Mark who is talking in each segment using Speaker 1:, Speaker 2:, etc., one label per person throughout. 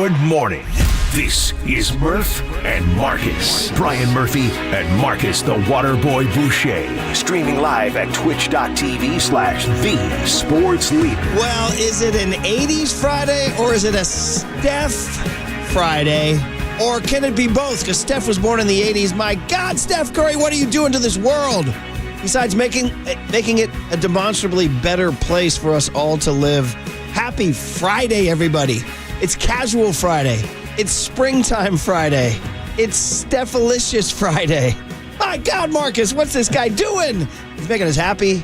Speaker 1: Good morning. This is Murph and Marcus. Brian Murphy and Marcus the Waterboy Boucher. Streaming live at twitch.tv/the Sports Leader.
Speaker 2: Well, is it an 80s Friday or is it a Steph Friday? Or can it be both? Because Steph was born in the 80s. My God, Steph Curry, what are you doing to this world? Besides making it a demonstrably better place for us all to live. Happy Friday, everybody. It's Casual Friday. It's Springtime Friday. It's Stephalicious Friday. My God, Marcus, what's this guy doing? He's making us happy.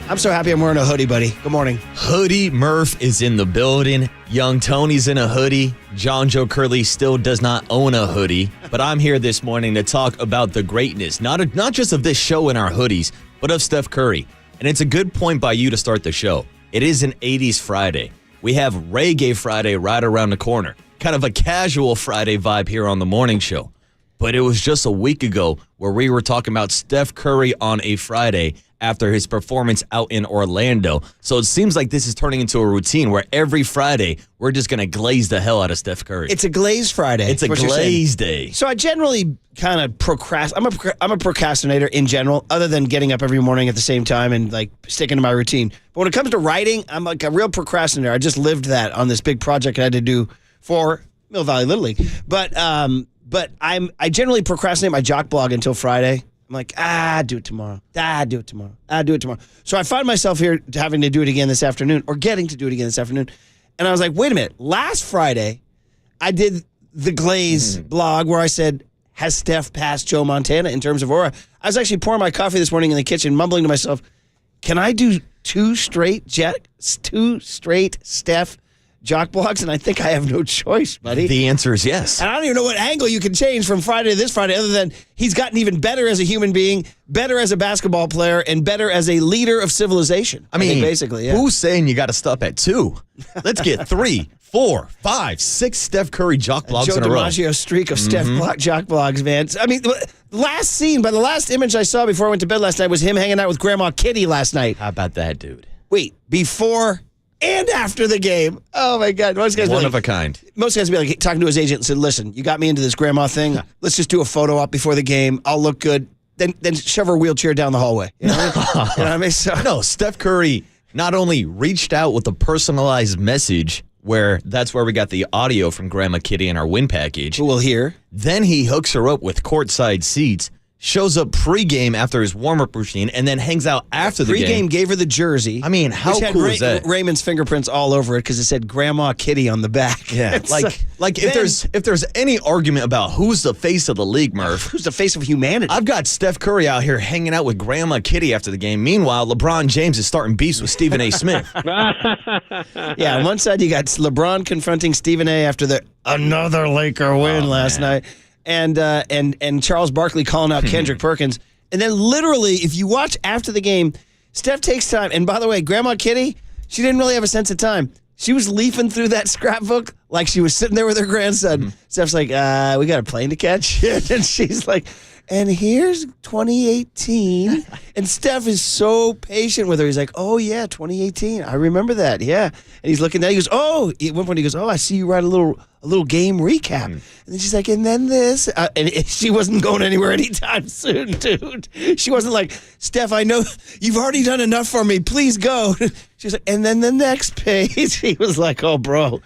Speaker 2: I'm so happy I'm wearing a hoodie, buddy. Good morning.
Speaker 3: Hoodie Murph is in the building. Young Tony's in a hoodie. John Joe Curley still does not own a hoodie. But I'm here this morning to talk about the greatness, not just of this show in our hoodies, but of Steph Curry. And it's a good point by you to start the show. It is an 80s Friday. We have Reggae Friday right around the corner. Kind of a casual Friday vibe here on the morning show. But it was just a week ago where we were talking about Steph Curry on a Friday after his performance out in Orlando. So it seems like this is turning into a routine where every Friday we're just going to glaze the hell out of Steph Curry.
Speaker 2: It's a glaze Friday.
Speaker 3: It's a glaze day.
Speaker 2: So I generally kind of procrastinate. I'm a procrastinator in general, other than getting up every morning at the same time and like sticking to my routine. But when it comes to writing, I'm like a real procrastinator. I just lived that on this big project I had to do for Mill Valley Little League. But I generally procrastinate my jock blog until Friday. I'm like, do it tomorrow. Do it tomorrow. Do it tomorrow. So I find myself here having to do it again this afternoon, or getting to do it again this afternoon. And I was like, wait a minute. Last Friday, I did the Glaze blog where I said, has Steph passed Joe Montana in terms of aura? I was actually pouring my coffee this morning in the kitchen, mumbling to myself, can I do two straight Steph jock blogs? And I think I have no choice, buddy.
Speaker 3: The answer is yes.
Speaker 2: And I don't even know what angle you can change from Friday to this Friday other than he's gotten even better as a human being, better as a basketball player, and better as a leader of civilization. I mean, basically, yeah.
Speaker 3: Who's saying you got to stop at 2? Let's get 3, 4, 5, 6 Steph Curry jock blogs in a row.
Speaker 2: Joe DiMaggio streak of Steph jock blogs, man. I mean, the last image I saw before I went to bed last night was him hanging out with Grandma Kitty last night.
Speaker 3: How about that, dude?
Speaker 2: Wait, before and after the game. Oh, my God. Most guys
Speaker 3: One of a kind.
Speaker 2: Most guys be like talking to his agent and said, listen, you got me into this grandma thing. Let's just do a photo op before the game. I'll look good. Then shove her wheelchair down the hallway. You know what I mean? So,
Speaker 3: no, Steph Curry not only reached out with a personalized message, that's where we got the audio from Grandma Kitty in our win package.
Speaker 2: Who will hear.
Speaker 3: Then he hooks her up with courtside seats, shows up pregame after his warm-up routine, and then hangs out after the game.
Speaker 2: Pregame gave her the jersey.
Speaker 3: I mean, how cool is that?
Speaker 2: Raymond's fingerprints all over it because it said Grandma Kitty on the back.
Speaker 3: Yeah, if there's any argument about who's the face of the league, Murph.
Speaker 2: Who's the face of humanity?
Speaker 3: I've got Steph Curry out here hanging out with Grandma Kitty after the game. Meanwhile, LeBron James is starting beefs with Stephen A. Smith.
Speaker 2: Yeah, on one side you got LeBron confronting Stephen A. after another Laker win last night. And Charles Barkley calling out Kendrick Perkins. And then literally, if you watch after the game, Steph takes time. And by the way, Grandma Kitty, she didn't really have a sense of time. She was leafing through that scrapbook like she was sitting there with her grandson. Steph's like, we got a plane to catch. And she's like, and here's 2018. And Steph is so patient with her. He's like, oh, yeah, 2018. I remember that. Yeah. And he's looking at it. He goes, at one point he goes, I see you write a little game recap. And then she's like, and then this. And she wasn't going anywhere anytime soon, dude. She wasn't like, Steph, I know you've already done enough for me. Please go. She was like, and then the next page. He was like, oh, bro.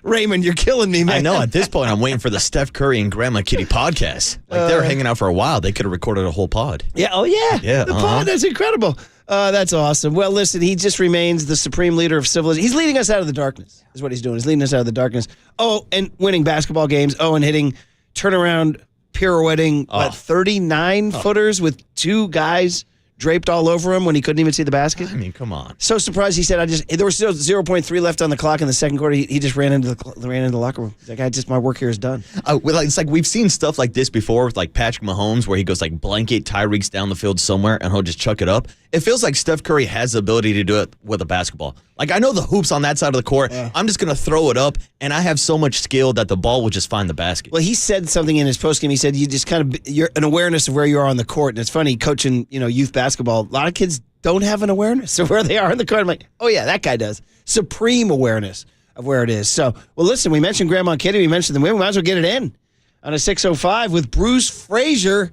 Speaker 2: Raymond, you're killing me, man.
Speaker 3: I know. At this point, I'm waiting for the Steph Curry and Grandma Kitty podcast. Like, they're hanging out for a while. They could have recorded a whole pod.
Speaker 2: Yeah. Oh, yeah.
Speaker 3: Yeah.
Speaker 2: The pod. That's incredible. That's awesome. Well, listen, he just remains the supreme leader of civilization. He's leading us out of the darkness, is what he's doing. He's leading us out of the darkness. Oh, and winning basketball games. Oh, and hitting turnaround, pirouetting, 39-footers with two guys draped all over him when he couldn't even see the basket.
Speaker 3: I mean, come on.
Speaker 2: So surprised. He said, there was still 0.3 left on the clock in the second quarter. He just ran into the locker room. He's like, my work here is done.
Speaker 3: It's like we've seen stuff like this before with like Patrick Mahomes where he goes like blanket Tyreek's down the field somewhere and he'll just chuck it up. It feels like Steph Curry has the ability to do it with a basketball. Like, I know the hoops on that side of the court. Yeah. I'm just going to throw it up, and I have so much skill that the ball will just find the basket.
Speaker 2: Well, he said something in his postgame. He said you just you're an awareness of where you are on the court. And it's funny, coaching, youth basketball, a lot of kids don't have an awareness of where they are on the court. I'm like, oh, yeah, that guy does. Supreme awareness of where it is. So, well, listen, we mentioned Grandma Kitty. We mentioned the win. We might as well get it in on a 6:05 with Bruce Frazier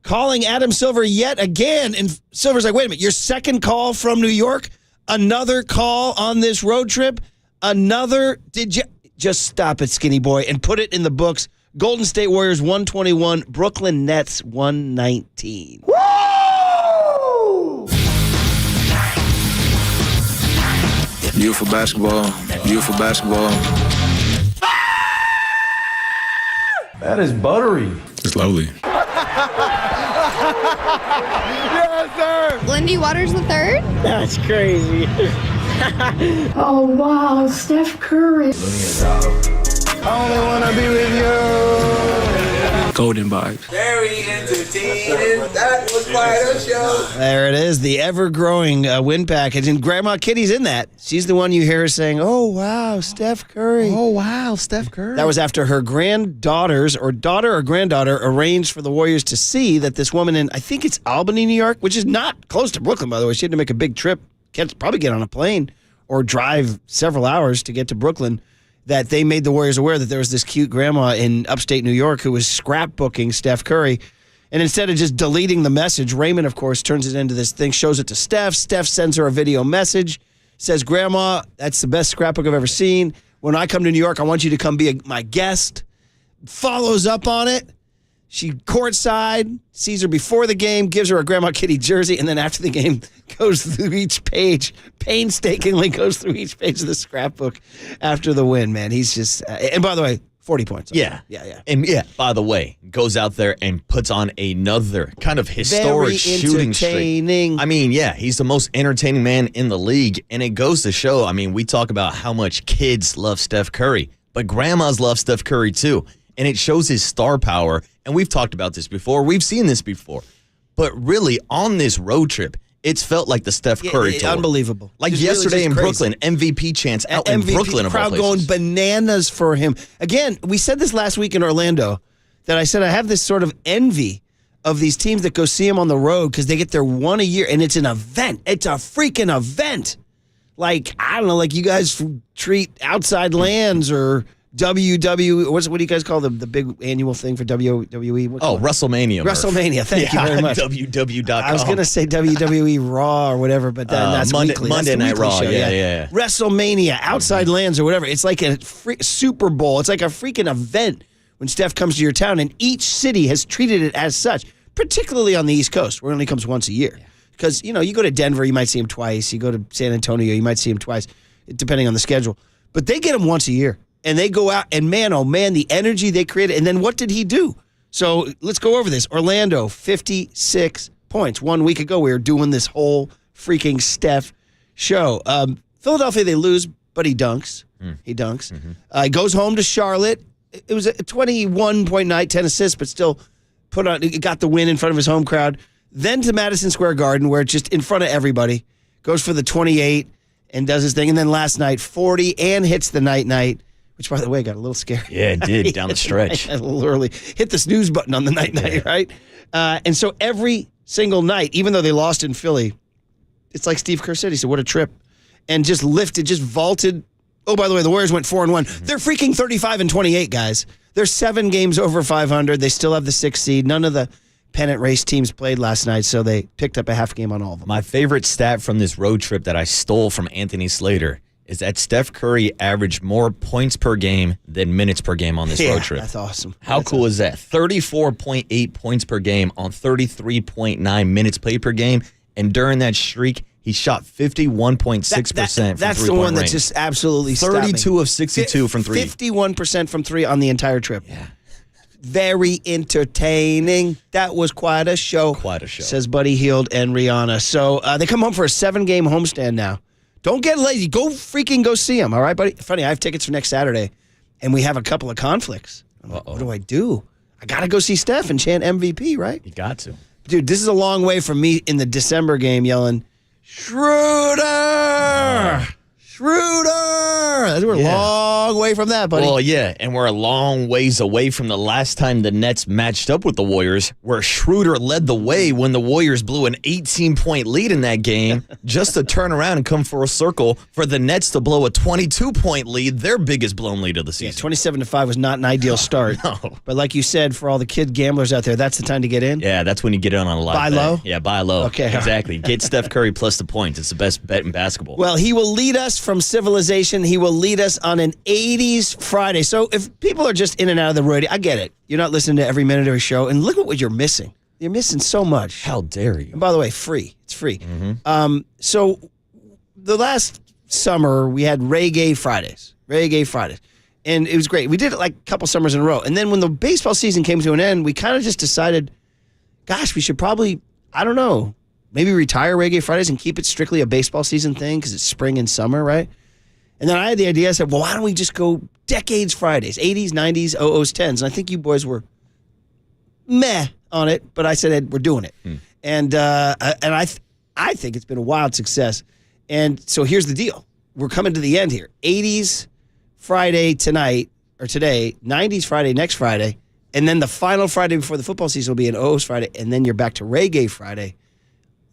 Speaker 2: calling Adam Silver yet again. And Silver's like, wait a minute, your second call from New York? Another call on this road trip? Did you just stop it, skinny boy, and put it in the books? Golden State Warriors 121, Brooklyn Nets 119.
Speaker 4: Woo!
Speaker 5: Beautiful basketball. Beautiful basketball.
Speaker 4: That is buttery.
Speaker 5: It's lovely.
Speaker 4: Yes, sir.
Speaker 6: Lindy Waters the third?
Speaker 2: That's crazy.
Speaker 7: Oh, wow, Steph Curry.
Speaker 4: I only want to be with you.
Speaker 5: Golden vibes.
Speaker 4: Very entertaining. That was quite a show.
Speaker 2: There it is, the ever-growing win package. And Grandma Kitty's in that. She's the one you hear saying, oh, wow, Steph Curry.
Speaker 3: Oh, wow, Steph Curry.
Speaker 2: That was after her granddaughters, or daughter or granddaughter, arranged for the Warriors to see that this woman in, I think it's Albany, New York, which is not close to Brooklyn, by the way. She had to make a big trip, probably get on a plane or drive several hours to get to Brooklyn, that they made the Warriors aware that there was this cute grandma in upstate New York who was scrapbooking Steph Curry. And instead of just deleting the message, Raymond, of course, turns it into this thing, shows it to Steph. Steph sends her a video message, says, Grandma, that's the best scrapbook I've ever seen. When I come to New York, I want you to come be my guest. Follows up on it. She courtside, sees her before the game, gives her a Grandma Kitty jersey, and then after the game goes through each page, painstakingly goes through each page of the scrapbook after the win, man. He's just, and by the way, 40 points.
Speaker 3: Yeah.
Speaker 2: Yeah.
Speaker 3: And by the way, goes out there and puts on another kind of historic shooting streak. I mean, yeah, he's the most entertaining man in the league. And it goes to show, I mean, we talk about how much kids love Steph Curry, but grandmas love Steph Curry too. And it shows his star power. And we've talked about this before. We've seen this before. But really, on this road trip, it's felt like the Steph Curry tour.
Speaker 2: Unbelievable.
Speaker 3: Like
Speaker 2: just
Speaker 3: yesterday
Speaker 2: really
Speaker 3: in
Speaker 2: crazy.
Speaker 3: Brooklyn, MVP chants out in
Speaker 2: MVP,
Speaker 3: Brooklyn.
Speaker 2: the
Speaker 3: Of all
Speaker 2: crowd going
Speaker 3: places.
Speaker 2: bananas for him. Again, we said this last week in Orlando, that I said I have this sort of envy of these teams that go see him on the road because they get their one a year, and it's an event. It's a freaking event. Like, I don't know, like you guys treat Outside Lands or WWE, what do you guys call the big annual thing for WWE?
Speaker 3: WrestleMania.
Speaker 2: WrestleMania, thank you very much.
Speaker 3: WW.com.
Speaker 2: I was going to say WWE Raw or whatever, but that's weekly.
Speaker 3: Monday
Speaker 2: That's the
Speaker 3: Night
Speaker 2: weekly
Speaker 3: Raw,
Speaker 2: show,
Speaker 3: yeah.
Speaker 2: WrestleMania, Outside Lands or whatever. It's like a Super Bowl. It's like a freaking event when Steph comes to your town, and each city has treated it as such, particularly on the East Coast, where it only comes once a year. Because, you go to Denver, you might see him twice. You go to San Antonio, you might see him twice, depending on the schedule. But they get him once a year. And they go out, and man, oh man, the energy they created. And then what did he do? So let's go over this. Orlando, 56 points. 1 week ago, we were doing this whole freaking Steph show. Philadelphia, they lose, but he dunks. He dunks. He goes home to Charlotte. It was a 21-point night, 10 assists, but still got the win in front of his home crowd. Then to Madison Square Garden, where it's just in front of everybody. Goes for the 28 and does his thing. And then last night, 40 and hits the night. Which, by the way, got a little scary.
Speaker 3: Yeah, it did down the stretch.
Speaker 2: A little early. Hit the snooze button on the night, right? And so every single night, even though they lost in Philly, it's like Steve Kerr said. He said, what a trip. And just lifted, just vaulted. Oh, by the way, the Warriors went 4-1. They're freaking 35-28, guys. They're 7 games over 500. They still have the 6th seed. None of the pennant race teams played last night, so they picked up a half game on all of them.
Speaker 3: My favorite stat from this road trip that I stole from Anthony Slater is that Steph Curry averaged more points per game than minutes per game on this road trip.
Speaker 2: That's awesome.
Speaker 3: How cool is that? 34.8 points per game on 33.9 minutes played per game. And during that streak, he shot 51.6%
Speaker 2: That's the one that just absolutely
Speaker 3: 32 of 62 from three.
Speaker 2: 51% from three on the entire trip.
Speaker 3: Yeah.
Speaker 2: Very entertaining. That was quite a show.
Speaker 3: Quite a show.
Speaker 2: Says Buddy Hield and Rihanna. So they come home for a 7-game homestand now. Don't get lazy. Go see him, all right, buddy? Funny, I have tickets for next Saturday, and we have a couple of conflicts. What do I do? I got to go see Steph and chant MVP, right?
Speaker 3: You got to.
Speaker 2: Dude, this is a long way from me in the December game yelling, Schroeder! Schroeder! We're a long long way from that, buddy.
Speaker 3: Well, yeah, and we're a long ways away from the last time the Nets matched up with the Warriors, where Schroeder led the way when the Warriors blew an 18-point lead in that game, just to turn around and come full circle for the Nets to blow a 22-point lead, their biggest blown lead of the season.
Speaker 2: 27-5 was not an ideal start.
Speaker 3: No.
Speaker 2: But like you said, for all the kid gamblers out there, that's the time to get in.
Speaker 3: Yeah, that's when you get in on a live
Speaker 2: Buy
Speaker 3: bet.
Speaker 2: low?
Speaker 3: Yeah, buy low.
Speaker 2: Okay.
Speaker 3: Exactly. Get Steph Curry plus the points. It's the best bet in basketball.
Speaker 2: Well, he will lead us from civilization. He will lead us on an 80s Friday. So if people are just in and out of the road, I get it. You're not listening to every minute of a show. And look at what you're missing. You're missing so much.
Speaker 3: How dare you?
Speaker 2: And by the way, free. It's free. So the last summer, we had Reggae Fridays. And it was great. We did it like a couple summers in a row. And then when the baseball season came to an end, we kind of just decided, gosh, we should probably, I don't know, maybe retire Reggae Fridays and keep it strictly a baseball season thing because it's spring and summer, right? And then I had the idea, I said, well, why don't we just go decades Fridays, 80s, 90s, 00s, 10s? And I think you boys were meh on it, but I said, Ed, we're doing it. And I think it's been a wild success. And so here's the deal. We're coming to the end here. 80s Friday tonight, or today, 90s Friday next Friday, and then the final Friday before the football season will be an 00s Friday, and then you're back to Reggae Friday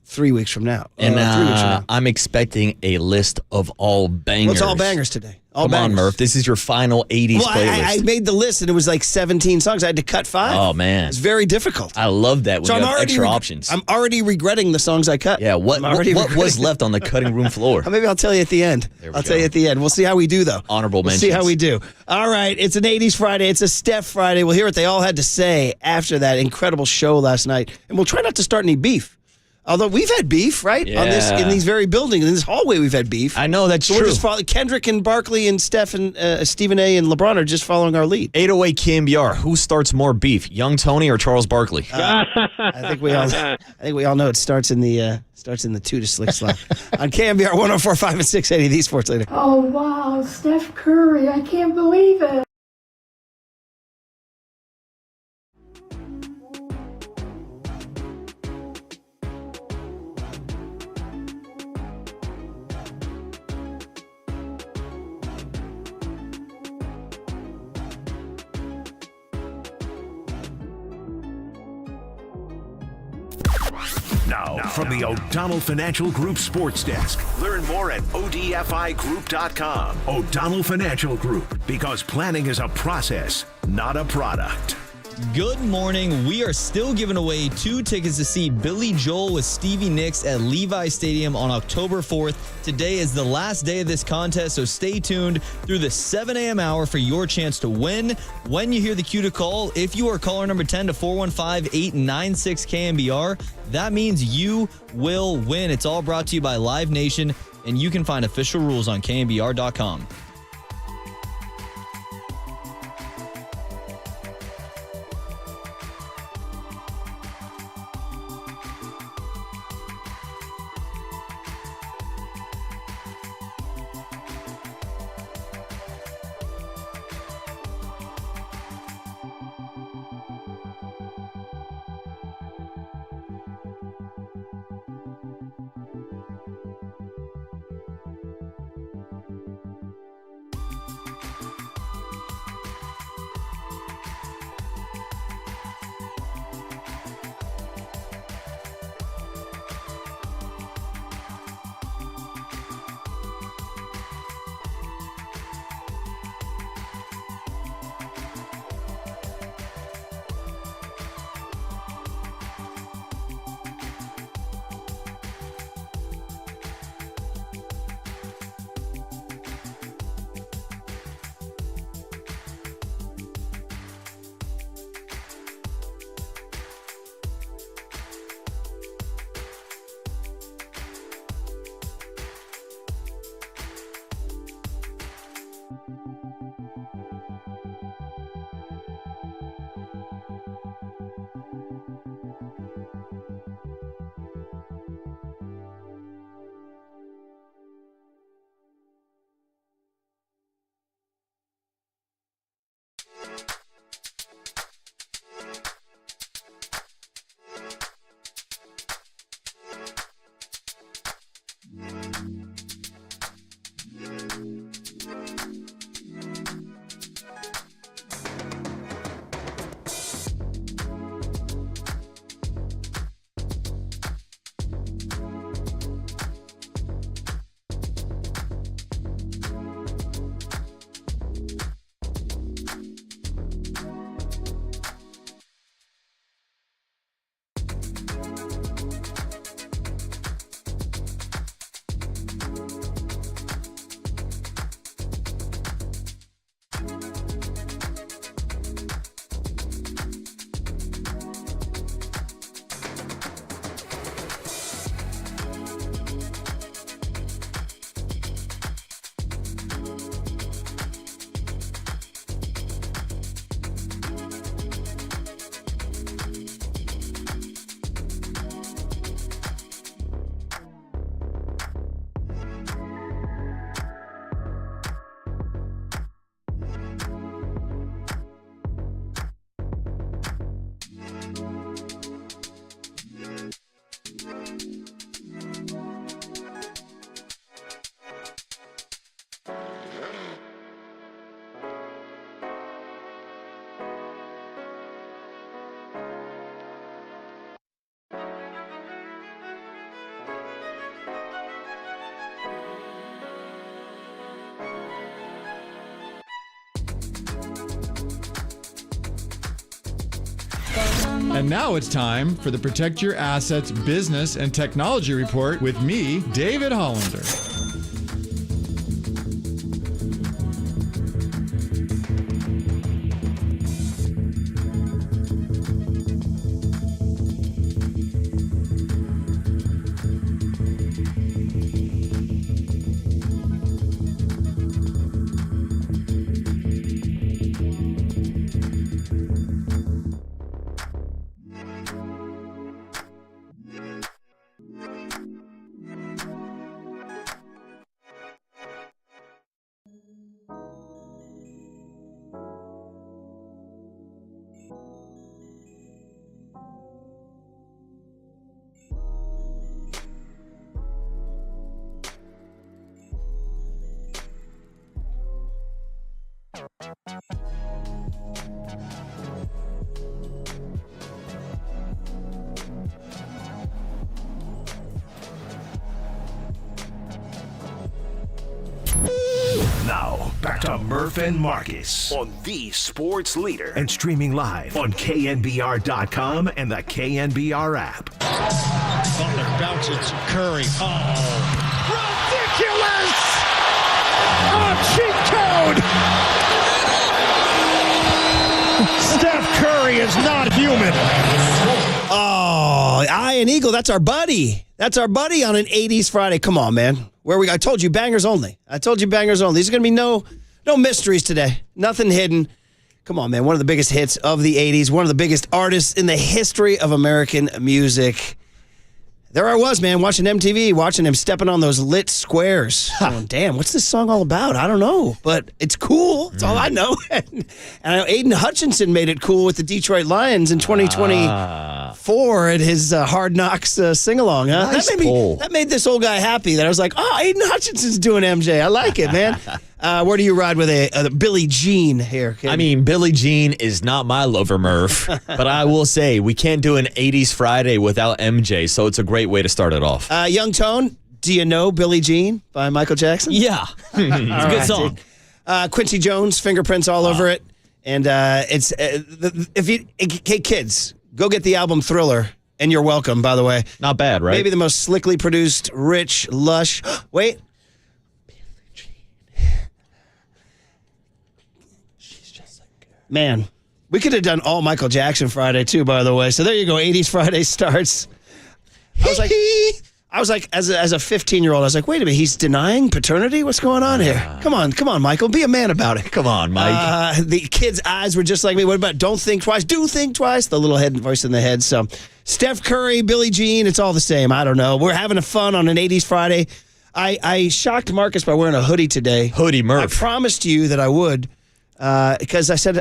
Speaker 2: 3 weeks from now.
Speaker 3: And
Speaker 2: 3 weeks from now.
Speaker 3: I'm expecting a list of all bangers.
Speaker 2: What's all bangers today? All
Speaker 3: Come
Speaker 2: bangers.
Speaker 3: on, Murph. This is your final 80s
Speaker 2: Well,
Speaker 3: playlist.
Speaker 2: I made the list, and it was like 17 songs. I had to cut 5.
Speaker 3: Oh, man.
Speaker 2: It's very difficult.
Speaker 3: I love that when
Speaker 2: So
Speaker 3: you
Speaker 2: I'm
Speaker 3: have
Speaker 2: already
Speaker 3: extra options.
Speaker 2: I'm already regretting the songs I cut.
Speaker 3: Yeah, what
Speaker 2: I'm already
Speaker 3: was
Speaker 2: regretting
Speaker 3: left on the cutting room floor?
Speaker 2: Maybe I'll tell you at the end.
Speaker 3: we
Speaker 2: I'll tell
Speaker 3: go.
Speaker 2: you at the end. We'll see how we do, though.
Speaker 3: Honorable
Speaker 2: We'll see
Speaker 3: mentions.
Speaker 2: how we do. All right. It's an 80s Friday. It's a Steph Friday. We'll hear what they all had to say after that incredible show last night. And we'll try not to start any beef. Although we've had beef, right? On this, in these very buildings, in this hallway, we've had beef.
Speaker 3: I know, that's
Speaker 2: So
Speaker 3: true.
Speaker 2: we're just following. Kendrick and Barkley and Steph and Stephen A. and LeBron are just following our lead.
Speaker 3: 808 KNBR. Who starts more beef, Young Tony or Charles Barkley?
Speaker 2: I think we all know it starts in the 2 to slick slot on KNBR 104.5 and 680. The Sports Leader.
Speaker 7: Oh, wow, Steph Curry. I can't believe it.
Speaker 1: Now, from the O'Donnell Financial Group Sports Desk. Learn more at odfigroup.com. O'Donnell Financial Group, because planning is a process, not a product.
Speaker 6: Good morning. We are still giving away 2 tickets to see Billy Joel with Stevie Nicks at Levi Stadium on October 4th. Today is the last day of this contest, so stay tuned through the 7 a.m. hour for your chance to win. When you hear the cue to call, if you are caller number 10 to 415-896-KNBR, that means you will win. It's all brought to you by Live Nation, and you can find official rules on KNBR.com.
Speaker 8: And now it's time for the Protect Your Assets Business and Technology Report with me, David Hollander.
Speaker 1: Now, back to Murph and Marcus on the sports leader and streaming live on KNBR.com and the KNBR app.
Speaker 9: Butler bounces to Curry. Oh, ridiculous! A cheat code! Steph Curry is not human.
Speaker 2: Oh, Ian Eagle, that's our buddy. That's our buddy on an 80s Friday. Come on, man. I told you, bangers only. There's going to be no mysteries today. Nothing hidden. Come on, man. One of the biggest hits of the 80s. One of the biggest artists in the history of American music. There I was, man, watching MTV, watching him stepping on those lit squares. Going, damn, what's this song all about? I don't know, but it's cool. That's all I know. And I know Aiden Hutchinson made it cool with the Detroit Lions in 2024 at his Hard Knocks sing-along. Huh?
Speaker 3: Nice
Speaker 2: That made this old guy happy. That I was like, oh, Aiden Hutchinson's doing MJ. I like it, man. Where do you ride with a Billie Jean here?
Speaker 3: I mean, Billie Jean is not my lover, Murph. But I will say, we can't do an 80s Friday without MJ, so it's a great way to start it off.
Speaker 2: Young Tone, do you know Billie Jean by Michael Jackson?
Speaker 6: Yeah. It's a good song.
Speaker 2: Quincy Jones, fingerprints all over it. And hey, kids, go get the album Thriller, and you're welcome, by the way.
Speaker 3: Not bad, right?
Speaker 2: Maybe the most slickly produced, rich, lush. Wait. Man, we could have done all Michael Jackson Friday, too, by the way. So there you go. 80s Friday starts. I was like, as a 15-year-old, I was like, wait a minute, he's denying paternity? What's going on here? Come on, Michael. Be a man about it.
Speaker 3: Come on, Mike.
Speaker 2: The kids' eyes were just like me. What about don't think twice, do think twice? The little head voice in the head. So Steph Curry, Billie Jean, it's all the same. I don't know. We're having a fun on an 80s Friday. I shocked Marcus by wearing a hoodie today.
Speaker 3: Hoodie Murph.
Speaker 2: I promised you that I would. Because I said,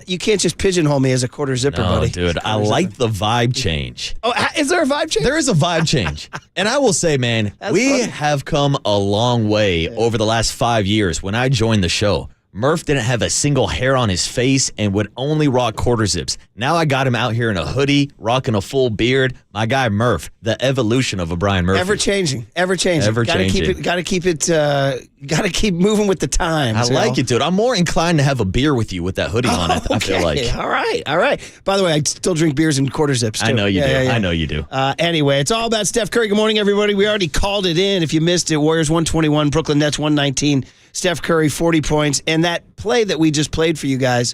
Speaker 2: you can't just pigeonhole me as a quarter zipper, buddy.
Speaker 3: Dude, I like the vibe change.
Speaker 2: Oh, is there a vibe change?
Speaker 3: There is a vibe change. And I will say, man, we have come a long way over the last 5 years. When I joined the show, Murph didn't have a single hair on his face and would only rock quarter zips. Now I got him out here in a hoodie, rocking a full beard. My guy Murph, the evolution of a Brian Murphy.
Speaker 2: Ever changing. Gotta keep moving with the times.
Speaker 3: I like it, dude. I'm more inclined to have a beer with you with that hoodie on. I feel like.
Speaker 2: All right. By the way, I still drink beers in quarter zips, too.
Speaker 3: I know you do.
Speaker 2: Yeah.
Speaker 3: I know you do.
Speaker 2: Anyway, it's all about Steph Curry. Good morning, everybody. We already called it in. If you missed it, Warriors 121, Brooklyn Nets 119. Steph Curry, 40 points. And that play that we just played for you guys,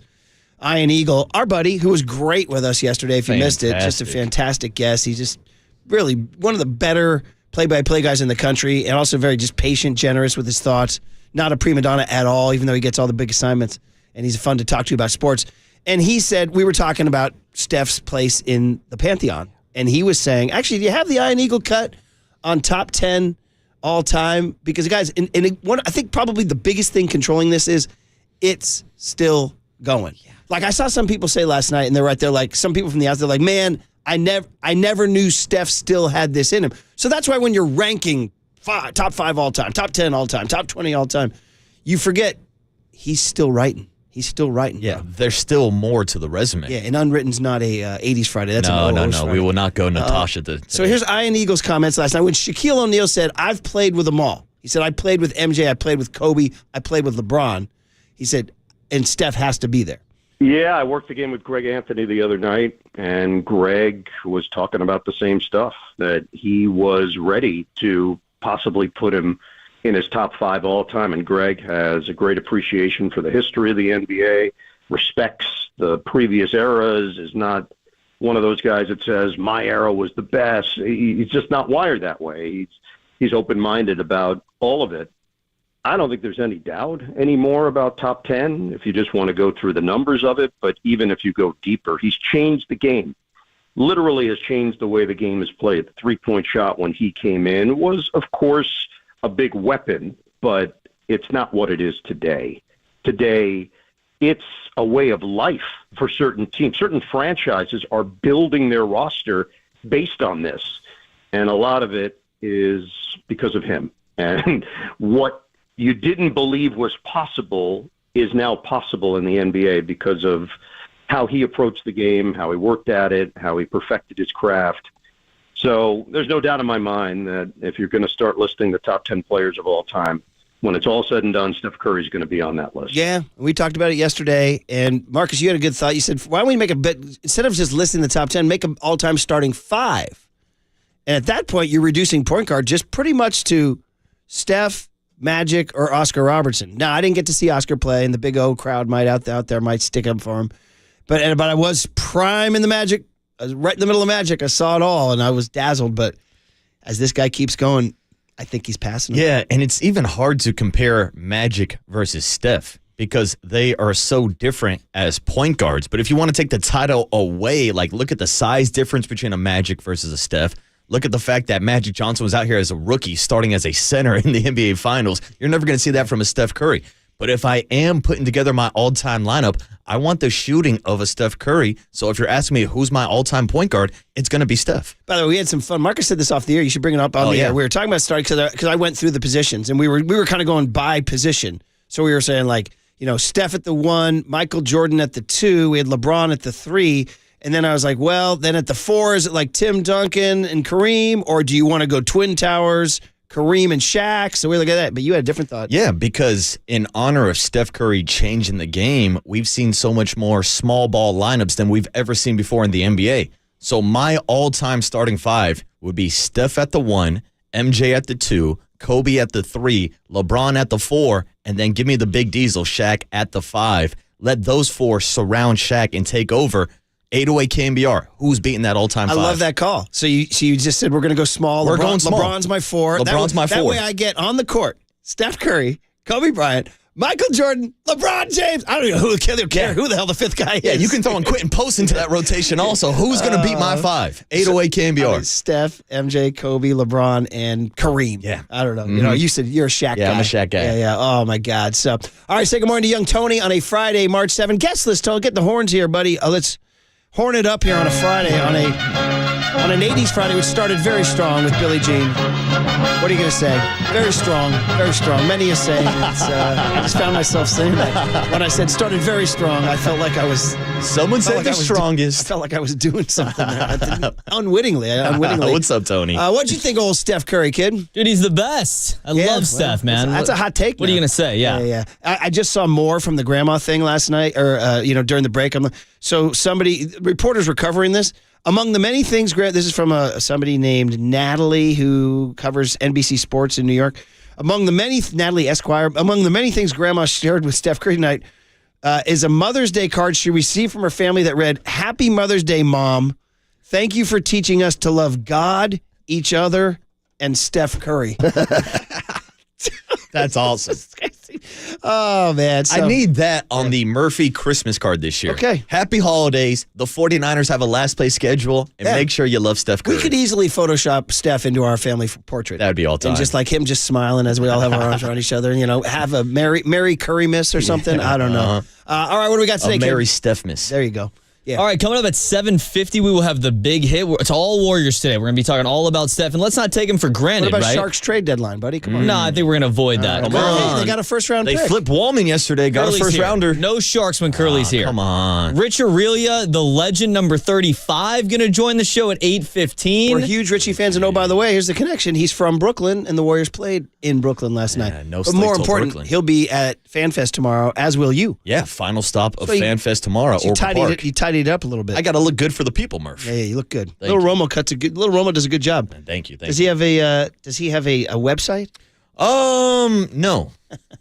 Speaker 2: Ian Eagle, our buddy, who was great with us yesterday. If you missed it, just a fantastic guest. He's just really one of the better play-by-play guys in the country, and also very just patient, generous with his thoughts. Not a prima donna at all, even though he gets all the big assignments. And he's fun to talk to about sports. And he said, we were talking about Steph's place in the Pantheon. And he was saying, actually, do you have the Ian Eagle cut on top 10 all time? Because, guys, I think probably the biggest thing controlling this is it's still going. Yeah. Like, I saw some people say last night, and they're right there, like, some people from the outside, like, man, I never knew Steph still had this in him. So that's why when you're ranking top 5 all time, top 10 all time, top 20 all time, you forget he's still writing. He's still writing.
Speaker 3: Yeah, there's still more to the resume.
Speaker 2: Yeah, and Unwritten's not a 80s Friday. That's
Speaker 3: no.
Speaker 2: Friday.
Speaker 3: We will not go Natasha.
Speaker 2: So here's Ian Eagle's comments last night when Shaquille O'Neal said, I've played with them all. He said, I played with MJ, I played with Kobe, I played with LeBron. He said, and Steph has to be there.
Speaker 10: Yeah, I worked again with Greg Anthony the other night, and Greg was talking about the same stuff, that he was ready to possibly put him in his top 5 all time. And Greg has a great appreciation for the history of the NBA, respects the previous eras, is not one of those guys that says, my era was the best. He's just not wired that way. He's open-minded about all of it. I don't think there's any doubt anymore about top 10 if you just want to go through the numbers of it. But even if you go deeper, he's changed the game. Literally has changed the way the game is played. The three-point shot when he came in was, of course, a big weapon, but it's not what it is today. Today, it's a way of life for certain teams. Certain franchises are building their roster based on this. And a lot of it is because of him. And what you didn't believe was possible is now possible in the NBA because of how he approached the game, how he worked at it, how he perfected his craft. So there's no doubt in my mind that if you're going to start listing the top 10 players of all time, when it's all said and done, Steph Curry is going to be on that list.
Speaker 2: Yeah, we talked about it yesterday. And Marcus, you had a good thought. You said, why don't we make a bet, instead of just listing the top 10, make an all-time starting 5. And at that point, you're reducing point guard just pretty much to Steph, Magic, or Oscar Robertson. Now, I didn't get to see Oscar play, and the Big O crowd might out there might stick up for him. But I was prime in the Magic. I was right in the middle of Magic. I saw it all, and I was dazzled. But as this guy keeps going, I think he's passing him.
Speaker 3: Yeah, and it's even hard to compare Magic versus Steph because they are so different as point guards. But if you want to take the title away, like look at the size difference between a Magic versus a Steph. Look at the fact that Magic Johnson was out here as a rookie, starting as a center in the NBA Finals. You're never going to see that from a Steph Curry. But if I am putting together my all-time lineup, I want the shooting of a Steph Curry. So if you're asking me who's my all-time point guard, it's going to be Steph.
Speaker 2: By the way, we had some fun. Marcus said this off the air. You should bring it up on the air. We were talking about starting because I went through the positions, and we were kind of going by position. So we were saying, like, you know, Steph at the 1, Michael Jordan at the 2, we had LeBron at the 3. And then I was like, well, then at the 4, is it like Tim Duncan and Kareem? Or do you want to go Twin Towers, Kareem and Shaq? So we look at that. But you had a different thought.
Speaker 3: Yeah, because in honor of Steph Curry changing the game, we've seen so much more small ball lineups than we've ever seen before in the NBA. So my all-time starting 5 would be Steph at the 1, MJ at the 2, Kobe at the 3, LeBron at the 4, and then give me the big diesel, Shaq at the 5. Let those 4 surround Shaq and take over. 808 KNBR. Who's beating that all-time 5?
Speaker 2: I love that call. So you just said we're going to go small.
Speaker 3: We're going small.
Speaker 2: LeBron's my 4.
Speaker 3: LeBron's my 4.
Speaker 2: That way I get on the court Steph Curry, Kobe Bryant, Michael Jordan, LeBron James. I don't even care who the hell the 5th guy is.
Speaker 3: Yeah, you can throw in Quentin Post into that rotation also. Who's going to beat my 5? 808 KNBR.
Speaker 2: Steph, MJ, Kobe, LeBron, and Kareem.
Speaker 3: Yeah.
Speaker 2: I don't know. You know, you said you're a Shaq guy.
Speaker 3: Yeah, I'm a Shaq guy.
Speaker 2: Yeah. Oh, my God. So, all right, say good morning to young Tony on a Friday, March 7th. Guest list, Tony. Get the horns here, buddy. Let's horn it up here on a Friday, on an 80s Friday, which started very strong with Billie Jean. What are you going to say? Very strong, very strong. Many are saying I just found myself saying that. When I said started very strong, I felt like I was...
Speaker 3: Someone said the strongest.
Speaker 2: I felt like I was doing something there. Unwittingly.
Speaker 3: What's up, Tony?
Speaker 2: What'd you think of old Steph Curry, kid?
Speaker 6: Dude, he's the best. I love Steph, man.
Speaker 2: That's a hot take.
Speaker 6: What are you going to say? Yeah.
Speaker 2: I just saw more from the grandma thing last night, or during the break. Reporters were covering this. Among the many things, this is from somebody named Natalie who covers NBC Sports in New York. Natalie Esquire, among the many things Grandma shared with Steph Curry tonight is a Mother's Day card she received from her family that read, "Happy Mother's Day, Mom. Thank you for teaching us to love God, each other, and Steph Curry."
Speaker 3: That's awesome.
Speaker 2: Oh, man.
Speaker 3: I need that on the Murphy Christmas card this year.
Speaker 2: Okay.
Speaker 3: Happy holidays. The 49ers have a last place schedule, and make sure you love Steph Curry.
Speaker 2: We could easily Photoshop Steph into our family portrait.
Speaker 3: That would be all time.
Speaker 2: And just like him just smiling as we all have our arms around each other and, have a Merry Curry miss or something. I don't know. All right, what do we got today,
Speaker 3: Merry Steph miss.
Speaker 2: There you go. Yeah.
Speaker 6: All right, coming up at 7:50, we will have the big hit. It's all Warriors today. We're going to be talking all about Steph, and let's not take him for granted,
Speaker 2: What about
Speaker 6: right?
Speaker 2: Sharks trade deadline, buddy? Come on.
Speaker 6: No, I think we're going to avoid that.
Speaker 3: Come on.
Speaker 2: Hey, they got a first-round pick.
Speaker 3: They flipped Wallman yesterday, got
Speaker 6: Curly's
Speaker 3: a first
Speaker 6: here.
Speaker 3: rounder.
Speaker 6: No Sharks when Curly's here.
Speaker 3: Come on.
Speaker 6: Rich Aurelia, the legend, number 35, going to join the show at 8:15.
Speaker 2: We're huge Richie fans, and by the way, here's the connection. He's from Brooklyn, and the Warriors played in Brooklyn last night.
Speaker 3: no
Speaker 2: but more
Speaker 3: sleep till
Speaker 2: important,
Speaker 3: Brooklyn.
Speaker 2: he'll be at FanFest tomorrow, as will you.
Speaker 3: Yeah, final stop of
Speaker 2: So you-
Speaker 3: FanFest tomorrow.
Speaker 2: So you tidied it up a little bit.
Speaker 3: I got to look good for the people, Murph.
Speaker 2: Yeah, you look good.
Speaker 3: Thank
Speaker 2: Little Romo does a good job.
Speaker 3: Thank you.
Speaker 2: Does he have a website?
Speaker 3: No,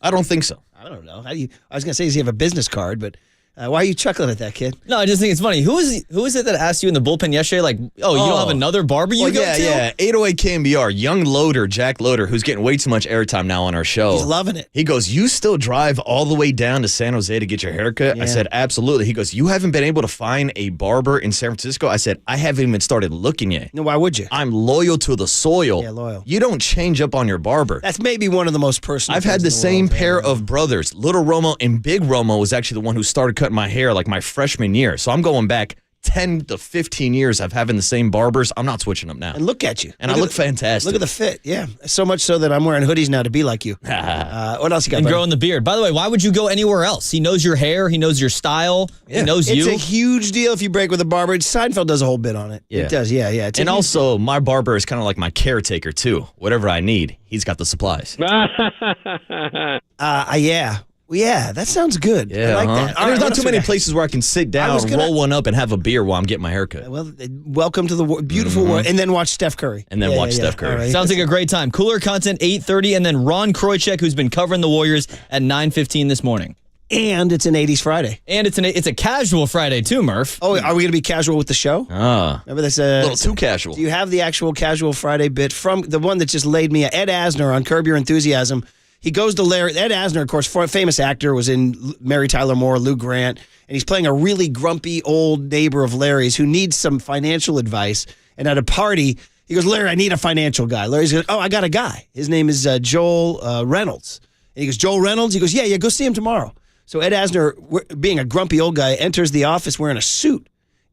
Speaker 3: I don't think so.
Speaker 2: I don't know. I was gonna say, does he have a business card? But why are you chuckling at that, kid?
Speaker 6: No, I just think it's funny. Who is it that asked you in the bullpen yesterday? Like, you don't have another barber you go to?
Speaker 3: Yeah. 808 KNBR, young Loader, Jack Loader, who's getting way too much airtime now on our show.
Speaker 2: He's loving it.
Speaker 3: He goes, you still drive all the way down to San Jose to get your haircut?
Speaker 2: Yeah.
Speaker 3: I said, absolutely. He goes, you haven't been able to find a barber in San Francisco? I said, I haven't even started looking yet.
Speaker 2: No, why would you?
Speaker 3: I'm loyal to the soil.
Speaker 2: Yeah, loyal.
Speaker 3: You don't change up on your barber.
Speaker 2: That's maybe one of the most personal.
Speaker 3: I've had
Speaker 2: things
Speaker 3: the
Speaker 2: in
Speaker 3: same
Speaker 2: world.
Speaker 3: pair of brothers. Little Romo and Big Romo was actually the one who started cutting my hair like my freshman year. So I'm going back 10 to 15 years of having the same barbers. I'm not switching them now.
Speaker 2: And look at you.
Speaker 3: And I look fantastic.
Speaker 2: Look at the fit. Yeah. So much so that I'm wearing hoodies now to be like you. What else you got?
Speaker 6: And
Speaker 2: buddy?
Speaker 6: growing the beard. By the way, why would you go anywhere else? He knows your hair. He knows your style. He knows you.
Speaker 2: It's a huge deal if you break with a barber. Seinfeld does a whole bit on it.
Speaker 3: Yeah.
Speaker 2: It does. Yeah. It's
Speaker 3: And also, my barber is kind of like my caretaker, too. Whatever I need, he's got the supplies.
Speaker 2: Yeah. Well, yeah, that sounds good.
Speaker 3: Yeah,
Speaker 2: I like that.
Speaker 3: And there's not too many places where I can sit down, roll one up, and have a beer while I'm getting my haircut.
Speaker 2: Well, welcome to the beautiful world. And then watch Steph Curry.
Speaker 3: And then watch Steph Curry.
Speaker 2: All right.
Speaker 6: Sounds like a great time. Cooler content, 8:30, and then Ron Kroichek, who's been covering the Warriors at 9:15 this morning.
Speaker 2: And it's an 80s Friday.
Speaker 6: And it's a casual Friday, too, Murph.
Speaker 2: Oh, are we going to be casual with the show? Remember this?
Speaker 3: A little too casual.
Speaker 2: Do you have the actual casual Friday bit from the one that just laid me? Ed Asner on Curb Your Enthusiasm. He goes to Larry. Ed Asner, of course, famous actor, was in Mary Tyler Moore, Lou Grant, and he's playing a really grumpy old neighbor of Larry's who needs some financial advice. And at a party, he goes, Larry, I need a financial guy. Larry's like, oh, I got a guy. His name is Joel Reynolds. And he goes, Joel Reynolds? He goes, yeah, go see him tomorrow. So Ed Asner, being a grumpy old guy, enters the office wearing a suit,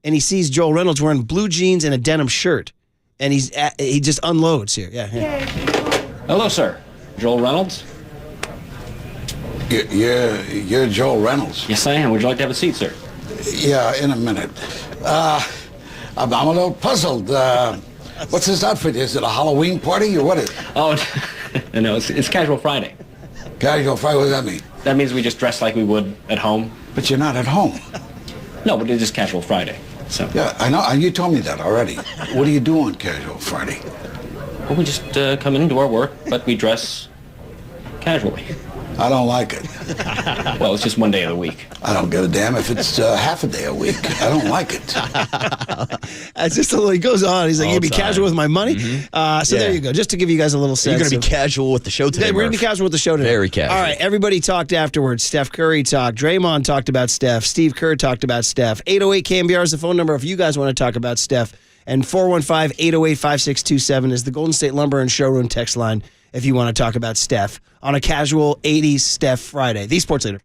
Speaker 2: and he sees Joel Reynolds wearing blue jeans and a denim shirt. And he just unloads here. Yeah.
Speaker 11: Hello, sir. Joel Reynolds?
Speaker 12: You're Joel Reynolds.
Speaker 11: Yes, I am. Would you like to have a seat, sir?
Speaker 12: Yeah, in a minute. I'm a little puzzled. What's this outfit? Is it a Halloween party or what is it?
Speaker 11: Oh, no, it's Casual Friday.
Speaker 12: Casual Friday? What does that mean?
Speaker 11: That means we just dress like we would at home.
Speaker 12: But you're not at home.
Speaker 11: No, but it is Casual Friday. So.
Speaker 12: Yeah, I know. You told me that already. What do you do on Casual Friday?
Speaker 11: Well, we just come in and do our work, but we dress casually.
Speaker 12: I don't like it.
Speaker 11: Well, it's just one day of the week.
Speaker 12: I don't give a damn if it's half a day a week. I don't like it.
Speaker 2: That's just a little, he goes on. He's like, you be casual with my money. So there you go. Just to give you guys a little sense.
Speaker 3: You're going to be casual with the show today,
Speaker 2: We're going to be casual with the show today.
Speaker 3: Very casual.
Speaker 2: All right, everybody talked afterwards. Steph Curry talked. Draymond talked about Steph. Steve Kerr talked about Steph. 808 KNBR is the phone number if you guys want to talk about Steph. And 415-808-5627 is the Golden State Lumber and Showroom text line if you want to talk about Steph on a casual 80s Steph Friday. The Sports Leader.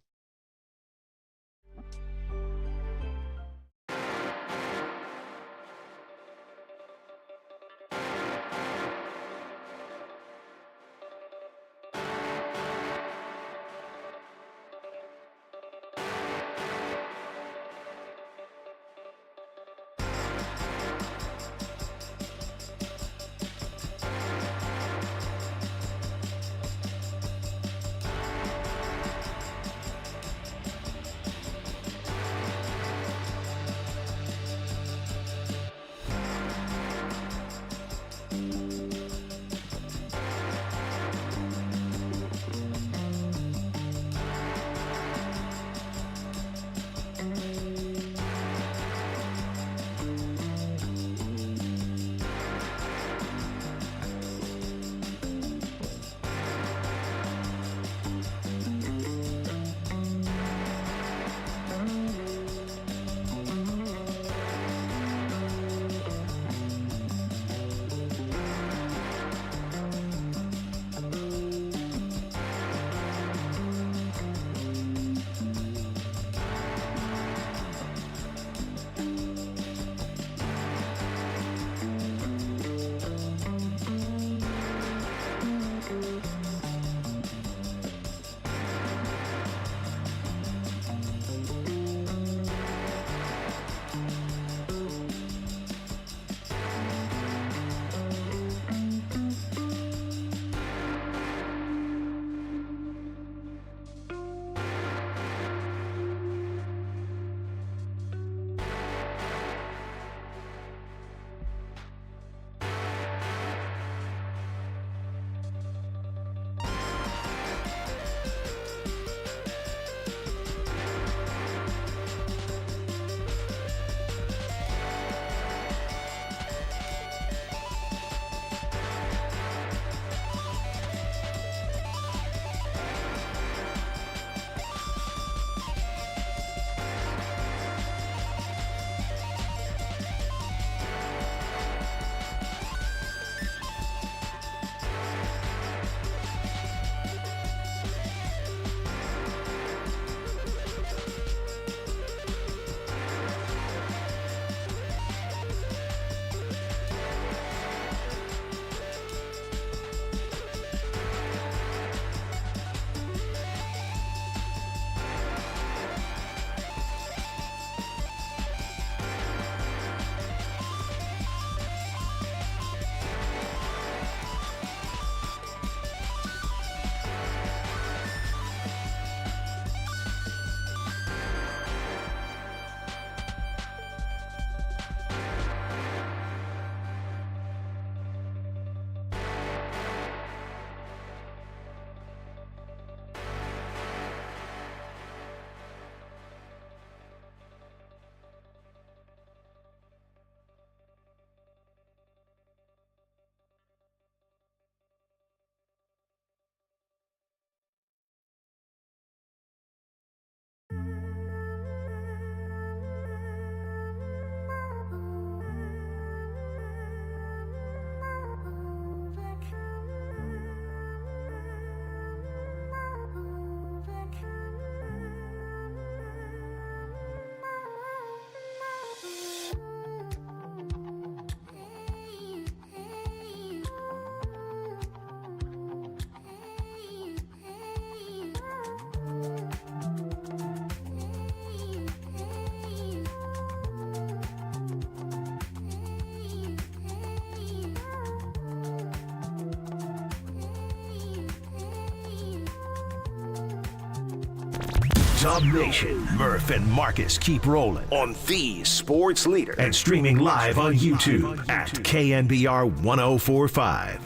Speaker 1: Dub Nation, Murph and Marcus keep rolling on the sports leader and streaming live on YouTube at KNBR 1045.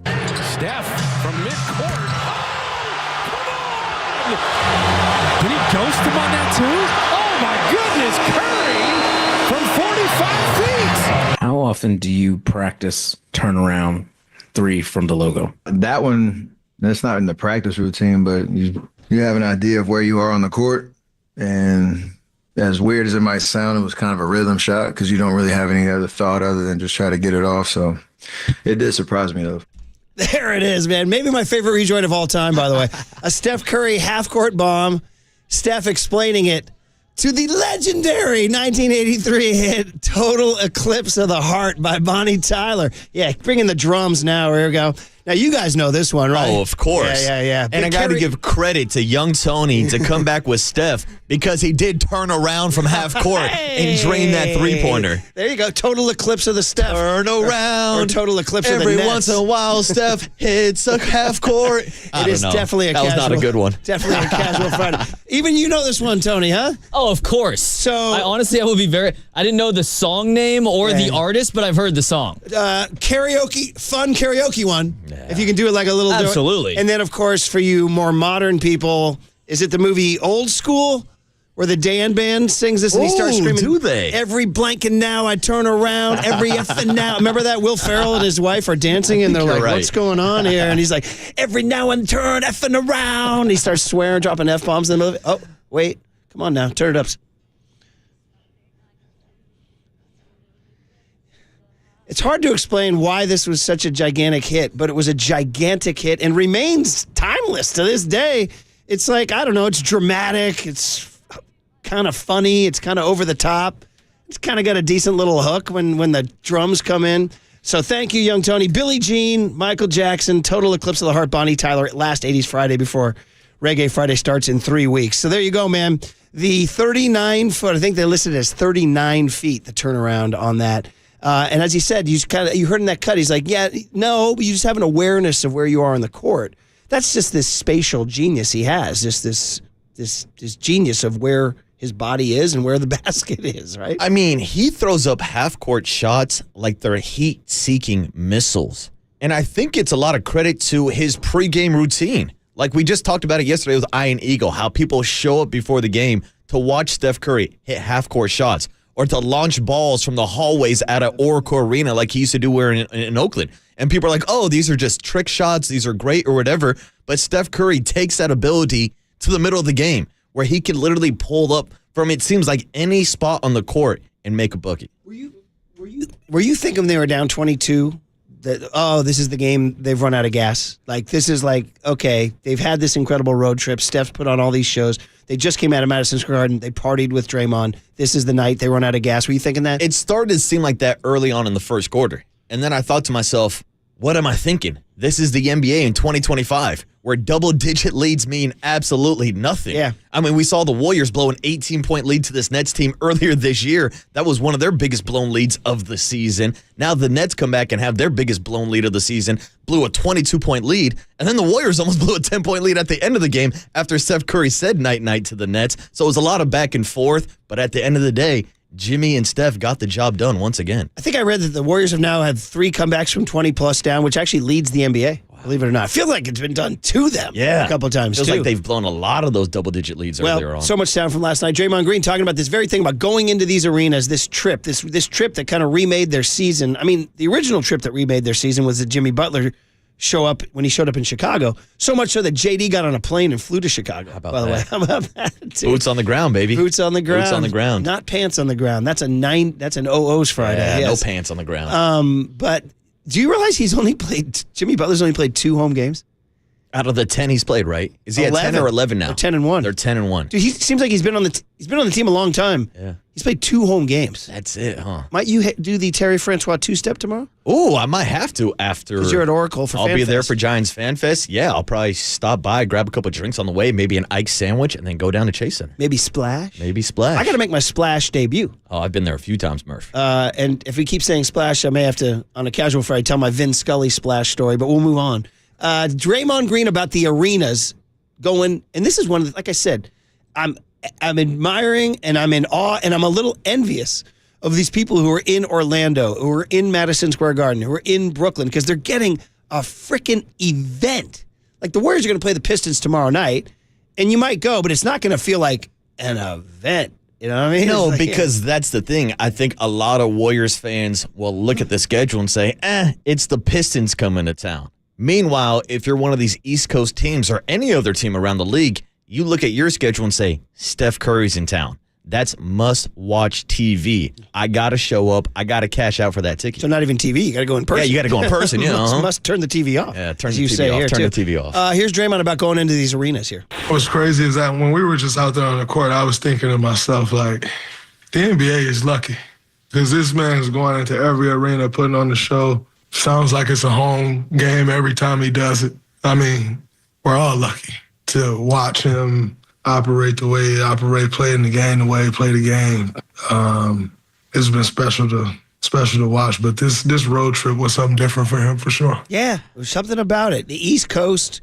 Speaker 9: Steph from midcourt. Oh, come on! Did he ghost him on that too? Oh my goodness, Curry from 45 feet!
Speaker 13: How often do you practice turnaround three from the logo?
Speaker 14: That one, that's not in the practice routine, but you have an idea of where you are on the court. And as weird as it might sound, it was kind of a rhythm shot because you don't really have any other thought other than just try to get it off. So it did surprise me, though.
Speaker 2: There it is, man. Maybe my favorite rejoin of all time, by the way. A Steph Curry half-court bomb. Steph explaining it to the legendary 1983 hit Total Eclipse of the Heart by Bonnie Tyler. Yeah, bring in the drums now. Here we go. Now, you guys know this one, right?
Speaker 3: Oh, of course.
Speaker 2: Yeah.
Speaker 3: And I got to give credit to young Tony to come back with Steph because he did turn around from half court and drain that three-pointer.
Speaker 2: There you go. Total Eclipse of the Steph.
Speaker 3: Turn around.
Speaker 2: Or Total Eclipse of the
Speaker 3: Every
Speaker 2: Nets.
Speaker 3: once in a while, Steph hits a half court.
Speaker 2: It is definitely a
Speaker 3: that
Speaker 2: casual.
Speaker 3: was not a good one.
Speaker 2: Definitely a casual Friday. Even you know this one, Tony, huh?
Speaker 6: Oh, of course.
Speaker 2: So
Speaker 6: I will be I didn't know the song name or the artist, but I've heard the song.
Speaker 2: Karaoke, fun karaoke one. Yeah. If you can do it like a little.
Speaker 6: Absolutely.
Speaker 2: And then, of course, for you more modern people, is it the movie Old School? Where the Dan band sings this and he starts screaming,
Speaker 3: do they?
Speaker 2: Every blanket now I turn around, every effing now. Remember that? Will Ferrell and his wife are dancing and they're like, what's going on here? And he's like, every now and turn effing around. He starts swearing, dropping F-bombs in the middle of it. Oh, wait. Come on now. Turn it up. It's hard to explain why this was such a gigantic hit, but it was a gigantic hit and remains timeless to this day. It's like, I don't know, it's dramatic. It's kind of funny. It's kind of over the top. It's kind of got a decent little hook when the drums come in. So thank you, young Tony. Billie Jean, Michael Jackson, Total Eclipse of the Heart, Bonnie Tyler, last 80s Friday before Reggae Friday starts in 3 weeks. So there you go, man. The 39-foot, I think they listed it as 39 feet, the turnaround on that. And as he said, you heard in that cut, he's like, but you just have an awareness of where you are on the court. That's just this spatial genius he has, just this genius of where his body is and where the basket is, right?
Speaker 3: I mean, he throws up half-court shots like they're heat-seeking missiles. And I think it's a lot of credit to his pregame routine. Like we just talked about it yesterday with Ian Eagle, how people show up before the game to watch Steph Curry hit half-court shots or to launch balls from the hallways at an Oracle Arena like he used to do in Oakland. And people are like, oh, these are just trick shots, these are great or whatever. But Steph Curry takes that ability to the middle of the game where he can literally pull up from, it seems like, any spot on the court and make a bucket.
Speaker 2: Were you thinking they were down 22? That, this is the game, they've run out of gas. Like, this is like, okay, they've had this incredible road trip. Steph's put on all these shows. They just came out of Madison Square Garden. They partied with Draymond. This is the night they run out of gas. Were you thinking that?
Speaker 3: It started to seem like that early on in the first quarter. And then I thought to myself, what am I thinking? This is the NBA in 2025, where double-digit leads mean absolutely nothing.
Speaker 2: Yeah.
Speaker 3: I mean, we saw the Warriors blow an 18-point lead to this Nets team earlier this year. That was one of their biggest blown leads of the season. Now the Nets come back and have their biggest blown lead of the season, blew a 22-point lead, and then the Warriors almost blew a 10-point lead at the end of the game after Steph Curry said night-night to the Nets. So it was a lot of back and forth, but at the end of the day, Jimmy and Steph got the job done once again.
Speaker 2: I think I read that the Warriors have now had 3 comebacks from 20-plus down, which actually leads the NBA. Wow. Believe it or not. I feel like it's been done to them a couple of times,
Speaker 3: Feels
Speaker 2: too.
Speaker 3: like they've blown a lot of those double-digit leads earlier on.
Speaker 2: So much down from last night. Draymond Green talking about this very thing about going into these arenas, this trip that kind of remade their season. I mean, the original trip that remade their season was the Jimmy Butler when he showed up in Chicago. So much so that JD got on a plane and flew to Chicago.
Speaker 3: How about
Speaker 2: by the
Speaker 3: that?
Speaker 2: way, how about that? Dude?
Speaker 3: Boots on the ground, baby.
Speaker 2: Boots on the ground.
Speaker 3: Boots on the ground.
Speaker 2: Not pants on the ground. That's an OO's Friday.
Speaker 3: Yeah,
Speaker 2: yes.
Speaker 3: no pants on the ground.
Speaker 2: But do you realize Jimmy Butler's only played 2 home games?
Speaker 3: Out of the 10 he's played, right? Is he 11. At 10 or 11 now?
Speaker 2: They're 10-1.
Speaker 3: They're 10-1.
Speaker 2: Dude, he seems like he's been on the team a long time.
Speaker 3: Yeah.
Speaker 2: He's played 2 home games.
Speaker 3: That's it, huh?
Speaker 2: Might you do the Terry Francois 2-step tomorrow?
Speaker 3: Oh, I might have to after.
Speaker 2: Because you're at Oracle for
Speaker 3: I'll
Speaker 2: Fan
Speaker 3: be there
Speaker 2: Fest.
Speaker 3: for Giants Fan Fest. Yeah, I'll probably stop by, grab a couple of drinks on the way, maybe an Ike's sandwich, and then go down to Chase Center.
Speaker 2: Maybe Splash?
Speaker 3: Maybe Splash.
Speaker 2: I got to make my Splash debut.
Speaker 3: Oh, I've been there a few times, Murph.
Speaker 2: And if we keep saying Splash, I may have to, on a casual Friday, tell my Vin Scully Splash story, but we'll move on. Draymond Green about the arenas going, and this is one of the, like I said, I'm admiring and I'm in awe and I'm a little envious of these people who are in Orlando, who are in Madison Square Garden, who are in Brooklyn, because they're getting a freaking event. Like, the Warriors are going to play the Pistons tomorrow night, and you might go, but it's not going to feel like an event. You know what I mean?
Speaker 3: No,
Speaker 2: like,
Speaker 3: because that's the thing. I think a lot of Warriors fans will look at the schedule and say, it's the Pistons coming to town. Meanwhile, if you're one of these East Coast teams or any other team around the league, you look at your schedule and say, Steph Curry's in town. That's must-watch TV. I got to show up. I got to cash out for that ticket.
Speaker 2: So not even TV. You got to go in person.
Speaker 3: Yeah, you got to go in person.
Speaker 2: Must turn the TV off.
Speaker 3: Yeah, turn the TV off.
Speaker 2: Here's Draymond about going into these arenas here.
Speaker 15: What's crazy is that when we were just out there on the court, I was thinking to myself, like, the NBA is lucky because this man's going into every arena putting on the show. Sounds like it's a home game every time he does it. I mean, we're all lucky to watch him operate the way he operates, playing the game the way he played the game. It's been special to watch, but this road trip was something different for him for sure.
Speaker 2: Yeah, there was something about it. The East Coast,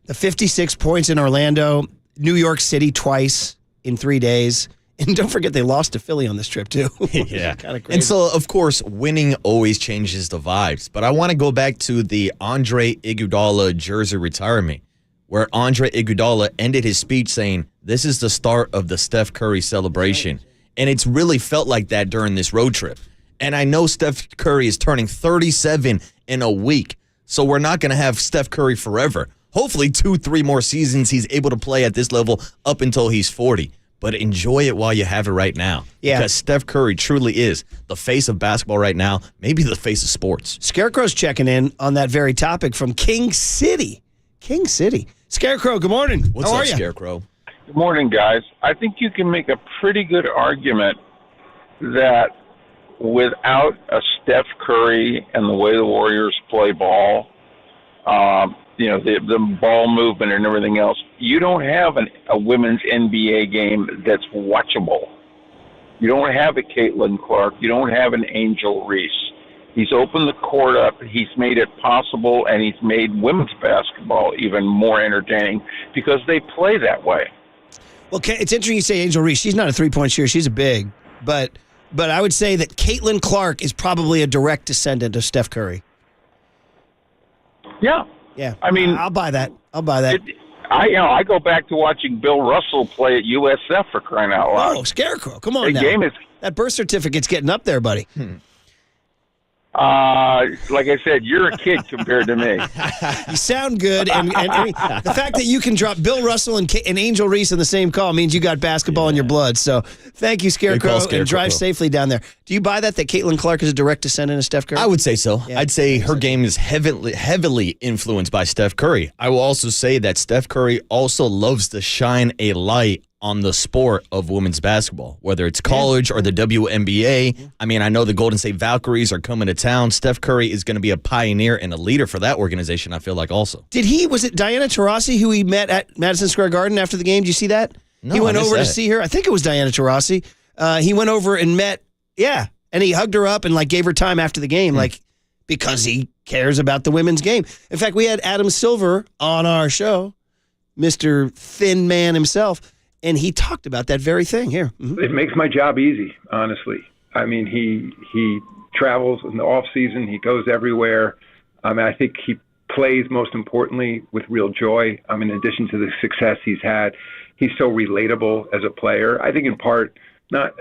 Speaker 2: the 56 points in Orlando, New York City twice in 3 days. And don't forget they lost to Philly on this trip, too.
Speaker 3: Yeah.
Speaker 2: Kind of crazy.
Speaker 3: And so, of course, winning always changes the vibes. But I want to go back to the Andre Iguodala jersey retirement, where Andre Iguodala ended his speech saying, this is the start of the Steph Curry celebration. And it's really felt like that during this road trip. And I know Steph Curry is turning 37 in a week, so we're not going to have Steph Curry forever. Hopefully 2-3 more seasons he's able to play at this level up until he's 40. But enjoy it while you have it right now.
Speaker 2: Yeah.
Speaker 3: Because Steph Curry truly is the face of basketball right now, maybe the face of sports.
Speaker 2: Scarecrow's checking in on that very topic from King City. King City. Scarecrow, good morning.
Speaker 3: What's
Speaker 2: How
Speaker 3: up,
Speaker 2: are you?
Speaker 3: Scarecrow?
Speaker 16: Good morning, guys. I think you can make a pretty good argument that without a Steph Curry and the way the Warriors play ball, the ball movement and everything else, you don't have a women's NBA game that's watchable. You don't have a Caitlin Clark. You don't have an Angel Reese. He's opened the court up. He's made it possible, and he's made women's basketball even more entertaining because they play that way.
Speaker 2: Well, it's interesting you say Angel Reese. She's not a three-point shooter. She's a big. But I would say that Caitlin Clark is probably a direct descendant of Steph Curry.
Speaker 16: Yeah.
Speaker 2: Yeah.
Speaker 16: I mean,
Speaker 2: I'll buy that.
Speaker 16: I go back to watching Bill Russell play at USF for crying out loud.
Speaker 2: Oh, Scarecrow. Come on now.
Speaker 16: Game is,
Speaker 2: that birth certificate's getting up there, buddy.
Speaker 16: Like I said, you're a kid compared to me.
Speaker 2: You sound good, and the fact that you can drop Bill Russell and Angel Reese in the same call means you got basketball in your blood. So thank you, Scarecrow, and drive safely down there. Do you buy that Caitlin Clark is a direct descendant of Steph Curry?
Speaker 3: I would say so.
Speaker 2: Yeah.
Speaker 3: I'd say her game is heavily influenced by Steph Curry. I will also say that Steph Curry also loves to shine a light on the sport of women's basketball, whether it's college or the WNBA. I mean, I know the Golden State Valkyries are coming to town. Steph Curry is going to be a pioneer and a leader for that organization, I feel like also.
Speaker 2: Was it Diana Taurasi who he met at Madison Square Garden after the game? Did you see that?
Speaker 3: No,
Speaker 2: he went over to see her. I think it was Diana Taurasi. He went over and met, and he hugged her up and gave her time after the game, because he cares about the women's game. In fact, we had Adam Silver on our show, Mr. Thin Man himself, and he talked about that very thing here. Mm-hmm.
Speaker 17: It makes my job easy, honestly. I mean, he travels in the off season. He goes everywhere. I think he plays most importantly with real joy. In addition to the success he's had, he's so relatable as a player. I think in part, not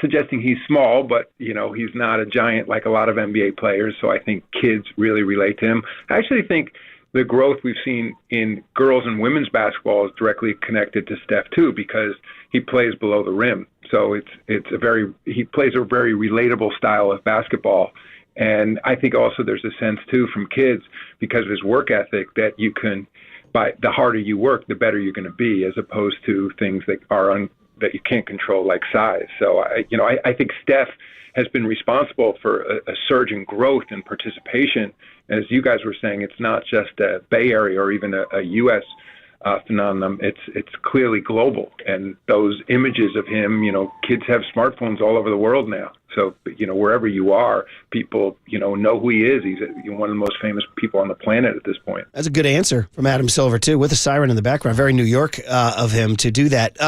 Speaker 17: suggesting he's small, but he's not a giant like a lot of NBA players. So I think kids really relate to him. I actually think the growth we've seen in girls and women's basketball is directly connected to Steph too, because he plays below the rim. So he plays a very relatable style of basketball. And I think also there's a sense too from kids, because of his work ethic, that you can, the harder you work, the better you're going to be, as opposed to things that that you can't control, like size. So I think Steph has been responsible for a surge in growth and participation. As you guys were saying, it's not just a Bay Area or even a U.S. Phenomenon. It's clearly global. And those images of him, kids have smartphones all over the world now. So, wherever you are, people, know who he is. He's one of the most famous people on the planet at this point.
Speaker 2: That's a good answer from Adam Silver, too, with a siren in the background. Very New York of him to do that.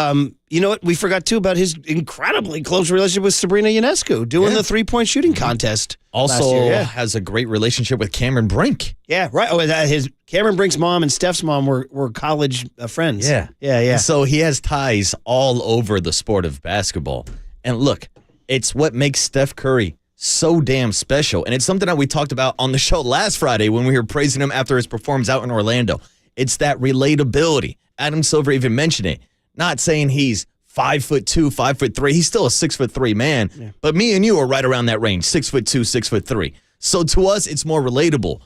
Speaker 2: You know what? We forgot, too, about his incredibly close relationship with Sabrina Ionescu doing the three-point shooting contest.
Speaker 3: Also
Speaker 2: last year,
Speaker 3: has a great relationship with Cameron Brink.
Speaker 2: Yeah, right. Oh, his Cameron Brink's mom and Steph's mom were college friends.
Speaker 3: Yeah.
Speaker 2: Yeah.
Speaker 3: So he has ties all over the sport of basketball. And look, it's what makes Steph Curry so damn special. And it's something that we talked about on the show last Friday when we were praising him after his performance out in Orlando. It's that relatability. Adam Silver even mentioned it. Not saying he's 5'2", 5'3". He's still a 6'3" man. Yeah. But me and you are right around that range, 6'2", 6'3". So to us, it's more relatable.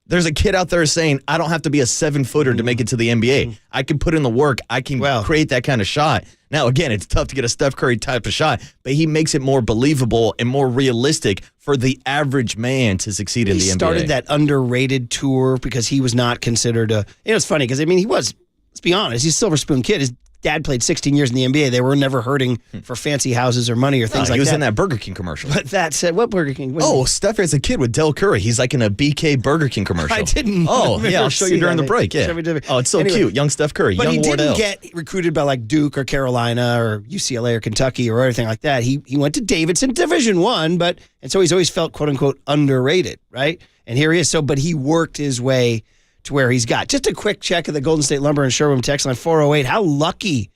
Speaker 3: There's a kid out there saying, I don't have to be a 7-footer to make it to the NBA. I can put in the work. I can create that kind of shot. Now, again, it's tough to get a Steph Curry type of shot, but he makes it more believable and more realistic for the average man to succeed in the NBA.
Speaker 2: He started that underrated tour because he was not considered a... It's funny because, he was, let's be honest, he's a Silver Spoon kid. His dad played 16 years in the NBA. They were never hurting for fancy houses or money or things like that.
Speaker 3: He was in that Burger King commercial.
Speaker 2: But that said, what Burger King?
Speaker 3: Steph as a kid with Del Curry. He's like in a BK Burger King commercial.
Speaker 2: I didn't.
Speaker 3: Oh, yeah, I'll show you during the break. Yeah. Oh, it's so cute. Young Steph Curry.
Speaker 2: But
Speaker 3: young
Speaker 2: he didn't
Speaker 3: Wardell.
Speaker 2: get recruited by like Duke or Carolina or UCLA or Kentucky or anything like that. He went to Davidson, Division I, and so he's always felt quote unquote underrated, right? And here he is. But he worked his way to where he's got. Just a quick check of the Golden State Lumber and Showroom text line 408. How lucky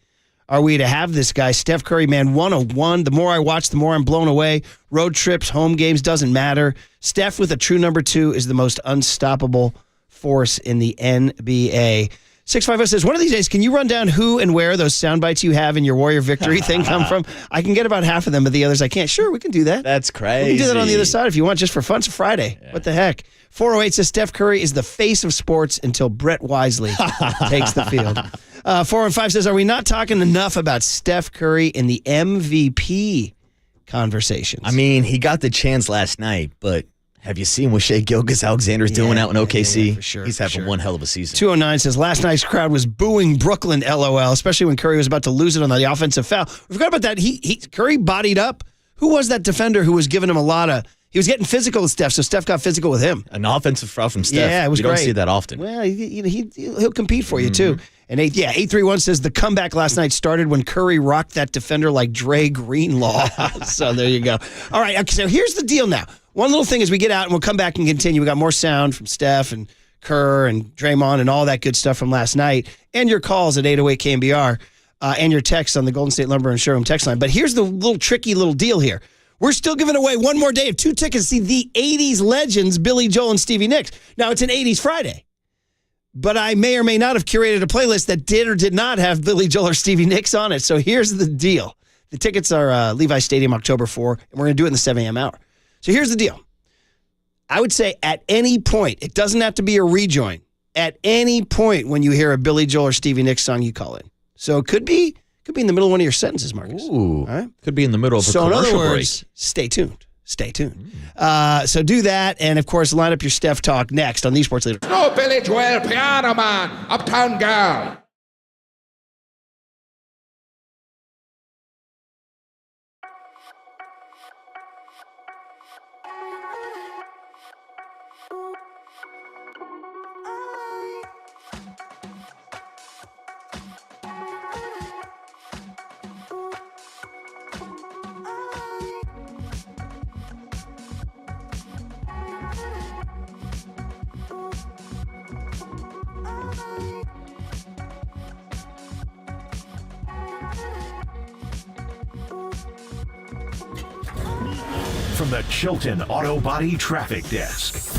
Speaker 2: are we to have this guy? Steph Curry, man, 101. The more I watch, the more I'm blown away. Road trips, home games, doesn't matter. Steph with a true number 2 is the most unstoppable force in the NBA. 650 says, one of these days, can you run down who and where those sound bites you have in your Warrior Victory thing come from? I can get about half of them, but the others I can't. Sure, we can do that.
Speaker 3: That's crazy.
Speaker 2: We can do that on the other side if you want, just for fun. It's Friday. Yeah. What the heck? 408 says, Steph Curry is the face of sports until Brett Wisely takes the field. 415 says, are we not talking enough about Steph Curry in the MVP conversations?
Speaker 3: He got the chance last night, but have you seen what Shai Gilgeous-Alexander's doing out in OKC?
Speaker 2: Yeah, for sure,
Speaker 3: he's having one hell of a season.
Speaker 2: 209 says, last night's crowd was booing Brooklyn, LOL, especially when Curry was about to lose it on the offensive foul. We forgot about that. Curry bodied up. Who was that defender who was giving him a lot of... He was getting physical with Steph, so Steph got physical with him.
Speaker 3: An offensive foul from Steph.
Speaker 2: Yeah, it was
Speaker 3: great. You
Speaker 2: don't
Speaker 3: see that often.
Speaker 2: Well, he'll compete for you, too. And 831 says, the comeback last night started when Curry rocked that defender like Dre Greenlaw. So there you go. All right, okay, so here's the deal now. One little thing as we get out, and we'll come back and continue. We got more sound from Steph and Kerr and Draymond and all that good stuff from last night, and your calls at 808 KNBR, and your texts on the Golden State Lumber and Showroom text line. But here's the little tricky little deal here. We're still giving away one more day of 2 tickets to see the 80s legends, Billy Joel and Stevie Nicks. Now, it's an 80s Friday, but I may or may not have curated a playlist that did or did not have Billy Joel or Stevie Nicks on it. So here's the deal. The tickets are Levi Stadium, October 4, and we're going to do it in the 7 a.m. hour. So here's the deal. I would say at any point, it doesn't have to be a rejoin. At any point when you hear a Billy Joel or Stevie Nicks song, you call in. So it could be in the middle of one of your sentences, Marcus.
Speaker 3: Ooh. All right? Could be in the middle of a commercial break.
Speaker 2: So in other words, stay tuned. Stay tuned. So do that, and of course, line up your Steph talk next on the Sports Leader.
Speaker 18: No Billy Joel, Piano Man, Uptown Girl.
Speaker 1: From the Chilton Auto Body Traffic Desk.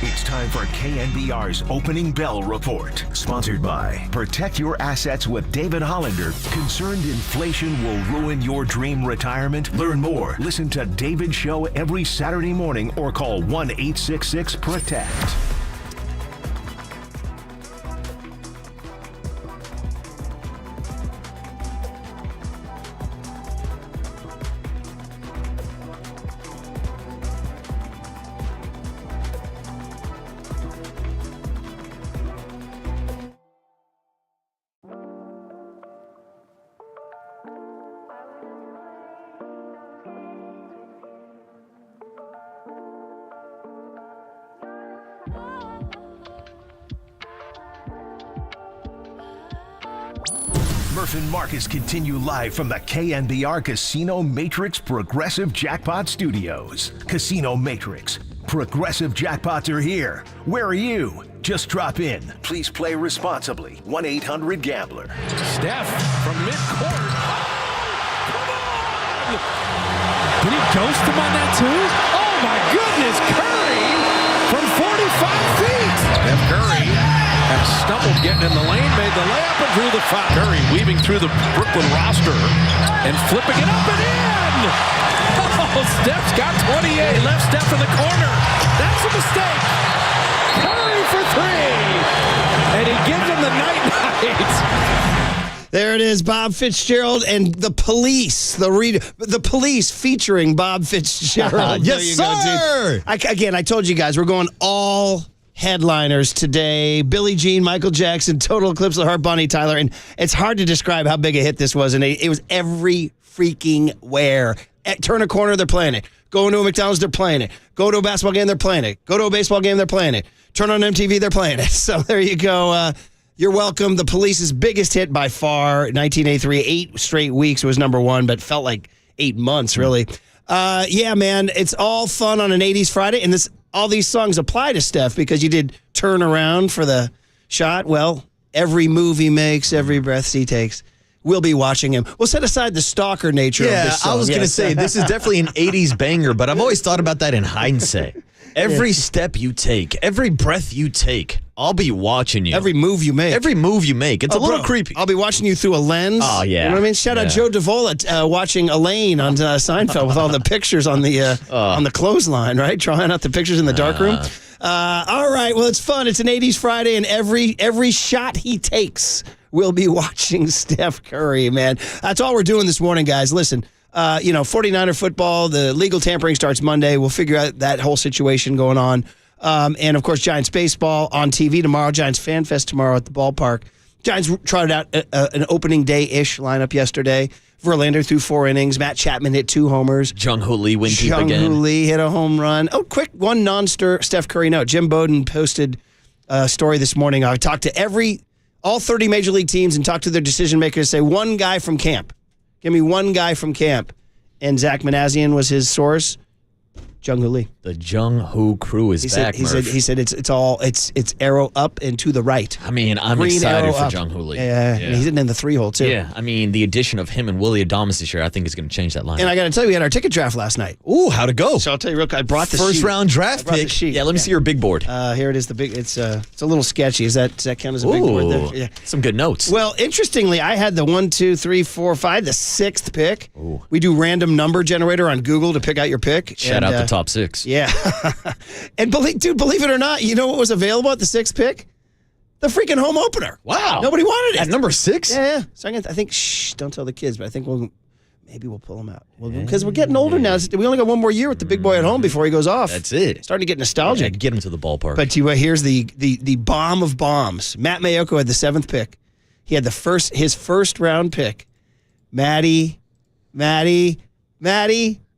Speaker 1: It's time for KNBR's Opening Bell Report. Sponsored by Protect Your Assets with David Hollander. Concerned inflation will ruin your dream retirement? Learn more. Listen to David's show every Saturday morning or call 1-866-PROTECT. Murph and Marcus continue live from the KNBR Casino Matrix Progressive Jackpot Studios. Casino Matrix. Progressive jackpots are here. Where are you? Just drop in. Please play responsibly. 1-800-GAMBLER.
Speaker 9: Steph from midcourt. Oh, come on! Did he ghost him on that too? Oh my goodness, Curry from 45 feet. Steph Curry had stumbled getting in the lane, made the layup and drew the foul. Curry weaving through the Brooklyn roster and flipping it up and in. Oh, Steph's got 28. Left Steph in the corner. That's a mistake. Curry for three.
Speaker 2: There it is, Bob Fitzgerald and the Police. The Police featuring Bob Fitzgerald.
Speaker 3: Yes, sir.
Speaker 2: I told you guys, we're going all headliners today. Billie Jean, Michael Jackson, Total Eclipse of the Heart, Bonnie Tyler. And it's hard to describe how big a hit this was. And it was every freaking where. Turn a corner, they're playing it. Go into a McDonald's, they're playing it. Go to a basketball game, they're playing it. Go to a baseball game, they're playing it. Turn on MTV, they're playing it. So there you go. You're welcome. The Police's biggest hit by far, 1983, 8 straight weeks. It was number one, but felt like 8 months, really. Yeah, man, it's all fun on an 80s Friday. And all these songs apply to Steph because you did Turn Around for the shot. Well, every move he makes, every breath he takes. We'll be watching him. We'll set aside the stalker nature of this song.
Speaker 3: I was going to say, this is definitely an 80s banger, but I've always thought about that in hindsight. Every step you take, every breath you take, I'll be watching you.
Speaker 2: Every move you make.
Speaker 3: Every move you make. It's a little creepy.
Speaker 2: I'll be watching you through a lens.
Speaker 3: Oh, yeah.
Speaker 2: You know what I mean? Shout out Joe Davola watching Elaine on Seinfeld with all the pictures on the clothesline, right? Trying out the pictures in the dark room. All right, well, it's fun. It's an 80s Friday, and every shot he takes, we'll be watching Steph Curry, man. That's all we're doing this morning, guys. Listen, 49er football, the legal tampering starts Monday. We'll figure out that whole situation going on. And, of course, Giants baseball on TV tomorrow. Giants Fan Fest tomorrow at the ballpark. Giants trotted out an opening day-ish lineup yesterday. Verlander threw 4 innings. Matt Chapman hit 2 homers.
Speaker 3: Jung-Hoo Lee went deep again.
Speaker 2: Jung-Hoo Lee hit a home run. Oh, quick, one non-Steph Curry note. Jim Bowden posted a story this morning. I talked to all 30 major league teams and talked to their decision makers. Say one guy from camp. Give me one guy from camp. And Zach Manassian was his source. Jung-Hoo Lee.
Speaker 3: The Jung-Hoo crew is back, Murph.
Speaker 2: He said it's arrow up and to the right.
Speaker 3: I mean, I'm
Speaker 2: Green
Speaker 3: excited for
Speaker 2: up.
Speaker 3: Jung-Hoo Lee.
Speaker 2: Yeah. And he's hitting in the 3-hole, too.
Speaker 3: Yeah, I mean, the addition of him and Willie Adames this year, I think is going to change that line.
Speaker 2: And I got to tell you, we had our ticket draft last night.
Speaker 3: Ooh, how'd it go?
Speaker 2: So I'll tell you real quick. I brought the
Speaker 3: first
Speaker 2: sheet.
Speaker 3: round draft pick. Yeah, let me see your big board.
Speaker 2: Here it is. It's a little sketchy. Does that count as a big board there? Yeah.
Speaker 3: Some good notes.
Speaker 2: Well, interestingly, I had the 1, 2, 3, 4, 5, the 6th pick.
Speaker 3: Ooh.
Speaker 2: We do random number generator on Google to pick out your pick.
Speaker 3: Shout out the top 6.
Speaker 2: Yeah. And believe it or not, you know what was available at the 6th pick? The freaking home opener.
Speaker 3: Wow.
Speaker 2: Nobody wanted it.
Speaker 3: At number 6?
Speaker 2: Yeah. So I think, don't tell the kids, but I think maybe we'll pull them out. Because we're getting older now. We only got one more year with the big boy at home before he goes off.
Speaker 3: That's it.
Speaker 2: Starting to get nostalgic.
Speaker 3: Yeah, get him to the ballpark.
Speaker 2: But here's the bomb of bombs. Matt Mayoko had the 7th pick. He had his first round pick. Maddie,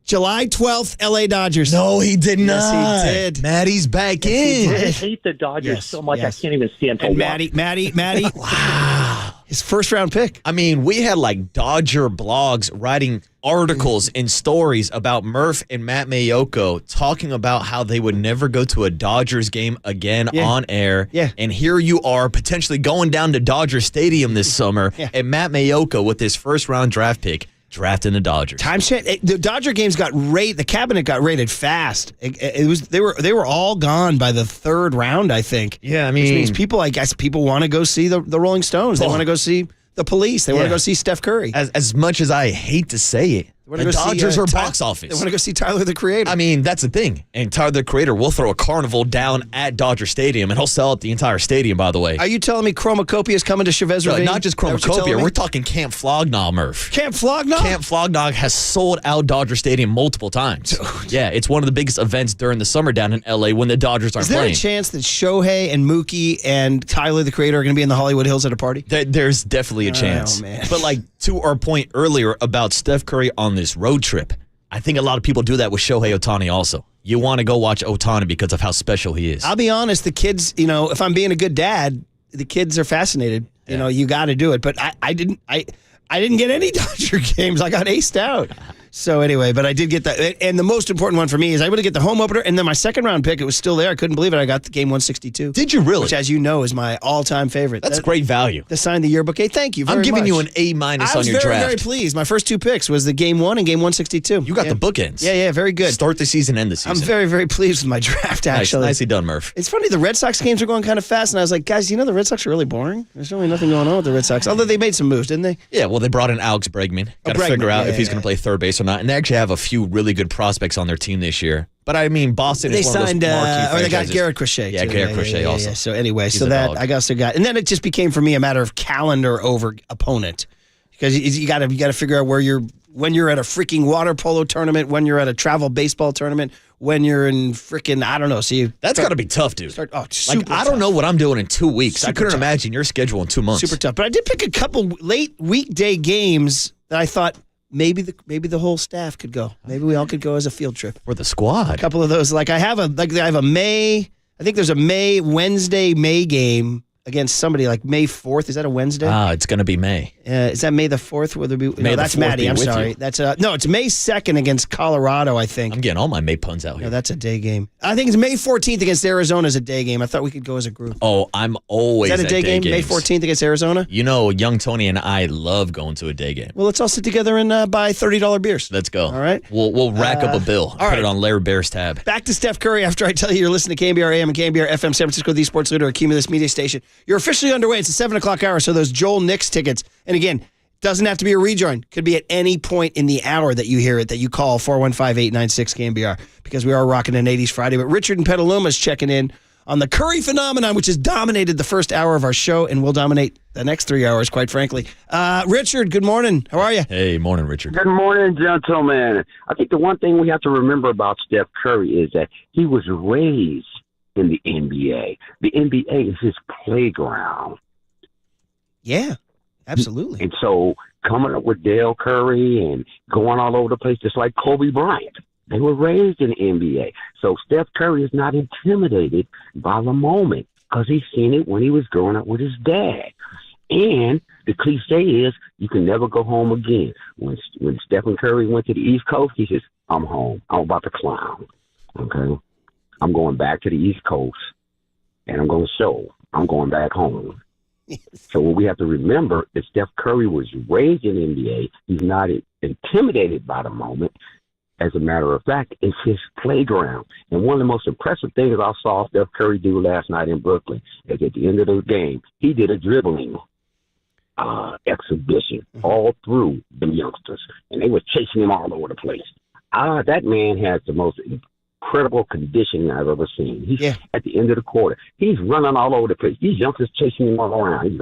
Speaker 2: July 12th, LA Dodgers.
Speaker 3: No, he did not.
Speaker 2: Yes, he did.
Speaker 3: Maddie's back in.
Speaker 19: I hate the Dodgers so much I can't even stand to
Speaker 2: and
Speaker 19: watch.
Speaker 2: Maddie. Wow. His first round pick.
Speaker 3: I mean, we had like Dodger blogs writing articles and stories about Murph and Matt Mayoko talking about how they would never go to a Dodgers game again on air.
Speaker 2: Yeah.
Speaker 3: And here you are potentially going down to Dodger Stadium this summer and Matt Mayoko with his first round draft pick. Drafting the Dodgers.
Speaker 2: The Dodger games got rated. The cabinet got rated fast. They were all gone by the 3rd round, I think.
Speaker 3: Yeah, I mean,
Speaker 2: which means people want to go see the Rolling Stones. They want to go see the Police. They want to go see Steph Curry.
Speaker 3: As much as I hate to say it, the Dodgers are box office.
Speaker 2: They want to go see Tyler, the Creator.
Speaker 3: I mean, that's the thing. And Tyler, the Creator will throw a carnival down at Dodger Stadium, and he'll sell out the entire stadium, by the way.
Speaker 2: Are you telling me Chromacopia is coming to Chavez Ravine?
Speaker 3: Not just Chromacopia. We're talking Camp Flognaw, Murph.
Speaker 2: Camp Flognaw?
Speaker 3: Camp Flognaw has sold out Dodger Stadium multiple times. Dude. Yeah, it's one of the biggest events during the summer down in L.A. when the Dodgers aren't playing.
Speaker 2: Is there a chance that Shohei and Mookie and Tyler, the Creator, are going to be in the Hollywood Hills at a party?
Speaker 3: There's definitely a chance.
Speaker 2: Oh, man.
Speaker 3: But to our point earlier about Steph Curry on this road trip, I think a lot of people do that with Shohei Ohtani also. You want to go watch Ohtani because of how special he is.
Speaker 2: I'll be honest, the kids, if I'm being a good dad, the kids are fascinated.
Speaker 3: Yeah.
Speaker 2: You got to do it. But I didn't get any Dodger games. I got aced out. So anyway, but I did get that. And the most important one for me is I would have get the home opener, and then my 2nd round pick, it was still there. I couldn't believe it. I got the game 162.
Speaker 3: Did you really?
Speaker 2: Which, as you know, is my all-time favorite.
Speaker 3: That's great value.
Speaker 2: To sign the yearbook. Hey, thank you very much.
Speaker 3: I'm giving you an A- on your draft.
Speaker 2: I was very pleased. My first 2 picks was the game 1 and game 162.
Speaker 3: You got the bookends.
Speaker 2: Yeah, very good.
Speaker 3: Start the season, end the season.
Speaker 2: I'm very, very pleased with my draft, actually.
Speaker 3: Nicely done, Murph.
Speaker 2: It's funny, the Red Sox games are going kind of fast, and I was like, guys, the Red Sox are really boring? There's really nothing going on with the Red Sox, although they made some moves, didn't they?
Speaker 3: Yeah, well, they brought in Alex Bregman. Got to figure out if he's going to play third base or also not. And they actually have a few really good prospects on their team this year. But I mean, Boston
Speaker 2: they
Speaker 3: is one
Speaker 2: signed,
Speaker 3: of those marquee
Speaker 2: or they got
Speaker 3: franchises.
Speaker 2: Garrett Crochet.
Speaker 3: Yeah,
Speaker 2: too.
Speaker 3: Garrett Crochet also.
Speaker 2: Yeah. So anyway,
Speaker 3: He's
Speaker 2: so
Speaker 3: a
Speaker 2: that
Speaker 3: dog.
Speaker 2: I guess they got, and then it just became for me a matter of calendar over opponent, because you got to figure out when you're at a freaking water polo tournament, when you're at a travel baseball tournament, when you're in freaking I don't know. So
Speaker 3: that's got to be tough, dude.
Speaker 2: Super
Speaker 3: I don't know what I'm doing in 2 weeks. I couldn't
Speaker 2: tough.
Speaker 3: imagine your schedule in 2 months.
Speaker 2: Super tough. But I did pick a couple late weekday games that I thought maybe the whole staff could go. Maybe we all could go as a field trip.
Speaker 3: For the squad.
Speaker 2: A couple of those. I have a May. I think there's a Wednesday game against somebody like May 4th. Is that a Wednesday?
Speaker 3: It's going to be May.
Speaker 2: Is that May the 4th? Will there be?
Speaker 3: May
Speaker 2: No, that's
Speaker 3: the 4th
Speaker 2: Maddie.
Speaker 3: be
Speaker 2: I'm
Speaker 3: with
Speaker 2: sorry.
Speaker 3: you.
Speaker 2: That's no. It's May 2nd against Colorado. I think.
Speaker 3: I'm getting all my May puns out here.
Speaker 2: No, that's a day game. I think it's May 14th against Arizona is a day game. I thought we could go as a group.
Speaker 3: Oh, I'm always
Speaker 2: Is that a
Speaker 3: at
Speaker 2: day game? May
Speaker 3: games.
Speaker 2: 14th against Arizona.
Speaker 3: You know, young Tony and I love going to a day game.
Speaker 2: Well, let's all sit together and buy $30 beers.
Speaker 3: Let's go.
Speaker 2: All right.
Speaker 3: We'll rack up a bill.
Speaker 2: all
Speaker 3: Put
Speaker 2: right.
Speaker 3: it on Larry Bear's tab.
Speaker 2: Back to Steph Curry after I tell you you're listening to KNBR AM and KNBR FM San Francisco, the sports leader, a Cumulus media station. You're officially underway. It's a 7 o'clock hour, so those Joel Knicks tickets. And again, doesn't have to be a rejoin. Could be at any point in the hour that you hear it, that you call 415-896-KNBR, because we are rocking an 80s Friday. But Richard in Petaluma is checking in on the Curry phenomenon, which has dominated the first hour of our show and will dominate the next 3 hours, quite frankly. Richard, good morning. How are you?
Speaker 3: Hey, morning, Richard.
Speaker 20: Good morning, gentlemen. I think the one thing we have to remember about Steph Curry is that he was raised in the NBA. The NBA is his playground.
Speaker 2: Yeah, absolutely.
Speaker 20: And so coming up with Dale Curry and going all over the place, just like Kobe Bryant, they were raised in the NBA. So Steph Curry is not intimidated by the moment because he's seen it when he was growing up with his dad. And the cliche is you can never go home again. When Stephen Curry went to the East Coast, he says, I'm home. I'm about to clown. Okay? I'm going back to the East Coast, and I'm going to show I'm going back home. So what we have to remember is Steph Curry was raised in the NBA. He's not intimidated by the moment. As a matter of fact, it's his playground. And one of the most impressive things I saw Steph Curry do last night in Brooklyn is at the end of the game, he did a dribbling exhibition all through the youngsters. And they were chasing him all over the place. That man has the most incredible conditioning I've ever seen. He's at the end of the quarter. He's running all over the place. These youngsters chasing him all around. He's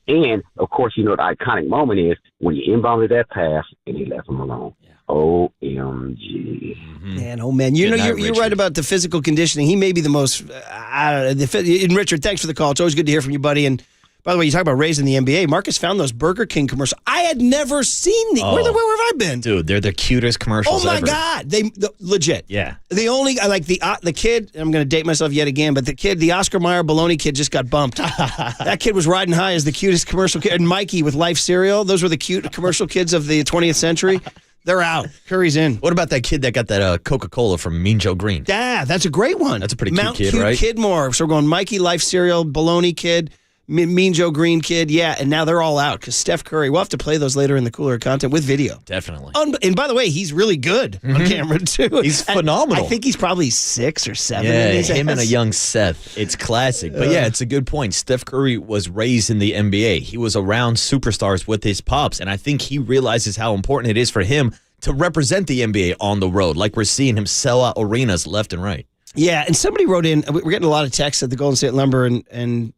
Speaker 20: and, of course, you know the iconic moment is when he inbounded that pass and he left him alone. OMG.
Speaker 2: Man, oh man. You're right about the physical conditioning. He may be the most, and Richard, thanks for the call. It's always good to hear from you, buddy. And by the way, you talk about raising the NBA. Marcus found those Burger King commercials. I had never seen these. Where have I been?
Speaker 3: Dude, they're the cutest commercials
Speaker 2: Oh my
Speaker 3: ever.
Speaker 2: God. Legit.
Speaker 3: Yeah.
Speaker 2: The only, I like the kid, I'm going to date myself yet again, but the Oscar Mayer baloney kid just got bumped. That kid was riding high as the cutest commercial kid. And Mikey with Life Cereal, those were the cute commercial kids of the 20th century. They're out. Curry's in.
Speaker 3: What about that kid that got that Coca-Cola from Mean Joe Green?
Speaker 2: Yeah, that's a great one.
Speaker 3: That's a pretty
Speaker 2: Mount
Speaker 3: cute kid, right?
Speaker 2: Kidmore. So we're going Mikey, Life Cereal, baloney kid, Mean Joe Green kid. Yeah, and now they're all out because Steph Curry, we'll have to play those later in the cooler content with video.
Speaker 3: Definitely.
Speaker 2: And by the way, he's really good on camera, too.
Speaker 3: He's phenomenal.
Speaker 2: I think he's probably 6 or 7.
Speaker 3: Yeah,
Speaker 2: in his
Speaker 3: him and a
Speaker 2: ass.
Speaker 3: young Seth. It's classic. But yeah, it's a good point. Steph Curry was raised in the NBA. He was around superstars with his pops, and I think he realizes how important it is for him to represent the NBA on the road. Like we're seeing him sell out arenas left and right.
Speaker 2: Yeah, and somebody wrote in, we're getting a lot of texts at the Golden State Lumber and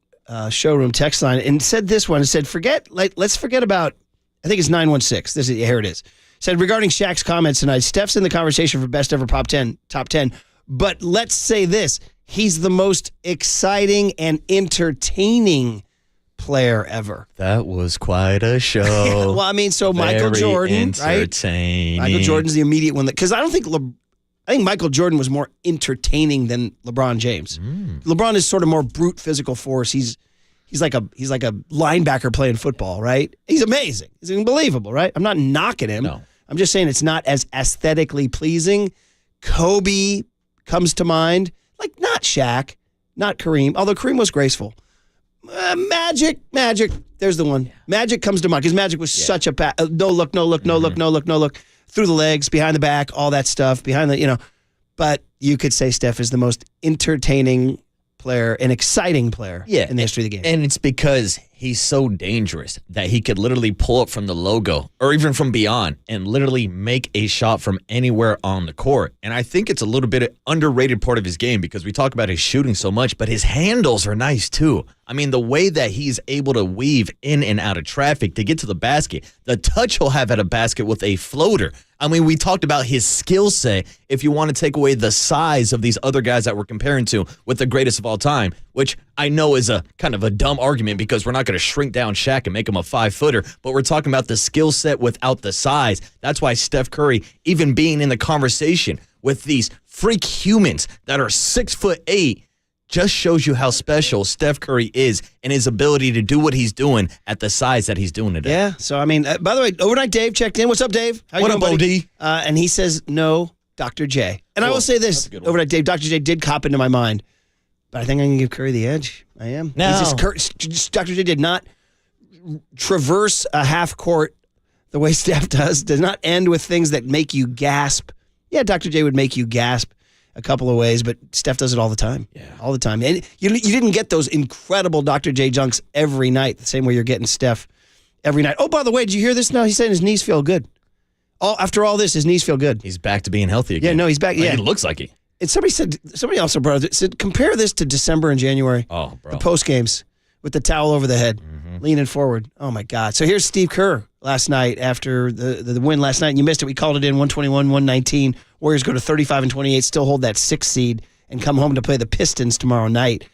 Speaker 2: showroom text line, and said this one. It said, let's forget about, I think it's 916. Here it is. Said, regarding Shaq's comments tonight, Steph's in the conversation for best ever top 10, but let's say this, he's the most exciting and entertaining player ever.
Speaker 3: That was quite a show.
Speaker 2: Well, I mean, so Michael Jordan, right? Michael Jordan's the immediate one, because I think Michael Jordan was more entertaining than LeBron James. LeBron is sort of more brute physical force. He's like a linebacker playing football, right? He's amazing. He's unbelievable, right? I'm not knocking him.
Speaker 3: No.
Speaker 2: I'm just saying it's not as aesthetically pleasing. Kobe comes to mind, like not Shaq, not Kareem, although Kareem was graceful. Magic. There's the one. Magic comes to mind because Magic was such a no look, through the legs, behind the back, all that stuff, behind the, But you could say Steph is the most entertaining player, an exciting player in the history of the game.
Speaker 3: And it's because he's so dangerous that he could literally pull up from the logo or even from beyond and literally make a shot from anywhere on the court. And I think it's a little bit underrated part of his game because we talk about his shooting so much, but his handles are nice too. I mean, the way that he's able to weave in and out of traffic to get to the basket, the touch he'll have at a basket with a floater. I mean, we talked about his skill set if you want to take away the size of these other guys that we're comparing to with the greatest of all time, which I know is a kind of a dumb argument because we're not going to shrink down Shaq and make him a 5-footer, but we're talking about the skill set without the size. That's why Steph Curry, even being in the conversation with these freak humans that are 6'8", just shows you how special Steph Curry is and his ability to do what he's doing at the size that he's doing it at.
Speaker 2: Yeah, so I mean, by the way, Overnight Dave checked in. What's up, Dave? How you
Speaker 3: What
Speaker 2: doing,
Speaker 3: up,
Speaker 2: buddy?
Speaker 3: OD?
Speaker 2: And he says, no, Dr. J. And I will say this, Overnight Dave, Dr. J did cop into my mind, but I think I'm going to give Curry the edge. I am.
Speaker 3: No.
Speaker 2: Dr. J did not traverse a half court the way Steph does not end with things that make you gasp. Yeah, Dr. J would make you gasp a couple of ways, but Steph does it all the time. Yeah. All the time. And you didn't get those incredible Dr. J dunks every night, the same way you're getting Steph every night. Oh, by the way, did you hear this? No, he's saying his knees feel good. After all this, his knees feel good.
Speaker 3: He's back to being healthy again.
Speaker 2: Yeah, no, he's back.
Speaker 3: Like,
Speaker 2: yeah.
Speaker 3: It looks like he.
Speaker 2: And somebody also brought it, said, compare this to December and January.
Speaker 3: Oh, bro.
Speaker 2: The post games with the towel over the head, leaning forward. Oh, my God. So here's Steve Kerr last night after the win last night. And you missed it. We called it in 121-119. Warriors go to 35-28, still hold that 6th seed, and come home to play the Pistons tomorrow night.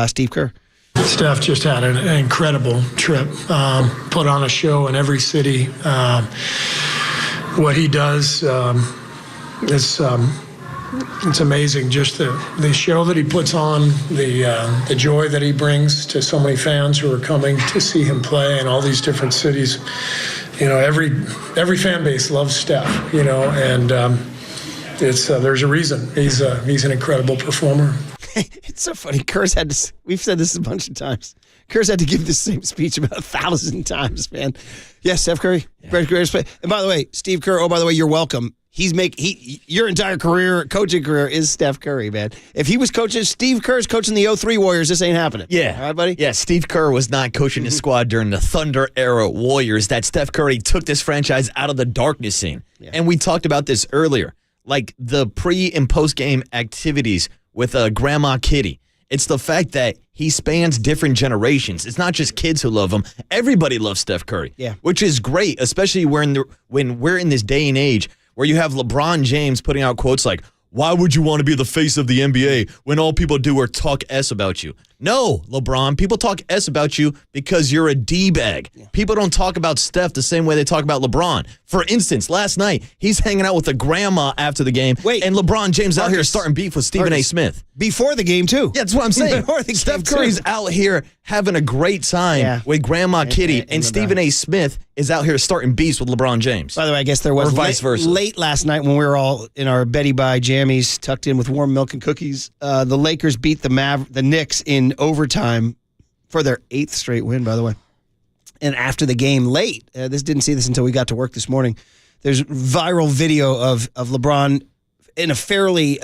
Speaker 2: Steve Kerr.
Speaker 15: Steph just had an incredible trip. Put on a show in every city. What he does it's amazing. Just the show that he puts on, the joy that he brings to so many fans who are coming to see him play in all these different cities. You know, every fan base loves Steph. You know, and there's a reason he's an incredible performer.
Speaker 2: It's so funny. Kerr's had to. We've said this a bunch of times. Kerr's had to give the same speech about 1,000 times, man. Yes, Steph Curry, greatest play. And by the way, Steve Kerr. Oh, by the way, you're welcome. Your entire coaching career is Steph Curry, man. If he was coaching, Steve Kerr's coaching the 03 Warriors, this ain't happening.
Speaker 3: Yeah.
Speaker 2: All right, buddy?
Speaker 3: Yeah, Steve Kerr was not coaching his squad during the Thunder era Warriors. That Steph Curry took this franchise out of the darkness scene. Yeah. And we talked about this earlier. Like the pre and post game activities with Grandma Kitty. It's the fact that he spans different generations. It's not just kids who love him. Everybody loves Steph Curry.
Speaker 2: Yeah.
Speaker 3: Which is great, especially when we're in this day and age where you have LeBron James putting out quotes like, why would you want to be the face of the NBA when all people do are talk S about you? No, LeBron, people talk S about you because you're a D-bag. Yeah. People don't talk about Steph the same way they talk about LeBron. For instance, last night, he's hanging out with a grandma after the game, and LeBron James out here starting beef with Stephen A. Smith.
Speaker 2: Before the game, too.
Speaker 3: Yeah, that's what I'm saying. Steph Curry's out here having a great time with Grandma Kitty, and Stephen A. Smith is out here starting beefs with LeBron James.
Speaker 2: By the way, I guess there was
Speaker 3: vice versa.
Speaker 2: Late last night when we were all in our Betty Bye jammies tucked in with warm milk and cookies, the Lakers beat the Knicks in overtime for their 8th straight win, by the way. And after the game late, didn't see this until we got to work this morning, there's viral video of LeBron in a fairly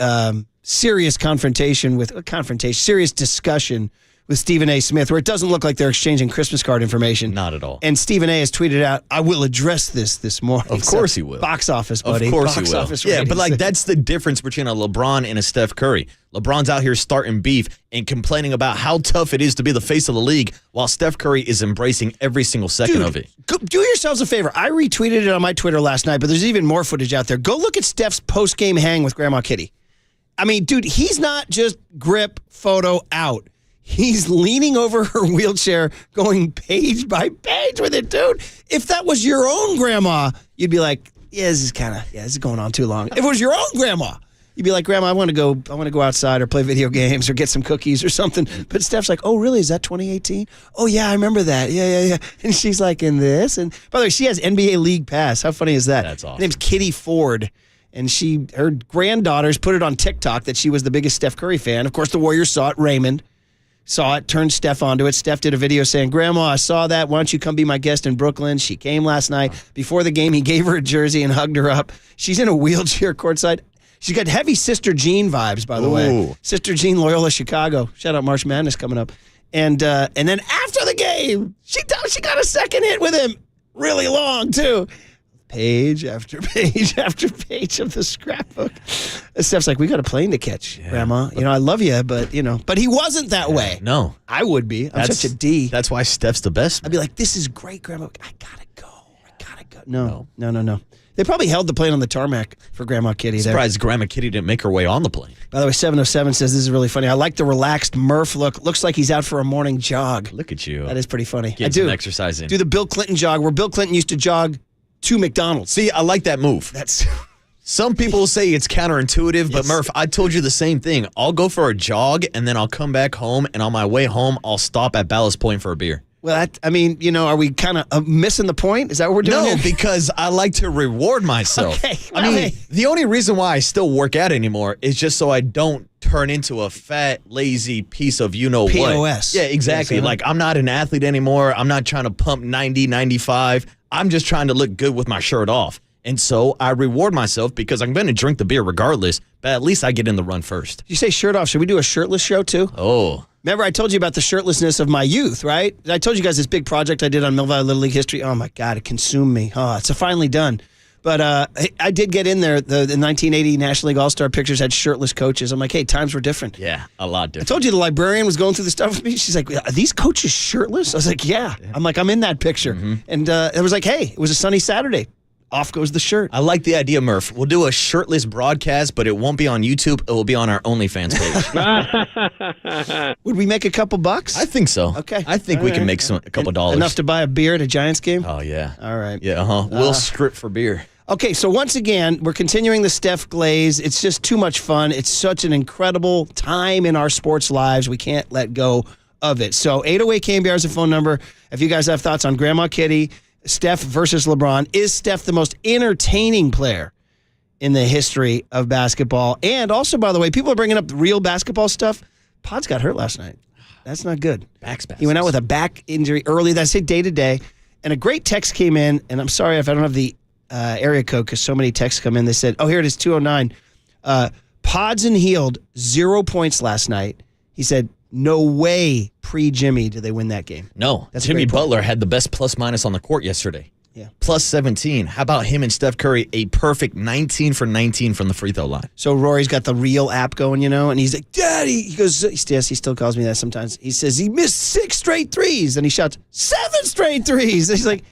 Speaker 2: serious serious discussion with Stephen A. Smith, where it doesn't look like they're exchanging Christmas card information.
Speaker 3: Not at all.
Speaker 2: And Stephen A. has tweeted out, I will address this morning.
Speaker 3: Of course he will.
Speaker 2: Box office, buddy.
Speaker 3: Of course
Speaker 2: Box
Speaker 3: he will.
Speaker 2: Office
Speaker 3: Yeah,
Speaker 2: ratings.
Speaker 3: but like that's the difference between a LeBron and a Steph Curry. LeBron's out here starting beef and complaining about how tough it is to be the face of the league, while Steph Curry is embracing every single second of it.
Speaker 2: Do yourselves a favor. I retweeted it on my Twitter last night, but there's even more footage out there. Go look at Steph's post-game hang with Grandma Kitty. I mean, dude, he's not just grip photo out. He's leaning over her wheelchair, going page by page with it, dude. If that was your own grandma, you'd be like, this is going on too long. If it was your own grandma, you'd be like, Grandma, I want to go outside or play video games or get some cookies or something. But Steph's like, oh, really? Is that 2018? Oh, yeah, I remember that. Yeah. And she's like, in this? And by the way, she has NBA League Pass. How funny is that?
Speaker 3: That's awesome.
Speaker 2: Her name's Kitty Ford. And her granddaughters put it on TikTok that she was the biggest Steph Curry fan. Of course, the Warriors saw it. Raymond saw it, turned Steph onto it. Steph did a video saying, Grandma, I saw that. Why don't you come be my guest in Brooklyn? She came last night. Before the game, he gave her a jersey and hugged her up. She's in a wheelchair courtside. She's got heavy Sister Jean vibes, by the way. Sister Jean, Loyola, Chicago. Shout out March Madness coming up. And then after the game, she got a second hit with him, really long too. Page after page after page of the scrapbook. Steph's like, we got a plane to catch, Grandma. I love you, but but he wasn't that way.
Speaker 3: No,
Speaker 2: I would be. I'm such a D.
Speaker 3: That's why Steph's the best.
Speaker 2: I'd be like, this is great, Grandma. I gotta go. No. They probably held the plane on the tarmac for Grandma Kitty.
Speaker 3: Surprised Grandma Kitty didn't make her way on the plane.
Speaker 2: By the way, 707 says this is really funny. I like the relaxed Murph look. Looks like he's out for a morning jog.
Speaker 3: Look at you.
Speaker 2: That is pretty funny.
Speaker 3: Get some exercise in.
Speaker 2: Do the Bill Clinton jog where Bill Clinton used to jog to McDonald's.
Speaker 3: See, I like that move. Some people say it's counterintuitive, but Murph, I told you the same thing. I'll go for a jog, and then I'll come back home, and on my way home, I'll stop at Ballast Point for a beer.
Speaker 2: Well, are we kind of missing the point? Is that what we're doing?
Speaker 3: No,
Speaker 2: here?
Speaker 3: because I like to reward myself.
Speaker 2: Okay.
Speaker 3: I mean, the only reason why I still work out anymore is just so I don't turn into a fat, lazy piece of what.
Speaker 2: POS.
Speaker 3: Yeah, exactly.
Speaker 2: Yes,
Speaker 3: like, I'm not an athlete anymore. I'm not trying to pump 90, 95. I'm just trying to look good with my shirt off. And so I reward myself because I'm going to drink the beer regardless, but at least I get in the run first.
Speaker 2: You say shirt off. Should we do a shirtless show too?
Speaker 3: Oh.
Speaker 2: Remember I told you about the shirtlessness of my youth, right? I told you guys this big project I did on Mill Valley Little League history. Oh, my God, it consumed me. Oh, it's finally done. But I did get in there. The 1980 National League All-Star pictures had shirtless coaches. I'm like, hey, times were different.
Speaker 3: Yeah, a lot different.
Speaker 2: I told you the librarian was going through the stuff with me. She's like, are these coaches shirtless? I was like, yeah. I'm like, I'm in that picture.
Speaker 3: Mm-hmm.
Speaker 2: And it was like, hey, it was a sunny Saturday. Off goes the shirt.
Speaker 3: I like the idea, Murph. We'll do a shirtless broadcast, but it won't be on YouTube. It will be on our OnlyFans
Speaker 2: page. Would we make a couple bucks?
Speaker 3: I think so.
Speaker 2: Okay.
Speaker 3: I think we can make a couple dollars.
Speaker 2: Enough to buy a beer at a Giants game?
Speaker 3: Oh, yeah.
Speaker 2: All right.
Speaker 3: Yeah, we'll strip for beer.
Speaker 2: Okay, so once again, we're continuing the Steph Glaze. It's just too much fun. It's such an incredible time in our sports lives. We can't let go of it. So 808 KNBR is the phone number. If you guys have thoughts on Grandma Kitty, Steph versus LeBron. Is Steph the most entertaining player in the history of basketball? And also, by the way, people are bringing up the real basketball stuff. Pods got hurt last night. That's not good. He went out with a back injury early. That's it, day to day. And a great text came in, and I'm sorry if I don't have the area code because so many texts come in. They said, oh, here it is, 209. Pods and healed, 0 points last night. He said, no way pre-Jimmy did they win that game.
Speaker 3: No. Jimmy Butler had the best plus-minus on the court yesterday.
Speaker 2: Yeah.
Speaker 3: Plus 17. How about him and Steph Curry? A perfect 19 for 19 from the free throw line.
Speaker 2: So Rory's got the real app going, and he's like, Daddy. He goes, yes, he still calls me that sometimes. He says he missed 6 straight threes. And he shouts, 7 straight threes. And he's like,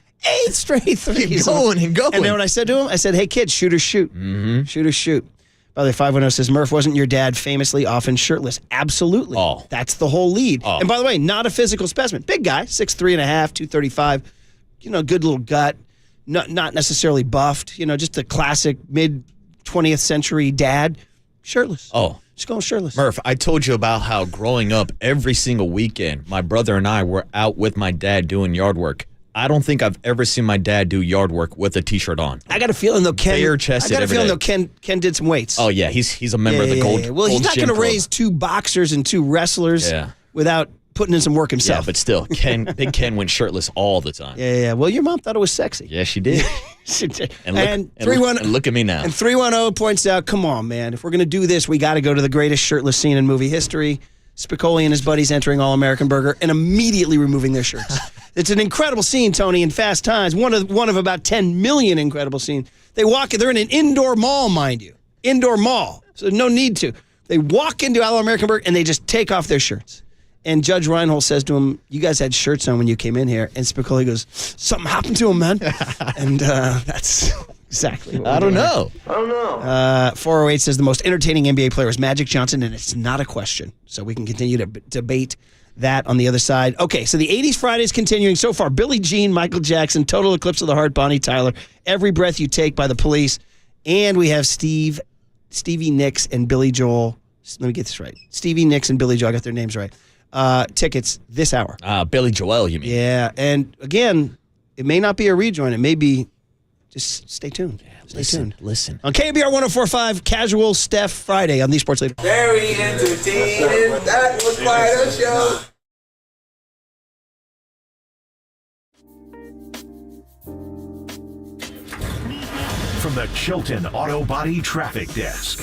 Speaker 2: 8 straight threes.
Speaker 3: Keep going and going.
Speaker 2: And then when I said to him, I said, hey, kids, shoot or shoot.
Speaker 3: Mm-hmm.
Speaker 2: Shoot or shoot. By the way, 510 says, Murph, wasn't your dad famously often shirtless? Absolutely.
Speaker 3: Oh.
Speaker 2: That's the whole lead.
Speaker 3: Oh.
Speaker 2: And by the way, not a physical specimen. Big guy, 6'3.5", 235. Good little gut. Not necessarily buffed. Just the classic mid-20th century dad. Shirtless.
Speaker 3: Oh.
Speaker 2: Just going shirtless.
Speaker 3: Murph, I told you about how growing up every single weekend, my brother and I were out with my dad doing yard work. I don't think I've ever seen my dad do yard work with a T-shirt on.
Speaker 2: I got a feeling though Ken.
Speaker 3: Bare-chested
Speaker 2: I got a feeling
Speaker 3: every day.
Speaker 2: though Ken did some weights.
Speaker 3: Oh yeah, he's a member of the Gold.
Speaker 2: Well, he's
Speaker 3: Gold's
Speaker 2: not
Speaker 3: Gym
Speaker 2: going to
Speaker 3: Club.
Speaker 2: raise 2 boxers and 2 wrestlers without putting in some work himself.
Speaker 3: Yeah, but still, Big Ken went shirtless all the time.
Speaker 2: Yeah. Well, your mom thought it was sexy.
Speaker 3: Yeah, she did.
Speaker 2: She did.
Speaker 3: And look at me now.
Speaker 2: And 310 points out, come on, man. If we're going to do this, we got to go to the greatest shirtless scene in movie history. Spicoli and his buddies entering All-American Burger and immediately removing their shirts. It's an incredible scene, Tony, in Fast Times. One of about 10 million incredible scenes. They're in an indoor mall, mind you. Indoor mall. So no need to. They walk into All-American Burger and they just take off their shirts. And Judge Reinhold says to him, you guys had shirts on when you came in here. And Spicoli goes, something happened to him, man. And that's exactly what
Speaker 3: I don't know.
Speaker 2: 408 says the most entertaining NBA player is Magic Johnson, and it's not a question. So we can continue to debate that on the other side. Okay, so the 80s Friday is continuing so far. Billie Jean, Michael Jackson, Total Eclipse of the Heart, Bonnie Tyler, Every Breath You Take by the Police, and we have Stevie Nicks and Billy Joel. Let me get this right. Stevie Nicks and Billy Joel, I got their names right. Tickets this hour.
Speaker 3: Billy Joel, you mean?
Speaker 2: Yeah, and again, it may not be a rejoin. It may be. Just stay tuned. Stay tuned.
Speaker 3: Listen.
Speaker 2: On KNBR 104.5, Casual Steph Friday on the Sports Leader.
Speaker 4: Very entertaining. That was quite a show.
Speaker 1: From the Chilton Auto Body Traffic Desk.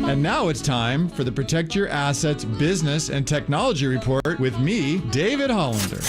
Speaker 8: And now it's time for the Protect Your Assets Business and Technology Report with me, David Hollander.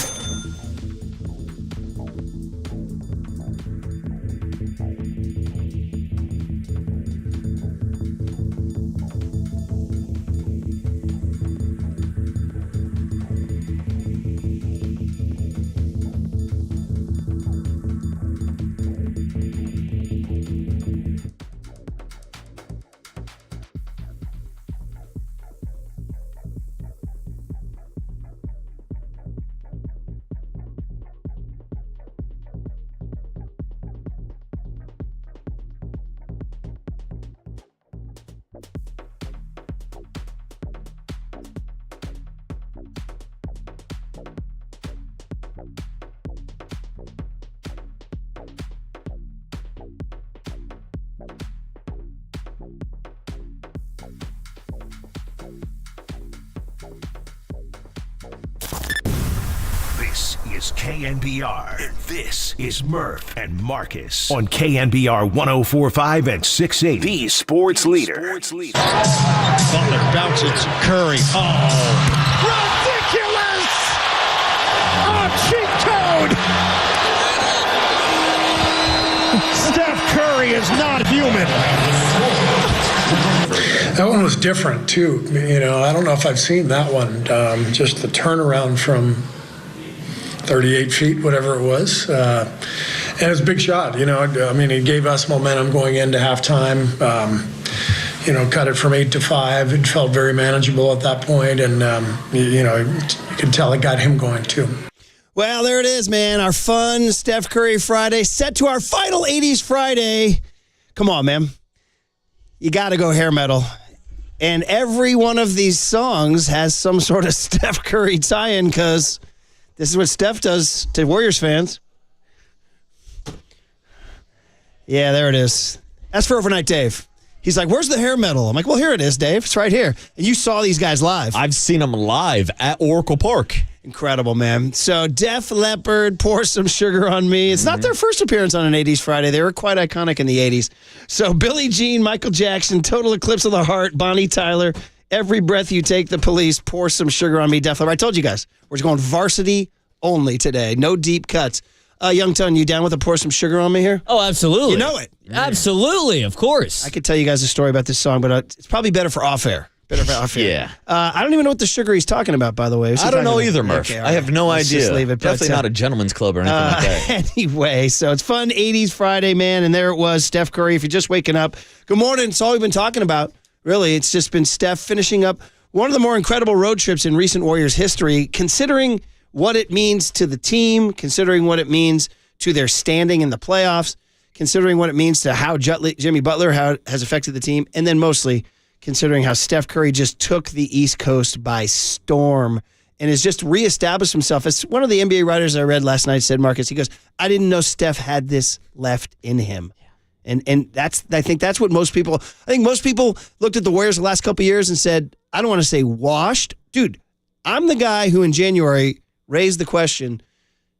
Speaker 1: This is KNBR, and this is Murph and Marcus on KNBR 104.5 and 680, the sports leader.
Speaker 9: Butler bounces to Curry. Oh, ridiculous! Cheat code! Steph Curry is not human.
Speaker 15: That one was different too. You know, I don't know if I've seen that one. Just the turnaround from 38 feet, whatever it was. And it was a big shot. You know, I mean, it gave us momentum going into halftime. You know, cut it from 8 to 5. It felt very manageable at that point, and you know, you could tell it got him going too.
Speaker 2: Well, there it is, man. Our fun Steph Curry Friday, set to our final 80s Friday. Come on, man. You got to go hair metal. And every one of these songs has some sort of Steph Curry tie-in, because this is what Steph does to Warriors fans. Yeah, there it is. That's for Overnight Dave. He's like, where's the hair metal? I'm like, well, here it is, Dave. It's right here. And you saw these guys live.
Speaker 3: I've seen them live at Oracle Park.
Speaker 2: Incredible, man. So Def Leppard, Pour Some Sugar on Me. It's not their first appearance on an 80s Friday. They were quite iconic in the 80s. So Billie Jean, Michael Jackson, Total Eclipse of the Heart, Bonnie Tyler, Every Breath You Take, The Police, Pour Some Sugar on Me, Def Leppard. I told you guys, we're just going varsity only today. No deep cuts. Young Ton, you down with a Pour Some Sugar on Me here?
Speaker 21: Oh, absolutely.
Speaker 2: You know it.
Speaker 21: Absolutely, of course.
Speaker 2: I could tell you guys a story about this song, but it's probably better for off-air.
Speaker 3: Yeah.
Speaker 2: I don't even know what the sugar he's talking about, by the way.
Speaker 3: I don't know either, Murph.
Speaker 2: Okay,
Speaker 3: I have no
Speaker 2: Let's
Speaker 3: idea.
Speaker 2: just leave it.
Speaker 3: Definitely not a gentleman's club or anything like that.
Speaker 2: Anyway, so it's fun 80s Friday, man, and there it was, Steph Curry. If you're just waking up, good morning. It's all we've been talking about. Really, it's just been Steph finishing up one of the more incredible road trips in recent Warriors history, considering what it means to the team, considering what it means to their standing in the playoffs, considering what it means to how Jimmy Butler has affected the team, and then mostly considering how Steph Curry just took the East Coast by storm and has just reestablished himself. As one of the NBA writers I read last night said, Marcus, he goes, I didn't know Steph had this left in him. And I think that's what most people looked at the Warriors the last couple of years and said, I don't want to say washed. Dude, I'm the guy who in January raised the question,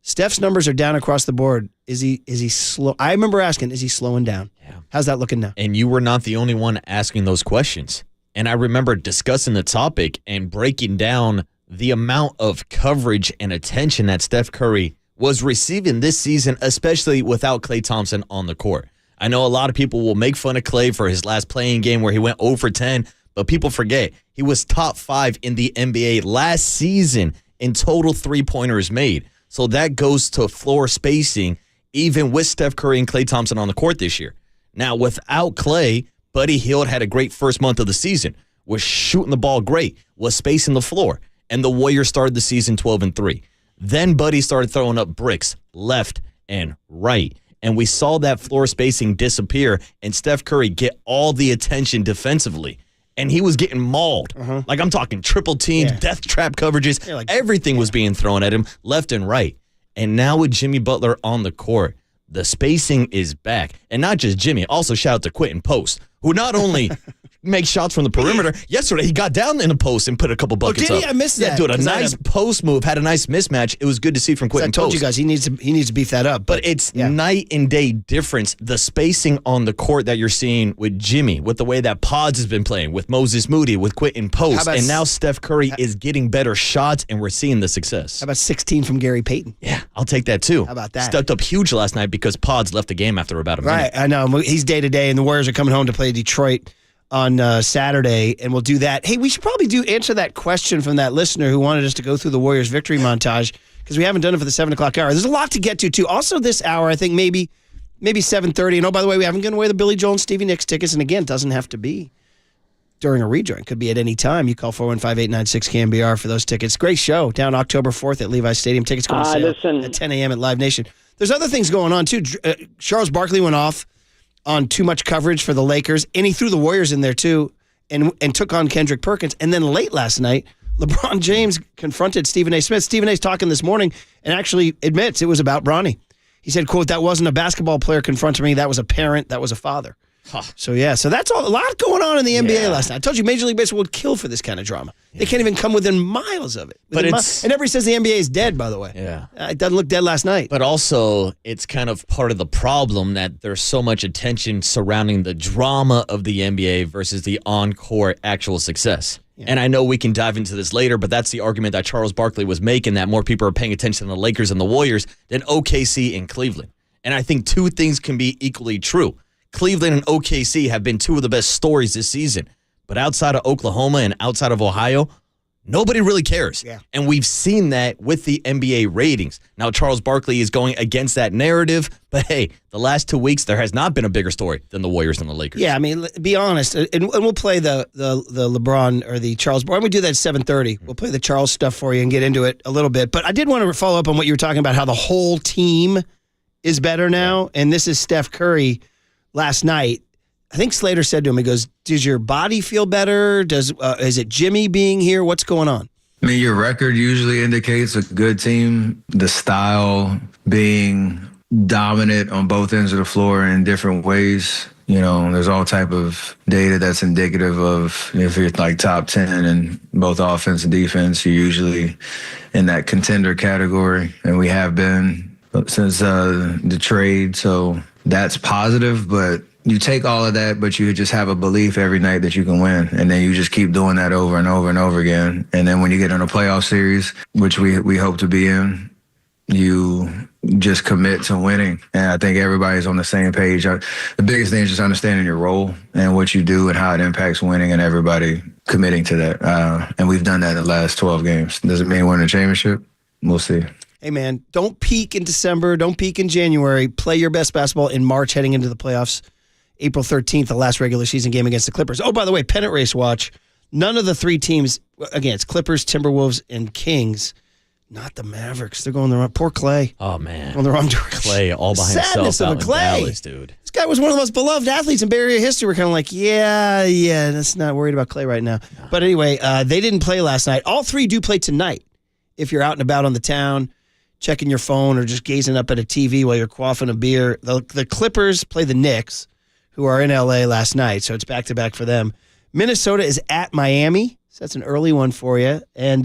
Speaker 2: Steph's numbers are down across the board. Is he slow? I remember asking, is he slowing down? Yeah. How's that looking now?
Speaker 3: And you were not the only one asking those questions. And I remember discussing the topic and breaking down the amount of coverage and attention that Steph Curry was receiving this season, especially without Klay Thompson on the court. I know a lot of people will make fun of Klay for his last playing game where he went 0 for 10, but people forget he was top 5 in the NBA last season in total three-pointers made. So that goes to floor spacing, even with Steph Curry and Klay Thompson on the court this year. Now, without Klay, Buddy Hield had a great first month of the season, was shooting the ball great, was spacing the floor, and the Warriors started the season 12-3. Then Buddy started throwing up bricks left and right. And we saw that floor spacing disappear and Steph Curry get all the attention defensively. And he was getting mauled. Like I'm talking triple teams, death trap coverages. Everything was being thrown at him left and right. And now with Jimmy Butler on the court, the spacing is back. And not just Jimmy, also shout out to Quentin Post, who not only makes shots from the perimeter. Yesterday, he got down in the post and put a couple buckets up.
Speaker 2: I missed that.
Speaker 3: Dude, a nice post move, had a nice mismatch. It was good to see from Quentin Post.
Speaker 2: I told you guys he needs to beef that up.
Speaker 3: But it's night and day difference. The spacing on the court that you're seeing with Jimmy, with the way that Pods has been playing, with Moses Moody, with Quentin Post, and now Steph Curry is getting better shots, and we're seeing the success.
Speaker 2: How about 16 from Gary Payton?
Speaker 3: Yeah, I'll take that too.
Speaker 2: How about that?
Speaker 3: Stepped up huge last night because Pods left the game after about a minute.
Speaker 2: Right, I know. He's day-to-day, and the Warriors are coming home to play Detroit on Saturday, and we'll do that. Hey, we should probably answer that question from that listener who wanted us to go through the Warriors victory montage, because we haven't done it for the 7 o'clock hour. There's a lot to get to, too. Also this hour, I think maybe 7:30. And, oh, by the way, we haven't given away the Billy Joel and Stevie Nicks tickets. And, again, it doesn't have to be during a rejoin. Could be at any time. You call 415-896-KNBR for those tickets. Great show down October 4th at Levi Stadium. Tickets go on sale at 10 a.m. at Live Nation. There's other things going on, too. Charles Barkley went off on too much coverage for the Lakers, and he threw the Warriors in there too, and took on Kendrick Perkins. And then late last night, LeBron James confronted Stephen A. Smith. Stephen A's talking this morning and actually admits it was about Bronny. He said, quote, "That wasn't a basketball player confronting me. That was a parent. That was a father." So that's a lot going on in the NBA last night. I told you Major League Baseball would kill for this kind of drama. They can't even come within miles of it. And everybody says the NBA is dead, by the way.
Speaker 3: Yeah.
Speaker 2: It doesn't look dead last night.
Speaker 3: But also, it's kind of part of the problem that there's so much attention surrounding the drama of the NBA versus the on-court actual success. Yeah. And I know we can dive into this later, but that's the argument that Charles Barkley was making, that more people are paying attention to the Lakers and the Warriors than OKC and Cleveland. And I think two things can be equally true. Cleveland and OKC have been two of the best stories this season. But outside of Oklahoma and outside of Ohio, nobody really cares. Yeah. And we've seen that with the NBA ratings. Now, Charles Barkley is going against that narrative. But, hey, the last 2 weeks, there has not been a bigger story than the Warriors and the Lakers.
Speaker 2: Yeah, I mean, be honest. And we'll play the LeBron or the Charles. Why don't we do that at 7:30? We'll play the Charles stuff for you and get into it a little bit. But I did want to follow up on what you were talking about, how the whole team is better now. And this is Steph Curry. Last night, I think Slater said to him, he goes, "Does your body feel better? Is it Jimmy being here? What's going on?"
Speaker 14: I mean, your record usually indicates a good team. The style being dominant on both ends of the floor in different ways. You know, there's all type of data that's indicative of if you're like top 10 in both offense and defense, you're usually in that contender category. And we have been since the trade. So that's positive, but you take all of that, but you just have a belief every night that you can win. And then you just keep doing that over and over and over again. And then when you get in a playoff series, which we hope to be in, you just commit to winning. And I think everybody's on the same page. The biggest thing is just understanding your role and what you do and how it impacts winning, and everybody committing to that. And we've done that in the last 12 games. Does it mean winning a championship? We'll see.
Speaker 2: Hey, man, don't peak in December. Don't peak in January. Play your best basketball in March heading into the playoffs. April 13th, the last regular season game against the Clippers. Oh, by the way, pennant race watch. None of the three teams, again, it's Clippers, Timberwolves, and Kings. Not the Mavericks. They're going the wrong. Poor Clay.
Speaker 3: Oh, man.
Speaker 2: Going the wrong direction.
Speaker 3: Clay all by himself out in Dallas, dude.
Speaker 2: This guy was one of the most beloved athletes in Bay Area history. We're kind of like, yeah, that's not worried about Clay right now. No. But anyway, they didn't play last night. All three do play tonight. If you're out and about on the town, checking your phone or just gazing up at a TV while you're quaffing a beer. The Clippers play the Knicks, who are in L.A. last night, so it's back-to-back for them. Minnesota is at Miami, so that's an early one for you. And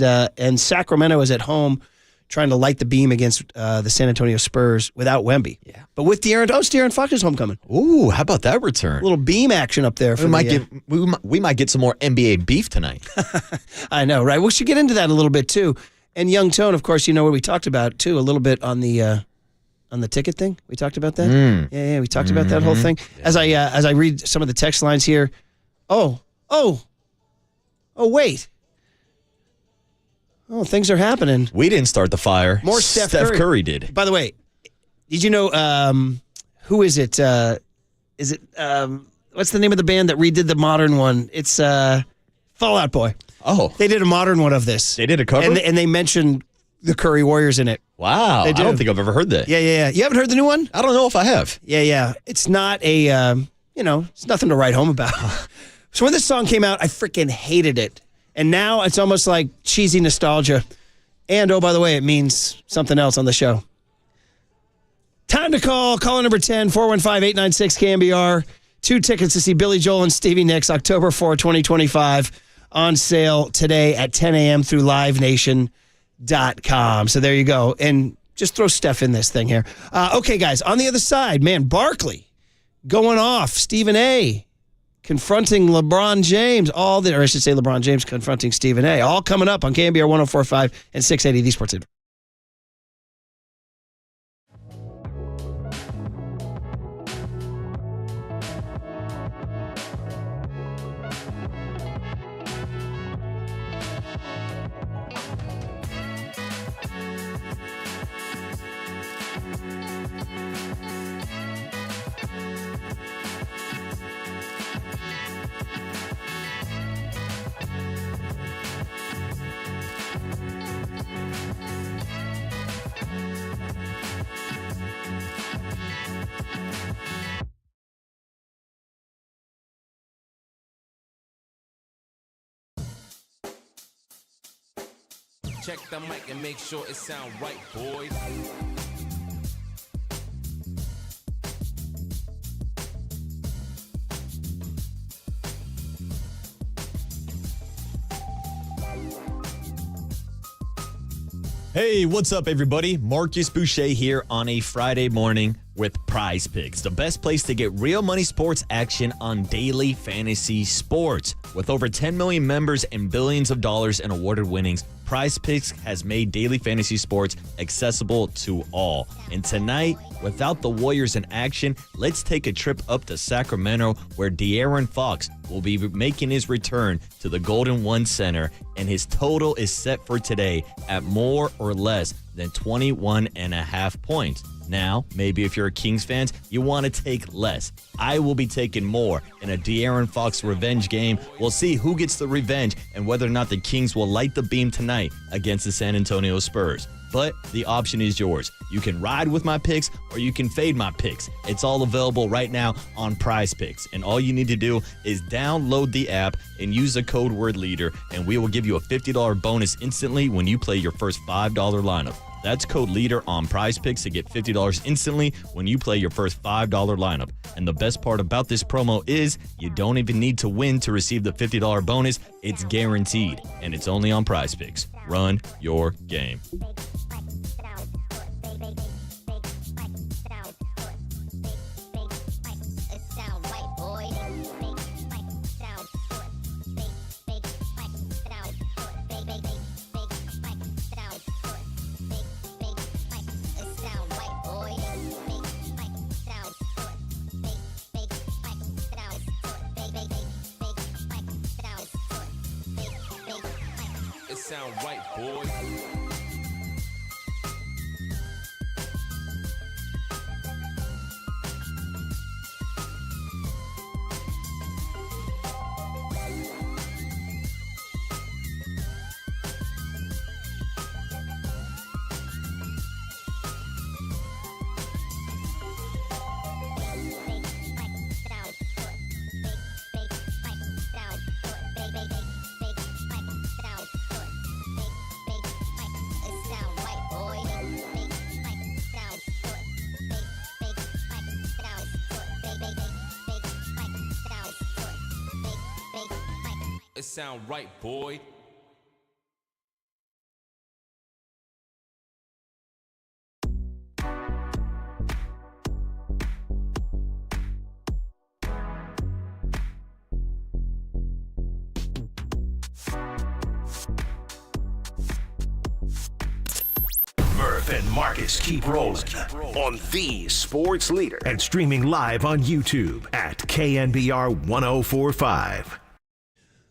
Speaker 2: Sacramento is at home trying to light the beam against the San Antonio Spurs without Wemby. Yeah. But with De'Aaron Fox's homecoming.
Speaker 3: Ooh, how about that return?
Speaker 2: A little beam action up there.
Speaker 3: We might get some more NBA beef tonight.
Speaker 2: I know, right? We should get into that a little bit, too. And Young Tone, of course, you know what we talked about, too, a little bit on the ticket thing. We talked about that? Yeah, we talked about that whole thing. Yeah. As I read some of the text lines here, oh, wait. Oh, things are happening.
Speaker 3: We didn't start the fire.
Speaker 2: More Steph Curry
Speaker 3: did.
Speaker 2: By the way, did you know, who is it? Is it, what's the name of the band that redid the modern one? It's Fall Out Boy.
Speaker 3: Oh.
Speaker 2: They did a modern one of this.
Speaker 3: They did a cover?
Speaker 2: And they mentioned the Curry Warriors in it.
Speaker 3: Wow. I don't think I've ever heard that.
Speaker 2: Yeah. You haven't heard the new one?
Speaker 3: I don't know if I have.
Speaker 2: Yeah. It's not a, it's nothing to write home about. So when this song came out, I freaking hated it. And now it's almost like cheesy nostalgia. And, oh, by the way, it means something else on the show. Time to call. Caller number 10, 415-896-KNBR. 2 tickets to see Billy Joel and Stevie Nicks, October 4, 2025, on sale today at 10 a.m. through livenation.com. So there you go. And just throw Steph in this thing here. Okay, guys, on the other side, man, Barkley going off. Stephen A. confronting LeBron James. LeBron James confronting Stephen A. All coming up on KNBR 104.5 and 680, the Sports Leader.
Speaker 5: Check the mic and make sure it sound right, boys.
Speaker 3: Hey, what's up, everybody? Marcus Boucher here on a Friday morning with Prize Picks, the best place to get real money sports action on daily fantasy sports. With over 10 million members and billions of dollars in awarded winnings, Prize Picks has made daily fantasy sports accessible to all. And tonight, without the Warriors in action, let's take a trip up to Sacramento, where De'Aaron Fox will be making his return to the Golden One Center, and his total is set for today at more or less than 21.5 points. Now, maybe if you're a Kings fan, you want to take less. I will be taking more in a De'Aaron Fox revenge game. We'll see who gets the revenge and whether or not the Kings will light the beam tonight against the San Antonio Spurs. But the option is yours. You can ride with my picks or you can fade my picks. It's all available right now on Prize Picks. And all you need to do is download the app and use the code word leader, and we will give you a $50 bonus instantly when you play your first $5 lineup. That's code LEADER on Prize Picks to get $50 instantly when you play your first $5 lineup. And the best part about this promo is you don't even need to win to receive the $50 bonus. It's guaranteed, and it's only on Prize Picks. Run your game.
Speaker 5: Sound right, boy. It sound right, boy.
Speaker 1: Murph and Marcus keep rolling on the sports leader and streaming live on YouTube at KNBR 1045.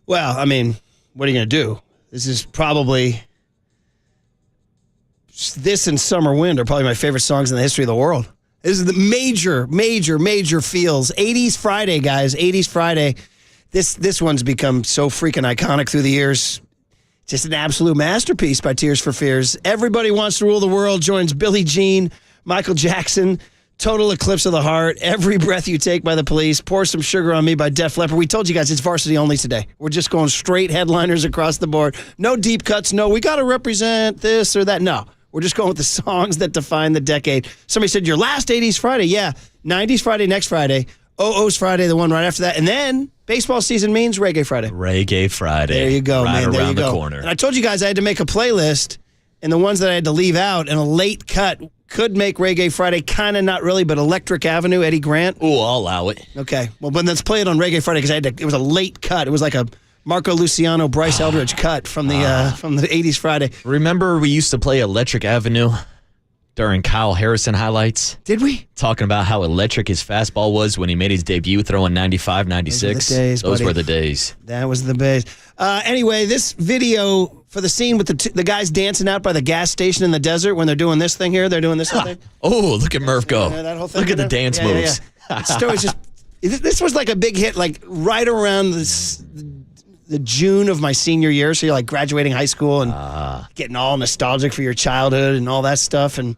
Speaker 2: Well, I mean, what are you going to do? This is probably, this and Summer Wind are probably my favorite songs in the history of the world. This is the major feels. 80s Friday, guys. 80s Friday. This one's become so freaking iconic through the years. Just an absolute masterpiece by Tears for Fears. Everybody Wants to Rule the World joins Billie Jean, Michael Jackson, Total Eclipse of the Heart, Every Breath You Take by The Police, Pour Some Sugar on Me by Def Leppard. We told you guys it's varsity only today. We're just going straight headliners across the board. No deep cuts. No, we got to represent this or that. No, we're just going with the songs that define the decade. Somebody said, your last 80s Friday. Yeah, 90s Friday next Friday. OO's Friday, the one right after that. And then baseball season means Reggae Friday.
Speaker 3: Reggae Friday.
Speaker 2: There you go,
Speaker 3: right
Speaker 2: man. There
Speaker 3: around
Speaker 2: you go.
Speaker 3: the corner.
Speaker 2: And I told you guys I had to make a playlist, and the ones that I had to leave out, and a late cut could make Reggae Friday, kind of not really, but Electric Avenue, Eddie Grant.
Speaker 3: Ooh, I'll allow it.
Speaker 2: Okay. Well, but let's play it on Reggae Friday, because it was a late cut. It was like a Marco Luciano, Bryce Eldridge cut from the 80s Friday.
Speaker 3: Remember we used to play Electric Avenue during Kyle Harrison highlights?
Speaker 2: Did we?
Speaker 3: Talking about how electric his fastball was when he made his debut throwing 95, 96. Those were the days.
Speaker 2: That was the days. Anyway, this video for the scene with the guys dancing out by the gas station in the desert when they're doing this thing here. They're doing this thing.
Speaker 3: Oh, look at Murph go.
Speaker 2: That whole thing.
Speaker 3: Look at the dance moves.
Speaker 2: This was like a big hit, like right around the June of my senior year. So you're like graduating high school and getting all nostalgic for your childhood and all that stuff. And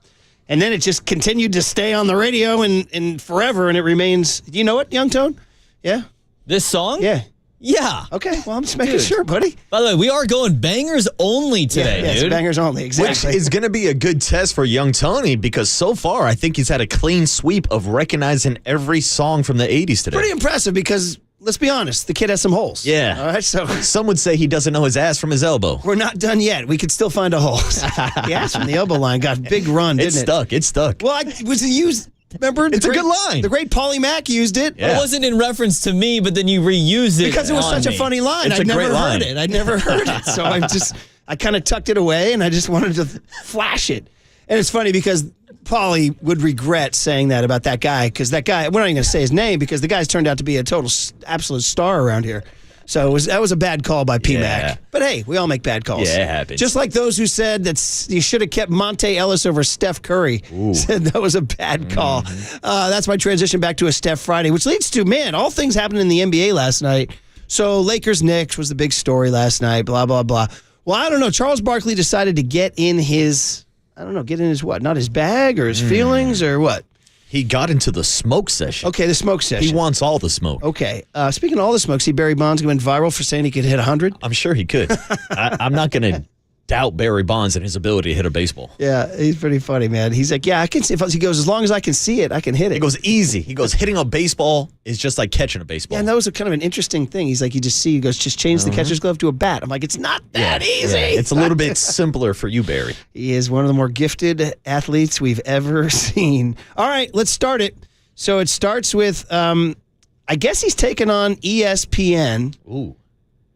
Speaker 2: then it just continued to stay on the radio and forever. And it remains. Do you know it, Young Tone? Yeah.
Speaker 6: This song?
Speaker 2: Yeah.
Speaker 6: Yeah.
Speaker 2: Okay. Well, I'm just making sure, buddy.
Speaker 6: By the way, we are going bangers only today,
Speaker 2: yeah,
Speaker 6: dude.
Speaker 2: It's bangers only. Exactly.
Speaker 3: Which is going to be a good test for young Tony because so far I think he's had a clean sweep of recognizing every song from the 80s today.
Speaker 2: Pretty impressive because, let's be honest, the kid has some holes.
Speaker 3: Yeah.
Speaker 2: All right, so
Speaker 3: some would say he doesn't know his ass from his elbow.
Speaker 2: We're not done yet. We could still find a hole. The ass from the elbow line got a big run, didn't it?
Speaker 3: It's stuck.
Speaker 2: Well, was it used? Remember?
Speaker 3: It's a good line.
Speaker 2: The great Paulie Mack used it.
Speaker 6: Yeah. It wasn't in reference to me, but then you reused it
Speaker 2: because it was such a funny line. I'd never heard it. I'd never heard it. So I kind of tucked it away, and I just wanted to flash it. And it's funny because Paulie would regret saying that about that guy because that guy, we're not even going to say his name because the guy's turned out to be a total absolute star around here. So that was a bad call by P-Mac.
Speaker 3: Yeah.
Speaker 2: But hey, we all make bad calls.
Speaker 3: Yeah, it happens.
Speaker 2: Just like those who said that you should have kept Monte Ellis over Steph Curry.
Speaker 3: Ooh.
Speaker 2: Said that was a bad call. That's my transition back to a Steph Friday, which leads to, man, all things happened in the NBA last night. So Lakers-Knicks was the big story last night, blah, blah, blah. Well, I don't know. Charles Barkley decided to get in his what? Not his bag or his feelings or what?
Speaker 3: He got into the smoke session.
Speaker 2: Okay, the smoke session.
Speaker 3: He wants all the smoke.
Speaker 2: Okay. Speaking of all the smoke, see Barry Bonds went viral for saying he could hit 100?
Speaker 3: I'm sure he could. I'm not going to doubt Barry Bonds and his ability to hit a baseball.
Speaker 2: Yeah, he's pretty funny, man. He's like, yeah, I can see. He goes, as long as I can see it, I can hit it.
Speaker 3: He goes, easy. He goes, hitting a baseball is just like catching a baseball.
Speaker 2: Yeah, and that was kind of an interesting thing. He's like, he goes, just change the catcher's glove to a bat. I'm like, it's not that easy.
Speaker 3: Yeah. It's a little bit simpler for you, Barry.
Speaker 2: He is one of the more gifted athletes we've ever seen. All right, let's start it. So it starts with, I guess he's taken on ESPN.
Speaker 3: Ooh.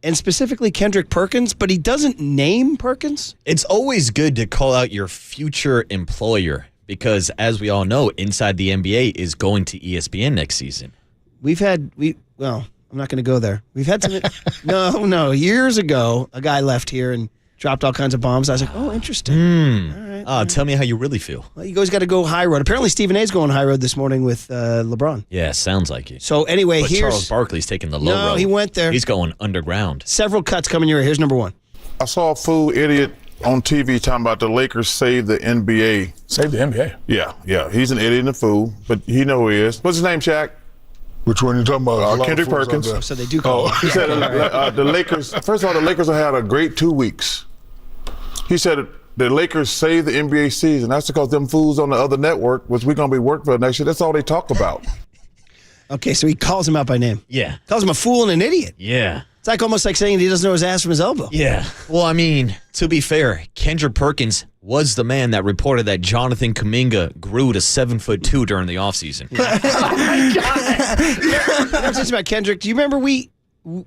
Speaker 2: And specifically Kendrick Perkins, but he doesn't name Perkins.
Speaker 3: It's always good to call out your future employer because, as we all know, Inside the NBA is going to ESPN next season.
Speaker 2: Well, I'm not going to go there. We've had some, no. Years ago, a guy left here and dropped all kinds of bombs. I was like, oh, interesting. All right.
Speaker 3: Tell me how you really feel.
Speaker 2: Well, you guys got to go high road. Apparently, Stephen A's going high road this morning with LeBron.
Speaker 3: Yeah, sounds like it.
Speaker 2: So anyway,
Speaker 3: but Charles Barkley's taking the low road.
Speaker 2: No, he went there.
Speaker 3: He's going underground.
Speaker 2: Several cuts coming your way. Here's number one.
Speaker 7: I saw a fool idiot on TV talking about the Lakers save the NBA.
Speaker 22: Save the NBA?
Speaker 7: Yeah. He's an idiot and a fool, but he know who he is. What's his name, Shaq?
Speaker 15: Which one are you talking about?
Speaker 7: Kendrick Perkins.
Speaker 2: So they do call him.
Speaker 7: He said the Lakers, first of all, the Lakers have had a great 2 weeks. He said the Lakers saved the NBA season. That's because them fools on the other network, which we're going to be working for next year, that's all they talk about.
Speaker 2: Okay, so he calls him out by name.
Speaker 3: Yeah.
Speaker 2: Calls him a fool and an idiot.
Speaker 3: Yeah.
Speaker 2: It's like almost like saying he doesn't know his ass from his elbow.
Speaker 3: Yeah. Well, I mean, to be fair, Kendrick Perkins was the man that reported that Jonathan Kuminga grew to 7'2" during the offseason.
Speaker 2: Oh my God. I was about Kendrick. Do you remember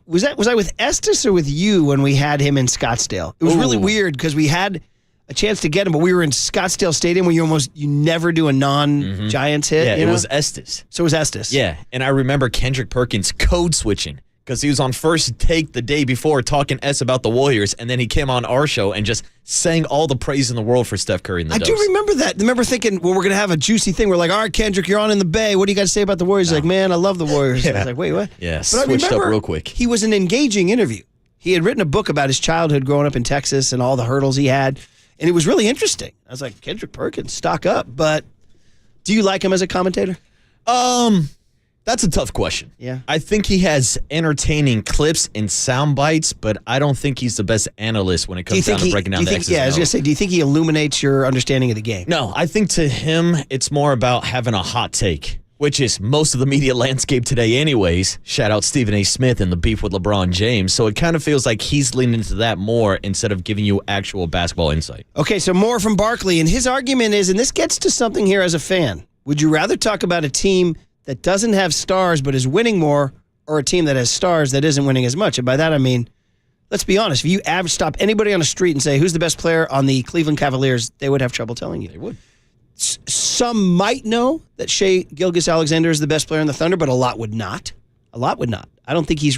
Speaker 2: was I with Estes or with you when we had him in Scottsdale? It was really weird because we had a chance to get him, but we were in Scottsdale Stadium where you never do a non-Giants hit.
Speaker 3: Yeah,
Speaker 2: you
Speaker 3: it
Speaker 2: know?
Speaker 3: was Estes.
Speaker 2: So it was Estes.
Speaker 3: Yeah, and I remember Kendrick Perkins code switching because he was on First Take the day before talking S about the Warriors, and then he came on our show and just sang all the praise in the world for Steph Curry and the
Speaker 2: I
Speaker 3: Dubs.
Speaker 2: do remember that. I remember thinking, well, we're going to have a juicy thing. We're like, all right, Kendrick, you're on in the Bay. What do you got to say about the Warriors? He's like, man, I love the Warriors. I was like, wait, what?
Speaker 3: Yeah,
Speaker 2: But I
Speaker 3: switched up
Speaker 2: remember
Speaker 3: real quick.
Speaker 2: He was an engaging interview. He had written a book about his childhood growing up in Texas and all the hurdles he had, and it was really interesting. I was like, Kendrick Perkins, stock up. But do you like him as a commentator?
Speaker 3: That's a tough question.
Speaker 2: Yeah.
Speaker 3: I think he has entertaining clips and sound bites, but I don't think he's the best analyst when it comes down to breaking down the X's and
Speaker 2: I was going to
Speaker 3: O's.
Speaker 2: say, do you think he illuminates your understanding of the game?
Speaker 3: No, I think to him, it's more about having a hot take, which is most of the media landscape today anyways. Shout out Stephen A. Smith and the beef with LeBron James. So it kind of feels like he's leaning into that more instead of giving you actual basketball insight.
Speaker 2: Okay, so more from Barkley, and his argument is, and this gets to something here as a fan, would you rather talk about a team that doesn't have stars but is winning more, or a team that has stars that isn't winning as much? And by that I mean, let's be honest, if you stop anybody on the street and say, who's the best player on the Cleveland Cavaliers, they would have trouble telling you.
Speaker 3: They would.
Speaker 2: Some might know that Shai Gilgeous-Alexander is the best player in the Thunder, but a lot would not. A lot would not. I don't think he's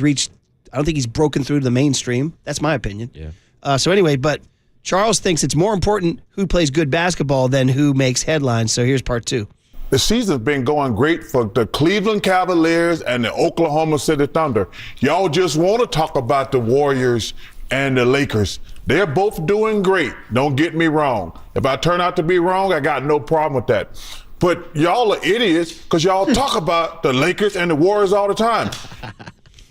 Speaker 2: broken through to the mainstream. That's my opinion.
Speaker 3: Yeah.
Speaker 2: So anyway, but Charles thinks it's more important who plays good basketball than who makes headlines. So here's part 2.
Speaker 7: The season's been going great for the Cleveland Cavaliers and the Oklahoma City Thunder. Y'all just want to talk about the Warriors and the Lakers. They're both doing great. Don't get me wrong. If I turn out to be wrong, I got no problem with that. But y'all are idiots because y'all talk about the Lakers and the Warriors all the time.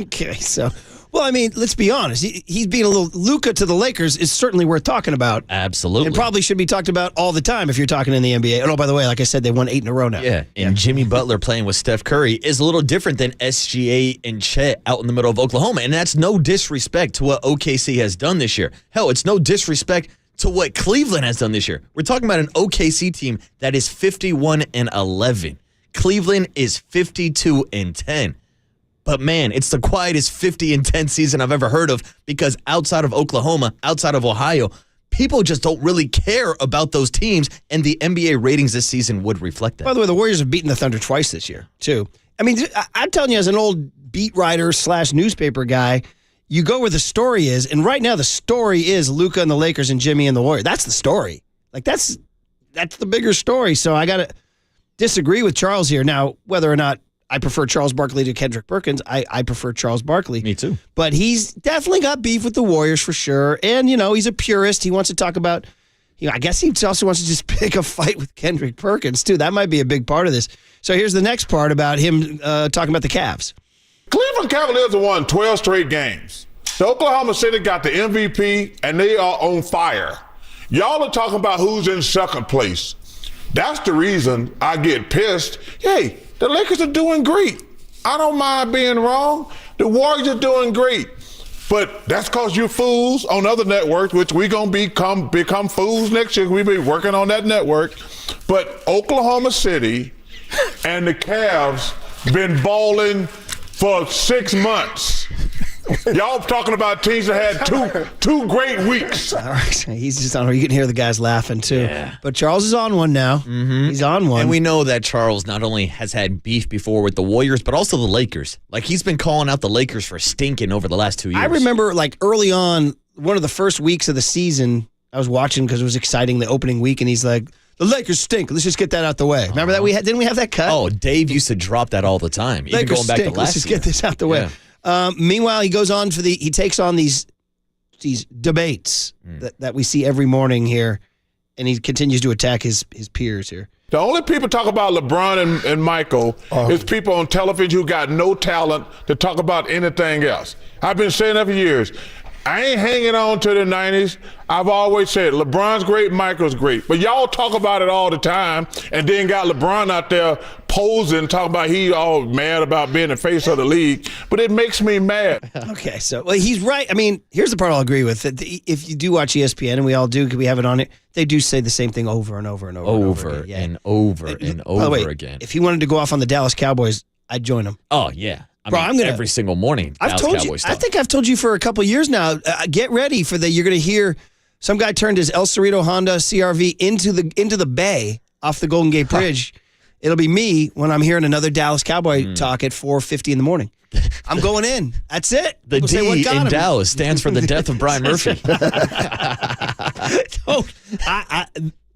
Speaker 2: Okay, so, well, I mean, let's be honest. He's being a little Luka to the Lakers is certainly worth talking about.
Speaker 3: Absolutely.
Speaker 2: And probably should be talked about all the time if you're talking in the NBA. Oh, by the way, like I said, they won 8 in a row now.
Speaker 3: Yeah, and Jimmy Butler playing with Steph Curry is a little different than SGA and Chet out in the middle of Oklahoma. And that's no disrespect to what OKC has done this year. Hell, it's no disrespect to what Cleveland has done this year. We're talking about an OKC team that is 51-11. Cleveland is 52-10. But man, it's the quietest 50-10 season I've ever heard of because outside of Oklahoma, outside of Ohio, people just don't really care about those teams, and the NBA ratings this season would reflect that.
Speaker 2: By the way, the Warriors have beaten the Thunder twice this year, too. I mean, I'm telling you, as an old beat writer / newspaper guy, you go where the story is, and right now the story is Luka and the Lakers and Jimmy and the Warriors. That's the story. Like, that's the bigger story. So I got to disagree with Charles here. Now, whether or not I prefer Charles Barkley to Kendrick Perkins, I prefer Charles Barkley.
Speaker 3: Me too.
Speaker 2: But he's definitely got beef with the Warriors for sure. And, he's a purist. He wants to talk about, I guess he also wants to just pick a fight with Kendrick Perkins, too. That might be a big part of this. So here's the next part about him talking about the Cavs.
Speaker 7: Cleveland Cavaliers have won 12 straight games. The Oklahoma City got the MVP, and they are on fire. Y'all are talking about who's in second place. That's the reason I get pissed. Hey, the Lakers are doing great. I don't mind being wrong. The Warriors are doing great. But that's because you fools on other networks, which we're going to become fools next year. We'll be working on that network. But Oklahoma City and the Cavs been balling for 6 months. Y'all talking about teams that had two great weeks.
Speaker 2: All right, he's just on. You can hear the guys laughing too.
Speaker 3: Yeah.
Speaker 2: But Charles is on one now. Mm-hmm. He's on one,
Speaker 3: and we know that Charles not only has had beef before with the Warriors, but also the Lakers. Like he's been calling out the Lakers for stinking over the last 2 years.
Speaker 2: I remember, like early on, one of the first weeks of the season, I was watching because it was exciting, the opening week, and he's like, "The Lakers stink. Let's just get that out the way." Remember that didn't we have that cut?
Speaker 3: Oh, Dave used to drop that all the time. Even
Speaker 2: Lakers
Speaker 3: going back
Speaker 2: stink.
Speaker 3: to last
Speaker 2: Let's just
Speaker 3: year.
Speaker 2: get this out the way. Meanwhile, he goes on he takes on these debates that we see every morning here, and he continues to attack his peers here.
Speaker 7: The only people talk about LeBron and Michael is people on television who got no talent to talk about anything else. I've been saying that for years. I ain't hanging on to the 90s. I've always said LeBron's great, Michael's great. But y'all talk about it all the time and then got LeBron out there posing, talking about he all mad about being the face of the league. But it makes me mad.
Speaker 2: Okay, so he's right. I mean, here's the part I'll agree with. If you do watch ESPN, and we all do because we have it on it, they do say the same thing over and over and over again. Yeah.
Speaker 3: and over and over
Speaker 2: By the way,
Speaker 3: again.
Speaker 2: If he wanted to go off on the Dallas Cowboys, I'd join him.
Speaker 3: Oh, yeah.
Speaker 2: Bro, I'm gonna,
Speaker 3: every single morning.
Speaker 2: I've told you. I think I've told you for a couple of years now. Get ready for you're going to hear Some guy turned his El Cerrito Honda CRV into the bay off the Golden Gate Bridge. It'll be me when I'm hearing another Dallas Cowboy talk at 4:50 in the morning. I'm going in. That's it.
Speaker 3: The
Speaker 2: People
Speaker 3: D
Speaker 2: say, "What got
Speaker 3: in
Speaker 2: him?"
Speaker 3: Dallas stands for the death of Brian Murphy.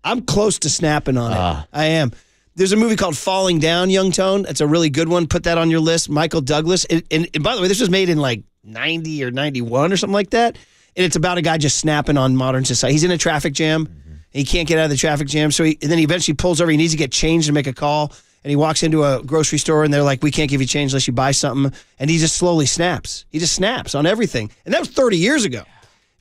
Speaker 2: I'm close to snapping on it. I am. There's a movie called Falling Down, Young Tone. It's a really good one. Put that on your list. Michael Douglas. And by the way, this was made in like 90 or 91 or something like that. And it's about a guy just snapping on modern society. He's in a traffic jam. And he can't get out of the traffic jam. And then he eventually pulls over. He needs to get change to make a call. And he walks into a grocery store and they're like, we can't give you change unless you buy something. And he just slowly snaps. He just snaps on everything. And that was 30 years ago,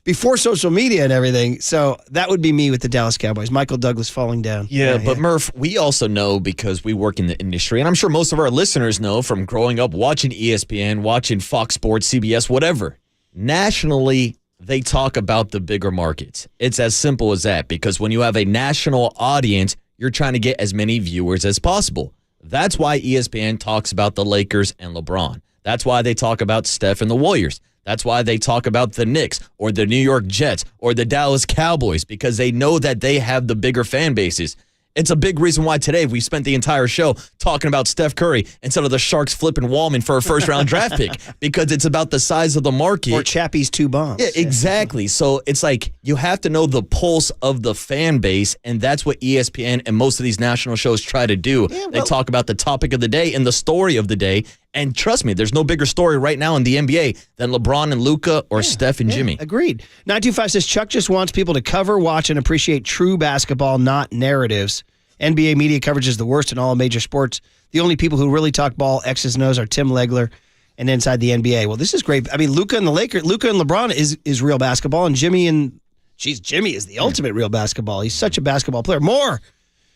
Speaker 2: before social media and everything. So that would be me with the Dallas Cowboys. Michael Douglas Falling Down.
Speaker 3: Yeah, but Murph, we also know, because we work in the industry, and I'm sure most of our listeners know from growing up watching ESPN, watching Fox Sports, CBS, whatever. Nationally, they talk about the bigger markets. It's as simple as that, because when you have a national audience, you're trying to get as many viewers as possible. That's why ESPN talks about the Lakers and LeBron. That's why they talk about Steph and the Warriors. That's why they talk about the Knicks or the New York Jets or the Dallas Cowboys, because they know that they have the bigger fan bases. It's a big reason why today we spent the entire show talking about Steph Curry instead of the Sharks flipping Wallman for a first-round draft pick, because it's about the size of the market.
Speaker 2: Or Chappie's 2 bombs.
Speaker 3: Yeah, exactly. So it's like you have to know the pulse of the fan base, and that's what ESPN and most of these national shows try to do. They talk about the topic of the day and the story of the day, and trust me, there's no bigger story right now in the NBA than LeBron and Luka or Steph and Jimmy.
Speaker 2: Agreed. 925 says Chuck just wants people to cover, watch, and appreciate true basketball, not narratives. NBA media coverage is the worst in all major sports. The only people who really talk ball, X's and O's, are Tim Legler and inside the NBA. Well, this is great. I mean, Luka and LeBron is real basketball, and Jimmy is the ultimate real basketball. He's such a basketball player. More.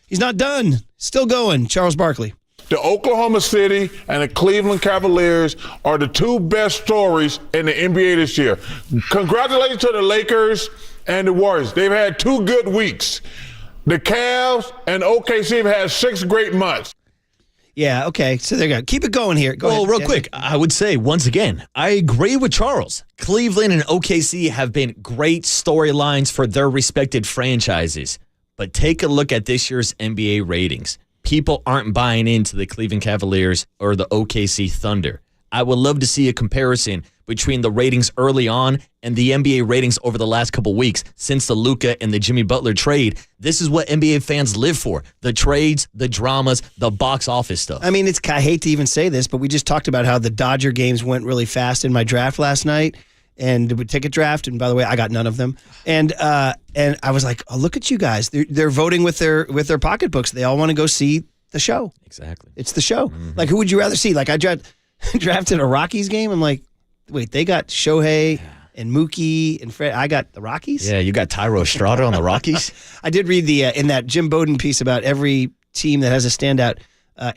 Speaker 2: He's not done. Still going. Charles Barkley.
Speaker 7: The Oklahoma City and the Cleveland Cavaliers are the two best stories in the NBA this year. Congratulations to the Lakers and the Warriors. They've had 2 good weeks. The Cavs and OKC have had 6 great months.
Speaker 2: Yeah, okay. So there you go. Keep it going here. Go ahead.
Speaker 3: Real quick, I would say, once again, I agree with Charles. Cleveland and OKC have been great storylines for their respected franchises. But take a look at this year's NBA ratings. People aren't buying into the Cleveland Cavaliers or the OKC Thunder. I would love to see a comparison between the ratings early on and the NBA ratings over the last couple weeks since the Luka and the Jimmy Butler trade. This is what NBA fans live for. The trades, the dramas, the box office stuff.
Speaker 2: I mean, I hate to even say this, but we just talked about how the Dodger games went really fast in my draft last night. And the ticket draft, and by the way, I got none of them. And I was like, oh, look at you guys. They're voting with their pocketbooks. They all want to go see the show.
Speaker 3: Exactly.
Speaker 2: It's the show. Like, who would you rather see? Like, I drafted a Rockies game. I'm like, wait, they got Shohei and Mookie and Fred. I got the Rockies?
Speaker 3: Yeah, you got Tyro Estrada on the Rockies?
Speaker 2: I did read in that Jim Bowden piece about every team that has a standout.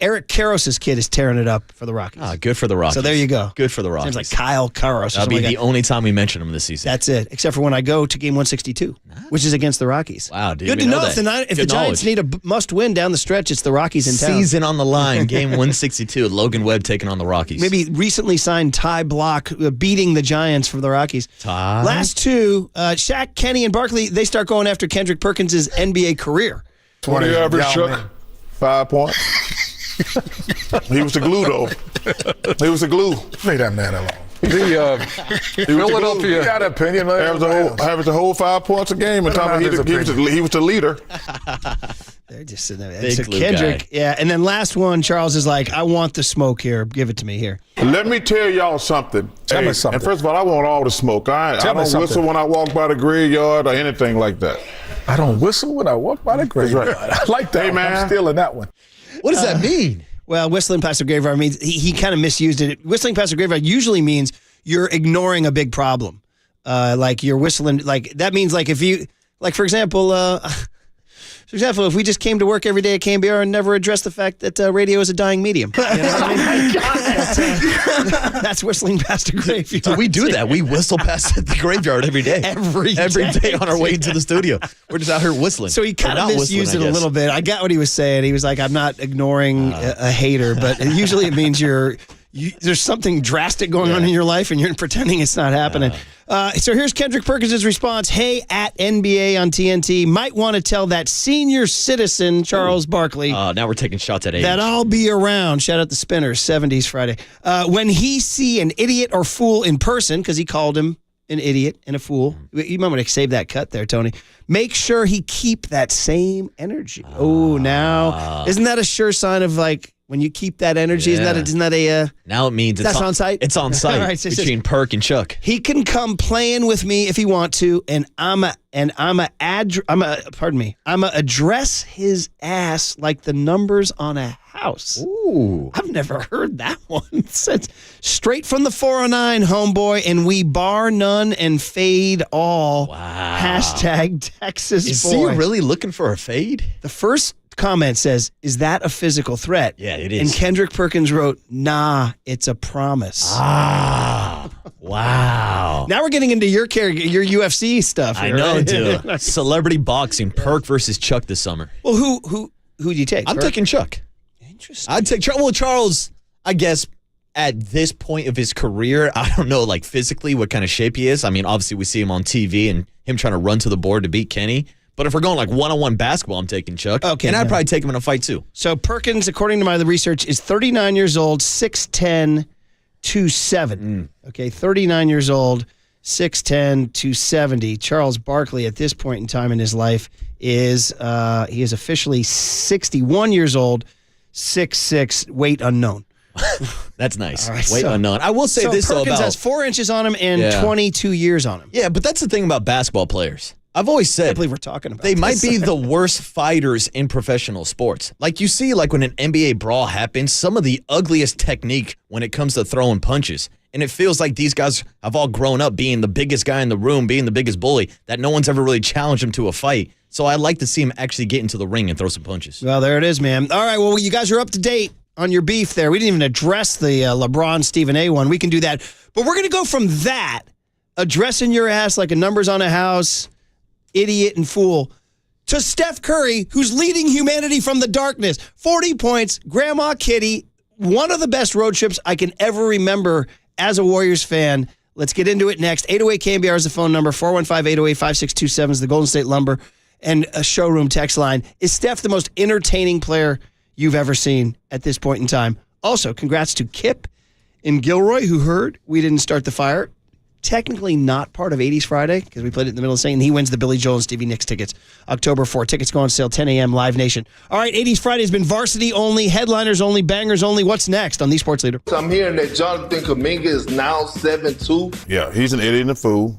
Speaker 2: Eric Karros' kid is tearing it up for the Rockies.
Speaker 3: Good for the Rockies.
Speaker 2: So there you go.
Speaker 3: Good for the Rockies.
Speaker 2: Seems like Kyle Karros.
Speaker 3: That'll be the only time we mention him this season.
Speaker 2: That's it, except for when I go to game 162, which is against the Rockies.
Speaker 3: Wow, dude.
Speaker 2: Good to know. If the Giants need a must-win down the stretch, it's the Rockies in town.
Speaker 3: Season on the line, game 162. Logan Webb taking on the Rockies.
Speaker 2: Maybe recently signed Ty Block beating the Giants for the Rockies.
Speaker 3: Ty?
Speaker 2: Last two, Shaq, Kenny, and Barkley, they start going after Kendrick Perkins' NBA career.
Speaker 7: 20 average, Chuck. 5 points. He was the glue, though. He was the glue.
Speaker 4: They done that alone.
Speaker 7: Philadelphia.
Speaker 4: You got an opinion, man.
Speaker 7: Averaged a whole 5 points a game, and he was the leader.
Speaker 2: They're just sitting there. So Kendrick, and then last one, Charles is like, I want the smoke here. Give it to me here.
Speaker 7: Let me tell y'all something.
Speaker 4: Tell me something.
Speaker 7: And first of all, I want all the smoke. I don't whistle when I walk by the graveyard or anything like that.
Speaker 4: I don't whistle when I walk by the graveyard.
Speaker 7: Right.
Speaker 4: I like that.
Speaker 7: Hey, man.
Speaker 4: I'm stealing that one.
Speaker 3: What does that mean?
Speaker 2: Well, whistling past the graveyard means he kind of misused it. Whistling past the graveyard usually means you're ignoring a big problem. Like you're whistling, like that means like if you, like for example, if we just came to work every day at KNBR and never addressed the fact that radio is a dying medium. You know what I mean? That's whistling past a graveyard.
Speaker 3: So we do that. We whistle past the graveyard every day. Every day on our way into the studio. We're just out here whistling.
Speaker 2: So he kind of misused it a little bit. I got what he was saying. He was like, I'm not ignoring a hater, but usually it means there's something drastic going on in your life and you're pretending it's not happening. So here's Kendrick Perkins' response. Hey, at NBA on TNT, might want to tell that senior citizen, Charles Barkley.
Speaker 3: Now we're taking shots at age.
Speaker 2: That I'll be around. Shout out the Spinners, 70s Friday. When he see an idiot or fool in person, because he called him an idiot and a fool. You might want to save that cut there, Tony. Make sure he keep that same energy. Now, isn't that a sure sign of like, when you keep that energy, isn't that a
Speaker 3: now it means
Speaker 2: that's on site?
Speaker 3: It's on site
Speaker 2: Right, so
Speaker 3: between Perk and Chuck.
Speaker 2: He can come playing with me if he want to, and I'ma address his ass like the numbers on a house.
Speaker 3: Ooh.
Speaker 2: I've never heard that one. It's straight from the 409, homeboy, and we bar none and fade all.
Speaker 3: Wow.
Speaker 2: Hashtag Texas
Speaker 3: Is
Speaker 2: boys.
Speaker 3: he really looking for a fade?
Speaker 2: The first comment says, is that a physical threat?
Speaker 3: Yeah, it is.
Speaker 2: And Kendrick Perkins wrote, nah, it's a promise.
Speaker 3: Wow.
Speaker 2: Now we're getting into your UFC stuff
Speaker 3: I
Speaker 2: here,
Speaker 3: know,
Speaker 2: right?
Speaker 3: dude. Celebrity boxing, Perk versus Chuck this summer.
Speaker 2: Well, who do you take?
Speaker 3: I'm
Speaker 2: Perk?
Speaker 3: taking Chuck.
Speaker 2: Interesting.
Speaker 3: I'd take Charles. Well, Charles, I guess, at this point of his career, I don't know, like physically, what kind of shape he is. I mean, obviously, we see him on TV and him trying to run to the board to beat Kenny. But if we're going like one-on-one basketball, I'm taking Chuck.
Speaker 2: Okay.
Speaker 3: And I'd probably take him in a fight too.
Speaker 2: So Perkins, according to my research, is 39 years old, 6'10", 270. Okay, 39 years old, 6'10", 270. Charles Barkley, at this point in time in his life, is he is officially 61 years old, 6'6", weight unknown.
Speaker 3: That's nice.
Speaker 2: Right,
Speaker 3: weight unknown. I will say
Speaker 2: so
Speaker 3: this
Speaker 2: Perkins
Speaker 3: about
Speaker 2: has 4 inches on him and 22 years on him.
Speaker 3: Yeah, but that's the thing about basketball players. I've always said,
Speaker 2: I can't believe we're talking about
Speaker 3: they
Speaker 2: this.
Speaker 3: might be the worst fighters in professional sports. Like you see, like when an NBA brawl happens, some of the ugliest technique when it comes to throwing punches. And it feels like these guys have all grown up being the biggest guy in the room, being the biggest bully, that no one's ever really challenged them to a fight. So I'd like to see him actually get into the ring and throw some punches.
Speaker 2: Well, there it is, man. All right, well, you guys are up to date on your beef there. We didn't even address the LeBron Stephen A one. We can do that. But we're going to go from that, addressing your ass like a numbers on a house, idiot and fool, to Steph Curry, who's leading humanity from the darkness. 40 points, Grandma Kitty, one of the best road trips I can ever remember as a Warriors fan. Let's get into it next. 808 KNBR is the phone number. 415-808-5627 is the Golden State Lumber and a showroom text line. Is Steph the most entertaining player you've ever seen at this point in time? Also, congrats to Kip in Gilroy, who heard we didn't start the fire. Technically not part of 80s Friday because we played it in the middle of saying he wins the Billy Joel and Stevie Nicks tickets. October 4. Tickets go on sale 10 a.m. Live Nation. All right, 80s Friday has been varsity only, headliners only, bangers only. What's next on the Sports Leader?
Speaker 4: So I'm hearing that Jonathan Kuminga is now 7'2".
Speaker 7: Yeah, he's an idiot and a fool.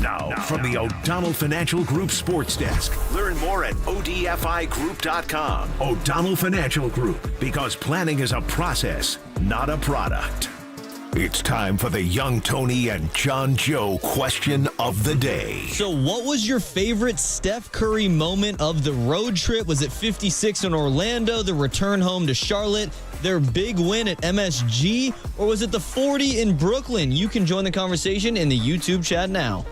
Speaker 1: Now, from the O'Donnell Financial Group Sports Desk. Learn more at odfigroup.com. O'Donnell Financial Group, because planning is a process, not a product. It's time for the Young Tony and John Joe question of the day.
Speaker 6: So what was your favorite Steph Curry moment of the road trip? Was it 56 in Orlando, the return home to Charlotte, their big win at MSG, or was it the 40 in Brooklyn? You can join the conversation in the YouTube chat now.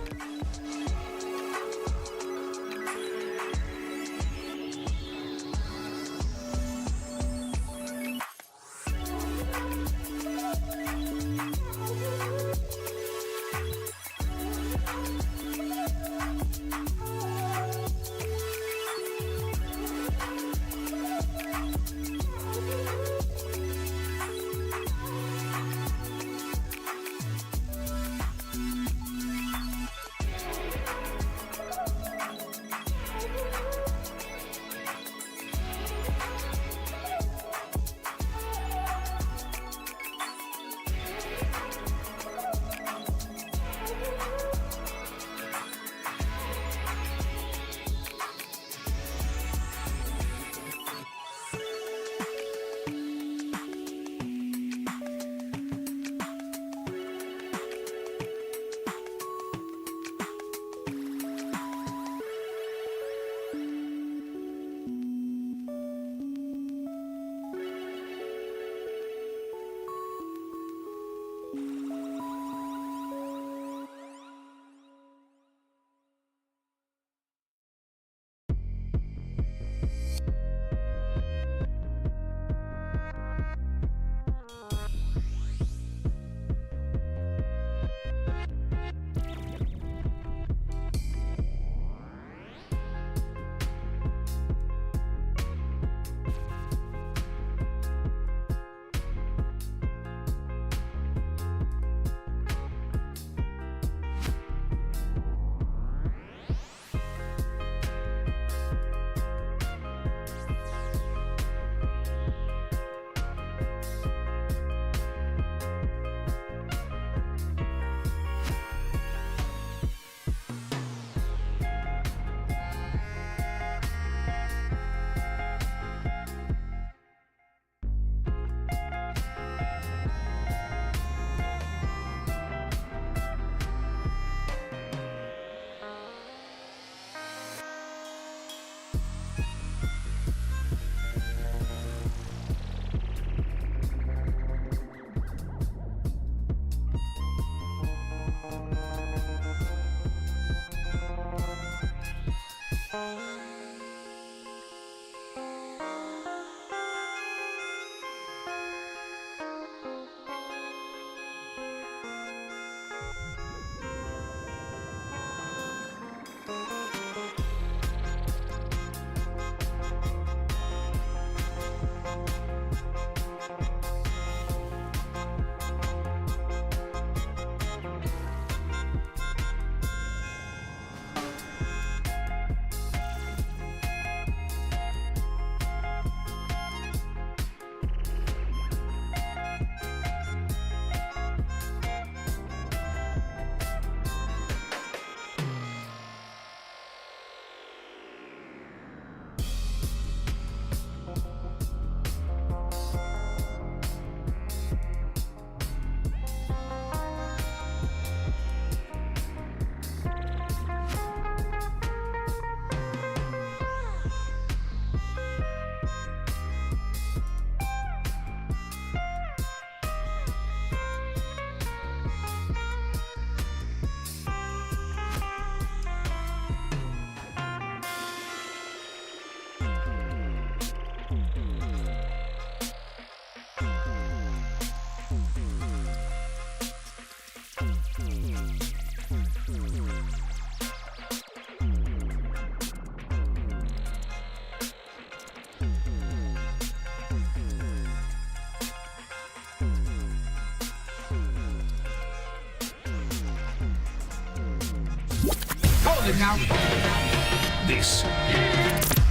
Speaker 1: This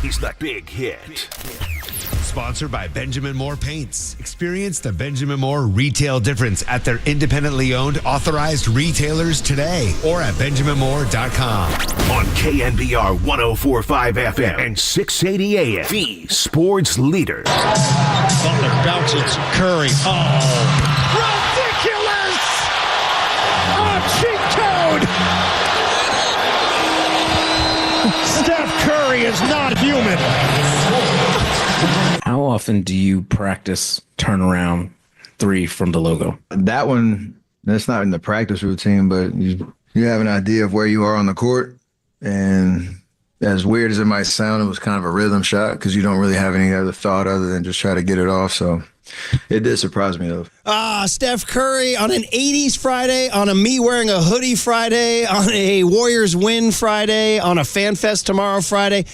Speaker 1: is the Big Hit.
Speaker 10: Sponsored by Benjamin Moore Paints. Experience the Benjamin Moore retail difference at their independently owned authorized retailers today or at benjaminmoore.com.
Speaker 1: On KNBR 104.5 FM and 680 AM, the sports leader.
Speaker 9: Butler bounces Curry. Oh. Ridiculous! A cheat code! Steph Curry is not human.
Speaker 13: How often do you practice turnaround 3 from the logo?
Speaker 14: That one, that's not in the practice routine, but you have an idea of where you are on the court. And as weird as it might sound, it was kind of a rhythm shot because you don't really have any other thought other than just try to get it off. So it did surprise me, though.
Speaker 2: Steph Curry on an 80s Friday, on a me wearing a hoodie Friday, on a Warriors win Friday, on a Fan Fest tomorrow Friday.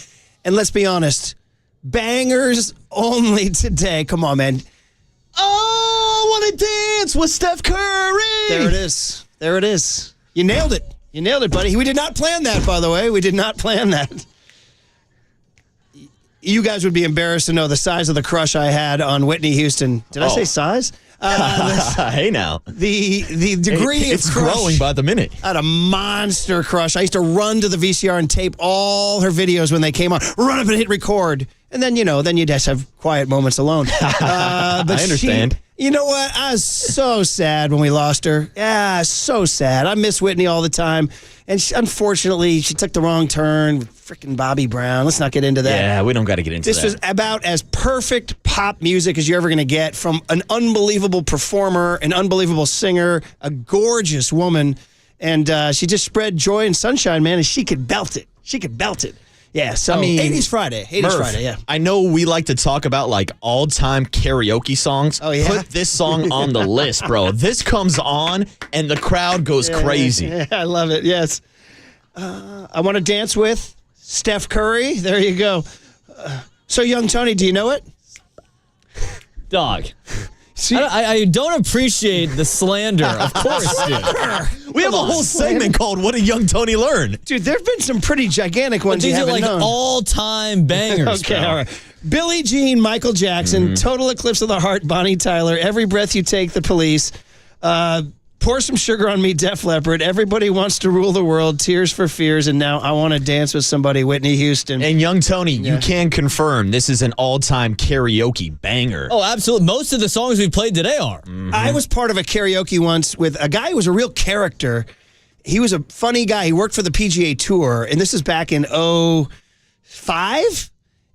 Speaker 2: And let's be honest, bangers only today. Come on, man.
Speaker 3: Oh, I want to dance with Steph Curry.
Speaker 2: There it is. There it is. You nailed it. You nailed it, buddy. We did not plan that, by the way. We did not plan that. You guys would be embarrassed to know the size of the crush I had on Whitney Houston. Did I say size?
Speaker 3: Hey, now.
Speaker 2: The degree
Speaker 3: it's
Speaker 2: of crush.
Speaker 3: growing by the minute.
Speaker 2: I had a monster crush. I used to run to the VCR and tape all her videos when they came on. Run up and hit record. And then, then you'd just have quiet moments alone. But
Speaker 3: I understand.
Speaker 2: You know what? I was so sad when we lost her. Yeah, so sad. I miss Whitney all the time. And unfortunately, she took the wrong turn with freaking Bobby Brown. Let's not get into that.
Speaker 3: Yeah, we don't got to get into
Speaker 2: that. This was about as perfect pop music as you're ever going to get from an unbelievable performer, an unbelievable singer, a gorgeous woman. And she just spread joy and sunshine, man, and she could belt it. She could belt it. Yeah, so 80s Friday. 80s
Speaker 3: Murph,
Speaker 2: Friday, yeah.
Speaker 3: I know we like to talk about like all-time karaoke songs.
Speaker 2: Oh, yeah?
Speaker 3: Put this song on the list, bro. This comes on and the crowd goes crazy.
Speaker 2: Yeah, I love it, yes. I want to dance with Steph Curry. There you go. So, young Tony, do you know it?
Speaker 21: Dog. See, I don't appreciate the slander. Of course, dude.
Speaker 3: We have a whole segment called "What Did Young Tony Learn?"
Speaker 2: Dude, there have been some pretty gigantic ones.
Speaker 21: These
Speaker 2: you
Speaker 21: are like
Speaker 2: known.
Speaker 21: all-time bangers.
Speaker 2: Okay,
Speaker 21: bro.
Speaker 2: all right. Billie Jean, Michael Jackson, Total Eclipse of the Heart, Bonnie Tyler, Every Breath You Take, The Police, Pour Some Sugar on Me, Def Leppard, Everybody Wants to Rule the World, Tears for Fears, and now I Want to Dance with Somebody, Whitney Houston.
Speaker 3: And young Tony, you can confirm this is an all-time karaoke banger.
Speaker 21: Oh, absolutely. Most of the songs we played today are.
Speaker 2: I was part of a karaoke once with a guy who was a real character. He was a funny guy. He worked for the PGA Tour, and this is back in 2005.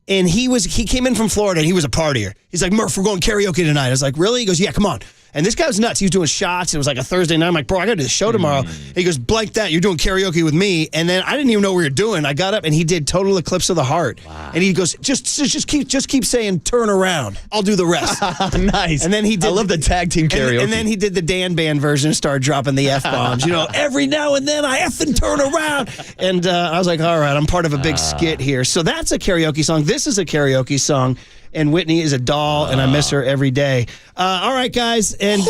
Speaker 2: And he came in from Florida, and he was a partier. He's like, Murph, we're going karaoke tonight. I was like, really? He goes, yeah, come on. And this guy was nuts. He was doing shots. It was like a Thursday night. I'm like, bro, I got to do the show tomorrow. He goes, blank that. You're doing karaoke with me. And then I didn't even know what we were doing. I got up, and he did Total Eclipse of the Heart. Wow. And he goes, just keep saying turn around. I'll do the rest.
Speaker 3: Nice.
Speaker 2: And then he did.
Speaker 3: I love the tag team karaoke.
Speaker 2: And then he did the Dan Band version and started dropping the F-bombs. Every now and then I F and turn around. And I was like, all right, I'm part of a big skit here. So that's a karaoke song. This is a karaoke song. And Whitney is a doll, and I miss her every day. All right, guys. And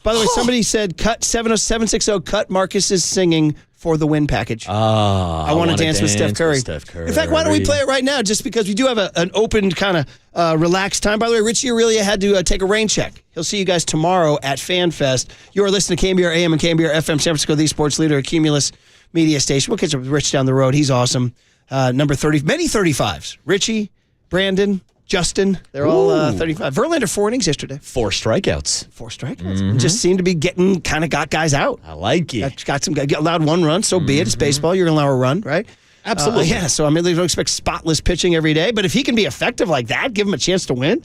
Speaker 2: by the way, somebody said, cut 70760, cut Marcus's singing for the win package. I want to dance with Steph Curry. In fact, why don't we play it right now, just because we do have an open kind of relaxed time. By the way, Richie Aurelia had to take a rain check. He'll see you guys tomorrow at FanFest. You are listening to KNBR AM and KNBR FM, San Francisco, the sports leader, a Cumulus media station. We'll catch up with Rich down the road. He's awesome. Number 30, many 35s. Richie, Brandon, Justin, they're all 35. Verlander 4 innings yesterday.
Speaker 3: 4 strikeouts.
Speaker 2: 4 strikeouts. Just seemed to be got guys out.
Speaker 3: I like it.
Speaker 2: Got some guys, allowed 1 run, so be it. It's baseball. You're going to allow a run, right?
Speaker 3: Absolutely.
Speaker 2: Yeah, so I mean, they don't expect spotless pitching every day, but if he can be effective like that, give him a chance to win.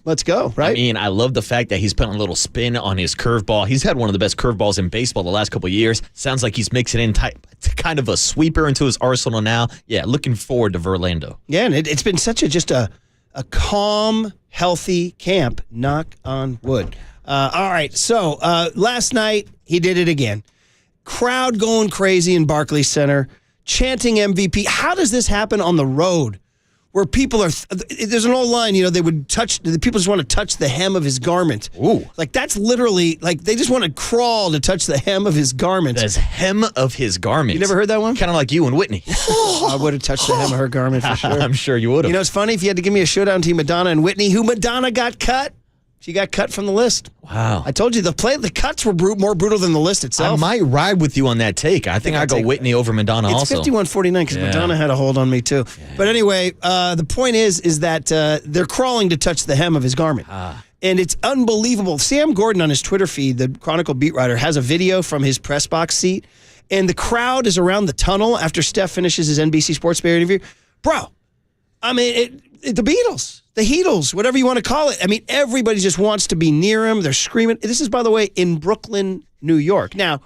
Speaker 2: Let's go, right?
Speaker 3: I mean, I love the fact that he's putting a little spin on his curveball. He's had one of the best curveballs in baseball the last couple of years. Sounds like he's mixing in kind of a sweeper into his arsenal now. Yeah, looking forward to Verlander.
Speaker 2: Yeah, and it's been such a calm, healthy camp. Knock on wood. All right, so last night he did it again. Crowd going crazy in Barclays Center, chanting MVP. How does this happen on the road where people are, there's an old line, they would the people just want to touch the hem of his garment.
Speaker 3: Ooh.
Speaker 2: Like that's literally, like they just want to crawl to touch the hem of his garment.
Speaker 3: The hem of his garment.
Speaker 2: You never heard that one?
Speaker 3: Kind of like you and Whitney.
Speaker 2: I would have touched the hem of her garment for sure.
Speaker 3: I'm sure you would have.
Speaker 2: You know, it's funny, if you had to give me a showdown between Madonna and Whitney, who Madonna got cut? She got cut from the list.
Speaker 3: Wow.
Speaker 2: I told you, the cuts were more brutal than the list itself.
Speaker 3: I might ride with you on that take. I think I go Whitney over Madonna also.
Speaker 2: It's 51-49 because Madonna had a hold on me too. Yeah. But anyway, the point is that they're crawling to touch the hem of his garment. And it's unbelievable. Sam Gordon on his Twitter feed, the Chronicle beat writer, has a video from his press box seat. And the crowd is around the tunnel after Steph finishes his NBC Sports Bay interview. Bro, I mean, the Beatles. The Heatles, whatever you want to call it. I mean, everybody just wants to be near him. They're screaming. This is, by the way, in Brooklyn, New York. Now,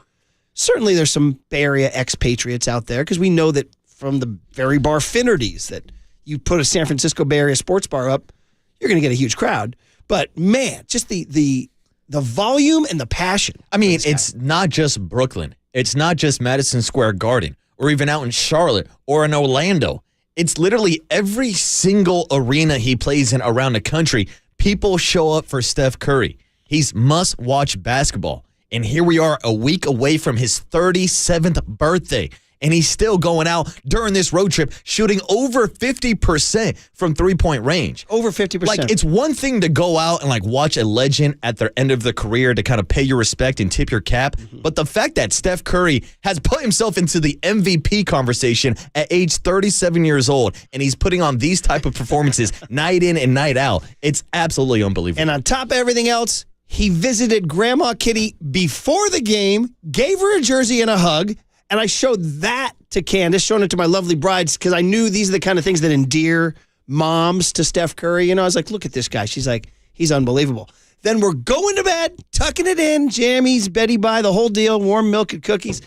Speaker 2: certainly there's some Bay Area expatriates out there because we know that from the very bar Finnerty's that you put a San Francisco Bay Area sports bar up, you're going to get a huge crowd. But, man, just the volume and the passion.
Speaker 3: I mean, it's not just Brooklyn. It's not just Madison Square Garden or even out in Charlotte or in Orlando. It's literally every single arena he plays in around the country. People show up for Steph Curry. He's must-watch basketball. And here we are a week away from his 37th birthday. And he's still going out during this road trip shooting over 50% from three-point range.
Speaker 2: Over 50%.
Speaker 3: Like, it's one thing to go out and, like, watch a legend at their end of the career to kind of pay your respect and tip your cap. Mm-hmm. But the fact that Steph Curry has put himself into the MVP conversation at age 37 years old, and he's putting on these type of performances night in and night out, it's absolutely unbelievable.
Speaker 2: And on top of everything else, he visited Grandma Kitty before the game, gave her a jersey and a hug. And I showed that to Candace, showing it to my lovely brides, because I knew these are the kind of things that endear moms to Steph Curry. I was like, look at this guy. She's like, he's unbelievable. Then we're going to bed, tucking it in, jammies, Betty Bye, the whole deal, warm milk and cookies.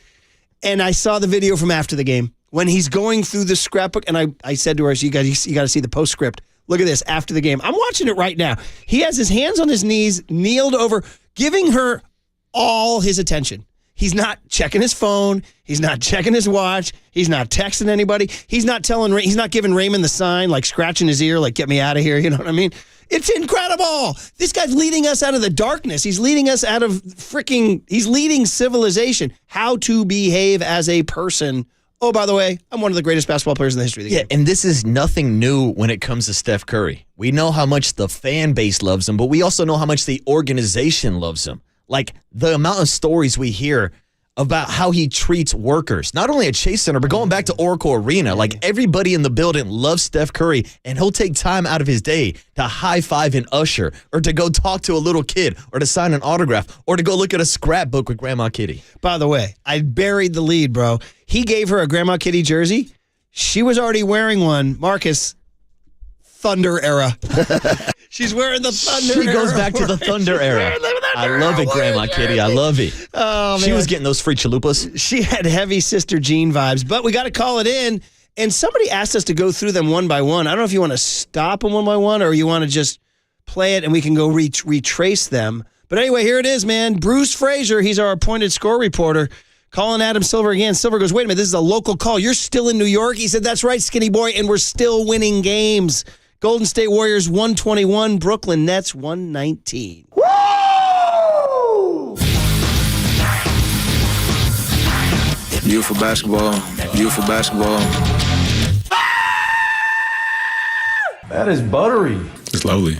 Speaker 2: And I saw the video from after the game when he's going through the scrapbook. And I said to her, you got to see the postscript. Look at this after the game. I'm watching it right now. He has his hands on his knees, kneeled over, giving her all his attention. He's not checking his phone. He's not checking his watch. He's not texting anybody. He's not giving Raymond the sign, like scratching his ear, like, get me out of here. You know what I mean? It's incredible. This guy's leading us out of the darkness. He's leading us out of he's leading civilization, how to behave as a person. Oh, by the way, I'm one of the greatest basketball players in the history of the game.
Speaker 3: Yeah, and this is nothing new when it comes to Steph Curry. We know how much the fan base loves him, but we also know how much the organization loves him. Like, the amount of stories we hear about how he treats workers, not only at Chase Center, but going back to Oracle Arena. Like, everybody in the building loves Steph Curry, and he'll take time out of his day to high-five an usher, or to go talk to a little kid, or to sign an autograph, or to go look at a scrapbook with Grandma Kitty.
Speaker 2: By the way, I buried the lead, bro. He gave her a Grandma Kitty jersey. She was already wearing one. Marcus, Thunder era. She's wearing the Thunder era.
Speaker 3: She goes back to the Thunder era. I love it, Grandma Kitty. I love it.
Speaker 2: Oh, man.
Speaker 3: She was getting those free chalupas.
Speaker 2: She had heavy Sister Jean vibes, but we got to call it in. And somebody asked us to go through them one by one. I don't know if you want to stop them one by one or you want to just play it and we can go retrace them. But anyway, here it is, man. Bruce Frazier, he's our appointed score reporter, calling Adam Silver again. Silver goes, wait a minute, this is a local call. You're still in New York? He said, that's right, skinny boy, and we're still winning games. Golden State Warriors 121, Brooklyn Nets 119.
Speaker 4: Woo!
Speaker 14: Beautiful basketball. Beautiful basketball.
Speaker 9: That is buttery.
Speaker 14: It's lovely.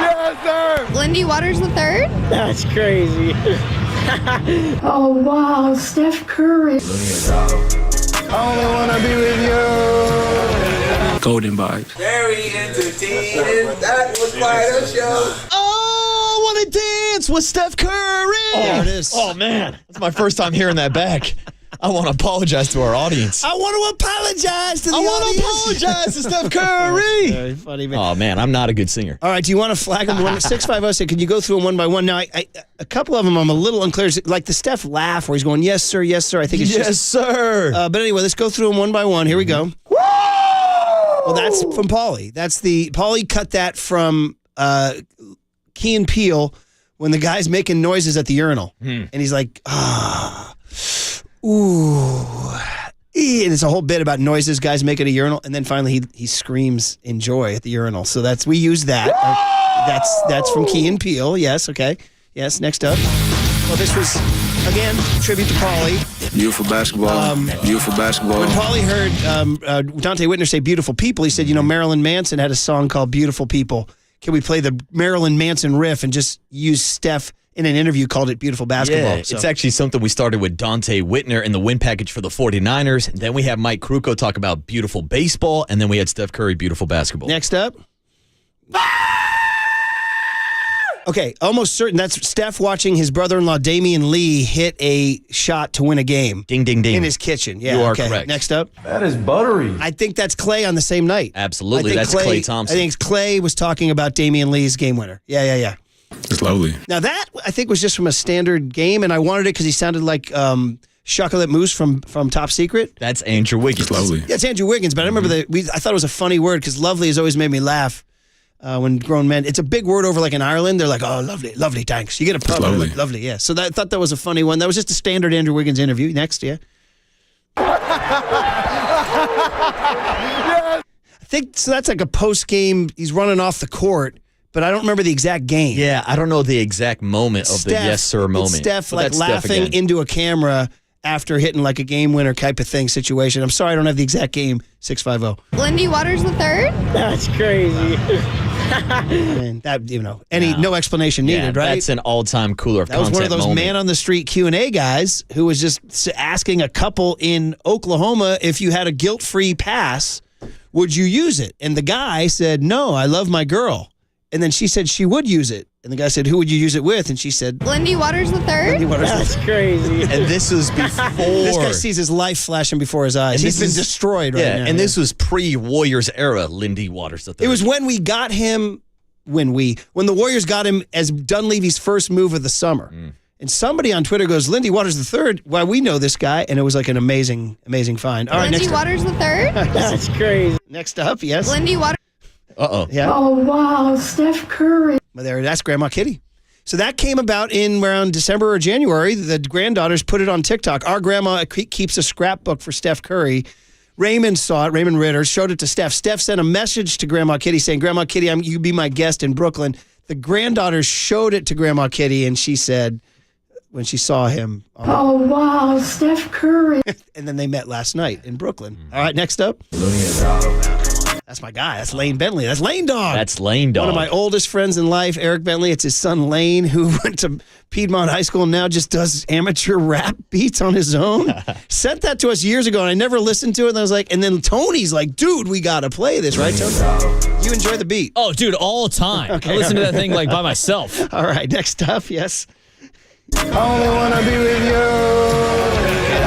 Speaker 4: Yes, sir.
Speaker 11: Lindy Waters III?
Speaker 19: That's crazy.
Speaker 11: Oh, wow, Steph Curry.
Speaker 4: I only want to be with you.
Speaker 13: Golden vibes.
Speaker 5: Very entertaining. That was quite a show.
Speaker 3: Oh, I want to dance with Steph Curry.
Speaker 2: There it is.
Speaker 3: Oh, man. That's my first time hearing that back. I want to apologize to our audience.
Speaker 2: I want to apologize to the audience.
Speaker 3: I want to apologize to Steph Curry.
Speaker 2: Very funny, man.
Speaker 3: Oh, man, I'm not a good singer.
Speaker 2: All right, do you want to flag them? 650, can you go through them one by one? Now, a couple of them I'm a little unclear. Like the Steph laugh where he's going, yes, sir, yes, sir. I think it's
Speaker 3: yes, sir.
Speaker 2: But anyway, let's go through them one by one. Here we go. Well, that's from Paulie. Paulie cut that from Key and Peele when the guy's making noises at the urinal. And he's like, ooh. And it's a whole bit about noises guys make at a urinal, and then finally he screams in joy at the urinal. So we use that. That's from Key and Peele. Yes, okay. Yes, next up. Well, this was, again, tribute to Paulie.
Speaker 12: Beautiful basketball. Beautiful basketball.
Speaker 2: When Paulie heard Dante Whitner say Beautiful People, he said, Marilyn Manson had a song called Beautiful People. Can we play the Marilyn Manson riff and just use Steph in an interview called it Beautiful Basketball?
Speaker 3: Yeah, it's actually something we started with Dante Whitner in the win package for the 49ers. Then we have Mike Krukow talk about beautiful baseball, and then we had Steph Curry, beautiful basketball.
Speaker 2: Next up. Okay, almost certain that's Steph watching his brother-in-law Damian Lee hit a shot to win a game.
Speaker 3: Ding, ding, ding.
Speaker 2: In his kitchen. Yeah,
Speaker 3: you are
Speaker 2: okay.
Speaker 3: correct.
Speaker 2: Next up.
Speaker 4: That is buttery.
Speaker 2: I think that's Clay on the same night.
Speaker 3: Absolutely, that's Clay Thompson.
Speaker 2: I think Clay was talking about Damian Lee's game winner. Yeah.
Speaker 12: It's lovely.
Speaker 2: Now that, I think, was just from a standard game, and I wanted it because he sounded like Chocolate Mousse from Top Secret.
Speaker 3: That's Andrew Wiggins.
Speaker 12: It's lovely.
Speaker 2: Yeah, it's Andrew Wiggins, but I remember I thought it was a funny word because lovely has always made me laugh. When grown men, it's a big word over like in Ireland. They're like, oh, lovely, thanks. You get a pub,
Speaker 12: lovely.
Speaker 2: Like, lovely, yeah. So I thought that was a funny one. That was just a standard Andrew Wiggins interview. Next, yeah. I think so. That's like a post game. He's running off the court, but I don't remember the exact game.
Speaker 3: Yeah, I don't know the exact moment of the yes sir moment.
Speaker 2: It's Steph
Speaker 3: But
Speaker 2: like
Speaker 3: that's Steph
Speaker 2: laughing
Speaker 3: again.
Speaker 2: into a camera after hitting like a game winner type of thing situation. I'm sorry, I don't have the exact game. 650.
Speaker 11: Lindy Waters III?
Speaker 19: That's crazy.
Speaker 2: And that, no explanation needed, right?
Speaker 3: That's an all-time cooler of
Speaker 2: That was one of those
Speaker 3: moment.
Speaker 2: man on the street Q&A guys who was just asking a couple in Oklahoma if you had a guilt-free pass, would you use it? And the guy said, no, I love my girl. And then she said she would use it. And the guy said, who would you use it with? And she said,
Speaker 11: Lindy Waters III?
Speaker 2: Lindy Waters III.
Speaker 19: That's crazy.
Speaker 3: And this was before.
Speaker 2: This guy sees his life flashing before his eyes.
Speaker 3: And
Speaker 2: He's been
Speaker 3: this is-
Speaker 2: destroyed right now.
Speaker 3: and this was pre-Warriors era, Lindy Waters III.
Speaker 2: It was when we got him, when the Warriors got him as Dunleavy's first move of the summer. And somebody on Twitter goes, Lindy Waters III, why we know this guy. And it was like an amazing find. All right,
Speaker 11: Lindy
Speaker 2: next
Speaker 11: Waters III?
Speaker 19: That's crazy.
Speaker 2: Next up, yes.
Speaker 11: Lindy Waters.
Speaker 3: Uh-oh.
Speaker 2: Yeah.
Speaker 11: Oh, wow, Steph Curry.
Speaker 2: Well, that's Grandma Kitty. So that came about in around December or January. The granddaughters put it on TikTok. Our grandma keeps a scrapbook for Steph Curry. Raymond saw it. Raymond Ritter showed it to Steph. Steph sent a message to Grandma Kitty saying, Grandma Kitty, you be my guest in Brooklyn. The granddaughters showed it to Grandma Kitty, and she said, when she saw him.
Speaker 11: Oh, wow, Steph Curry.
Speaker 2: And then they met last night in Brooklyn. All right, next up. That's my guy. That's Lane Bentley. That's Lane Dog.
Speaker 3: That's Lane Dog.
Speaker 2: One of my oldest friends in life, Eric Bentley. It's his son Lane, who went to Piedmont High School and now just does amateur rap beats on his own. Sent that to us years ago, and I never listened to it. And I was like, and then Tony's like, dude, we got to play this, right, Tony? You enjoy the beat.
Speaker 21: Oh, dude, all time.
Speaker 2: Okay,
Speaker 21: I listen to
Speaker 2: all
Speaker 21: that thing like by myself.
Speaker 2: All right, next up, yes.
Speaker 4: I only want to be with you.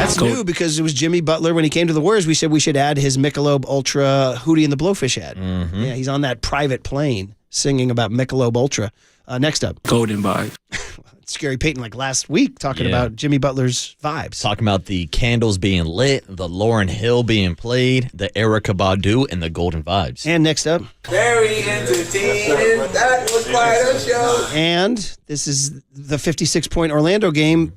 Speaker 2: That's new because it was Jimmy Butler. When he came to the Warriors, we said we should add his Michelob Ultra Hootie and the Blowfish ad. Yeah, he's on that private plane singing about Michelob Ultra. Next up.
Speaker 13: Golden vibe.
Speaker 2: Scary Payton like last week talking about Jimmy Butler's vibes.
Speaker 3: Talking about the candles being lit, the Lauryn Hill being played, the Erykah Badu, and the Golden Vibes.
Speaker 2: And next up.
Speaker 18: Very entertaining. That was quite a show.
Speaker 2: And this is the 56-point Orlando game.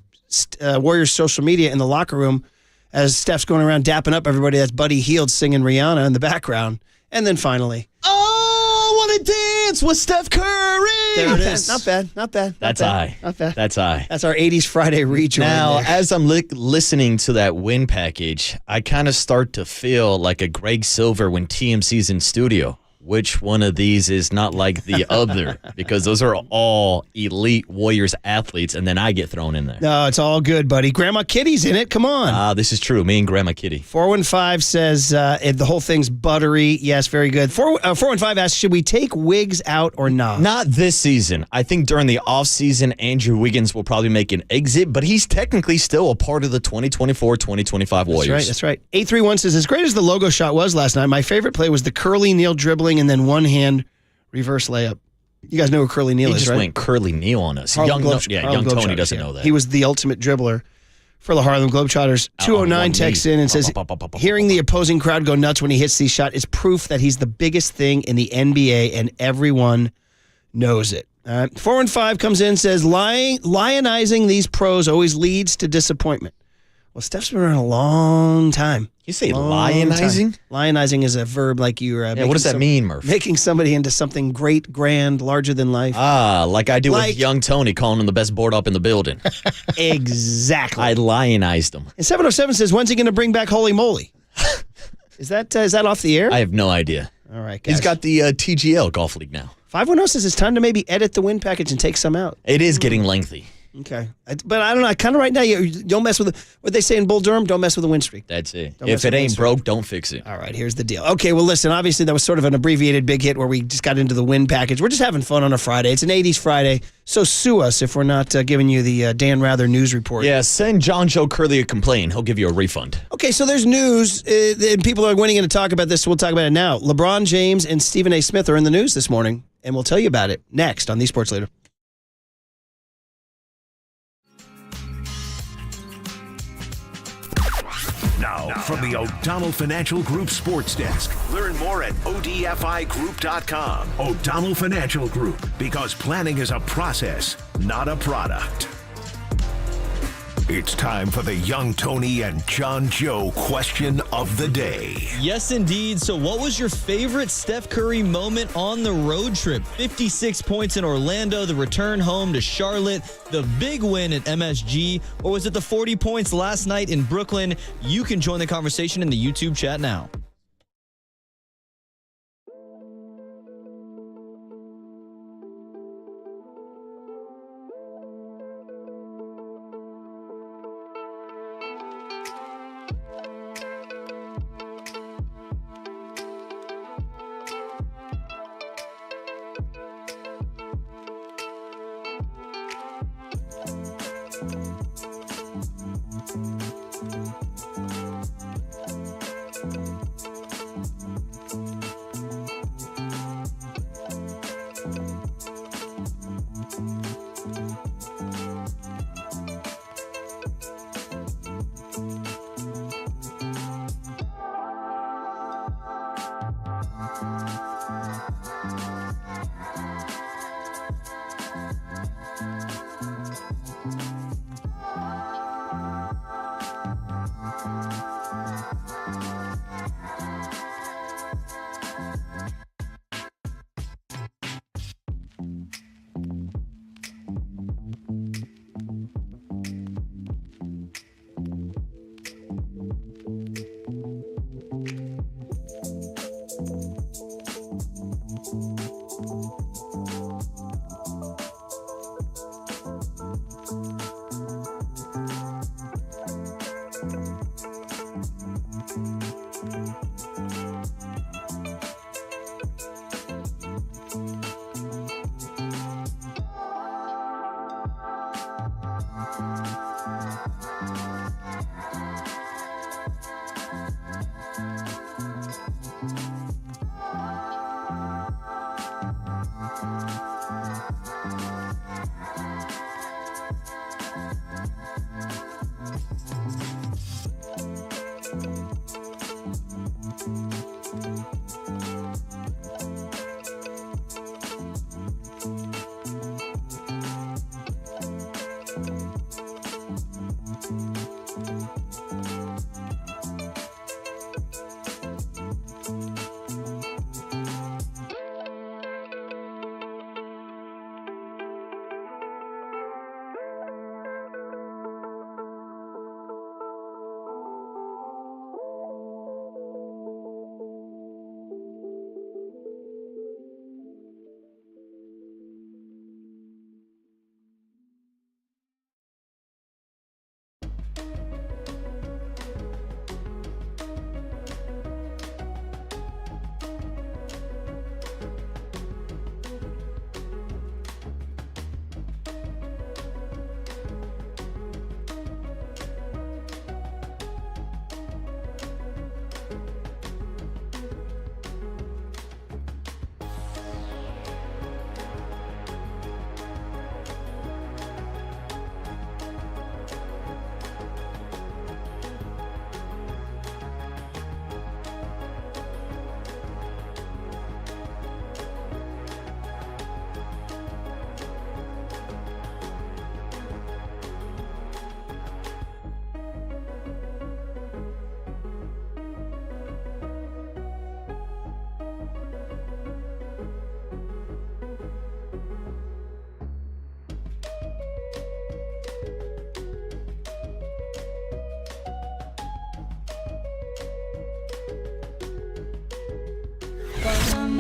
Speaker 2: Warriors social media in the locker room as Steph's going around dapping up everybody. That's Buddy Hield singing Rihanna in the background. And then finally.
Speaker 3: Oh, want to dance with Steph Curry.
Speaker 2: There it is. Not bad.
Speaker 3: That's I.
Speaker 2: Not bad.
Speaker 3: That's I.
Speaker 2: That's our 80s Friday rejoin.
Speaker 3: Now,
Speaker 2: there.
Speaker 3: as I'm listening to that win package, I kind of start to feel like a Greg Silver when TMC's in studio. Which one of these is not like the other? Because those are all elite Warriors athletes, and then I get thrown in there.
Speaker 2: No, it's all good, buddy. Grandma Kitty's in it. Come on.
Speaker 3: This is true. Me and Grandma Kitty.
Speaker 2: 415 says the whole thing's buttery. Yes, very good. 415 asks, should we take Wiggs out or not?
Speaker 3: Not this season. I think during the offseason, Andrew Wiggins will probably make an exit, but he's technically still a part of the 2024-2025 Warriors.
Speaker 2: That's right. 831 says, as great as the logo shot was last night, my favorite play was the Curly Neal dribbling and then one-hand reverse layup. You guys know who Curly Neal
Speaker 3: He
Speaker 2: is,
Speaker 3: just
Speaker 2: right?
Speaker 3: went Curly Neal on us.
Speaker 2: Harlem
Speaker 3: Young
Speaker 2: Globetrotters,
Speaker 3: Tony doesn't know that.
Speaker 2: He was the ultimate dribbler for the Harlem Globetrotters. 209 texts in and says, hearing the opposing crowd go nuts when he hits these shots is proof that he's the biggest thing in the NBA and everyone knows it. 415 comes in and says, lionizing these pros always leads to disappointment. Well, Steph's been around a long time.
Speaker 3: You say lionizing?
Speaker 2: Lionizing is a verb like you're.
Speaker 3: What does that mean, Murph?
Speaker 2: Making somebody into something great, grand, larger than life.
Speaker 3: Ah, like I do with young Tony, calling him the best board up in the building.
Speaker 2: Exactly.
Speaker 3: I lionized him.
Speaker 2: And 707 says, when's he going to bring back Holy Moly? Is that off the air?
Speaker 3: I have no idea.
Speaker 2: All right, guys.
Speaker 3: He's got the TGL Golf League now.
Speaker 2: 510 says it's time to maybe edit the win package and take some out.
Speaker 3: It is getting lengthy.
Speaker 2: Okay. But I don't know. Kind of right now, you don't mess with what they say in Bull Durham, don't mess with the win streak.
Speaker 3: That's it.
Speaker 2: Don't
Speaker 3: If it ain't broke, don't fix it.
Speaker 2: All right, here's the deal. Okay, well, listen, obviously that was sort of an abbreviated big hit where we just got into the win package. We're just having fun on a Friday. It's an 80s Friday, so sue us if we're not giving you the Dan Rather news report.
Speaker 3: Yeah, send John Joe Curley a complaint. He'll give you a refund.
Speaker 2: Okay, so there's news, and people are wanting to talk about this, so we'll talk about it now. LeBron James and Stephen A. Smith are in the news this morning, and we'll tell you about it next on The Sports Leader.
Speaker 1: Now, from the O'Donnell Financial Group Sports Desk. Learn more at ODFIGroup.com. O'Donnell Financial Group, because planning is a process, not a product. It's time for the Young Tony and John Joe question of the day.
Speaker 6: Yes, indeed. So what was your favorite Steph Curry moment on the road trip? 56 points in Orlando, the return home to Charlotte, the big win at MSG, or was it the 40 points last night in Brooklyn? You can join the conversation in the YouTube chat now.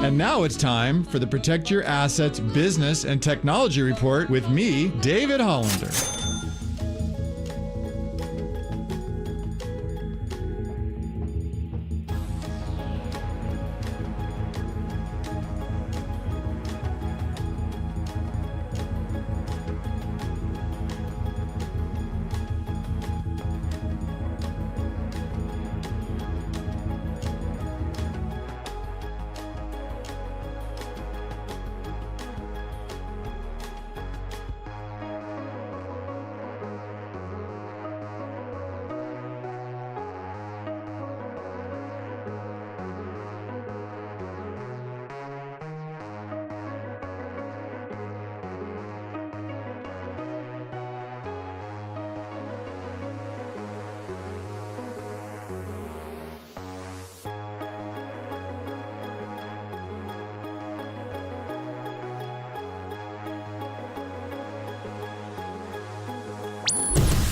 Speaker 8: And now it's time for the Protect Your Assets Business and Technology Report with me, David Hollander.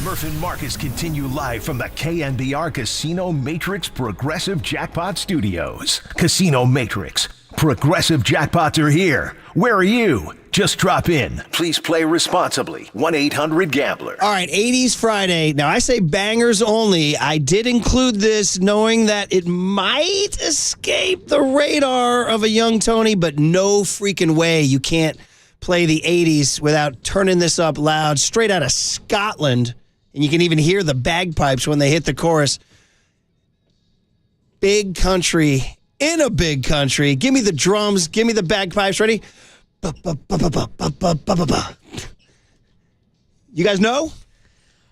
Speaker 1: Murph and Marcus continue live from the KNBR Casino Matrix Progressive Jackpot Studios. Casino Matrix. Progressive jackpots are here. Where are you? Just drop in. Please play responsibly. 1-800-GAMBLER.
Speaker 2: All right, 80s Friday. Now, I say bangers only. I did include this knowing that it might escape the radar of a young Tony, but no freaking way you can't play the 80s without turning this up loud, straight out of Scotland. And you can even hear the bagpipes when they hit the chorus. Big country, in a big country. Give me the drums. Give me the bagpipes. Ready? You guys know?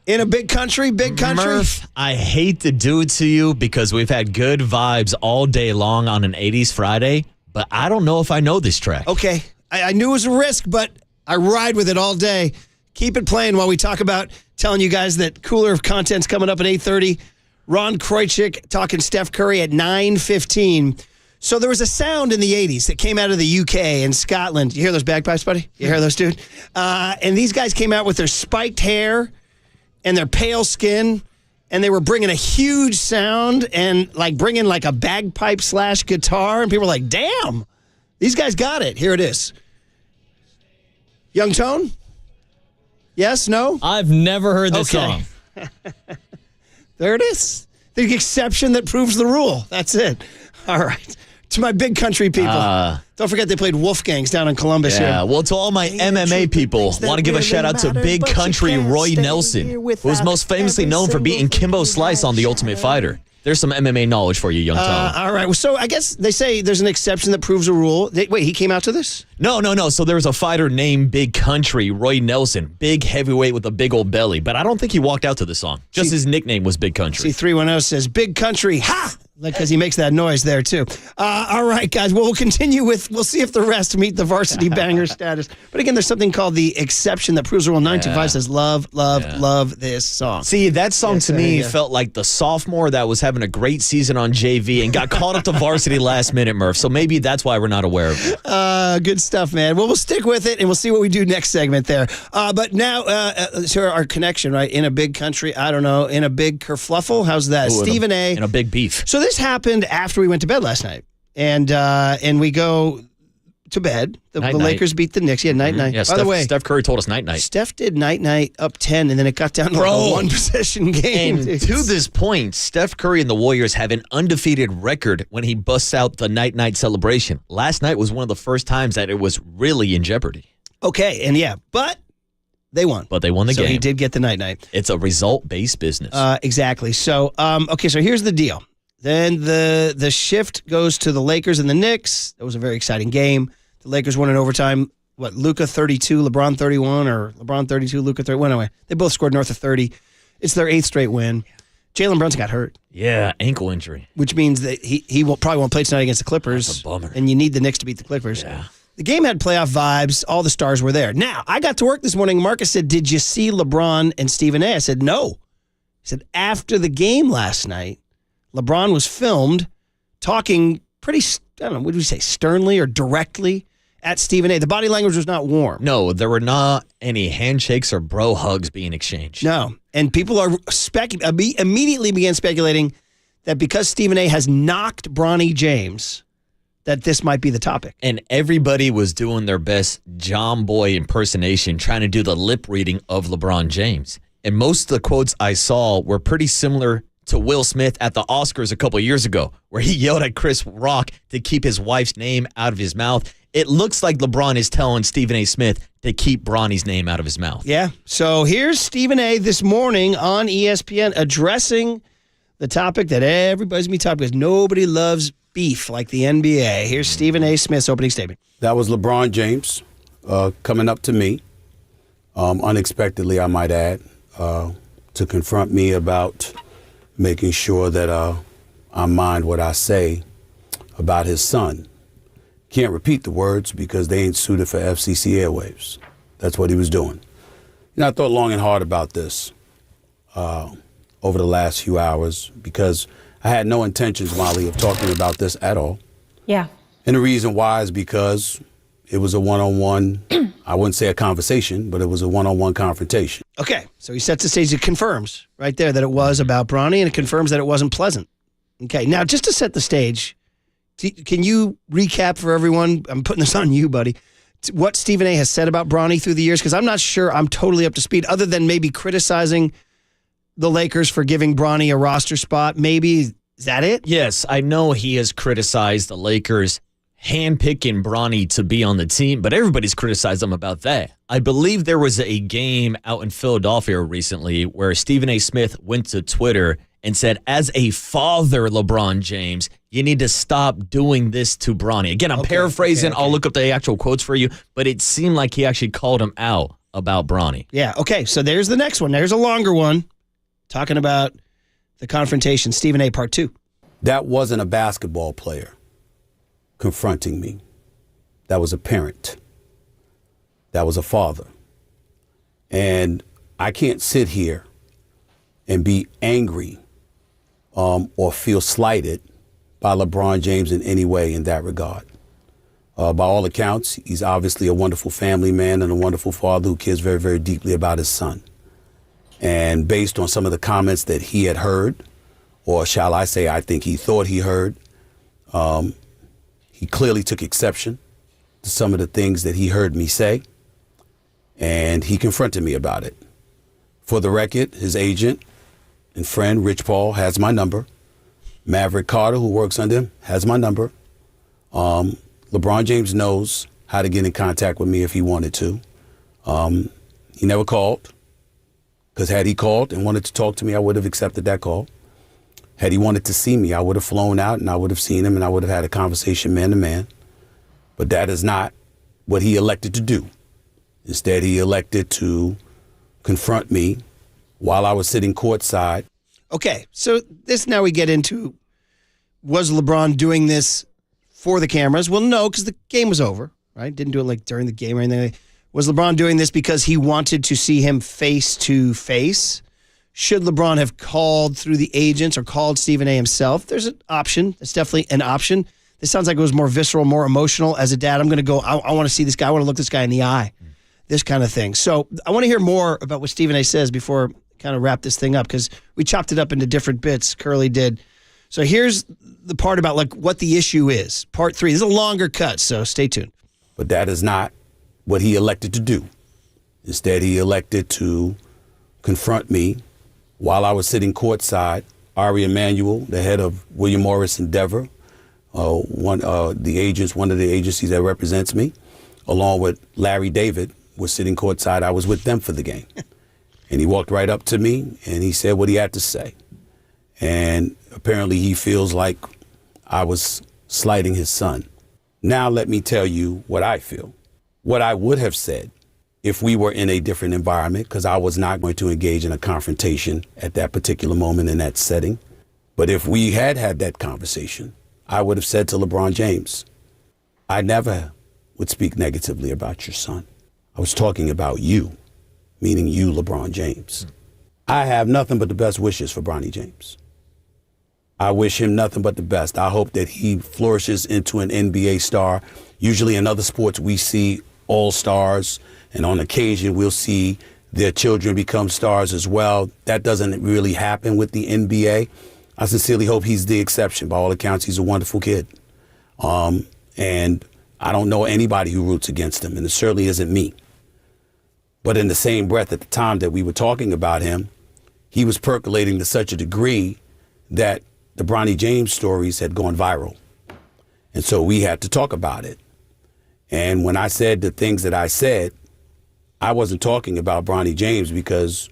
Speaker 2: In a big country, big country.
Speaker 3: Murph, I hate to do it to you because we've had good vibes all day long on an 80s Friday, but I don't know if I know this track.
Speaker 2: Okay. I knew it was a risk, but I ride with it all day. Keep it playing while we talk about telling you guys that Cooler of Content's coming up at 8:30. Ron Krojcik talking Steph Curry at 9:15. So there was a sound in the 80s that came out of the UK and Scotland. You hear those bagpipes, buddy? You hear those, dude? And these guys came out with their spiked hair and their pale skin, and they were bringing a huge sound and like bringing like a bagpipe / guitar, and people were like, damn, these guys got it. Here it is. Young Tone? Yes? No?
Speaker 21: I've never heard this song.
Speaker 2: There it is. The exception that proves the rule. That's it. All right. To my big country people. Don't forget they played Wolfgangs down in Columbus here.
Speaker 3: Yeah, well, to all my MMA people, want to give a shout out to Big Country Roy Nelson, who's most famously known for beating Kimbo Slice on The Ultimate Fighter. There's some MMA knowledge for you, young Tom.
Speaker 2: All right. Well, so I guess they say there's an exception that proves a rule. Wait, he came out to this?
Speaker 3: No. So there was a fighter named Big Country, Roy Nelson, big heavyweight with a big old belly, but I don't think he walked out to the song. Just his nickname was Big Country.
Speaker 2: C310 says Big Country, ha! Because he makes that noise there, too. All right, guys. Well, we'll continue with, we'll see if the rest meet the varsity banger status. But again, there's something called the exception that proves the rule. 925 says love this song.
Speaker 3: See, that song to me felt like the sophomore that was having a great season on JV and got caught up to varsity last minute, Murph. So maybe that's why we're not aware of it.
Speaker 2: Good stuff, man. Well, we'll stick with it, and we'll see what we do next segment there. But now, to our connection, right? In a big country, I don't know, in a big kerfluffle. How's that?
Speaker 3: Ooh,
Speaker 2: Stephen A.
Speaker 3: In a big beef.
Speaker 2: So this happened after we went to bed last night, and we go to bed. The Lakers beat the Knicks. Yeah, night.
Speaker 3: Yeah,
Speaker 2: By the way,
Speaker 3: Steph Curry told us night.
Speaker 2: Steph did night up 10, and then it got down to like a one-possession game.
Speaker 3: And to this point, Steph Curry and the Warriors have an undefeated record when he busts out the night celebration. Last night was one of the first times that it was really in jeopardy.
Speaker 2: Okay, and but they won.
Speaker 3: But they won the game.
Speaker 2: So he did get the night.
Speaker 3: It's a result-based business.
Speaker 2: Exactly. So, so here's the deal. Then the shift goes to the Lakers and the Knicks. That was a very exciting game. The Lakers won in overtime. What, Luka 32, LeBron 31, or LeBron 32, Luka 31? Anyway, they both scored north of 30. It's their 8th straight win. Jalen Brunson got hurt.
Speaker 3: Yeah, ankle injury.
Speaker 2: Which means that he probably won't play tonight against the Clippers.
Speaker 3: That's a bummer.
Speaker 2: And you need the Knicks to beat the Clippers.
Speaker 3: Yeah.
Speaker 2: The game had playoff vibes. All the stars were there. Now, I got to work this morning. Marcus said, did you see LeBron and Stephen A? I said, no. He said, after the game last night, LeBron was filmed talking pretty, I don't know, what did we say, sternly or directly at Stephen A. The body language was not warm.
Speaker 3: No, there were not any handshakes or bro hugs being exchanged.
Speaker 2: No. And people are immediately began speculating that because Stephen A. has knocked Bronny James, that this might be the topic.
Speaker 3: And everybody was doing their best John Boy impersonation, trying to do the lip reading of LeBron James. And most of the quotes I saw were pretty similar to Will Smith at the Oscars a couple of years ago, where he yelled at Chris Rock to keep his wife's name out of his mouth. It looks like LeBron is telling Stephen A. Smith to keep Bronny's name out of his mouth.
Speaker 2: Yeah. So here's Stephen A. this morning on ESPN addressing the topic that everybody's going to be talking about because nobody loves beef like the NBA. Here's Stephen A. Smith's opening statement.
Speaker 16: That was LeBron James coming up to me, unexpectedly, I might add, to confront me about making sure that I mind what I say about his son. Can't repeat the words because they ain't suited for FCC airwaves. That's what he was doing. I thought long and hard about this over the last few hours because I had no intentions, Molly, of talking about this at all.
Speaker 22: Yeah.
Speaker 16: And the reason why is because it was a one-on-one, I wouldn't say a conversation, but it was a one-on-one confrontation.
Speaker 2: Okay, so he sets the stage. It confirms right there that it was about Bronny, and it confirms that it wasn't pleasant. Okay, now just to set the stage, can you recap for everyone? I'm putting this on you, buddy. What Stephen A. has said about Bronny through the years, because I'm not sure I'm totally up to speed, other than maybe criticizing the Lakers for giving Bronny a roster spot. Maybe, is that it?
Speaker 3: Yes, I know he has criticized the Lakers handpicking Bronny to be on the team, but everybody's criticized him about that. I believe there was a game out in Philadelphia recently where Stephen A. Smith went to Twitter and said, as a father, LeBron James, you need to stop doing this to Bronny. Again, I'm paraphrasing. I'll look up the actual quotes for you, but it seemed like he actually called him out about Bronny.
Speaker 2: Yeah, okay, so there's the next one. There's a longer one talking about the confrontation. Stephen A. Part 2.
Speaker 16: That wasn't a basketball player confronting me. That was a parent. That was a father. And I can't sit here and be angry or feel slighted by LeBron James in any way in that regard. By all accounts, he's obviously a wonderful family man and a wonderful father who cares very, very deeply about his son. And based on some of the comments that he had heard, or shall I say, I think he thought he heard, he clearly took exception to some of the things that he heard me say, and he confronted me about it. For the record, his agent and friend, Rich Paul, has my number. Maverick Carter, who works under him, has my number. LeBron James knows how to get in contact with me if he wanted to. He never called, because had he called and wanted to talk to me, I would have accepted that call. Had he wanted to see me, I would have flown out and I would have seen him and I would have had a conversation man to man. But that is not what he elected to do. Instead, he elected to confront me while I was sitting courtside.
Speaker 2: Okay, so this now we get into, was LeBron doing this for the cameras? Well, no, because the game was over, right? Didn't do it like during the game or anything. Was LeBron doing this because he wanted to see him face to face? Should LeBron have called through the agents or called Stephen A. himself? There's an option. It's definitely an option. This sounds like it was more visceral, more emotional. As a dad, I'm going to go, I want to see this guy. I want to look this guy in the eye. This kind of thing. So I want to hear more about what Stephen A. says before I kind of wrap this thing up, because we chopped it up into different bits. Curly did. So here's the part about like what the issue is. Part 3. This is a longer cut, so stay tuned.
Speaker 16: But that is not what he elected to do. Instead, he elected to confront me while I was sitting courtside. Ari Emanuel, the head of William Morris Endeavor, one of the agencies that represents me, along with Larry David, was sitting courtside. I was with them for the game. And he walked right up to me and he said what he had to say. And apparently he feels like I was slighting his son. Now let me tell you what I feel. What I would have said if we were in a different environment, because I was not going to engage in a confrontation at that particular moment in that setting. But if we had had that conversation, I would have said to LeBron James, I never would speak negatively about your son. I was talking about you, meaning you, LeBron James. I have nothing but the best wishes for Bronny James. I wish him nothing but the best. I hope that he flourishes into an NBA star. Usually in other sports, we see all-stars, and on occasion, we'll see their children become stars as well. That doesn't really happen with the NBA. I sincerely hope he's the exception. By all accounts, he's a wonderful kid. And I don't know anybody who roots against him, and it certainly isn't me. But in the same breath, at the time that we were talking about him, he was percolating to such a degree that the Bronny James stories had gone viral. And so we had to talk about it. And when I said the things that I said, I wasn't talking about Bronny James because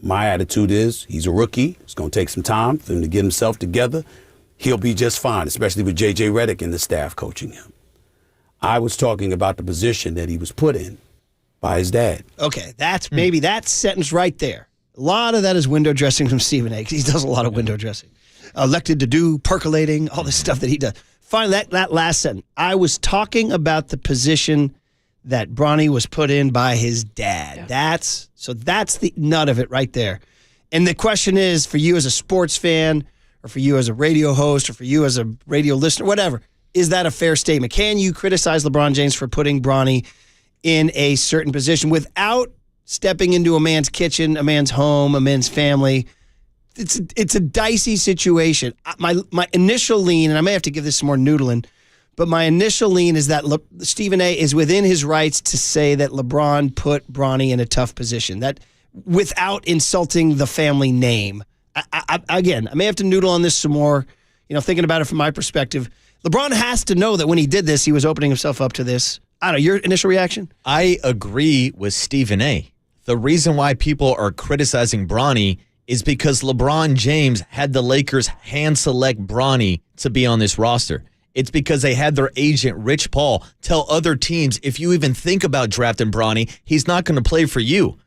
Speaker 16: my attitude is he's a rookie. It's going to take some time for him to get himself together. He'll be just fine, especially with J.J. Redick and the staff coaching him. I was talking about the position that he was put in by his dad.
Speaker 2: Okay, that's maybe that sentence right there. A lot of that is window dressing from Stephen A. because he does a lot of window dressing. Elected to do, percolating, all this stuff that he does. Finally, that last sentence. I was talking about the position that Bronny was put in by his dad. Yeah. That's the nut of it right there. And the question is, for you as a sports fan, or for you as a radio host, or for you as a radio listener, whatever, is that a fair statement? Can you criticize LeBron James for putting Bronny in a certain position without stepping into a man's kitchen, a man's home, a man's family? It's a dicey situation. My initial lean, and I may have to give this some more noodling, but my initial lean is that Stephen A. is within his rights to say that LeBron put Bronny in a tough position, that without insulting the family name. Again, I may have to noodle on this some more, thinking about it from my perspective. LeBron has to know that when he did this, he was opening himself up to this. I don't know, your initial reaction?
Speaker 3: I agree with Stephen A. The reason why people are criticizing Bronny is because LeBron James had the Lakers hand select Bronny to be on this roster. It's because they had their agent, Rich Paul, tell other teams, if you even think about drafting Bronny, he's not going to play for you.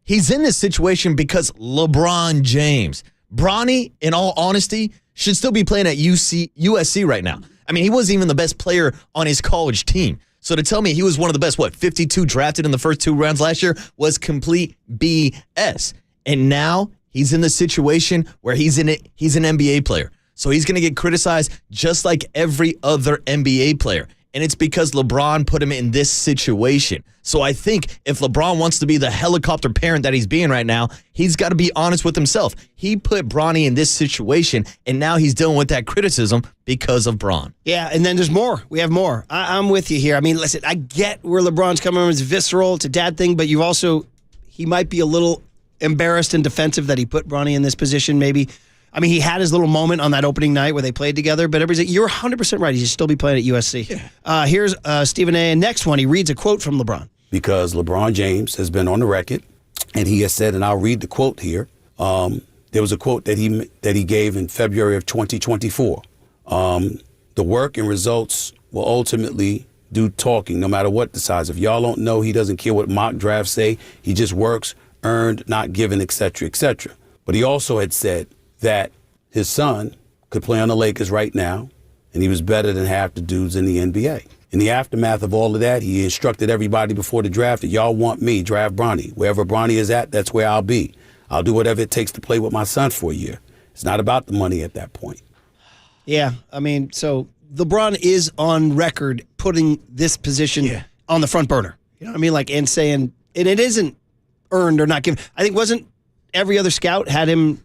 Speaker 3: He's in this situation because LeBron James. Bronny, in all honesty, should still be playing at USC right now. I mean, he wasn't even the best player on his college team. So to tell me he was one of the best, 52 drafted in the first 2 rounds last year was complete BS. And now he's in the situation where he's an NBA player. So he's going to get criticized just like every other NBA player. And it's because LeBron put him in this situation. So I think if LeBron wants to be the helicopter parent that he's being right now, he's got to be honest with himself. He put Bronny in this situation, and now he's dealing with that criticism because of Bron.
Speaker 2: Yeah, and then there's more. We have more. I'm with you here. I mean, listen, I get where LeBron's coming from. It's visceral. It's a dad thing, but he might be a little embarrassed and defensive that he put Bronny in this position maybe. I mean, he had his little moment on that opening night where they played together, but everybody's like, you're 100% right. He should still be playing at USC. Yeah. Here's Stephen A. And next one, he reads a quote from LeBron.
Speaker 16: Because LeBron James has been on the record, and he has said, and I'll read the quote here. There was a quote that he gave in February of 2024. The work and results will ultimately do talking, no matter what the size. If y'all don't know, he doesn't care what mock drafts say. He just works, earned, not given, etc., etc. But he also had said that his son could play on the Lakers right now, and he was better than half the dudes in the NBA. In the aftermath of all of that, he instructed everybody before the draft that y'all want me, draft Bronny. Wherever Bronny is at, that's where I'll be. I'll do whatever it takes to play with my son for a year. It's not about the money at that point.
Speaker 2: Yeah, I mean, so LeBron is on record putting this position on the front burner. You know what I mean? Like, and saying, and it isn't earned or not given. I think wasn't every other scout had him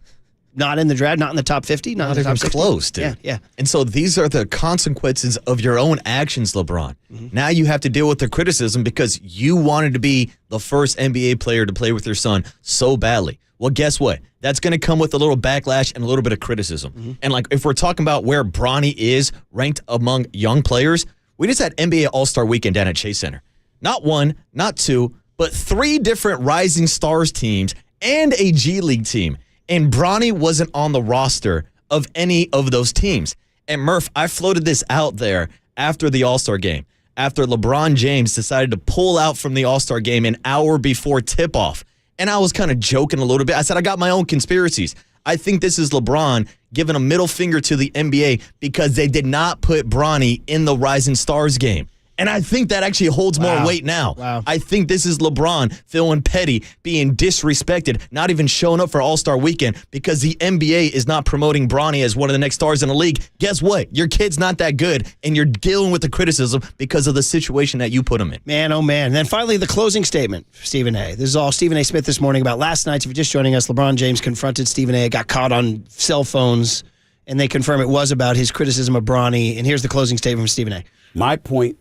Speaker 2: not in the draft, not in the top 50, not in the top 60.
Speaker 3: Close, dude.
Speaker 2: Yeah.
Speaker 3: And so these are the consequences of your own actions, LeBron. Mm-hmm. Now you have to deal with the criticism because you wanted to be the first NBA player to play with your son so badly. Well, guess what? That's going to come with a little backlash and a little bit of criticism. Mm-hmm. And like if we're talking about where Bronny is ranked among young players, we just had NBA All-Star Weekend down at Chase Center. Not 1, not 2, but 3 different Rising Stars teams and a G League team. And Bronny wasn't on the roster of any of those teams. And Murph, I floated this out there after the All-Star game, after LeBron James decided to pull out from the All-Star game an hour before tip-off. And I was kind of joking a little bit. I said, I got my own conspiracies. I think this is LeBron giving a middle finger to the NBA because they did not put Bronny in the Rising Stars game. And I think that actually holds more weight now.
Speaker 2: Wow.
Speaker 3: I think this is LeBron feeling petty, being disrespected, not even showing up for All-Star Weekend because the NBA is not promoting Bronny as one of the next stars in the league. Guess what? Your kid's not that good, and you're dealing with the criticism because of the situation that you put him in.
Speaker 2: Man, oh man. And then finally, the closing statement for Stephen A. This is all Stephen A. Smith this morning about last night. If you're just joining us, LeBron James confronted Stephen A., got caught on cell phones, and they confirm it was about his criticism of Bronny. And here's the closing statement from Stephen A.
Speaker 16: My point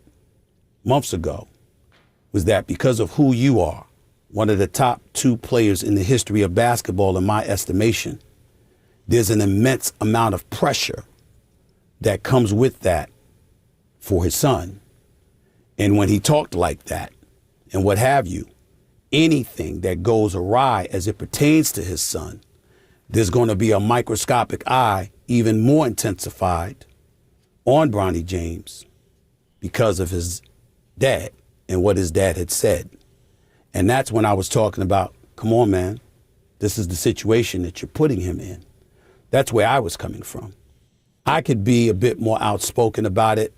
Speaker 16: months ago was that because of who you are, one of the top 2 players in the history of basketball, in my estimation, there's an immense amount of pressure that comes with that for his son. And when he talked like that and what have you, anything that goes awry as it pertains to his son, there's going to be a microscopic eye, even more intensified, on Bronny James because of his dad and what his dad had said. And that's when I was talking about, come on, man, this is the situation that you're putting him in. That's where I was coming from. I could be a bit more outspoken about it,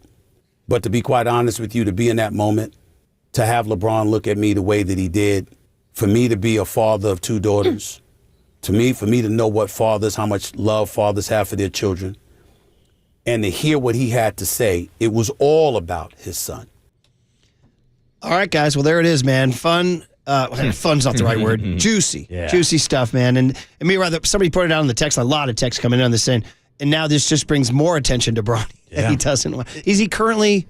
Speaker 16: but to be quite honest with you, to be in that moment, to have LeBron look at me the way that he did, for me to be a father of 2 daughters, for me to know what fathers, how much love fathers have for their children, and to hear what he had to say, it was all about his son.
Speaker 2: All right, guys. Well, there it is, man. Fun. Fun's not the right word. Juicy.
Speaker 3: Yeah.
Speaker 2: Juicy stuff, man. And me, rather, somebody pointed out on the text, a lot of texts coming in on this saying, and now this just brings more attention to Bronny.
Speaker 3: Yeah.
Speaker 2: He doesn't want. Is he currently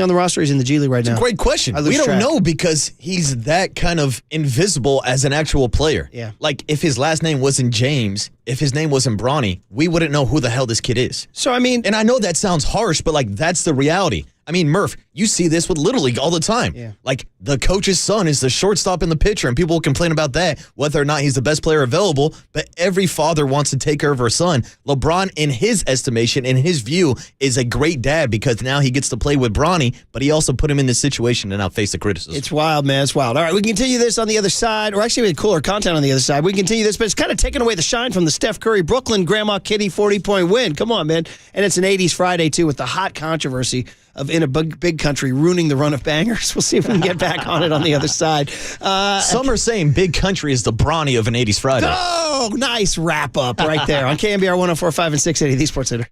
Speaker 2: on the roster? He's in the G League right now.
Speaker 3: It's a great question.
Speaker 2: I lose
Speaker 3: We don't
Speaker 2: track.
Speaker 3: know because he's that kind of invisible as an actual player.
Speaker 2: Yeah.
Speaker 3: Like, if his last name wasn't James, if his name wasn't Bronny, we wouldn't know who the hell this kid is.
Speaker 2: So, I mean.
Speaker 3: And I know that sounds harsh, but, like, that's the reality. I mean, Murph, you see this with Little League all the time.
Speaker 2: Yeah.
Speaker 3: Like, the coach's son is the shortstop in the pitcher, and people will complain about that, whether or not he's the best player available, but every father wants to take care of her son. LeBron, in his estimation, in his view, is a great dad because now he gets to play with Bronny, but he also put him in this situation and now face the criticism.
Speaker 2: It's wild, man. It's wild. All right, we can continue this on the other side, or actually we had cooler content on the other side. We can continue this, but it's kind of taking away the shine from the Steph Curry Brooklyn Grandma Kitty 40-point win. Come on, man. And it's an 80s Friday, too, with the hot controversy of in a big country ruining the run of bangers. We'll see if we can get back on it on the other side.
Speaker 3: Some are saying Big Country is the Bronny of an 80s Friday.
Speaker 2: Oh, nice wrap up right there on KNBR 104.5 and 680, the Sports Center.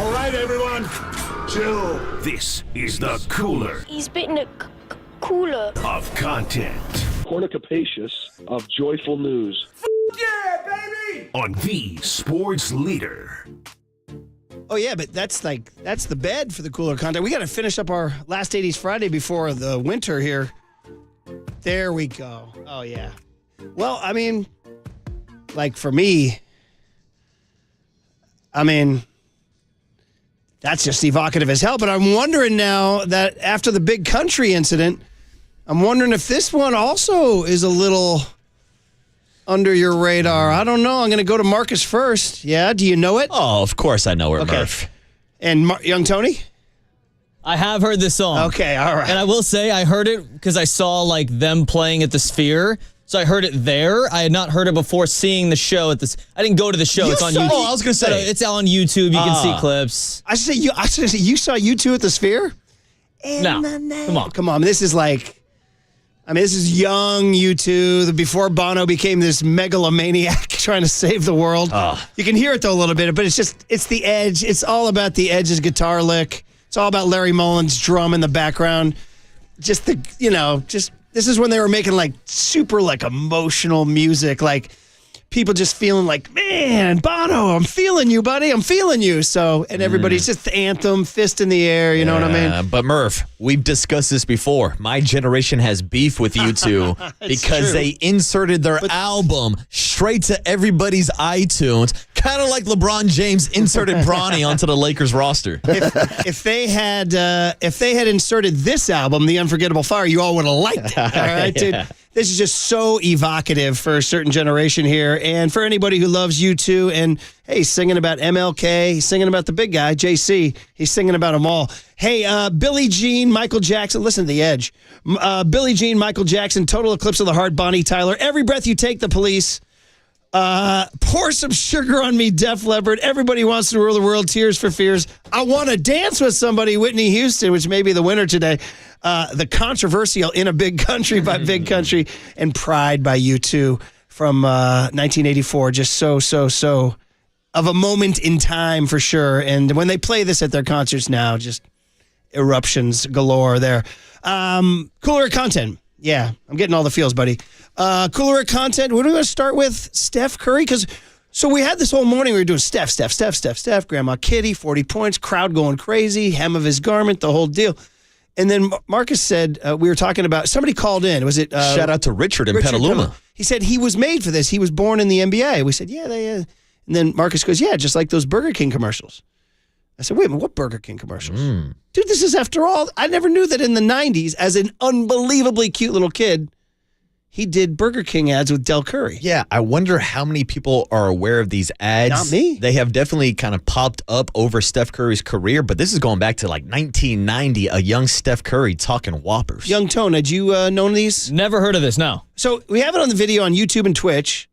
Speaker 1: All right, everyone, chill. This is the cooler
Speaker 11: He's bitten a cooler.
Speaker 1: of content
Speaker 17: Cornucapacious of joyful news.
Speaker 1: on the sports leader.
Speaker 2: Oh yeah, but that's the bed for the cooler content. We got to finish up our last 80s Friday before the winter here. There we go. Oh yeah. Well, I mean, like for me, that's just evocative as hell. But I'm wondering now that after the big country incident, I'm wondering if this one also is a little under your radar. I don't know. I'm going to go to Marcus first. Yeah, do you know it?
Speaker 3: Oh, of course I know her, Murph.
Speaker 2: And young Tony?
Speaker 6: I have heard this song.
Speaker 2: Okay, all right.
Speaker 6: And I will say I heard it because I saw like them playing at the Sphere. So I heard it there. I had not heard it before seeing the show at this. I didn't go to the show. It's on YouTube.
Speaker 3: Oh, I was going to say.
Speaker 6: It's on YouTube. You can see clips.
Speaker 2: I should say you saw U2 at the Sphere?
Speaker 6: No.
Speaker 2: Come on. This is like, this is young U2 before Bono became this megalomaniac trying to save the world. You can hear it though a little bit, but it's the edge. It's all about the Edge's guitar lick. It's all about Larry Mullen's drum in the background. This is when they were making like super like emotional music, like people just feeling like, man, Bono, I'm feeling you, buddy. I'm feeling you. So, and everybody's just the anthem, fist in the air. You know what I mean?
Speaker 3: But Murph, we've discussed this before. My generation has beef with you two because
Speaker 2: true.
Speaker 3: they inserted their album straight to everybody's iTunes, kind of like LeBron James inserted Bronny onto the Lakers roster.
Speaker 2: If they had inserted this album, The Unforgettable Fire, you all would have liked it. All right, dude.
Speaker 3: Yeah.
Speaker 2: This is just so evocative for a certain generation here, and for anybody who loves U2. And hey, he's singing about MLK, he's singing about the big guy, JC. He's singing about them all. Hey, Billie Jean, Michael Jackson. Listen to The Edge. Billie Jean, Michael Jackson, Total Eclipse of the Heart, Bonnie Tyler. Every Breath You Take, The Police. Pour Some Sugar on Me, Def Leppard. Everybody Wants to Rule the World, Tears for Fears. I Want to Dance with Somebody, Whitney Houston, which may be the winner today. The controversial In a Big Country by Big Country, and Pride by U2 from 1984. Just so of a moment in time for sure. And when they play this at their concerts now, just eruptions galore there. Cooler content. Yeah, I'm getting all the feels, buddy. Cooler content. What are we going to start with? Steph Curry? So we had this whole morning, we were doing Steph, Grandma Kitty, 40 points, crowd going crazy, hem of his garment, the whole deal. And then Marcus said, we were talking about, somebody called in. Was it?
Speaker 3: Shout out to Richard in Petaluma.
Speaker 2: He said he was made for this. He was born in the NBA. We said, yeah, they. And then Marcus goes, yeah, just like those Burger King commercials. I said, wait a minute, what Burger King commercials? Dude, this is after all, I never knew that in the 90s, as an unbelievably cute little kid, he did Burger King ads with Del Curry.
Speaker 3: Yeah, I wonder how many people are aware of these ads.
Speaker 2: Not me.
Speaker 3: They have definitely kind of popped up over Steph Curry's career, but this is going back to like 1990, a young Steph Curry talking Whoppers.
Speaker 2: Young Tone, had you known these?
Speaker 6: Never heard of this, no.
Speaker 2: So we have it on the video on YouTube and Twitch.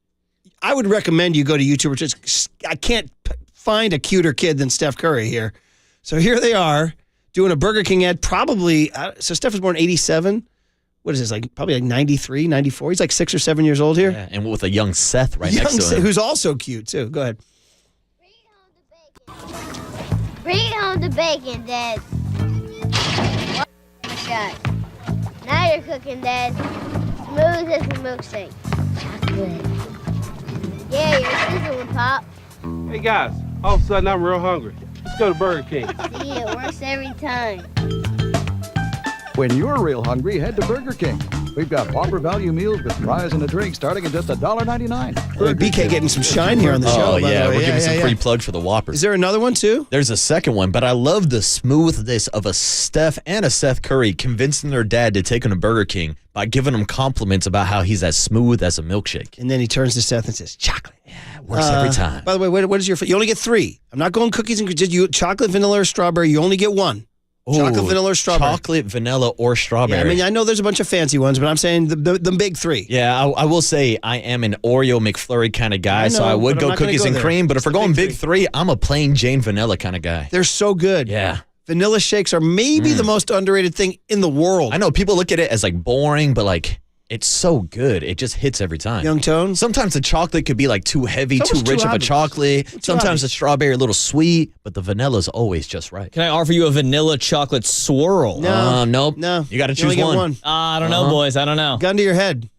Speaker 2: I would recommend you go to YouTube or Twitch. I can't find a cuter kid than Steph Curry here. So here they are doing a Burger King ad, probably, so Steph was born in 87. What is this, like probably like 93, 94? He's like 6 or 7 years old here.
Speaker 3: Yeah, and with a young Seth next to him.
Speaker 2: Who's also cute, too. Go ahead.
Speaker 22: Bring home the bacon, Dad. Oh my God. Now you're cooking, Dad. Smooth as a milkshake. Chocolate. Yeah, you're sizzling, Pop.
Speaker 17: Hey guys, all of a sudden I'm real hungry. Let's go to Burger King.
Speaker 22: See, it works every time.
Speaker 23: When you're real hungry, head to Burger King. We've got Whopper value meals with fries and a drink starting at just $1.99.
Speaker 2: BK getting some shine here on the show.
Speaker 3: Oh, yeah, we're giving some free plug for the Whoppers.
Speaker 2: Is there another one, too?
Speaker 3: There's a second one, but I love the smoothness of a Steph and a Seth Curry convincing their dad to take him to Burger King by giving him compliments about how he's as smooth as a milkshake.
Speaker 2: And then he turns to Seth and says, chocolate.
Speaker 3: Yeah, it works every time.
Speaker 2: By the way, what is your... You only get 3. I'm not going cookies and just you chocolate, vanilla, or strawberry. You only get 1. Chocolate, vanilla, or strawberry?
Speaker 3: Chocolate, vanilla, or strawberry.
Speaker 2: Yeah, I mean, I know there's a bunch of fancy ones, but I'm saying the big 3.
Speaker 3: Yeah, I will say I am an Oreo McFlurry kind of guy, so I would go cookies and cream. But if we're going big 3, I'm a plain Jane vanilla kind of guy.
Speaker 2: They're so good.
Speaker 3: Yeah.
Speaker 2: Vanilla shakes are maybe the most underrated thing in the world.
Speaker 3: I know people look at it as like boring, but like It's so good. It just hits every time.
Speaker 2: Young Tone?
Speaker 3: Sometimes the chocolate could be like too heavy,
Speaker 2: It's
Speaker 3: too
Speaker 2: almost
Speaker 3: rich
Speaker 2: too
Speaker 3: of a
Speaker 2: obvious.
Speaker 3: chocolate.
Speaker 2: Too
Speaker 3: Sometimes
Speaker 2: obvious.
Speaker 3: the strawberry a little sweet, but the vanilla's always just right.
Speaker 6: Can I offer you a vanilla chocolate swirl?
Speaker 3: Nope.
Speaker 2: No.
Speaker 3: You got to
Speaker 2: You only
Speaker 3: choose
Speaker 2: get
Speaker 3: one.
Speaker 6: I don't know, boys. I don't know.
Speaker 2: Gun to your head.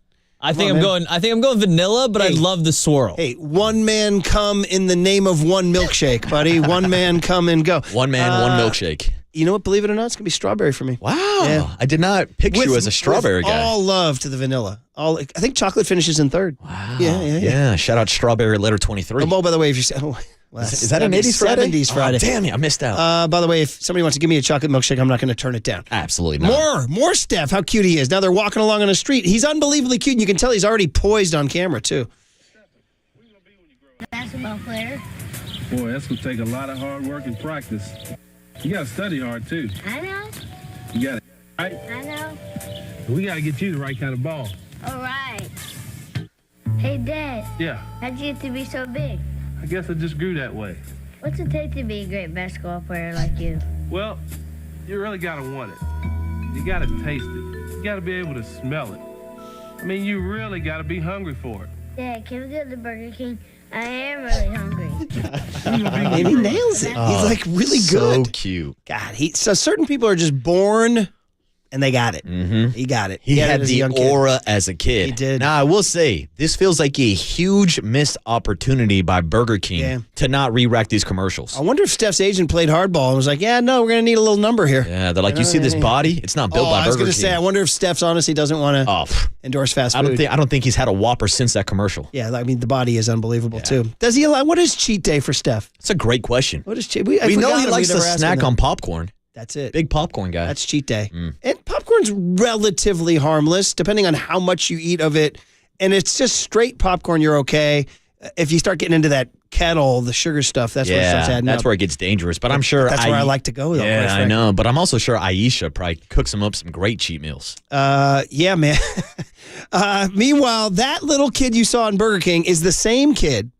Speaker 6: I think
Speaker 2: on,
Speaker 6: I'm going vanilla, but I love the swirl.
Speaker 2: Hey, one man come in the name of one milkshake, buddy. One man come and go.
Speaker 3: One man, one milkshake.
Speaker 2: You know what? Believe it or not, it's going to be strawberry for me.
Speaker 3: Wow.
Speaker 2: Yeah.
Speaker 3: I did not picture you as a strawberry
Speaker 2: with
Speaker 3: guy.
Speaker 2: All love to the vanilla. I think chocolate finishes in third.
Speaker 3: Wow.
Speaker 2: Yeah.
Speaker 3: Shout out Strawberry Letter 23.
Speaker 2: Oh, by the way, if you
Speaker 3: Is that an 80s Friday?
Speaker 2: 70s Friday.
Speaker 3: Oh, damn it, I missed out.
Speaker 2: By the way, if somebody wants to give me a chocolate milkshake, I'm not going to turn it down.
Speaker 3: Absolutely not.
Speaker 2: More Steph. How cute he is. Now they're walking along on the street. He's unbelievably cute, and you can tell he's already poised on camera, too.
Speaker 22: Basketball player.
Speaker 17: Boy, that's going to take a lot of hard work and practice. You got to study hard, too.
Speaker 22: I know.
Speaker 17: You got it, right?
Speaker 22: I know.
Speaker 17: We got to get you the right kind of ball.
Speaker 22: All right. Hey, Dad.
Speaker 17: Yeah,
Speaker 22: How'd you get to be so big?
Speaker 17: I guess I just grew that way.
Speaker 22: What's it take to be a great basketball player like you?
Speaker 17: Well, you really got to want it. You got to taste it. You got to be able to smell it. I mean, you really got to be hungry for it.
Speaker 22: Dad, can we go to Burger King? I am really hungry.
Speaker 2: And he nails it. He's like really good.
Speaker 3: So cute.
Speaker 2: God, so certain people are just born and they got it.
Speaker 3: Mm-hmm.
Speaker 2: He got it.
Speaker 3: He
Speaker 2: got
Speaker 3: had
Speaker 2: it as a
Speaker 3: the
Speaker 2: young kid.
Speaker 3: aura as a kid.
Speaker 2: He did.
Speaker 3: Now, I will say, this feels like a huge missed opportunity by Burger King to not re-rack these commercials.
Speaker 2: I wonder if Steph's agent played hardball and was like, yeah, no, we're going to need a little number here.
Speaker 3: Yeah, they're like, you see this body? It's not built by
Speaker 2: I was
Speaker 3: Burger
Speaker 2: going
Speaker 3: King.
Speaker 2: to say, I wonder if Steph's honestly doesn't want to endorse fast food.
Speaker 3: I don't think he's had a Whopper since that commercial.
Speaker 2: Yeah, I mean, the body is unbelievable, too. Does he allow, what is cheat day for Steph?
Speaker 3: It's a great question.
Speaker 2: What is cheat?
Speaker 3: We know he likes to snack on popcorn.
Speaker 2: That's it.
Speaker 3: Big popcorn guy.
Speaker 2: That's cheat day. And popcorn's relatively harmless, depending on how much you eat of it. And it's just straight popcorn, you're okay. If you start getting into that kettle, the sugar stuff, that's where it starts adding
Speaker 3: that's
Speaker 2: up.
Speaker 3: where it gets dangerous. But I'm sure
Speaker 2: that's where I like to go, though.
Speaker 3: Yeah, I know. But I'm also sure Aisha probably cooks him up some great cheat meals.
Speaker 2: Yeah, man. Meanwhile, that little kid you saw in Burger King is the same kid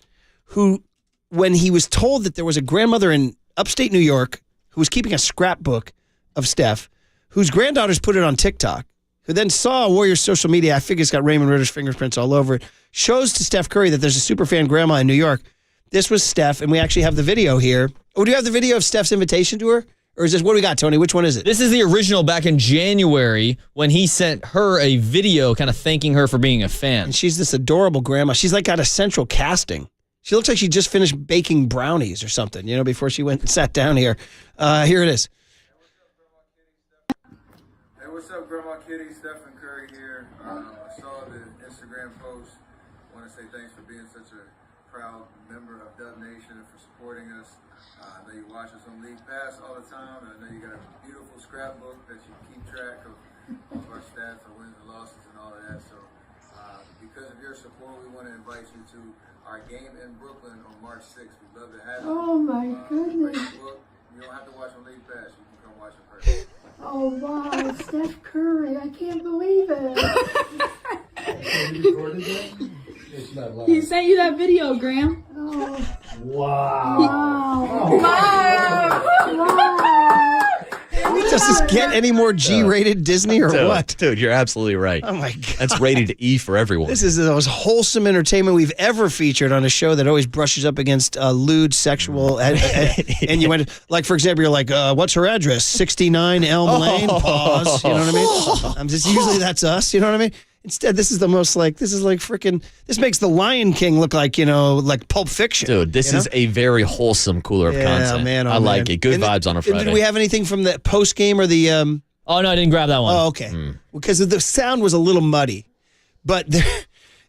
Speaker 2: who, when he was told that there was a grandmother in upstate New York who was keeping a scrapbook of Steph, whose granddaughters put it on TikTok, who then saw Warrior's social media, I figure it's got Raymond Ritter's fingerprints all over it, shows to Steph Curry that there's a super fan grandma in New York. This was Steph, and we actually have the video here. Oh, do you have the video of Steph's invitation to her? Or is this, what do we got, Tony? Which one is it?
Speaker 6: This is the original back in January when he sent her a video kind of thanking her for being a fan.
Speaker 2: And she's this adorable grandma. She's like got a central casting. She looks like she just finished baking brownies or something, before she went and sat down here. Here it is.
Speaker 7: Hey, what's up, Grandma Kitty? Stephen Curry here. I saw the Instagram post. I want to say thanks for being such a proud member of Dub Nation and for supporting us. I know you watch us on League Pass all the time, and I know you got a beautiful scrapbook that you keep track of all of our stats, our wins and losses, and all of that. So, because of your support, we want to invite you to our game in Brooklyn on March 6th. We'd love to have you.
Speaker 15: Oh my goodness.
Speaker 7: Facebook. You don't have to watch on League Pass. You can come watch in person.
Speaker 15: Oh wow, Steph Curry. I can't believe it.
Speaker 20: He sent you that video, Graham.
Speaker 15: Oh.
Speaker 20: Wow.
Speaker 15: Wow.
Speaker 2: Does this get any more G-rated Disney or what?
Speaker 3: Dude, you're absolutely right.
Speaker 2: Oh, my God.
Speaker 3: That's rated E for everyone.
Speaker 2: This is the most wholesome entertainment we've ever featured on a show that always brushes up against lewd, sexual, and you went, like, for example, you're like, what's her address? 69 Elm Lane? Pause. You know what I mean? Usually that's us. You know what I mean? Instead, this is the most like, this makes The Lion King look like, like Pulp Fiction.
Speaker 3: Dude, this is a very wholesome cooler of content.
Speaker 2: Man,
Speaker 3: I like it. Good vibes on a Friday.
Speaker 2: Did we have anything from the post game or the?
Speaker 6: Oh no, I didn't grab that one.
Speaker 2: Oh, okay. Because the sound was a little muddy, but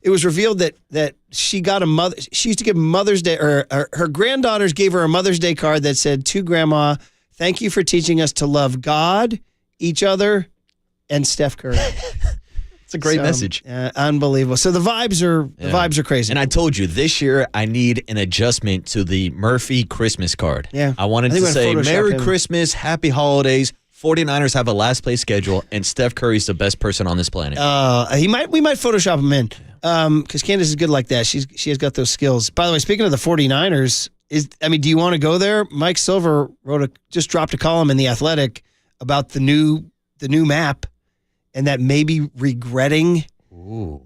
Speaker 2: it was revealed that she got a mother. She used to give Mother's Day, or her granddaughters gave her a Mother's Day card that said, "To Grandma, thank you for teaching us to love God, each other, and Steph Curry."
Speaker 3: It's a great message.
Speaker 2: Unbelievable. So the vibes are crazy.
Speaker 3: And I told you, this year I need an adjustment to the Murphy Christmas card.
Speaker 2: Yeah.
Speaker 3: I wanted to say, Merry Christmas, Happy Holidays, 49ers have a last place schedule, and Steph Curry's the best person on this planet.
Speaker 2: We might Photoshop him in. Because Candace is good like that. She has got those skills. By the way, speaking of the 49ers, do you want to go there? Mike Silver just dropped a column in The Athletic about the new map. And that maybe regretting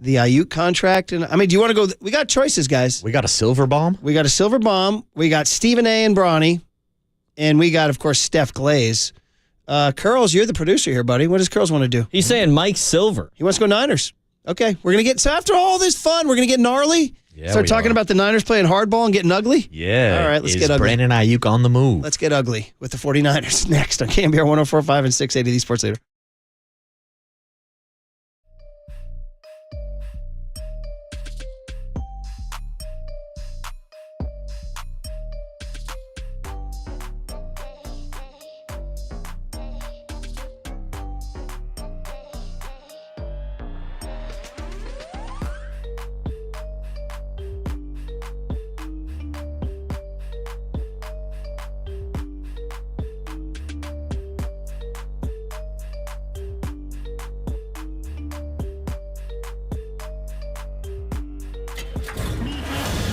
Speaker 2: the Ayuk contract. And I mean, do you want to go? We got choices, guys.
Speaker 3: We got a silver bomb.
Speaker 2: We got a silver bomb. We got Stephen A. and Bronny. And we got, of course, Steph Glaze. Curls, you're the producer here, buddy. What does Curls want to do?
Speaker 6: He's saying Mike Silver.
Speaker 2: He wants to go Niners. Okay, we're going to get, so after all this fun, we're going to get gnarly?
Speaker 3: Yeah,
Speaker 2: Start talking about the Niners playing hardball and getting ugly?
Speaker 3: Yeah.
Speaker 2: All right, let's get ugly.
Speaker 3: Brandon Ayuk on the move?
Speaker 2: Let's get ugly with the 49ers next on KNBR 104.5 and 680, the Sports Leader.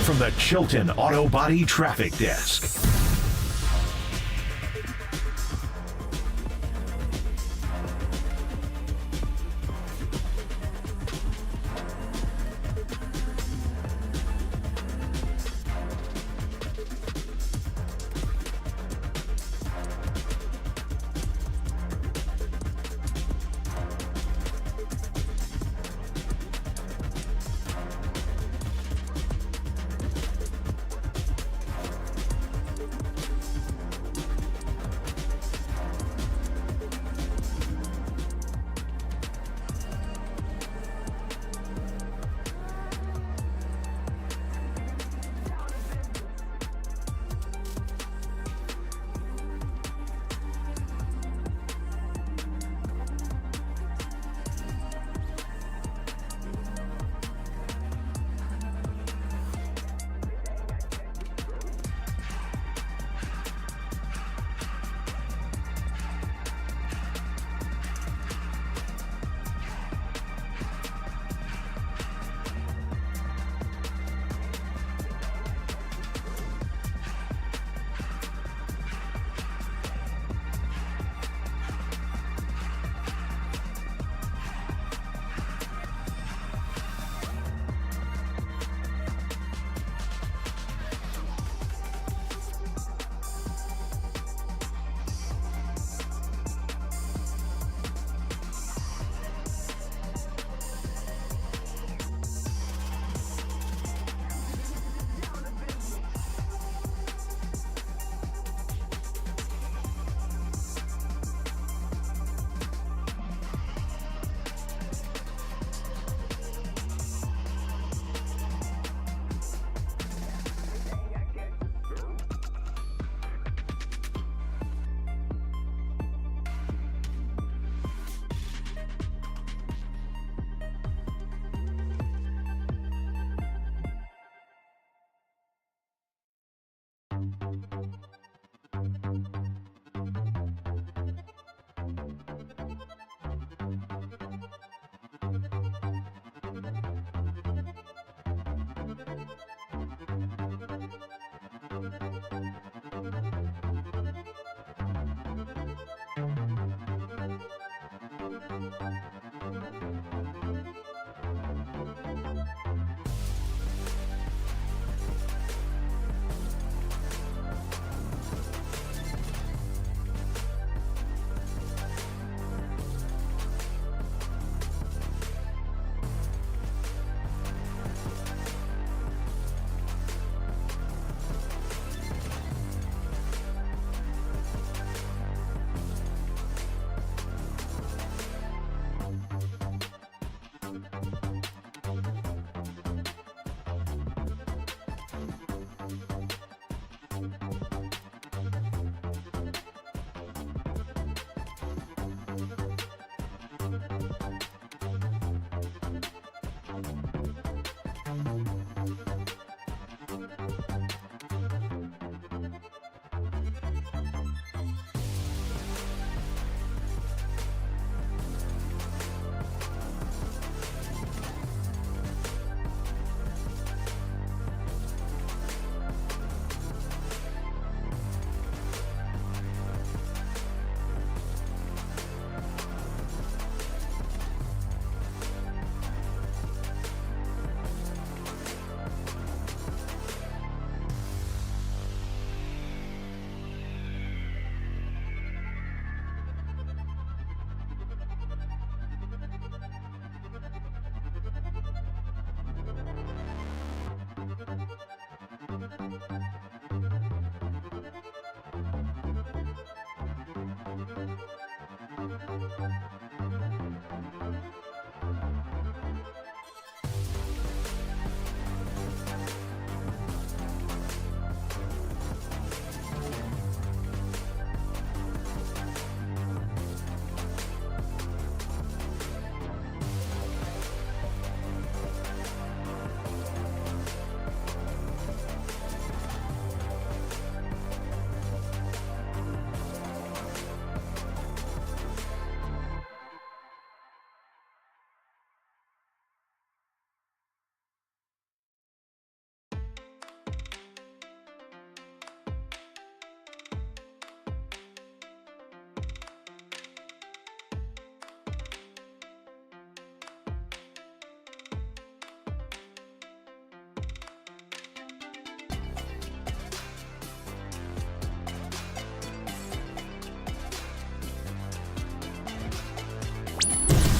Speaker 1: From the Chilton Auto Body Traffic Desk.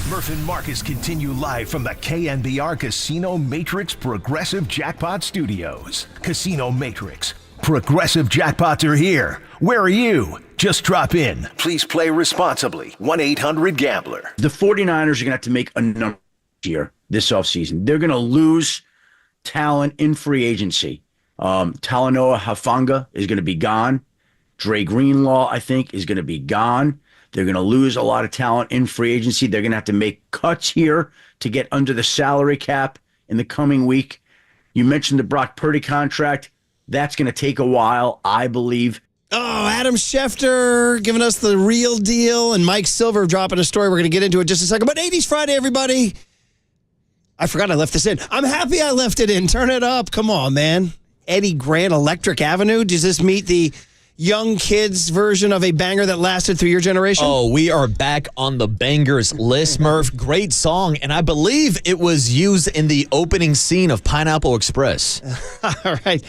Speaker 1: Murph and Marcus continue live from the KNBR Casino Matrix Progressive Jackpot Studios. Casino Matrix. Progressive jackpots are here. Where are you? Just drop in. Please play responsibly. 1-800-GAMBLER.
Speaker 9: The 49ers are going to have to make a number here this offseason. They're going to lose talent in free agency. Talanoa Hufanga is going to be gone. Dre Greenlaw, I think, is going to be gone. They're going to lose a lot of talent in free agency. They're going to have to make cuts here to get under the salary cap in the coming week. You mentioned the Brock Purdy contract. That's going to take a while, I believe.
Speaker 2: Oh, Adam Schefter giving us the real deal, and Mike Silver dropping a story. We're going to get into it in just a second. But 80s Friday, everybody. I forgot I left this in. I'm happy I left it in. Turn it up. Come on, man. Eddie Grant, Electric Avenue. Does this meet the young kids version of a banger that lasted through your generation?
Speaker 3: Oh, we are back on the bangers list, Murph. Great song, and I believe it was used in the opening scene of Pineapple Express.
Speaker 2: All right.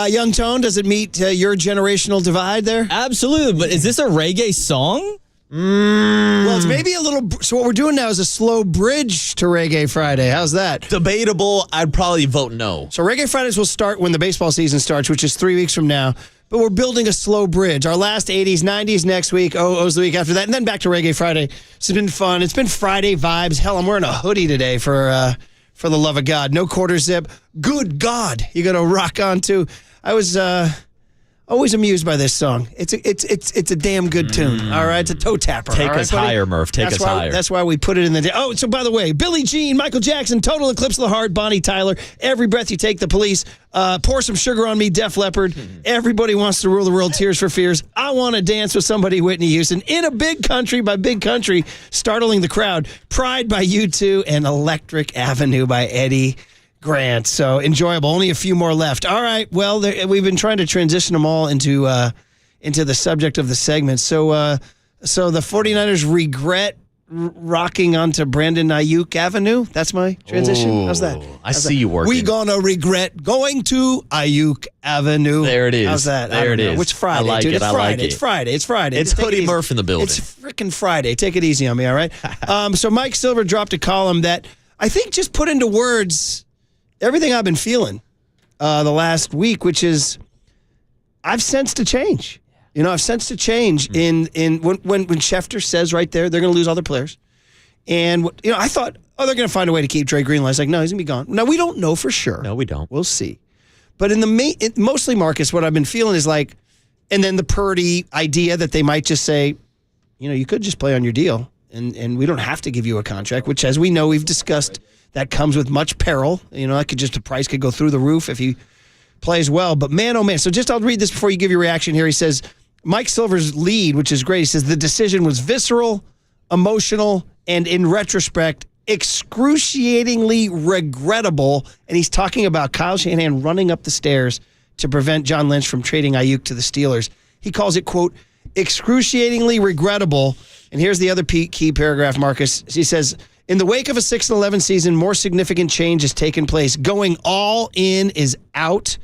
Speaker 2: Young Tone, does it meet your generational divide there?
Speaker 6: Absolutely, but is this a reggae song?
Speaker 2: Well, it's maybe a little... So what we're doing now is a slow bridge to Reggae Friday. How's that?
Speaker 3: Debatable. I'd probably vote no.
Speaker 2: So Reggae Fridays will start when the baseball season starts, which is 3 weeks from now. But we're building a slow bridge. Our last 80s, 90s next week, OO's the week after that, and then back to Reggae Friday. It's been fun. It's been Friday vibes. Hell, I'm wearing a hoodie today for the love of God. No quarter zip. Good God, you're going to rock on to. I was always amused by this song. It's a damn good tune. All right, it's a toe tapper.
Speaker 3: Take us higher, Murph. Take us higher.
Speaker 2: That's why we put it in the. Oh, so by the way, Billie Jean, Michael Jackson, Total Eclipse of the Heart, Bonnie Tyler, Every Breath You Take, The Police, Pour Some Sugar on Me, Def Leppard. Everybody Wants to Rule the World, Tears for Fears. I Want to Dance with Somebody, Whitney Houston. In a Big Country by Big Country, startling the crowd. Pride by U2 and Electric Avenue by Eddie Grant. So enjoyable. Only a few more left. All right. Well, we've been trying to transition them all into the subject of the segment. So the 49ers regret rocking onto Brandon Ayuk Avenue. That's my transition.
Speaker 3: Ooh,
Speaker 2: how's that?
Speaker 3: I see you working.
Speaker 2: We gonna regret going to Ayuk Avenue.
Speaker 3: There it is.
Speaker 2: How's that?
Speaker 3: There it is.
Speaker 2: It's Friday,
Speaker 3: I like
Speaker 2: dude.
Speaker 3: it.
Speaker 2: It's
Speaker 3: I
Speaker 2: Friday.
Speaker 3: like it.
Speaker 2: It's Friday. It's Friday.
Speaker 3: It's Hoodie Murph in the building.
Speaker 2: It's freaking Friday. Take it easy on me, all right? So Mike Silver dropped a column that I think just put into words everything I've been feeling the last week, which is I've sensed a change. You know, I've sensed a change in when Schefter says right there they're going to lose all their players. And, I thought, they're going to find a way to keep Dre Greenlaw. It's like, no, he's going to be gone. Now, we don't know for sure.
Speaker 3: No, we don't.
Speaker 2: We'll see. But in the mostly, Marcus, what I've been feeling is like, and then the Purdy idea that they might just say, you could just play on your deal, and we don't have to give you a contract, which, as we know, we've discussed, that comes with much peril. The price could go through the roof if he plays well. But man, oh man. So I'll read this before you give your reaction here. He says, Mike Silver's lead, which is great. He says, the decision was visceral, emotional, and in retrospect, excruciatingly regrettable. And he's talking about Kyle Shanahan running up the stairs to prevent John Lynch from trading Ayuk to the Steelers. He calls it, quote, excruciatingly regrettable. And here's the other key paragraph, Marcus. He says, in the wake of a 6-11 season, more significant change has taken place. Going all in is out.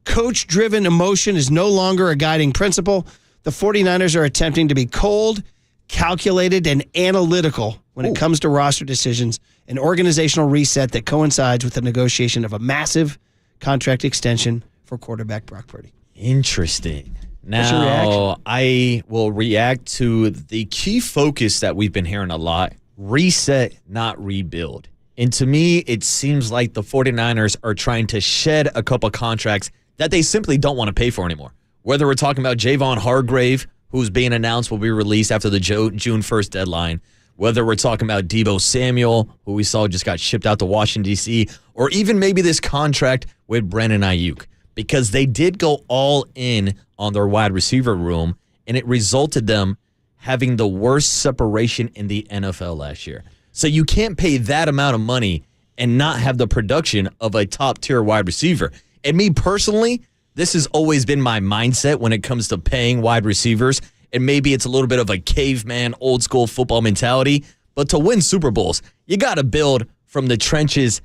Speaker 2: Coach-driven emotion is no longer a guiding principle. The 49ers are attempting to be cold, calculated, and analytical when it comes to roster decisions, an organizational reset that coincides with the negotiation of a massive contract extension for quarterback Brock Purdy.
Speaker 3: Interesting.
Speaker 2: What's your
Speaker 3: Now,
Speaker 2: reaction?
Speaker 3: I will react to the key focus that we've been hearing a lot: reset, not rebuild. And to me, it seems like the 49ers are trying to shed a couple contracts that they simply don't want to pay for anymore. Whether we're talking about Javon Hargrave, who's being announced will be released after the June 1st deadline, whether we're talking about Deebo Samuel, who we saw just got shipped out to Washington, D.C., or even maybe this contract with Brandon Ayuk, because they did go all in on their wide receiver room, and it resulted them having the worst separation in the NFL last year. So you can't pay that amount of money and not have the production of a top-tier wide receiver. And me personally, this has always been my mindset when it comes to paying wide receivers. And maybe it's a little bit of a caveman, old-school football mentality. But to win Super Bowls, you got to build from the trenches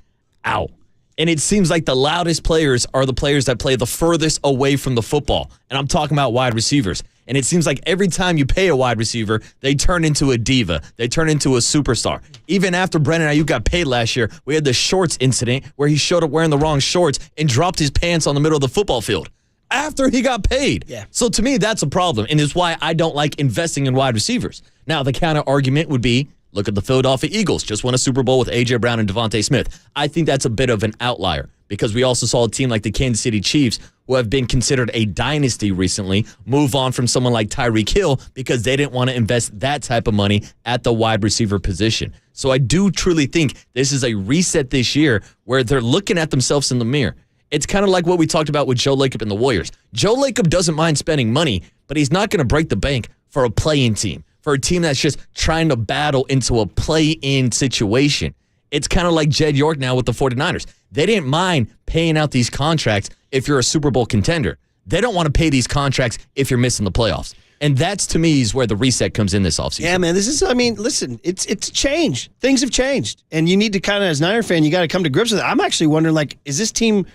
Speaker 3: out. And it seems like the loudest players are the players that play the furthest away from the football. And I'm talking about wide receivers. And it seems like every time you pay a wide receiver, they turn into a diva. They turn into a superstar. Even after Brandon Ayuk got paid last year, we had the shorts incident where he showed up wearing the wrong shorts and dropped his pants on the middle of the football field after he got paid.
Speaker 2: Yeah.
Speaker 3: So to me, that's a problem. And it's why I don't like investing in wide receivers. Now, the counter argument would be, look at the Philadelphia Eagles. Just won a Super Bowl with A.J. Brown and Devontae Smith. I think that's a bit of an outlier because we also saw a team like the Kansas City Chiefs, who have been considered a dynasty recently, move on from someone like Tyreek Hill because they didn't want to invest that type of money at the wide receiver position. So I do truly think this is a reset this year where they're looking at themselves in the mirror. It's kind of like what we talked about with Joe Lacob and the Warriors. Joe Lacob doesn't mind spending money, but he's not going to break the bank for a play-in team, for a team that's just trying to battle into a play-in situation. It's kind of like Jed York now with the 49ers. They didn't mind paying out these contracts if you're a Super Bowl contender. They don't want to pay these contracts if you're missing the playoffs. And that's, to me, is where the reset comes in this offseason.
Speaker 2: Yeah, man, listen, it's changed. Things have changed. And you need to kind of, as a Niner fan, you got to come to grips with it. I'm actually wondering, like, is this team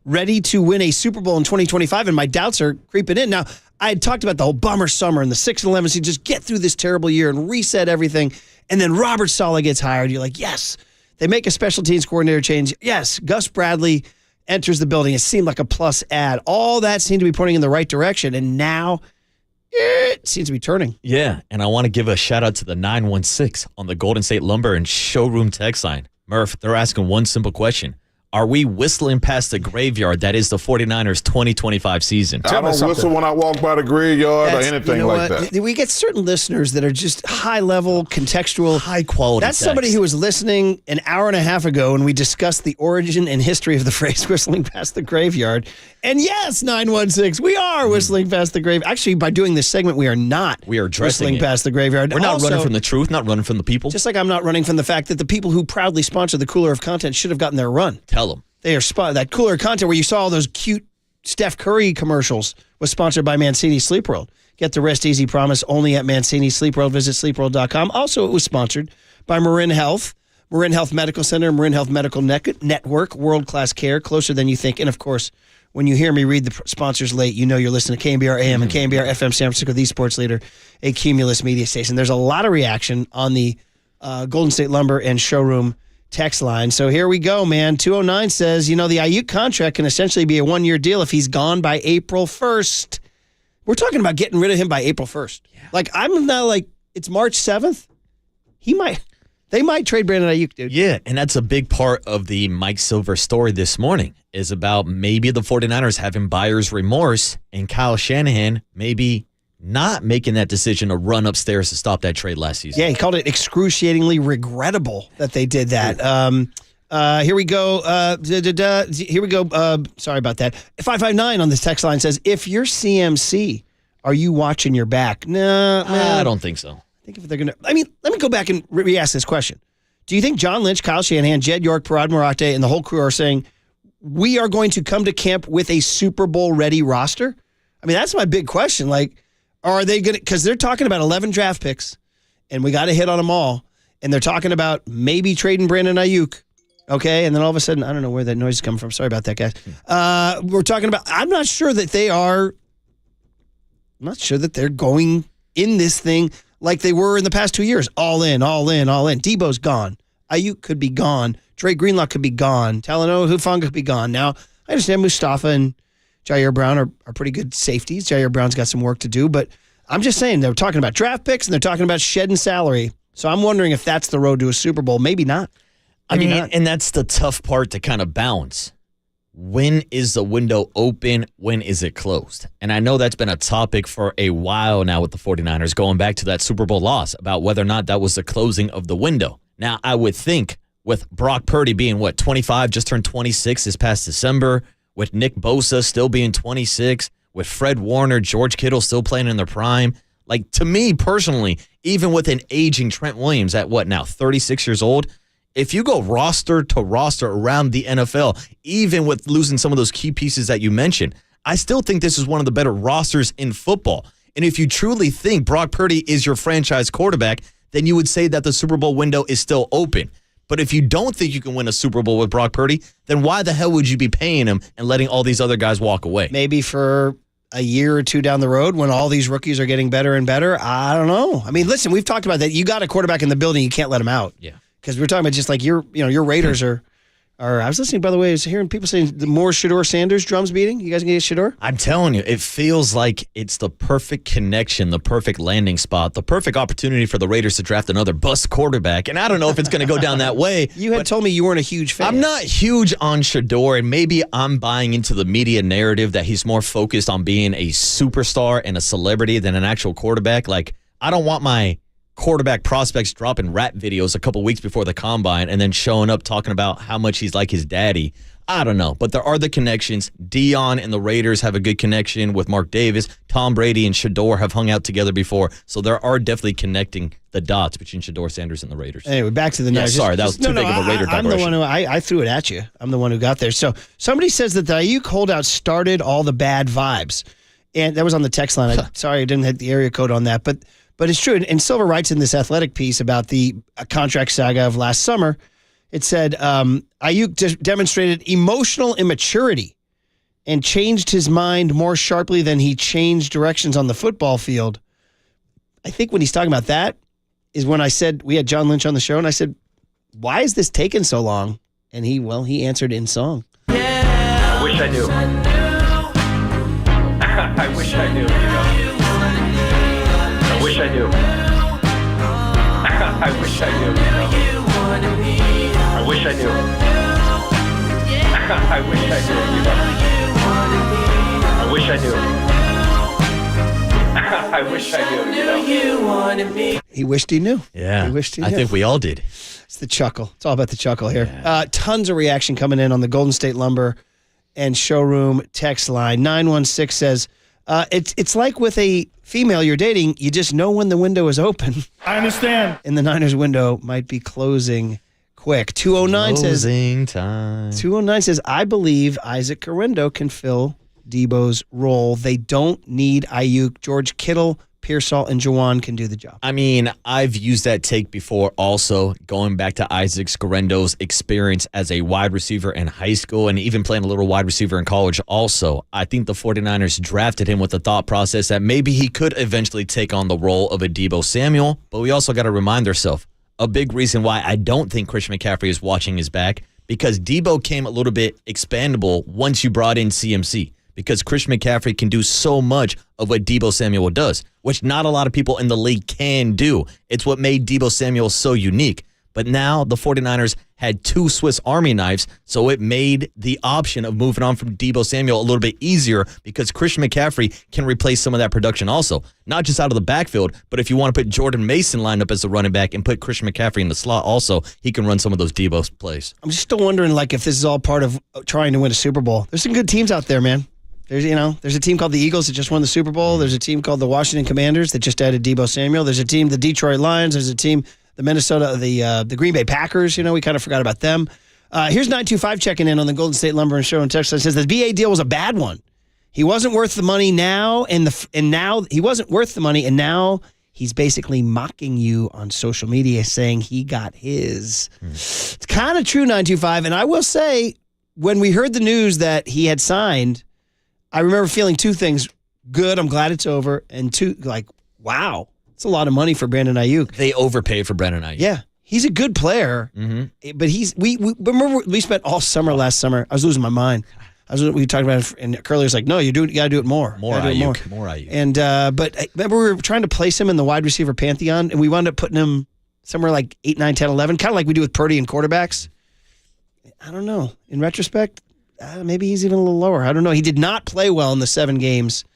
Speaker 2: ready to win a Super Bowl in 2025? And my doubts are creeping in. Now, I had talked about the whole bummer summer and the 6-11 season, just get through this terrible year and reset everything. And then Robert Saleh gets hired. You're like, yes. They make a special teams coordinator change. Yes, Gus Bradley enters the building. It seemed like a plus add. All that seemed to be pointing in the right direction. And now it seems to be turning.
Speaker 3: Yeah, and I want to give a shout out to the 916 on the Golden State Lumber and Showroom text line. Murph, they're asking one simple question. Are we whistling past the graveyard that is the 49ers 2025 season?
Speaker 18: I don't whistle when I walk by the graveyard or anything like that.
Speaker 2: We get certain listeners that are just high-level, contextual.
Speaker 3: High-quality
Speaker 2: That's somebody who was listening an hour and a half ago when we discussed the origin and history of the phrase whistling past the graveyard. And yes, 916, we are whistling past the graveyard. Actually, by doing this segment, we are not whistling past the graveyard.
Speaker 3: We're not running from the truth, not running from the people.
Speaker 2: Just like I'm not running from the fact that the people who proudly sponsor the Cooler of Content should have gotten their run.
Speaker 3: Tell them.
Speaker 2: They are that Cooler of Content where you saw all those cute Steph Curry commercials was sponsored by Mancini Sleep World. Get the rest easy promise only at Mancini Sleep World. Visit sleepworld.com. Also, it was sponsored by Marin Health, Marin Health Medical Center, Marin Health Medical Network, world-class care, closer than you think. And, of course, when you hear me read the sponsors late, you know you're listening to KNBR AM and KNBR FM San Francisco, the sports leader, a Cumulus media station. There's a lot of reaction on the Golden State Lumber and Showroom text line. So here we go, man. 209 says, the Ayuk contract can essentially be a one-year deal if he's gone by April 1st. We're talking about getting rid of him by April 1st. Yeah. Like, I'm now like, it's March 7th. They might trade Brandon Ayuk, dude.
Speaker 3: Yeah, and that's a big part of the Mike Silver story this morning is about maybe the 49ers having buyer's remorse and Kyle Shanahan maybe not making that decision to run upstairs to stop that trade last season.
Speaker 2: Yeah, he called it excruciatingly regrettable that they did that. Here we go. Here we go. Sorry about that. 559 on this text line says, if you're CMC, are you watching your back? No,
Speaker 3: I don't think so.
Speaker 2: I think if they're going to, let me go back and re-ask this question. Do you think John Lynch, Kyle Shanahan, Jed York, Parad Marate, and the whole crew are saying, we are going to come to camp with a Super Bowl ready roster? I mean, that's my big question. Like, are they going to, because they're talking about 11 draft picks, and we got to hit on them all, and they're talking about maybe trading Brandon Ayuk, okay? And then all of a sudden, I don't know where that noise is coming from. Sorry about that, guys. We're talking about, I'm not sure that they're going in this thing like they were in the past 2 years. All in, all in, all in. Debo's gone. Ayuk could be gone. Dre Greenlock could be gone. Talanoa Hufanga could be gone. Now, I understand Mustafa and Jair Brown are pretty good safeties. Jair Brown's got some work to do, but I'm just saying they're talking about draft picks and they're talking about shedding salary. So I'm wondering if that's the road to a Super Bowl. Maybe not.
Speaker 3: And that's the tough part to kind of balance. When is the window open? When is it closed? And I know that's been a topic for a while now with the 49ers, going back to that Super Bowl loss, about whether or not that was the closing of the window. Now, I would think with Brock Purdy being, 25, just turned 26 this past December, with Nick Bosa still being 26, with Fred Warner, George Kittle still playing in their prime. Like, to me personally, even with an aging Trent Williams at 36 years old, if you go roster to roster around the NFL, even with losing some of those key pieces that you mentioned, I still think this is one of the better rosters in football. And if you truly think Brock Purdy is your franchise quarterback, then you would say that the Super Bowl window is still open. But if you don't think you can win a Super Bowl with Brock Purdy, then why the hell would you be paying him and letting all these other guys walk away?
Speaker 2: Maybe for a year or two down the road when all these rookies are getting better and better. I don't know. I mean, listen, we've talked about that. You got a quarterback in the building, you can't let him out.
Speaker 3: Yeah.
Speaker 2: Because we're talking about just like your Raiders are. I was listening, by the way, I was hearing people saying the more Shedeur Sanders drums beating. You guys can get Shedeur?
Speaker 3: I'm telling you, it feels like it's the perfect connection, the perfect landing spot, the perfect opportunity for the Raiders to draft another bust quarterback. And I don't know if it's going to go down that way.
Speaker 2: You had told me you weren't a huge fan.
Speaker 3: I'm not huge on Shedeur, and maybe I'm buying into the media narrative that he's more focused on being a superstar and a celebrity than an actual quarterback. Like, I don't want my quarterback prospects dropping rap videos a couple weeks before the combine and then showing up talking about how much he's like his daddy. I don't know, but there are the connections. Dion and the Raiders have a good connection with Mark Davis. Tom Brady and Shedeur have hung out together before, so there are definitely connecting the dots between Shedeur Sanders and the Raiders.
Speaker 2: Anyway, back to the Niners.
Speaker 3: Sorry, that was too big of a Raider digression.
Speaker 2: I'm the one who I threw it at you. I'm the one who got there. So somebody says that the Ayuk holdout started all the bad vibes, and that was on the text line. Sorry, I didn't hit the area code on that, but it's true. And Silver writes in this Athletic piece about the contract saga of last summer. It said Ayuk demonstrated emotional immaturity and changed his mind more sharply than he changed directions on the football field. I think when he's talking about that is when I said, we had John Lynch on the show, and I said, why is this taking so long? And he answered in song.
Speaker 5: I wish I knew. I wish I knew, I wish I knew. I wish I knew. I wish I knew. I wish I knew. I wish I knew. I wish I knew.
Speaker 2: He wished he knew.
Speaker 3: Yeah.
Speaker 2: He wished he knew.
Speaker 3: I think we all did.
Speaker 2: It's the chuckle. It's all about the chuckle here. Yeah. Tons of reaction coming in on the Golden State Lumber and Showroom text line. 916 says, it's like with a female you're dating, you just know when the window is open.
Speaker 4: I understand.
Speaker 2: And the Niners window might be closing quick. 209
Speaker 3: Closing time.
Speaker 2: 209 says, I believe Isaac Correndo can fill Debo's role. They don't need Ayuk. George Kittle, Pearsall, and Juwan can do the job.
Speaker 3: I mean, I've used that take before also, going back to Isaac Scarendo's experience as a wide receiver in high school and even playing a little wide receiver in college also. I think the 49ers drafted him with the thought process that maybe he could eventually take on the role of a Deebo Samuel, but we also got to remind ourselves, a big reason why I don't think Christian McCaffrey is watching his back, because Deebo came a little bit expandable once you brought in CMC. Because Christian McCaffrey can do so much of what Deebo Samuel does, which not a lot of people in the league can do. It's what made Deebo Samuel so unique. But now the 49ers had two Swiss Army knives, so it made the option of moving on from Deebo Samuel a little bit easier because Christian McCaffrey can replace some of that production also. Not just out of the backfield, but if you want to put Jordan Mason lined up as the running back and put Christian McCaffrey in the slot also, he can run some of those Deebo plays.
Speaker 2: I'm just still wondering if this is all part of trying to win a Super Bowl. There's some good teams out there, man. There's a team called the Eagles that just won the Super Bowl. There's a team called the Washington Commanders that just added Deebo Samuel. There's a team, the Detroit Lions. There's a team, the Green Bay Packers. We kind of forgot about them. Here's 925 checking in on the Golden State Lumber and Show and text line. Says the BA deal was a bad one. He wasn't worth the money now, and now he wasn't worth the money, and now he's basically mocking you on social media, saying he got his. It's kind of true, 925. And I will say, when we heard the news that he had signed, I remember feeling two things. Good, I'm glad it's over. And two, wow, it's a lot of money for Brandon Ayuk.
Speaker 3: They overpaid for Brandon Ayuk.
Speaker 2: Yeah, he's a good player. But we remember we spent all summer last summer. I was losing my mind. We talked about it, and Curly was like, "No, you got to do it more.
Speaker 3: More Ayuk.
Speaker 2: And but remember, we were trying to place him in the wide receiver pantheon, and we wound up putting him somewhere like 8, 9, 10, 11, kind of like we do with Purdy and quarterbacks. I don't know. In retrospect, maybe he's even a little lower. I don't know. He did not play well in the 7 games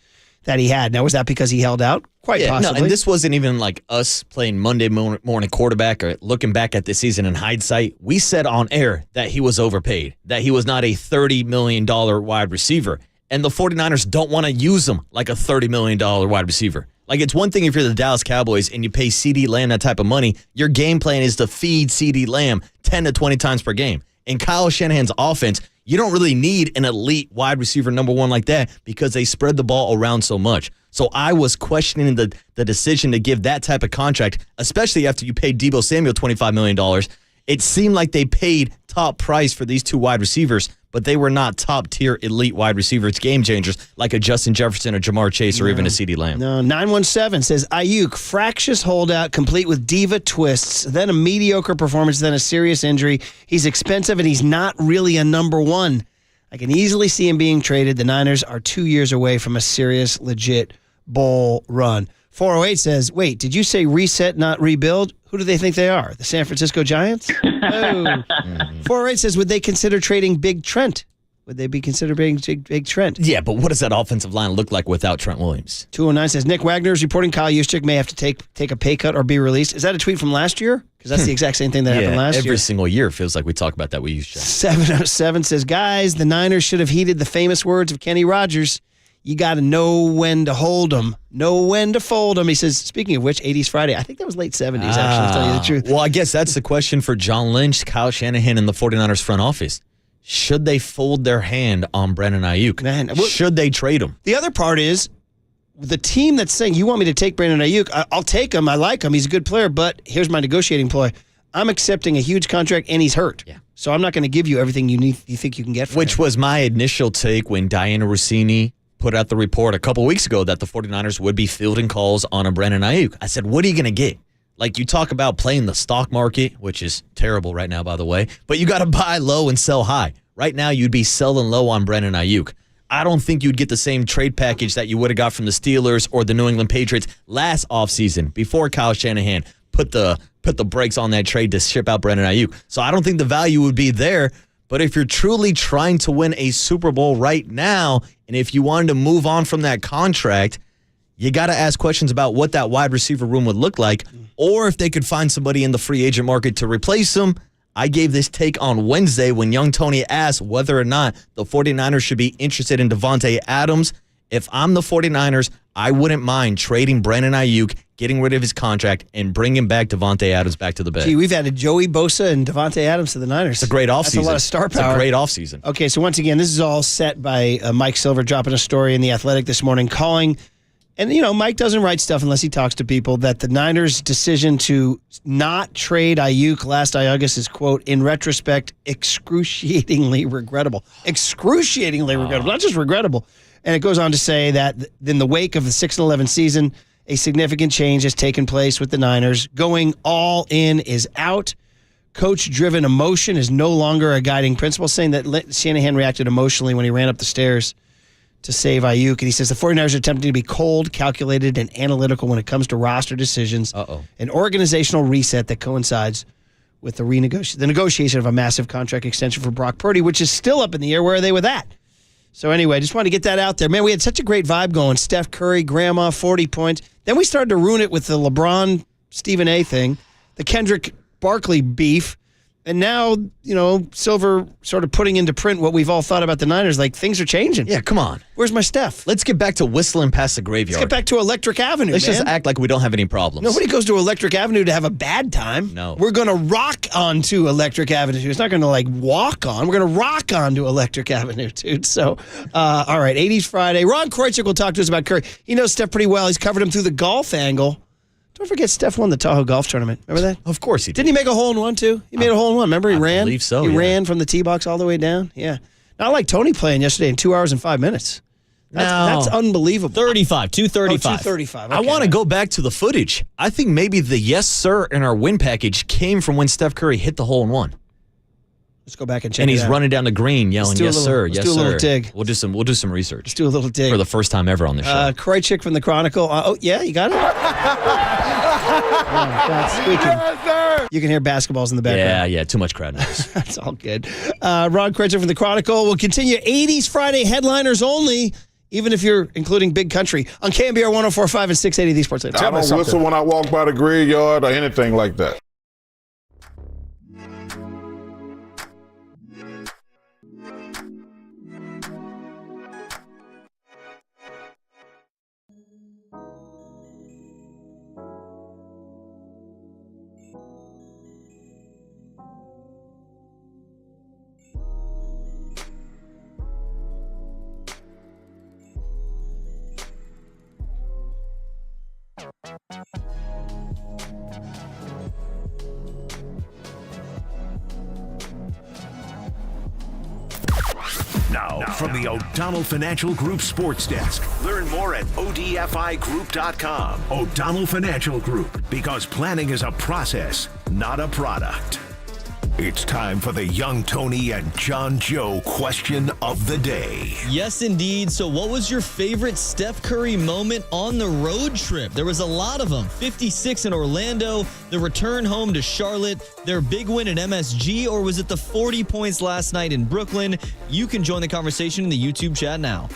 Speaker 2: that he had. Now, was that because he held out? Quite possibly.
Speaker 3: No, and this wasn't even like us playing Monday morning quarterback or looking back at the season in hindsight. We said on air that he was overpaid, that he was not a $30 million wide receiver. And the 49ers don't want to use him like a $30 million wide receiver. Like, it's one thing if you're the Dallas Cowboys and you pay CeeDee Lamb that type of money, your game plan is to feed CeeDee Lamb 10 to 20 times per game. In Kyle Shanahan's offense, you don't really need an elite wide receiver number 1 like that because they spread the ball around so much. So I was questioning the decision to give that type of contract, especially after you paid Deebo Samuel $25 million. It seemed like they paid top price for these 2 wide receivers, but they were not top-tier elite wide receivers, game changers, like a Justin Jefferson or Jamar Chase or even a CeeDee Lamb.
Speaker 2: No, 917 says, Ayuk, fractious holdout, complete with diva twists, then a mediocre performance, then a serious injury. He's expensive, and he's not really a number 1. I can easily see him being traded. The Niners are 2 years away from a serious, legit bowl run. 408 says, wait, did you say reset, not rebuild? Who do they think they are? The San Francisco Giants? Oh. 408 says, would they consider trading Big Trent? Would they be considering Big Trent?
Speaker 3: Yeah, but what does that offensive line look like without Trent Williams?
Speaker 2: 209 says, Nick Wagner is reporting Kyle Juszczyk may have to take a pay cut or be released. Is that a tweet from last year? Because that's the exact same thing that happened last year.
Speaker 3: Every single year it feels like we talk about that. We use Juszczyk.
Speaker 2: 707 says, guys, the Niners should have heeded the famous words of Kenny Rogers. You got to know when to hold them, know when to fold them. He says, speaking of which, 80s Friday. I think that was late 70s, actually, to tell you the truth.
Speaker 3: Well, I guess that's the question for John Lynch, Kyle Shanahan, and the 49ers front office. Should they fold their hand on Brandon Ayuk? Should they trade him?
Speaker 2: The other part is the team that's saying, you want me to take Brandon Ayuk, I'll take him. I like him. He's a good player, but here's my negotiating ploy. I'm accepting a huge contract, and he's hurt. Yeah. So I'm not going to give you everything you think you can get for
Speaker 3: Which
Speaker 2: him.
Speaker 3: was my initial take when Diana Rossini put out the report a couple weeks ago that the 49ers would be fielding calls on a Brandon Ayuk. I said, what are you going to get? Like, you talk about playing the stock market, which is terrible right now, by the way, but you got to buy low and sell high. Right now, you'd be selling low on Brandon Ayuk. I don't think you'd get the same trade package that you would have got from the Steelers or the New England Patriots last offseason before Kyle Shanahan put the brakes on that trade to ship out Brandon Ayuk. So I don't think the value would be there. But if you're truly trying to win a Super Bowl right now, and if you wanted to move on from that contract, you got to ask questions about what that wide receiver room would look like, or if they could find somebody in the free agent market to replace him. I gave this take on Wednesday when Young Tony asked whether or not the 49ers should be interested in Davante Adams. If I'm the 49ers, I wouldn't mind trading Brandon Ayuk, getting rid of his contract, and bringing back Davante Adams back to the Bay.
Speaker 2: Gee, we've added Joey Bosa and Davante Adams to the Niners.
Speaker 3: It's a great offseason.
Speaker 2: That's a lot of star power.
Speaker 3: It's a great offseason.
Speaker 2: Okay, so once again, this is all set by Mike Silver dropping a story in The Athletic this morning calling, and Mike doesn't write stuff unless he talks to people, that the Niners' decision to not trade Ayuk last August is, quote, in retrospect, excruciatingly regrettable. Excruciatingly regrettable, not just regrettable. And it goes on to say that in the wake of the 6-11 season, a significant change has taken place with the Niners. Going all in is out. Coach-driven emotion is no longer a guiding principle, saying that Shanahan reacted emotionally when he ran up the stairs to save Ayuk. And he says the 49ers are attempting to be cold, calculated, and analytical when it comes to roster decisions. An organizational reset that coincides with the negotiation of a massive contract extension for Brock Purdy, which is still up in the air. Where are they with that? So anyway, just wanted to get that out there. Man, we had such a great vibe going. Steph Curry, Grandma, 40 points. Then we started to ruin it with the LeBron, Stephen A. thing, the Kendrick Barkley beef. And now, Silver sort of putting into print what we've all thought about the Niners. Like, things are changing.
Speaker 3: Yeah, come on.
Speaker 2: Where's my Steph?
Speaker 3: Let's get back to whistling past the graveyard.
Speaker 2: Let's get back to Electric Avenue,
Speaker 3: Let's just act like we don't have any problems.
Speaker 2: Nobody goes to Electric Avenue to have a bad time.
Speaker 3: No.
Speaker 2: We're going to rock onto Electric Avenue. It's not going to, walk on. We're going to rock onto Electric Avenue, dude. So, all right, 80s Friday. Ron Kreutzig will talk to us about Curry. He knows Steph pretty well. He's covered him through the golf angle. Don't forget, Steph won the Tahoe Golf Tournament. Remember that?
Speaker 3: Of course he did.
Speaker 2: Didn't he make a hole-in-one, too? He made a hole-in-one. Remember, he ran?
Speaker 3: I believe so,
Speaker 2: He ran from the tee box all the way down. Yeah. Not like Tony playing yesterday in 2 hours and 5 minutes. That's unbelievable.
Speaker 6: 235.
Speaker 2: 235. Okay.
Speaker 3: I want to go back to the footage. I think maybe the yes, sir, in our win package came from when Steph Curry hit the hole-in-one.
Speaker 2: Let's go back and check
Speaker 3: And
Speaker 2: it
Speaker 3: he's
Speaker 2: out.
Speaker 3: running down the green yelling, "Yes, sir,
Speaker 2: let's
Speaker 3: yes,
Speaker 2: do a
Speaker 3: sir."
Speaker 2: little dig.
Speaker 3: We'll do some research.
Speaker 2: Let's do a little dig.
Speaker 3: For the first time ever on the show.
Speaker 2: Krychik from the Chronicle. Oh, yeah, you got it? That's squeaking.
Speaker 18: Yes, sir.
Speaker 2: You can hear basketballs in the background.
Speaker 3: Yeah, too much crowd noise.
Speaker 2: That's all good. Ron Krychik from the Chronicle will continue 80s Friday headliners only, even if you're including Big Country, on KNBR 104.5 and 680 The Sports Leader.
Speaker 18: I don't whistle when I walk by the graveyard or anything like that.
Speaker 1: Now, from the O'Donnell Financial Group Sports Desk. Learn more at odfigroup.com. O'Donnell Financial Group, because planning is a process, not a product. It's time for the Young Tony and John Joe question of the day.
Speaker 6: Yes, indeed. So what was your favorite Steph Curry moment on the road trip? There was a lot of them. 56 in Orlando, the return home to Charlotte, their big win at MSG, or was it the 40 points last night in Brooklyn? You can join the conversation in the YouTube chat now.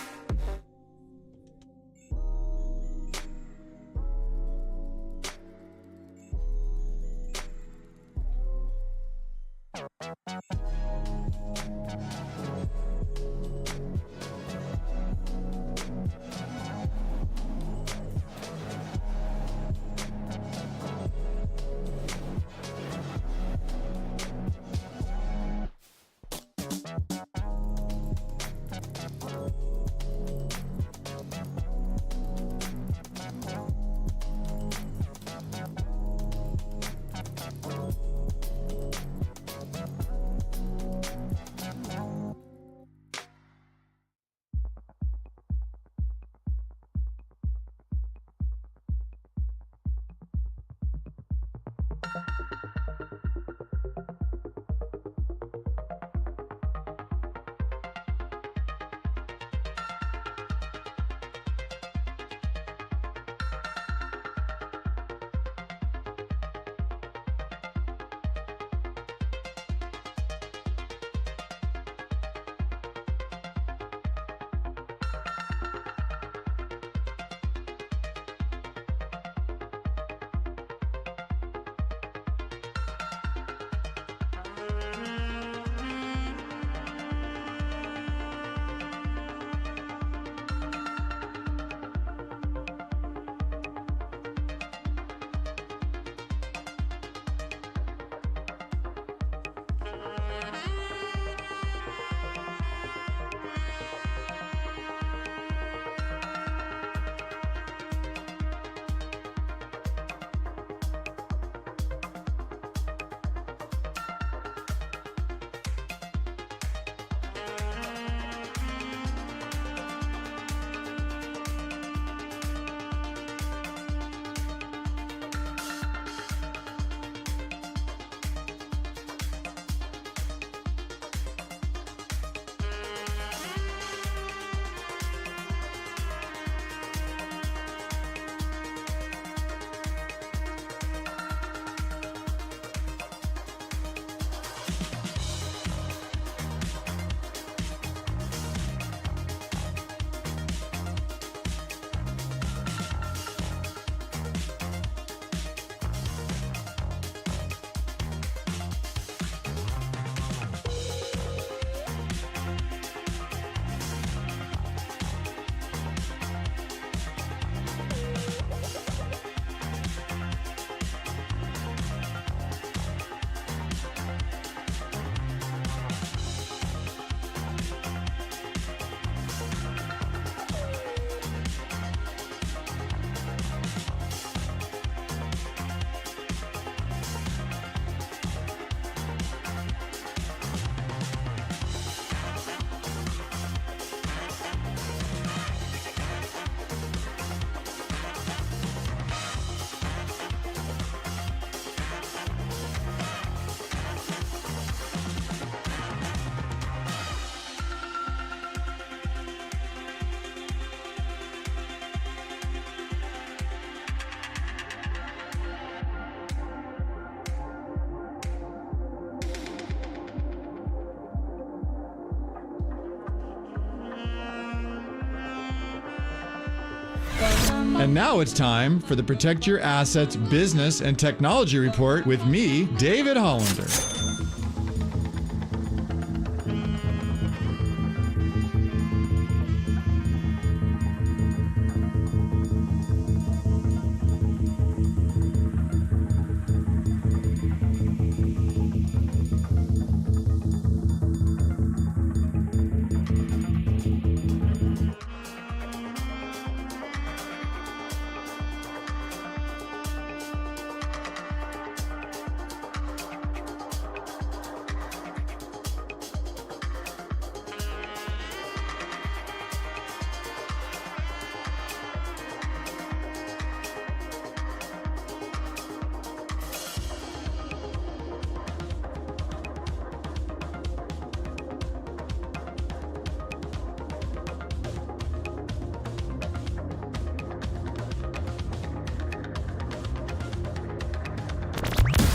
Speaker 8: And now it's time for the Protect Your Assets Business and Technology Report with me, David Hollander.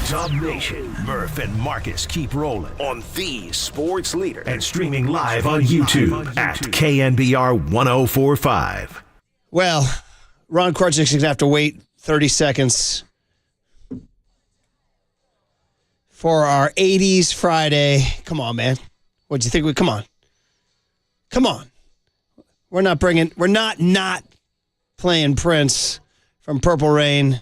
Speaker 1: Dub Nation, Murph and Marcus keep rolling on the sports leader and streaming live on YouTube at KNBR 1045.
Speaker 2: Well, Ron Korczyk's going to have to wait 30 seconds for our 80s Friday. Come on, man. What'd you think? Come on. We're not playing Prince from Purple Rain.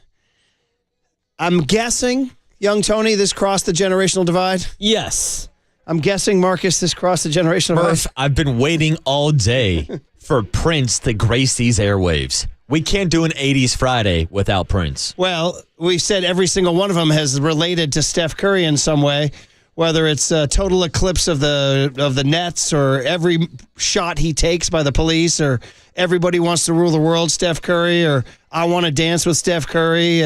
Speaker 2: I'm guessing, young Tony, this crossed the generational divide?
Speaker 21: Yes.
Speaker 2: I'm guessing, Marcus, this crossed the generational divide?
Speaker 3: Murph, I've been waiting all day for Prince to grace these airwaves. We can't do an 80s Friday without Prince.
Speaker 2: Well, we said every single one of them has related to Steph Curry in some way, whether it's a total eclipse of the Nets or every shot he takes by the police or everybody wants to rule the world, Steph Curry, or I want to dance with Steph Curry.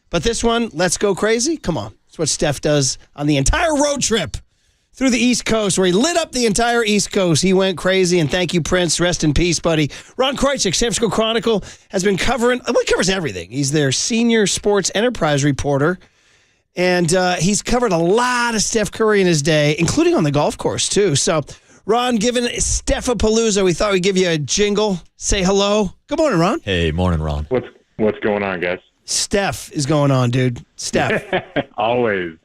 Speaker 2: But this one, let's go crazy. Come on. That's what Steph does on the entire road trip through the East Coast, where he lit up the entire East Coast. He went crazy, and thank you, Prince. Rest in peace, buddy. Ron Korczyk, San Francisco Chronicle, has been covering, well, he covers everything. He's their senior sports enterprise reporter, and he's covered a lot of Steph Curry in his day, including on the golf course, too. So, Ron, given Stephapalooza, we thought we'd give you a jingle. Say hello. Good morning, Ron.
Speaker 3: Hey, morning, Ron.
Speaker 10: What's going on, guys?
Speaker 2: Steph is going on, dude. Steph.
Speaker 10: Always.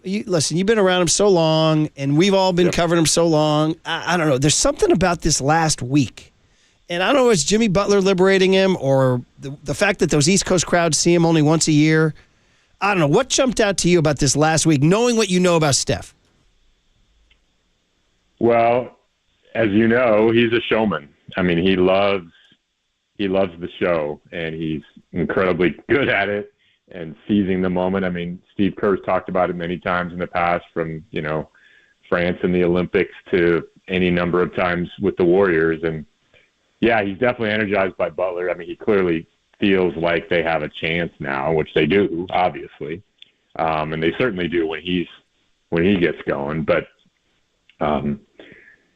Speaker 2: Listen, you've been around him so long, and we've all been covering him so long. I don't know. There's something about this last week. And I don't know if it's Jimmy Butler liberating him or the fact that those East Coast crowds see him only once a year. I don't know. What jumped out to you about this last week, knowing what you know about Steph?
Speaker 10: Well, as you know, he's a showman. I mean, he loves the show, and he's incredibly good at it and seizing the moment. I mean, Steve Kerr's talked about it many times in the past, from, France and the Olympics to any number of times with the Warriors. And yeah, he's definitely energized by Butler. I mean, he clearly feels like they have a chance now, which they do, obviously. And they certainly do when he gets going. But,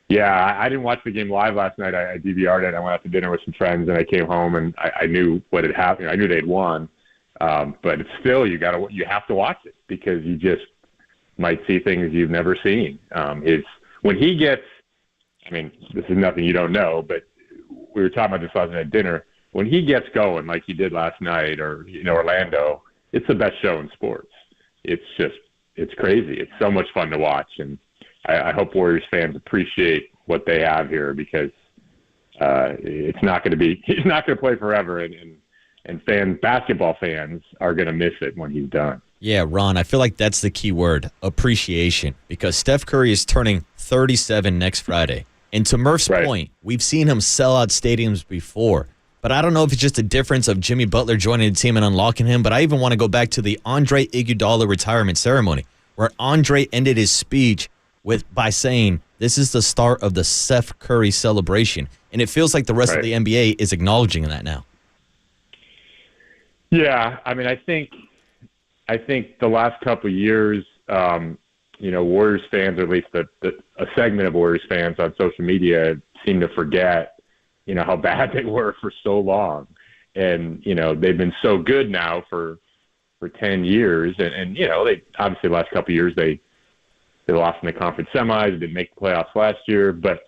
Speaker 10: yeah, I didn't watch the game live last night. I DVR'd it. I went out to dinner with some friends, and I came home, and I knew what had happened. I knew they'd won, but it's still you have to watch it because you just might see things you've never seen. When he gets, I mean, this is nothing you don't know, but we were talking about this last night at dinner. When he gets going, like he did last night, or Orlando, it's the best show in sports. It's crazy. It's so much fun to watch, and I hope Warriors fans appreciate what they have here because he's not going to play forever, and basketball fans are going to miss it when he's done.
Speaker 3: Yeah, Ron, I feel like that's the key word, appreciation, because Steph Curry is turning 37 next Friday. And to Murph's point, we've seen him sell out stadiums before, but I don't know if it's just a difference of Jimmy Butler joining the team and unlocking him, but I even want to go back to the Andre Iguodala retirement ceremony, where Andre ended his speech by saying, this is the start of the Steph Curry celebration. And it feels like the rest of the NBA is acknowledging that now.
Speaker 10: Yeah, I mean, I think the last couple of years, Warriors fans, or at least a segment of Warriors fans on social media, seem to forget, how bad they were for so long. And, they've been so good now for 10 years. And they obviously the last couple of years, they lost in the conference semis, didn't make the playoffs last year, but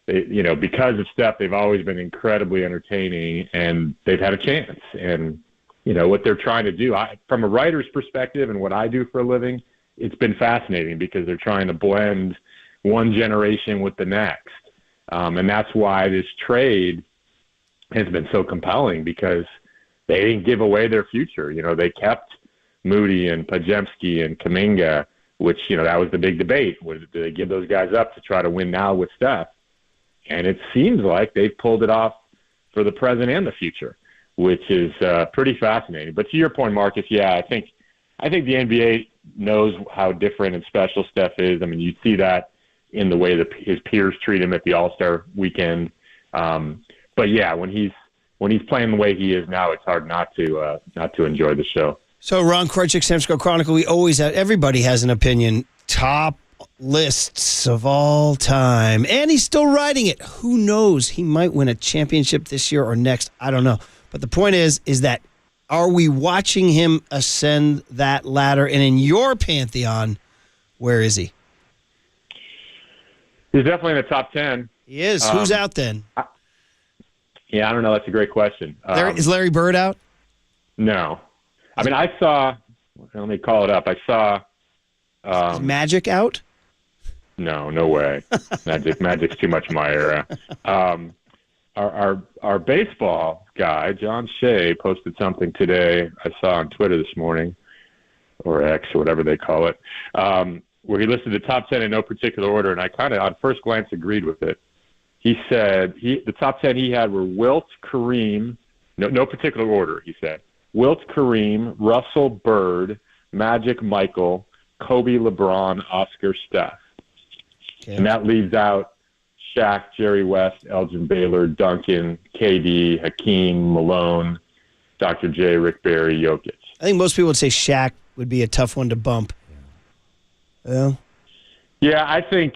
Speaker 10: because of Steph, they've always been incredibly entertaining, and they've had a chance. And, what they're trying to do, from a writer's perspective and what I do for a living, it's been fascinating because they're trying to blend one generation with the next. And that's why this trade has been so compelling, because they didn't give away their future. They kept Moody and Podziemski and Kuminga, which, that was the big debate. Do they give those guys up to try to win now with Steph? And it seems like they've pulled it off for the present and the future, which is pretty fascinating. But to your point, Marcus, yeah, I think the NBA knows how different and special Steph is. I mean, you see that in the way that his peers treat him at the All-Star weekend. But yeah, when he's playing the way he is now, it's hard not to enjoy the show.
Speaker 2: So, Ron Korchik, San Francisco Chronicle, everybody has an opinion. Top lists of all time. And he's still riding it. Who knows? He might win a championship this year or next. I don't know. But the point is that are we watching him ascend that ladder? And in your pantheon, where is he?
Speaker 10: He's definitely in the top 10.
Speaker 2: He is. Who's out then?
Speaker 10: I don't know. That's a great question.
Speaker 2: Is Larry Bird out?
Speaker 10: No. I mean, I saw, let me call it up. I saw.
Speaker 2: Is Magic out?
Speaker 10: No way. Magic's too much my era. Our baseball guy, John Shea, posted something today I saw on Twitter this morning, or X, or whatever they call it, where he listed the top 10 in no particular order, and I kind of, on first glance, agreed with it. He said the top 10 he had were Wilt, Kareem, no particular order, he said. Wilt, Kareem, Russell, Bird, Magic, Michael, Kobe, LeBron, Oscar, Steph. Okay. And that leaves out Shaq, Jerry West, Elgin Baylor, Duncan, KD, Hakeem, Malone, Dr. J, Rick Barry, Jokic.
Speaker 2: I think most people would say Shaq would be a tough one to bump. Yeah.
Speaker 10: Yeah, I think.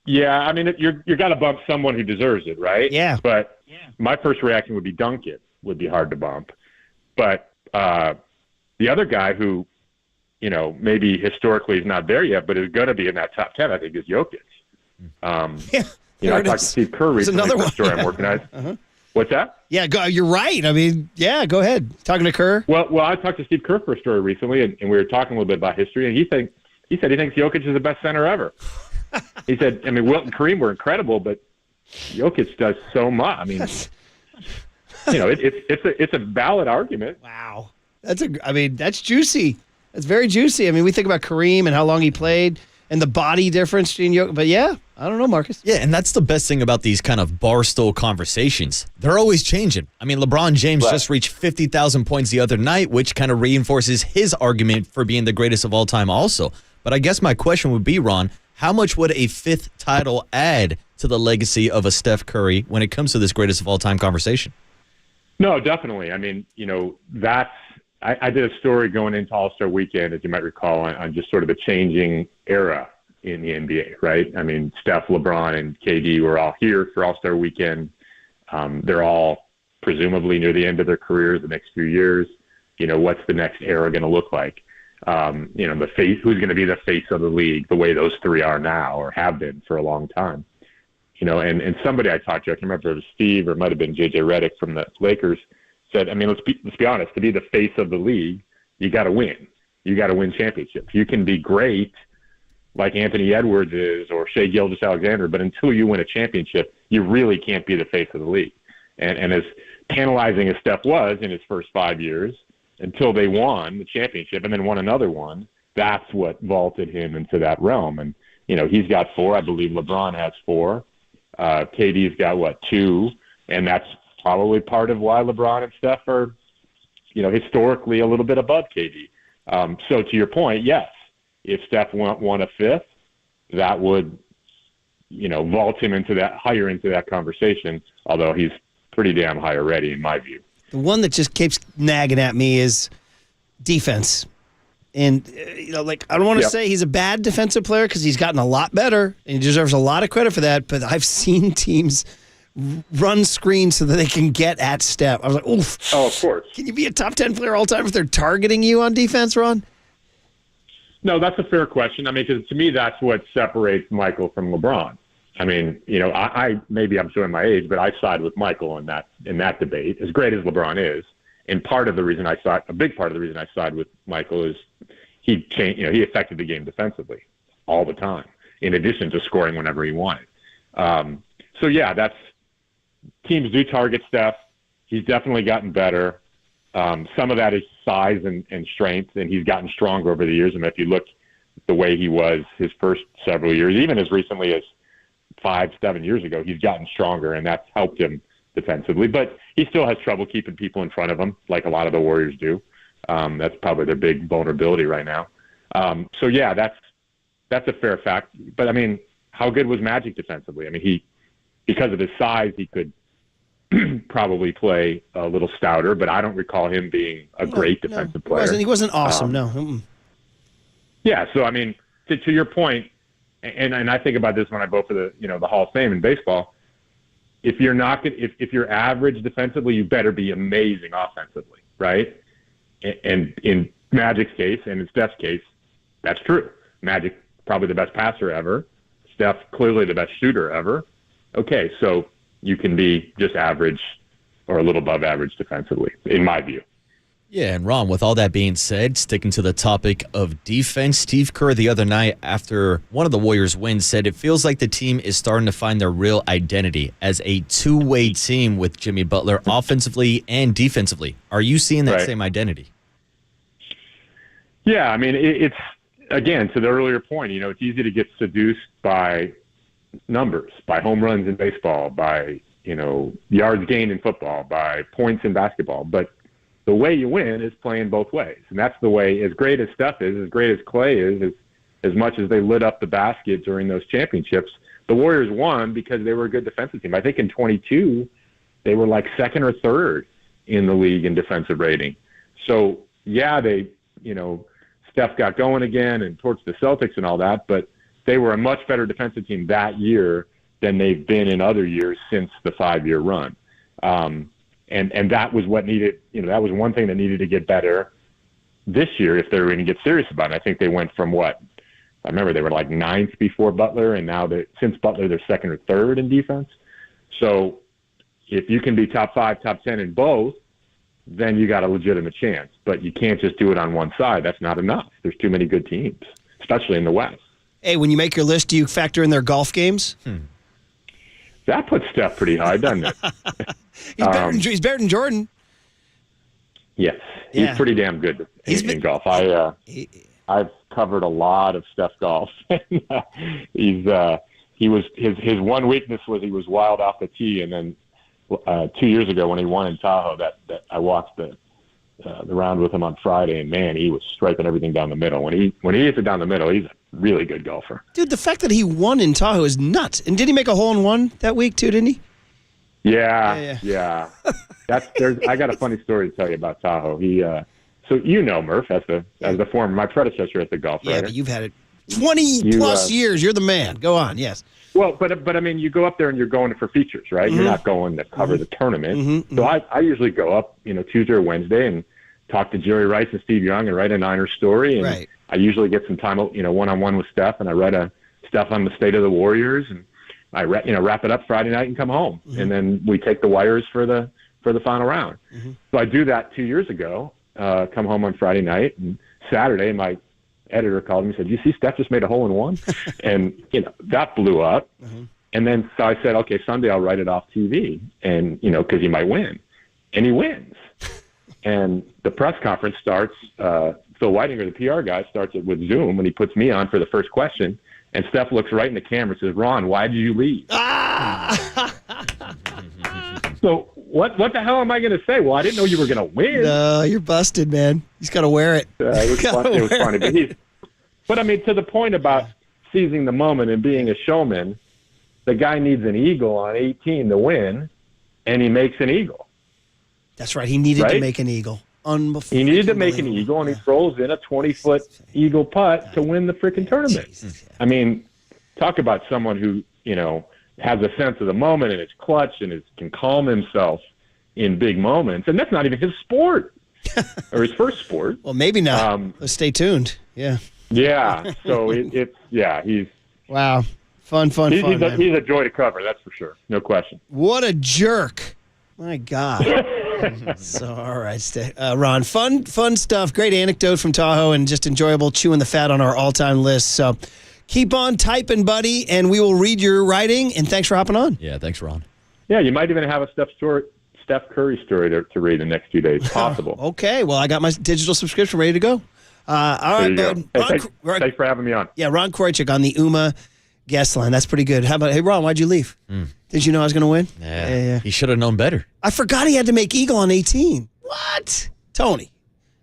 Speaker 10: Yeah, I mean, you're got to bump someone who deserves it, right?
Speaker 2: Yeah.
Speaker 10: But my first reaction would be Duncan would be hard to bump. But the other guy who, maybe historically is not there yet, but is going to be in that top 10, I think, is Jokic. I talked to Steve Kerr recently for a story I'm working on.
Speaker 2: Uh-huh.
Speaker 10: What's that?
Speaker 2: Yeah, you're right. I mean, yeah, go ahead. Talking to Kerr?
Speaker 10: Well, I talked to Steve Kerr for a story recently, and we were talking a little bit about history, and he said he thinks Jokic is the best center ever. He said, I mean, Wilt and Kareem were incredible, but Jokic does so much. I mean, it's a valid argument.
Speaker 2: Wow. That's juicy. That's very juicy. I mean, we think about Kareem and how long he played and the body difference between Jokic. But yeah, I don't know, Marcus.
Speaker 3: Yeah, and that's the best thing about these kind of barstool conversations. They're always changing. I mean, LeBron James just reached 50,000 points the other night, which kind of reinforces his argument for being the greatest of all time also. But I guess my question would be, Ron, how much would a fifth title add to the legacy of a Steph Curry when it comes to this greatest of all time conversation?
Speaker 10: No, definitely. I mean, I did a story going into All-Star Weekend, as you might recall, on just sort of the changing era in the NBA, right? I mean, Steph, LeBron, and KD were all here for All-Star Weekend. They're all presumably near the end of their careers the next few years. What's the next era going to look like? The face, who's going to be the face of the league, the way those three are now or have been for a long time. And somebody I talked to, I can't remember if it was Steve or it might have been JJ Redick from the Lakers, said, I mean, let's be honest, to be the face of the league, you got to win. You got to win championships. You can be great like Anthony Edwards is or Shai Gilgeous-Alexander, but until you win a championship, you really can't be the face of the league. And as tantalizing as Steph was in his first 5 years, until they won the championship and then won another one, that's what vaulted him into that realm. And, he's got 4. I believe LeBron has 4. KD's got, 2? And that's probably part of why LeBron and Steph are, historically a little bit above KD. So to your point, yes, if Steph won a 5th, that would, vault him higher into that conversation, although he's pretty damn high already in my view.
Speaker 2: The one that just keeps nagging at me is defense. And, I don't want to say he's a bad defensive player because he's gotten a lot better and he deserves a lot of credit for that. But I've seen teams run screens so that they can get at Steph. I was like, oof.
Speaker 10: Oh, of course.
Speaker 2: Can you be a top 10 player all time if they're targeting you on defense, Ron?
Speaker 10: No, that's a fair question. I mean, because to me, that's what separates Michael from LeBron. I mean, I maybe I'm showing my age, but I side with Michael in that debate. As great as LeBron is, and a big part of the reason I side with Michael is he changed. He affected the game defensively all the time, in addition to scoring whenever he wanted. So yeah, that's teams do target Steph. He's definitely gotten better. Some of that is size and strength, and he's gotten stronger over the years. And if you look at the way he was his first several years, even as recently as 5-7 years ago, he's gotten stronger, and that's helped him defensively. But he still has trouble keeping people in front of him, like a lot of the Warriors do. That's probably their big vulnerability right now. So yeah, that's a fair fact. But I mean, how good was Magic defensively? I mean, because of his size, he could probably play a little stouter, but I don't recall him being a great defensive player.
Speaker 2: He wasn't awesome, no.
Speaker 10: Yeah, so I mean, to your point, and I think about this when I vote for the Hall of Fame in baseball. If you're average defensively, you better be amazing offensively, right? And in Magic's case and in Steph's case, that's true. Magic probably the best passer ever. Steph clearly the best shooter ever. Okay, so you can be just average or a little above average defensively, in my view.
Speaker 3: Yeah, and Ron, with all that being said, sticking to the topic of defense, Steve Kerr the other night after one of the Warriors' wins said it feels like the team is starting to find their real identity as a two-way team with Jimmy Butler offensively and defensively. Are you seeing that same identity?
Speaker 10: Yeah, I mean, it's, again, to the earlier point, it's easy to get seduced by numbers, by home runs in baseball, by, yards gained in football, by points in basketball. But the way you win is playing both ways. And that's the way, as great as Steph is, as great as Clay is, as much as they lit up the basket during those championships, the Warriors won because they were a good defensive team. I think in 22, they were like second or third in the league in defensive rating. So, yeah, Steph got going again and torched the Celtics and all that, but they were a much better defensive team that year than they've been in other years since the 5-year run. And that was what needed, that was one thing that needed to get better this year if they were going to get serious about it. I think they went from I remember they were like 9th before Butler, and now since Butler, they're 2nd or 3rd in defense. So if you can be top 5, top 10 in both, then you got a legitimate chance. But you can't just do it on one side. That's not enough. There's too many good teams, especially in the West.
Speaker 2: Hey, when you make your list, do you factor in their golf games?
Speaker 10: That puts Steph pretty high, doesn't it?
Speaker 2: He's better than Jordan.
Speaker 10: Yes, he's pretty damn good in golf. I've covered a lot of Steph golf. His one weakness was he was wild off the tee, and then 2 years ago when he won in Tahoe, that I watched the round with him on Friday, and man, he was striping everything down the middle. When he hits it down the middle, he's a really good golfer.
Speaker 2: Dude, the fact that he won in Tahoe is nuts. And did he make a hole-in-one that week too, didn't he?
Speaker 10: Yeah. I got a funny story to tell you about Tahoe. He so Murph, as the former, my predecessor at the golf.
Speaker 2: Yeah,
Speaker 10: writer.
Speaker 2: but you've had it 20 plus years. You're the man. Go on. Yes.
Speaker 10: Well, but I mean, you go up there and you're going for features, right? Mm-hmm. You're not going to cover the tournament. Mm-hmm. So I usually go up, Tuesday or Wednesday and talk to Jerry Rice and Steve Young and write a Niners story. And I usually get some time, one-on-one with Steph, and I write stuff on the state of the Warriors, and I wrap it up Friday night and come home, and then we take the wires for the final round. Mm-hmm. So I do that 2 years ago. Come home on Friday night, and Saturday my editor called me and said, "You see, Steph just made a hole-in-one," and that blew up. Mm-hmm. And then so I said, "Okay, Sunday I'll write it off TV, and because he might win," and he wins. And the press conference starts. Phil Whitinger, the PR guy, starts it with Zoom, and he puts me on for the first question. And Steph looks right in the camera and says, "Ron, why did you leave?" So what the hell am I going to say? Well, I didn't know you were going to win.
Speaker 2: No, you're busted, man. He's got to wear it.
Speaker 10: It was funny. But I mean, to the point about seizing the moment and being a showman, the guy needs an eagle on 18 to win, and he makes an eagle.
Speaker 2: That's right. He needed to make an eagle.
Speaker 10: He needed to make an eagle, and he throws in a 20-foot eagle putt to win the freaking tournament. Jesus. I mean, talk about someone who, has a sense of the moment and is clutch and can calm himself in big moments. And that's not even his sport or his first sport.
Speaker 2: Well, maybe not. Let's stay tuned. Yeah.
Speaker 10: Yeah. So he's.
Speaker 2: Wow. Fun, man.
Speaker 10: He's a joy to cover, that's for sure. No question.
Speaker 2: What a jerk. My God. So, all right, Ron, fun stuff. Great anecdote from Tahoe and just enjoyable chewing the fat on our all-time list. So keep on typing, buddy, and we will read your writing. And thanks for hopping on.
Speaker 3: Yeah, thanks, Ron.
Speaker 10: Yeah, you might even have a Steph Curry story to read in the next 2 days. Possible.
Speaker 2: Okay, well, I got my digital subscription ready to go. All right, bud.
Speaker 10: Thanks for having me on.
Speaker 2: Yeah, Ron Kroichik on the UMA guest line. That's pretty good. How about, hey, Ron, why'd you leave? Did you know I was going to win?
Speaker 3: Yeah. He should have known better.
Speaker 2: I forgot he had to make eagle on 18. What? Tony,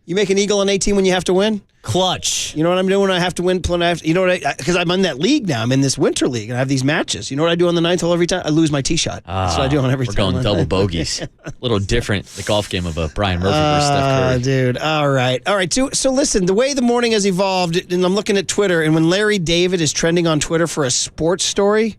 Speaker 2: you make an eagle on 18 when you have to win?
Speaker 21: Clutch.
Speaker 2: You know what I'm doing when I have to win? You know what? Because I'm in that league now. I'm in this winter league, and I have these matches. You know what I do on the 9th hole every time? I lose my tee shot. That's what I do on every
Speaker 3: We're
Speaker 2: time.
Speaker 3: going double bogeys. A little different, the golf game of a Brian Murphy versus Steph Curry.
Speaker 2: Dude. All right. So listen, the way the morning has evolved, and I'm looking at Twitter, and when Larry David is trending on Twitter for a sports story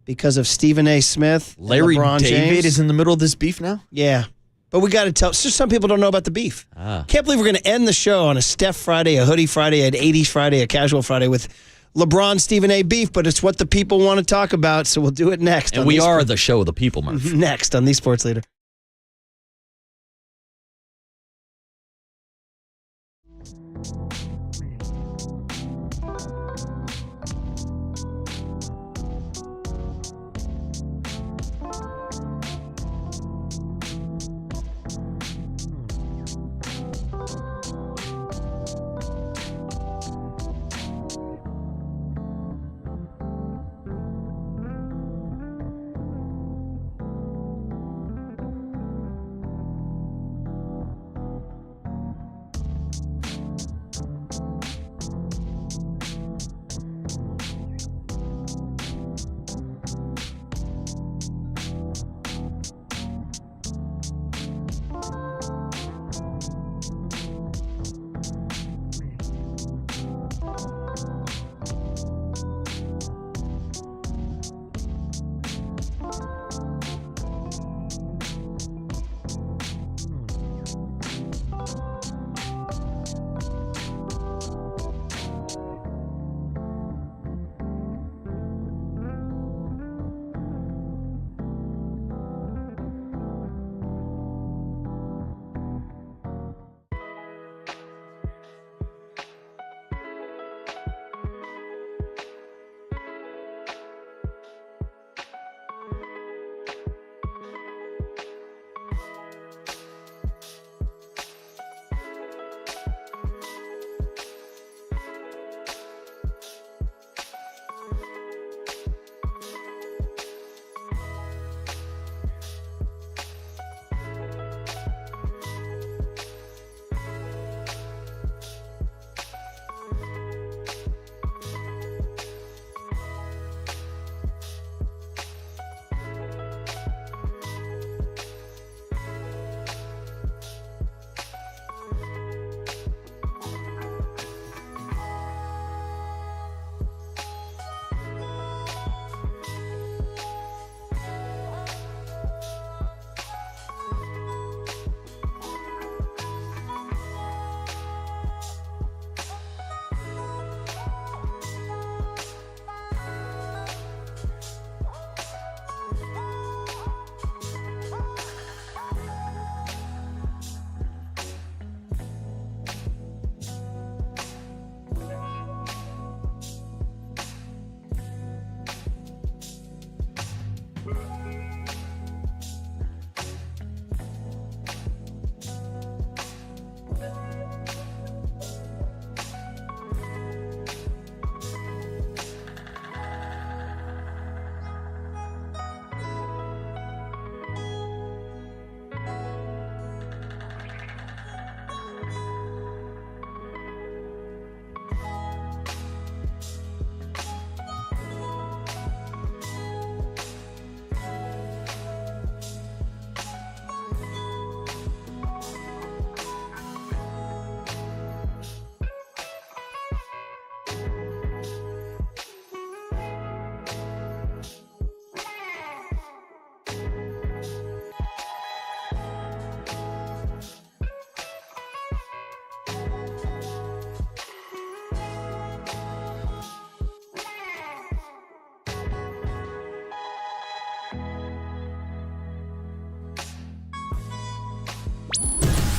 Speaker 2: because of Stephen A. Smith,
Speaker 3: Larry
Speaker 2: LeBron
Speaker 3: David
Speaker 2: James,
Speaker 3: is in the middle of this beef now?
Speaker 2: Yeah. But we got to tell. Just some people don't know about the beef. Can't believe we're going to end the show on a Steph Friday, a hoodie Friday, an 80s Friday, a casual Friday with LeBron, Stephen A. beef. But it's what the people want to talk about, so we'll do it next.
Speaker 3: And we are the show of the people, Murph.
Speaker 2: Next on The Sports Leader.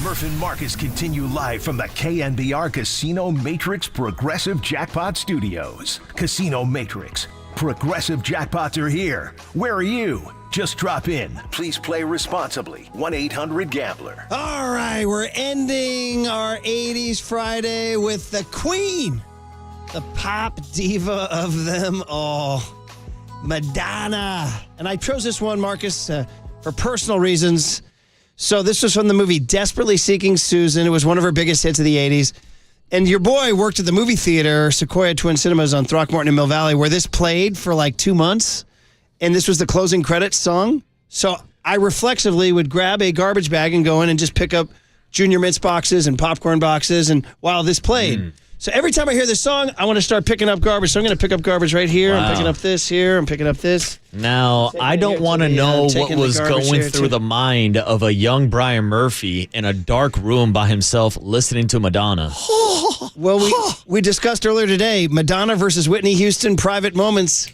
Speaker 1: Murph and Marcus continue live from the KNBR Casino Matrix Progressive Jackpot Studios. Casino Matrix. Progressive jackpots are here. Where are you? Just drop in. Please play responsibly. 1-800-GAMBLER.
Speaker 2: All right, we're ending our 80s Friday with the queen, the pop diva of them all, Madonna. And I chose this one, Marcus, for personal reasons. So this was from the movie Desperately Seeking Susan. It was one of her biggest hits of the 80s. And your boy worked at the movie theater, Sequoia Twin Cinemas on Throckmorton and Mill Valley, where this played for like 2 months. And this was the closing credits song. So I reflexively would grab a garbage bag and go in and just pick up Junior Mints boxes and popcorn boxes and while this played. So every time I hear this song, I want to start picking up garbage. So I'm going to pick up garbage right here.
Speaker 3: Wow.
Speaker 2: I'm picking up this here. I'm picking up this.
Speaker 3: Now, I don't want to know what was going through the mind of a young Brian Murphy in a dark room by himself listening to Madonna.
Speaker 2: Well, we discussed earlier today, Madonna versus Whitney Houston, private moments.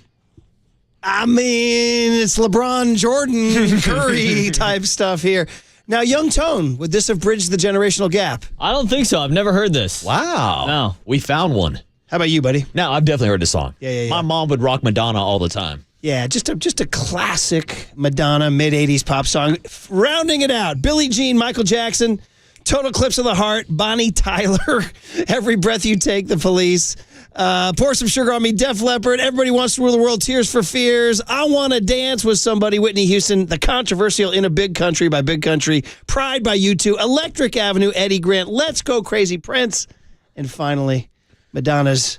Speaker 2: I mean, it's LeBron, Jordan, Curry type stuff here. Now, Young Tone, would this have bridged the generational gap?
Speaker 21: I don't think so. I've never heard this.
Speaker 3: Wow.
Speaker 21: No.
Speaker 3: We found one.
Speaker 2: How about you, buddy?
Speaker 3: No, I've definitely heard the song.
Speaker 2: Yeah.
Speaker 3: My mom would rock Madonna all the time.
Speaker 2: Yeah, just a classic Madonna mid-'80s pop song. Rounding it out, Billie Jean, Michael Jackson, Total Eclipse of the Heart, Bonnie Tyler, Every Breath You Take, The Police, Pour Some Sugar on Me, Def Leppard, Everybody Wants to Rule the World, Tears for Fears, I Wanna Dance with Somebody, Whitney Houston, the controversial In a Big Country by Big Country, Pride by U2, Electric Avenue, Eddie Grant, Let's Go Crazy, Prince, and finally, Madonna's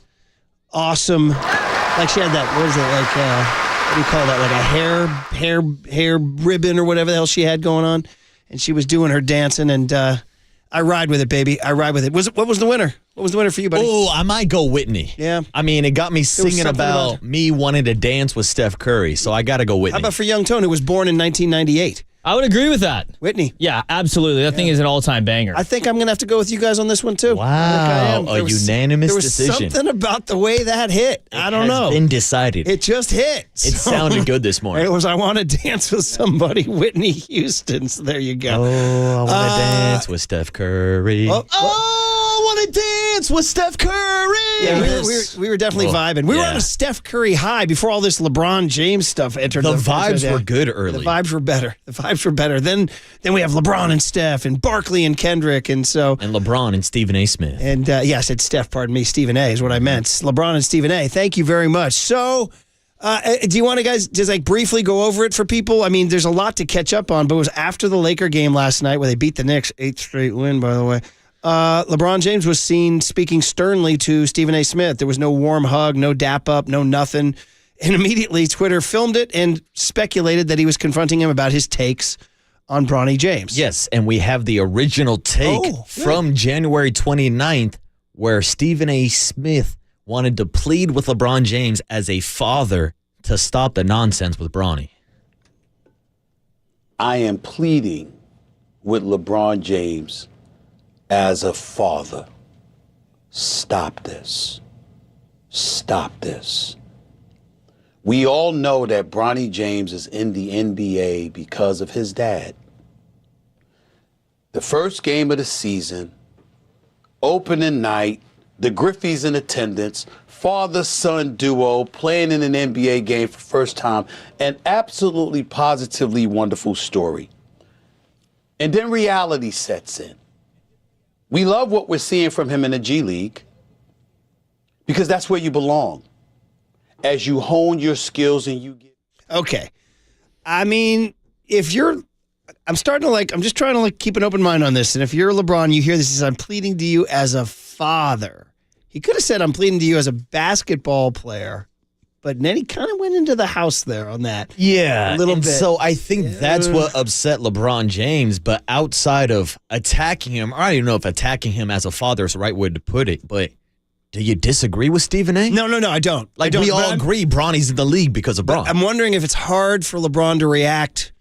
Speaker 2: awesome, like she had that, what is it, like, what do you call that, like a hair ribbon or whatever the hell she had going on, and she was doing her dancing, and I ride with it, baby. I ride with it. What was the winner? What was the winner for you, buddy?
Speaker 3: Oh, I might go Whitney.
Speaker 2: Yeah.
Speaker 3: I mean, it got me singing about me wanting to dance with Steph Curry, so I got to go Whitney.
Speaker 2: How about for Young Tone, who was born in 1998?
Speaker 21: I would agree with that.
Speaker 2: Whitney.
Speaker 21: Yeah, absolutely. That thing is an all-time banger.
Speaker 2: I think I'm going to have to go with you guys on this one, too.
Speaker 3: Wow, a unanimous decision.
Speaker 2: There was something about the way that hit. I don't know.
Speaker 3: It's been decided.
Speaker 2: It just hit.
Speaker 3: It sounded good this morning.
Speaker 2: It was I Want to Dance with Somebody, Whitney Houston. So there you go.
Speaker 3: Oh, I want to dance with Steph Curry.
Speaker 2: Oh,
Speaker 3: I want to dance with Steph Curry.
Speaker 2: Yeah, we were definitely vibing. We were on a Steph Curry high before all this LeBron James stuff entered.
Speaker 3: The vibes were good early.
Speaker 2: The vibes were better. Then we have LeBron and Steph and Barkley and Kendrick and
Speaker 3: LeBron and Stephen A. Smith.
Speaker 2: And I said Steph, pardon me. Stephen A. is what I meant. LeBron and Stephen A. Thank you very much. So do you want to guys just like briefly go over it for people? I mean, there's a lot to catch up on, but it was after the Laker game last night where they beat the Knicks, 8th straight win, by the way. LeBron James was seen speaking sternly to Stephen A. Smith. There was no warm hug, no dap up, no nothing. And immediately Twitter filmed it and speculated that he was confronting him about his takes on Bronny James.
Speaker 3: Yes, and we have the original take from January 29th where Stephen A. Smith wanted to plead with LeBron James as a father to stop the nonsense with Bronny.
Speaker 16: I am pleading with LeBron James as a father. Stop this. Stop this. We all know that Bronny James is in the NBA because of his dad. The first game of the season, opening night, the Griffies in attendance, father-son duo playing in an NBA game for first time, an absolutely positively wonderful story. And then reality sets in. We love what we're seeing from him in the G League because that's where you belong. As you hone your skills and you get...
Speaker 2: Okay. I mean, if you're... I'm just trying to keep an open mind on this. And if you're LeBron, you hear this, he says, I'm pleading to you as a father. He could have said, I'm pleading to you as a basketball player. But then he kind of went into the house there on that.
Speaker 3: Yeah.
Speaker 2: A little bit.
Speaker 3: So I think that's what upset LeBron James. But outside of attacking him, I don't even know if attacking him as a father is the right way to put it, but do you disagree with Stephen A?
Speaker 2: No, I don't.
Speaker 3: We all agree Bronny's in the league because of Bron.
Speaker 2: I'm wondering if it's hard for LeBron to react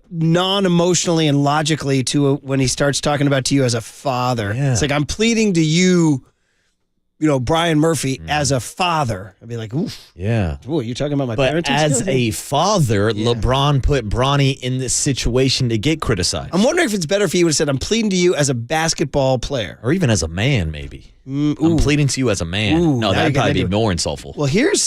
Speaker 2: non-emotionally and logically to when he starts talking about to you as a father. Yeah. It's like, I'm pleading to you Brian Murphy as a father, I'd be like, oof.
Speaker 3: Yeah.
Speaker 2: Ooh, you're talking about my
Speaker 3: But
Speaker 2: parenting
Speaker 3: as
Speaker 2: skills?
Speaker 3: a father, LeBron put Bronny in this situation to get criticized.
Speaker 2: I'm wondering if it's better if he would have said, I'm pleading to you as a basketball player.
Speaker 3: Or even as a man, maybe. I'm pleading to you as a man.
Speaker 2: Ooh,
Speaker 3: no,
Speaker 2: now
Speaker 3: that'd
Speaker 2: you're
Speaker 3: probably
Speaker 2: getting
Speaker 3: be
Speaker 2: into
Speaker 3: more insultful.
Speaker 2: Well, here's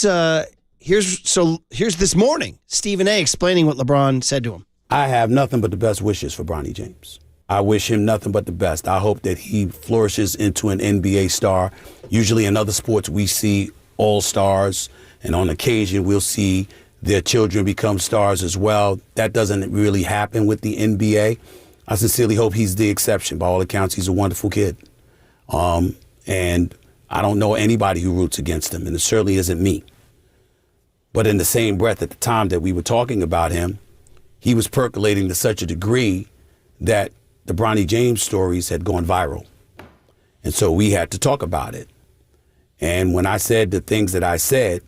Speaker 2: this morning, Stephen A. explaining what LeBron said to him.
Speaker 16: I have nothing but the best wishes for Bronny James. I wish him nothing but the best. I hope that he flourishes into an NBA star. Usually in other sports, we see all-stars, and on occasion, we'll see their children become stars as well. That doesn't really happen with the NBA. I sincerely hope he's the exception. By all accounts, he's a wonderful kid. And I don't know anybody who roots against him, and it certainly isn't me. But in the same breath, at the time that we were talking about him, he was percolating to such a degree that the Bronny James stories had gone viral. And so we had to talk about it. And when I said the things that I said,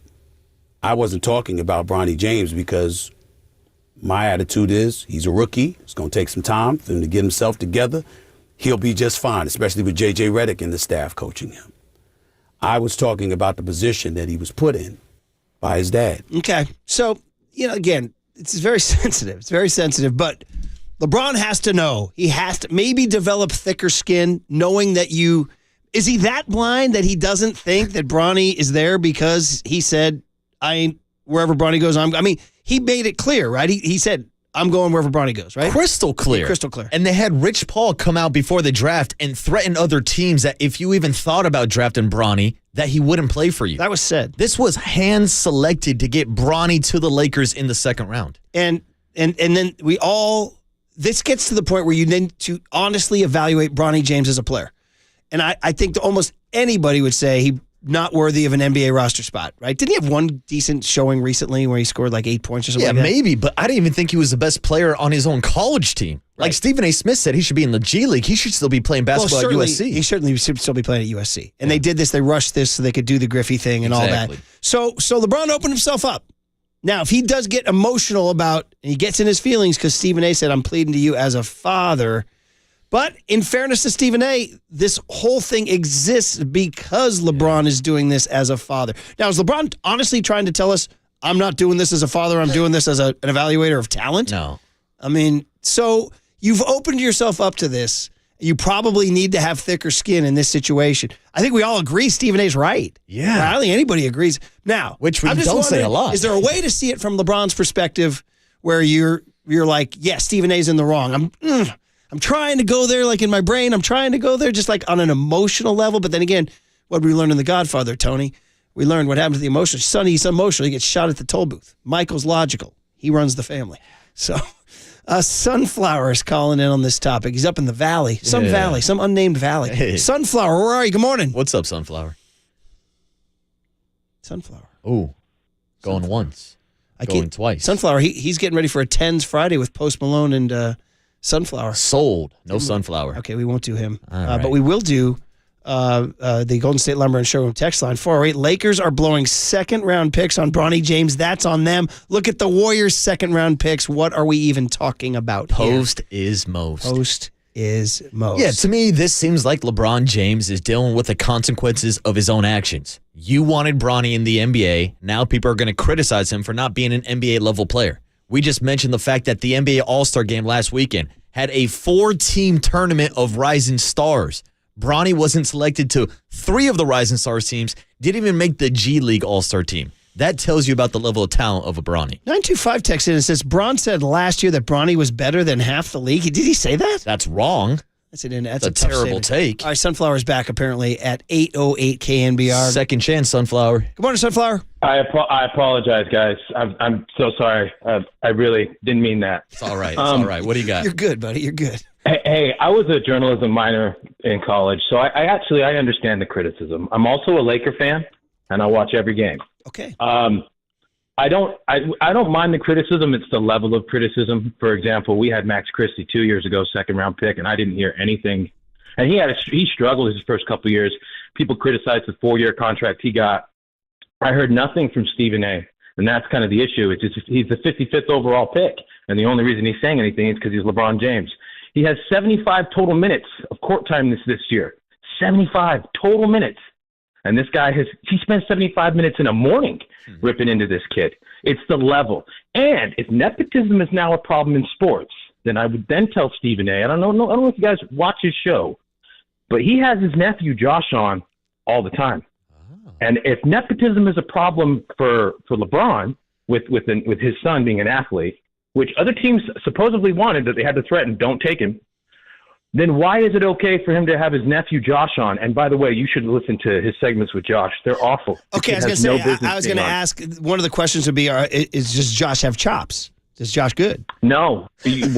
Speaker 16: I wasn't talking about Bronny James because my attitude is he's a rookie. It's going to take some time for him to get himself together. He'll be just fine, especially with J.J. Redick and the staff coaching him. I was talking about the position that he was put in by his dad.
Speaker 2: Okay. So, again, it's very sensitive. It's very sensitive, but LeBron has to know. He has to maybe develop thicker skin, knowing that is he that blind that he doesn't think that Bronny is there because he said, wherever Bronny goes, he made it clear, right? He said, I'm going wherever Bronny goes, right?
Speaker 3: Crystal clear.
Speaker 2: Crystal clear.
Speaker 3: And they had Rich Paul come out before the draft and threaten other teams that if you even thought about drafting Bronny, that he wouldn't play for you.
Speaker 2: That was said.
Speaker 3: This was hand-selected to get Bronny to the Lakers in the second round.
Speaker 2: And then this gets to the point where you need to honestly evaluate Bronny James as a player. And I think that almost anybody would say he's not worthy of an NBA roster spot, right? Didn't he have one decent showing recently where he scored like 8 points or something like that?
Speaker 3: Yeah, maybe, but I didn't even think he was the best player on his own college team. Right. Like Stephen A. Smith said, he should be in the G League. He should still be playing basketball at USC.
Speaker 2: He certainly should still be playing at USC. And they did this, they rushed this so they could do the Griffey thing and all that. So LeBron opened himself up. Now, if he does get emotional and he gets in his feelings because Stephen A. said, I'm pleading to you as a father. But in fairness to Stephen A., this whole thing exists because LeBron is doing this as a father. Now, is LeBron honestly trying to tell us, I'm not doing this as a father, I'm doing this as an evaluator of talent?
Speaker 3: No.
Speaker 2: So you've opened yourself up to this. You probably need to have thicker skin in this situation. I think we all agree Stephen A's right.
Speaker 3: Yeah.
Speaker 2: I don't think anybody agrees. Now,
Speaker 3: which we don't say a lot.
Speaker 2: Is there a way to see it from LeBron's perspective where you're like, yeah, Stephen A's in the wrong. I'm trying to go there, like in my brain. I'm trying to go there just like on an emotional level. But then again, what did we learn in The Godfather, Tony? We learned what happens to the emotional. Sonny's emotional. He gets shot at the toll booth. Michael's logical. He runs the family. So Sunflower is calling in on this topic. He's up in the valley. Some unnamed valley.
Speaker 3: Hey.
Speaker 2: Sunflower, where are you? Good morning.
Speaker 3: What's up, Sunflower?
Speaker 2: Sunflower.
Speaker 3: Oh, going once. Going twice.
Speaker 2: Sunflower, he's getting ready for a Tens Friday with Post Malone and Sunflower.
Speaker 3: Sold. No Sunflower.
Speaker 2: Okay, we won't do him.
Speaker 3: Right.
Speaker 2: But we will do the Golden State Lumber and Showroom text line, 408. Lakers are blowing second-round picks on Bronny James. That's on them. Look at the Warriors' second-round picks. What are we even talking about here?
Speaker 3: Post is most.
Speaker 2: Post is most.
Speaker 3: Yeah, to me, this seems like LeBron James is dealing with the consequences of his own actions. You wanted Bronny in the NBA. Now people are going to criticize him for not being an NBA-level player. We just mentioned the fact that the NBA All-Star Game last weekend had a 4-team tournament of Rising Stars. Bronny wasn't selected to 3 of the Rising Stars teams, didn't even make the G League All-Star team. That tells you about the level of talent of a Bronny.
Speaker 2: 925 texted in and says, Bron said last year that Bronny was better than half the league. Did he say that?
Speaker 3: That's wrong.
Speaker 2: That's
Speaker 3: a terrible take.
Speaker 2: All right, Sunflower's back apparently at 8:08 KNBR.
Speaker 3: Second chance, Sunflower.
Speaker 2: Good morning, Sunflower.
Speaker 12: I apologize, guys. I'm so sorry. I really didn't mean that.
Speaker 3: It's all right. It's all right. What do you got?
Speaker 2: You're good, buddy. You're good.
Speaker 12: Hey, I was a journalism minor in college, so I understand the criticism. I'm also a Laker fan, and I watch every game.
Speaker 2: Okay.
Speaker 12: I don't mind the criticism. It's the level of criticism. For example, we had Max Christie 2 years ago, second-round pick, and I didn't hear anything. And he struggled his first couple of years. People criticized the 4-year contract he got. I heard nothing from Stephen A., and that's kind of the issue. It's just he's the 55th overall pick, and the only reason he's saying anything is because he's LeBron James. He has 75 total minutes of court time this year. 75 total minutes. And this guy he spent 75 minutes in a morning ripping into this kid. It's the level. And if nepotism is now a problem in sports, then I would then tell Stephen A. I don't know if you guys watch his show, but he has his nephew Josh on all the time. And if nepotism is a problem for LeBron with his son being an athlete, which other teams supposedly wanted, that they had to threaten, don't take him, then why is it okay for him to have his nephew Josh on? And by the way, you should listen to his segments with Josh. They're awful.
Speaker 2: Okay, I was going to say, I was going to ask, one of the questions would be, does Josh have chops? Is Josh good?
Speaker 12: No. You're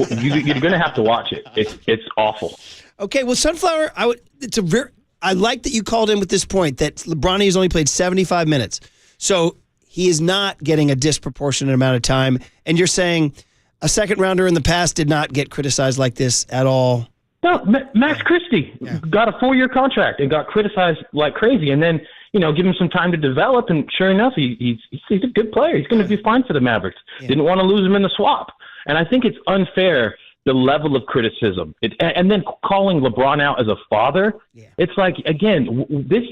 Speaker 12: going to have to watch it. It's awful.
Speaker 2: Okay, well, Sunflower, I like that you called in with this point that LeBron has only played 75 minutes. So he is not getting a disproportionate amount of time. And you're saying a second rounder in the past did not get criticized like this at all.
Speaker 12: No, Max Christie got a 4-year contract and got criticized like crazy. And then, give him some time to develop. And sure enough, he's a good player. He's going to be fine for the Mavericks. Yeah. Didn't want to lose him in the swap. And I think it's unfair, the level of criticism. And then calling LeBron out as a father, it's like, again, this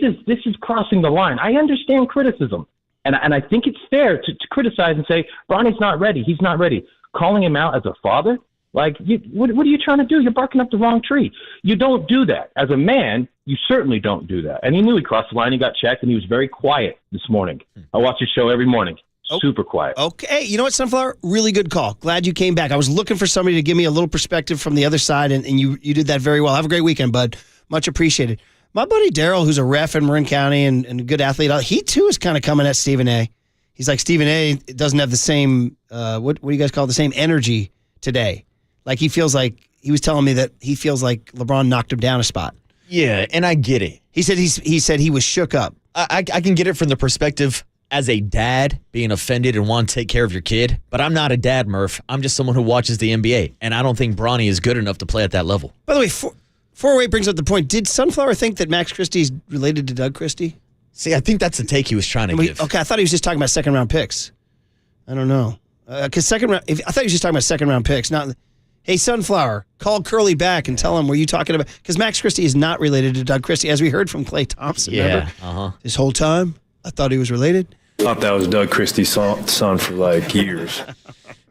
Speaker 12: is crossing the line. I understand criticism. And I think it's fair to criticize and say, Bronny's not ready. He's not ready. Calling him out as a father? Like, what are you trying to do? You're barking up the wrong tree. You don't do that. As a man, you certainly don't do that. And he knew he crossed the line. He got checked, and he was very quiet this morning. I watch his show every morning. Super quiet.
Speaker 2: Okay. You know what, Sunflower? Really good call. Glad you came back. I was looking for somebody to give me a little perspective from the other side, and you did that very well. Have a great weekend, bud. Much appreciated. My buddy Daryl, who's a ref in Marin County and a good athlete, he too is kind of coming at Stephen A. He's like, Stephen A. doesn't have the same, what do you guys call it, the same energy today. Like he feels like, he was telling me that he feels like LeBron knocked him down a spot.
Speaker 3: Yeah, and I get it.
Speaker 2: He said he was shook up.
Speaker 3: I can get it from the perspective as a dad being offended and want to take care of your kid, but I'm not a dad, Murph. I'm just someone who watches the NBA, and I don't think Bronny is good enough to play at that level.
Speaker 2: By the way, 408 brings up the point. Did Sunflower think that Max Christie is related to Doug Christie?
Speaker 3: See, I think that's the take he was trying to give.
Speaker 2: Okay, I thought he was just talking about second-round picks. I don't know. Because I thought he was just talking about second-round picks, not... Hey, Sunflower, call Curly back and tell him, were you talking about... Because Max Christie is not related to Doug Christie, as we heard from Klay Thompson, remember? This whole time, I thought he was related.
Speaker 13: Thought that was Doug Christie's son for like years.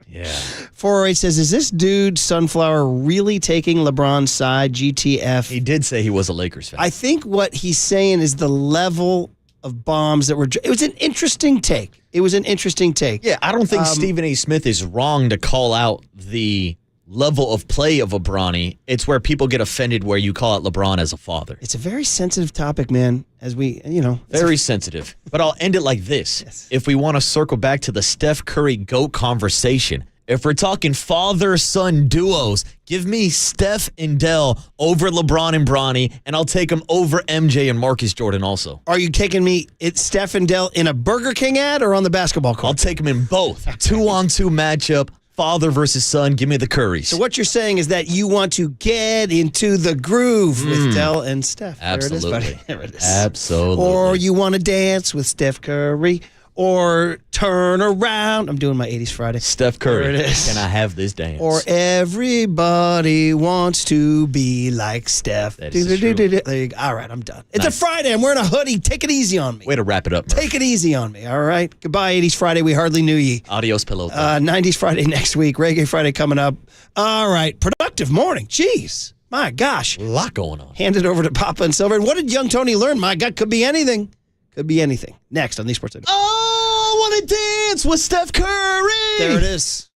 Speaker 3: Yeah.
Speaker 2: 408 says, is this dude, Sunflower, really taking LeBron's side, GTF?
Speaker 3: He did say he was a Lakers fan.
Speaker 2: I think what he's saying is the level of bombs that were... It was an interesting take.
Speaker 3: Yeah, I don't think Stephen A. Smith is wrong to call out the... level of play of a Bronny. It's where people get offended where you call out LeBron as a father.
Speaker 2: It's a very sensitive topic, man, as we,
Speaker 3: Very sensitive. But I'll end it like this. Yes. If we want to circle back to the Steph Curry GOAT conversation, if we're talking father-son duos, give me Steph and Dell over LeBron and Bronny, and I'll take them over MJ and Marcus Jordan also.
Speaker 2: Are you taking me, it's Steph and Dell in a Burger King ad or on the basketball court?
Speaker 3: I'll take them in both. 2-on-2 matchup. Father versus son, give me the Currys.
Speaker 2: So what you're saying is that you want to get into the groove with Dell and Steph.
Speaker 3: Absolutely.
Speaker 2: There it is, buddy. There it is.
Speaker 3: Absolutely.
Speaker 2: Or you want to dance with Steph Curry or turn around. I'm doing my 80s Friday.
Speaker 3: Steph Curry.
Speaker 2: There it is.
Speaker 3: Can I have this dance?
Speaker 2: Or everybody wants to be like Steph.
Speaker 3: That is true.
Speaker 2: There you go. All right, I'm done. It's a Friday. I'm wearing a hoodie. Take it easy on me.
Speaker 3: Way to wrap it up, Murph.
Speaker 2: Take it easy on me, all right? Goodbye, 80s Friday. We hardly knew ye.
Speaker 3: Adios, pillow.
Speaker 2: 90s Friday next week. Reggae Friday coming up. All right. Productive morning. Jeez. My gosh.
Speaker 3: A lot going on.
Speaker 2: Hand it over to Papa and Silver. And what did young Tony learn? My God, could be anything. Could be anything. Next on the Sports Center.
Speaker 3: Oh, I want to dance with Steph Curry.
Speaker 2: There it is.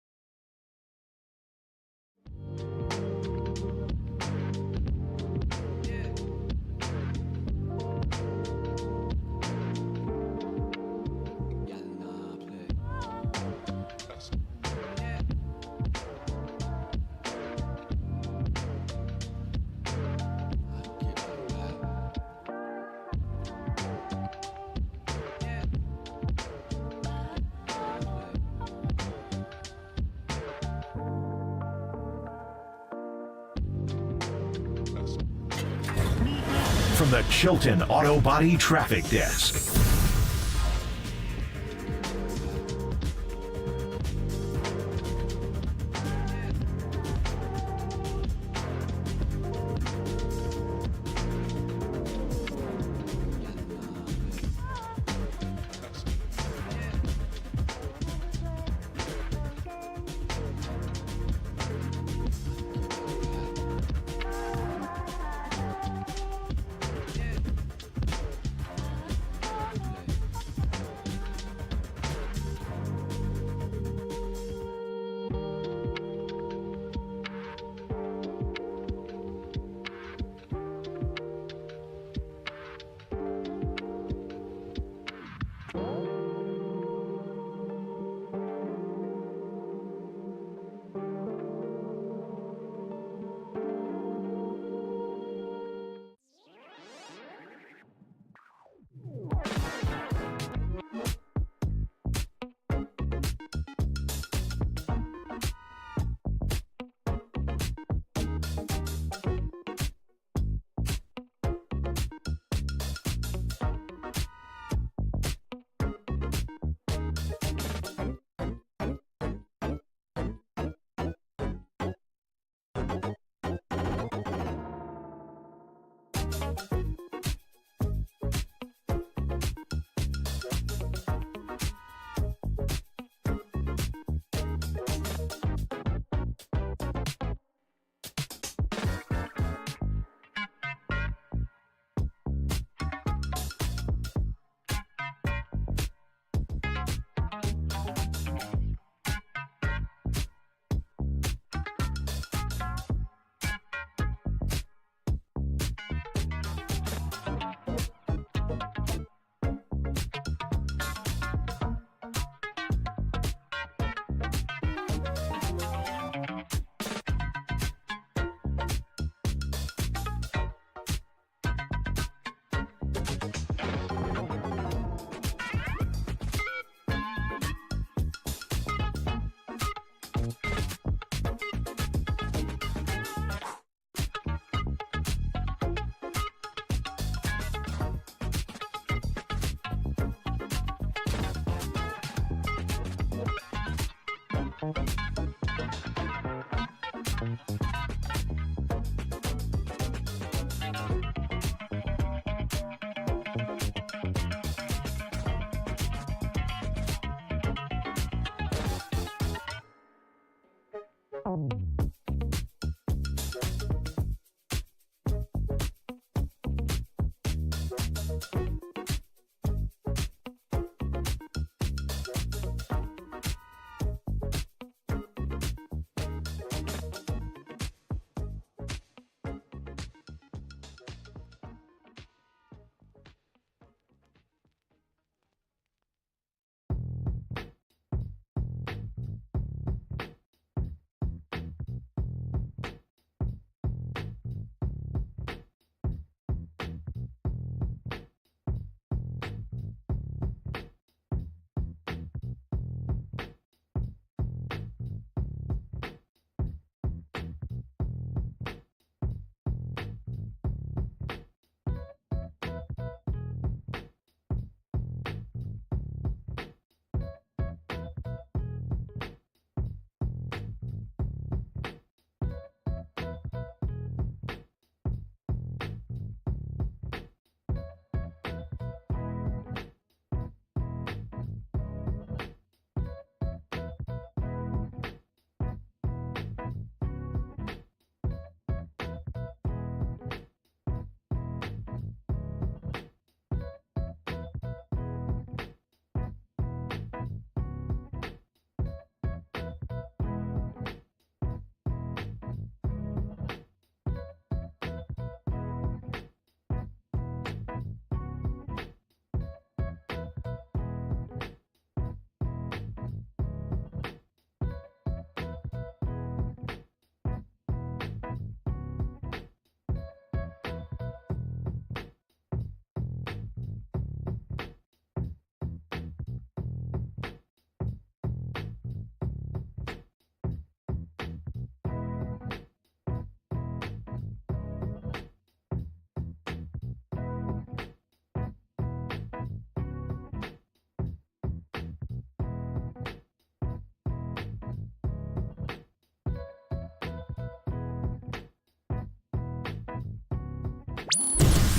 Speaker 1: From the Chilton Auto Body Traffic Desk.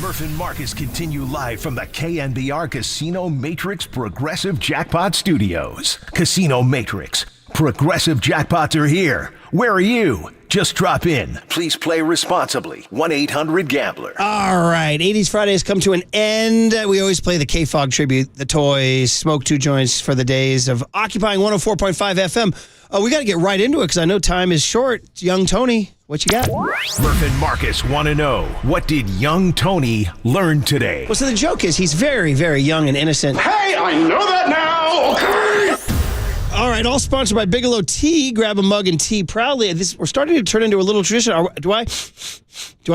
Speaker 1: Murph and Marcus continue live from the KNBR Casino Matrix Progressive Jackpot Studios. Casino Matrix. Progressive jackpots are here. Where are you? Just drop in. Please play responsibly. 1-800-GAMBLER.
Speaker 2: All right. 80s Fridays come to an end. We always play the K-Fog tribute, the toys, smoke two joints for the days of occupying 104.5 FM. We got to get right into it because I know time is short. Young Tony, what you got?
Speaker 1: Murph and Marcus want to know, what did young Tony learn today?
Speaker 2: Well, so the joke is he's very, very young and innocent.
Speaker 18: Hey, I know that now, okay?
Speaker 2: All right, all sponsored by Bigelow Tea. Grab a mug and tea proudly. We're starting to turn into a little tradition. Do I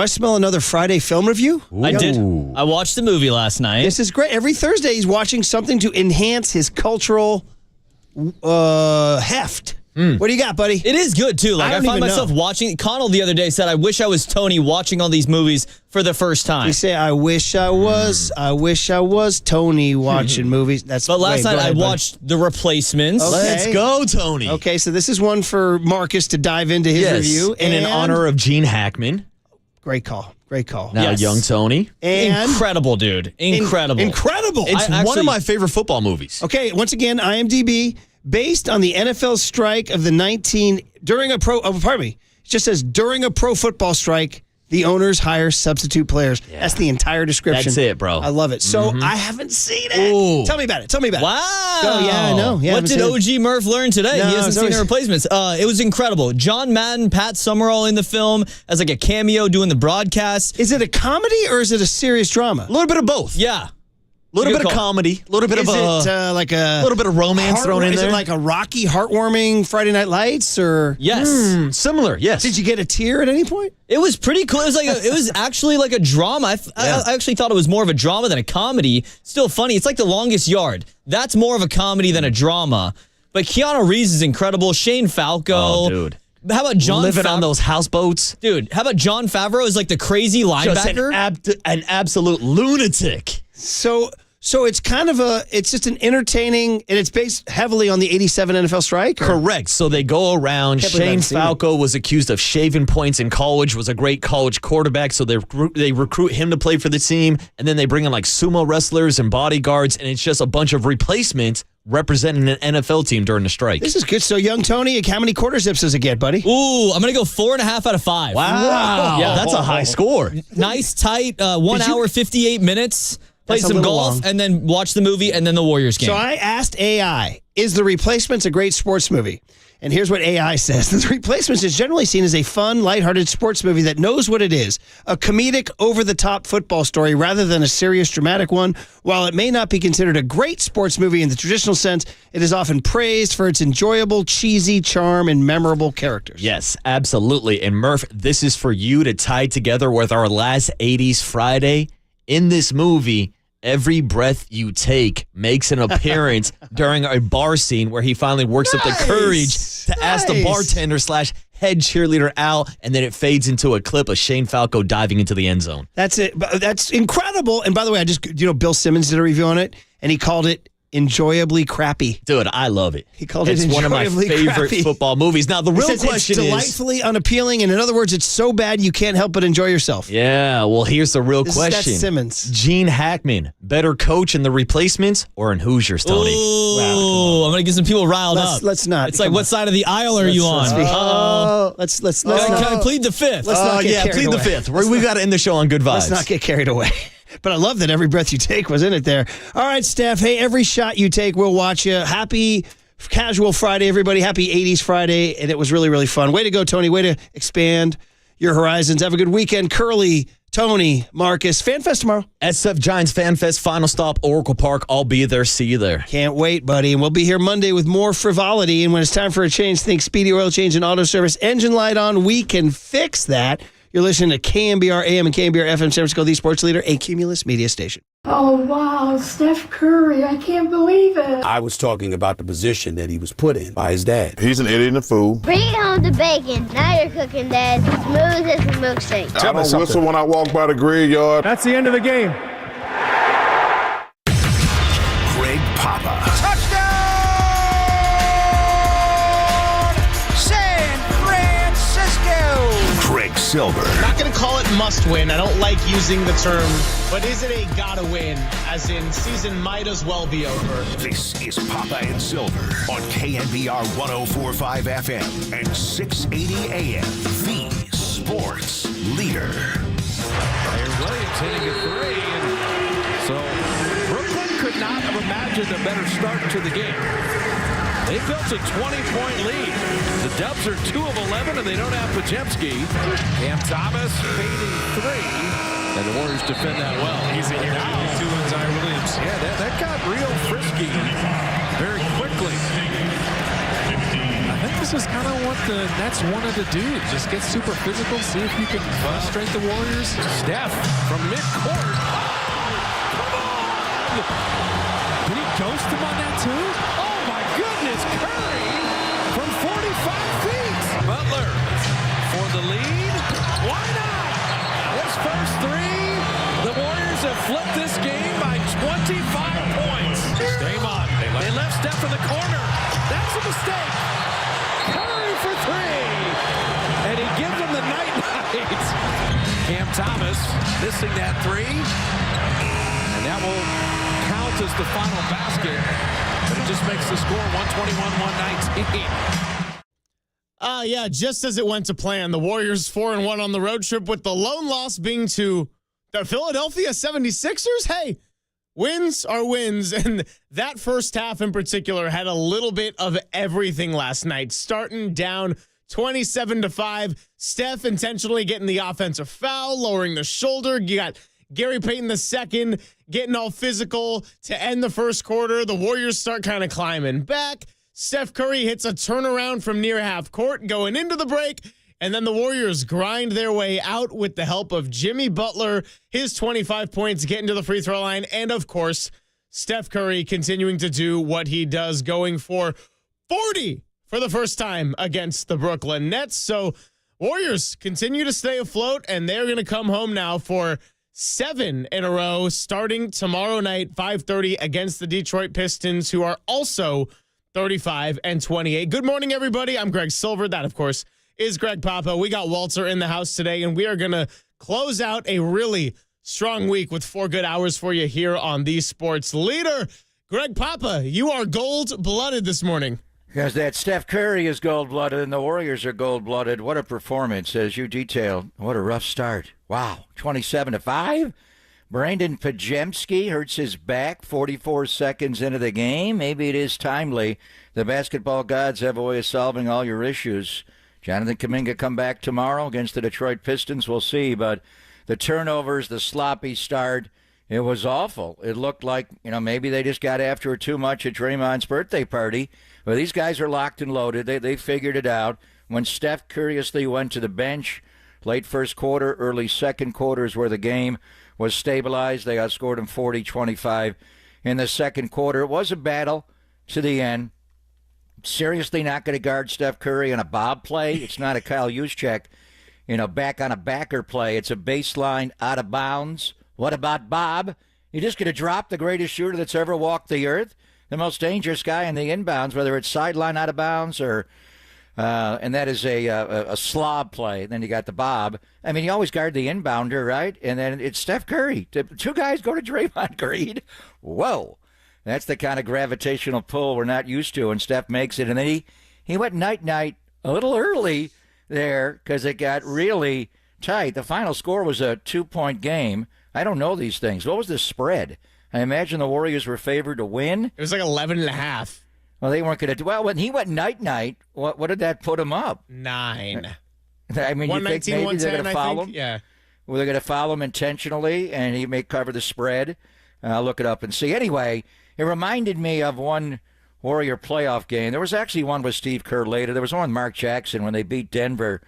Speaker 2: smell another Friday film review?
Speaker 21: Ooh. I did. I watched the movie last night.
Speaker 2: This is great. Every Thursday he's watching something to enhance his cultural heft. What do you got, buddy?
Speaker 21: It is good, too. Like, I find myself watching. Connell the other day said, I wish I was Tony watching all these movies for the first time.
Speaker 2: You say, I wish I was Tony watching movies.
Speaker 21: But last night I watched The Replacements.
Speaker 2: Okay.
Speaker 3: Let's go, Tony.
Speaker 2: Okay, so this is one for Marcus to dive into his review.
Speaker 3: And in honor of Gene Hackman.
Speaker 2: Great call. Great call.
Speaker 3: Now, young Tony.
Speaker 2: And
Speaker 21: incredible, dude. Incredible.
Speaker 2: Incredible.
Speaker 3: It's one of my favorite football movies.
Speaker 2: Okay, once again, IMDb. Based on the NFL strike of the it just says during a pro football strike, the owners hire substitute players. Yeah. That's the entire description.
Speaker 3: That's it, bro.
Speaker 2: I love it. So I haven't seen it.
Speaker 3: Ooh.
Speaker 2: Tell me about it.
Speaker 21: Wow.
Speaker 2: Oh, yeah, I know. Yeah,
Speaker 21: what did OG Murph learn today?
Speaker 2: No,
Speaker 21: he hasn't seen The Replacements. It was incredible. John Madden, Pat Summerall in the film as like a cameo doing the broadcast.
Speaker 2: Is it a comedy or is it a serious drama?
Speaker 3: A little bit of both.
Speaker 21: Yeah.
Speaker 3: A little bit of comedy, a little bit of
Speaker 2: like a
Speaker 3: little bit of romance thrown in there.
Speaker 2: Is it like a Rocky, heartwarming Friday Night Lights or
Speaker 21: yes,
Speaker 3: similar? Yes.
Speaker 2: Did you get a tear at any point?
Speaker 21: It was pretty cool. It was like it was actually like a drama. I actually thought it was more of a drama than a comedy. Still funny. It's like The Longest Yard. That's more of a comedy than a drama. But Keanu Reeves is incredible. Shane Falco.
Speaker 3: Oh, dude.
Speaker 21: How about John
Speaker 3: living on those houseboats?
Speaker 21: Dude, how about John Favreau as like the crazy linebacker?
Speaker 3: Just an absolute lunatic.
Speaker 2: So it's kind of it's just an entertaining, and it's based heavily on the 87 NFL strike? Or?
Speaker 3: Correct. So they go around. Shane Falco was accused of shaving points in college, was a great college quarterback, so they recruit him to play for the team, and then they bring in like sumo wrestlers and bodyguards, and it's just a bunch of replacements representing an NFL team during the strike.
Speaker 2: This is good. So, young Tony, how many quarter zips does it get, buddy?
Speaker 21: Ooh, I'm going to go 4.5 out of 5.
Speaker 3: Wow.
Speaker 21: Yeah,
Speaker 3: that's a high score.
Speaker 21: Nice, tight, 1 hour, 58 minutes. Play
Speaker 2: That's a
Speaker 21: some
Speaker 2: little
Speaker 21: golf,
Speaker 2: long.
Speaker 21: and then watch the movie, and then the Warriors game.
Speaker 2: So I asked AI, is The Replacements a great sports movie? And here's what AI says. The Replacements is generally seen as a fun, lighthearted sports movie that knows what it is. A comedic, over-the-top football story rather than a serious, dramatic one. While it may not be considered a great sports movie in the traditional sense, it is often praised for its enjoyable, cheesy charm and memorable characters.
Speaker 3: Yes, absolutely. And Murph, this is for you to tie together with our last 80s Friday. In this movie, every breath you take makes an appearance during a bar scene where he finally works up the courage to ask the bartender / head cheerleader out, and then it fades into a clip of Shane Falco diving into the end zone.
Speaker 2: That's it. That's incredible. And by the way, Bill Simmons did a review on it, and he called it enjoyably crappy.
Speaker 3: Dude, I love it.
Speaker 2: He called
Speaker 3: it's
Speaker 2: it
Speaker 3: one of my
Speaker 2: enjoyably
Speaker 3: favorite
Speaker 2: crappy.
Speaker 3: football movies. Now, the real
Speaker 2: He says
Speaker 3: question
Speaker 2: it's
Speaker 3: is...
Speaker 2: delightfully unappealing, and in other words, it's so bad you can't help but enjoy yourself.
Speaker 3: Yeah, well, here's the real
Speaker 2: That's
Speaker 3: question.
Speaker 2: Simmons.
Speaker 3: Gene Hackman, better coach in The Replacements or in Hoosiers, Tony?
Speaker 21: Ooh, I'm going to get some people riled up.
Speaker 2: Let's not.
Speaker 21: It's like, what side of the aisle are you on?
Speaker 2: Let's
Speaker 21: Can I plead the fifth?
Speaker 2: Let's not get carried
Speaker 3: plead
Speaker 2: away.
Speaker 3: the fifth. We've got to end the show on good vibes.
Speaker 2: Let's not get carried away. But I love that every breath you take was in it there. All right, Steph. Hey, every shot you take, we'll watch you. Happy Casual Friday, everybody. Happy 80s Friday. And it was really, really fun. Way to go, Tony. Way to expand your horizons. Have a good weekend. Curly, Tony, Marcus. FanFest tomorrow.
Speaker 3: SF Giants FanFest, final stop, Oracle Park. I'll be there. See you there.
Speaker 2: Can't wait, buddy. And we'll be here Monday with more frivolity. And when it's time for a change, think Speedy Oil Change and Auto Service. Engine light on. We can fix that. You're listening to KNBR AM and KNBR FM San Francisco, the sports leader, a Cumulus media station.
Speaker 15: Oh, wow, Steph Curry. I can't believe it.
Speaker 16: I was talking about the position that he was put in by his dad.
Speaker 4: He's an idiot and a fool.
Speaker 22: Bring home the bacon. Now you're cooking, Dad. Smooth as a milkshake.
Speaker 4: I don't whistle when I walk by the graveyard.
Speaker 17: That's the end of the game.
Speaker 1: Greg Papa. Greg Silver.
Speaker 11: Not going to call it must win. I don't like using the term, but is it a gotta win? As in, season might as well be over.
Speaker 1: This is Papa and Silver on KNBR 104.5 FM and 680 AM. The sports leader.
Speaker 18: Williams hitting a three. And so Brooklyn could not have imagined a better start to the game. They built a 20-point lead. The Dubs are 2 of 11, and they don't have Pajemski. Cam Thomas fading three, and the Warriors defend that well. Easy here. To Isaiah Williams. Yeah, that got real frisky very quickly.
Speaker 14: I think this is kind of what the Nets wanted to do. Just get super physical, see if you can frustrate the Warriors.
Speaker 18: Steph from midcourt. Come on!
Speaker 14: Did he ghost him on that too?
Speaker 18: Oh my goodness, Curry from 45 feet. Butler for the lead. Why not? His first three. The Warriors have flipped this game by 25 points. Draymond. They left Steph in the corner. That's a mistake. Curry for three. And he gives them the night. Cam Thomas missing that three. And that will count as the final basket. But it just makes the score 121-119.
Speaker 11: Yeah, just as it went to plan, the Warriors 4-1 on the road trip, with the lone loss being to the Philadelphia 76ers. Hey, wins are wins, and that first half in particular had a little bit of everything last night. Starting down 27-5, Steph intentionally getting the offensive foul, lowering the shoulder. You got Gary Payton II getting all physical to end the first quarter. The Warriors start kind of climbing back. Steph Curry hits a turnaround from near half court going into the break, and then the Warriors grind their way out with the help of Jimmy Butler, his 25 points, getting to the free throw line, and of course, Steph Curry continuing to do what he does, going for 40 for the first time against the Brooklyn Nets. So Warriors continue to stay afloat, and they're going to come home now for 7 in a row, starting tomorrow night, 5:30, against the Detroit Pistons, who are also 35-28. Good morning, everybody. I'm Greg Silver. That, of course, is Greg Papa. We got Walter in the house today, and we are going to close out a really strong week with 4 good hours for you here on the Sports Leader. Greg Papa, you are gold-blooded this morning.
Speaker 7: Because that Steph Curry is gold-blooded and the Warriors are gold-blooded. What a performance, as you detailed. What a rough start. Wow, 27-5. Brandon Pajemski hurts his back 44 seconds into the game. Maybe it is timely. The basketball gods have a way of solving all your issues. Jonathan Kuminga come back tomorrow against the Detroit Pistons. We'll see. But the turnovers, the sloppy start, it was awful. It looked like, maybe they just got after it too much at Draymond's birthday party. But these guys are locked and loaded. They figured it out. When Steph curiously went to the bench, late first quarter, early second quarter is where the game was stabilized. They outscored them 40-25 in the second quarter. It was a battle to the end. Seriously not going to guard Steph Curry on a bob play. It's not a Kyle Juszczyk, back on a backer play. It's a baseline out of bounds. What about Bob? You're just going to drop the greatest shooter that's ever walked the earth? The most dangerous guy in the inbounds, whether it's sideline out of bounds or and that is a slob play. Then you got the Bob. I mean, you always guard the inbounder, right? And then it's Steph Curry. Two guys go to Draymond Green. Whoa. That's the kind of gravitational pull we're not used to, and Steph makes it. And then he went night-night a little early there because it got really tight. The final score was a 2-point game. I don't know these things. What was the spread? I imagine the Warriors were favored to win.
Speaker 11: It was like 11.5.
Speaker 7: Well, they weren't going to do well. When he went night-night, what did that put him up?
Speaker 11: 9.
Speaker 7: I mean, you think maybe they're going to foul him?
Speaker 11: Yeah.
Speaker 7: Well, they're going to foul him intentionally, and he may cover the spread. I'll look it up and see. Anyway, it reminded me of one Warrior playoff game. There was actually one with Steve Kerr later. There was one with Mark Jackson when they beat Denver,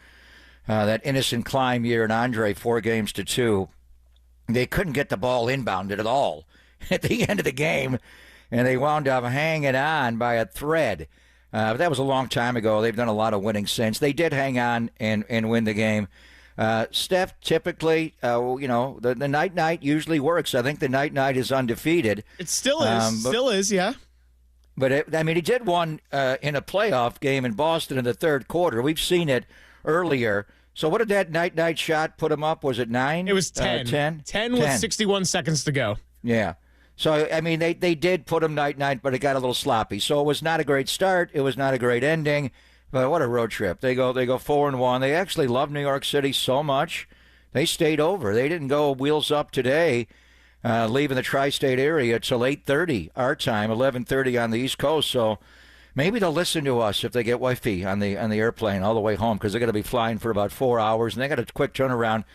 Speaker 7: that innocent climb year, and Andre 4-2. They couldn't get the ball inbounded at all at the end of the game, and they wound up hanging on by a thread. But that was a long time ago. They've done a lot of winning since. They did hang on and win the game. Steph typically, the night-night usually works. I think the night-night is undefeated.
Speaker 11: It still is. Yeah.
Speaker 7: But, he did one in a playoff game in Boston in the third quarter. We've seen it earlier. So what did that night-night shot put him up? Was it 9?
Speaker 11: It was 10. 10 with 61 seconds to go.
Speaker 7: Yeah. So, they did put him night-night, but it got a little sloppy. So it was not a great start. It was not a great ending. But what a road trip. They go 4-1. They actually love New York City so much. They stayed over. They didn't go wheels up today, leaving the tri-state area till 8:30 our time, 11:30 on the East Coast. So maybe they'll listen to us if they get Wi-Fi on the airplane all the way home, because they're going to be flying for about 4 hours, and they got a quick turnaround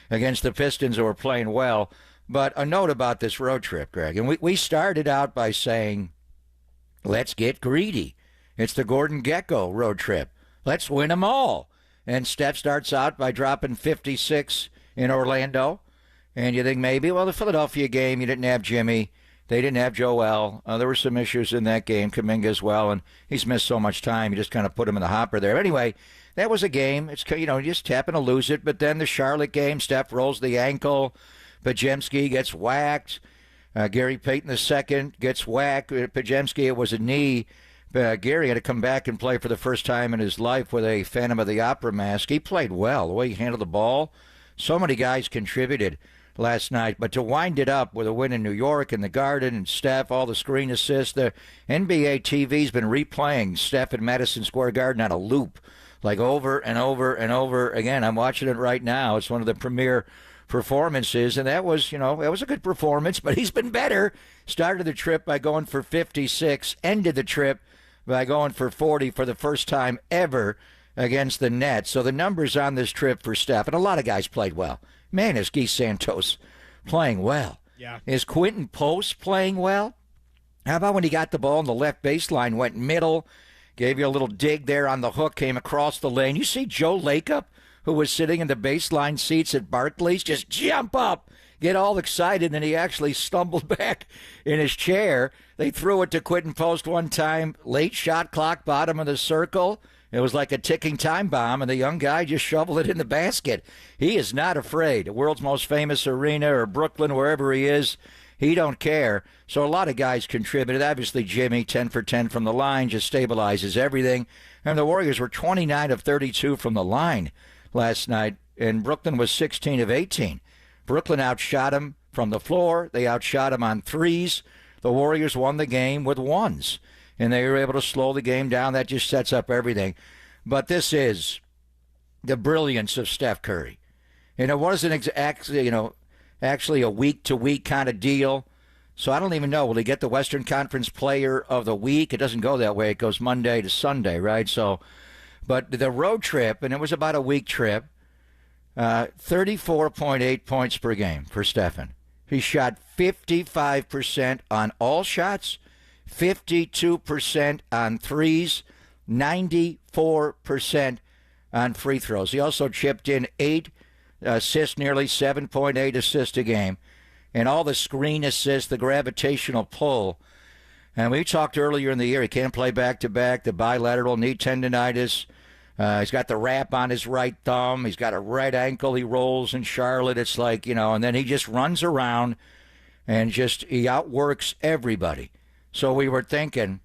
Speaker 7: against the Pistons, who are playing well. But a note about this road trip, Greg, and we started out by saying, let's get greedy. It's the Gordon Gekko road trip. Let's win them all. And Steph starts out by dropping 56 in Orlando. And you think maybe, well, the Philadelphia game, you didn't have Jimmy. They didn't have Joel. There were some issues in that game, Kuminga as well, and he's missed so much time. You just kind of put him in the hopper there. Anyway, that was a game. It's, you just happen to lose it. But then the Charlotte game, Steph rolls the ankle. Pajemski gets whacked. Gary Payton II gets whacked. Pajemski, it was a knee. Gary had to come back and play for the first time in his life with a Phantom of the Opera mask. He played well. The way he handled the ball. So many guys contributed last night. But to wind it up with a win in New York and the Garden and Steph, all the screen assists, the NBA TV's been replaying Steph at Madison Square Garden on a loop, like over and over and over again. I'm watching it right now. It's one of the premier performances, and that was, it was a good performance, but he's been better. Started the trip by going for 56, ended the trip by going for 40 for the first time ever against the Nets. So the numbers on this trip for Steph, and a lot of guys played well. Man, is Guy Santos playing well?
Speaker 11: Yeah.
Speaker 7: Is Quentin Post playing well? How about when he got the ball on the left baseline, went middle, gave you a little dig there on the hook, came across the lane. You see Joe Lacob, who was sitting in the baseline seats at Barclays, just jump up, get all excited, and he actually stumbled back in his chair. They threw it to Quentin Post one time, late shot clock, bottom of the circle. It was like a ticking time bomb, and the young guy just shoveled it in the basket. He is not afraid. The world's most famous arena, or Brooklyn, wherever he is, he don't care. So a lot of guys contributed. Obviously, Jimmy, 10 for 10 from the line, just stabilizes everything. And the Warriors were 29 of 32 from the line last night, and Brooklyn was 16 of 18. Brooklyn outshot him from the floor. They outshot him on threes. the Warriors won the game with ones, and they were able to slow the game down. That just sets up everything. But this is the brilliance of Steph Curry. And it wasn't actually a week-to-week kind of deal. So I don't even know. Will he get the Western Conference Player of the Week? It doesn't go that way. It goes Monday to Sunday, right? So, but the road trip, and it was about a week trip, 34.8 points per game for Stephen. He shot 55% on all shots, 52% on threes, 94% on free throws. He also chipped in 8 assists, nearly 7.8 assists a game. And all the screen assists, the gravitational pull. And we talked earlier in the year, he can't play back-to-back, the bilateral knee tendonitis. He's got the wrap on his right thumb. He's got a right ankle. He rolls in Charlotte. It's like, and then he just runs around and he outworks everybody. So we were thinking,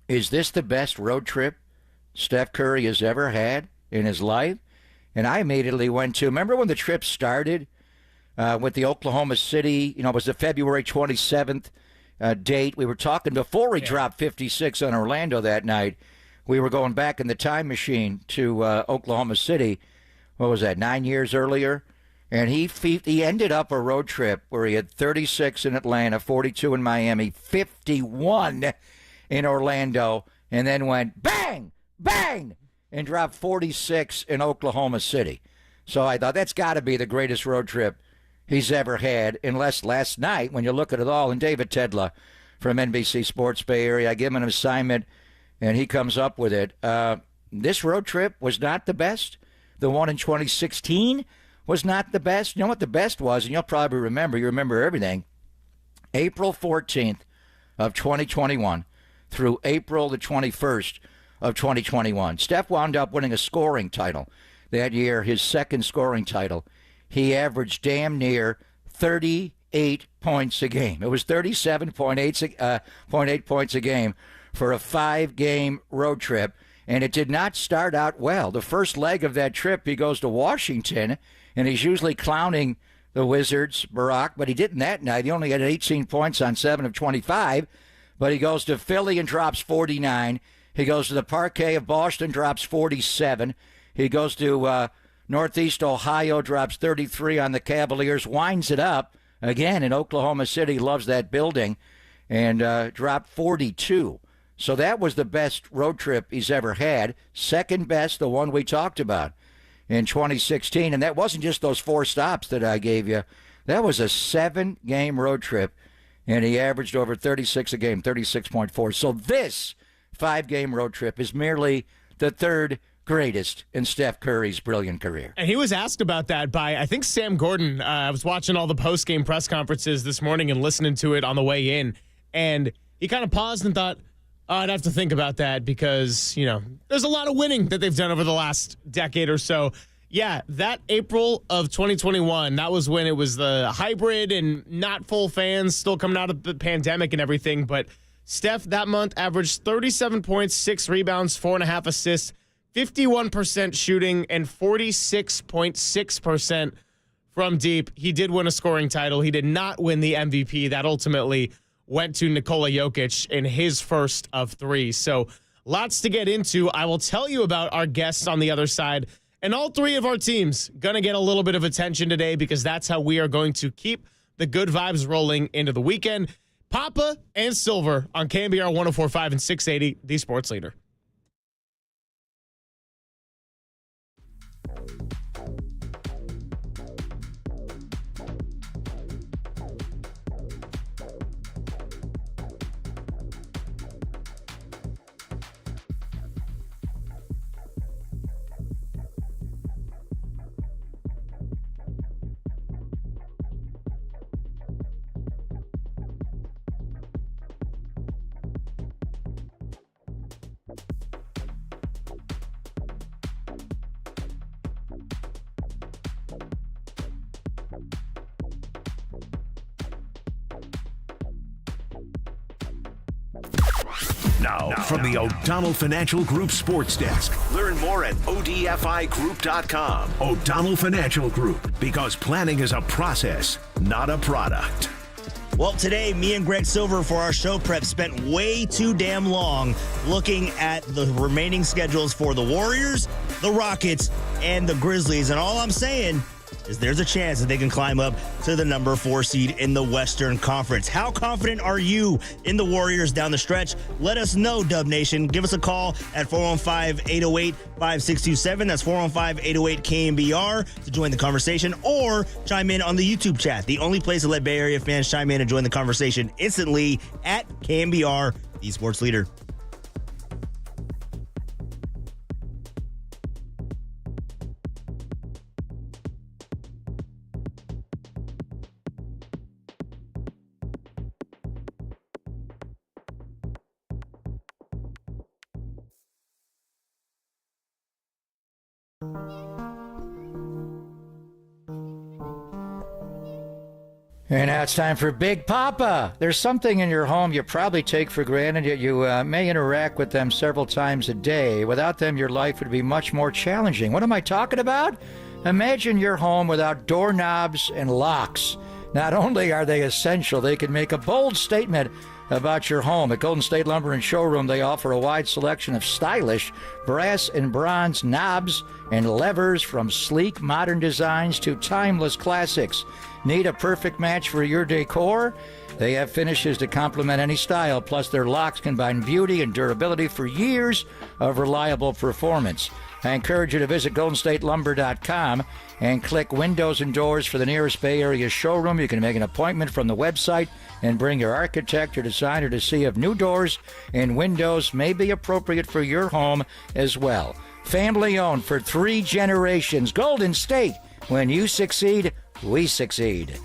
Speaker 7: is this the best road trip Steph Curry has ever had in his life? And I immediately went to, remember when the trip started? With the Oklahoma City, it was the February 27th date. We were talking before we dropped 56 on Orlando that night. We were going back in the time machine to Oklahoma City. What was that, 9 years earlier? And he ended up a road trip where he had 36 in Atlanta, 42 in Miami, 51 in Orlando, and then went bang, bang, and dropped 46 in Oklahoma City. So I thought that's got to be the greatest road trip he's ever had, unless last night, when you look at it all, and David Tedla from NBC Sports Bay Area, I give him an assignment, and he comes up with it. This road trip was not the best. The one in 2016 was not the best. You know what the best was, and you'll probably remember. You remember everything. April 14th of 2021 through April the 21st of 2021. Steph wound up winning a scoring title that year, his second scoring title. He averaged damn near 38 points a game. It was 37.8 points a game for a 5-game road trip, and it did not start out well. The first leg of that trip, he goes to Washington, and he's usually clowning the Wizards, Barack, but he didn't that night. He only had 18 points on 7 of 25, but he goes to Philly and drops 49. He goes to the Parquet of Boston, drops 47. He goes to Northeast Ohio, drops 33 on the Cavaliers, winds it up again in Oklahoma City, loves that building, and dropped 42. So that was the best road trip he's ever had. Second best, the one we talked about in 2016. And that wasn't just those 4 stops that I gave you. That was a 7-game road trip, and he averaged over 36 a game, 36.4. So this 5-game road trip is merely the third greatest in Steph Curry's brilliant career.
Speaker 11: And he was asked about that by, I think, Sam Gordon. I was watching all the post-game press conferences this morning and listening to it on the way in, and he kind of paused and thought, I'd have to think about that because, there's a lot of winning that they've done over the last decade or so. Yeah, that April of 2021, that was when it was the hybrid and not full fans, still coming out of the pandemic and everything, but Steph that month averaged 37 points, 6 rebounds, 4.5 assists, 51% shooting, and 46.6% from deep. He did win a scoring title. He did not win the MVP. That ultimately went to Nikola Jokic in his first of 3. So lots to get into. I will tell you about our guests on the other side. And all 3 of our teams going to get a little bit of attention today because that's how we are going to keep the good vibes rolling into the weekend. Papa and Silver on KNBR 104.5 and 680, the sports leader.
Speaker 1: Now, from the O'Donnell Financial Group Sports Desk. Learn more at odfigroup.com. O'Donnell Financial Group, because planning is a process, not a product.
Speaker 19: Well, today, me and Greg Silver for our show prep spent way too damn long looking at the remaining schedules for the Warriors, the Rockets, and the Grizzlies. And all I'm saying is there's a chance that they can climb up to the number 4 seed in the Western Conference. How confident are you in the Warriors down the stretch? Let us know, Dub Nation. Give us a call at 415-808-5627. That's 415-808-KNBR to join the conversation, or chime in on the YouTube chat, the only place to let Bay Area fans chime in and join the conversation instantly at KNBR, the sports leader.
Speaker 7: And now it's time for Big Papa. There's something in your home you probably take for granted, yet you may interact with them several times a day. Without them, your life would be much more challenging. What am I talking about? Imagine your home without doorknobs and locks. Not only are they essential, they can make a bold statement about your home. At Golden State Lumber and Showroom, they offer a wide selection of stylish brass and bronze knobs and levers, from sleek modern designs to timeless classics. Need a perfect match for your decor? They have finishes to complement any style, plus their locks combine beauty and durability for years of reliable performance. I encourage you to visit GoldenStateLumber.com and click Windows and Doors for the nearest Bay Area showroom. You can make an appointment from the website and bring your architect or designer to see if new doors and windows may be appropriate for your home as well. Family owned for 3 generations. Golden State. When you succeed, we succeed.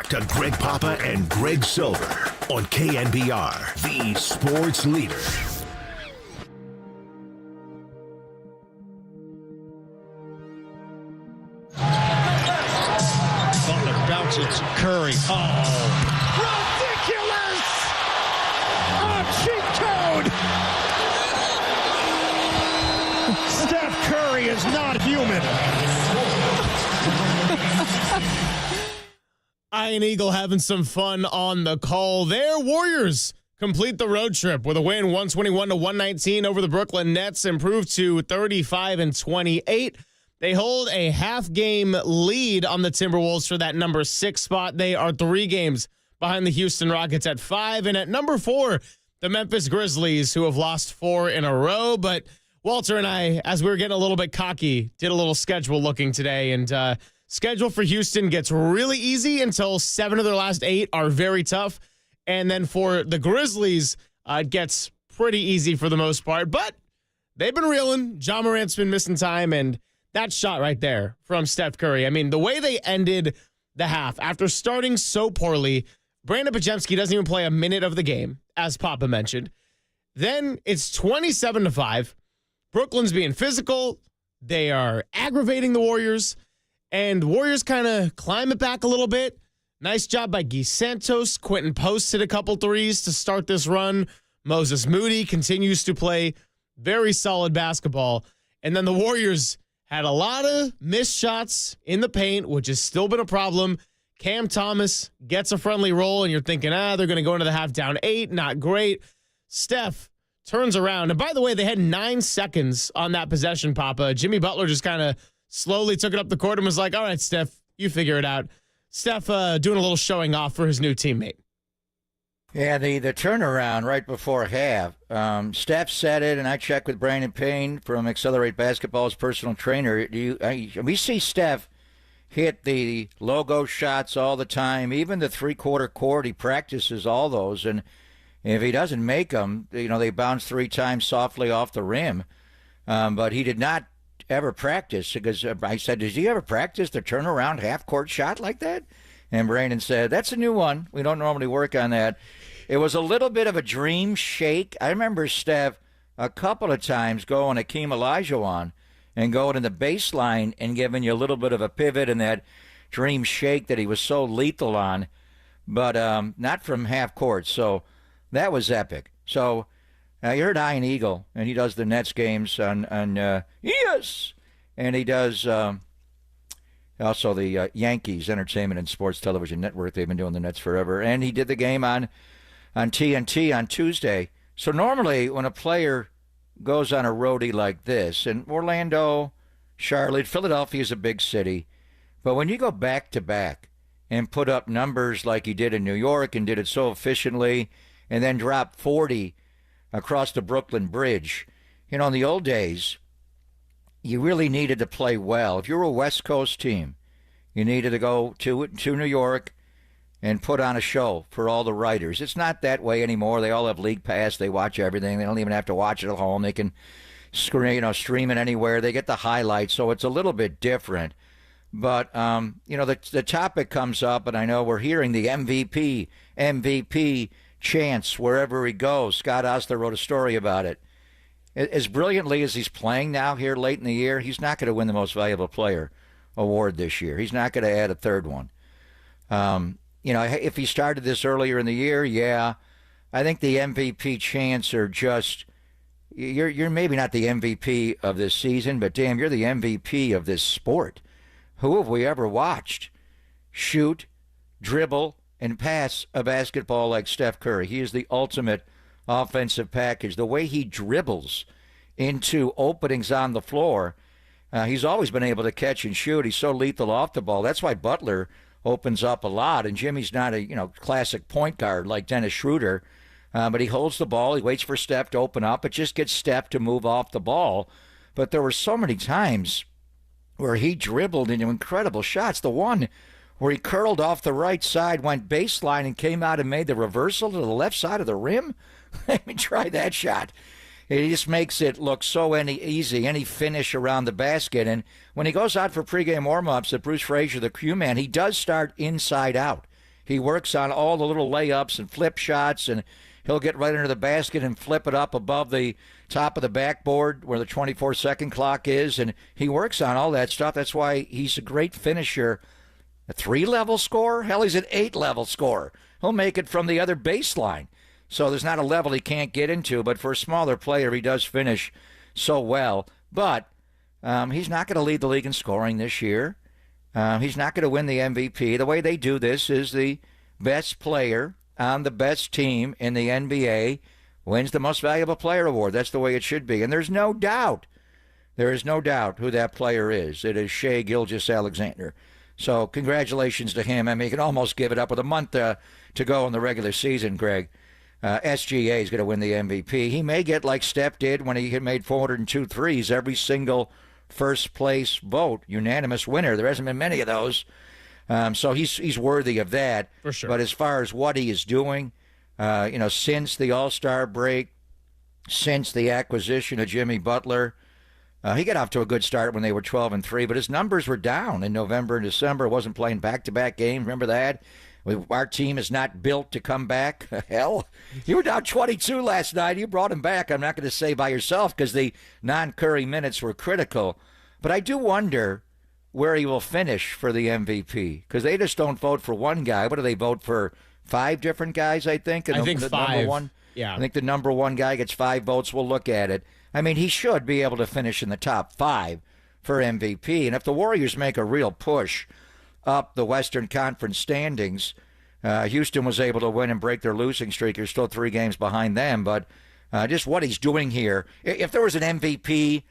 Speaker 1: to Greg Papa and Greg Silver on KNBR, the sports leader.
Speaker 9: Butler bounces to Curry. Ridiculous! A cheat code! Steph Curry is not human.
Speaker 11: Iron Eagle having some fun on the call there. Warriors complete the road trip with a win 121-119 over the Brooklyn Nets, improved to 35-28. They hold a half-game lead on the Timberwolves for that number 6 spot. They are 3 games behind the Houston Rockets at 5. And at number 4, the Memphis Grizzlies, who have lost 4 in a row. But Walter and I, as we were getting a little bit cocky, did a little schedule looking today. And schedule for Houston gets really easy until 7 of their last 8 are very tough. And then for the Grizzlies, it gets pretty easy for the most part. But they've been reeling. Ja Morant's been missing time, and that shot right there from Steph Curry. I mean, the way they ended the half, after starting so poorly, Brandon Podziemski doesn't even play a minute of the game, as Papa mentioned. Then it's 27-5. Brooklyn's being physical. They are aggravating the Warriors, and Warriors kind of climb it back a little bit. Nice job by Guy Santos. Quentin Post hit a couple threes to start this run. Moses Moody continues to play very solid basketball. And then the Warriors had a lot of missed shots in the paint, which has still been a problem. Cam Thomas gets a friendly roll, and you're thinking, they're going to go into the half down 8. Not great. Steph turns around. And by the way, they had 9 seconds on that possession, Papa. Jimmy Butler just kind of slowly took it up the court and was like, all right, Steph, you figure it out. Steph doing a little showing off for his new teammate.
Speaker 7: Yeah, the turnaround right before half. Steph said it, and I checked with Brandon Payne from Accelerate Basketball's personal trainer. We see Steph hit the logo shots all the time, even the three-quarter court. He practices all those, and if he doesn't make them, they bounce 3 times softly off the rim. But he did not ever practice, because I said, did he ever practice the turnaround half-court shot like that? And Brandon said, that's a new one. We don't normally work on that. It was a little bit of a dream shake. I remember Steph a couple of times going Hakeem Olajuwon and going in the baseline and giving you a little bit of a pivot in that dream shake that he was so lethal on, but not from half court. So that was epic. So you heard Iron Eagle, and he does the Nets games on yes, and he does also the Yankees Entertainment and Sports Television Network. They've been doing the Nets forever, and he did the game on TNT on Tuesday. So normally when a player goes on a roadie like this, and Orlando, Charlotte, Philadelphia is a big city, but when you go back-to-back and put up numbers like he did in New York and did it so efficiently, and then drop 40 across the Brooklyn Bridge, in the old days, you really needed to play well. If you were a West Coast team, you needed to go to New York and put on a show for all the writers. It's not that way anymore. They all have League Pass. They watch everything. They don't even have to watch it at home. They can stream it anywhere. They get the highlights, so it's a little bit different. But, the topic comes up, and I know we're hearing the MVP chants wherever he goes. Scott Osler wrote a story about it. As brilliantly as he's playing now here late in the year, he's not going to win the Most Valuable Player award this year. He's not going to add a third one. If he started this earlier in the year, yeah, I think the MVP chants are just, you're maybe not the MVP of this season, but damn, you're the MVP of this sport. Who have we ever watched shoot, dribble, and pass a basketball like Steph Curry? He is the ultimate offensive package. The way he dribbles into openings on the floor, he's always been able to catch and shoot. He's so lethal off the ball. That's why Butler opens up a lot, and Jimmy's not a classic point guard like Dennis Schroeder, but he holds the ball. He waits for Steph to open up. It just gets Steph to move off the ball. But there were so many times where he dribbled into incredible shots. The one where he curled off the right side, went baseline, and came out and made the reversal to the left side of the rim. Let me try that shot. It just makes it look so easy, any finish around the basket. And when he goes out for pregame warm-ups at Bruce Frazier, the Q-man, he does start inside out. He works on all the little layups and flip shots, and he'll get right under the basket and flip it up above the top of the backboard where the 24-second clock is, and he works on all that stuff. That's why he's a great finisher. A 3-level scorer? Hell, he's an 8-level scorer. He'll make it from the other baseline. So there's not a level he can't get into, but for a smaller player, he does finish so well. But he's not going to lead the league in scoring this year. He's not going to win the MVP. The way they do this is the best player on the best team in the NBA wins the Most Valuable Player award. That's the way it should be. And there's no doubt, there is no doubt who that player is. It is Shai Gilgeous-Alexander. So congratulations to him. I mean, you can almost give it up with a month to go in the regular season, Greg. SGA is going to win the MVP. He may get like Steph did when he had made 402 threes, every single first place vote, unanimous winner. There hasn't been many of those. So he's worthy of that.
Speaker 11: For sure.
Speaker 7: But as far as what he is doing, since the All-Star break, since the acquisition of Jimmy Butler, he got off to a good start when they were 12-3, but his numbers were down in November and December. Wasn't playing back-to-back games. Remember that? Our team is not built to come back. Hell, you were down 22 last night. You brought him back. I'm not going to say by yourself because the non-Curry minutes were critical. But I do wonder where he will finish for the MVP because they just don't vote for one guy. What do they vote for? 5 different guys, I think?
Speaker 11: I think 5.
Speaker 7: Number one?
Speaker 11: Yeah.
Speaker 7: I think the number one guy gets 5 votes. We'll look at it. I mean, he should be able to finish in the top 5 for MVP. And if the Warriors make a real push up the Western Conference standings, Houston was able to win and break their losing streak. They're still 3 games behind them. But just what he's doing here. If there was an MVP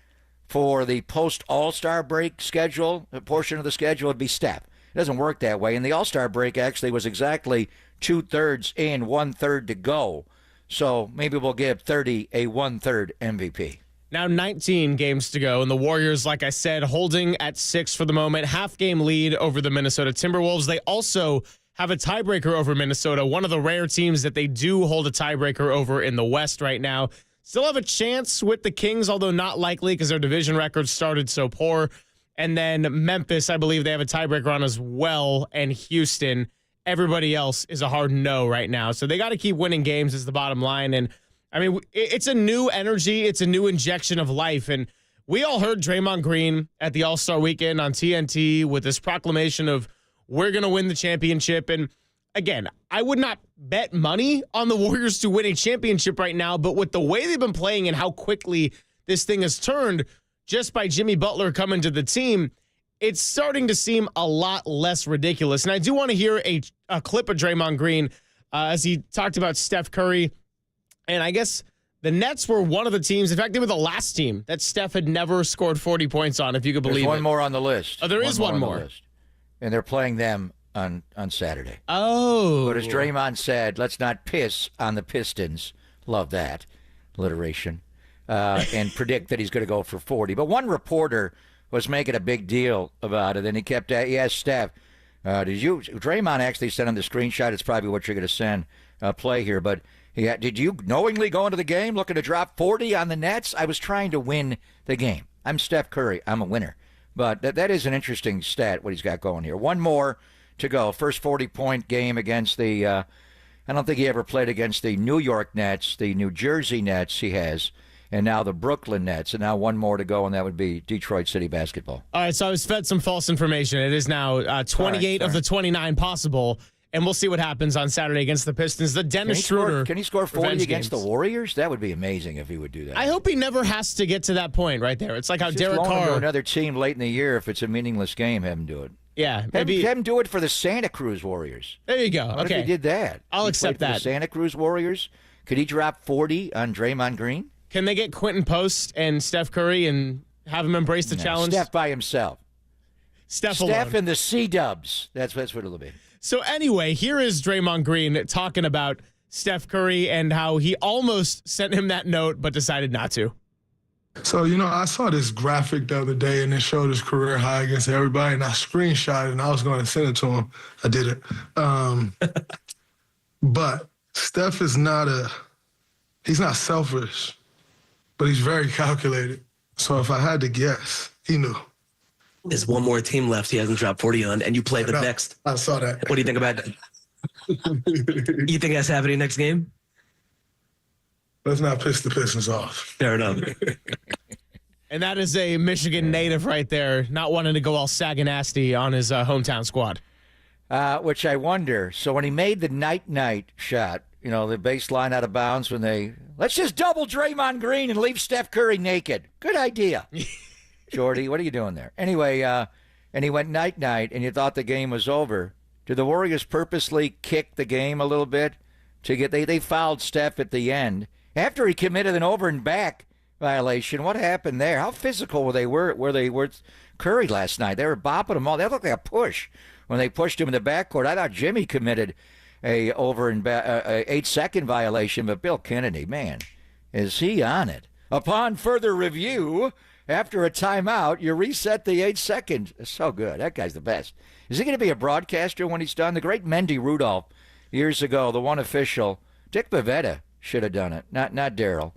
Speaker 7: for the post-All-Star break schedule, a portion of the schedule, it'd be Steph. It doesn't work that way. And the All-Star break actually was exactly 2/3 in, 1/3 to go. So maybe we'll give 30 a 1/3 MVP.
Speaker 11: Now 19 games to go, and the Warriors, like I said, holding at 6 for the moment. Half-game lead over the Minnesota Timberwolves. They also have a tiebreaker over Minnesota, one of the rare teams that they do hold a tiebreaker over in the West right now. Still have a chance with the Kings, although not likely because their division record started so poor. And then Memphis, I believe they have a tiebreaker on as well, and Houston. Everybody else is a hard no right now. So they got to keep winning games is the bottom line. And, I mean, it's a new energy. It's a new injection of life. And we all heard Draymond Green at the All-Star Weekend on TNT with this proclamation of we're going to win the championship. And, again, I would not bet money on the Warriors to win a championship right now, but with the way they've been playing and how quickly this thing has turned just by Jimmy Butler coming to the team, it's starting to seem a lot less ridiculous. And I do want to hear a clip of Draymond Green as he talked about Steph Curry. And I guess the Nets were one of the teams, in fact, they were the last team that Steph had never scored 40 points on, if you could believe it.
Speaker 7: There's one more on the list.
Speaker 11: Oh, there is one more.
Speaker 7: And they're playing them on Saturday.
Speaker 11: Oh.
Speaker 7: But as Draymond said, let's not piss on the Pistons. Love that alliteration. And predict that he's going to go for 40. But one reporter was making a big deal about it, and he kept asking, yes, Steph, Draymond actually sent him the screenshot. It's probably what you're going to send play here, but did you knowingly go into the game looking to drop 40 on the Nets? I was trying to win the game. I'm Steph Curry. I'm a winner. But that is an interesting stat, what he's got going here. One more to go. First 40-point game against the, I don't think he ever played against the New York Nets, the New Jersey Nets he has, and now the Brooklyn Nets, and now one more to go, and that would be Detroit City basketball.
Speaker 11: All right, so I was fed some false information. It is now 28 of the 29 possible, and we'll see what happens on Saturday against the Pistons. The Dennis Schroeder.
Speaker 7: Can he score 40 against
Speaker 11: games.
Speaker 7: the Warriors? That would be amazing if he would do that.
Speaker 11: I hope he never has to get to that point right there. It's like how Derek Carr.
Speaker 7: To another team late in the year, if it's a meaningless game, have him do it.
Speaker 11: Yeah,
Speaker 7: maybe have him do it for the Santa Cruz Warriors.
Speaker 11: There you go.
Speaker 7: What
Speaker 11: okay,
Speaker 7: if he did that?
Speaker 11: I'll accept that.
Speaker 7: The Santa Cruz Warriors. Could he drop 40 on Draymond Green?
Speaker 11: Can they get Quentin Post and Steph Curry and have him embrace the challenge?
Speaker 7: Steph by himself.
Speaker 11: Steph alone.
Speaker 7: and the C-Dubs. That's what it'll be.
Speaker 11: So anyway, here is Draymond Green talking about Steph Curry and how he almost sent him that note but decided not to.
Speaker 5: So, I saw this graphic the other day, and it showed his career high against everybody, and I screenshot it, and I was going to send it to him. I did it. But Steph is he's not selfish, but he's very calculated. So if I had to guess, he knew.
Speaker 20: There's one more team left he hasn't dropped 40 on, and you play the next.
Speaker 5: I saw that.
Speaker 20: What do you think about that?
Speaker 6: You think that's happening next game?
Speaker 5: Let's not piss the Pistons off.
Speaker 6: Fair enough.
Speaker 11: And that is a Michigan native right there, not wanting to go all nasty on his hometown squad.
Speaker 7: Which I wonder. So when he made the night shot, the baseline out of bounds let's just double Draymond Green and leave Steph Curry naked. Good idea. Jordy, what are you doing there? Anyway, and he went night, and you thought the game was over. Did the Warriors purposely kick the game a little bit to get? They fouled Steph at the end after he committed an over and back violation. What happened there? How physical were they with Curry last night? They were bopping him all. That looked like a push when they pushed him in the backcourt. I thought Jimmy committed a over and 8-second violation, but Bill Kennedy, man, is he on it? Upon further review, after a timeout, you reset the 8 seconds. So good. That guy's the best. Is he going to be a broadcaster when he's done? The great Mendy Rudolph years ago, the one official. Dick Bavetta should have done it, not Daryl.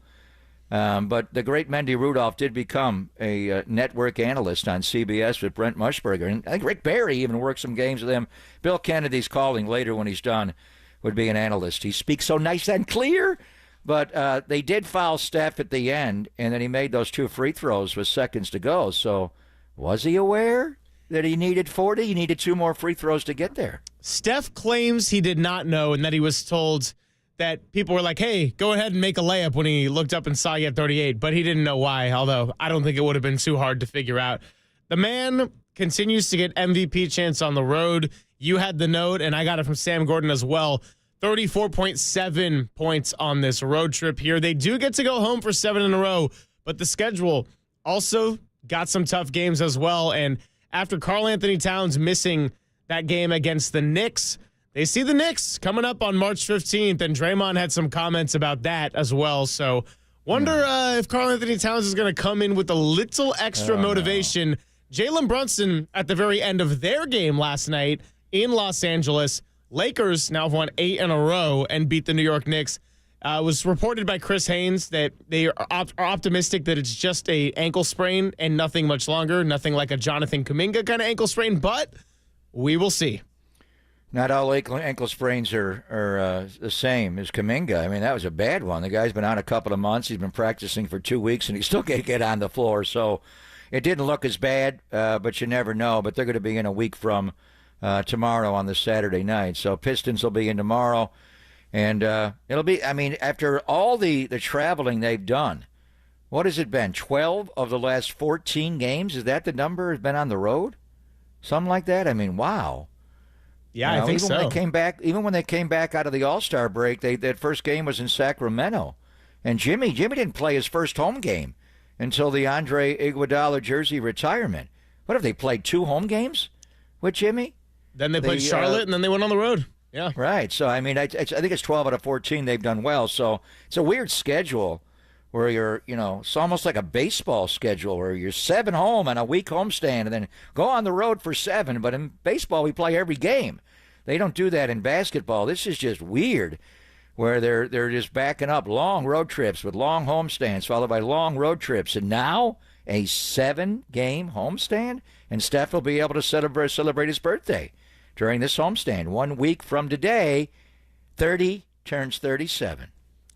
Speaker 7: But the great Mendy Rudolph did become a network analyst on CBS with Brent Mushberger. And I think Rick Barry even worked some games with him. Bill Kennedy's calling later when he's done would be an analyst. He speaks so nice and clear. But they did foul Steph at the end, and then he made those 2 free throws with seconds to go. So was he aware that he needed 40? He needed 2 more free throws to get there.
Speaker 11: Steph claims he did not know and that he was told that people were like, hey, go ahead and make a layup when he looked up and saw you at 38, but he didn't know why, although I don't think it would have been too hard to figure out. The man continues to get MVP chance on the road. You had the note, and I got it from Sam Gordon as well. 34.7 points on this road trip here. They do get to go home for 7 in a row, but the schedule also got some tough games as well. And after Karl Anthony Towns missing that game against the Knicks, they see the Knicks coming up on March 15th, and Draymond had some comments about that as well. So wonder if Karl Anthony Towns is going to come in with a little extra motivation. No. Jalen Brunson at the very end of their game last night in Los Angeles, Lakers now have won 8 in a row and beat the New York Knicks. It was reported by Chris Haynes that they are optimistic that it's just a ankle sprain and nothing much longer, nothing like a Jonathan Kuminga kind of ankle sprain, but we will see.
Speaker 7: Not all ankle sprains are the same as Kuminga. I mean, that was a bad one. The guy's been out a couple of months. He's been practicing for 2 weeks, and he still can't get on the floor. So it didn't look as bad, but you never know. But they're going to be in a week from tomorrow on the Saturday night. So Pistons will be in tomorrow. And it'll be, I mean, after all the traveling they've done, what has it been? 12 of the last 14 games? Is that the number? Has been on the road? Something like that? I mean, wow.
Speaker 11: Yeah, I think so.
Speaker 7: Even when they came back out of the All-Star break, that first game was in Sacramento. And Jimmy didn't play his first home game until the Andre Iguodala jersey retirement. What have they played 2 home games with Jimmy?
Speaker 11: Then they played Charlotte, and then they went on the road. Yeah.
Speaker 7: Right. So, I mean, I think it's 12 out of 14 they've done well. So it's a weird schedule where you're, it's almost like a baseball schedule where you're 7 home on a week homestand and then go on the road for 7. But in baseball, we play every game. They don't do that in basketball. This is just weird where they're just backing up long road trips with long homestands followed by long road trips. And now a 7-game homestand, and Steph will be able to celebrate his birthday during this homestand. 1 week from today, 30 turns 37.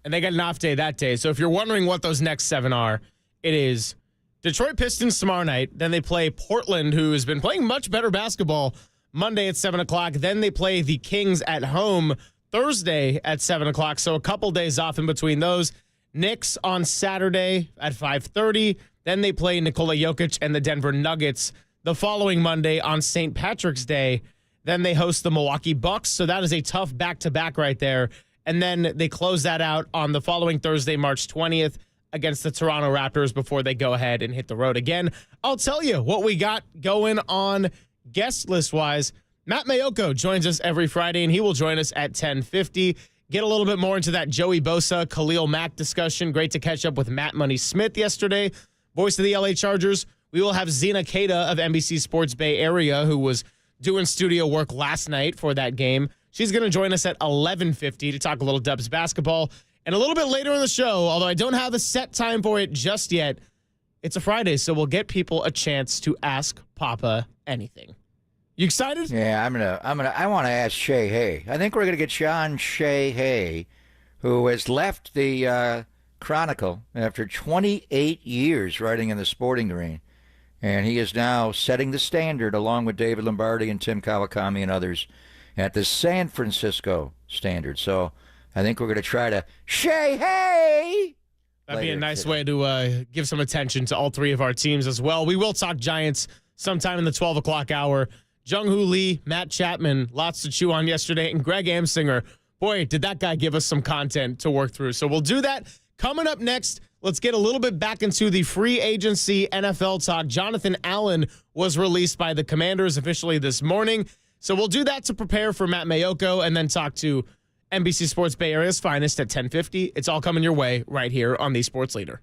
Speaker 11: And they got an off day that day. So if you're wondering what those next 7 are, it is Detroit Pistons tomorrow night. Then they play Portland, who has been playing much better basketball, Monday at 7 o'clock. Then they play the Kings at home Thursday at 7 o'clock. So a couple days off in between those. Knicks on Saturday at 5:30. Then they play Nikola Jokic and the Denver Nuggets the following Monday on St. Patrick's Day. Then they host the Milwaukee Bucks. So that is a tough back-to-back right there. And then they close that out on the following Thursday, March 20th, against the Toronto Raptors before they go ahead and hit the road again. I'll tell you what we got going on guest list-wise. Matt Mayoko joins us every Friday, and he will join us at 10:50. Get a little bit more into that Joey Bosa, Khalil Mack discussion. Great to catch up with Matt Money Smith yesterday, voice of the LA Chargers. We will have Zena Keita of NBC Sports Bay Area, who was doing studio work last night for that game. She's going to join us at 11:50 to talk a little Dubs basketball. And a little bit later in the show, although I don't have a set time for it just yet, it's a Friday, so we'll get people a chance to ask Papa anything. You excited?
Speaker 7: Yeah, I want to ask Shay Hay. I think we're gonna get Sean Shay Hay, who has left the Chronicle after 28 years writing in the Sporting Green, and he is now setting the standard along with David Lombardi and Tim Kawakami and others at the San Francisco Standard. So I think we're gonna try to Shay Hay.
Speaker 11: That'd be a nice way to give some attention to all three of our teams as well. We will talk Giants sometime in the 12 o'clock hour. Jung-Hoo Lee, Matt Chapman, lots to chew on yesterday, and Greg Amsinger. Boy, did that guy give us some content to work through. So we'll do that. Coming up next, let's get a little bit back into the free agency NFL talk. Jonathan Allen was released by the Commanders officially this morning. So we'll do that to prepare for Matt Mayoko and then talk to NBC Sports Bay Area's finest at 10:50. It's all coming your way right here on the Sports Leader.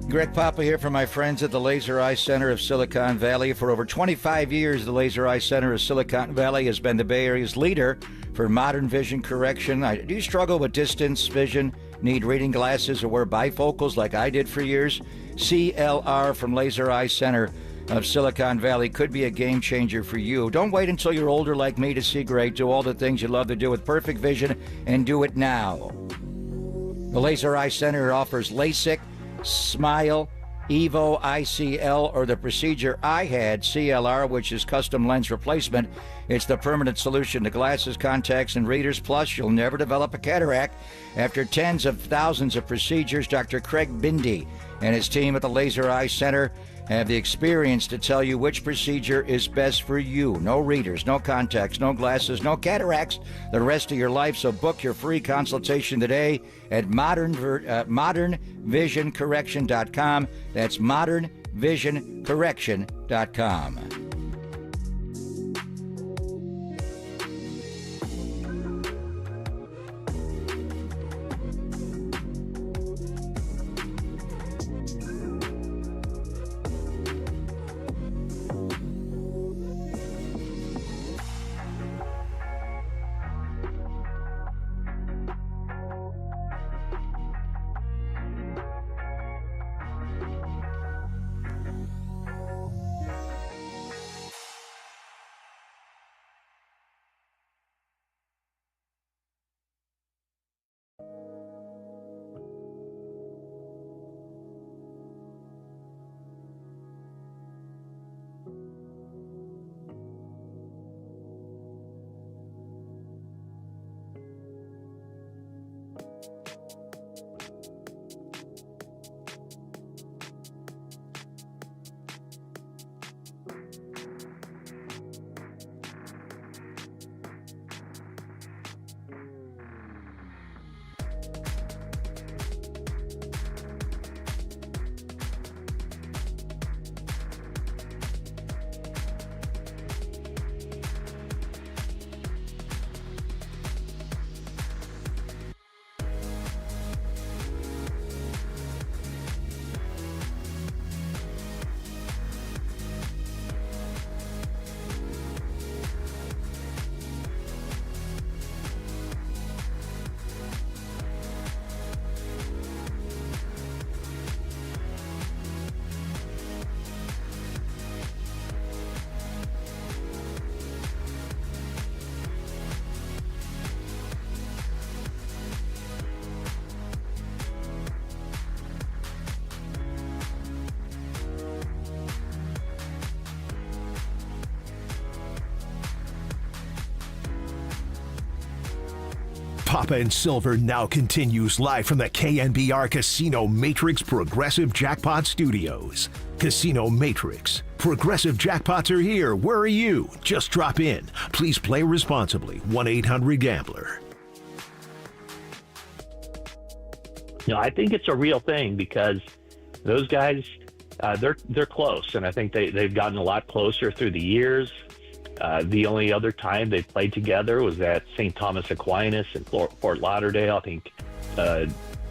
Speaker 7: Greg Papa here from my friends at the Laser Eye Center of Silicon Valley. For over 25 years, the Laser Eye Center of Silicon Valley has been the Bay Area's leader for modern vision correction. Do you struggle with distance vision, need reading glasses, or wear bifocals like I did for years? CLR from Laser Eye Center of Silicon Valley could be a game changer for you. Don't wait until you're older like me to see great. Do all the things you love to do with perfect vision and do it now. The Laser Eye Center offers LASIK, Smile, Evo ICL, or the procedure I had, CLR, which is custom lens replacement. It's the permanent solution to glasses, contacts, and readers. Plus, you'll never develop a cataract. After tens of thousands of procedures, Dr. Craig Bindi and his team at the Laser Eye Center have the experience to tell you which procedure is best for you. No readers, no contacts, no glasses, no cataracts the rest of your life. So book your free consultation today at modernvisioncorrection.com. That's modernvisioncorrection.com.
Speaker 1: Papa and Silver now continues live from the KNBR Casino Matrix Progressive Jackpot Studios. Casino Matrix. Progressive jackpots are here. Where are you? Just drop in. Please play responsibly. 1-800-GAMBLER.
Speaker 6: I think it's a real thing because those guys, they're close, and I think they've gotten a lot closer through the years. The only other time they played together was at St. Thomas Aquinas in Fort Lauderdale. I think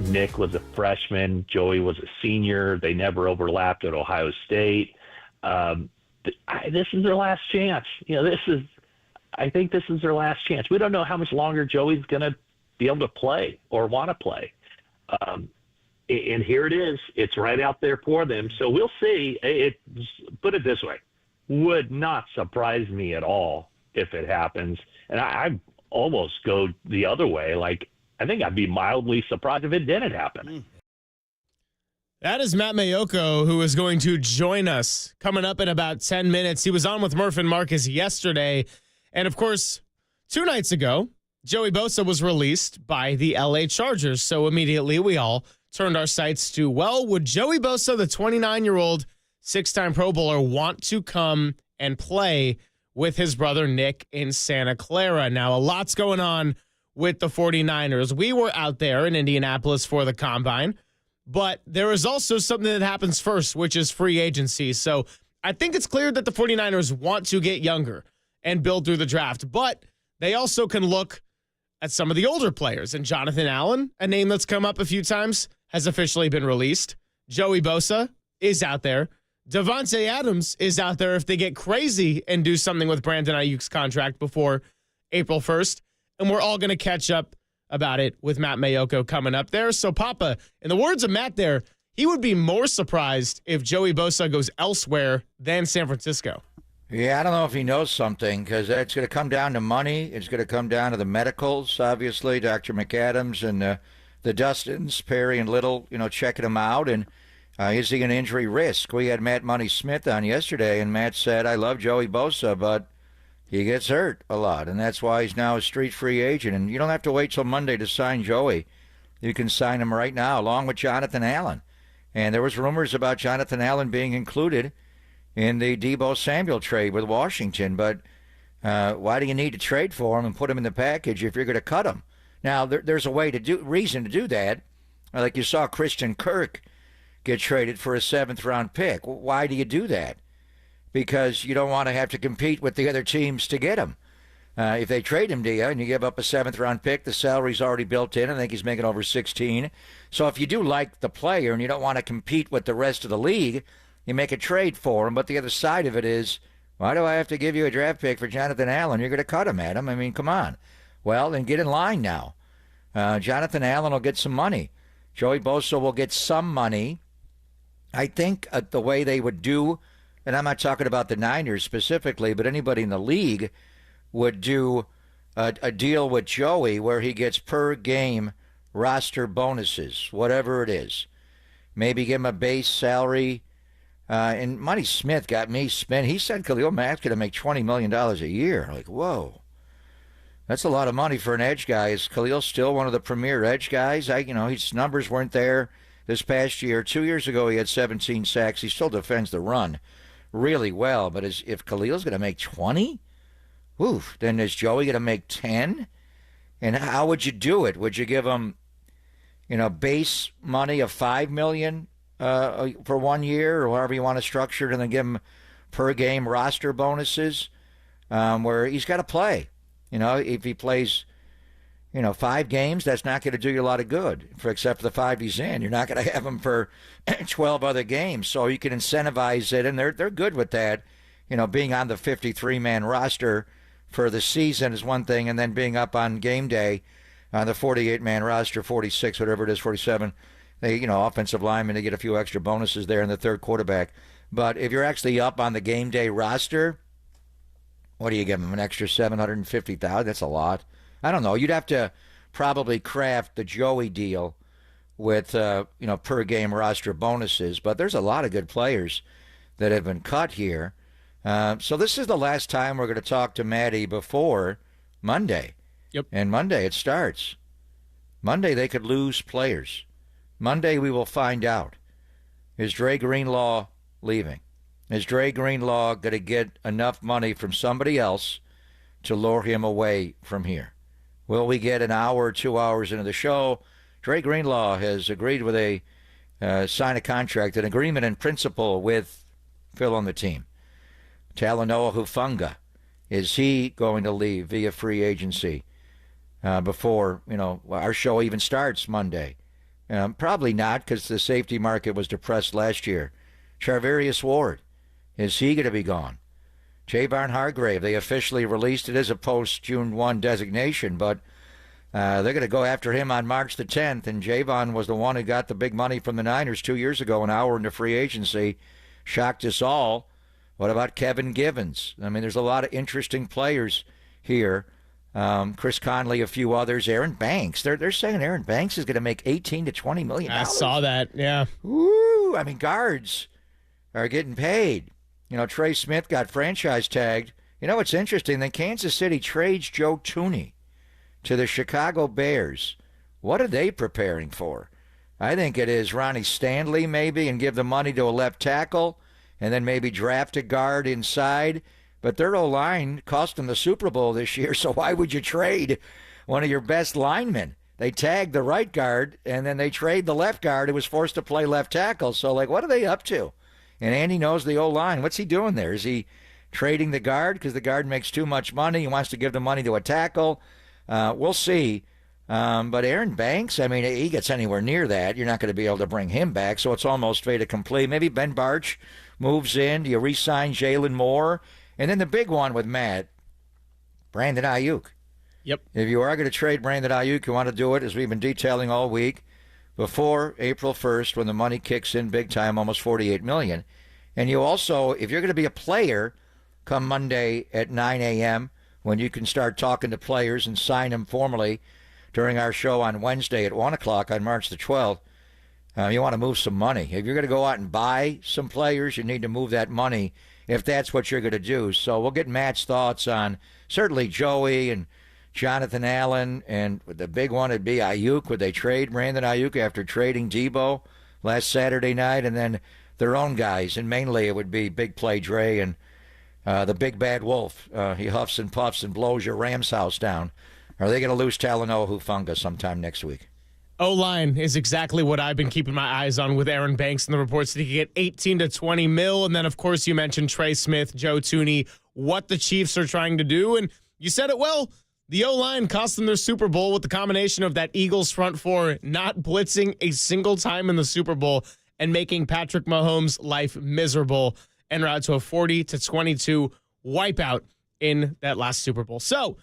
Speaker 6: Nick was a freshman, Joey was a senior. They never overlapped at Ohio State. This is their last chance. I think this is their last chance. We don't know how much longer Joey's going to be able to play or want to play. And here it is. It's right out there for them. So we'll see. Put it this way. Would not surprise me at all if it happens. And I almost go the other way. Like, I think I'd be mildly surprised if it didn't happen.
Speaker 11: That is Matt Mayoko, who is going to join us coming up in about 10 minutes. He was on with Murph and Marcus yesterday. And, of course, 2 nights ago, Joey Bosa was released by the LA Chargers. So immediately we all turned our sights to, well, would Joey Bosa, the 29-year-old 6-time Pro Bowler, want to come and play with his brother Nick in Santa Clara? Now, a lot's going on with the 49ers. We were out there in Indianapolis for the Combine, but there is also something that happens first, which is free agency. So I think it's clear that the 49ers want to get younger and build through the draft, but they also can look at some of the older players. And Jonathan Allen, a name that's come up a few times, has officially been released. Joey Bosa is out there. Devontae Adams is out there if they get crazy and do something with Brandon Ayuk's contract before April 1st. And we're all going to catch up about it with Matt Mayoko coming up there. So, Papa, in the words of Matt there, he would be more surprised if Joey Bosa goes elsewhere than San Francisco.
Speaker 7: Yeah, I don't know if he knows something, because it's going to come down to money. It's going to come down to the medicals, obviously, Dr. McAdams and the Dustins, Perry and Little, checking him out. And is he an injury risk? We had Matt Money Smith on yesterday, and Matt said, I love Joey Bosa, but he gets hurt a lot, and that's why he's now a street free agent. And you don't have to wait till Monday to sign Joey. You can sign him right now, along with Jonathan Allen. And there was rumors about Jonathan Allen being included in the Deebo Samuel trade with Washington. But why do you need to trade for him and put him in the package if you're going to cut him? Now, there's a reason to do that. Like you saw Christian Kirk get traded for a 7th-round pick. Why do you do that? Because you don't want to have to compete with the other teams to get him. If they trade him to you and you give up a 7th-round pick, the salary's already built in. I think he's making over 16. So if you do like the player and you don't want to compete with the rest of the league, you make a trade for him. But the other side of it is, why do I have to give you a draft pick for Jonathan Allen? You're going to cut him, Adam. I mean, come on. Well, then get in line now. Jonathan Allen will get some money. Joey Bosa will get some money. I think the way they would do, and I'm not talking about the Niners specifically, but anybody in the league would do a deal with Joey where he gets per game roster bonuses, whatever it is. Maybe give him a base salary. And Money Smith got me spent. He said Khalil Mack's going to make $20 million a year. Like, whoa. That's a lot of money for an edge guy. Is Khalil still one of the premier edge guys? His numbers weren't there this past year. 2 years ago, he had 17 sacks. He still defends the run really well. But if Khalil's going to make 20, then is Joey going to make 10? And how would you do it? Would you give him, base money of $5 million for 1 year, or however you want to structure it, and then give him per game roster bonuses where he's got to play? If he plays, 5 games, that's not going to do you a lot of good, except for the 5 he's in. You're not going to have him for 12 other games. So you can incentivize it, and they're good with that. Being on the 53-man roster for the season is one thing, and then being up on game day on the 48-man roster, 46, whatever it is, 47, they, offensive linemen, they get a few extra bonuses there in the third quarterback. But if you're actually up on the game day roster, what do you give them, an extra $750,000? That's a lot. I don't know. You'd have to probably craft the Joey deal with, per game roster bonuses. But there's a lot of good players that have been cut here. So this is the last time we're going to talk to Maddie before Monday.
Speaker 11: Yep.
Speaker 7: And Monday it starts. Monday they could lose players. Monday we will find out. Is Dre Greenlaw leaving? Is Dre Greenlaw going to get enough money from somebody else to lure him away from here? Will we get an hour or 2 hours into the show? Dre Greenlaw has agreed with a sign a contract, an agreement in principle with Phil on the team. Talanoa Hufanga, is he going to leave via free agency before our show even starts Monday? Probably not, because the safety market was depressed last year. Charvarius Ward, is he going to be gone? Javon Hargrave, they officially released it as a post-June 1 designation, but they're going to go after him on March the 10th, and Javon was the one who got the big money from the Niners 2 years ago, an hour into free agency. Shocked us all. What about Kevin Givens? I mean, there's a lot of interesting players here. Chris Conley, a few others. Aaron Banks. They're saying Aaron Banks is going to make $18 to $20 million.
Speaker 11: I saw that, yeah.
Speaker 7: Ooh, I mean, guards are getting paid. Trey Smith got franchise tagged. What's interesting, then Kansas City trades Joe Thuney to the Chicago Bears. What are they preparing for? I think it is Ronnie Stanley maybe, and give the money to a left tackle, and then maybe draft a guard inside. But their O-line cost them the Super Bowl this year, so why would you trade one of your best linemen? They tagged the right guard, and then they trade the left guard who was forced to play left tackle. So, what are they up to? And Andy knows the O-line. What's he doing there? Is he trading the guard because the guard makes too much money? He wants to give the money to a tackle. We'll see. But Aaron Banks, I mean, he gets anywhere near that, you're not going to be able to bring him back, so it's almost fait accompli. Maybe Ben Barch moves in. Do you re-sign Jalen Moore? And then the big one with Matt, Brandon Ayuk.
Speaker 11: Yep.
Speaker 7: If you are going to trade Brandon Ayuk, you want to do it, as we've been detailing all week, before April 1st when the money kicks in big time, almost $48 million. And you also, if you're going to be a player, come Monday at 9 a.m., when you can start talking to players and sign them formally during our show on Wednesday at 1 o'clock on March the 12th, you want to move some money. If you're going to go out and buy some players, you need to move that money if that's what you're going to do. So we'll get Matt's thoughts on certainly Joey and Jonathan Allen, and the big one would be Ayuk. Would they trade Brandon Ayuk after trading Debo last Saturday night? And then their own guys, and mainly it would be Big Play Dre and the Big Bad Wolf. He huffs and puffs and blows your Rams house down. Are they going to lose Talanoa Hufanga sometime next week?
Speaker 11: O-line is exactly what I've been keeping my eyes on with Aaron Banks and the reports that he could get 18 to 20 mil. And then, of course, you mentioned Trey Smith, Joe Thuney, what the Chiefs are trying to do. And you said it well. The O-line cost them their Super Bowl with the combination of that Eagles front four not blitzing a single time in the Super Bowl and making Patrick Mahomes' life miserable en route to a 40 to 22 wipeout in that last Super Bowl. So,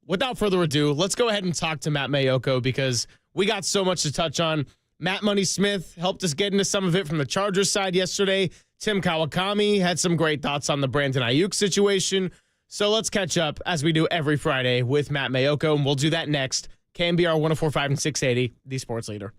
Speaker 11: without further ado, let's go ahead and talk to Matt Mayoko, because we got so much to touch on. Matt Money Smith helped us get into some of it from the Chargers side yesterday. Tim Kawakami had some great thoughts on the Brandon Ayuk situation. So let's catch up, as we do every Friday, with Matt Mayoko, and we'll do that next. KNBR 104.5 and 680, the sports leader.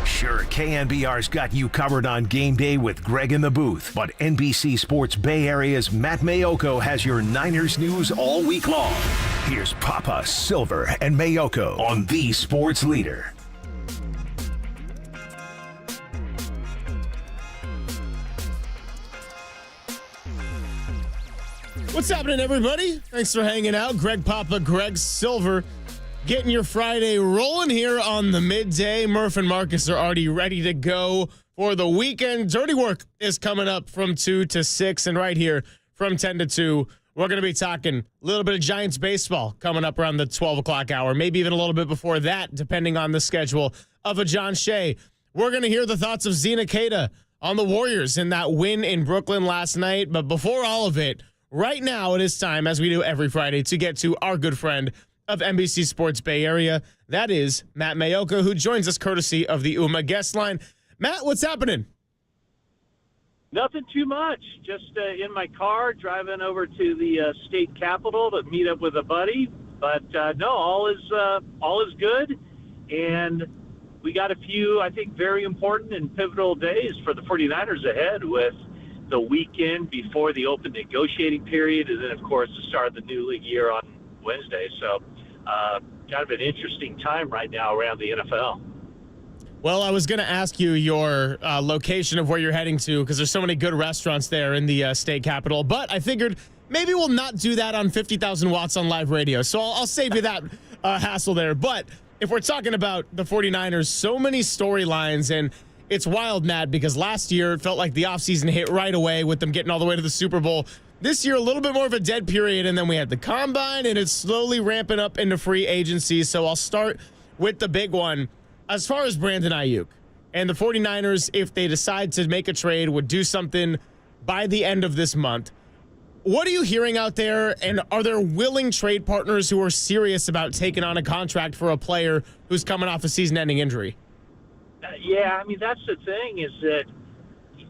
Speaker 1: Sure, KNBR's got you covered on game day with Greg in the booth, but NBC Sports Bay Area's Matt Mayoko has your Niners news all week long. Here's Papa, Silver, and Mayoko on the Sports Leader.
Speaker 11: What's happening, everybody? Thanks for hanging out. Greg Papa, Greg Silver, getting your Friday rolling here on the midday. Murph and Marcus are already ready to go for the weekend. Dirty Work is coming up from 2 to 6, and right here from 10 to 2, we're going to be talking a little bit of Giants baseball coming up around the 12 o'clock hour, maybe even a little bit before that, depending on the schedule of a John Shea. We're going to hear the thoughts of Zena Keita on the Warriors in that win in Brooklyn last night. But before all of it, right now it is time, as we do every Friday, to get to our good friend of NBC Sports Bay Area. That is Matt Mayoko, who joins us courtesy of the UMA guest line. Matt, what's happening?
Speaker 8: Nothing too much. Just in my car, driving over to the state capitol to meet up with a buddy. But no, all is good. And we got a few, I think, very important and pivotal days for the 49ers ahead, with the weekend before the open negotiating period, and then, of course, the start of the new league year on Wednesday. So kind of an interesting time right now around the NFL.
Speaker 11: Well, I was going to ask you your location of where you're heading to, because there's so many good restaurants there in the state capitol. But I figured maybe we'll not do that on 50,000 watts on live radio. So I'll save you that hassle there. But if we're talking about the 49ers, so many storylines, and it's wild, Matt, because last year it felt like the offseason hit right away with them getting all the way to the Super Bowl. This year, a little bit more of a dead period, and then we had the Combine, and it's slowly ramping up into free agency. So I'll start with the big one. As far as Brandon Ayuk and the 49ers, if they decide to make a trade, would do something by the end of this month. What are you hearing out there, and are there willing trade partners who are serious about taking on a contract for a player who's coming off a season-ending injury?
Speaker 8: Yeah, I mean, that's the thing, is that,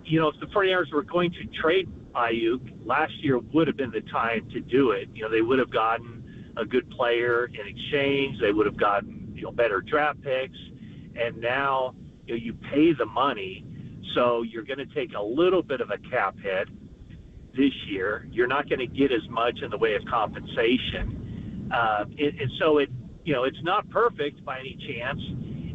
Speaker 8: you know, if the 49ers were going to trade Ayuk, last year would have been the time to do it. You know, they would have gotten a good player in exchange. They would have gotten, you know, better draft picks. And now, you know, you pay the money, so you're going to take a little bit of a cap hit this year. You're not going to get as much in the way of compensation. And so it, you know, it's not perfect by any chance.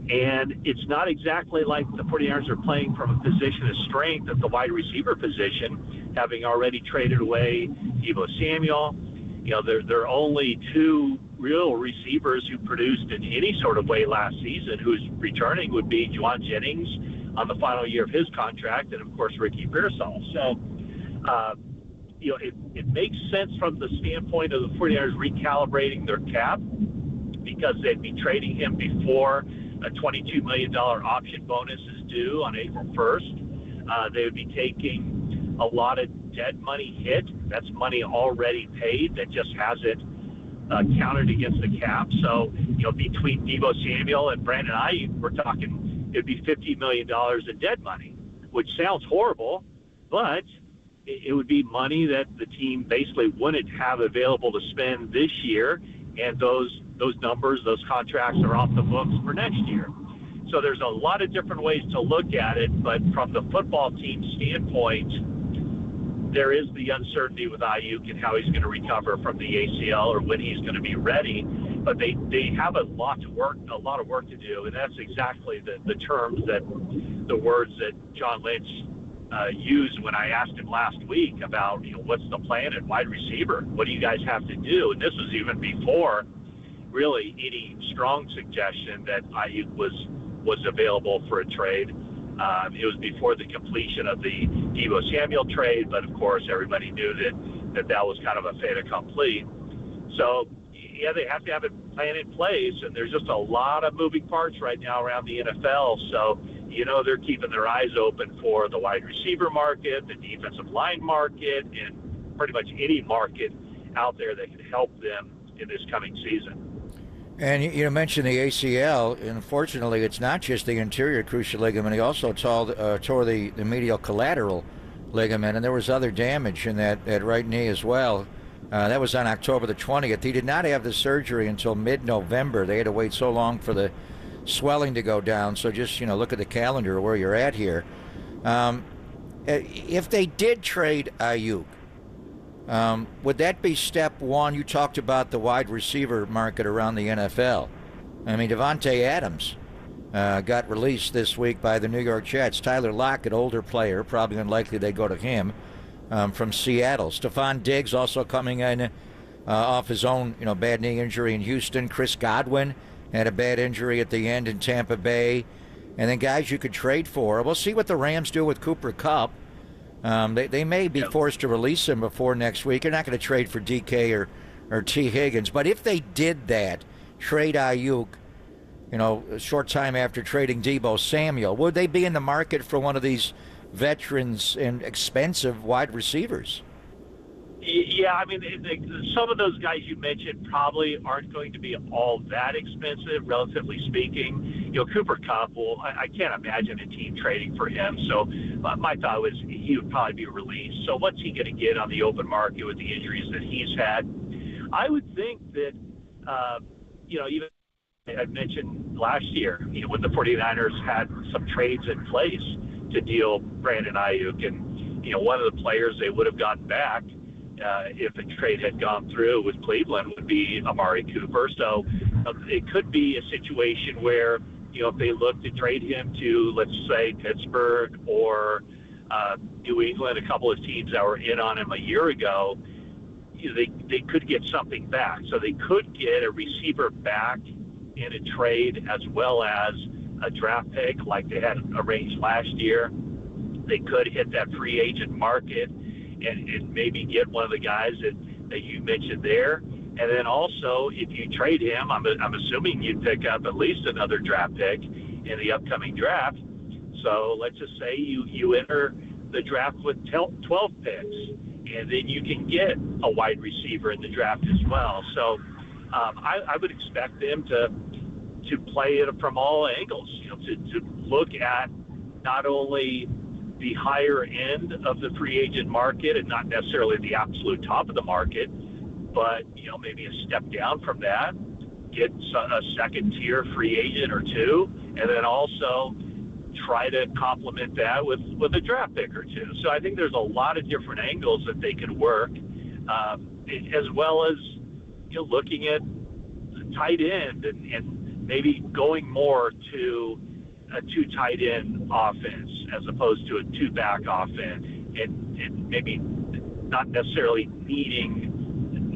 Speaker 8: And it's not exactly like the 49ers are playing from a position of strength at the wide receiver position, having already traded away Deebo Samuel. You know, there are only two real receivers who produced in any sort of way last season. Who's returning would be Juwan Jennings on the final year of his contract, and, of course, Ricky Pearsall. So, you know, it makes sense from the standpoint of the 49ers recalibrating their cap, because they'd be trading him before a $22 million option bonus is due on April 1st. They would be taking a lot of dead money hit. That's money already paid that just hasn't counted against the cap. So, you know, between Deebo Samuel and Brandon Ayuk, we're talking it'd be $50 million in dead money, which sounds horrible, but it would be money that the team basically wouldn't have available to spend this year, and those numbers, those contracts are off the books for next year. So there's a lot of different ways to look at it, but from the football team standpoint, there is the uncertainty with Ayuk and how he's going to recover from the ACL or when he's going to be ready. But they have a lot of work to do, and that's exactly the terms the words that John Lynch used when I asked him last week about, you know, what's the plan at wide receiver? What do you guys have to do? And this was even before really any strong suggestion that Ayuk was available for a trade. It was before the completion of the Deebo Samuel trade, but of course everybody knew that was kind of a fait accompli. So yeah, they have to have a plan in place, and there's just a lot of moving parts right now around the NFL. So, you know, they're keeping their eyes open for the wide receiver market, the defensive line market, and pretty much any market out there that can help them in this coming season.
Speaker 7: And you mentioned the ACL. Unfortunately, it's not just the anterior cruciate ligament. He also tore the medial collateral ligament, and there was other damage in that right knee as well. That was on October the 20th. He did not have the surgery until mid-November. They had to wait so long for the swelling to go down. So just, look at the calendar where you're at here. If they did trade Ayuk, would that be step one? You talked about the wide receiver market around the NFL. I mean, Devontae Adams got released this week by the New York Jets. Tyler Lockett, older player, probably unlikely they go to him, from Seattle. Stephon Diggs also coming in off his own, bad knee injury in Houston. Chris Godwin had a bad injury at the end in Tampa Bay. And then guys you could trade for. We'll see what the Rams do with Cooper Kupp. They may be forced to release him before next week. They're not going to trade for DK or T. Higgins. But if they did that, trade Ayuk, a short time after trading Deebo Samuel, would they be in the market for one of these veterans and expensive wide receivers?
Speaker 8: Yeah, I mean, some of those guys you mentioned probably aren't going to be all that expensive, relatively speaking. Cooper Kupp, I can't imagine a team trading for him. So my thought was he would probably be released. So what's he going to get on the open market with the injuries that he's had? I would think that, even I mentioned last year, when the 49ers had some trades in place to deal Brandon Ayuk, and, one of the players they would have gotten back if the trade had gone through with Cleveland would be Amari Cooper. So it could be a situation where, if they look to trade him to, let's say, Pittsburgh or New England, a couple of teams that were in on him a year ago, they could get something back. So they could get a receiver back in a trade as well as a draft pick like they had arranged last year. They could hit that free agent market and maybe get one of the guys that you mentioned there. And then also, if you trade him, I'm assuming you'd pick up at least another draft pick in the upcoming draft. So let's just say you enter the draft with 12 picks, and then you can get a wide receiver in the draft as well. So I would expect them to play it from all angles, to look at not only the higher end of the free agent market and not necessarily the absolute top of the market, but, maybe a step down from that, get a second tier free agent or two, and then also try to complement that with a draft pick or two. So I think there's a lot of different angles that they could work, as well as, looking at tight end and maybe going more to a two tight end offense as opposed to a two back offense, and maybe not necessarily needing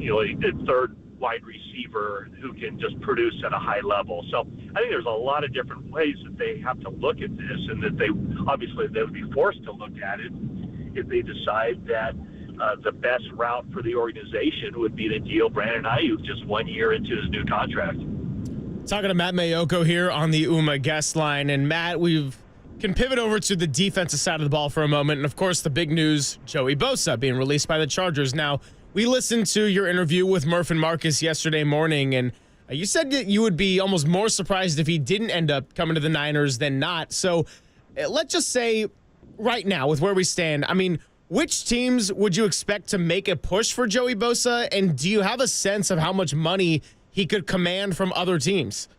Speaker 8: a third wide receiver who can just produce at a high level. So I think there's a lot of different ways that they have to look at this, and that they would be forced to look at it if they decide that the best route for the organization would be to deal Brandon Ayuk just 1 year into his new contract.
Speaker 11: Talking to Matt Mayoko here on the UMA guest line. And Matt, we can pivot over to the defensive side of the ball for a moment. And of course, the big news, Joey Bosa being released by the Chargers. Now, we listened to your interview with Murph and Marcus yesterday morning, and you said that you would be almost more surprised if he didn't end up coming to the Niners than not. So let's just say right now, with where we stand, I mean, which teams would you expect to make a push for Joey Bosa? And do you have a sense of how much money he could command from other teams?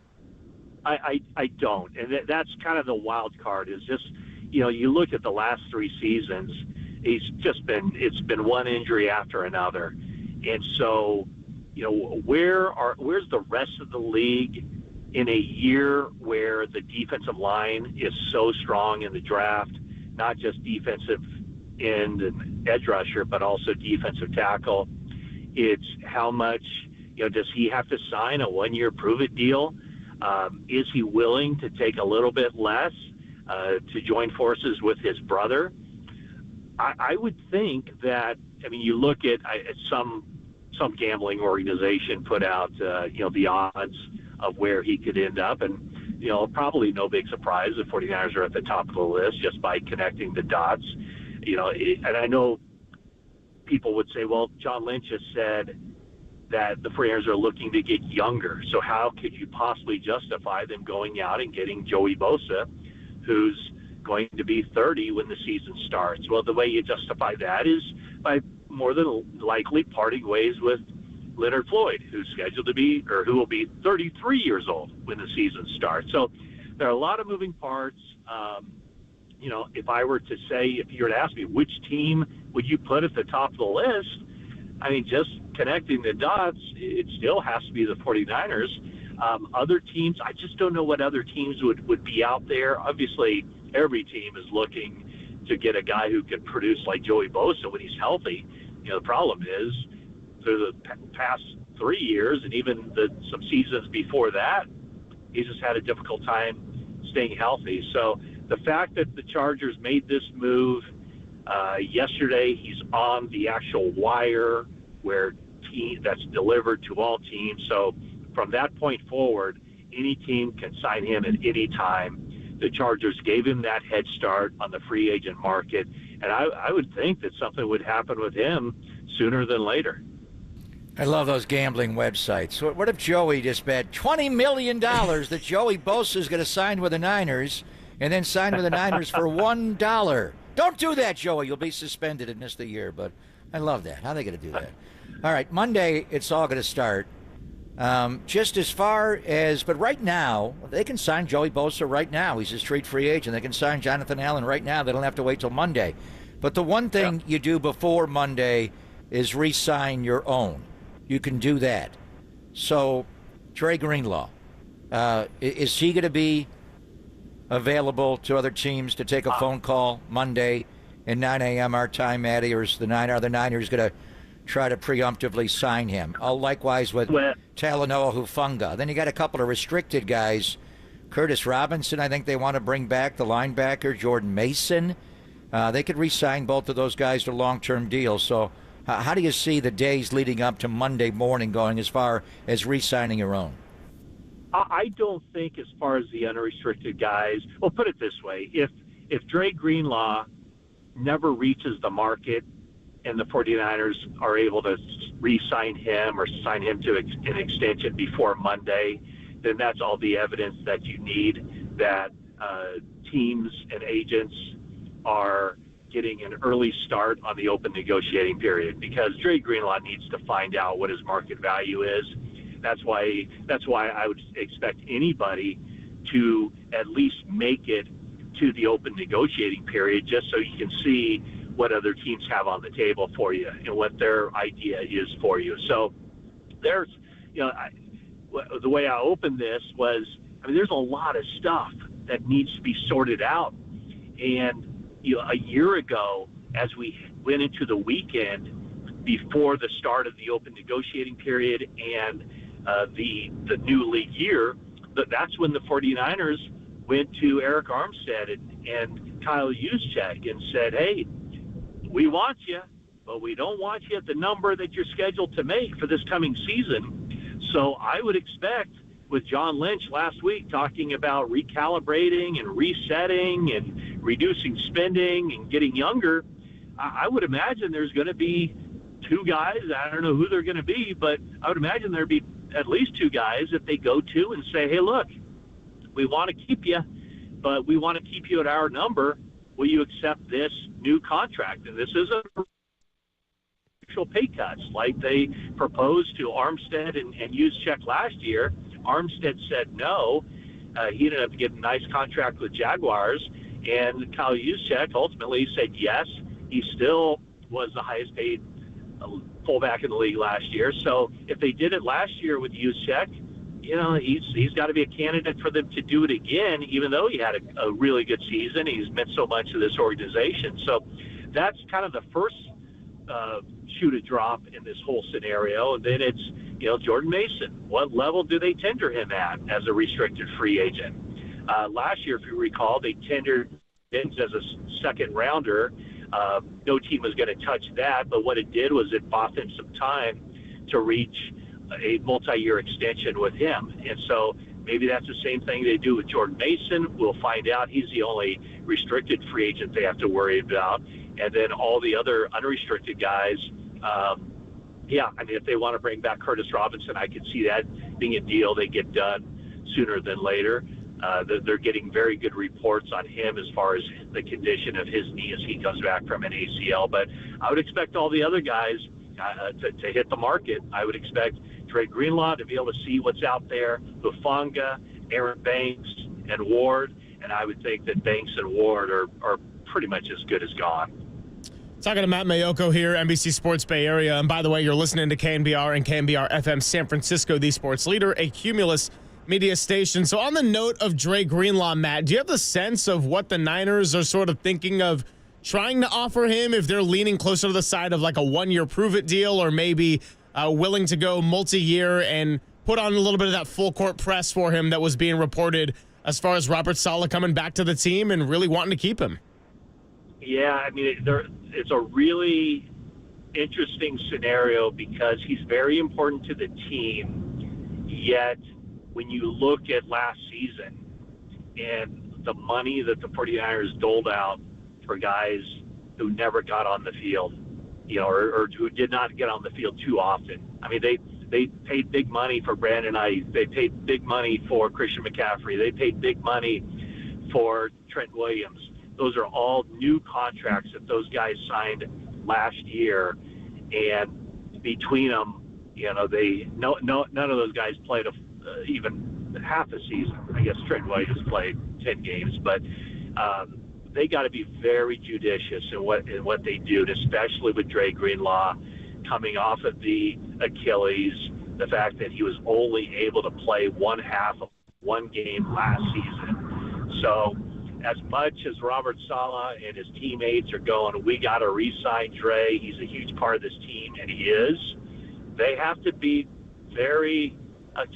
Speaker 8: I don't. And that's kind of the wild card is just, you look at the last three seasons, it's been one injury after another. And so, where's the rest of the league in a year where the defensive line is so strong in the draft, not just defensive end and edge rusher, but also defensive tackle? It's how much, does he have to sign a 1 year prove it deal? Is he willing to take a little bit less to join forces with his brother? I would think that, you look at some gambling organization put out, the odds of where he could end up. And, probably no big surprise the 49ers are at the top of the list just by connecting the dots. And I know people would say, well, John Lynch has said that the 49ers are looking to get younger. So how could you possibly justify them going out and getting Joey Bosa, who's going to be 30 when the season starts? Well, the way you justify that is by more than likely parting ways with Leonard Floyd, who's scheduled to be, or who will be 33 years old when the season starts. So there are a lot of moving parts. You know, if I were to say, if you were to ask me which team would you put at the top of the list, I mean, just connecting the dots, it still has to be the 49ers. Other teams, I just don't know what other teams would be out there. Obviously, every team is looking to get a guy who can produce like Joey Bosa when he's healthy. You know, the problem is through the past 3 years and even some seasons before that, he's just had a difficult time staying healthy. So the fact that the Chargers made this move yesterday, he's on the actual wire where that's delivered to all teams. So from that point forward, any team can sign him at any time. The Chargers gave him that head start on the free agent market, and I would think that something would happen with him sooner than later.
Speaker 7: I love those gambling websites. What if Joey just bet $20 million that Joey Bosa is going to sign with the Niners and then sign with the Niners for $1? Don't do that, Joey. You'll be suspended and miss the year. But I love that. How are they going to do that? All right, Monday, it's all going to start. Just as far as, but right now, they can sign Joey Bosa right now. He's a straight free agent. They can sign Jonathan Allen right now. They don't have to wait till Monday. But the one thing you do before Monday is re-sign your own. You can do that. So, Dre Greenlaw, is he going to be available to other teams to take a phone call Monday at 9 a.m. our time, Maddie, or are the Niners going to try to preemptively sign him? Likewise with Talanoa Hufanga. Then you got a couple of restricted guys. Curtis Robinson, I think they want to bring back the linebacker. Jordan Mason. They could re-sign both of those guys to long-term deals. So how do you see the days leading up to Monday morning going as far as re-signing your own?
Speaker 8: I don't think as far as the unrestricted guys, well, put it this way. If Dre Greenlaw never reaches the market and the 49ers are able to re-sign him or sign him to an extension before Monday, then that's all the evidence that you need that teams and agents are getting an early start on the open negotiating period, because Dre Greenlaw needs to find out what his market value is. That's why I would expect anybody to at least make it to the open negotiating period, just so you can see what other teams have on the table for you and what their idea is for you. So there's, the way I opened this was, there's a lot of stuff that needs to be sorted out. And, a year ago, as we went into the weekend before the start of the open negotiating period and the new league year, that's when the 49ers went to Eric Armstead and Kyle Juszczyk and said, hey, we want you, but we don't want you at the number that you're scheduled to make for this coming season. So I would expect, with John Lynch last week talking about recalibrating and resetting and reducing spending and getting younger, I would imagine there's going to be two guys. I don't know who they're going to be, but I would imagine there'd be at least two guys that they go to and say, hey, look, we want to keep you, but we want to keep you at our number. Will you accept this new contract? And this isn't actual pay cuts like they proposed to Armstead and Juszczyk last year. Armstead said no. He ended up getting a nice contract with Jaguars, and Kyle Juszczyk ultimately said yes. He still was the highest paid fullback in the league last year. So if they did it last year with Juszczyk, he's got to be a candidate for them to do it again, even though he had a really good season. He's meant so much to this organization. So that's kind of the first shoe to drop in this whole scenario. And then it's, Jordan Mason. What level do they tender him at as a restricted free agent? Last year, if you recall, they tendered him as a second rounder. No team was going to touch that, but what it did was it bought them some time to reach a multi-year extension with him. And so maybe that's the same thing they do with Jordan Mason. We'll find out. He's the only restricted free agent they have to worry about. And then all the other unrestricted guys, if they want to bring back Curtis Robinson, I could see that being a deal they get done sooner than later. They're getting very good reports on him as far as the condition of his knee as he comes back from an ACL. But I would expect all the other guys to hit the market. I would expect Dre Greenlaw to be able to see what's out there, Hufanga, Aaron Banks, and Ward, and I would think that Banks and Ward are pretty much as good as gone.
Speaker 11: Talking to Matt Mayoko here, NBC Sports Bay Area. And by the way, you're listening to KNBR and KNBR FM San Francisco, the sports leader, a Cumulus media station. So on the note of Dre Greenlaw, Matt, do you have the sense of what the Niners are sort of thinking of trying to offer him, if they're leaning closer to the side of like a one-year prove-it deal, or maybe willing to go multi-year and put on a little bit of that full-court press for him that was being reported as far as Robert Saleh coming back to the team and really wanting to keep him?
Speaker 8: Yeah, I mean, it's a really interesting scenario because he's very important to the team, yet when you look at last season and the money that the 49ers doled out for guys who never got on the field, or who did not get on the field too often. I mean, they paid big money for Brandon Ayuk. They paid big money for Christian McCaffrey. They paid big money for Trent Williams. Those are all new contracts that those guys signed last year, and between them, none of those guys played even half a season. I guess Trent Williams played 10 games, but they got to be very judicious in what they do, and especially with Dre Greenlaw coming off of the Achilles, the fact that he was only able to play one half of one game last season. So as much as Robert Saleh and his teammates are going, we got to re-sign Dre, he's a huge part of this team, and he is, they have to be very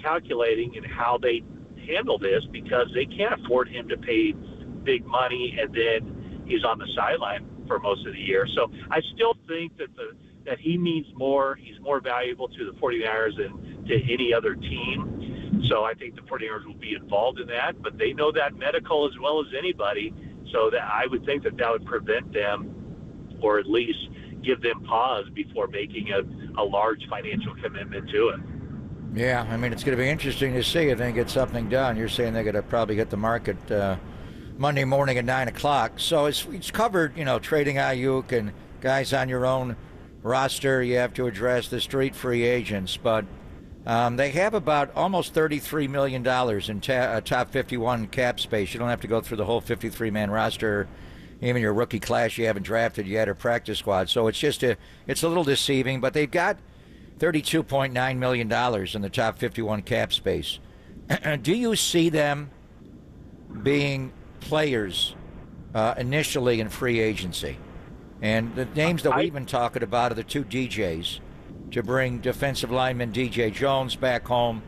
Speaker 8: calculating in how they handle this, because they can't afford him to pay big money and then he's on the sideline for most of the year. So I still think that he means more. He's more valuable to the 49ers than to any other team. So I think the 49ers will be involved in that, but they know that medical as well as anybody. So that I would think that would prevent them, or at least give them pause before making a large financial commitment to it.
Speaker 7: Yeah, I mean, it's going to be interesting to see if they get something done. You're saying they're going to probably hit the market Monday morning at 9 o'clock. So it's covered, trading Ayuk and guys on your own roster. You have to address the street free agents. But they have about almost $33 million in top 51 cap space. You don't have to go through the whole 53-man roster, even your rookie class you haven't drafted yet or practice squad. So it's a little deceiving. But they've got $32.9 million in the top 51 cap space. Do you see them being players initially in free agency? And the names that we've been talking about are the two DJs, to bring defensive lineman DJ Jones back home.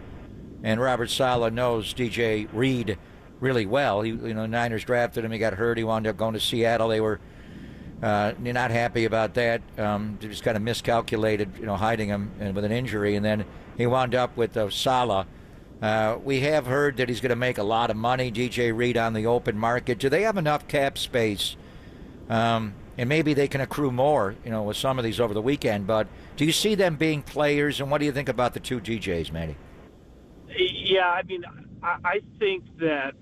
Speaker 7: And Robert Saleh knows DJ Reed really well. Niners drafted him. He got hurt. He wound up going to Seattle. They were not happy about that. They just kind of miscalculated, hiding him with an injury. And then he wound up with Saleh. We have heard that he's going to make a lot of money, DJ Reed, on the open market. Do they have enough cap space? And maybe they can accrue more, with some of these over the weekend. But do you see them being players? And what do you think about the two DJs, Matty?
Speaker 8: Yeah, I mean, I think that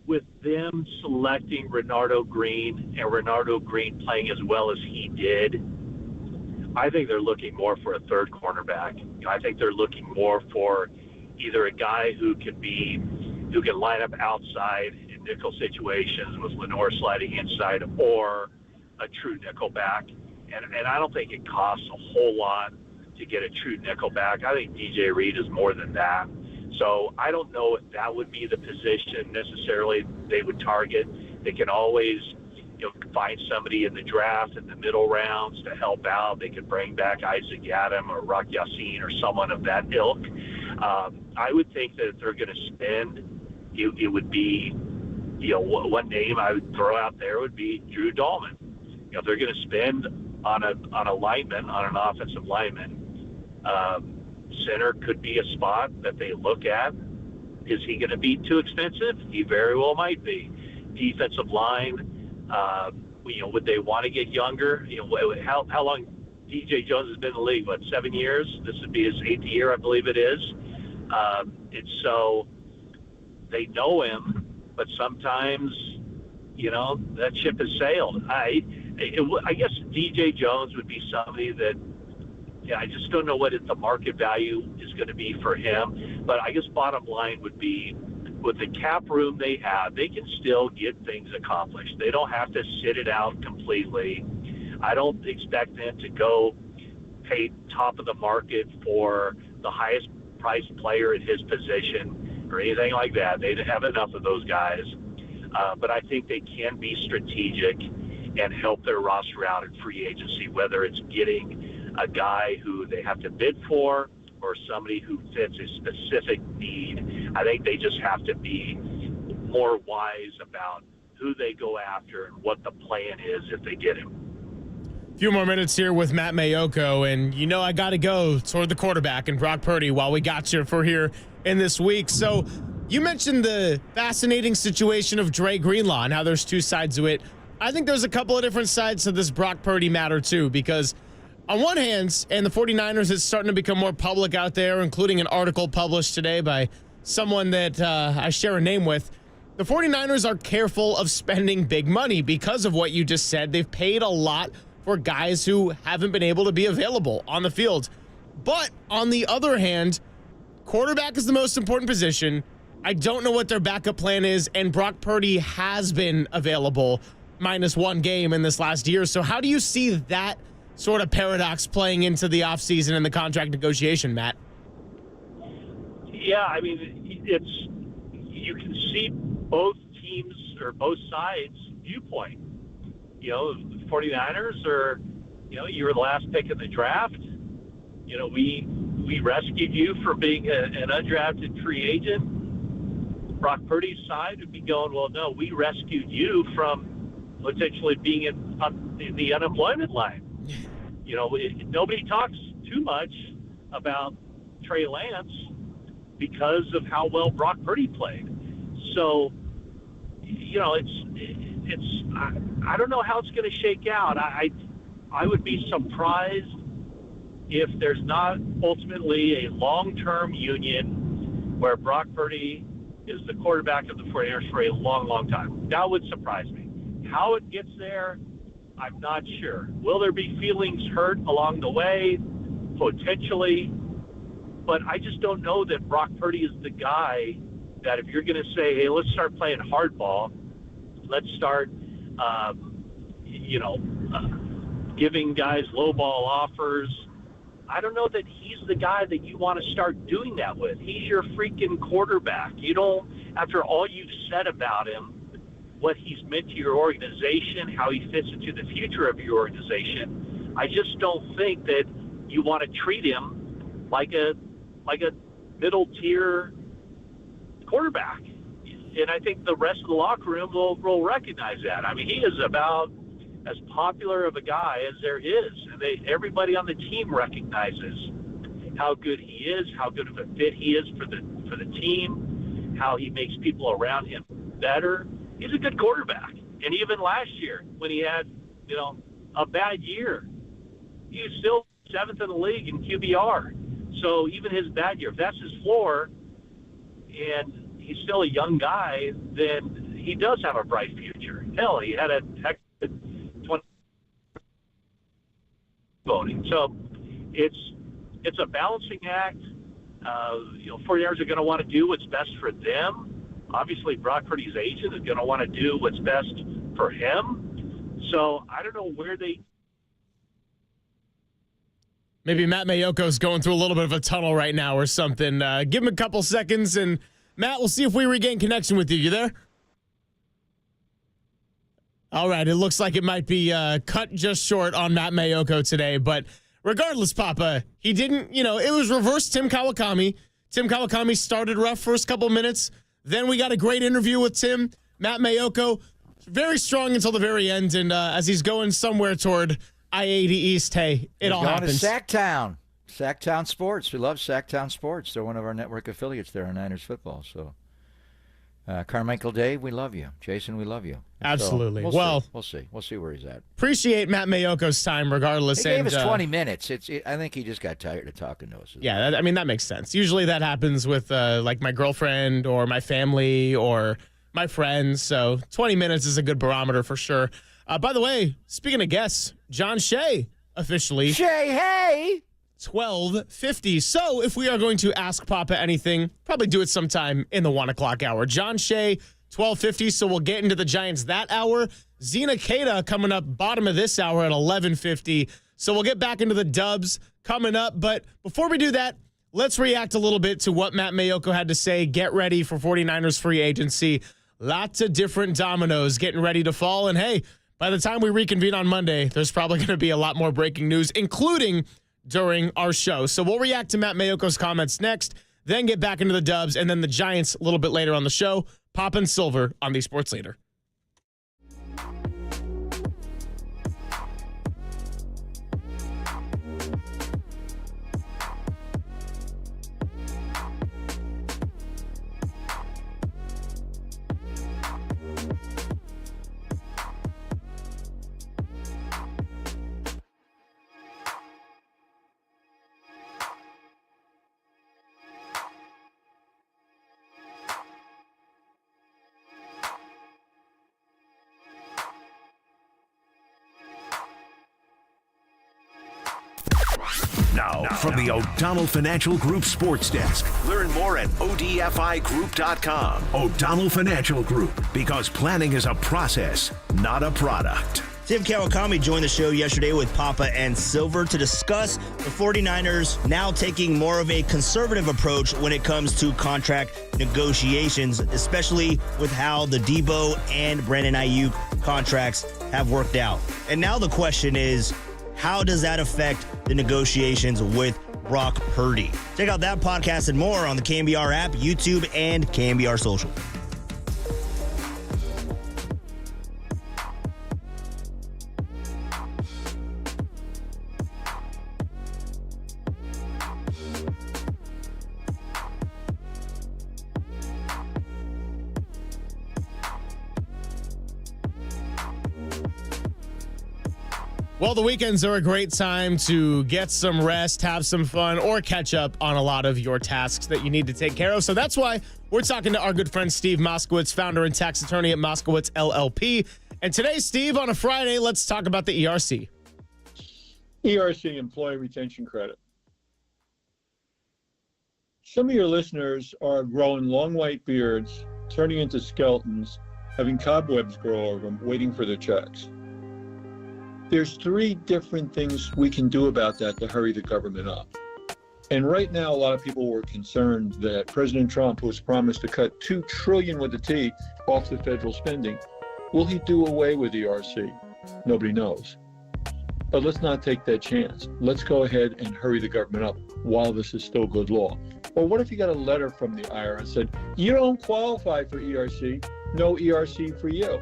Speaker 8: with them selecting Renardo Green and Renardo Green playing as well as he did, I think they're looking more for a third cornerback. I think they're looking more for either a guy who can line up outside in nickel situations with Lenore sliding inside, or a true nickel back. And I don't think it costs a whole lot to get a true nickel back. I think DJ Reed is more than that. So I don't know if that would be the position necessarily they would target. They can always find somebody in the draft in the middle rounds to help out. They could bring back Isaac Adam or Rock Yassin or someone of that ilk. I would think that if they're going to spend, it would be, one name I would throw out there would be Drew Dahlman. If they're going to spend on a lineman, on an offensive lineman, center could be a spot that they look at. Is he going to be too expensive? He very well might be. Defensive line, would they want to get younger? How long DJ Jones has been in the league? 7 years? This would be his 8th year, I believe it is. And so they know him, but sometimes, that ship has sailed. I guess DJ Jones would be somebody that, I just don't know what the market value is going to be for him. But I guess bottom line would be, with the cap room they have, they can still get things accomplished. They don't have to sit it out completely. I don't expect them to go pay top of the market for the highest priced player at his position or anything like that. They have enough of those guys. But I think they can be strategic and help their roster out in free agency, whether it's getting a guy who they have to bid for or somebody who fits a specific need. I think they just have to be more wise about who they go after and what the plan is if they get him.
Speaker 11: A few more minutes here with Matt Mayoko, and I got to go toward the quarterback and Brock Purdy while we got you for here in this week. So you mentioned the fascinating situation of Dre Greenlaw and how there's two sides to it. I think there's a couple of different sides to this Brock Purdy matter too, because on one hand, and the 49ers is starting to become more public out there, including an article published today by someone that I share a name with. The 49ers are careful of spending big money because of what you just said. They've paid a lot for guys who haven't been able to be available on the field. But on the other hand, quarterback is the most important position. I don't know what their backup plan is, and Brock Purdy has been available minus one game in this last year. So how do you see that sort of paradox playing into the offseason and the contract negotiation, Matt?
Speaker 8: Yeah, I mean, you can see both teams or both sides' viewpoint. The 49ers are, you were the last pick in the draft. We rescued you from being an undrafted free agent. Brock Purdy's side would be going, well, no, we rescued you from potentially being in the unemployment line. Nobody talks too much about Trey Lance because of how well Brock Purdy played. So, I don't know how it's going to shake out. I would be surprised if there's not ultimately a long-term union where Brock Purdy is the quarterback of the 49ers for a long, long time. That would surprise me. How it gets there, I'm not sure. Will there be feelings hurt along the way? Potentially. But I just don't know that Brock Purdy is the guy that if you're going to say, hey, let's start playing hardball, let's start, giving guys low ball offers. I don't know that he's the guy that you want to start doing that with. He's your freaking quarterback. You don't, after all you've said about him, what he's meant to your organization, how he fits into the future of your organization, I just don't think that you want to treat him like a middle tier quarterback. And I think the rest of the locker room will recognize that. I mean, he is about as popular of a guy as there is. And everybody on the team recognizes how good he is, how good of a fit he is for the team, how he makes people around him better. He's a good quarterback. And even last year when he had, a bad year, he was still 7th in the league in QBR. So even his bad year, if that's his floor and he's still a young guy, then he does have a bright future. Hell, he had a heck of 20 voting. So it's a balancing act. 49ers are going to want to do what's best for them. Obviously, Brock Purdy's agent is going to want to do what's best for him. So I don't know where they...
Speaker 11: Maybe Matt Mayoko's going through a little bit of a tunnel right now or something. Give him a couple seconds, and Matt, we'll see if we regain connection with you. You there? All right, it looks like it might be cut just short on Matt Mayoko today, but regardless, Papa, he didn't, it was reverse Tim Kawakami. Tim Kawakami started rough first couple minutes. Then we got a great interview with Tim. Matt Mayoko, very strong until the very end, and as he's going somewhere toward I-80 East, hey, it all happens.
Speaker 7: Going to Sacktown. Sacktown Sports. We love Sacktown Sports. They're one of our network affiliates there on Niners football. So, Carmichael Dave, we love you. Jason, we love you.
Speaker 11: Absolutely.
Speaker 7: So we'll see. We'll see where he's at.
Speaker 11: Appreciate Matt Mayoko's time regardless.
Speaker 7: He gave us 20 minutes. I think he just got tired of talking to us.
Speaker 11: Yeah, that makes sense. Usually that happens with like my girlfriend or my family or my friends. So 20 minutes is a good barometer for sure. By the way, speaking of guests, John Shea officially.
Speaker 7: Shea, hey!
Speaker 11: 12:50. So if we are going to ask Papa anything, probably do it sometime in the 1 o'clock hour. John Shea, 12:50. So we'll get into the Giants that hour. Zena Keita coming up bottom of this hour at 11:50. So we'll get back into the Dubs coming up. But before we do that, let's react a little bit to what Matt Mayoko had to say. Get ready for 49ers free agency. Lots of different dominoes getting ready to fall. And hey, by the time we reconvene on Monday, there's probably going to be a lot more breaking news, including during our show. So we'll react to Matt Mayoko's comments next, then get back into the Dubs, and then the Giants a little bit later on the show. Pop and Silver on the Sports Leader.
Speaker 1: Now, from the O'Donnell Financial Group Sports Desk. Learn more at odfigroup.com. O'Donnell Financial Group, because planning is a process, not a product.
Speaker 19: Tim Kawakami joined the show yesterday with Papa and Silver to discuss the 49ers now taking more of a conservative approach when it comes to contract negotiations, especially with how the Debo and Brandon Ayuk contracts have worked out. And now the question is, how does that affect the negotiations with Brock Purdy? Check out that podcast and more on the KNBR app, YouTube, and KNBR Social.
Speaker 11: Well, the weekends are a great time to get some rest, have some fun, or catch up on a lot of your tasks that you need to take care of. So that's why we're talking to our good friend Steve Moskowitz, founder and tax attorney at Moskowitz LLP. And today, Steve, on a Friday, let's talk about the ERC.
Speaker 10: ERC, Employee Retention Credit. Some of your listeners are growing long white beards, turning into skeletons, having cobwebs grow over them, waiting for their checks. There's three different things we can do about that to hurry the government up. And right now, a lot of people were concerned that President Trump was promised to cut $2 trillion with a T off the federal spending. Will he do away with ERC? Nobody knows. But let's not take that chance. Let's go ahead and hurry the government up while this is still good law. Or what if you got a letter from the IRS that said, you don't qualify for ERC, no ERC for you?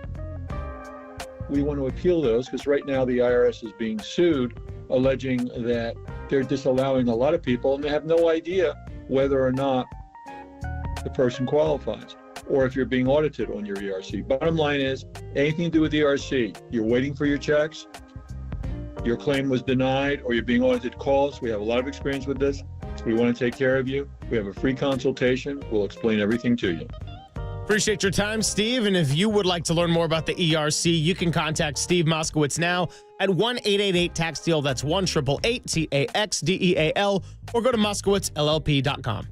Speaker 10: We want to appeal those because right now the IRS is being sued, alleging that they're disallowing a lot of people and they have no idea whether or not the person qualifies or if you're being audited on your ERC. Bottom line is, anything to do with ERC, you're waiting for your checks, your claim was denied, or you're being audited, call us. We have a lot of experience with this. We want to take care of you. We have a free consultation. We'll explain everything to you.
Speaker 11: Appreciate your time, Steve. And if you would like to learn more about the ERC, you can contact Steve Moskowitz now at 1-888-TAX-DEAL. That's 1-888-TAXDEAL. Or go to MoskowitzLLP.com.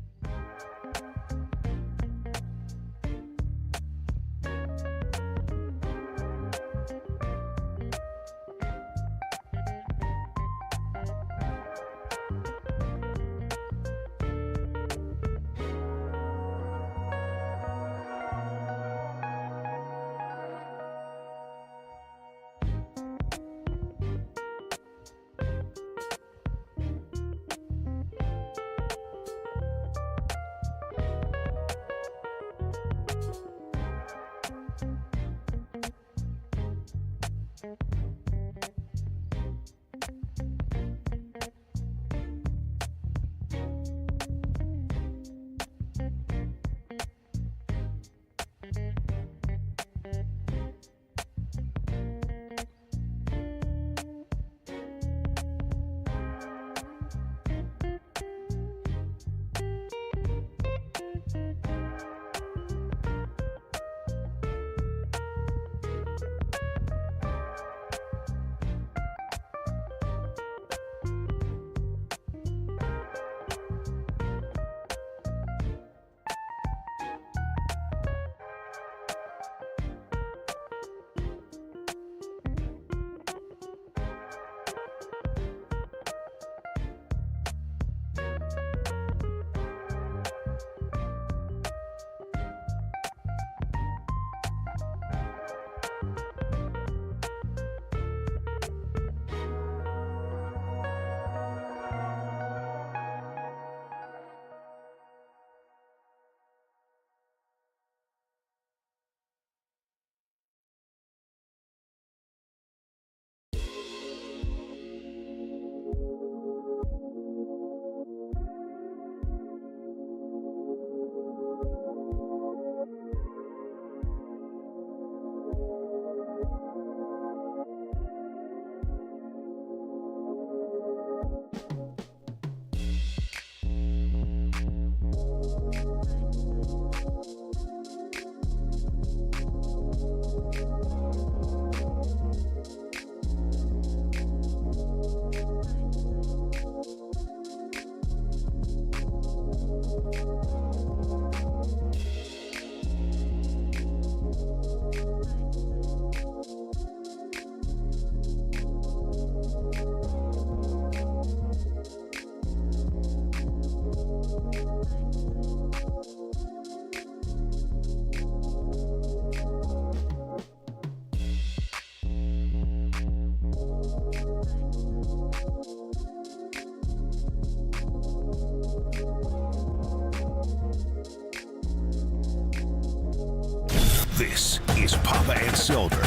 Speaker 1: This is Papa and Silver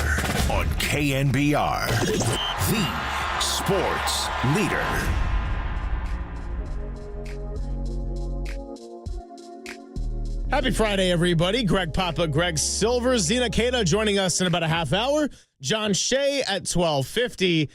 Speaker 1: on KNBR, the sports leader.
Speaker 11: Happy Friday, everybody. Greg Papa, Greg Silver, Zena Cada joining us in about a half hour. John Shea at 12:50.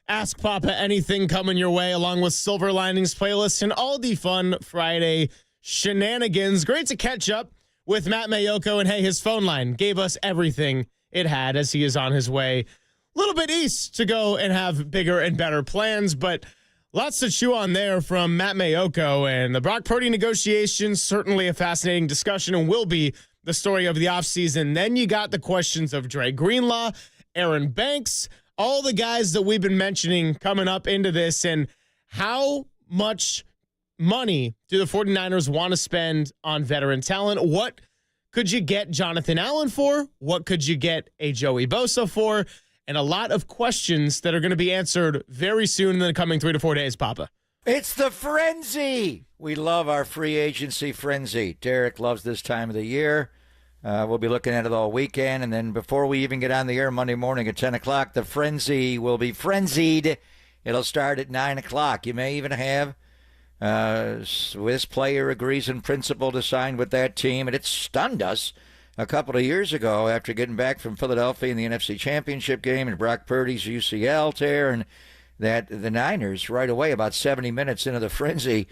Speaker 11: Ask Papa Anything coming your way, along with Silver Linings playlist and all the fun Friday shenanigans. Great to catch up with Matt Mayoko. And hey, his phone line gave us everything it had as he is on his way a little bit east to go and have bigger and better plans. But lots to chew on there from Matt Mayoko, and the Brock Purdy negotiations, certainly a fascinating discussion and will be the story of the offseason. Then you got the questions of Dre Greenlaw, Aaron Banks, all the guys that we've been mentioning coming up into this, and how much money do the 49ers want to spend on veteran talent? What could you get Jonathan Allen for? What could you get a Joey Bosa for? And a lot of questions that are going to be answered very soon in the coming 3 to 4 days, Papa.
Speaker 7: It's the frenzy. We love our free agency frenzy. Derek loves this time of the year. We'll be looking at it all weekend. And then before we even get on the air Monday morning at 10 o'clock, the frenzy will be frenzied. It'll start at 9 o'clock. You may even have this player agrees in principle to sign with that team. And it stunned us a couple of years ago after getting back from Philadelphia in the NFC Championship game and Brock Purdy's UCL tear, and that the Niners right away, about 70 minutes into the frenzy,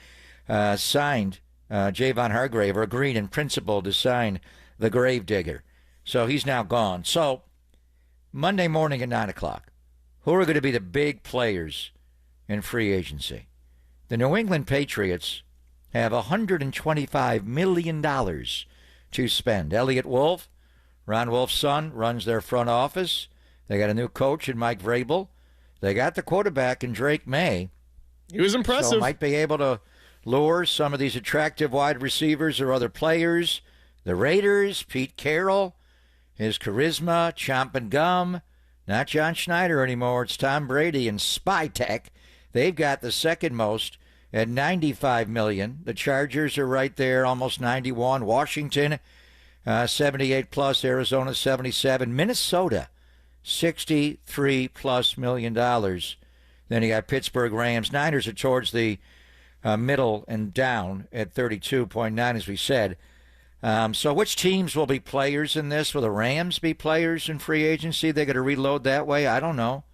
Speaker 7: signed Javon Hargrave, or agreed in principle to sign the Gravedigger. So he's now gone. So Monday morning at 9 o'clock, who are going to be the big players in free agency? The New England Patriots have $125 million to spend. Elliott Wolf, Ron Wolf's son, runs their front office. They got a new coach in Mike Vrabel. They got the quarterback in Drake May.
Speaker 11: He was impressive.
Speaker 7: So might be able to lure some of these attractive wide receivers or other players. The Raiders, Pete Carroll, his charisma, chomping gum. Not John Schneider anymore. It's Tom Brady and Spy Tech. They've got the second most at $95 million. The Chargers are right there, almost $91. Washington, $78 plus. Arizona, $77. Minnesota, $63+ million. Then you got Pittsburgh Rams. Niners are towards the middle and down at 32.9, as we said. So which teams will be players in this? Will the Rams be players in free agency? They got to reload that way? I don't know.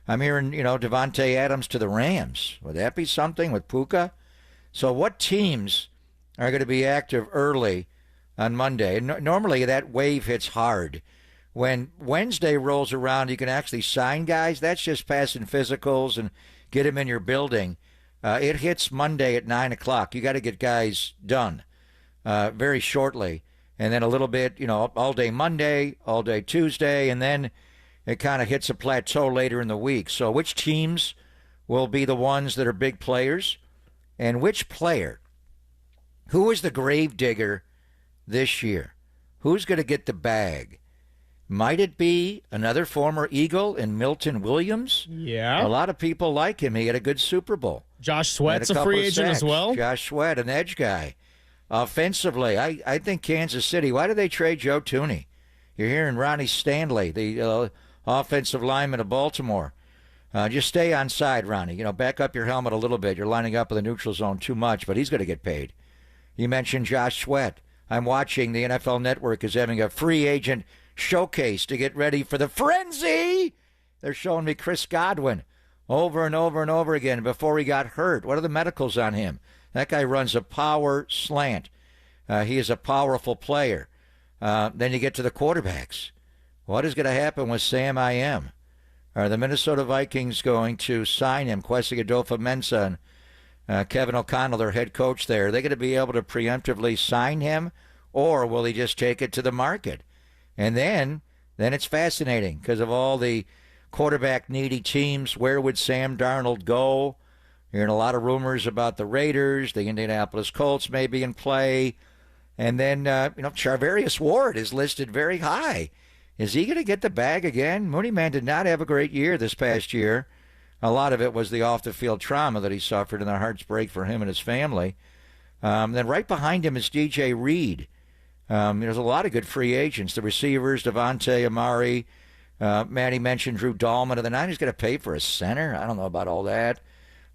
Speaker 7: I'm hearing, Devontae Adams to the Rams. Would that be something with Puka? So what teams are going to be active early on Monday? Normally that wave hits hard. When Wednesday rolls around, you can actually sign guys. That's just passing physicals and get them in your building. It hits Monday at 9 o'clock. You got to get guys done very shortly. And then a little bit, all day Monday, all day Tuesday, and then it kind of hits a plateau later in the week. So which teams will be the ones that are big players? And which player? Who is the gravedigger this year? Who's going to get the bag? Might it be another former Eagle in Milton Williams?
Speaker 11: Yeah.
Speaker 7: A lot of people like him. He had a good Super Bowl.
Speaker 11: Josh Sweat's a free agent as well.
Speaker 7: Josh Sweat, an edge guy. Offensively, I think Kansas City, why did they trade Joe Thuney? You're hearing Ronnie Stanley, the offensive lineman of Baltimore. Just stay on side, Ronnie. Back up your helmet a little bit. You're lining up in the neutral zone too much, but he's going to get paid. You mentioned Josh Sweat. I'm watching the NFL Network is having a free agent showcase to get ready for the frenzy. They're showing me Chris Godwin over and over and over again before he got hurt. What are the medicals on him? That guy runs a power slant. He is a powerful player. Then you get to the quarterbacks. What is going to happen with Sam I Am? Are the Minnesota Vikings going to sign him? Kwesi Adolfo-Mensah and Kevin O'Connell, their head coach there, are they going to be able to preemptively sign him, or will he just take it to the market? And then it's fascinating because of all the quarterback-needy teams. Where would Sam Darnold go? You're hearing a lot of rumors about the Raiders. The Indianapolis Colts may be in play. And then, Charvarius Ward is listed very high. Is he going to get the bag again? Mooney Man did not have a great year this past year. A lot of it was the off-the-field trauma that he suffered, and the hearts break for him and his family. Then right behind him is DJ Reed. There's a lot of good free agents. The receivers, Devontae, Amari, Matty mentioned Drew Dahlman. Are the Niners going to pay for a center? I don't know about all that.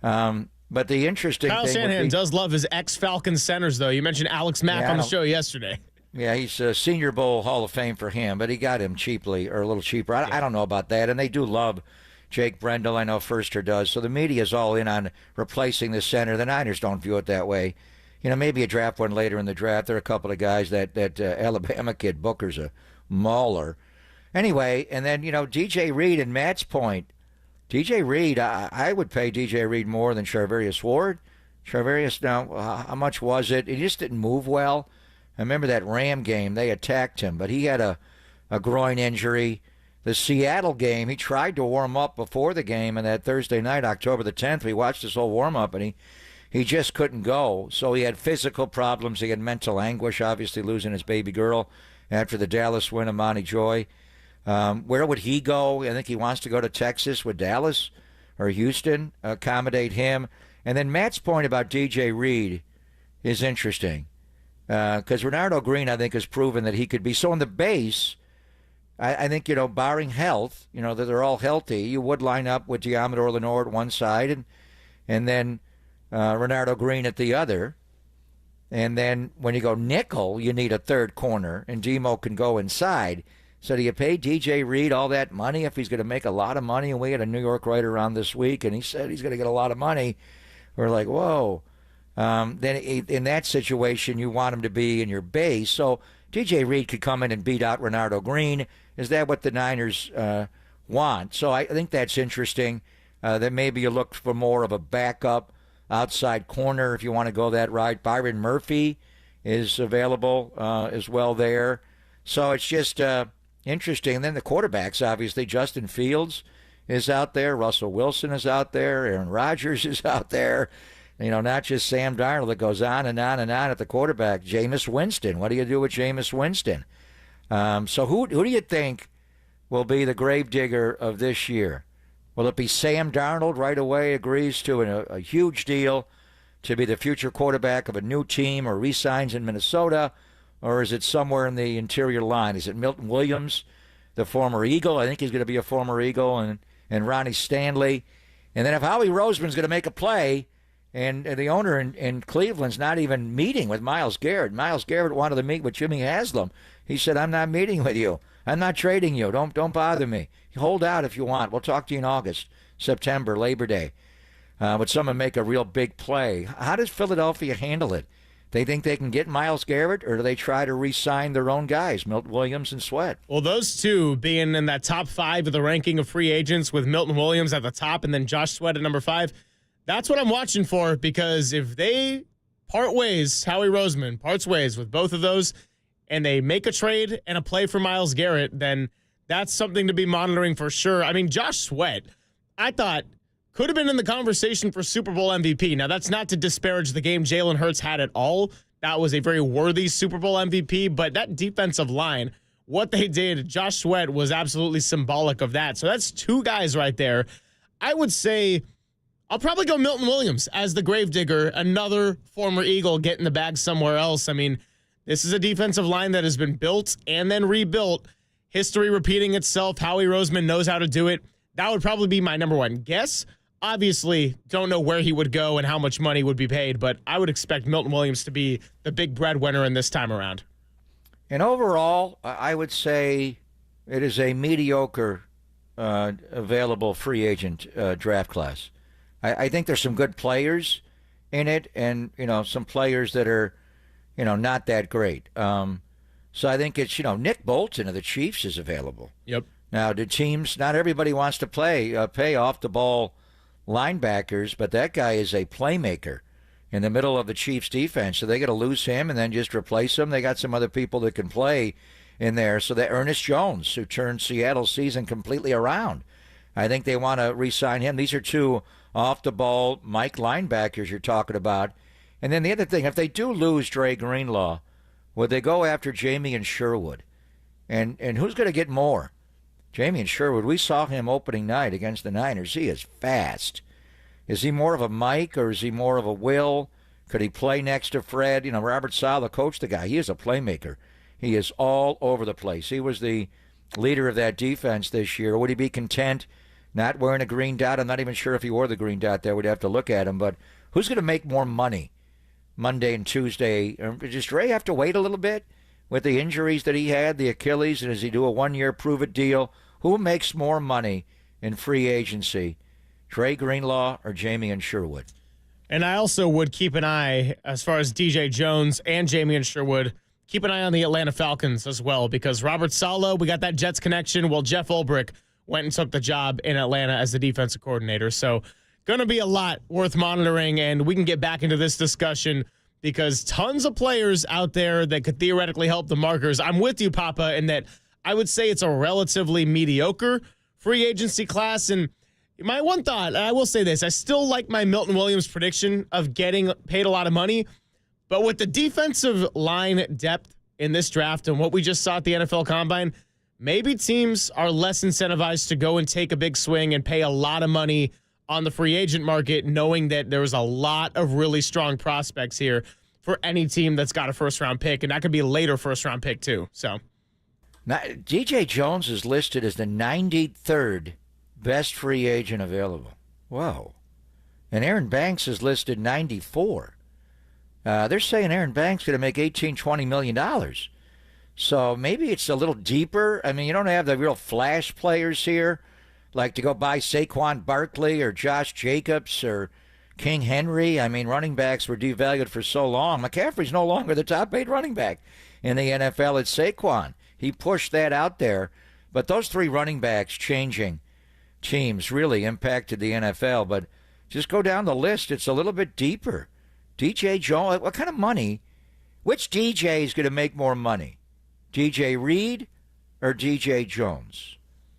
Speaker 7: But the interesting
Speaker 11: Kyle
Speaker 7: thing
Speaker 11: Shanahan does love his ex-Falcons centers, though. You mentioned Alex Mack on the show yesterday.
Speaker 7: Yeah, he's a Senior Bowl Hall of Fame for him, but he got him cheaply or a little cheaper. I don't know about that. And they do love Jake Brendel. I know Firster does. So the media is all in on replacing the center. The Niners don't view it that way. Maybe a draft one later in the draft. There are a couple of guys that Alabama kid, Booker's a mauler. Anyway, and then, DJ Reed and Matt's point. DJ Reed, I would pay DJ Reed more than Charvarius Ward. Charvarius, now, how much was it? He just didn't move well. I remember that Ram game. They attacked him, but he had a groin injury. The Seattle game, he tried to warm up before the game, and that Thursday night, October the 10th, we watched his whole warm-up, and he just couldn't go. So he had physical problems. He had mental anguish, obviously losing his baby girl after the Dallas win of Monty Joy. Where would he go? I think he wants to go to Texas with Dallas or Houston, accommodate him. And then Matt's point about DJ Reed is interesting because Renardo Green, I think, has proven that he could be. So on the base, I think, barring health, that they're all healthy, you would line up with Diamador Lenore at one side and then Renardo Green at the other. And then when you go nickel, you need a third corner, and Demo can go inside. So do you pay DJ Reed all that money if he's going to make a lot of money? And we had a New York writer on this week, and he said he's going to get a lot of money. We're like, whoa. Then in that situation, you want him to be in your base. So DJ Reed could come in and beat out Renardo Green. Is that what the Niners want? So I think that's interesting. That maybe you look for more of a backup outside corner if you want to go that route. Byron Murphy is available as well there. So it's just interesting. And then the quarterbacks, obviously, Justin Fields is out there. Russell Wilson is out there. Aaron Rodgers is out there. Not just Sam Darnold. That goes on and on and on at the quarterback. Jameis Winston. What do you do with Jameis Winston? So who do you think will be the gravedigger of this year? Will it be Sam Darnold right away agrees to a huge deal to be the future quarterback of a new team or re-signs in Minnesota? Or is it somewhere in the interior line? Is it Milton Williams, the former Eagle? I think he's going to be a former Eagle, and Ronnie Stanley. And then if Howie Roseman's going to make a play, and the owner in Cleveland's not even meeting with Myles Garrett. Myles Garrett wanted to meet with Jimmy Haslam. He said, I'm not meeting with you. I'm not trading you. Don't bother me. Hold out if you want. We'll talk to you in August, September, Labor Day. Would someone make a real big play? How does Philadelphia handle it? They think they can get Myles Garrett, or do they try to re-sign their own guys, Milton Williams and Sweat?
Speaker 11: Well, those two being in that top 5 of the ranking of free agents with Milton Williams at the top and then Josh Sweat at number 5, that's what I'm watching for, because if they part ways, Howie Roseman parts ways with both of those, and they make a trade and a play for Myles Garrett, then that's something to be monitoring for sure. I mean, Josh Sweat, I thought, could have been in the conversation for Super Bowl MVP. Now, that's not to disparage the game Jalen Hurts had at all. That was a very worthy Super Bowl MVP, but that defensive line, what they did, Josh Sweat was absolutely symbolic of that. So that's 2 guys right there. I would say I'll probably go Milton Williams as the gravedigger, another former Eagle getting the bag somewhere else. I mean, this is a defensive line that has been built and then rebuilt. History repeating itself. Howie Roseman knows how to do it. That would probably be my number one guess. Obviously, don't know where he would go and how much money would be paid, but I would expect Milton Williams to be the big breadwinner in this time around.
Speaker 7: And overall, I would say it is a mediocre available free agent draft class. I think there's some good players in it, and some players that are not that great. So I think it's Nick Bolton of the Chiefs is available.
Speaker 11: Yep.
Speaker 7: Now the teams, not everybody wants to pay off the ball linebackers, but that guy is a playmaker in the middle of the Chiefs defense. So they got to lose him and then just replace him. They got some other people that can play in there. So that Ernest Jones, who turned Seattle's season completely around, I think they want to re-sign him. These are 2 off-the-ball Mike linebackers you're talking about. And then the other thing, if they do lose Dre Greenlaw, would they go after Jamie and Sherwood? And who's going to get more? Jamie and Sherwood, we saw him opening night against the Niners. He is fast. Is he more of a Mike or is he more of a Will? Could he play next to Fred? Robert Saleh coached the guy. He is a playmaker. He is all over the place. He was the leader of that defense this year. Would he be content not wearing a green dot? I'm not even sure if he wore the green dot there. We'd have to look at him. But who's going to make more money Monday and Tuesday? Does Ray have to wait a little bit with the injuries that he had, the Achilles, and does he do a one-year prove-it deal? Who makes more money in free agency, Dre Greenlaw or Jamie and Sherwood?
Speaker 11: And I also would keep an eye, as far as DJ Jones and Jamie and Sherwood, keep an eye on the Atlanta Falcons as well, because Robert Saleh, we got that Jets connection. Well, Jeff Ulbrich went and took the job in Atlanta as the defensive coordinator. So going to be a lot worth monitoring, and we can get back into this discussion because tons of players out there that could theoretically help the Markers. I'm with you, Papa, in that I would say it's a relatively mediocre free agency class. And my one thought, and I will say this, I still like my Milton Williams prediction of getting paid a lot of money. But with the defensive line depth in this draft and what we just saw at the NFL Combine, maybe teams are less incentivized to go and take a big swing and pay a lot of money on the free agent market, knowing that there's a lot of really strong prospects here for any team that's got a first-round pick, and that could be a later first-round pick too. So,
Speaker 7: now, DJ Jones is listed as the 93rd best free agent available. Whoa. And Aaron Banks is listed 94. They're saying Aaron Banks is going to make $18-20 million. So maybe it's a little deeper. I mean, you don't have the real flash players here, like to go buy Saquon Barkley or Josh Jacobs or King Henry. I mean, running backs were devalued for so long. McCaffrey's no longer the top-paid running back in the NFL. It's Saquon. He pushed that out there. But those three running backs changing teams really impacted the NFL. But just go down the list. It's a little bit deeper. DJ Jones, what kind of money? Which DJ is going to make more money? DJ Reed or DJ Jones?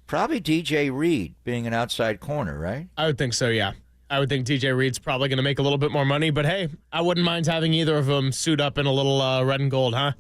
Speaker 7: Probably DJ Reed being an outside corner, right?
Speaker 11: I would think so, yeah. I would think DJ Reed's probably going to make a little bit more money. But, hey, I wouldn't mind having either of them suit up in a little red and gold, huh?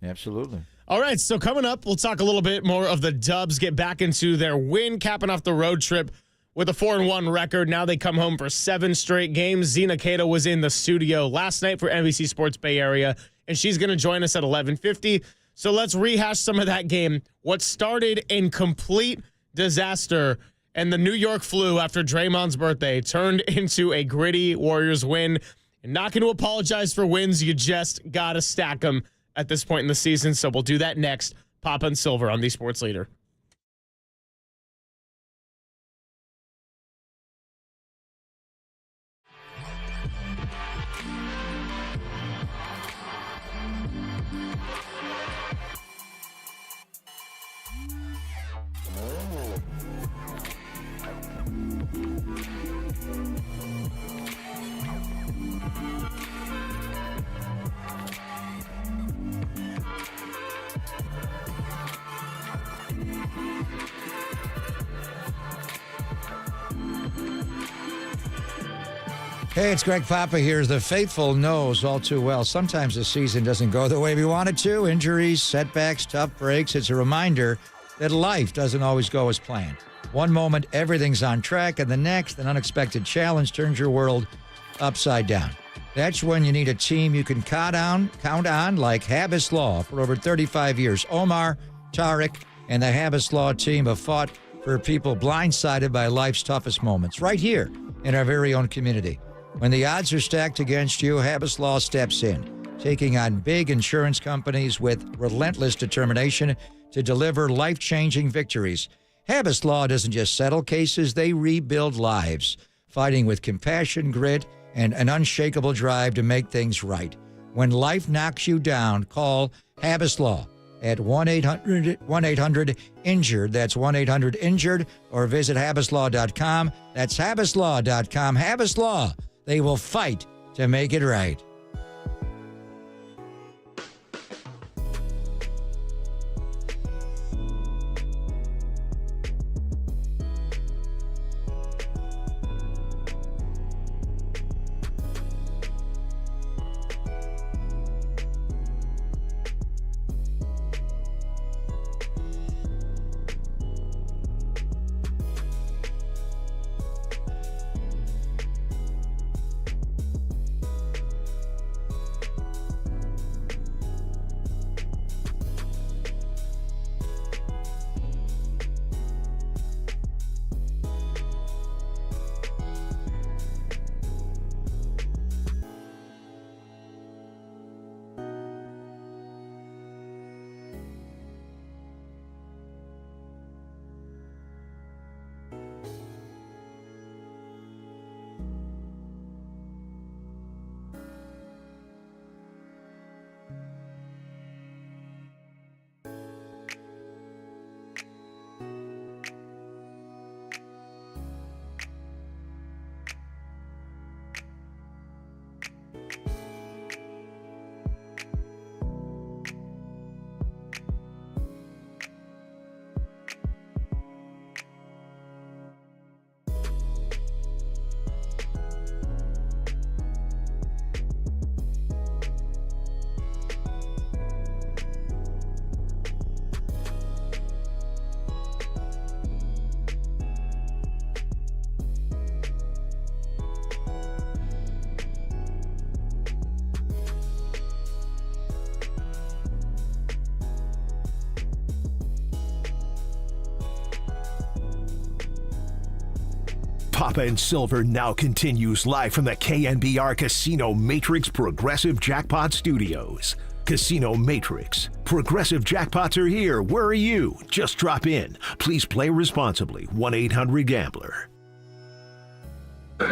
Speaker 7: Absolutely.
Speaker 11: All right, so coming up, we'll talk a little bit more of the Dubs get back into their win, capping off the road trip with a 4-1 record. Now they come home for 7 straight games. Zena Cato was in the studio last night for NBC Sports Bay Area, and she's going to join us at 11:50. So let's rehash some of that game. What started in complete disaster and the New York flu after Draymond's birthday turned into a gritty Warriors win. And not going to apologize for wins. You just got to stack them at this point in the season. So we'll do that next. Papa and Silver on the Sports Leader.
Speaker 7: Hey, it's Greg Papa here. The faithful knows all too well. Sometimes the season doesn't go the way we want it to. Injuries, setbacks, tough breaks. It's a reminder that life doesn't always go as planned. One moment, everything's on track, and the next, an unexpected challenge turns your world upside down. That's when you need a team you can count on, like Habas Law. For over 35 years, Omar, Tariq, and the Habas Law team have fought for people blindsided by life's toughest moments right here in our very own community. When the odds are stacked against you, Habas Law steps in, taking on big insurance companies with relentless determination to deliver life-changing victories. Habas Law doesn't just settle cases, they rebuild lives, fighting with compassion, grit, and an unshakable drive to make things right. When life knocks you down, call Habas Law at 1-800-INJURED. That's 1-800-INJURED, or visit habaslaw.com. That's habaslaw.com. Habas Law. They will fight to make it right.
Speaker 1: Papa and Silver now continues live from the KNBR Casino Matrix Progressive Jackpot Studios. Casino Matrix. Progressive jackpots are here. Where are you? Just drop in. Please play responsibly. 1-800-GAMBLER.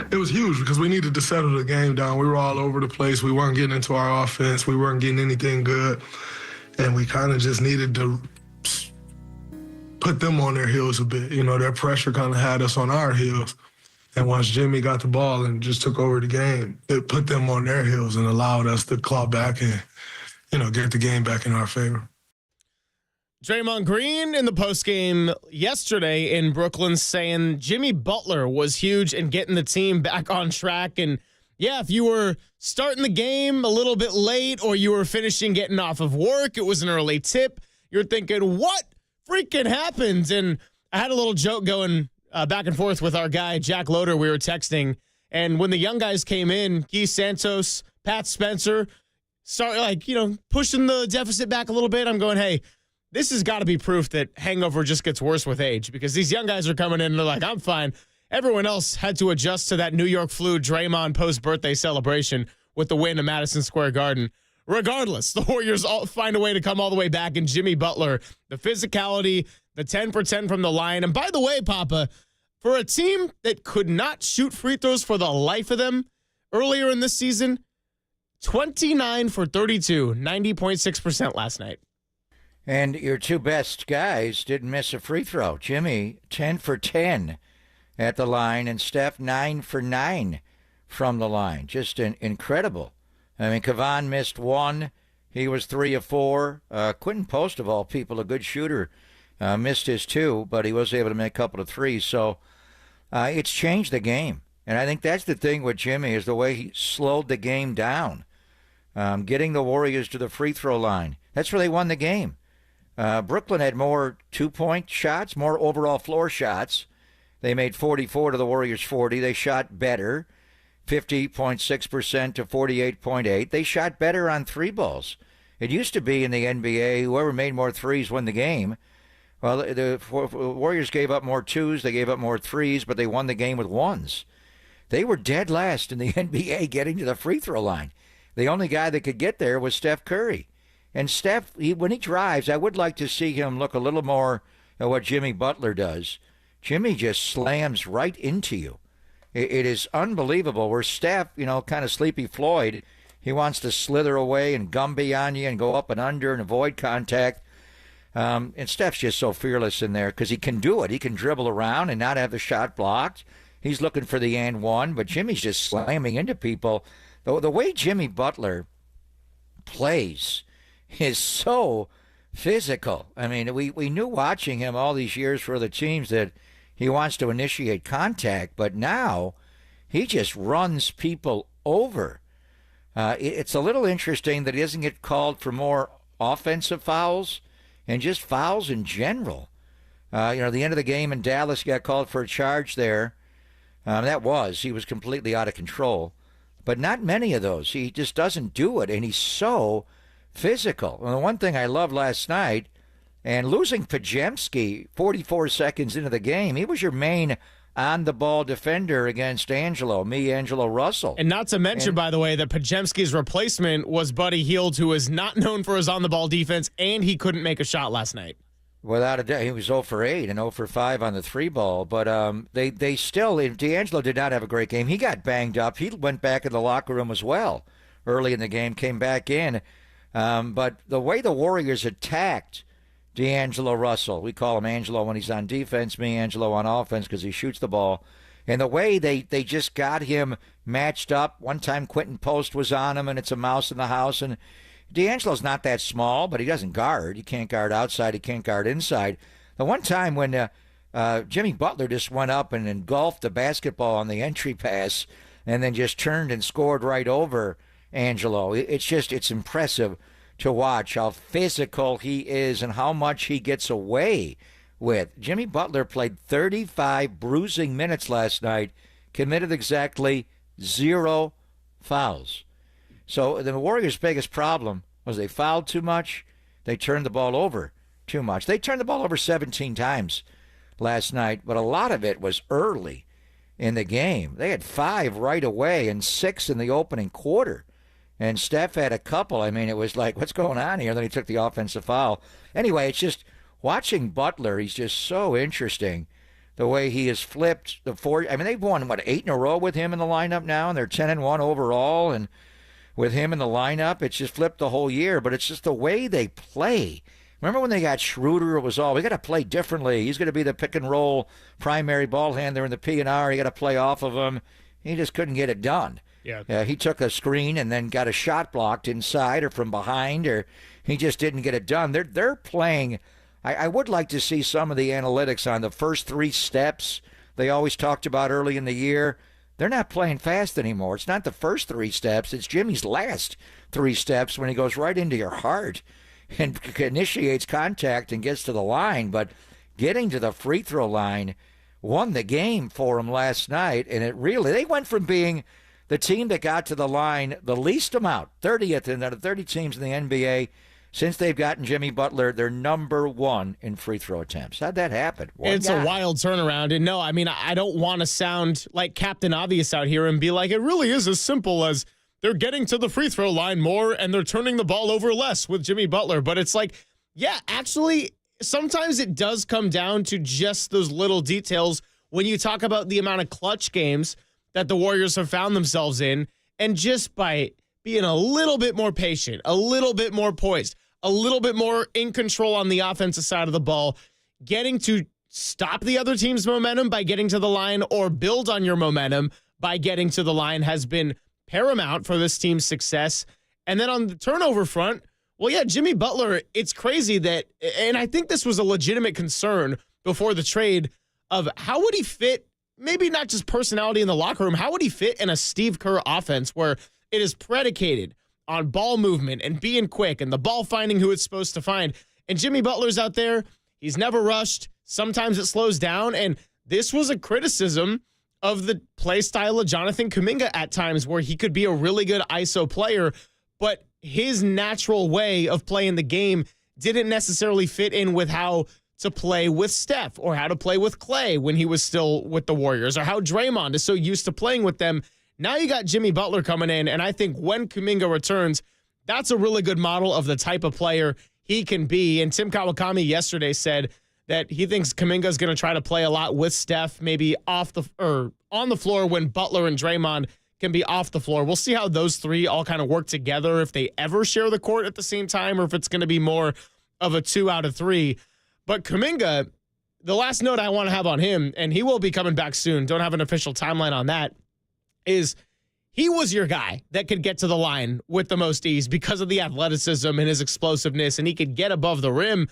Speaker 5: It was huge because we needed to settle the game down. We were all over the place. We weren't getting into our offense. We weren't getting anything good. And we kind of just needed to put them on their heels a bit. You know, their pressure kind of had us on our heels. And once Jimmy got the ball and just took over the game, it put them on their heels and allowed us to claw back and, you know, get the game back in our favor.
Speaker 11: Draymond Green in the postgame yesterday in Brooklyn saying Jimmy Butler was huge in getting the team back on track. And yeah, if you were starting the game a little bit late or you were finishing getting off of work, it was an early tip, you're thinking, what freaking happened? And I had a little joke going back and forth with our guy, Jack Loader. We were texting. And when the young guys came in, Keith Santos, Pat Spencer, start pushing the deficit back a little bit, I'm going, hey, this has got to be proof that hangover just gets worse with age, because these young guys are coming in and they're like, I'm fine. Everyone else had to adjust to that New York flu Draymond post-birthday celebration with the win at Madison Square Garden. Regardless, the Warriors all find a way to come all the way back, and Jimmy Butler, the physicality, the 10 for 10 from the line. And by the way, Papa, for a team that could not shoot free throws for the life of them earlier in this season, 29 for 32, 90.6% last night.
Speaker 7: And your two best guys didn't miss a free throw. Jimmy, 10 for 10 at the line, and Steph, 9 for 9 from the line. Just incredible. I mean, Kevon missed one. He was 3 of 4. Quentin Post, of all people, a good shooter, missed his 2, but he was able to make a couple of threes. So it's changed the game. And I think that's the thing with Jimmy, is the way he slowed the game down. Getting the Warriors to the free throw line. That's where they won the game. Brooklyn had more two-point shots, more overall floor shots. They made 44 to the Warriors 40. They shot better, 50.6% to 48.8. They shot better on three balls. It used to be in the NBA, whoever made more threes won the game. Well, the Warriors gave up more twos, they gave up more threes, but they won the game with ones. They were dead last in the NBA getting to the free throw line. The only guy that could get there was Steph Curry. And Steph, when he drives, I would like to see him look a little more at what Jimmy Butler does. Jimmy just slams right into you. It is unbelievable. Where Steph, kind of Sleepy Floyd, he wants to slither away and Gumby on you and go up and under and avoid contact. And Steph's just so fearless in there because he can do it. He can dribble around and not have the shot blocked. He's looking for the and one, but Jimmy's just slamming into people. The way Jimmy Butler plays is so physical. I mean, we knew watching him all these years for the teams that he wants to initiate contact, but now he just runs people over. It's a little interesting that he doesn't get called for more offensive fouls and just fouls in general. The end of the game in Dallas, got called for a charge there. He was completely out of control. But not many of those. He just doesn't do it, and he's so physical. And the one thing I loved last night, and losing Pajemski 44 seconds into the game, he was your main on-the-ball defender against Angelo Russell.
Speaker 11: And not to mention, by the way, that Pajemski's replacement was Buddy Hield, who is not known for his on-the-ball defense, and he couldn't make a shot last night.
Speaker 7: Without a doubt, he was 0 for 8 and 0 for 5 on the 3-ball. But they still, D'Angelo did not have a great game. He got banged up. He went back in the locker room as well early in the game, came back in. But the way the Warriors attacked D'Angelo Russell, we call him Angelo when he's on defense, me Angelo on offense because he shoots the ball. And the way they just got him matched up. One time Quentin Post was on him, and it's a mouse in the house. And D'Angelo's not that small, but he doesn't guard. He can't guard outside. He can't guard inside. The one time when Jimmy Butler just went up and engulfed the basketball on the entry pass and then just turned and scored right over Angelo. It's impressive to watch how physical he is and how much he gets away with. Jimmy Butler played 35 bruising minutes last night, committed exactly 0 fouls. So the Warriors' biggest problem was they fouled too much. They turned the ball over too much. They turned the ball over 17 times last night, but a lot of it was early in the game. They had 5 right away and 6 in the opening quarter. And Steph had a couple. I mean, it was like, what's going on here? Then he took the offensive foul. Anyway, it's just watching Butler. He's just so interesting. The way he has flipped the 4. I mean, they've won, 8 in a row with him in the lineup now, and they're 10-1 overall. And with him in the lineup, it's just flipped the whole year. But it's just the way they play. Remember when they got Schroeder? It was all, we got to play differently. He's going to be the pick and roll primary ball handler in the P&R. You got to play off of him. He just couldn't get it done.
Speaker 11: Yeah.
Speaker 7: He took a screen and then got a shot blocked inside or from behind, or he just didn't get it done. They're playing. I would like to see some of the analytics on the first 3 steps they always talked about early in the year. They're not playing fast anymore. It's not the first 3 steps. It's Jimmy's last 3 steps when he goes right into your heart and initiates contact and gets to the line. But getting to the free throw line won the game for him last night, and they went from being the team that got to the line the least amount, 30th in the 30 teams in the NBA. Since they've gotten Jimmy Butler, they're number 1 in free throw attempts. How'd that happen?
Speaker 11: It's a wild turnaround. And no, I mean, I don't want to sound like Captain Obvious out here and be like, it really is as simple as they're getting to the free throw line more and they're turning the ball over less with Jimmy Butler. But it's like, yeah, actually, sometimes it does come down to just those little details when you talk about the amount of clutch games that the Warriors have found themselves in, and just by being a little bit more patient, a little bit more poised, a little bit more in control on the offensive side of the ball, getting to stop the other team's momentum by getting to the line or build on your momentum by getting to the line has been paramount for this team's success. And then on the turnover front, well, yeah, Jimmy Butler, it's crazy that, and I think this was a legitimate concern before the trade of how would he fit, maybe not just personality in the locker room, how would he fit in a Steve Kerr offense where it is predicated on ball movement and being quick and the ball finding who it's supposed to find. And Jimmy Butler's out there. He's never rushed. Sometimes it slows down. And this was a criticism of the play style of Jonathan Kuminga at times where he could be a really good ISO player, but his natural way of playing the game didn't necessarily fit in with how to play with Steph or how to play with Clay when he was still with the Warriors, or how Draymond is so used to playing with them. Now you got Jimmy Butler coming in, and I think when Kuminga returns, that's a really good model of the type of player he can be. And Tim Kawakami yesterday said that he thinks Kuminga is going to try to play a lot with Steph, maybe on the floor when Butler and Draymond can be off the floor. We'll see how those 3 all kind of work together, if they ever share the court at the same time, or if it's going to be more of a 2 out of 3. But Kuminga, the last note I want to have on him, and he will be coming back soon, don't have an official timeline on that, is he was your guy that could get to the line with the most ease because of the athleticism and his explosiveness, and he could get above the rim.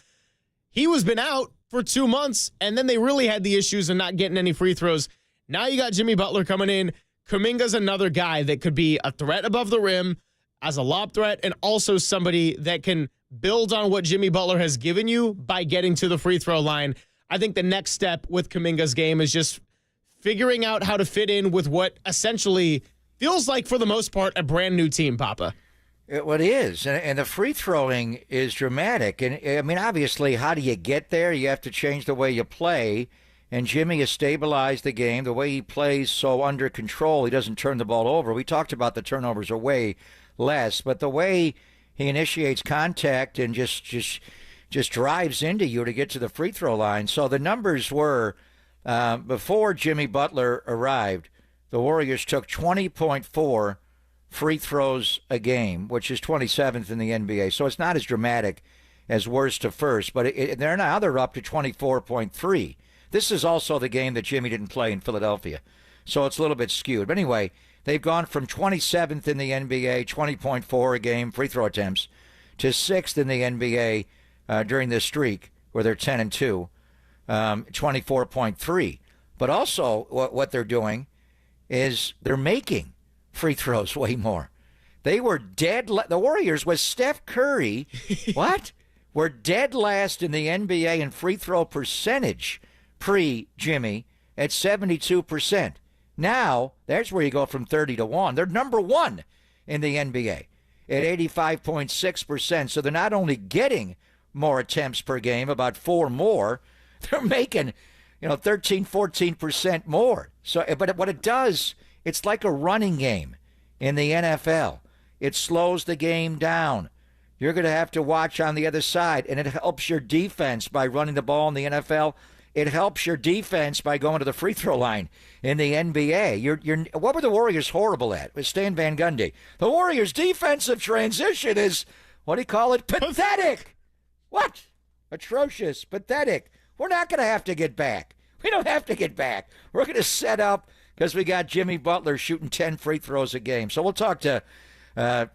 Speaker 11: He was been out for 2 months, and then they really had the issues of not getting any free throws. Now you got Jimmy Butler coming in. Kuminga's another guy that could be a threat above the rim as a lob threat, and also somebody that can build on what Jimmy Butler has given you by getting to the free throw line. I think the next step with Kuminga's game is just figuring out how to fit in with what essentially feels like, for the most part, a brand new team, Papa.
Speaker 7: It is. And the free throwing is dramatic. And I mean, obviously, how do you get there? You have to change the way you play. And Jimmy has stabilized the game. The way he plays so under control, he doesn't turn the ball over. We talked about the turnovers are way less, but the way he initiates contact and just drives into you to get to the free throw line. So the numbers were, before Jimmy Butler arrived, the Warriors took 20.4 free throws a game, which is 27th in the NBA. So it's not as dramatic as worst to first, but they're up to 24.3. This is also the game that Jimmy didn't play in Philadelphia, so it's a little bit skewed. But anyway, they've gone from 27th in the NBA, 20.4 a game free throw attempts, to 6th in the NBA during this streak, where they're 10-2, 24.3. But also what they're doing is they're making free throws way more. They were dead. The Warriors with Steph Curry, were dead last in the NBA in free throw percentage pre-Jimmy at 72%. Now, that's where you go from 30 to 1. They're number 1 in the NBA at 85.6%. So they're not only getting more attempts per game, about 4 more, they're making 13, 14% more. So, but what it does, it's like a running game in the NFL. It slows the game down. You're going to have to watch on the other side, and it helps your defense by running the ball in the NFL. It helps your defense by going to the free throw line in the NBA. What were the Warriors horrible at? With Stan Van Gundy. The Warriors' defensive transition is, what do you call it? Pathetic. What? Atrocious. Pathetic. We're not going to have to get back. We don't have to get back. We're going to set up because we got Jimmy Butler shooting 10 free throws a game. So we'll talk to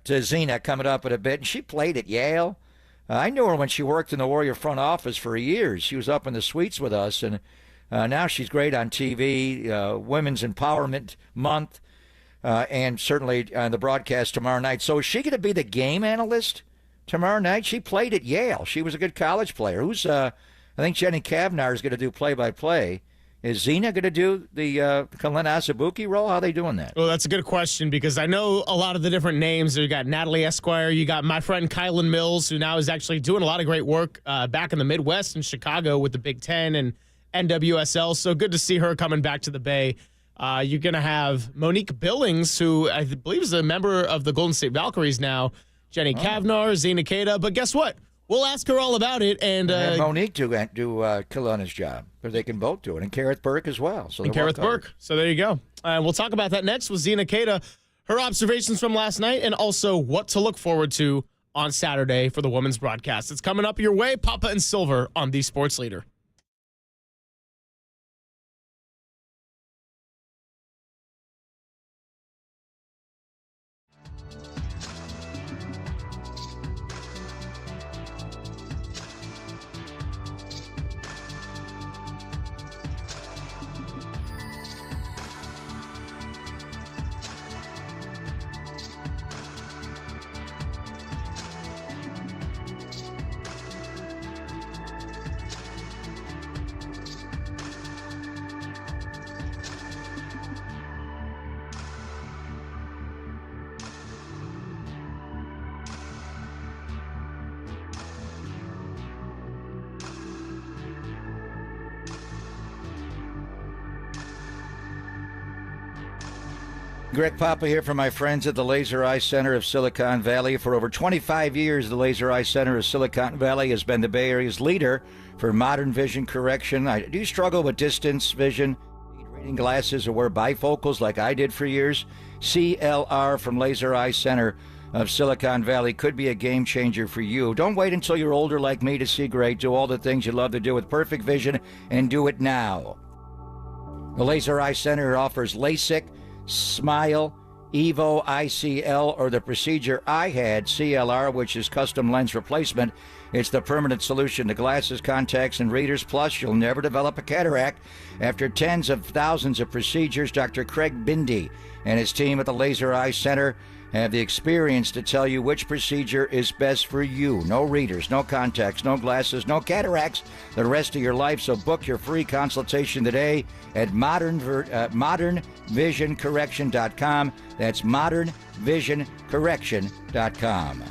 Speaker 7: Zena coming up in a bit. And she played at Yale. I knew her when she worked in the Warrior front office for years. She was up in the suites with us, and now she's great on TV, Women's Empowerment Month, and certainly on the broadcast tomorrow night. So is she going to be the game analyst tomorrow night? She played at Yale. She was a good college player. I think Jenny Kavnar is going to do play-by-play. Is Zena going to do the Kalena Asabuki role? How are they doing that?
Speaker 11: Well, that's a good question because I know a lot of the different names. You got Natalie Esquire. You got my friend Kylan Mills, who now is actually doing a lot of great work back in the Midwest in Chicago with the Big Ten and NWSL. So good to see her coming back to the Bay. You're going to have Monique Billings, who I believe is a member of the Golden State Valkyries now. Jenny Kavnar, Zena Kada. But guess what? We'll ask her all about it. And
Speaker 7: Monique do Kalena's job. But they can both do it. And Kareth Burke as well. So
Speaker 11: Kareth Burke. So there you go. We'll talk about that next with Zena Kada, her observations from last night, and also what to look forward to on Saturday for the women's broadcast. It's coming up your way. Papa and Silver on the Sports Leader.
Speaker 7: Greg Papa here from my friends at the Laser Eye Center of Silicon Valley. For over 25 years, the Laser Eye Center of Silicon Valley has been the Bay Area's leader for modern vision correction. Do you struggle with distance vision, need reading glasses, or wear bifocals like I did for years? CLR from Laser Eye Center of Silicon Valley could be a game changer for you. Don't wait until you're older like me to see great. Do all the things you love to do with perfect vision and do it now. The Laser Eye Center offers LASIK, Smile, Evo ICL, or the procedure I had, CLR, which is custom lens replacement. It's the permanent solution to glasses, contacts, and readers. Plus, you'll never develop a cataract. After tens of thousands of procedures, Dr. Craig Bindi and his team at the Laser Eye Center have the experience to tell you which procedure is best for you. No readers, no contacts, no glasses, no cataracts the rest of your life. So book your free consultation today at modernvisioncorrection.com. That's modernvisioncorrection.com.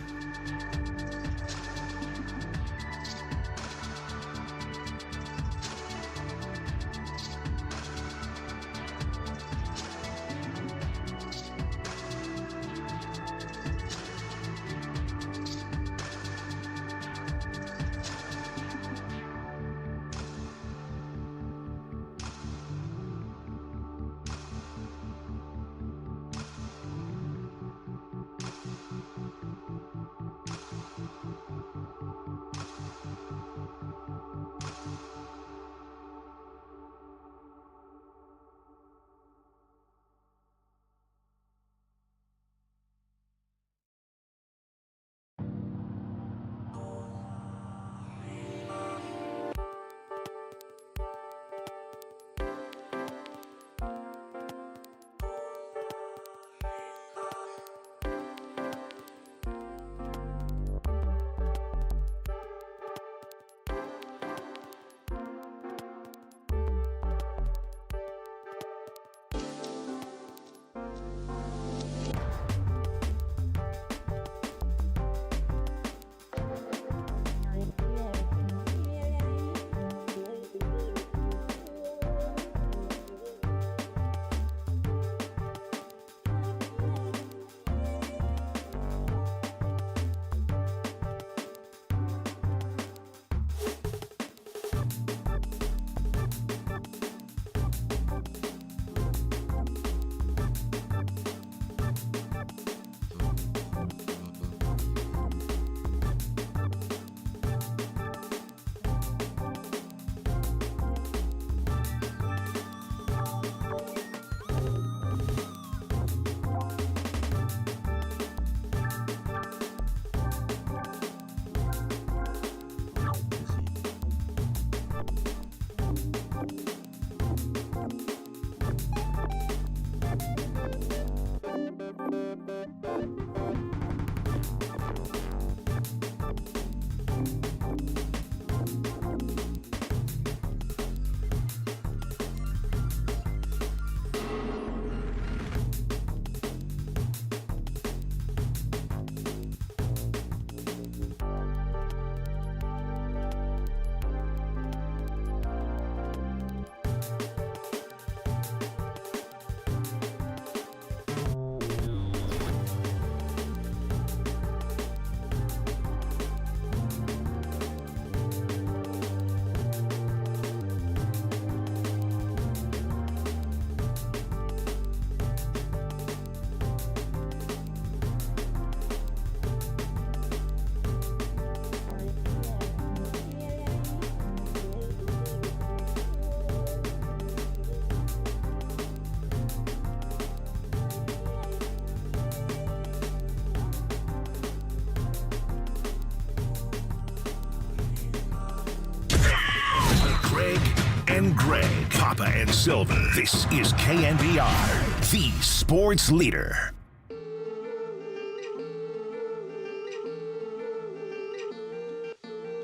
Speaker 1: Greg, Papa, and Silver. This is KNBR, the sports leader.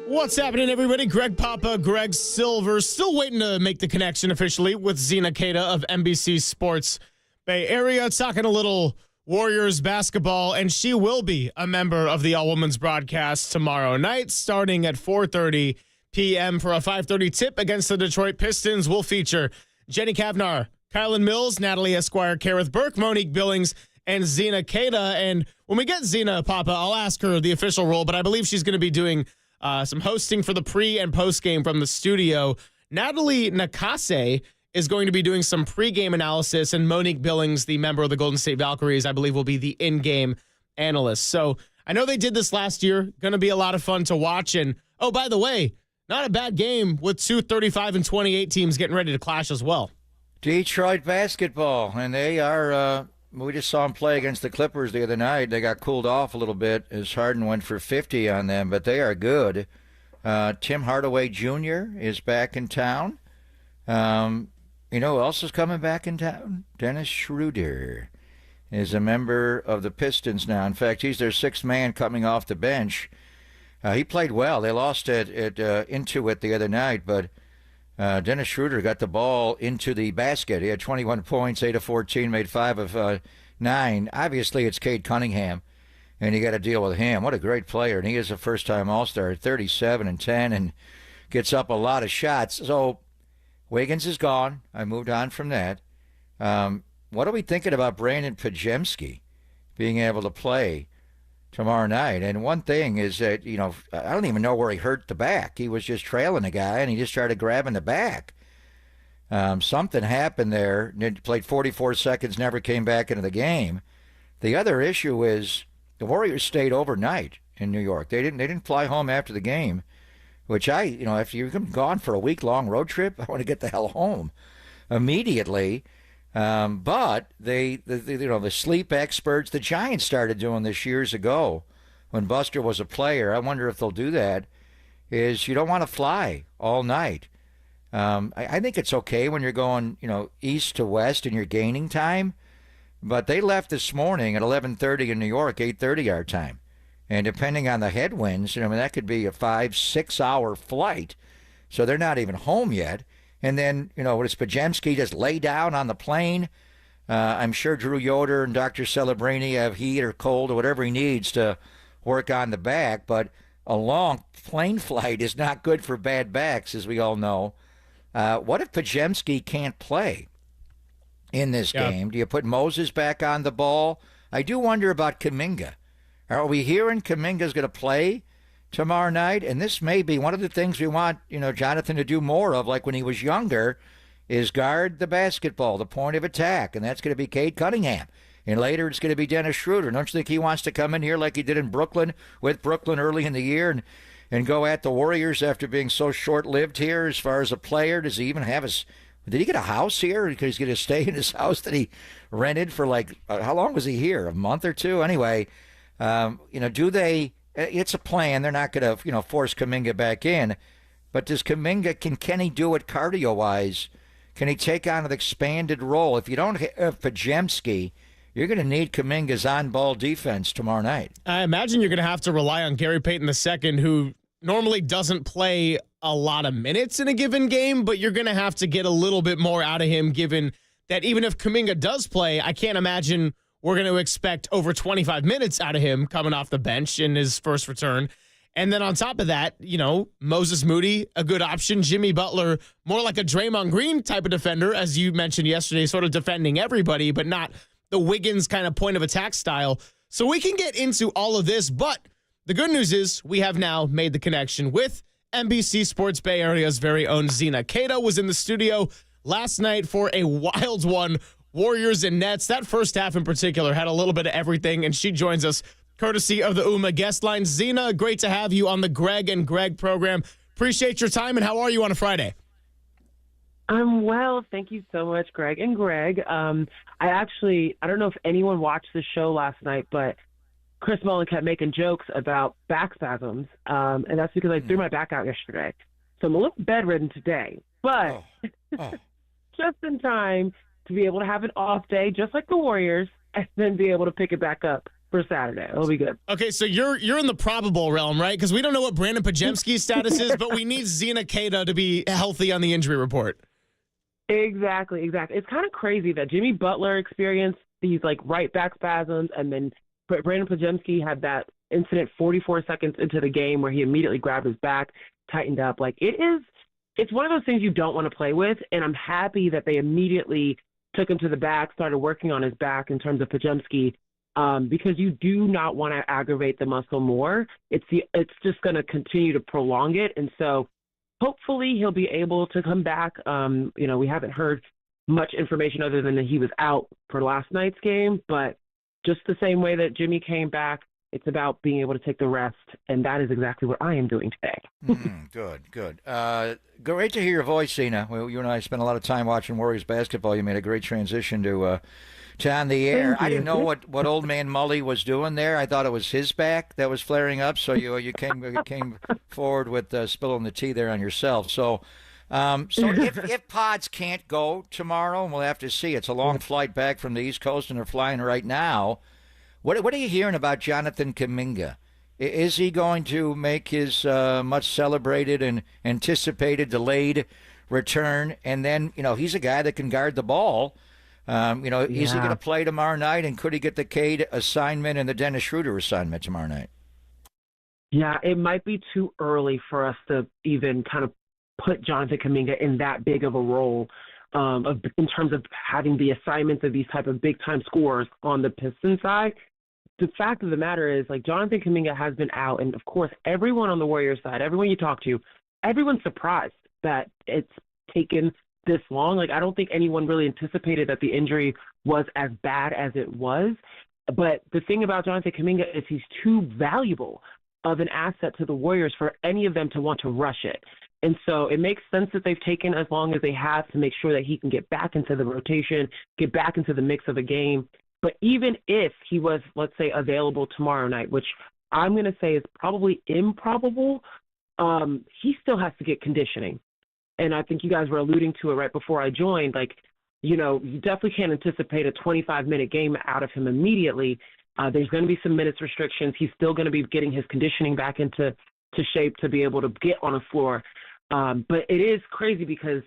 Speaker 11: What's happening, everybody? Greg Papa, Greg Silver, still waiting to make the connection officially with Zena Keita of NBC Sports Bay Area, talking a little Warriors basketball, and she will be a member of the all-women's broadcast tomorrow night, starting at 4:30 p.m. for a 5:30 tip against the Detroit Pistons. Will feature Jenny Kavnar, Kylan Mills, Natalie Esquire, Kareth Burke, Monique Billings, and Zena Keita. And when we get Zena, Papa, I'll ask her the official role, but I believe she's going to be doing some hosting for the pre- and post-game from the studio. Natalie Nakase is going to be doing some pre-game analysis, and Monique Billings, the member of the Golden State Valkyries, I believe will be the in-game analyst. So I know they did this last year. Going to be a lot of fun to watch. And, oh, by the way, not a bad game with two 35 and 28 teams getting ready to clash as well.
Speaker 7: Detroit basketball, and they are, we just saw them play against the Clippers the other night. They got cooled off a little bit as Harden went for 50 on them, but they are good. Tim Hardaway Jr. is back in town. You know who else is coming back in town? Dennis Schroeder is a member of the Pistons now. In fact, he's their sixth man coming off the bench. He played well. They lost at Intuit the other night, but Dennis Schroeder got the ball into the basket. He had 21 points, 8 of 14, made 5 of 9. Obviously, it's Cade Cunningham, and you got to deal with him. What a great player, and he is a first-time All-Star, 37 and 10, and gets up a lot of shots. So Wiggins is gone. I moved on from that. What are we thinking about Brandon Pajemski being able to play tomorrow night? And one thing is that, you know, I don't even know where he hurt the back. He was just trailing the guy, and he just started grabbing the back. Something happened there. He played 44 seconds, never came back into the game. The other issue is the Warriors stayed overnight in New York. They didn't fly home after the game, which after you've gone for a week-long road trip, I want to get the hell home immediately. But the sleep experts, the Giants started doing this years ago when Buster was a player. I wonder if they'll do that. Is you don't want to fly all night. I think it's okay when you're going, east to west and you're gaining time. But they left this morning at 11:30 in New York, 8:30 our time. And depending on the headwinds, that could be a 5-6 hour flight. So they're not even home yet. And then, does Pajemski just lay down on the plane? I'm sure Drew Yoder and Dr. Celebrini have heat or cold or whatever he needs to work on the back. But a long plane flight is not good for bad backs, as we all know. What if Pajemski can't play in this game? Do you put Moses back on the ball? I do wonder about Kuminga. Are we hearing Kuminga's going to play tomorrow night? And this may be one of the things we want, Jonathan to do more of, like when he was younger, is guard the basketball, the point of attack, and that's going to be Cade Cunningham. And later it's going to be Dennis Schroeder. Don't you think he wants to come in here like he did in Brooklyn, with Brooklyn early in the year, and go at the Warriors after being so short-lived here as far as a player? Does he even have did he get a house here? Because he's going to stay in his house that he rented for how long was he here? A month or two? Anyway, it's a plan. They're not going to, force Kuminga back in. But does Kuminga, can he do it cardio-wise? Can he take on an expanded role? If you don't have Pajemski, you're going to need Kuminga's on-ball defense tomorrow night.
Speaker 11: I imagine you're going to have to rely on Gary Payton II, who normally doesn't play a lot of minutes in a given game, but you're going to have to get a little bit more out of him, given that even if Kuminga does play, I can't imagine we're going to expect over 25 minutes out of him coming off the bench in his first return. And then on top of that, Moses Moody, a good option. Jimmy Butler, more like a Draymond Green type of defender, as you mentioned yesterday, sort of defending everybody, but not the Wiggins kind of point of attack style. So we can get into all of this, but the good news is we have now made the connection with NBC Sports Bay Area's very own Zena Keita. Was in the studio last night for a wild one. Warriors and Nets. That first half in particular had a little bit of everything, and she joins us courtesy of the UMA guest line. Zena, great to have you on the Greg and Greg program. Appreciate your time, and how are you on a Friday?
Speaker 12: I'm well. Thank you so much, Greg and Greg. I don't know if anyone watched the show last night, but Chris Mullen kept making jokes about back spasms, and that's because I threw my back out yesterday. So I'm a little bedridden today. But just in time to be able to have an off day, just like the Warriors, and then be able to pick it back up for Saturday. It'll be good.
Speaker 11: Okay, so you're in the probable realm, right? Because we don't know what Brandon Pajemski's status is, but we need Zena Keita to be healthy on the injury report.
Speaker 12: Exactly. It's kind of crazy that Jimmy Butler experienced these like right back spasms, and then Brandon Pajemski had that incident 44 seconds into the game where he immediately grabbed his back, tightened up. Like it's one of those things you don't want to play with, and I'm happy that they immediately took him to the back, started working on his back in terms of Pajemski. Because you do not want to aggravate the muscle more. It's just going to continue to prolong it. And so hopefully he'll be able to come back. We haven't heard much information other than that he was out for last night's game. But just the same way that Jimmy came back, it's about being able to take the rest. And that is exactly what I am doing today.
Speaker 7: Good. Great to hear your voice, Zena. Well, you and I spent a lot of time watching Warriors basketball. You made a great transition to on the air. I didn't know what old man Mully was doing there. I thought it was his back that was flaring up. So you came forward with spilling the tea there on yourself. So if Pods can't go tomorrow, and we'll have to see. It's a long flight back from the East Coast, and they're flying right now. What are you hearing about Jonathan Kuminga? Is he going to make his much celebrated and anticipated delayed return? And then, he's a guy that can guard the ball. Is he going to play tomorrow night? And could he get the Cade assignment and the Dennis Schroeder assignment tomorrow night?
Speaker 12: Yeah, it might be too early for us to even kind of put Jonathan Kuminga in that big of a role in terms of having the assignments of these type of big-time scorers on the Pistons side. The fact of the matter is, like, Jonathan Kuminga has been out, and, of course, everyone on the Warriors side, everyone you talk to, everyone's surprised that it's taken this long. Like, I don't think anyone really anticipated that the injury was as bad as it was. But the thing about Jonathan Kuminga is he's too valuable of an asset to the Warriors for any of them to want to rush it. And so it makes sense that they've taken as long as they have to make sure that he can get back into the rotation, get back into the mix of a game. But even if he was, let's say, available tomorrow night, which I'm going to say is probably improbable, he still has to get conditioning. And I think you guys were alluding to it right before I joined. Like, you definitely can't anticipate a 25-minute game out of him immediately. There's going to be some minutes restrictions. He's still going to be getting his conditioning back into shape to be able to get on a floor. But it is crazy because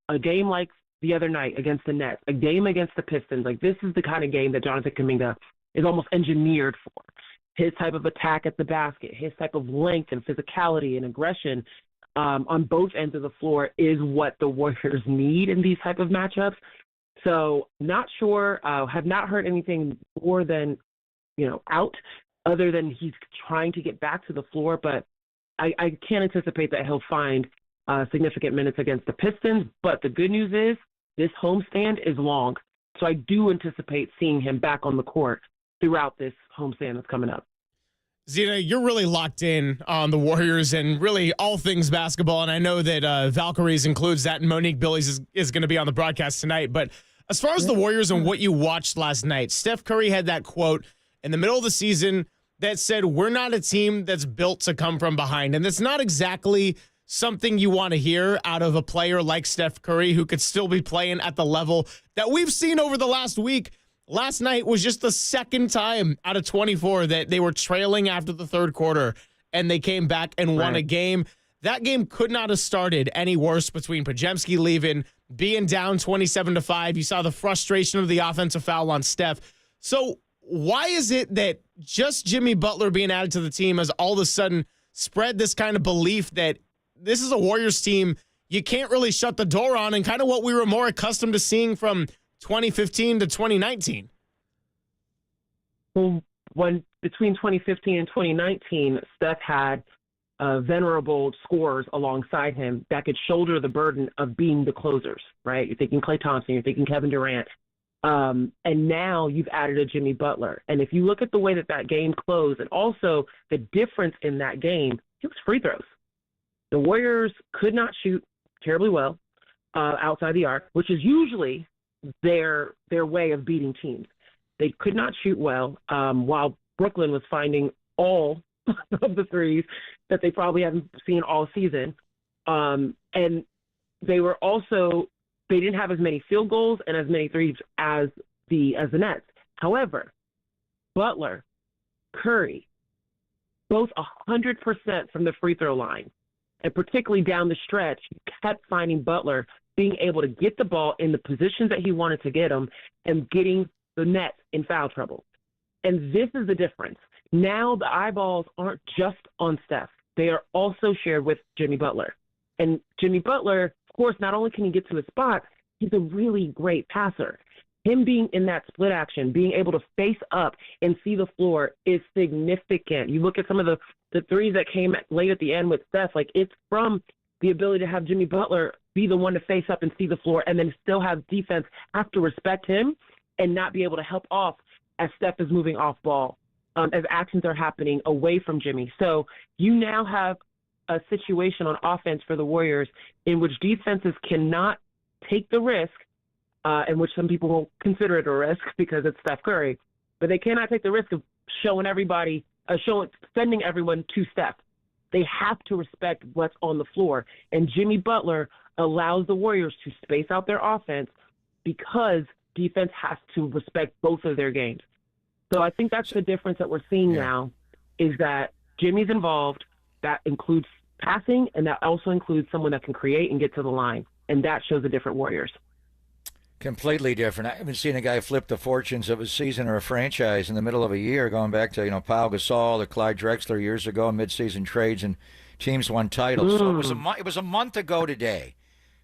Speaker 12: a game like the other night against the Nets, a game against the Pistons, like this is the kind of game that Jonathan Kuminga is almost engineered for. His type of attack at the basket, his type of length and physicality and aggression on both ends of the floor is what the Warriors need in these type of matchups. So not sure, have not heard anything more than, out other than he's trying to get back to the floor. But I can't anticipate that he'll find significant minutes against the Pistons. But the good news is this homestand is long. So I do anticipate seeing him back on the court throughout this homestand that's coming up.
Speaker 11: Zena, you're really locked in on the Warriors and really all things basketball. And I know that Valkyries includes that, and Monique Billies is going to be on the broadcast tonight. But as far as the Warriors and what you watched last night, Steph Curry had that quote in the middle of the season that said, "We're not a team that's built to come from behind." And that's not exactly something you want to hear out of a player like Steph Curry, who could still be playing at the level that we've seen over the last week. Last night was just the second time out of 24 that they were trailing after the third quarter, and they came back and won a game. That game could not have started any worse between Pajemski leaving, being down 27-5. You saw the frustration of the offensive foul on Steph. So why is it that just Jimmy Butler being added to the team has all of a sudden spread this kind of belief that this is a Warriors team you can't really shut the door on, and kind of what we were more accustomed to seeing from 2015 to 2019?
Speaker 12: Well, between 2015 and 2019, Steph had venerable scorers alongside him that could shoulder the burden of being the closers, right? You're thinking Klay Thompson, you're thinking Kevin Durant. And now you've added a Jimmy Butler. And if you look at the way that game closed, and also the difference in that game, it was free throws. The Warriors could not shoot terribly well outside the arc, which is usually their way of beating teams. They could not shoot well, while Brooklyn was finding all of the threes that they probably haven't seen all season. And they were also They didn't have as many field goals and as many threes as the Nets. However, Butler, Curry, both 100% from the free throw line. And particularly down the stretch, you kept finding Butler being able to get the ball in the positions that he wanted to get them and getting the Nets in foul trouble. And this is the difference. Now the eyeballs aren't just on Steph. They are also shared with Jimmy Butler. And Jimmy Butler, of course, not only can he get to his spot, he's a really great passer. Him being in that split action, being able to face up and see the floor is significant. You look at some of the threes that came late at the end with Steph, like it's from the ability to have Jimmy Butler be the one to face up and see the floor and then still have defense have to respect him and not be able to help off as Steph is moving off ball, as actions are happening away from Jimmy. So you now have a situation on offense for the Warriors in which defenses cannot take the risk, in which some people won't consider it a risk because it's Steph Curry, but they cannot take the risk of sending everyone to Steph. They have to respect what's on the floor. And Jimmy Butler allows the Warriors to space out their offense because defense has to respect both of their games. So I think that's the difference that we're seeing now is that Jimmy's involved. That includes passing, and that also includes someone that can create and get to the line. And that shows the different Warriors.
Speaker 7: Completely different. I haven't seen a guy flip the fortunes of a season or a franchise in the middle of a year, going back to, Pau Gasol or Clyde Drexler years ago, mid-season trades, and teams won titles. So it was a month ago today.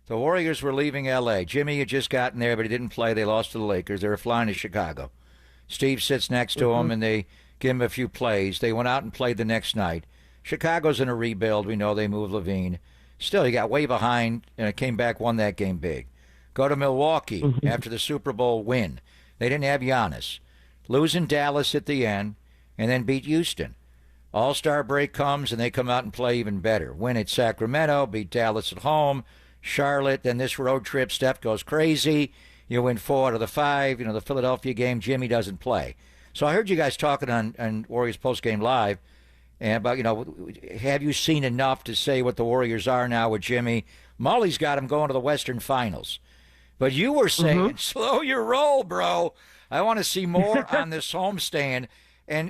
Speaker 7: The Warriors were leaving L.A. Jimmy had just gotten there, but he didn't play. They lost to the Lakers. They were flying to Chicago. Steve sits next to him, and they give him a few plays. They went out and played the next night. Chicago's in a rebuild. We know they moved Levine. Still, he got way behind, and it came back, won that game big. Go to Milwaukee after the Super Bowl win. They didn't have Giannis. Lose in Dallas at the end, and then beat Houston. All-Star break comes, and they come out and play even better. Win at Sacramento, beat Dallas at home, Charlotte, then this road trip, Steph goes crazy. You win 4 out of the 5. The Philadelphia game, Jimmy doesn't play. So I heard you guys talking on Warriors Postgame Live about, have you seen enough to say what the Warriors are now with Jimmy? Molly's got him going to the Western Finals. But you were saying, slow your roll, bro. I want to see more on this homestand. And,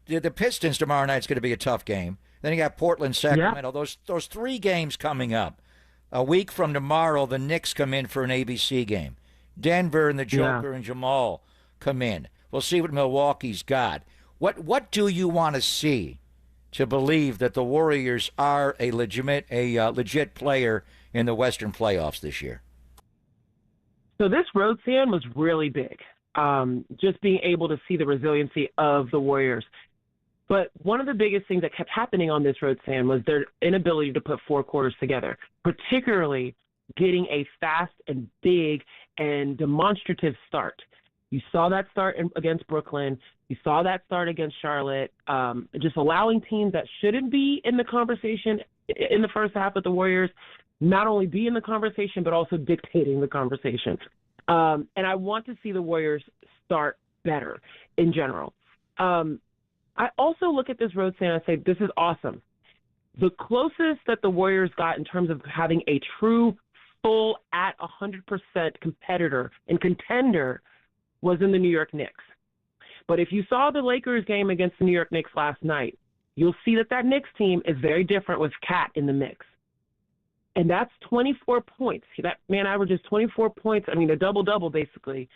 Speaker 7: the Pistons tomorrow night's going to be a tough game. Then you got Portland, Sacramento. Yeah. Those 3 games coming up. A week from tomorrow, the Knicks come in for an ABC game. Denver and the Joker and Jamal come in. We'll see what Milwaukee's got. What do you want to see to believe that the Warriors are a legit player in the Western playoffs this year?
Speaker 12: So this road stand was really big, just being able to see the resiliency of the Warriors. But one of the biggest things that kept happening on this road stand was their inability to put 4 quarters together, particularly getting a fast and big and demonstrative start. You saw that start against Brooklyn. You saw that start against Charlotte, just allowing teams that shouldn't be in the conversation in the first half with the Warriors not only be in the conversation, but also dictating the conversation. And I want to see the Warriors start better in general. I also look at this road stand and I say, this is awesome. The closest that the Warriors got in terms of having a true, full, at 100% competitor and contender was in the New York Knicks. But if you saw the Lakers game against the New York Knicks last night, you'll see that Knicks team is very different with Cat in the mix. And that's 24 points. That man averages 24 points. I mean, a double-double, basically.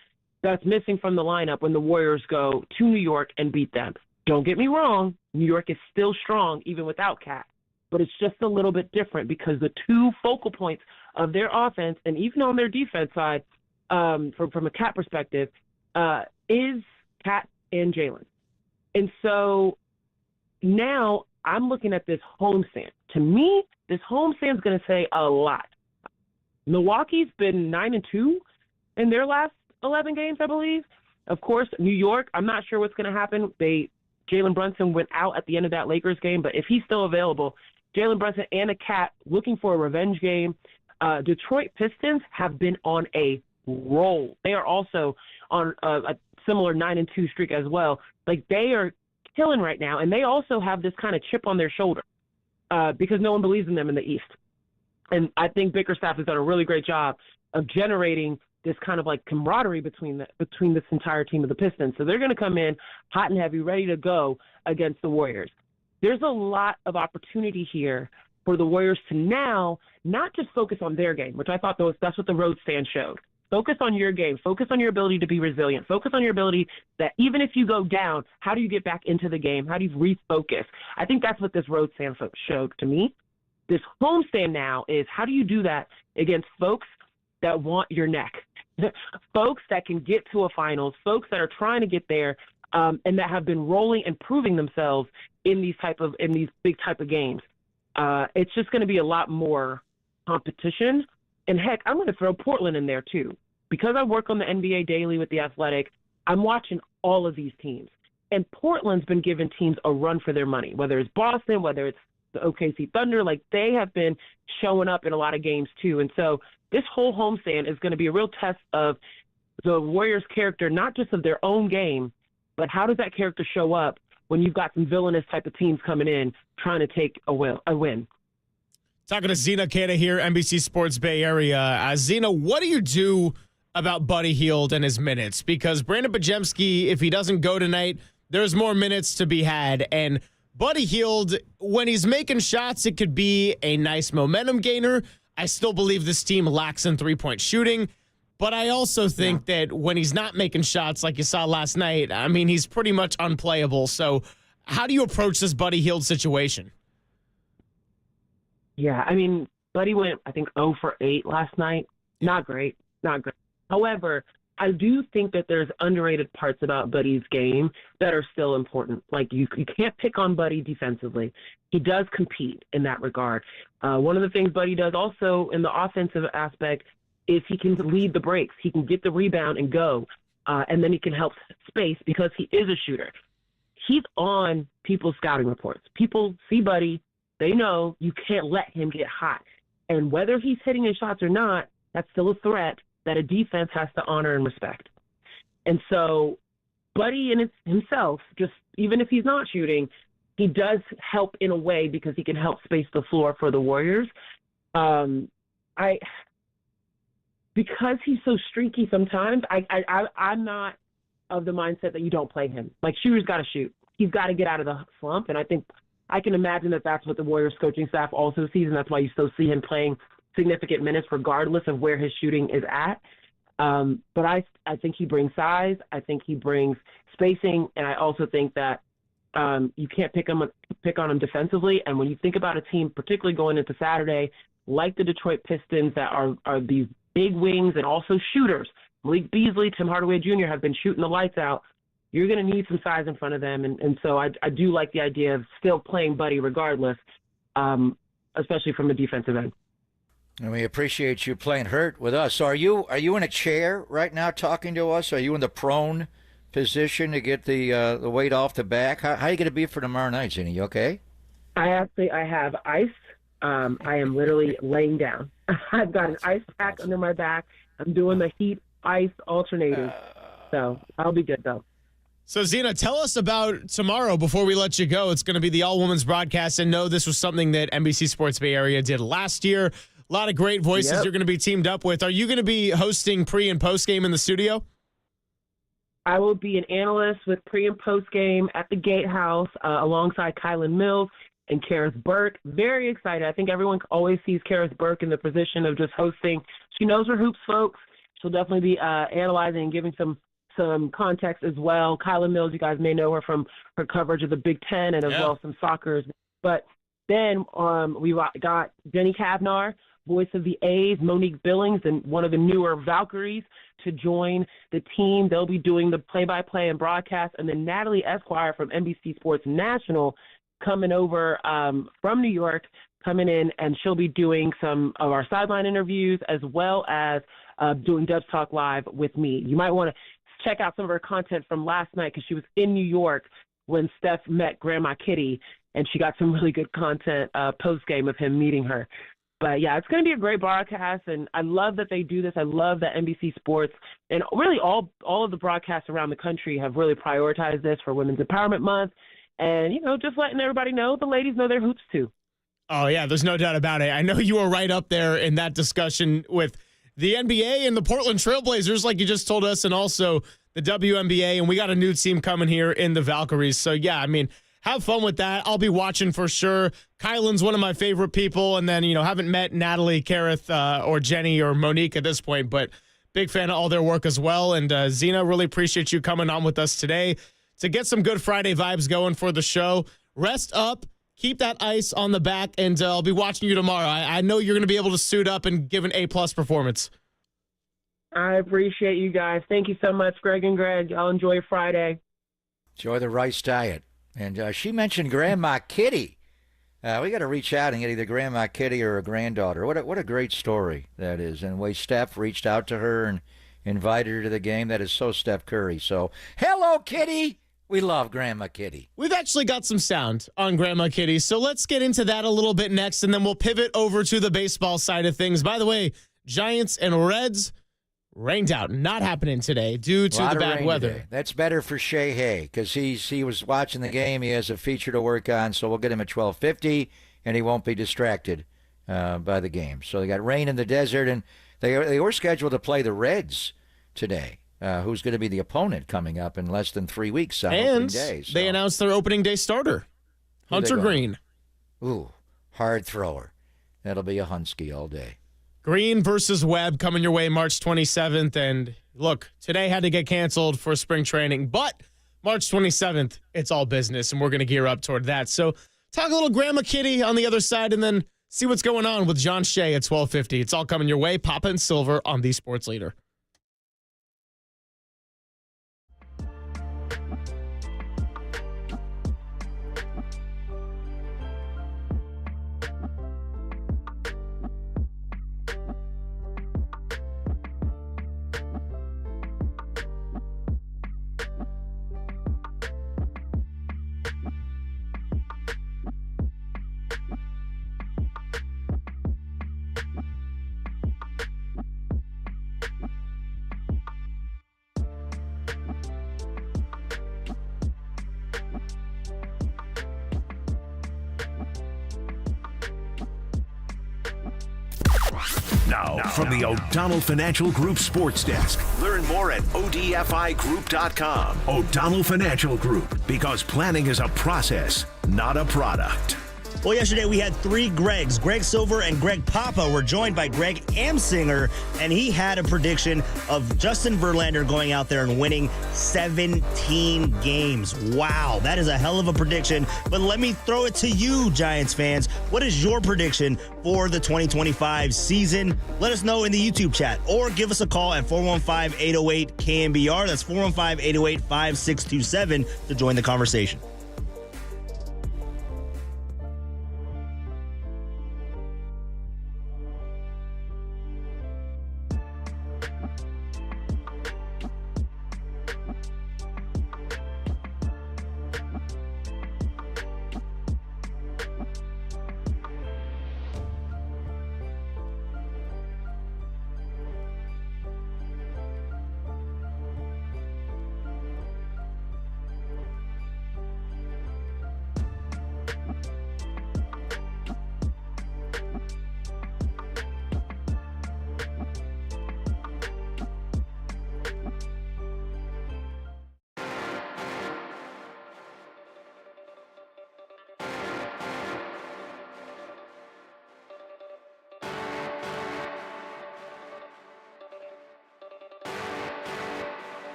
Speaker 12: That's missing from the lineup when the Warriors go to New York and beat them. Don't get me wrong. New York is still strong, even without Cat. But it's just a little bit different because the 2 focal points of their offense, and even on their defense side, from a Cat perspective, is Cat and Jalen. And so now I'm looking at this homestand. To me, this homestand is going to say a lot. Milwaukee's been 9-2 in their last 11 games, I believe. Of course, New York, I'm not sure what's going to happen. Jalen Brunson went out at the end of that Lakers game, but if he's still available, Jalen Brunson and a Cat looking for a revenge game. Detroit Pistons have been on a roll. They are also on a similar 9-2 streak as well. Like, they are killing right now, and they also have this kind of chip on their shoulder because no one believes in them in the East. And I think Bickerstaff has done a really great job of generating this kind of like camaraderie between this entire team of the Pistons. So they're going to come in hot and heavy, ready to go against the Warriors. There's a lot of opportunity here for the Warriors to now not just focus on their game, which I thought that's what the road stand showed. Focus on your game. Focus on your ability to be resilient. Focus on your ability that even if you go down, how do you get back into the game? How do you refocus? I think that's what this road stand showed to me. This homestand now is how do you do that against folks that want your neck, folks that can get to a finals, folks that are trying to get there, and that have been rolling and proving themselves in these big type of games. It's just going to be a lot more competition. And heck, I'm going to throw Portland in there too. Because I work on the NBA daily with The Athletic, I'm watching all of these teams. And Portland's been giving teams a run for their money, whether it's Boston, whether it's the OKC Thunder. Like, they have been showing up in a lot of games too. And so this whole homestand is going to be a real test of the Warriors' character, not just of their own game, but how does that character show up when you've got some villainous type of teams coming in trying to take a win.
Speaker 11: Talking to Zena Kata here, NBC Sports Bay Area. Zena, what do you do about Buddy Hield and his minutes? Because Brandon Podziemski, if he doesn't go tonight, there's more minutes to be had. And Buddy Hield, when he's making shots, it could be a nice momentum gainer. I still believe this team lacks in three-point shooting. But I also think that when he's not making shots like you saw last night, I mean, he's pretty much unplayable. So how do you approach this Buddy Hield situation?
Speaker 12: Yeah, I mean, Buddy went, I think, 0 for 8 last night. Not great. However, I do think that there's underrated parts about Buddy's game that are still important. Like, you can't pick on Buddy defensively. He does compete in that regard. One of the things Buddy does also in the offensive aspect is he can lead the breaks. He can get the rebound and go, and then he can help space because he is a shooter. He's on people's scouting reports. People see Buddy. They know you can't let him get hot. And whether he's hitting his shots or not, that's still a threat that a defense has to honor and respect. And so Buddy in himself, just even if he's not shooting, he does help in a way because he can help space the floor for the Warriors. Because he's so streaky sometimes, I'm not of the mindset that you don't play him. Like, shooters got to shoot. He's got to get out of the slump, and I think I can imagine that that's what the Warriors coaching staff also sees, and that's why you still see him playing significant minutes regardless of where his shooting is at. But I think he brings size. I think he brings spacing, and I also think that you can't pick on him defensively. And when you think about a team, particularly going into Saturday, like the Detroit Pistons that are these big wings and also shooters, Malik Beasley, Tim Hardaway Jr. have been shooting the lights out. You're going to need some size in front of them. And so I do like the idea of still playing Buddy regardless, especially from the defensive end.
Speaker 7: And we appreciate you playing hurt with us. So are you in a chair right now talking to us? Are you in the prone position to get the weight off the back? How are you going to be for tomorrow night, Jenny? You okay?
Speaker 12: I have ice. I am literally laying down. I've got an ice pack under my back. I'm doing the heat ice alternating. So I'll be good, though.
Speaker 11: So, Zena, tell us about tomorrow before we let you go. It's going to be the all-women's broadcast. And no, this was something that NBC Sports Bay Area did last year. A lot of great voices you're going to be teamed up with. Are you going to be hosting pre- and post-game in the studio?
Speaker 12: I will be an analyst with pre- and post-game at the Gatehouse alongside Kylan Mills and Karis Burke. Very excited. I think everyone always sees Karis Burke in the position of just hosting. She knows her hoops, folks. She'll definitely be analyzing and giving some context as well. Kylan Mills, you guys may know her from her coverage of the Big Ten and as well as some soccer. But then we got Jenny Kavnar, voice of the A's, Monique Billings, and one of the newer Valkyries to join the team. They'll be doing the play-by-play and broadcast. And then Natalie Esquire from NBC Sports National coming over from New York, coming in, and she'll be doing some of our sideline interviews as well as doing Dubs Talk Live with me. You might want to check out some of her content from last night because she was in New York when Steph met Grandma Kitty, and she got some really good content post-game of him meeting her. But, yeah, it's going to be a great broadcast, and I love that they do this. I love that NBC Sports and really all of the broadcasts around the country have really prioritized this for Women's Empowerment Month and, just letting everybody know the ladies know their hoops too.
Speaker 11: Oh, yeah, there's no doubt about it. I know you were right up there in that discussion with the NBA and the Portland Trailblazers, like you just told us, and also the WNBA, and we got a new team coming here in the Valkyries. So, yeah, I mean, have fun with that. I'll be watching for sure. Kylan's one of my favorite people, and then, haven't met Natalie, Kareth, or Jenny or Monique at this point, but big fan of all their work as well. And Zena, really appreciate you coming on with us today to get some good Friday vibes going for the show. Rest up. Keep that ice on the back, and I'll be watching you tomorrow. I know you're going to be able to suit up and give an A-plus performance.
Speaker 12: I appreciate you guys. Thank you so much, Greg and Greg. I'll enjoy Friday.
Speaker 7: Enjoy the rice diet. And she mentioned Grandma Kitty. We got to reach out and get either Grandma Kitty or a granddaughter. What a great story that is. And the way Steph reached out to her and invited her to the game, that is so Steph Curry. So, hello, Kitty. We love Grandma Kitty.
Speaker 11: We've actually got some sound on Grandma Kitty, so let's get into that a little bit next, and then we'll pivot over to the baseball side of things. By the way, Giants and Reds rained out. Not happening today due to the bad weather.
Speaker 7: Today. That's better for Shea Hay because he was watching the game. He has a feature to work on, so we'll get him at 12:50, and he won't be distracted by the game. So they got rain in the desert, and they were scheduled to play the Reds today. Who's going to be the opponent coming up in less than 3 weeks on opening day. So.
Speaker 11: They announced their opening day starter, Hunter Green.
Speaker 7: Ooh, hard thrower. That'll be a Hunsky all day.
Speaker 11: Green versus Webb coming your way March 27th. And look, today had to get canceled for spring training, but March 27th, it's all business, and we're going to gear up toward that. So talk a little Grandma Kitty on the other side, and then see what's going on with John Shea at 12:50. It's all coming your way. Papa and Silver on the Sports Leader.
Speaker 1: Now, from the O'Donnell Financial Group Sports Desk. Learn more at odfigroup.com. O'Donnell Financial Group, because planning is a process, not a product.
Speaker 19: Well, yesterday we had three Gregs. Greg Silver and Greg Papa were joined by Greg Amsinger, and he had a prediction of Justin Verlander going out there and winning 17 games. Wow, that is a hell of a prediction. But let me throw it to you, Giants fans. What is your prediction for the 2025 season? Let us know in the YouTube chat, or give us a call at 415-808-KNBR. That's 415-808-5627 to join the conversation.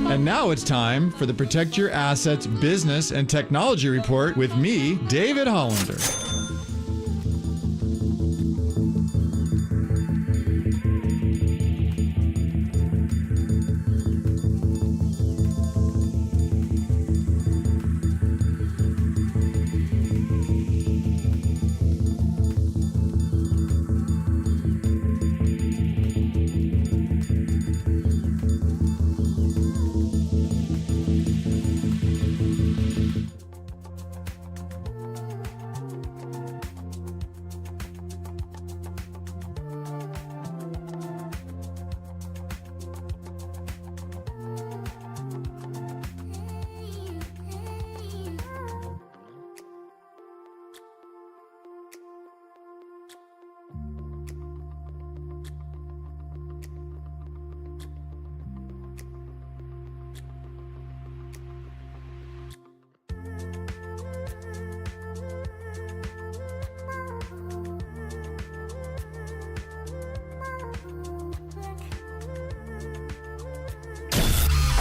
Speaker 13: And now it's time for the Protect Your Assets Business and Technology Report with me, David Hollander.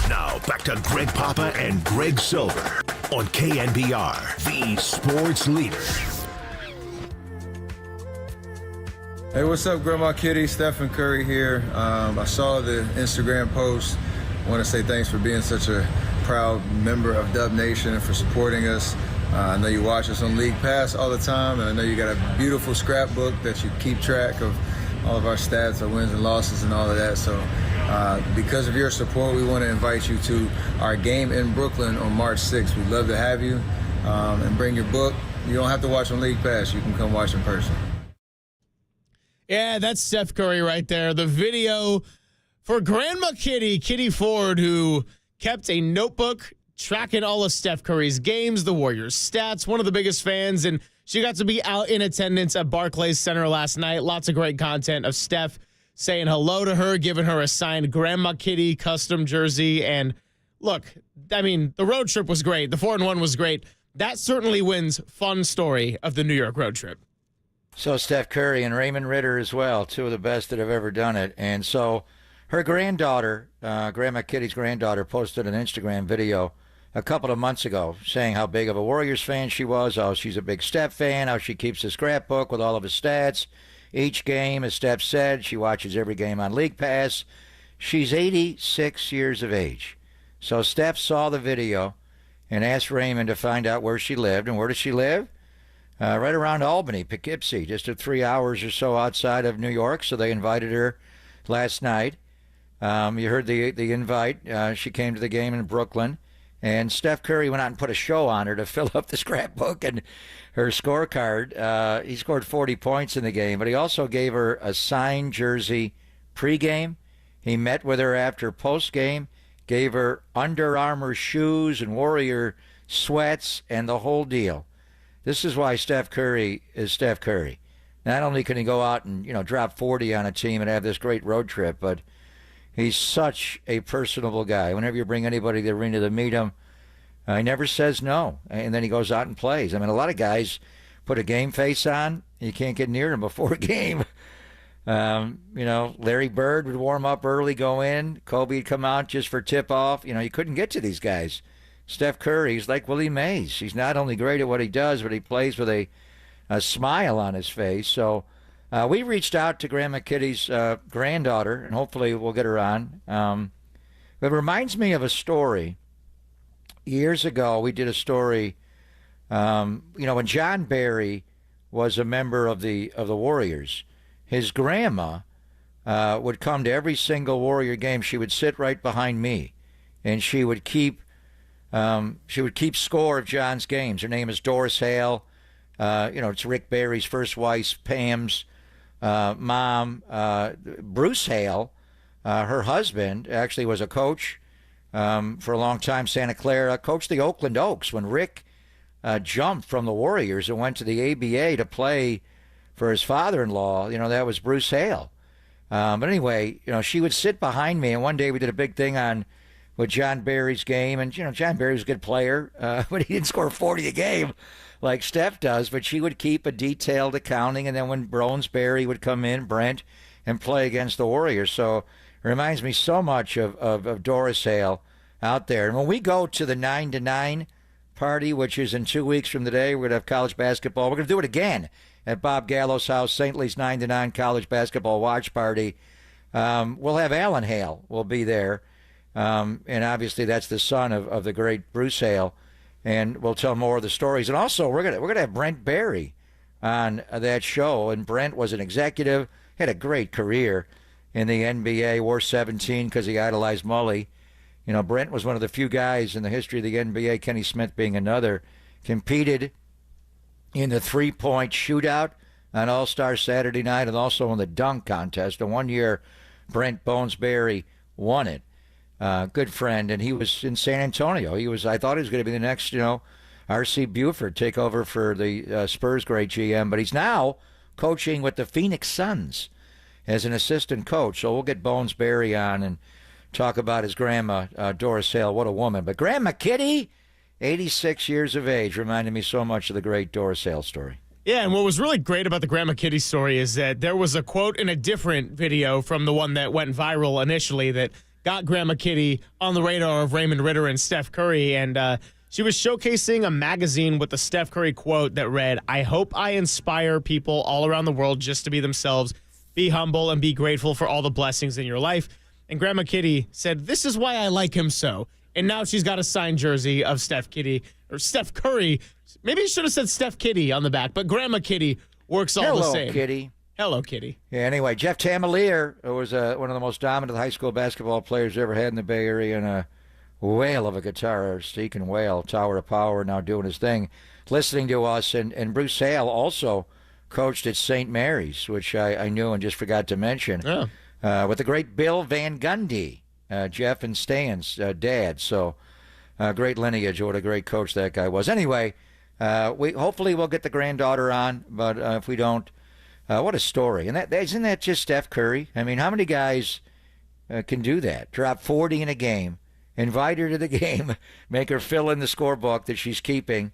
Speaker 1: Now, back to Greg Papa and Greg Silver on KNBR, the sports leader.
Speaker 20: Hey, what's up, Grandma Kitty? Stephen Curry here. I saw the Instagram post. I want to say thanks for being such a proud member of Dub Nation and for supporting us. I know you watch us on League Pass all the time, and I know you got a beautiful scrapbook that you keep track of all of our stats, our wins and losses and all of that. So because of your support, we want to invite you to our game in Brooklyn on March 6th. We'd love to have you and bring your book. You don't have to watch on League Pass. You can come watch in person.
Speaker 11: Yeah, that's Steph Curry right there. The video for Grandma Kitty, Kitty Ford, who kept a notebook tracking all of Steph Curry's games, the Warriors' stats, one of the biggest fans, and she got to be out in attendance at Barclays Center last night. Lots of great content of Steph saying hello to her, giving her a signed Grandma Kitty custom jersey. And look, I mean, the road trip was great. The 4-1 was great. That certainly wins fun story of the New York road trip.
Speaker 7: So Steph Curry and Raymond Ritter as well, two of the best that have ever done it. And so her granddaughter, Grandma Kitty's granddaughter, posted an Instagram video a couple of months ago saying how big of a Warriors fan she was, how she's a big Steph fan, how she keeps a scrapbook with all of his stats. Each game, as Steph said, she watches every game on League Pass. She's 86 years of age. So Steph saw the video and asked Raymond to find out where she lived. And where does she live? Right around Albany, Poughkeepsie, just 3 hours or so outside of New York. So they invited her last night. You heard the invite. She came to the game in Brooklyn. And Steph Curry went out and put a show on her to fill up the scrapbook and her scorecard. He scored 40 points in the game, but he also gave her a signed jersey pregame. He met with her after postgame, gave her Under Armour shoes and Warrior sweats and the whole deal. This is why Steph Curry is Steph Curry. Not only can he go out and drop 40 on a team and have this great road trip, but he's such a personable guy. Whenever you bring anybody to the arena to meet him, he never says no. And then he goes out and plays. I mean, a lot of guys put a game face on. You can't get near him before a game. Larry Bird would warm up early, go in. Kobe would come out just for tip-off. You couldn't get to these guys. Steph Curry's like Willie Mays. He's not only great at what he does, but he plays with a smile on his face. So we reached out to Grandma Kitty's granddaughter, and hopefully we'll get her on. It reminds me of a story. Years ago, we did a story, when John Barry was a member of the Warriors, his grandma would come to every single Warrior game. She would sit right behind me, and she would keep score of John's games. Her name is Doris Hale. It's Rick Barry's first wife, Pam's mom. Bruce Hale, her husband, actually was a coach for a long time. Santa Clara, coached the Oakland Oaks when Rick jumped from the Warriors and went to the ABA to play for his father-in-law. That was Bruce Hale. But anyway, she would sit behind me, and one day we did a big thing with John Barry's game, and John Barry was a good player, but he didn't score 40 a game like Steph does. But she would keep a detailed accounting, and then when Brones Barry would come in, Brent, and play against the Warriors. So it reminds me so much of Doris Hale. out there. And when we go to the 9 to 9 party, which is in 2 weeks from today, we're going to have college basketball. We're going to do it again at Bob Gallo's house, St. Lee's 9 to 9 college basketball watch party. We'll have Alan Hale will be there. And obviously that's the son of the great Bruce Hale. And we'll tell more of the stories. And also we're gonna have Brent Barry on that show. And Brent was an executive, had a great career in the NBA, wore 17 because he idolized Mully. You know, Brent was one of the few guys in the history of the NBA, Kenny Smith being another, competed in the three-point shootout on All-Star Saturday night and also in the dunk contest. And one year, Brent Bones Barry won it. Good friend, and he was in San Antonio. I thought he was going to be the next, R.C. Buford, take over for the Spurs great GM, but he's now coaching with the Phoenix Suns as an assistant coach. So we'll get Bones Barry on and talk about his grandma, Doris Hale. What a woman. But Grandma Kitty, 86 years of age, reminded me so much of the great Doris Hale story.
Speaker 11: Yeah, and what was really great about the Grandma Kitty story is that there was a quote in a different video from the one that went viral initially that got Grandma Kitty on the radar of Raymond Ritter and Steph Curry, and she was showcasing a magazine with the Steph Curry quote that read, "I hope I inspire people all around the world just to be themselves, be humble, and be grateful for all the blessings in your life." And Grandma Kitty said, "This is why I like him so." And now she's got a signed jersey of Steph Curry. Maybe he should have said Steph Kitty on the back, but Grandma Kitty works all the same.
Speaker 7: Hello, Kitty.
Speaker 11: Hello, Kitty.
Speaker 7: Yeah, anyway, Jeff Tamalier was one of the most dominant high school basketball players ever had in the Bay Area, and a whale of a guitarist. He can wail, Tower of Power, now doing his thing, listening to us. And Bruce Hale also coached at St. Mary's, which I knew and just forgot to mention, with the great Bill Van Gundy, Jeff and Stan's dad. So great lineage. What a great coach that guy was. Anyway, hopefully we'll get the granddaughter on, but if we don't, what a story. And isn't that just Steph Curry? I mean, how many guys can do that? Drop 40 in a game, invite her to the game, make her fill in the scorebook that she's keeping,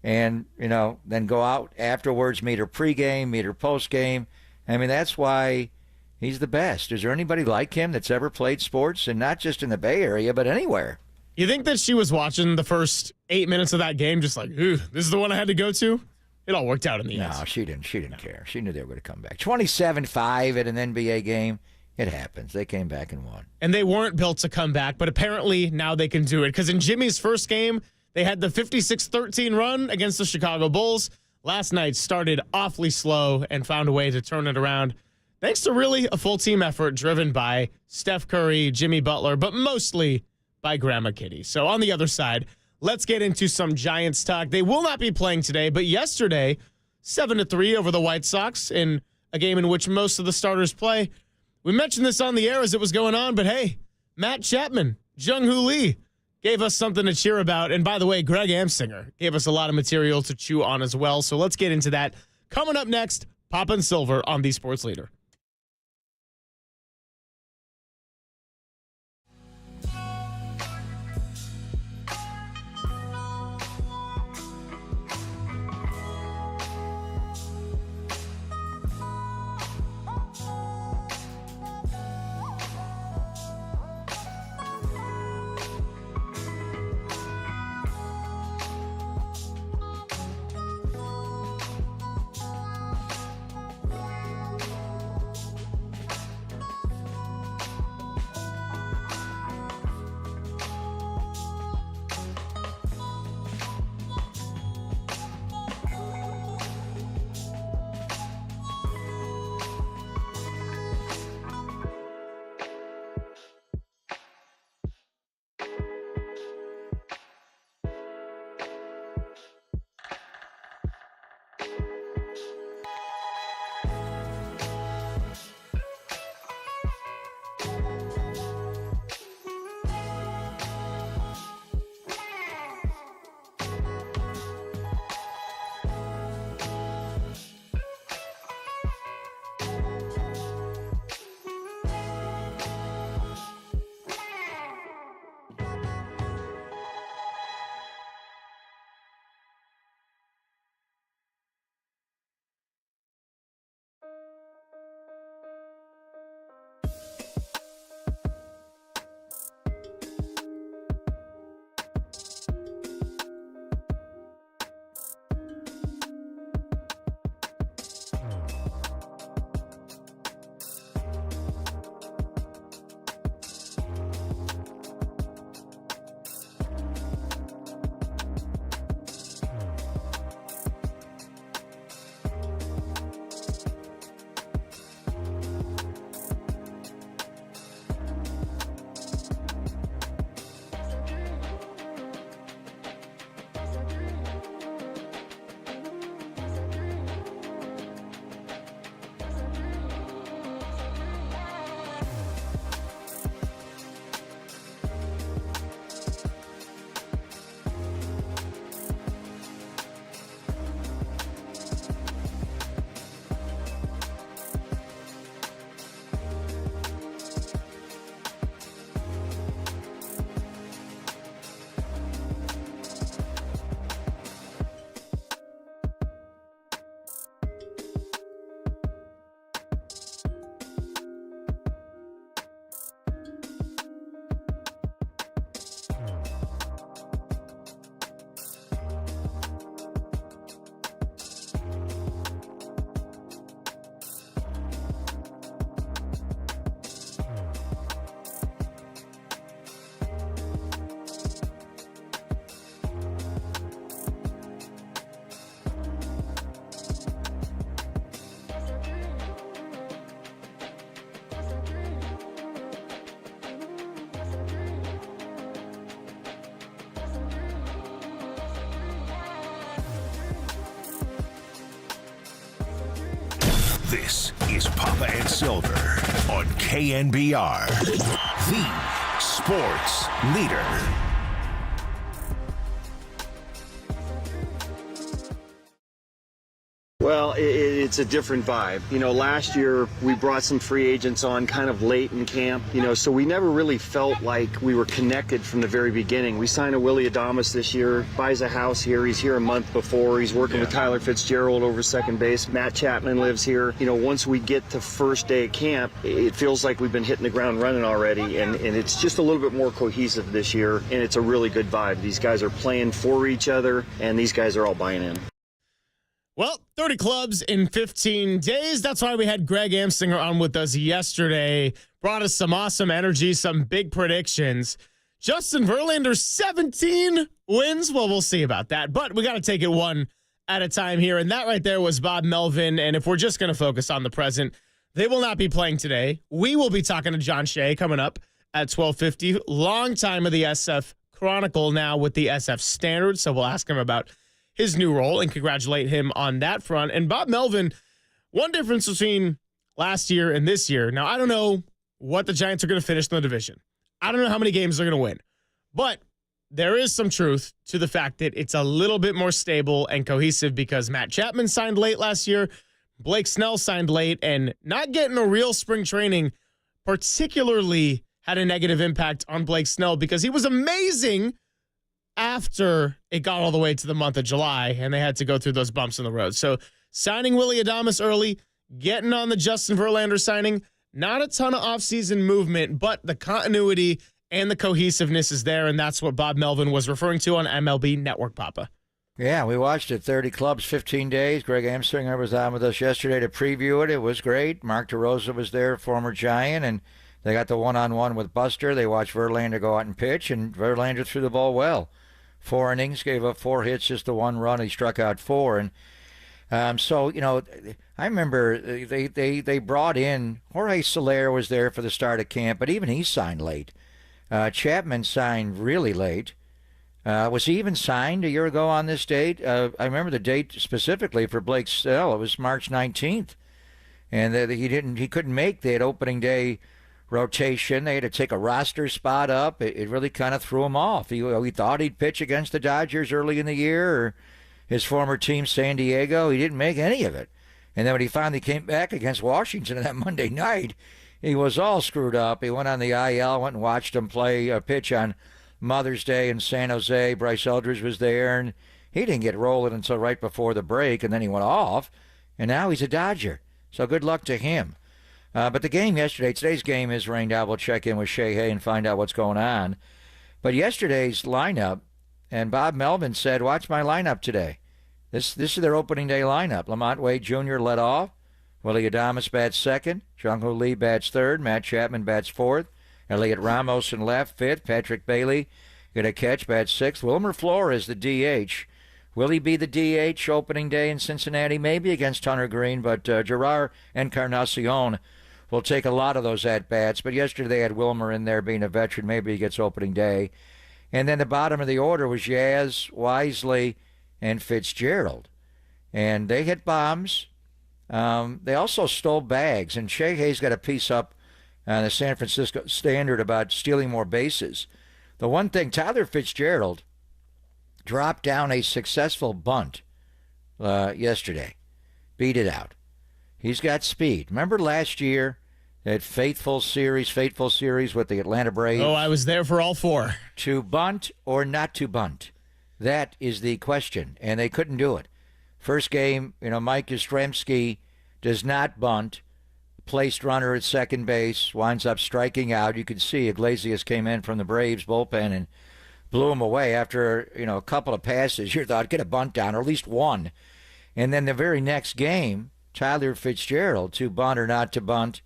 Speaker 7: and, then go out afterwards, meet her pregame, meet her postgame. I mean, that's why he's the best. Is there anybody like him that's ever played sports, and not just in the Bay Area, but anywhere?
Speaker 11: You think that she was watching the first 8 minutes of that game just like, ooh, this is the one I had to go to? It all worked out in the end.
Speaker 7: No, she didn't care. She knew they were going to come back. 27-5 at an NBA game. It happens. They came back and won.
Speaker 11: And they weren't built to come back, but apparently now they can do it. Because in Jimmy's first game, they had the 56-13 run against the Chicago Bulls. Last night started awfully slow and found a way to turn it around. Thanks to really a full team effort driven by Steph Curry, Jimmy Butler, but mostly by Grandma Kitty. So on the other side, let's get into some Giants talk. They will not be playing today, but yesterday, 7-3 over the White Sox in a game in which most of the starters play. We mentioned this on the air as it was going on, but hey, Matt Chapman, Jung-Hoo Lee gave us something to cheer about. And by the way, Greg Amsinger gave us a lot of material to chew on as well. So let's get into that. Coming up next, Pop and Silver on the Sports Leader.
Speaker 1: This is Papa and Silver on KNBR, the sports leader.
Speaker 3: Well, it's a different vibe. You know, last year we brought some free agents on kind of late in camp, so we never really felt like we were connected from the very beginning. We signed a Willie Adames this year, buys a house here. He's here a month before. He's working with Tyler Fitzgerald over second base. Matt Chapman lives here. Once we get to first day of camp, it feels like we've been hitting the ground running already, and it's just a little bit more cohesive this year, and it's a really good vibe. These guys are playing for each other, and these guys are all buying in.
Speaker 11: Well, 30 clubs in 15 days. That's why we had Greg Amsinger on with us yesterday. Brought us some awesome energy, some big predictions. Justin Verlander, 17 wins. Well, we'll see about that. But we got to take it one at a time here. And that right there was Bob Melvin. And if we're just going to focus on the present, they will not be playing today. We will be talking to John Shea coming up at 12:50. Long time of the SF Chronicle now with the SF Standard. So we'll ask him about his new role and congratulate him on that front. And Bob Melvin, one difference between last year and this year. Now, I don't know what the Giants are going to finish in the division. I don't know how many games they're going to win. But there is some truth to the fact that it's a little bit more stable and cohesive because Matt Chapman signed late last year. Blake Snell signed late, and not getting a real spring training particularly had a negative impact on Blake Snell because he was amazing after it got all the way to the month of July and they had to go through those bumps in the road. So signing Willie Adames early, getting on the Justin Verlander signing, not a ton of offseason movement, but the continuity and the cohesiveness is there, and that's what Bob Melvin was referring to on MLB Network, Papa.
Speaker 7: Yeah, we watched it, 30 clubs, 15 days. Greg Amsinger was on with us yesterday to preview it. It was great. Mark DeRosa was there, former Giant, and they got the one-on-one with Buster. They watched Verlander go out and pitch, and Verlander threw the ball well. 4 innings, gave up 4 hits, just the 1 run. He struck out 4. And so, I remember they brought in, Jorge Soler was there for the start of camp, but even he signed late. Chapman signed really late. Was he even signed a year ago on this date? I remember the date specifically for Blake Snell. It was March 19th. And he couldn't make that opening day rotation. They had to take a roster spot up. It really kind of threw him off. He thought he'd pitch against the Dodgers early in the year or his former team, San Diego. He didn't make any of it. And then when he finally came back against Washington on that Monday night, he was all screwed up. He went on the IL, went and watched him play a pitch on Mother's Day in San Jose. Bryce Eldridge was there, and he didn't get rolling until right before the break, and then he went off, and now he's a Dodger. So good luck to him. But the game yesterday, today's game is rained out. We'll check in with Shea Hay and find out what's going on. But yesterday's lineup, and Bob Melvin said, watch my lineup today. This is their opening day lineup. Lamont Wade Jr. led off. Willie Adames bats second. Jung-Hoo Lee bats third. Matt Chapman bats fourth. Elliot Ramos in left, fifth. Patrick Bailey get a catch, bats sixth. Wilmer Flores, the DH. Will he be the DH opening day in Cincinnati? Maybe against Hunter Green, but Gerard Encarnacion will take a lot of those at-bats. But yesterday they had Wilmer in there being a veteran. Maybe he gets opening day. And then the bottom of the order was Yaz, Wisely, and Fitzgerald. And they hit bombs. They also stole bags. And Shea Hay's got a piece up on the San Francisco Standard about stealing more bases. The one thing, Tyler Fitzgerald dropped down a successful bunt yesterday. Beat it out. He's got speed. Remember last year, that fateful series with the Atlanta Braves?
Speaker 11: Oh, I was there for all 4.
Speaker 7: To bunt or not to bunt? That is the question, and they couldn't do it. First game, Mike Yastrzemski does not bunt. Placed runner at second base, winds up striking out. You could see Iglesias came in from the Braves bullpen and blew him away after, a couple of passes. You thought, get a bunt down, or at least one. And then the very next game, Tyler Fitzgerald, to bunt or not to bunt,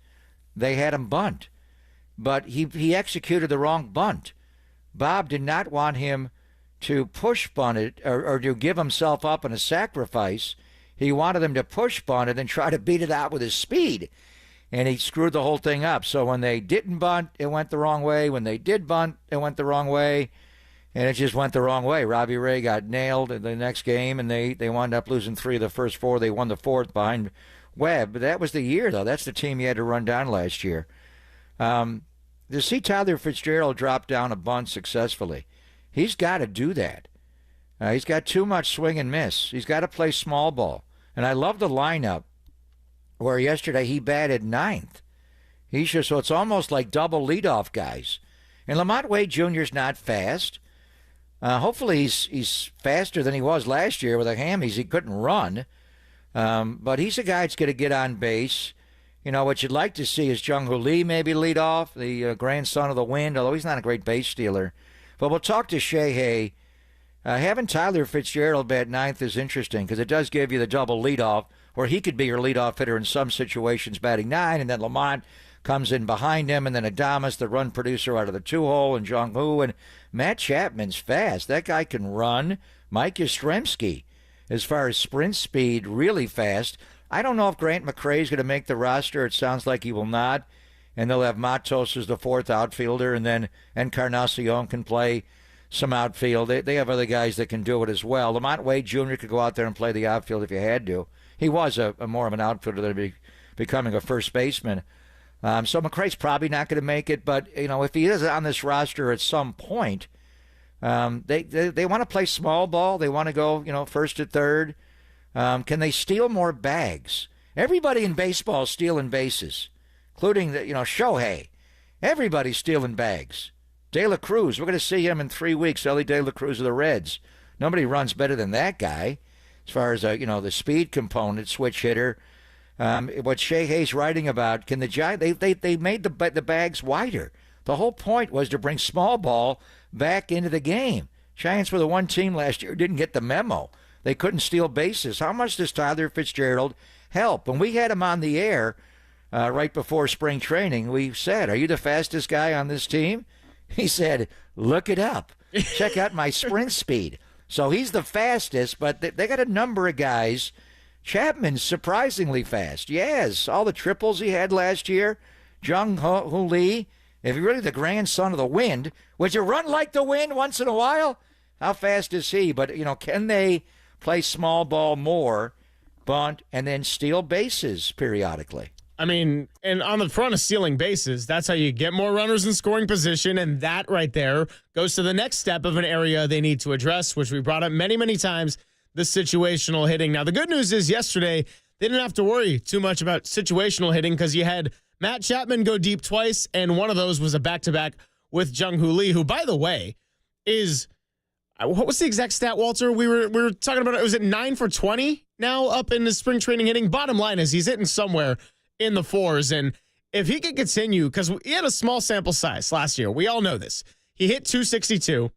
Speaker 7: they had him bunt. But he executed the wrong bunt. Bob did not want him to push bunt it or to give himself up in a sacrifice. He wanted him to push bunt it and try to beat it out with his speed. And he screwed the whole thing up. So when they didn't bunt, it went the wrong way. When they did bunt, it went the wrong way. And it just went the wrong way. Robbie Ray got nailed in the next game, and they wound up losing 3 of the first 4. They won the 4th behind Webb. That was the year, though. That's the team he had to run down last year. To see Tyler Fitzgerald drop down a bunt successfully, he's got to do that. He's got too much swing and miss. He's got to play small ball. And I love the lineup where yesterday he batted ninth. So it's almost like double leadoff guys. And Lamont Wade Jr. is not fast. Hopefully he's faster than he was last year with the hammies. He couldn't run. But he's a guy that's going to get on base. You know, what you'd like to see is Jung-Hoo Lee maybe lead off, the grandson of the wind, although he's not a great base stealer. But we'll talk to Shea. Having Tyler Fitzgerald bat ninth is interesting because it does give you the double leadoff, where he could be your leadoff hitter in some situations batting nine, and then Lamont comes in behind him, and then Adames, the run producer out of the two-hole, and Jung-Hoo. And Matt Chapman's fast. That guy can run. Mike Yastrzemski, as far as sprint speed, really fast. I don't know if Grant McCrae is going to make the roster. It sounds like he will not. And they'll have Matos as the fourth outfielder, and then Encarnacion can play some outfield. They have other guys that can do it as well. Lamont Wade Jr. could go out there and play the outfield if you had to. He was a more of an outfielder than becoming a first baseman. So McCrae's probably not going to make it, but if he is on this roster at some point, they want to play small ball. They want to go first to third. Can they steal more bags? Everybody in baseball is stealing bases, including Shohei. Everybody's stealing bags. De La Cruz, we're going to see him in 3 weeks. Ellie De La Cruz of the Reds. Nobody runs better than that guy, as far as the speed component, switch hitter. What Shehay's writing about, can the Giants? They made the bags wider. The whole point was to bring small ball back into the game. Giants were the one team last year who didn't get the memo. They couldn't steal bases. How much does Tyler Fitzgerald help? When we had him on the air right before spring training, we said, "Are you the fastest guy on this team?" He said, "Look it up. Check out my sprint speed." So he's the fastest, but they got a number of guys. Chapman's surprisingly fast. Yes, all the triples he had last year. Jung-Hoo Lee, if you're really the grandson of the wind, would you run like the wind once in a while? How fast is he? But, can they play small ball more, bunt, and then steal bases periodically?
Speaker 11: I mean, and on the front of stealing bases, that's how you get more runners in scoring position, and that right there goes to the next step of an area they need to address, which we brought up many, many times, the situational hitting. Now, the good news is yesterday they didn't have to worry too much about situational hitting because you had Matt Chapman go deep twice, and one of those was a back-to-back with Jung-Hoo Lee, who, by the way, is what was the exact stat, Walter? We were talking about it. Was it 9 for 20 now up in the spring training hitting? Bottom line is he's hitting somewhere in the fours, and if he can continue, because he had a small sample size last year, we all know this. He hit 262,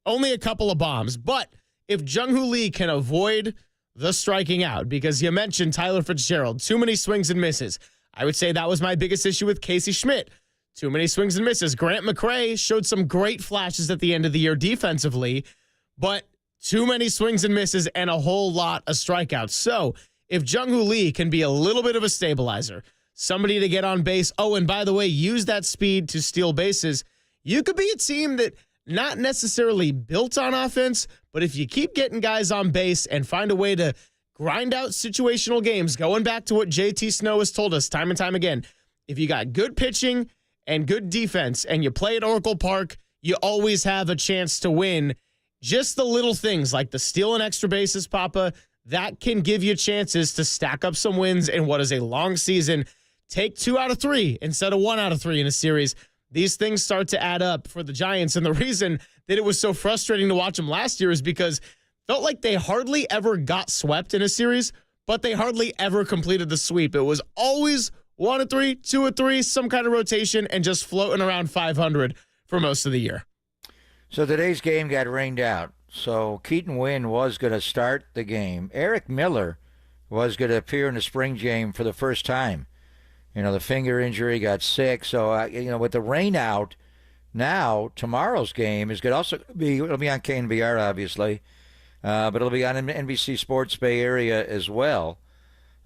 Speaker 11: only a couple of bombs, but if Jung-Hoo Lee can avoid the striking out, because you mentioned Tyler Fitzgerald, too many swings and misses. I would say that was my biggest issue with Casey Schmidt. Too many swings and misses. Grant McCrae showed some great flashes at the end of the year defensively, but too many swings and misses and a whole lot of strikeouts. So if Jung-Hoo Lee can be a little bit of a stabilizer, somebody to get on base, oh, and by the way, use that speed to steal bases, you could be a team that not necessarily built on offense, but if you keep getting guys on base and find a way to grind out situational games, going back to what JT Snow has told us time and time again, if you got good pitching and good defense and you play at Oracle Park, you always have a chance to win. Just the little things like the stealing extra bases, Papa, that can give you chances to stack up some wins in what is a long season. Take 2 out of 3 instead of 1 out of 3 in a series. These things start to add up for the Giants. And the reason that it was so frustrating to watch them last year is because it felt like they hardly ever got swept in a series, but they hardly ever completed the sweep. It was always 1 of 3, 2 of 3, some kind of rotation, and just floating around 500 for most of the year.
Speaker 7: So today's game got rained out. So Keaton Wynn was going to start the game. Eric Miller was going to appear in the spring game for the first time. The finger injury, got sick. So, with the rain out, now tomorrow's game is going to also it'll be on KNBR, obviously, but it'll be on NBC Sports Bay Area as well.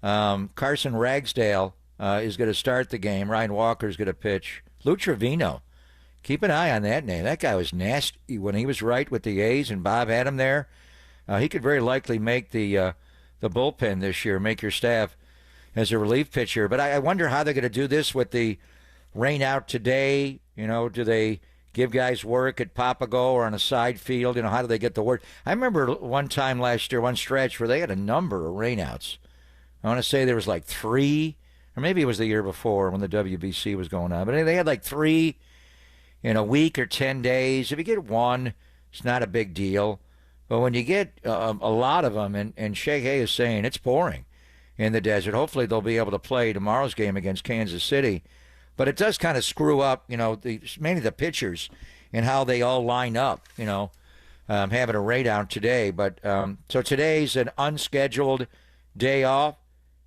Speaker 7: Carson Ragsdale is going to start the game. Ryan Walker is going to pitch. Lou Trevino, keep an eye on that name. That guy was nasty when he was right with the A's, and Bob had him there. He could very likely make the bullpen this year, make your staff. as a relief pitcher. But I wonder how they're going to do this with the rain out today. Do they give guys work at Papago or on a side field? How do they get the work? I remember one time last year, one stretch where they had a number of rainouts. I want to say there was like 3, or maybe it was the year before when the WBC was going on. But they had like 3 in a week or 10 days. If you get 1, it's not a big deal. But when you get a lot of them, and Shea Hay is saying it's pouring in the desert, hopefully they'll be able to play tomorrow's game against Kansas City. But it does kind of screw up, mainly the pitchers and how they all line up, having a rain out today. But so today's an unscheduled day off,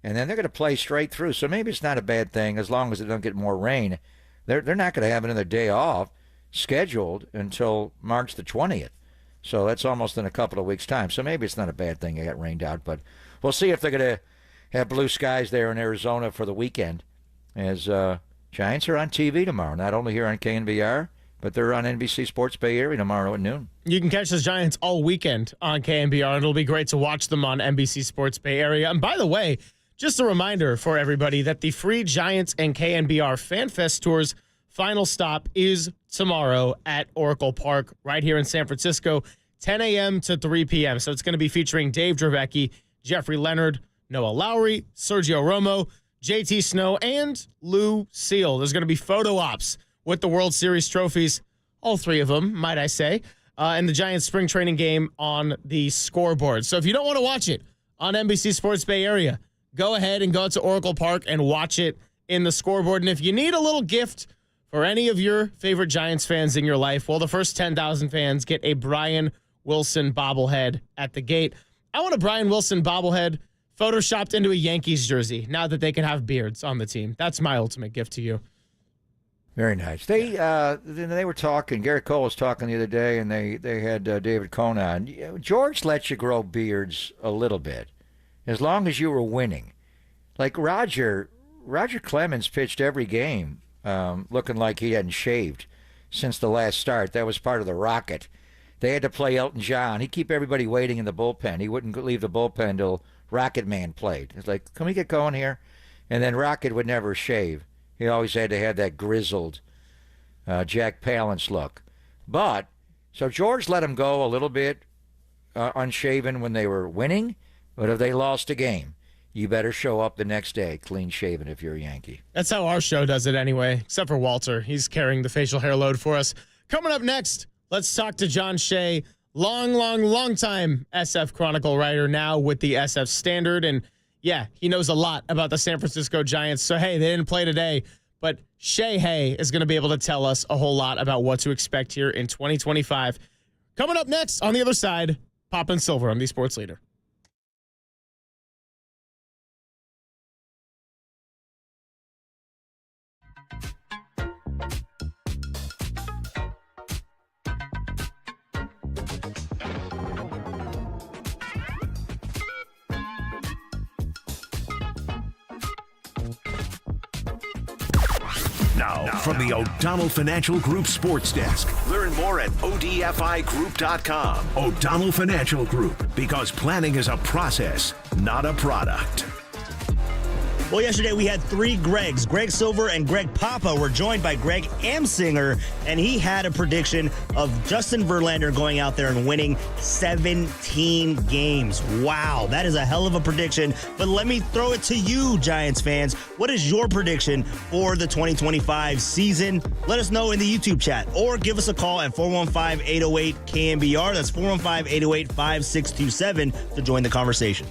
Speaker 7: and then they're going to play straight through. So maybe it's not a bad thing as long as they don't get more rain. They're not going to have another day off scheduled until March the 20th. So that's almost in a couple of weeks' time. So maybe it's not a bad thing they got rained out. But we'll see if they're going to have blue skies there in Arizona for the weekend, as Giants are on TV tomorrow, not only here on KNBR, but they're on NBC Sports Bay Area tomorrow at noon.
Speaker 11: You can catch the Giants all weekend on KNBR, and it'll be great to watch them on NBC Sports Bay Area. And by the way, just a reminder for everybody that the free Giants and KNBR FanFest Tours final stop is tomorrow at Oracle Park right here in San Francisco, 10 a.m. to 3 p.m. So it's going to be featuring Dave Dravecki, Jeffrey Leonard, Noah Lowry, Sergio Romo, JT Snow, and Lou Seal. There's going to be photo ops with the World Series trophies, all 3 of them, might I say, and the Giants spring training game on the scoreboard. So if you don't want to watch it on NBC Sports Bay Area, go ahead and go out to Oracle Park and watch it in the scoreboard. And if you need a little gift for any of your favorite Giants fans in your life, well, the first 10,000 fans get a Brian Wilson bobblehead at the gate. I want a Brian Wilson bobblehead photoshopped into a Yankees jersey now that they can have beards on the team. That's my ultimate gift to you.
Speaker 7: Very nice. They were talking, Garrett Cole was talking the other day, and they had David Cohn on. George lets you grow beards a little bit, as long as you were winning. Like Roger Clemens pitched every game looking like he hadn't shaved since the last start. That was part of the Rocket. They had to play Elton John. He'd keep everybody waiting in the bullpen. He wouldn't leave the bullpen till Rocket Man played. It's like, can we get going here? And then Rocket would never shave. He always had to have that grizzled Jack Palance look. But, so George let him go a little bit unshaven when they were winning, but if they lost a game, you better show up the next day clean shaven if you're a Yankee.
Speaker 11: That's how our show does it anyway, except for Walter. He's carrying the facial hair load for us. Coming up next, let's talk to John Shea. Long time SF Chronicle writer, now with the SF Standard. And yeah, he knows a lot about the San Francisco Giants. So, hey, they didn't play today, but Shea Hay is going to be able to tell us a whole lot about what to expect here in 2025. Coming up next on the other side, Pop and Silver on the Sports Leader.
Speaker 1: Now, from the O'Donnell Financial Group Sports Desk. Learn more at odfigroup.com. O'Donnell Financial Group, because planning is a process, not a product.
Speaker 19: Well, yesterday we had 3 Gregs. Greg Silver and Greg Papa were joined by Greg Amsinger, and he had a prediction of Justin Verlander going out there and winning 17 games. Wow, that is a hell of a prediction. But let me throw it to you, Giants fans. What is your prediction for the 2025 season? Let us know in the YouTube chat, or give us a call at 415-808-KNBR. That's 415-808-5627 to join the conversation.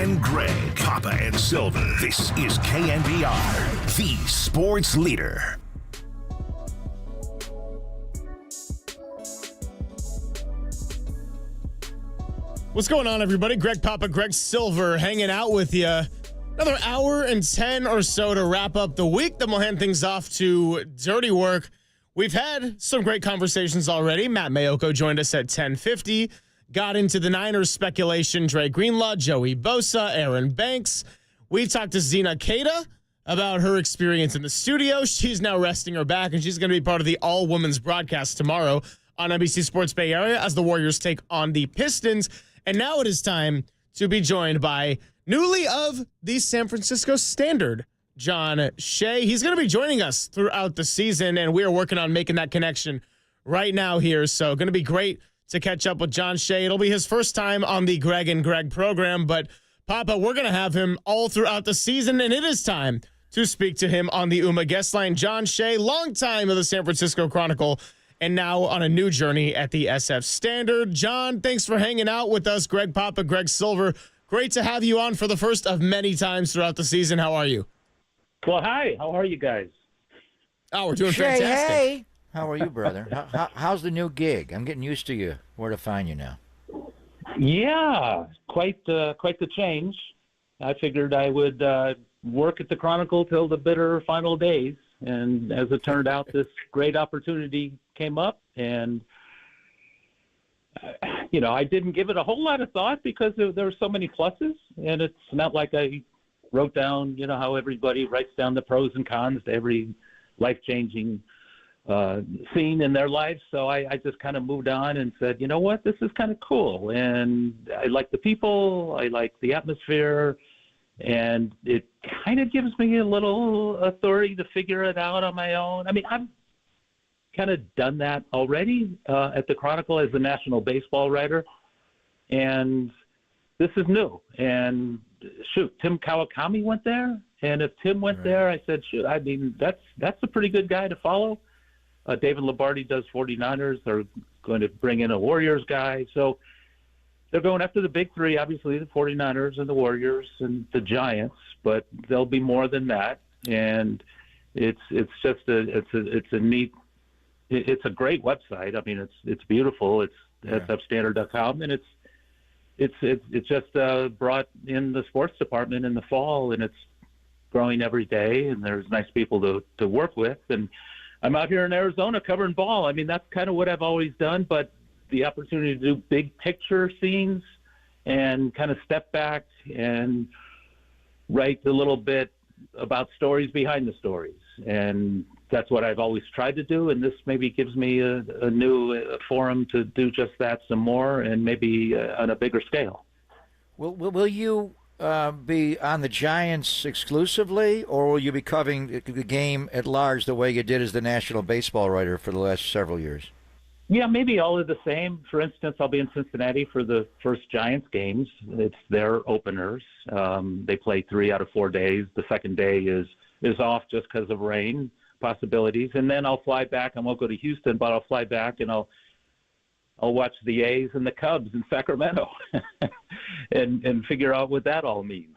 Speaker 1: and Greg, Papa and Silver. This is KNBR, the sports leader.
Speaker 11: What's going on, everybody? Greg Papa, Greg Silver hanging out with you. Another hour and 10 or so to wrap up the week. Then we'll hand things off to Dirty Work. We've had some great conversations already. Matt Mayoko joined us at 10:50. Got into the Niners speculation. Dre Greenlaw, Joey Bosa, Aaron Banks. We talked to Zena Keita about her experience in the studio. She's now resting her back, and she's going to be part of the all-women's broadcast tomorrow on NBC Sports Bay Area as the Warriors take on the Pistons. And now it is time to be joined by newly of the San Francisco Standard, John Shea. He's going to be joining us throughout the season, and we are working on making that connection right now here. So going to be great to catch up with John Shea. It'll be his first time on the Greg and Greg program, but Papa, we're going to have him all throughout the season, and it is time to speak to him on the UMA guest line. John Shea, longtime of the San Francisco Chronicle, and now on a new journey at the SF Standard. John, thanks for hanging out with us. Greg Papa, Greg Silver, great to have you on for the first of many times throughout the season. How are you?
Speaker 6: Well, hi. How are you guys?
Speaker 11: Oh, we're doing
Speaker 7: Shea,
Speaker 11: fantastic.
Speaker 7: Hey. How are you, brother? How's the new gig? I'm getting used to you. Where to find you now?
Speaker 6: Yeah, quite the change. I figured I would work at the Chronicle till the bitter final days. And as it turned out, this great opportunity came up, and I didn't give it a whole lot of thought because there were so many pluses, and it's not like I wrote down, how everybody writes down the pros and cons to every life-changing scene in their life. So I just kind of moved on and said, you know what, this is kind of cool, and I like the people, I like the atmosphere. And it kind of gives me a little authority to figure it out on my own. I mean, I've kind of done that already at the Chronicle as a national baseball writer. And this is new. And shoot, Tim Kawakami went there. And if Tim went there, I said, shoot, I mean, that's a pretty good guy to follow. David Lombardi does 49ers. They're going to bring in a Warriors guy. So they're going after the big three, obviously the 49ers and the Warriors and the Giants, but there'll be more than that. And it's just it's a neat, it's a great website. I mean, it's beautiful. It's sfstandard.com, and it's just brought in the sports department in the fall, and it's growing every day. And there's nice people to work with. And I'm out here in Arizona covering ball. I mean, that's kind of what I've always done, but the opportunity to do big picture scenes and kind of step back and write a little bit about stories behind the stories. And that's what I've always tried to do. And this maybe gives me a new forum to do just that some more, and maybe on a bigger scale.
Speaker 7: Will you be on the Giants exclusively, or will you be covering the game at large the way you did as the national baseball writer for the last several years?
Speaker 6: Yeah, maybe all of the same. For instance, I'll be in Cincinnati for the first Giants games. It's their openers. They play 3 out of 4 days. The second day is off just because of rain possibilities. And then I'll fly back. I won't go to Houston, but I'll fly back and I'll watch the A's and the Cubs in Sacramento and figure out what that all means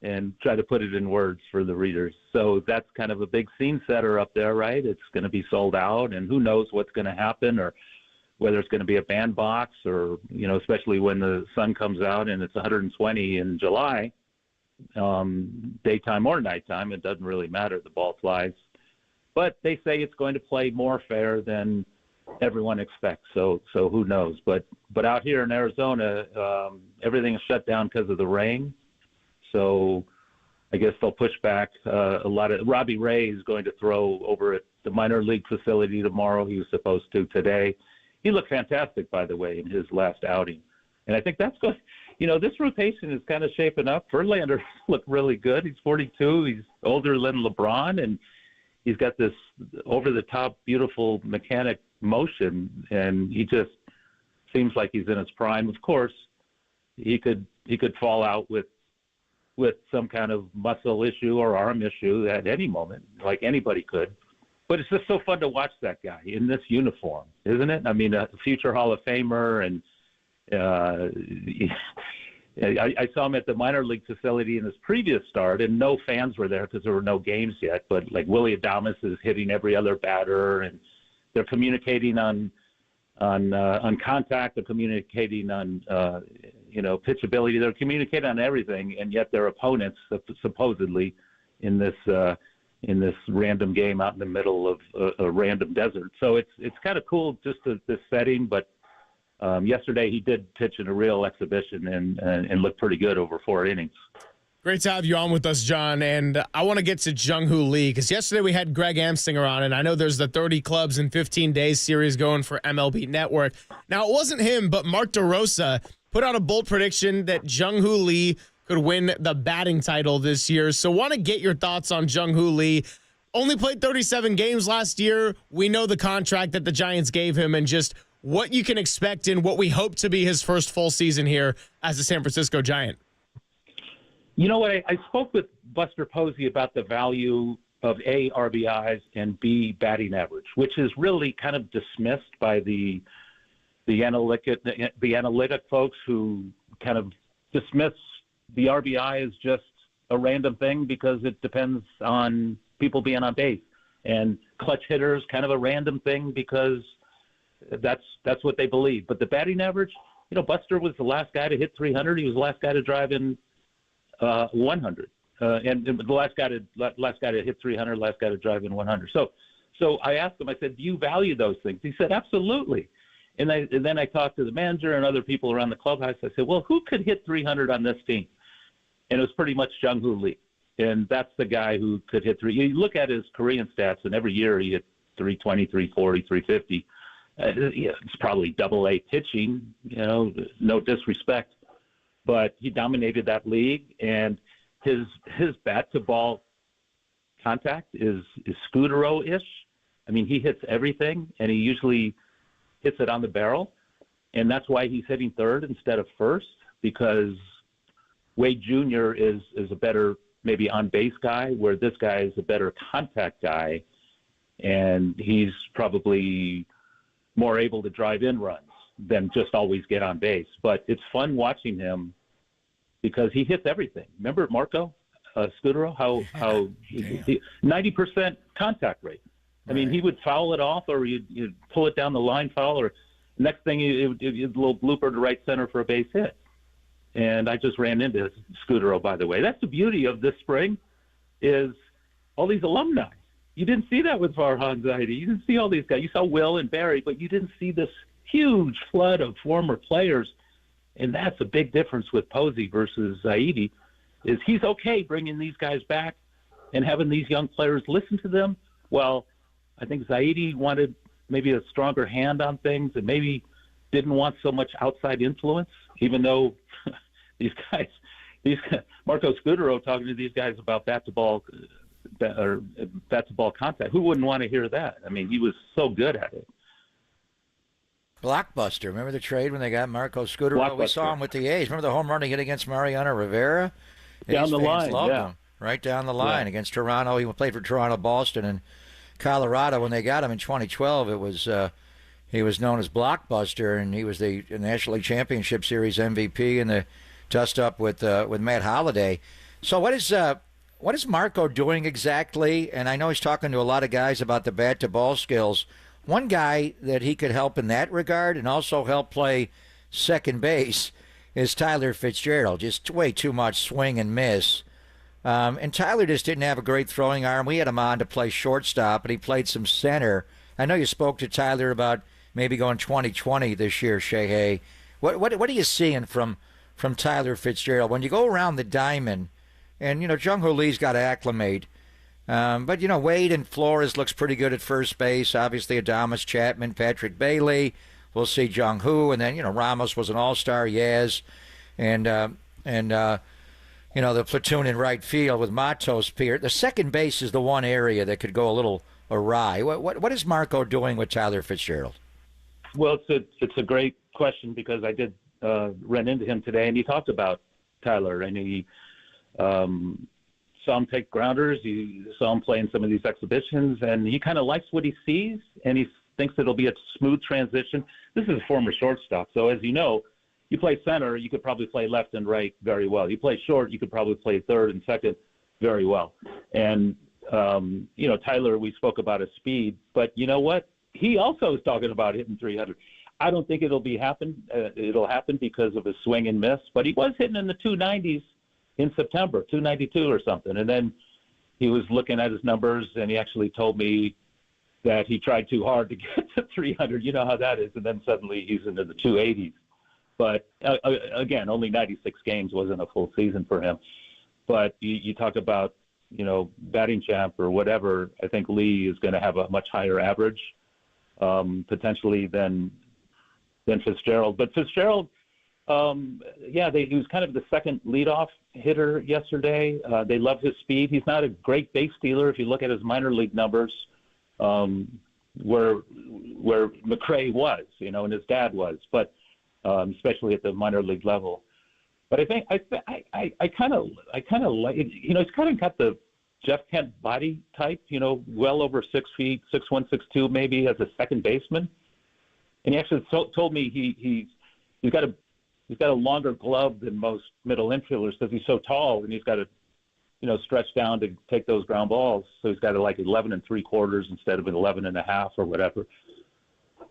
Speaker 6: and try to put it in words for the readers. So that's kind of a big scene setter up there, right? It's going to be sold out, and who knows what's going to happen, or whether it's going to be a bandbox, or, especially when the sun comes out and it's 120 in July, daytime or nighttime, it doesn't really matter. The ball flies. But they say it's going to play more fair than everyone expects. So who knows? But out here in Arizona, everything is shut down because of the rain. So I guess they'll push back a lot of. Robbie Ray is going to throw over at the minor league facility tomorrow. He was supposed to today. He looked fantastic, by the way, in his last outing. And I think that's good. This rotation is kind of shaping up. Verlander looked really good. He's 42. He's older than LeBron, and he's got this over-the-top, beautiful mechanic motion, and he just seems like he's in his prime. Of course, he could fall out with some kind of muscle issue or arm issue at any moment, like anybody could. But it's just so fun to watch that guy in this uniform, isn't it? I mean, a future Hall of Famer, and I saw him at the minor league facility in his previous start, and no fans were there because there were no games yet. But like Willie Adames is hitting every other batter, and they're communicating on contact. They're communicating on pitchability. They're communicating on everything, and yet their opponents supposedly in this random game out in the middle of a random desert. So it's kind of cool just this setting, but. Yesterday he did pitch in a real exhibition and looked pretty good over 4 innings.
Speaker 11: Great to have you on with us, John. And I want to get to Jung-Hoo Lee because yesterday we had Greg Amstinger on, and I know there's the 30 clubs in 15 days series going for MLB Network. Now, it wasn't him, but Mark DeRosa put out a bold prediction that Jung-Hoo Lee could win the batting title this year. So want to get your thoughts on Jung-Hoo Lee. Only played 37 games last year. We know the contract that the Giants gave him and just what you can expect in what we hope to be his first full season here as a San Francisco Giant.
Speaker 6: You know what? I spoke with Buster Posey about the value of A, RBIs, and B, batting average, which is really kind of dismissed by the analytic folks who kind of dismiss the RBI as just a random thing because it depends on people being on base. And clutch hitters, kind of a random thing because that's what they believe. But the batting average, Buster was the last guy to hit 300. He was the last guy to drive in 100, and the last guy to hit 300, last guy to drive in 100. So I asked him. I said, "Do you value those things?" He said, "Absolutely." And then I talked to the manager and other people around the clubhouse. I said, "Well, who could hit 300 on this team?" And it was pretty much Jung-Hoo Lee, and that's the guy who could hit 300. You look at his Korean stats, and every year he hit 320, 340, 350. It's probably double-A pitching, no disrespect, but he dominated that league, and his bat-to-ball contact is Scudero-ish. I mean, he hits everything, and he usually hits it on the barrel, and that's why he's hitting third instead of first, because Wade Jr. is a better maybe on-base guy, where this guy is a better contact guy, and he's probably more able to drive in runs than just always get on base. But it's fun watching him because he hits everything. Remember Marco Scudero, how 90% contact rate. I mean, he would foul it off, or you'd pull it down the line foul, or next thing it would a little blooper to right center for a base hit. And I just ran into Scudero, by the way. That's the beauty of this spring, is all these alumni. You didn't see that with Farhan Zaidi. You didn't see all these guys. You saw Will and Barry, but you didn't see this huge flood of former players. And that's a big difference with Posey versus Zaidi, is he's okay bringing these guys back and having these young players listen to them. Well, I think Zaidi wanted maybe a stronger hand on things and maybe didn't want so much outside influence, even though Marco Scudero talking to these guys about bat-to-ball contact. Who wouldn't want to hear that? I mean, he was so good at it.
Speaker 7: Blockbuster. Remember the trade when they got Marco Scudero? We saw him with the A's. Remember the home run he hit against Mariano Rivera?
Speaker 6: Down the line, yeah.
Speaker 7: Him, right down the line against Toronto. He played for Toronto, Boston, and Colorado. When they got him in 2012, it was he was known as Blockbuster, and he was the National League Championship Series MVP and the dust-up with Matt Holliday. So what is Marco doing exactly? And I know he's talking to a lot of guys about the bat-to-ball skills. One guy that he could help in that regard and also help play second base is Tyler Fitzgerald. Just way too much swing and miss. And Tyler just didn't have a great throwing arm. We had him on to play shortstop, and he played some center. I know you spoke to Tyler about maybe going 2020 this year, Shehay. What are you seeing from Tyler Fitzgerald? When you go around the diamond, and, Jung-Hoo Lee's got to acclimate. But, Wade and Flores looks pretty good at first base. Obviously, Adames, Chapman, Patrick Bailey. We'll see Jung-Hoo. And then, Ramos was an all-star, Yaz. And the platoon in right field with Matos, Pierre. The second base is the one area that could go a little awry. What is Marco doing with Tyler Fitzgerald?
Speaker 6: Well, it's a great question because I did run into him today, and he talked about Tyler, and he saw him take grounders. You saw him play in some of these exhibitions, and he kind of likes what he sees, and he thinks it'll be a smooth transition. This is a former shortstop, so as you know,
Speaker 2: you play center, you could probably play left and right very well. You play short, you could probably play third and second very well. And, Tyler, we spoke about his speed, but you know what? He also is talking about hitting 300. I don't think it'll happen because of his swing and miss, but he was hitting in the 290s in September, 292 or something. And then he was looking at his numbers, and he actually told me that he tried too hard to get to 300. You know how that is. And then suddenly he's into the 280s. But, again, only 96 games wasn't a full season for him. But you talk about, batting champ or whatever, I think Lee is going to have a much higher average potentially than Fitzgerald. But Fitzgerald, he was kind of the second leadoff hitter yesterday. They love his speed. He's not a great base stealer if you look at his minor league numbers, where McRae was, and his dad was, but especially at the minor league level. But I think I kind of like, he's kind of got the Jeff Kent body type, well over 6 feet, 6'1", 6'2", maybe as a second baseman. And he actually told me he's got a longer glove than most middle infielders because he's so tall, and he's got to, stretch down to take those ground balls. So he's got 11 3/4 instead of 11 1/2 or whatever.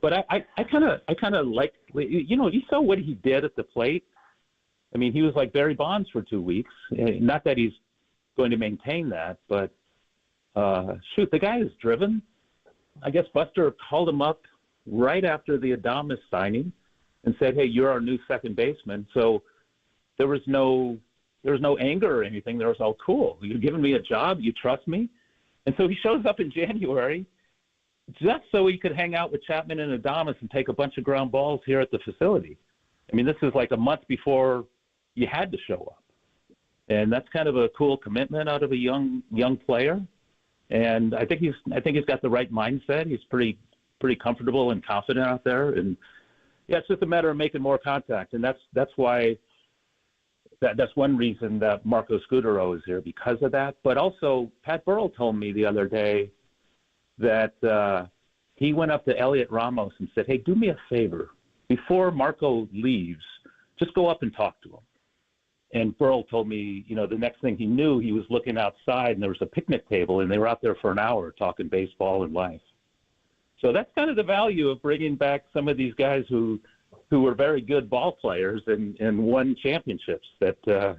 Speaker 2: But I kind of like, you saw what he did at the plate. I mean, he was like Barry Bonds for 2 weeks. Not that he's going to maintain that, but the guy is driven. I guess Buster called him up right after the Adames signing and said, "Hey, you're our new second baseman." So there was no anger or anything. There was all cool. You're giving me a job. You trust me. And so he shows up in January just so he could hang out with Chapman and Adames and take a bunch of ground balls here at the facility. I mean, this is like a month before you had to show up. And that's kind of a cool commitment out of a young player. And I think he's got the right mindset. He's pretty comfortable and confident out there. And yeah, it's just a matter of making more contact. And that's why that's one reason that Marco Scudero is here, because of that. But also, Pat Burrell told me the other day that he went up to Elliot Ramos and said, "Hey, do me a favor. Before Marco leaves, just go up and talk to him." And Burrell told me, the next thing he knew, he was looking outside and there was a picnic table and they were out there for an hour talking baseball and life. So that's kind of the value of bringing back some of these guys who were very good ball players and won championships that,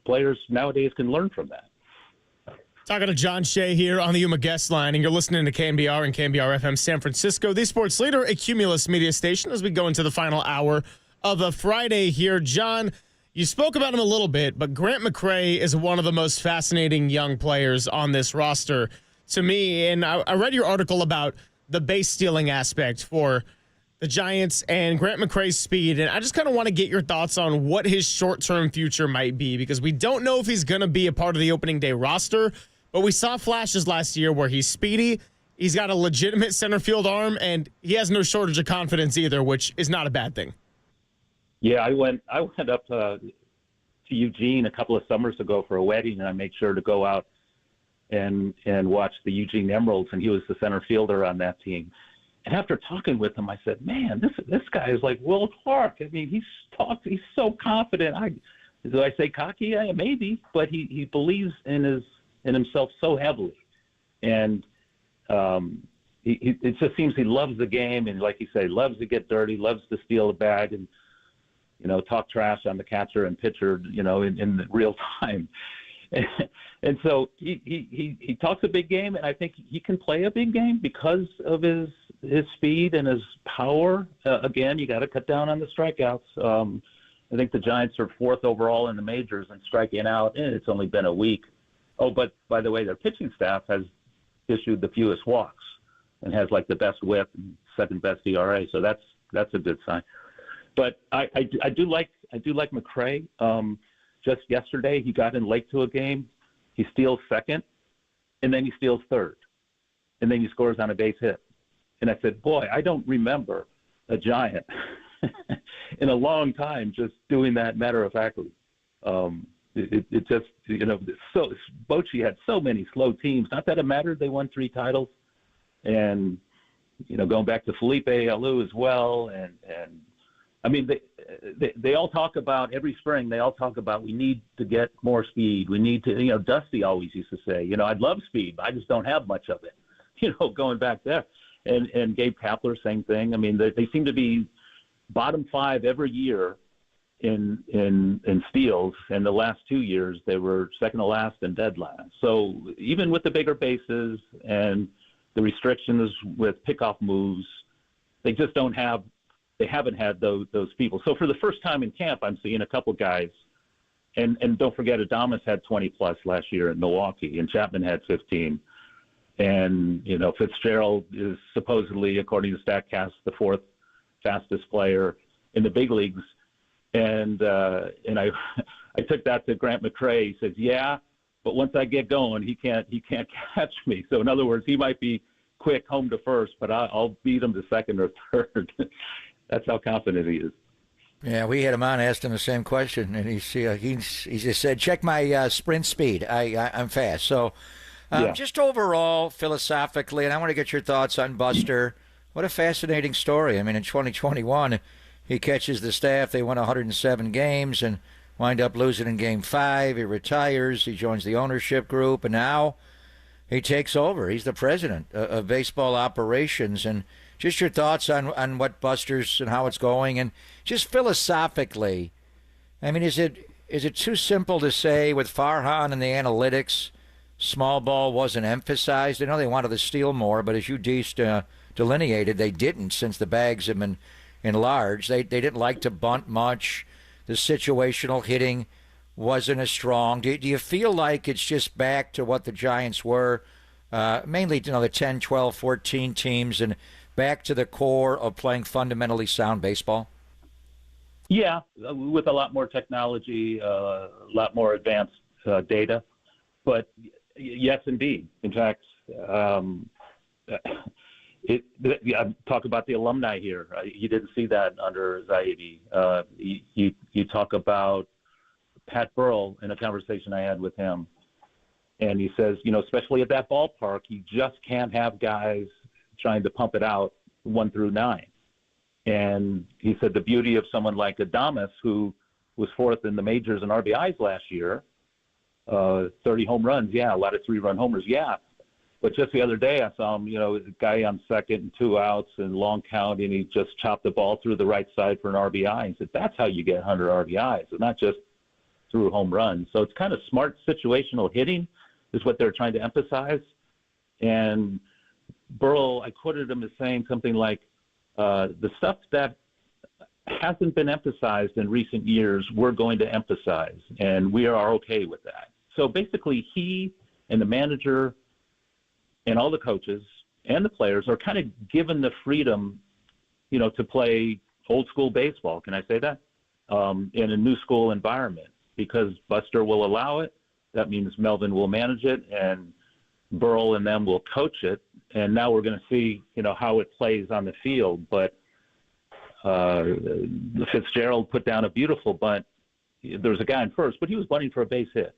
Speaker 2: players nowadays can learn from that.
Speaker 11: Talking to John Shea here on the Yuma Guest Line, and you're listening to KNBR and KNBR FM San Francisco, the sports leader, a Cumulus media station, as we go into the final hour of a Friday here. John, you spoke about him a little bit, but Grant McRae is one of the most fascinating young players on this roster to me. And I read your article about the base stealing aspect for the Giants and Grant McRae's speed. And I just kind of want to get your thoughts on what his short-term future might be, because we don't know if he's going to be a part of the opening day roster, but we saw flashes last year where he's speedy, he's got a legitimate center field arm, and he has no shortage of confidence either, which is not a bad thing.
Speaker 2: Yeah, I went up to Eugene a couple of summers ago for a wedding, and I made sure to go out and watch the Eugene Emeralds, and he was the center fielder on that team. And after talking with him, I said, "Man, this guy is like Will Clark. I mean, he's so confident. Do I say cocky? Yeah, maybe, but he believes in himself so heavily, and it just seems he loves the game, and like you say, loves to get dirty, loves to steal a bag, and talk trash on the catcher and pitcher, in real time. And so he talks a big game, and I think he can play a big game because of his speed and his power. Again, you got to cut down on the strikeouts. I think the Giants are 4th overall in the majors in striking out, and it's only been a week. Oh, but by the way, their pitching staff has issued the fewest walks and has like the best whip and second best ERA. So that's a good sign. But I do like McRae. Just yesterday, he got in late to a game. He steals second, and then he steals third, and then he scores on a base hit. And I said, boy, I don't remember a Giant in a long time just doing that matter-of-factly. It just, so Bochy had so many slow teams. Not that it mattered. They won 3 titles. And, going back to Felipe Alou as well, and I mean, they all talk about every spring. They all talk about we need to get more speed. We need to, Dusty always used to say, I'd love speed, but I just don't have much of it. Going back there, and Gabe Kapler, same thing. I mean, they seem to be bottom 5 every year in steals, and the last 2 years they were second to last and dead last. So even with the bigger bases and the restrictions with pickoff moves, they just don't have. They haven't had those people. So for the first time in camp, I'm seeing a couple guys, and don't forget, Adames had 20 plus last year in Milwaukee, and Chapman had 15. And Fitzgerald is supposedly, according to Statcast, the 4th fastest player in the big leagues. And I took that to Grant McCrae. He says, yeah, but once I get going, he can't catch me. So in other words, he might be quick home to first, but I'll beat him to second or third. That's how confident he is.
Speaker 7: Yeah, we had him on, asked him the same question, and he just said, check my sprint speed. I'm fast. So just overall, philosophically, and I want to get your thoughts on Buster. What a fascinating story. I mean, in 2021, he catches the staff. They won 107 games and wind up losing in Game 5. He retires. He joins the ownership group, and now he takes over. He's the president of baseball operations. And just your thoughts on what Buster's and how it's going, and just philosophically, I mean, is it too simple to say with Farhan and the analytics, small ball wasn't emphasized? I know they wanted to steal more, but as you delineated, they didn't, since the bags have been enlarged. They didn't like to bunt much. The situational hitting wasn't as strong. Do you feel like it's just back to what the Giants were, mainly the 10, 12, 14 teams, and back to the core of playing fundamentally sound baseball?
Speaker 2: Yeah, with a lot more technology, a lot more advanced data. But yes, indeed. In fact, talk about the alumni here. You didn't see that under Zaidi. You talk about Pat Burrell in a conversation I had with him, and he says, especially at that ballpark, you just can't have guys trying to pump it out 1 through 9. And he said the beauty of someone like Adames, who was 4th in the majors in RBIs last year, 30 home runs, yeah, a lot of 3-run homers, yeah. But just the other day I saw him, a guy on second and 2 outs and long count, and he just chopped the ball through the right side for an RBI. He said that's how you get 100 RBIs, and not just through home runs. So it's kind of smart situational hitting is what they're trying to emphasize. And Burrell, I quoted him as saying something like, the stuff that hasn't been emphasized in recent years, we're going to emphasize, and we are okay with that. So basically, he and the manager and all the coaches and the players are kind of given the freedom, to play old school baseball. Can I say that? In a new school environment, because Buster will allow it. That means Melvin will manage it, and Burrell and them will coach it. And now we're going to see, how it plays on the field. But Fitzgerald put down a beautiful bunt. There was a guy in first, but he was bunting for a base hit,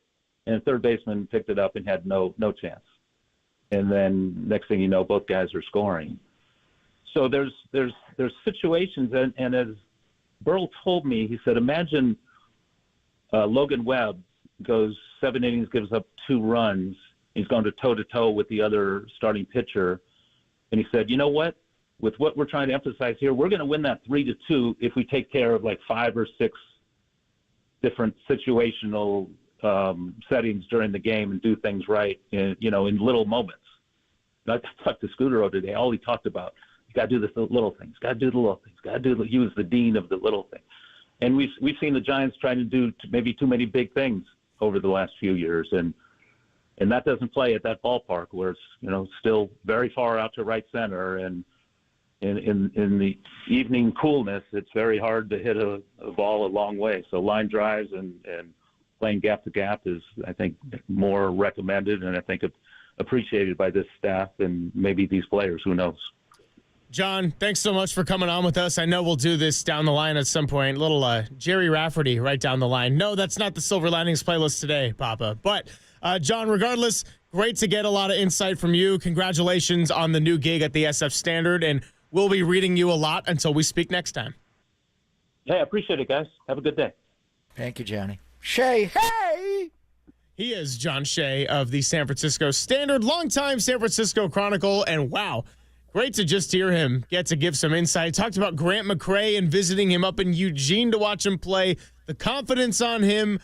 Speaker 2: and third baseman picked it up and had no chance. And then next thing you know, both guys are scoring. So there's situations, and as Burrell told me, he said, imagine Logan Webb goes 7 innings, gives up 2 runs. He's going to toe-to-toe with the other starting pitcher. And he said, you know what? With what we're trying to emphasize here, we're going to win that 3-2 if we take care of like 5 or 6 different situational settings during the game and do things right, in little moments. I talked to Scudero today. All he talked about, you got to do the little things, got to do the little things, he was the dean of the little things. And we've seen the Giants trying to do maybe too many big things over the last few years. And that doesn't play at that ballpark where it's, still very far out to right center. And in the evening coolness, it's very hard to hit a ball a long way. So line drives and playing gap to gap is, I think, more recommended, and I think appreciated by this staff and maybe these players. Who knows?
Speaker 11: John, thanks so much for coming on with us. I know we'll do this down the line at some point. Little Jerry Rafferty right down the line. No, that's not the Silver Linings playlist today, Papa. But, John, regardless, great to get a lot of insight from you. Congratulations on the new gig at the SF Standard, and we'll be reading you a lot until we speak next time.
Speaker 2: Hey, I appreciate it, guys. Have a good day.
Speaker 7: Thank you, Johnny. Shay, hey!
Speaker 11: He is John Shea of the San Francisco Standard, longtime San Francisco Chronicle, and wow, great to just hear him get to give some insight. Talked about Grant McCrae and visiting him up in Eugene to watch him play, the confidence on him,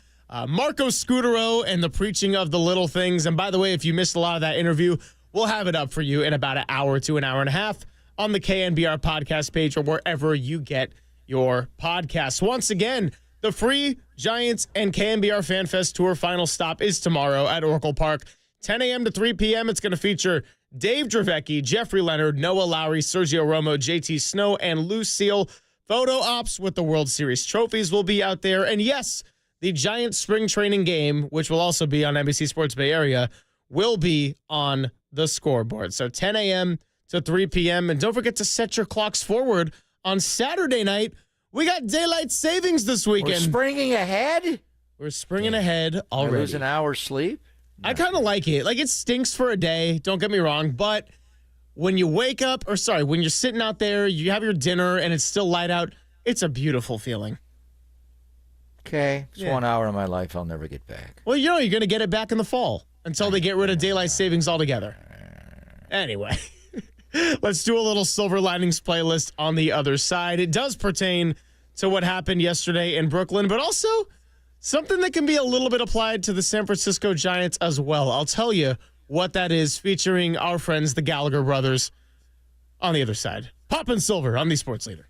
Speaker 11: Marco Scutero, and the preaching of the little things. And by the way, if you missed a lot of that interview, we'll have it up for you in about an hour to an hour and a half on the KNBR podcast page or wherever you get your podcasts. Once again, the free Giants and KNBR Fan Fest Tour final stop is tomorrow at Oracle Park, 10 a.m. to 3 p.m. It's going to feature Dave Dravecki, Jeffrey Leonard, Noah Lowry, Sergio Romo, JT Snow, and Lucille. Photo ops with the World Series trophies will be out there. And yes, the Giants spring training game, which will also be on NBC Sports Bay Area, will be on the scoreboard. So 10 a.m. to 3 p.m. And don't forget to set your clocks forward on Saturday night. We got daylight savings this weekend.
Speaker 7: We're springing ahead?
Speaker 11: We're springing ahead already.
Speaker 7: Lose an hour's sleep?
Speaker 11: I kind of like it. Like, it stinks for a day, don't get me wrong, but when you wake up, when you're sitting out there, you have your dinner, and it's still light out, it's a beautiful feeling.
Speaker 7: Okay. It's 1 hour of my life I'll never get back.
Speaker 11: Well, you're going to get it back in the fall until they get rid of daylight savings altogether. Anyway, let's do a little Silver Linings playlist on the other side. It does pertain to what happened yesterday in Brooklyn, but also something that can be a little bit applied to the San Francisco Giants as well. I'll tell you what that is, featuring our friends, the Gallagher brothers, on the other side. Poppin' Silver on the Sports Leader.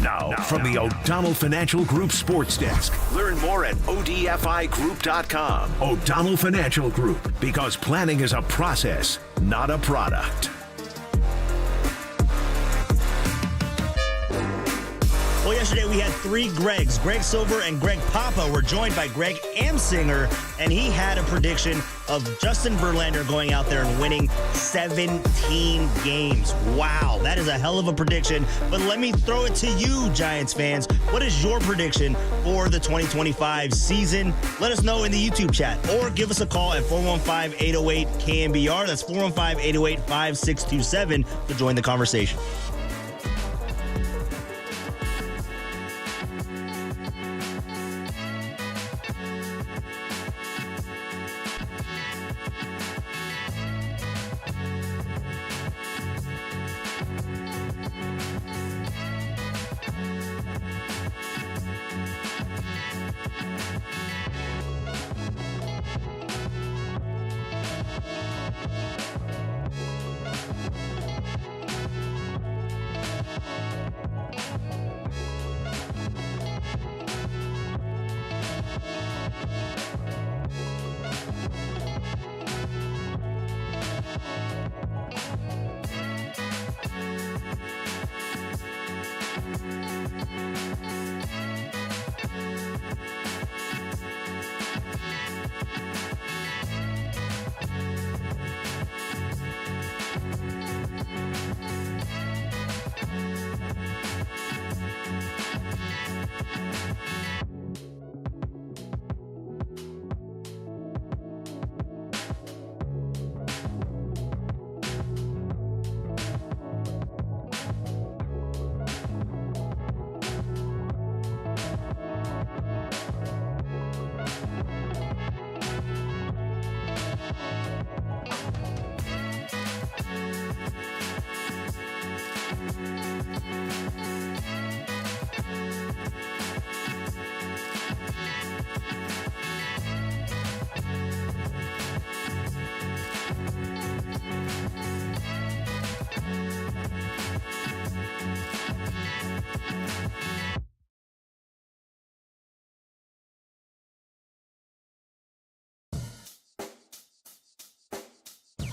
Speaker 1: Now, from the O'Donnell Financial Group Sports Desk. Learn more at odfigroup.com. O'Donnell Financial Group, because planning is a process, not a product.
Speaker 19: Well, yesterday we had three Gregs. Greg Silver and Greg Papa were joined by Greg Amsinger, and he had a prediction of Justin Verlander going out there and winning 17 games. Wow, that is a hell of a prediction. But let me throw it to you, Giants fans. What is your prediction for the 2025 season? Let us know in the YouTube chat or give us a call at 415-808-KNBR. That's 415-808-5627 to join the conversation.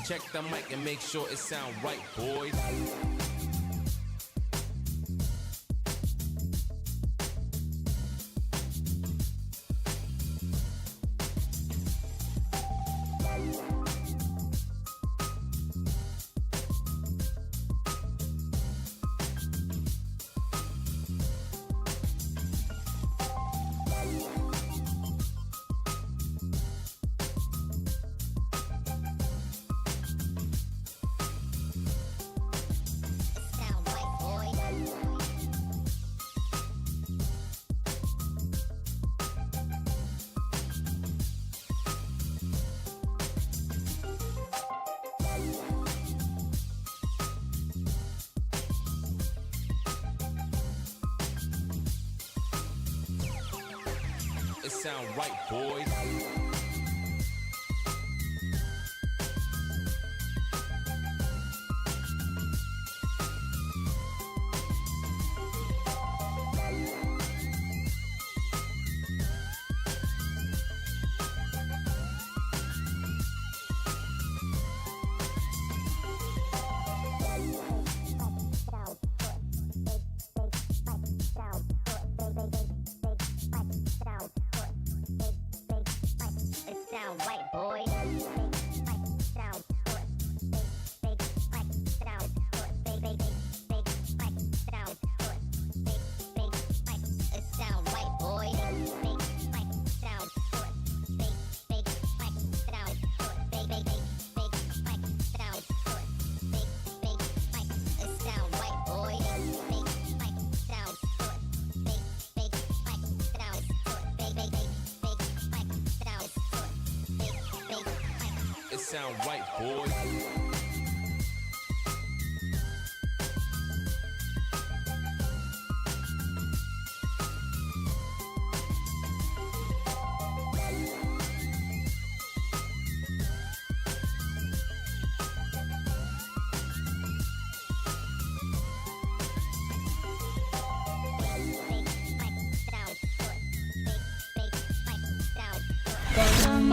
Speaker 18: Check the mic and make sure it sound right, boys. It sound right, boys. It sound right, boys.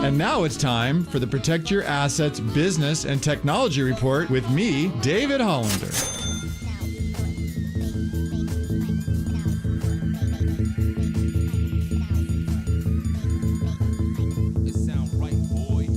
Speaker 13: And now it's time for the Protect Your Assets Business and Technology Report with me, David Hollander.
Speaker 18: It sound right, boy.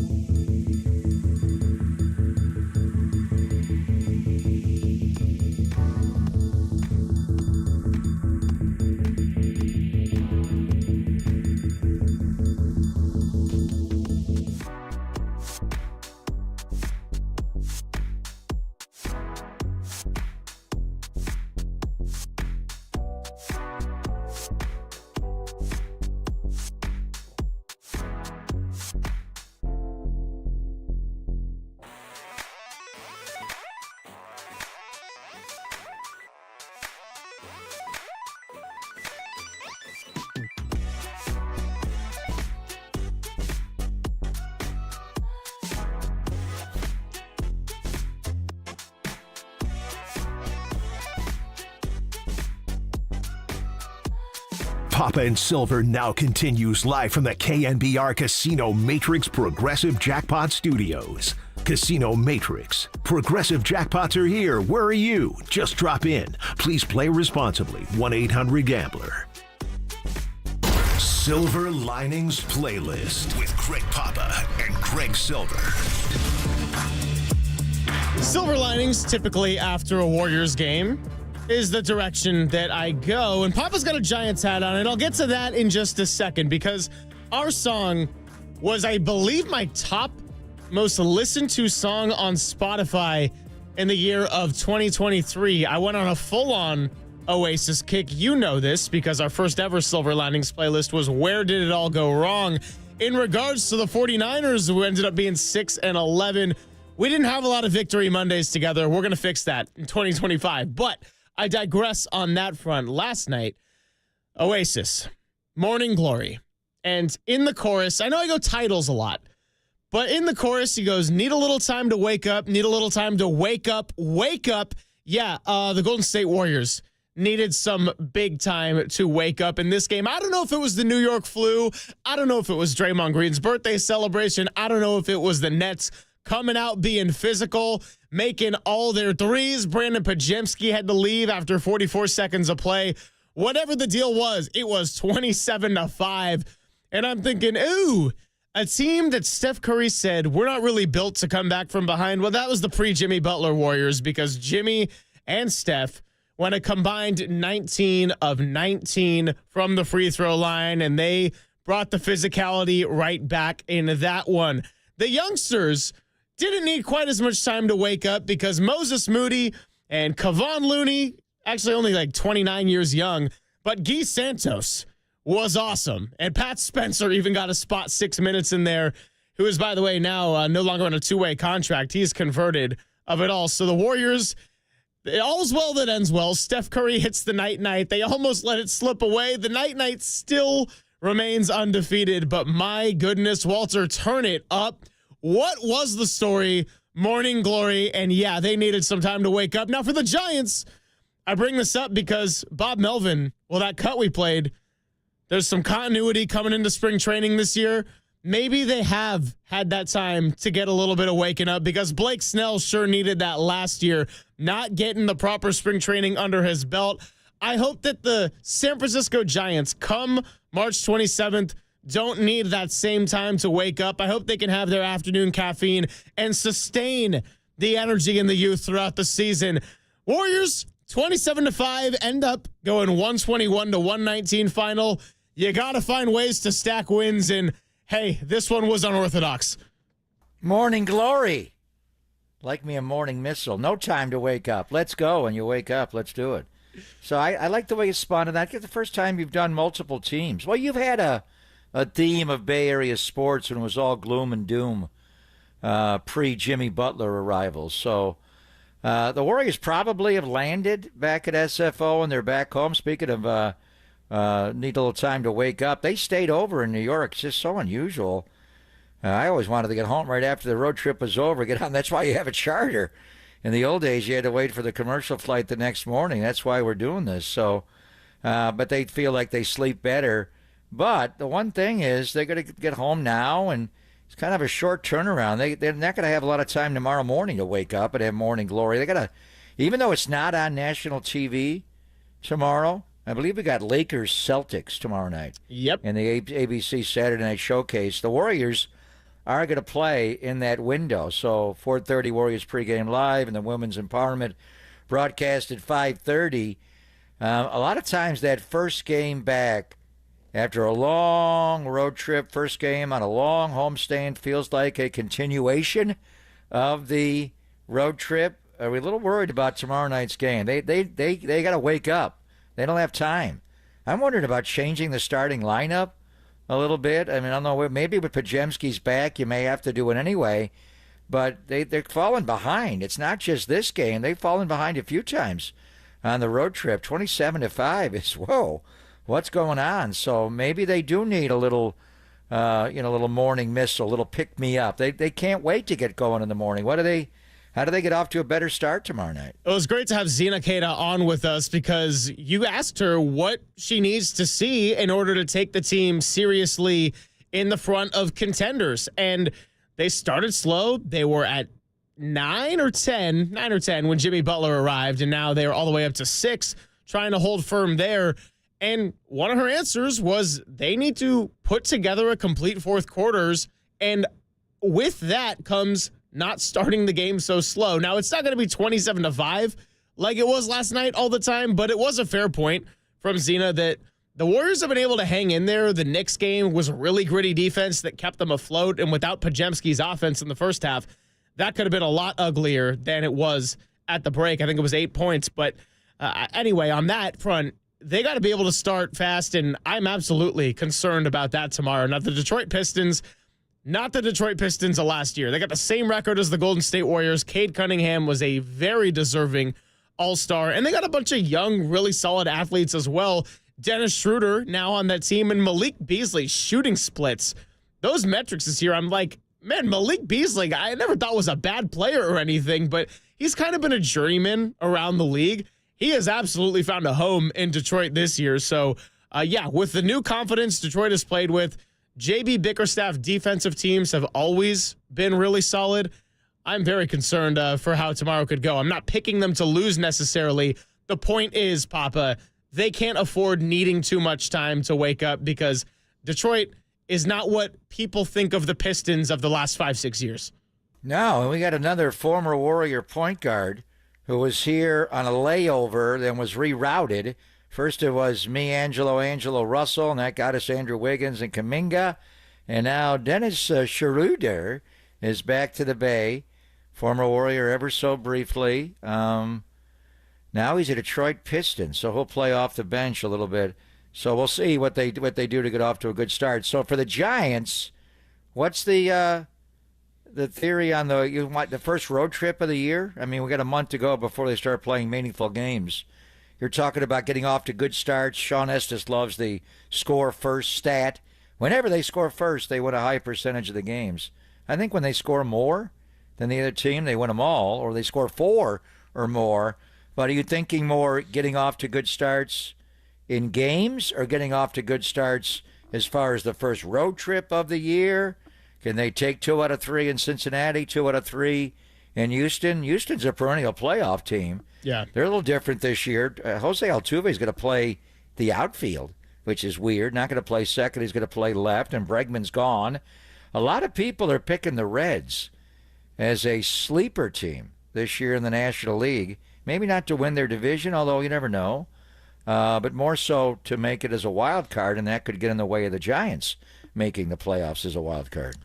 Speaker 1: Papa and Silver now continues live from the KNBR Casino Matrix Progressive Jackpot Studios. Casino Matrix. Progressive jackpots are here. Where are you? Just drop in. Please play responsibly. 1-800-GAMBLER. Silver Linings Playlist with Greg Papa and Greg Silver.
Speaker 11: Silver linings, typically after a Warriors game, is the direction that I go. And Papa's got a Giants hat on, and I'll get to that in just a second because our song was, I believe, my top most listened to song on Spotify in the year of 2023. I went on a full-on Oasis kick. You know this because our first ever Silver Linings playlist was Where Did It All Go Wrong? In regards to the 49ers, who ended up being 6-11, we didn't have a lot of victory Mondays together. We're going to fix that in 2025. But I digress on that front. Last night, Oasis, Morning Glory. And in the chorus, I know I go titles a lot, but in the chorus, he goes, need a little time to wake up, need a little time to wake up, wake up. Yeah, the Golden State Warriors needed some big time to wake up in this game. I don't know if it was the New York flu. I don't know if it was Draymond Green's birthday celebration. I don't know if it was the Nets coming out, being physical, making all their threes. Brandon Pajemski had to leave after 44 seconds of play. Whatever the deal was, it was 27-5. And I'm thinking, ooh, a team that Steph Curry said, we're not really built to come back from behind. Well, that was the pre-Jimmy Butler Warriors, because Jimmy and Steph went a combined 19 of 19 from the free throw line, and they brought the physicality right back in that one. The youngsters didn't need quite as much time to wake up because Moses Moody and Kevon Looney, actually only like 29 years young, but Guy Santos was awesome. And Pat Spencer even got a spot 6 minutes in there, who is, by the way, now no longer on a two-way contract. He's converted of it all. So the Warriors, all's well that ends well. Steph Curry hits the night-night. They almost let it slip away. The night-night still remains undefeated, but my goodness, Walter, turn it up. What was the story? Morning glory. And yeah, they needed some time to wake up. Now for the Giants, I bring this up because Bob Melvin, well, that cut we played, there's some continuity coming into spring training this year. Maybe they have had that time to get a little bit of waking up, because Blake Snell sure needed that last year, not getting the proper spring training under his belt. I hope that the San Francisco Giants, come March 27th, don't need that same time to wake up. I hope they can have their afternoon caffeine and sustain the energy and the youth throughout the season. Warriors, 27-5, end up going 121-119 final. You got to find ways to stack wins, and hey, this one was unorthodox.
Speaker 7: Morning glory. Like me a morning missile. No time to wake up. Let's go. And you wake up. Let's do it. So I like the way you spun on that. It's the first time you've done multiple teams. Well, you've had a theme of Bay Area sports when it was all gloom and doom pre-Jimmy Butler arrival. So the Warriors probably have landed back at SFO and they're back home. Speaking of need a little time to wake up, they stayed over in New York. It's just so unusual. I always wanted to get home right after the road trip was over. Get on. That's why you have a charter. In the old days, you had to wait for the commercial flight the next morning. That's why we're doing this. So, but they feel like they sleep better. But the one thing is they're going to get home now, and it's kind of a short turnaround. They're not going to have a lot of time tomorrow morning to wake up and have morning glory. They got to, even though it's not on national TV tomorrow, I believe we got Lakers Celtics tomorrow night.
Speaker 11: Yep.
Speaker 7: In the ABC Saturday Night Showcase. The Warriors are going to play in that window. So 4:30 Warriors pregame live, and the Women's Empowerment broadcast at 5:30. A lot of times that first game back after a long road trip, first game on a long homestand, feels like a continuation of the road trip. Are we a little worried about tomorrow night's game? They got to wake up. They don't have time. I'm wondering about changing the starting lineup a little bit. I mean, I don't know. Maybe with Pajemski's back, you may have to do it anyway. But they're falling behind. It's not just this game. They've fallen behind a few times on the road trip. 27-5 is, whoa, what's going on? So maybe they do need a little, a little morning missile, a little pick-me-up. They can't wait to get going in the morning. How do they get off to a better start tomorrow night?
Speaker 11: It was great to have Zena Keita on with us, because you asked her what she needs to see in order to take the team seriously in the front of contenders. And they started slow. They were at 9 or 10 when Jimmy Butler arrived, and now they're all the way up to 6, trying to hold firm there. And one of her answers was they need to put together a complete fourth quarters, and with that comes not starting the game so slow. Now, it's not going to be 27-5 like it was last night all the time, but it was a fair point from Zena that the Warriors have been able to hang in there. The Knicks game was a really gritty defense that kept them afloat, and without Pajemski's offense in the first half, that could have been a lot uglier than it was at the break. I think it was 8 points. But anyway, on that front, they got to be able to start fast, and I'm absolutely concerned about that tomorrow. Now, the Detroit Pistons, not the Detroit Pistons of last year. They got the same record as the Golden State Warriors. Cade Cunningham was a very deserving all-star, and they got a bunch of young, really solid athletes as well. Dennis Schroeder now on that team, and Malik Beasley shooting splits. Those metrics this year, I'm like, man, Malik Beasley, I never thought was a bad player or anything, but he's kind of been a journeyman around the league. He has absolutely found a home in Detroit this year. So, with the new confidence Detroit has played with, JB Bickerstaff defensive teams have always been really solid. I'm very concerned for how tomorrow could go. I'm not picking them to lose necessarily. The point is, Papa, they can't afford needing too much time to wake up because Detroit is not what people think of the Pistons of the last 5-6 years.
Speaker 7: No, and we got another former Warrior point guard who was here on a layover, then was rerouted. First it was Angelo Russell, and that got us Andrew Wiggins and Kuminga. And now Dennis Schroeder is back to the Bay, former Warrior ever so briefly. Now he's a Detroit Piston, so he'll play off the bench a little bit. So we'll see what they do to get off to a good start. So for the Giants, what's the theory on the first road trip of the year? I mean, we got a month to go before they start playing meaningful games. You're talking about getting off to good starts. Sean Estes loves the score first stat. Whenever they score first, they win a high percentage of the games. I think when they score more than the other team, they win them all, or they score 4 or more. But are you thinking more getting off to good starts in games or getting off to good starts as far as the first road trip of the year? Can they take 2 out of 3 in Cincinnati, 2 out of 3 in Houston? Houston's a perennial playoff team.
Speaker 11: Yeah.
Speaker 7: They're a little different this year. Jose Altuve is going to play the outfield, which is weird. Not going to play second. He's going to play left, and Bregman's gone. A lot of people are picking the Reds as a sleeper team this year in the National League. Maybe not to win their division, although you never know, but more so to make it as a wild card, and that could get in the way of the Giants making the playoffs as a wild card.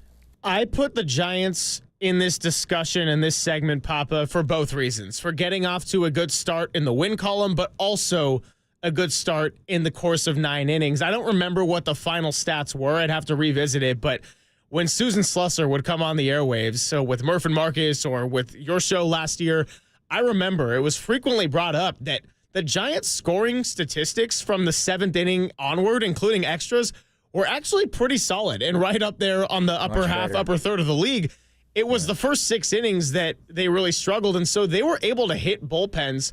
Speaker 11: I put the Giants in this discussion in this segment, Papa, for both reasons. For getting off to a good start in the win column, but also a good start in the course of 9 innings. I don't remember what the final stats were. I'd have to revisit it, but when Susan Slusser would come on the airwaves, so with Murph and Marcus or with your show last year, I remember it was frequently brought up that the Giants' scoring statistics from the 7th inning onward, including extras, were actually pretty solid and right up there on the upper half, upper third of the league. It was the first 6 innings that they really struggled, and so they were able to hit bullpens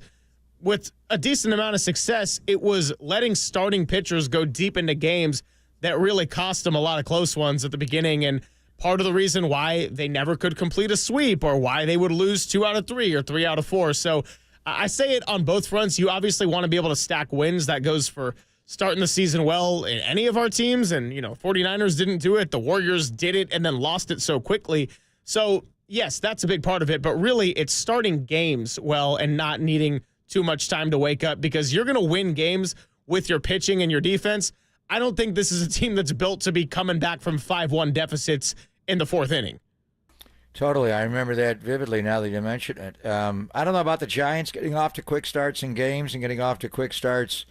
Speaker 11: with a decent amount of success. It was letting starting pitchers go deep into games that really cost them a lot of close ones at the beginning, and part of the reason why they never could complete a sweep or why they would lose 2 out of 3 or 3 out of 4. So I say it on both fronts. You obviously want to be able to stack wins. That goes for starting the season well in any of our teams, and 49ers didn't do it. The Warriors did it and then lost it so quickly. So yes, that's a big part of it, but really it's starting games well and not needing too much time to wake up, because you're going to win games with your pitching and your defense. I don't think this is a team that's built to be coming back from 5-1 deficits in the 4th inning.
Speaker 7: Totally. I remember that vividly now that you mention it. I don't know about the Giants getting off to quick starts in games and getting off to quick starts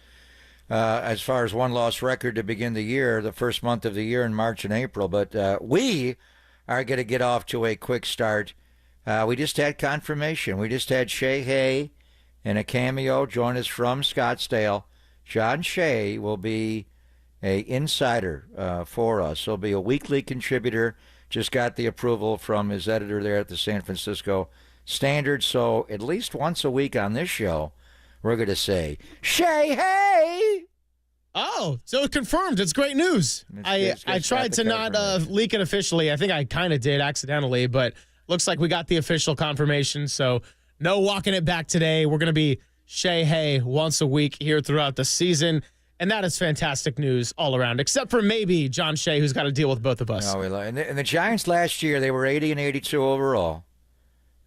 Speaker 7: as far as one-loss record to begin the year, the first month of the year in March and April. But we are going to get off to a quick start. We just had confirmation. We just had Shea Hay in a cameo join us from Scottsdale. John Shea will be an insider for us. He'll be a weekly contributor. Just got the approval from his editor there at the San Francisco Standard. So at least once a week on this show, we're going to say, Shea Hay!
Speaker 11: Oh, so it's confirmed. It's great news. I tried to not leak it officially. I think I kind of did accidentally, but looks like we got the official confirmation. So no walking it back today. We're going to be Shea Hay once a week here throughout the season. And that is fantastic news all around, except for maybe John Shea, who's got to deal with both of us.
Speaker 7: No, and the Giants last year, they were 80 and 82 overall.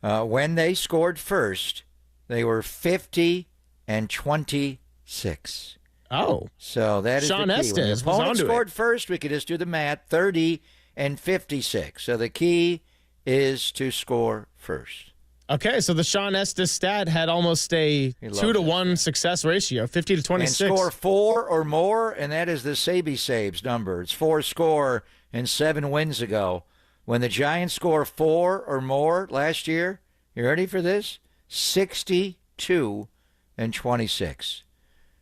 Speaker 7: When they scored first, they were 50 and 26.
Speaker 11: Oh.
Speaker 7: So that is
Speaker 11: Sean
Speaker 7: the key.
Speaker 11: Estes
Speaker 7: When the
Speaker 11: was
Speaker 7: opponent
Speaker 11: onto
Speaker 7: scored
Speaker 11: it.
Speaker 7: first, we could just do the math, 30 and 56. So the key is to score first.
Speaker 11: Okay, so the Sean Estes stat had almost a 2-to-1 success ratio, 50 to 26.
Speaker 7: And score 4 or more, and that is the Sabes number. It's 4 score and 7 wins ago. When the Giants score 4 or more last year, you ready for this? 62 and 26.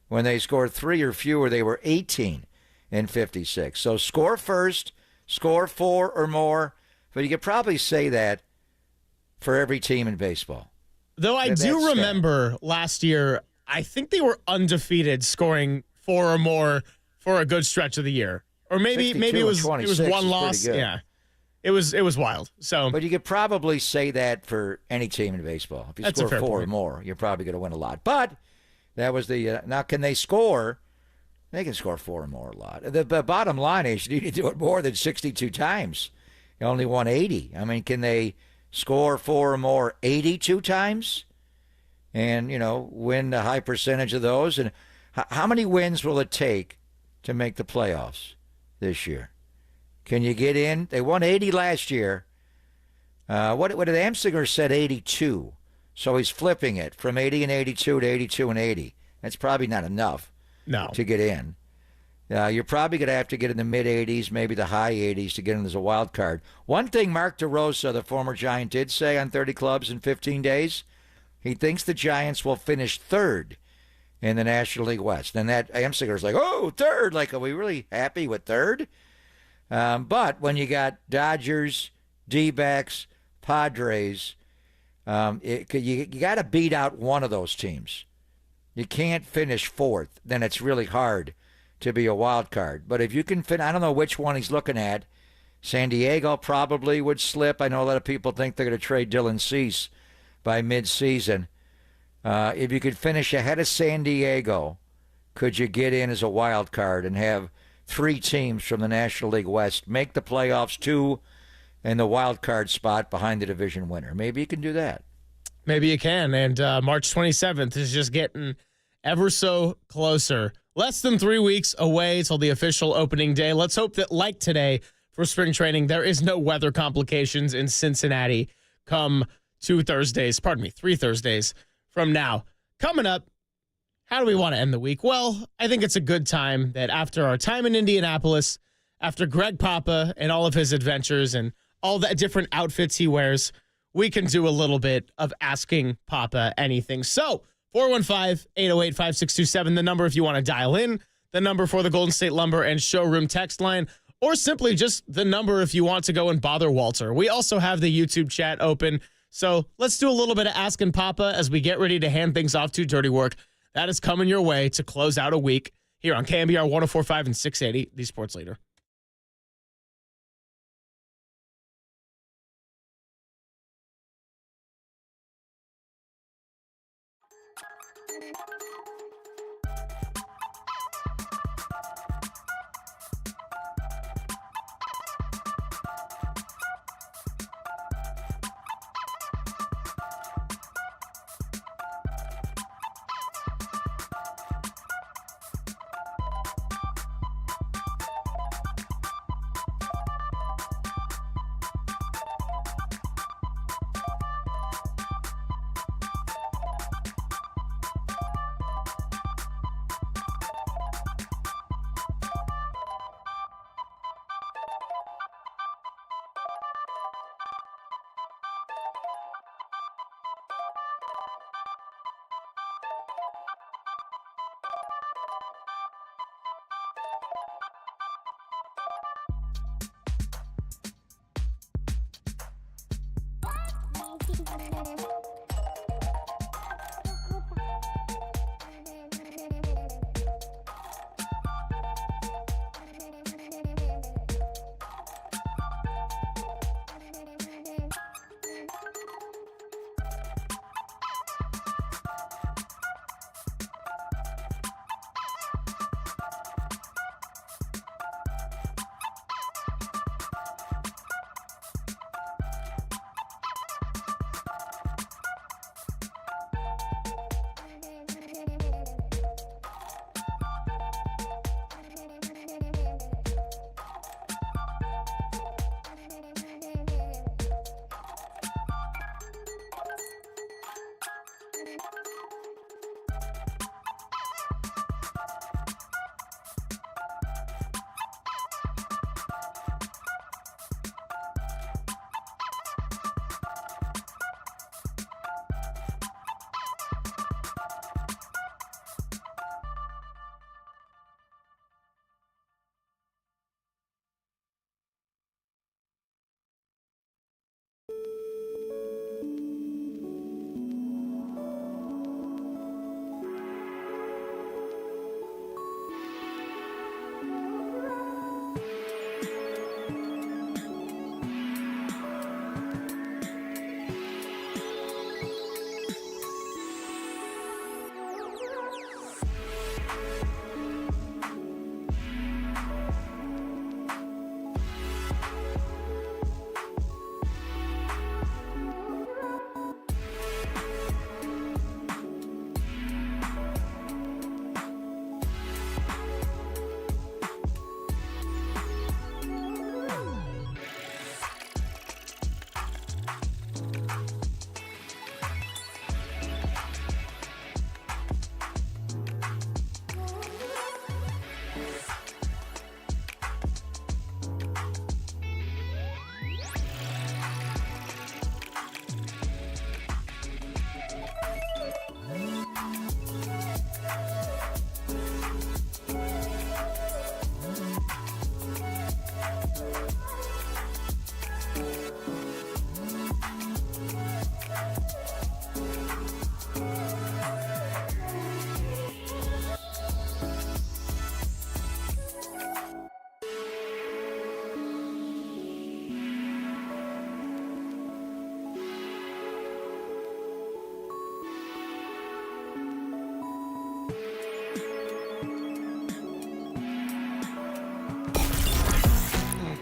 Speaker 7: When they scored 3 or fewer, they were 18 and 56. So score first, score 4 or more, but you could probably say that for every team in baseball.
Speaker 11: Though I do remember last year, I think they were undefeated scoring 4 or more for a good stretch of the year. Or maybe it was one loss. Yeah. it was wild. So,
Speaker 7: but you could probably say that for any team in baseball. If you
Speaker 11: That's a
Speaker 7: score
Speaker 11: fair
Speaker 7: 4 or
Speaker 11: point.
Speaker 7: more, you're probably going to win a lot. But that was the now. Can they score? They can score 4 or more a lot. The bottom line is you need to do it more than 62 times. You only won 80. I mean, can they score 4 or more 82 times? And, win a high percentage of those? And how many wins will it take to make the playoffs this year? Can you get in? They won 80 last year. What did Amsinger said 82? So he's flipping it from 80 and 82 to 82 and 80. That's probably not enough.
Speaker 11: No.
Speaker 7: To get in. You're probably going to have to get in the mid-80s, maybe the high 80s to get in as a wild card. One thing Mark DeRosa, the former Giant, did say on 30 Clubs in 15 days, he thinks the Giants will finish third in the National League West. And that Amsinger's like, oh, third. Like, are we really happy with third? But when you got Dodgers, D-backs, Padres, you got to beat out one of those teams. You can't finish fourth, then it's really hard to be a wild card. But if you can I don't know which one he's looking at. San Diego probably would slip. I know a lot of people think they're going to trade Dylan Cease by mid-season. If you could finish ahead of San Diego, could you get in as a wild card and have 3 teams from the National League West make the playoffs, 2 in the wild card spot behind the division winner? Maybe you can do that.
Speaker 11: Maybe you can. And March 27th is just getting ever so closer. Less than 3 weeks away till the official opening day. Let's hope that, like today for spring training, there is no weather complications in Cincinnati come 3 Thursdays from now. Coming up, how do we want to end the week? Well, I think it's a good time that after our time in Indianapolis, after Greg Papa and all of his adventures and all the different outfits he wears, we can do a little bit of asking Papa anything. So, 415-808-5627, the number if you want to dial in, the number for the Golden State Lumber and Showroom text line, or simply just the number if you want to go and bother Walter. We also have the YouTube chat open, so let's do a little bit of asking Papa as we get ready to hand things off to Dirty Work. That is coming your way to close out a week here on KNBR 104.5 and 680, the Sports Leader.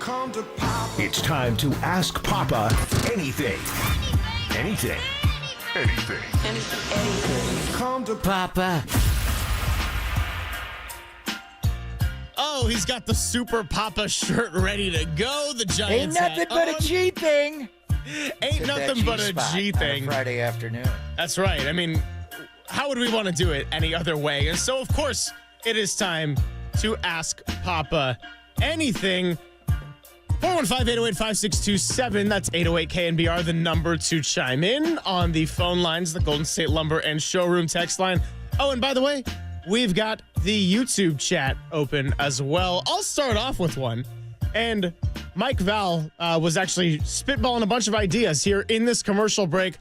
Speaker 1: It's time to ask Papa anything. Anything. Anything.
Speaker 7: Come to Papa.
Speaker 11: Oh, he's got the Super Papa shirt ready to go. The Giants
Speaker 7: Ain't nothing but a G thing.
Speaker 11: Ain't nothing but a G thing.
Speaker 7: On a Friday afternoon.
Speaker 11: That's right. I mean, how would we want to do it any other way? And so, of course, it is time to ask Papa anything. 415-808-5627. That's 808-KNBR, the number to chime in on the phone lines, the Golden State Lumber and Showroom text line. Oh, and by the way, we've got the YouTube chat open as well. I'll start off with one. And Mike Val was actually spitballing a bunch of ideas here in this commercial break.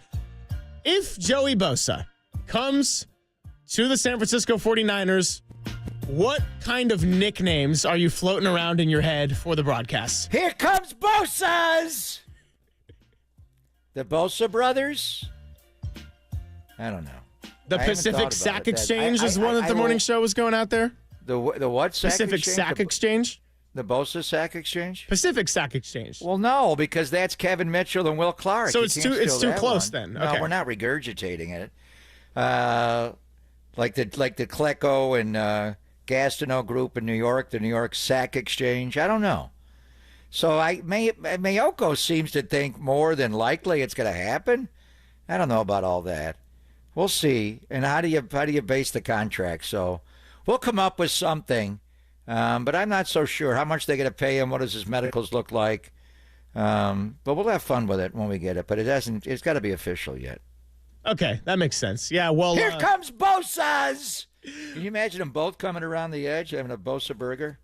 Speaker 11: If Joey Bosa comes to the San Francisco 49ers, what kind of nicknames are you floating around in your head for the broadcast?
Speaker 7: Here comes Bosa's! The Bosa brothers? I don't know.
Speaker 11: The Pacific Sack Exchange is one that the morning show was going out there.
Speaker 7: The what sack
Speaker 11: Pacific
Speaker 7: exchange?
Speaker 11: Sack Exchange?
Speaker 7: The Bosa Sack Exchange?
Speaker 11: Pacific Sack Exchange.
Speaker 7: Well, no, because that's Kevin Mitchell and Will Clark.
Speaker 11: So
Speaker 7: You
Speaker 11: it's
Speaker 7: can't
Speaker 11: too
Speaker 7: steal that
Speaker 11: close
Speaker 7: one.
Speaker 11: then.
Speaker 7: No,
Speaker 11: Okay.
Speaker 7: we're not regurgitating it. Like the Klecko and Gastineau group in New York, the New York Sack Exchange. I don't know. So Mayoko seems to think more than likely it's going to happen. I don't know about all that. We'll see. And how do you base the contract? So we'll come up with something. But I'm not so sure how much they're going to pay him. What does his medicals look like? But we'll have fun with it when we get it. But it's got to be official yet.
Speaker 11: Okay, that makes sense. Yeah, well.
Speaker 7: Here comes Bosa's! Can you imagine them both coming around the edge having a Bosa burger?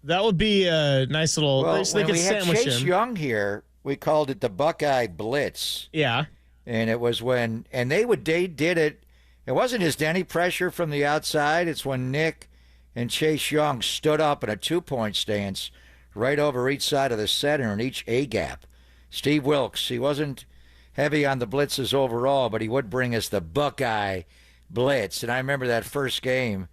Speaker 11: That would be a nice little.
Speaker 7: Well,
Speaker 11: So they
Speaker 7: when
Speaker 11: could
Speaker 7: we had
Speaker 11: sandwich
Speaker 7: Chase
Speaker 11: him.
Speaker 7: Young here, we called it the Buckeye Blitz.
Speaker 11: Yeah.
Speaker 7: And it was when, and they did it. It wasn't just any pressure from the outside. It's when Nick and Chase Young stood up in a 2-point stance right over each side of the center in each A gap. Steve Wilkes, he wasn't heavy on the blitzes overall, but he would bring us the Buckeye Blitz. And I remember that first game,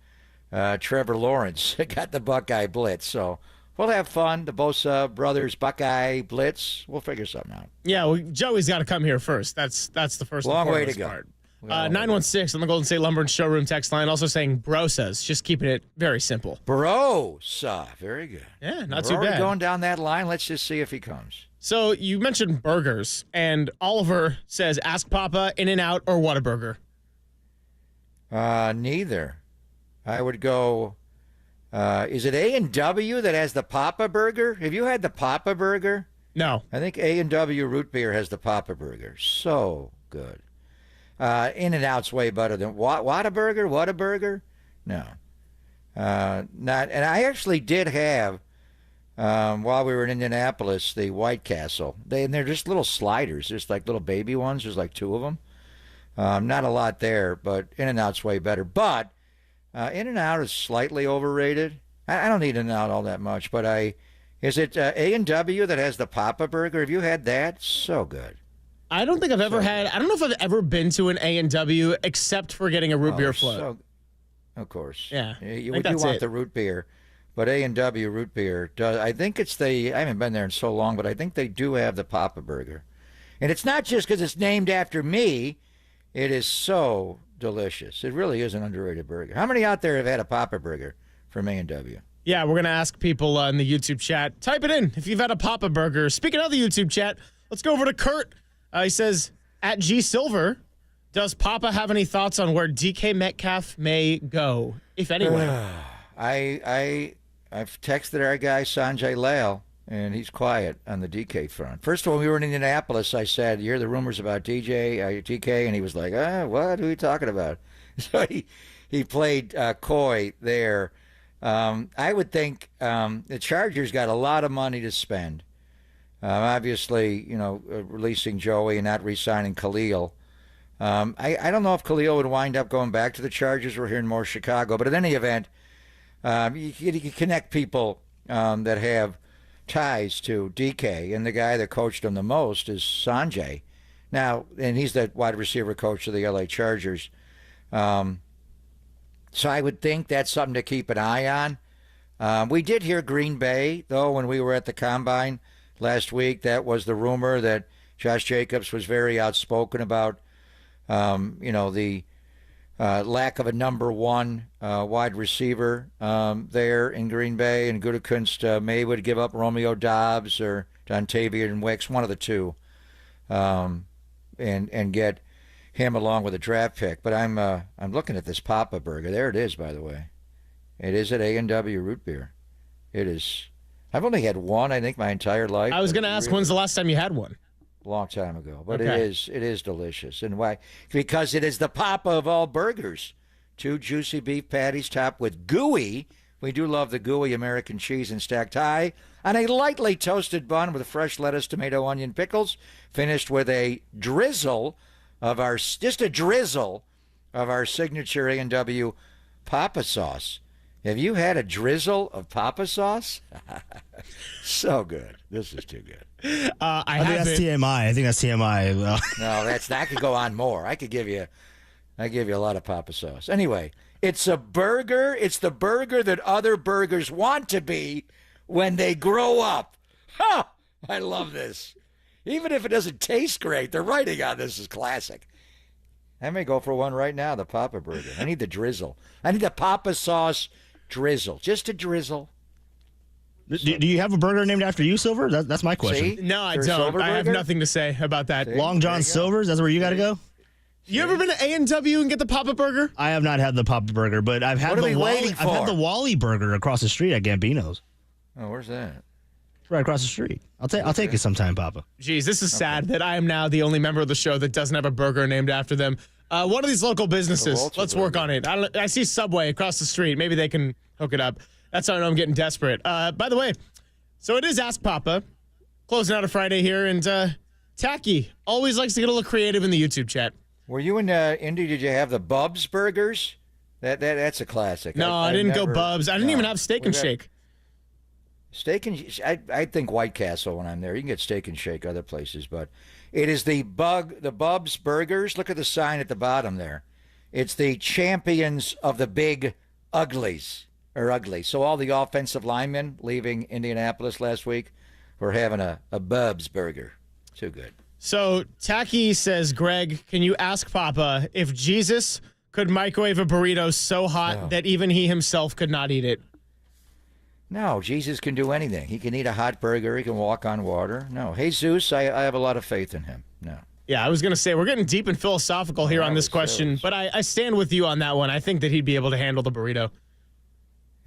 Speaker 7: Trevor Lawrence got the Buckeye Blitz. So we'll have fun. The Bosa brothers Buckeye Blitz. We'll figure something out.
Speaker 11: Yeah, well, Joey's got to come here first. That's the first.
Speaker 7: Long
Speaker 11: and
Speaker 7: way to
Speaker 11: foremost
Speaker 7: go.
Speaker 11: part. 916 on the Golden State Lumber and Showroom text line. Also saying Brosas, just keeping it very simple.
Speaker 7: Brosa, very good.
Speaker 11: Yeah, not
Speaker 7: We're
Speaker 11: too
Speaker 7: already
Speaker 11: bad.
Speaker 7: going down that line. Let's just see if he comes.
Speaker 11: So you mentioned burgers, and Oliver says, "Ask Papa, In-N-Out or Whataburger."
Speaker 7: Neither. I would go. Is it A&W that has the Papa Burger? Have you had the Papa Burger?
Speaker 11: No.
Speaker 7: I think A&W Root Beer has the Papa Burger. So good. In-N-Out's way better than Whataburger? No. Not. And I actually did have, while we were in Indianapolis, the White Castle. They're just little sliders, just like little baby ones. There's like 2 of them. Not a lot there, but In-N-Out's way better. But In-N-Out is slightly overrated. I don't eat In-N-Out all that much, but is it A&W that has the Papa Burger? Have you had that? So good.
Speaker 11: I don't think I've ever had. I don't know if I've ever been to an A&W except for getting a root beer float.
Speaker 7: Of course.
Speaker 11: Yeah,
Speaker 7: You
Speaker 11: I think
Speaker 7: do
Speaker 11: that's
Speaker 7: want
Speaker 11: it.
Speaker 7: the root beer, but A&W root beer does. I think it's I haven't been there in so long, but I think they do have the Papa Burger, and it's not just because it's named after me. It is so delicious. It really is an underrated burger. How many out there have had a Papa Burger from A&W?
Speaker 11: Yeah, we're gonna ask people in the YouTube chat. Type it in if you've had a Papa Burger. Speaking of the YouTube chat, let's go over to Kurt. He says, at G Silver, does Papa have any thoughts on where DK Metcalf may go, if anywhere?
Speaker 7: I've texted our guy Sanjay Lal, and he's quiet on the DK front. First of all, we were in Indianapolis. I said, "You hear the rumors about DK?" And he was like, "What? Who are you talking about?" So he played coy there. I would think the Chargers got a lot of money to spend. Obviously, releasing Joey and not re-signing Khalil. I don't know if Khalil would wind up going back to the Chargers. We're hearing more Chicago. But in any event, you connect people that have ties to DK, and the guy that coached him the most is Sanjay. Now, and he's the wide receiver coach of the LA Chargers. So I would think that's something to keep an eye on. We did hear Green Bay, though, when we were at the Combine last week. That was the rumor that Josh Jacobs was very outspoken about, the lack of a number one wide receiver there in Green Bay, and Gutekunst may would give up Romeo Dobbs or Dontavian Wicks, one of the two, and get him along with a draft pick. But I'm looking at this Papa Burger. There it is, by the way. It is at A&W Root Beer. It is. I've only had one, I think, my entire life.
Speaker 11: I was going to ask, when's the last time you had one?
Speaker 7: A long time ago, but
Speaker 11: Okay.
Speaker 7: it is delicious. And why? Because it is the Papa of all burgers. 2 juicy beef patties topped with gooey. We do love the gooey American cheese and stacked high on a lightly toasted bun with fresh lettuce, tomato, onion, pickles, finished with a drizzle of our signature A&W Papa sauce. Have you had a drizzle of Papa sauce? So good. This is too good.
Speaker 19: I think that's TMI. I think that's TMI.
Speaker 7: No, I could go on more. I give you a lot of Papa sauce. Anyway, it's a burger. It's the burger that other burgers want to be when they grow up. Ha! I love this. Even if it doesn't taste great, the writing on this is classic. I may go for one right now, the Papa Burger. I need the drizzle. I need the Papa sauce drizzle. Just a drizzle.
Speaker 19: Do you have a burger named after you, Silver? That's my question.
Speaker 7: See?
Speaker 11: No, I
Speaker 7: There's
Speaker 11: don't.
Speaker 7: Silver
Speaker 11: I have
Speaker 7: Burger?
Speaker 11: nothing to say about that.
Speaker 7: See?
Speaker 19: Long John Silver's? That's where you got to go?
Speaker 11: You ever been to A&W and get the Papa Burger?
Speaker 19: I have not had the Papa Burger, but I've had
Speaker 7: What are we
Speaker 19: the Wally.
Speaker 7: waiting
Speaker 19: I've had
Speaker 7: for?
Speaker 19: the Wally Burger across the street at Gambino's.
Speaker 7: Oh, where's that?
Speaker 19: It's right across the street. I'll take it sometime, Papa.
Speaker 11: Geez, this is sad that I am now the only member of the show that doesn't have a burger named after them. One of these local businesses,
Speaker 7: Walter
Speaker 11: let's work
Speaker 7: Burger.
Speaker 11: on it. I see Subway across the street. Maybe they can hook it up. That's how I know I'm getting desperate. By the way, so it is Ask Papa, closing out a Friday here, and Tacky always likes to get a little creative in the YouTube chat.
Speaker 7: Were you in Indy? Did you have the Bubs burgers? That's a classic.
Speaker 11: No, I didn't go Bubs. I didn't even have Steak and Shake.
Speaker 7: Steak and I think White Castle when I'm there. You can get Steak and Shake other places, but it is the Bubs burgers. Look at the sign at the bottom there. It's the champions of the big uglies or ugly. So all the offensive linemen leaving Indianapolis last week were having a Bubs burger. Too good.
Speaker 11: So Tacky says, Greg, can you ask Papa if Jesus could microwave a burrito so hot that even he himself could not eat it?
Speaker 7: No, Jesus can do anything. He can eat a hot burger. He can walk on water. No, Jesus, I have a lot of faith in him. No.
Speaker 11: Yeah, I was going to say, we're getting deep and philosophical here on this question, but I stand with you on that one. I think that he'd be able to handle the burrito.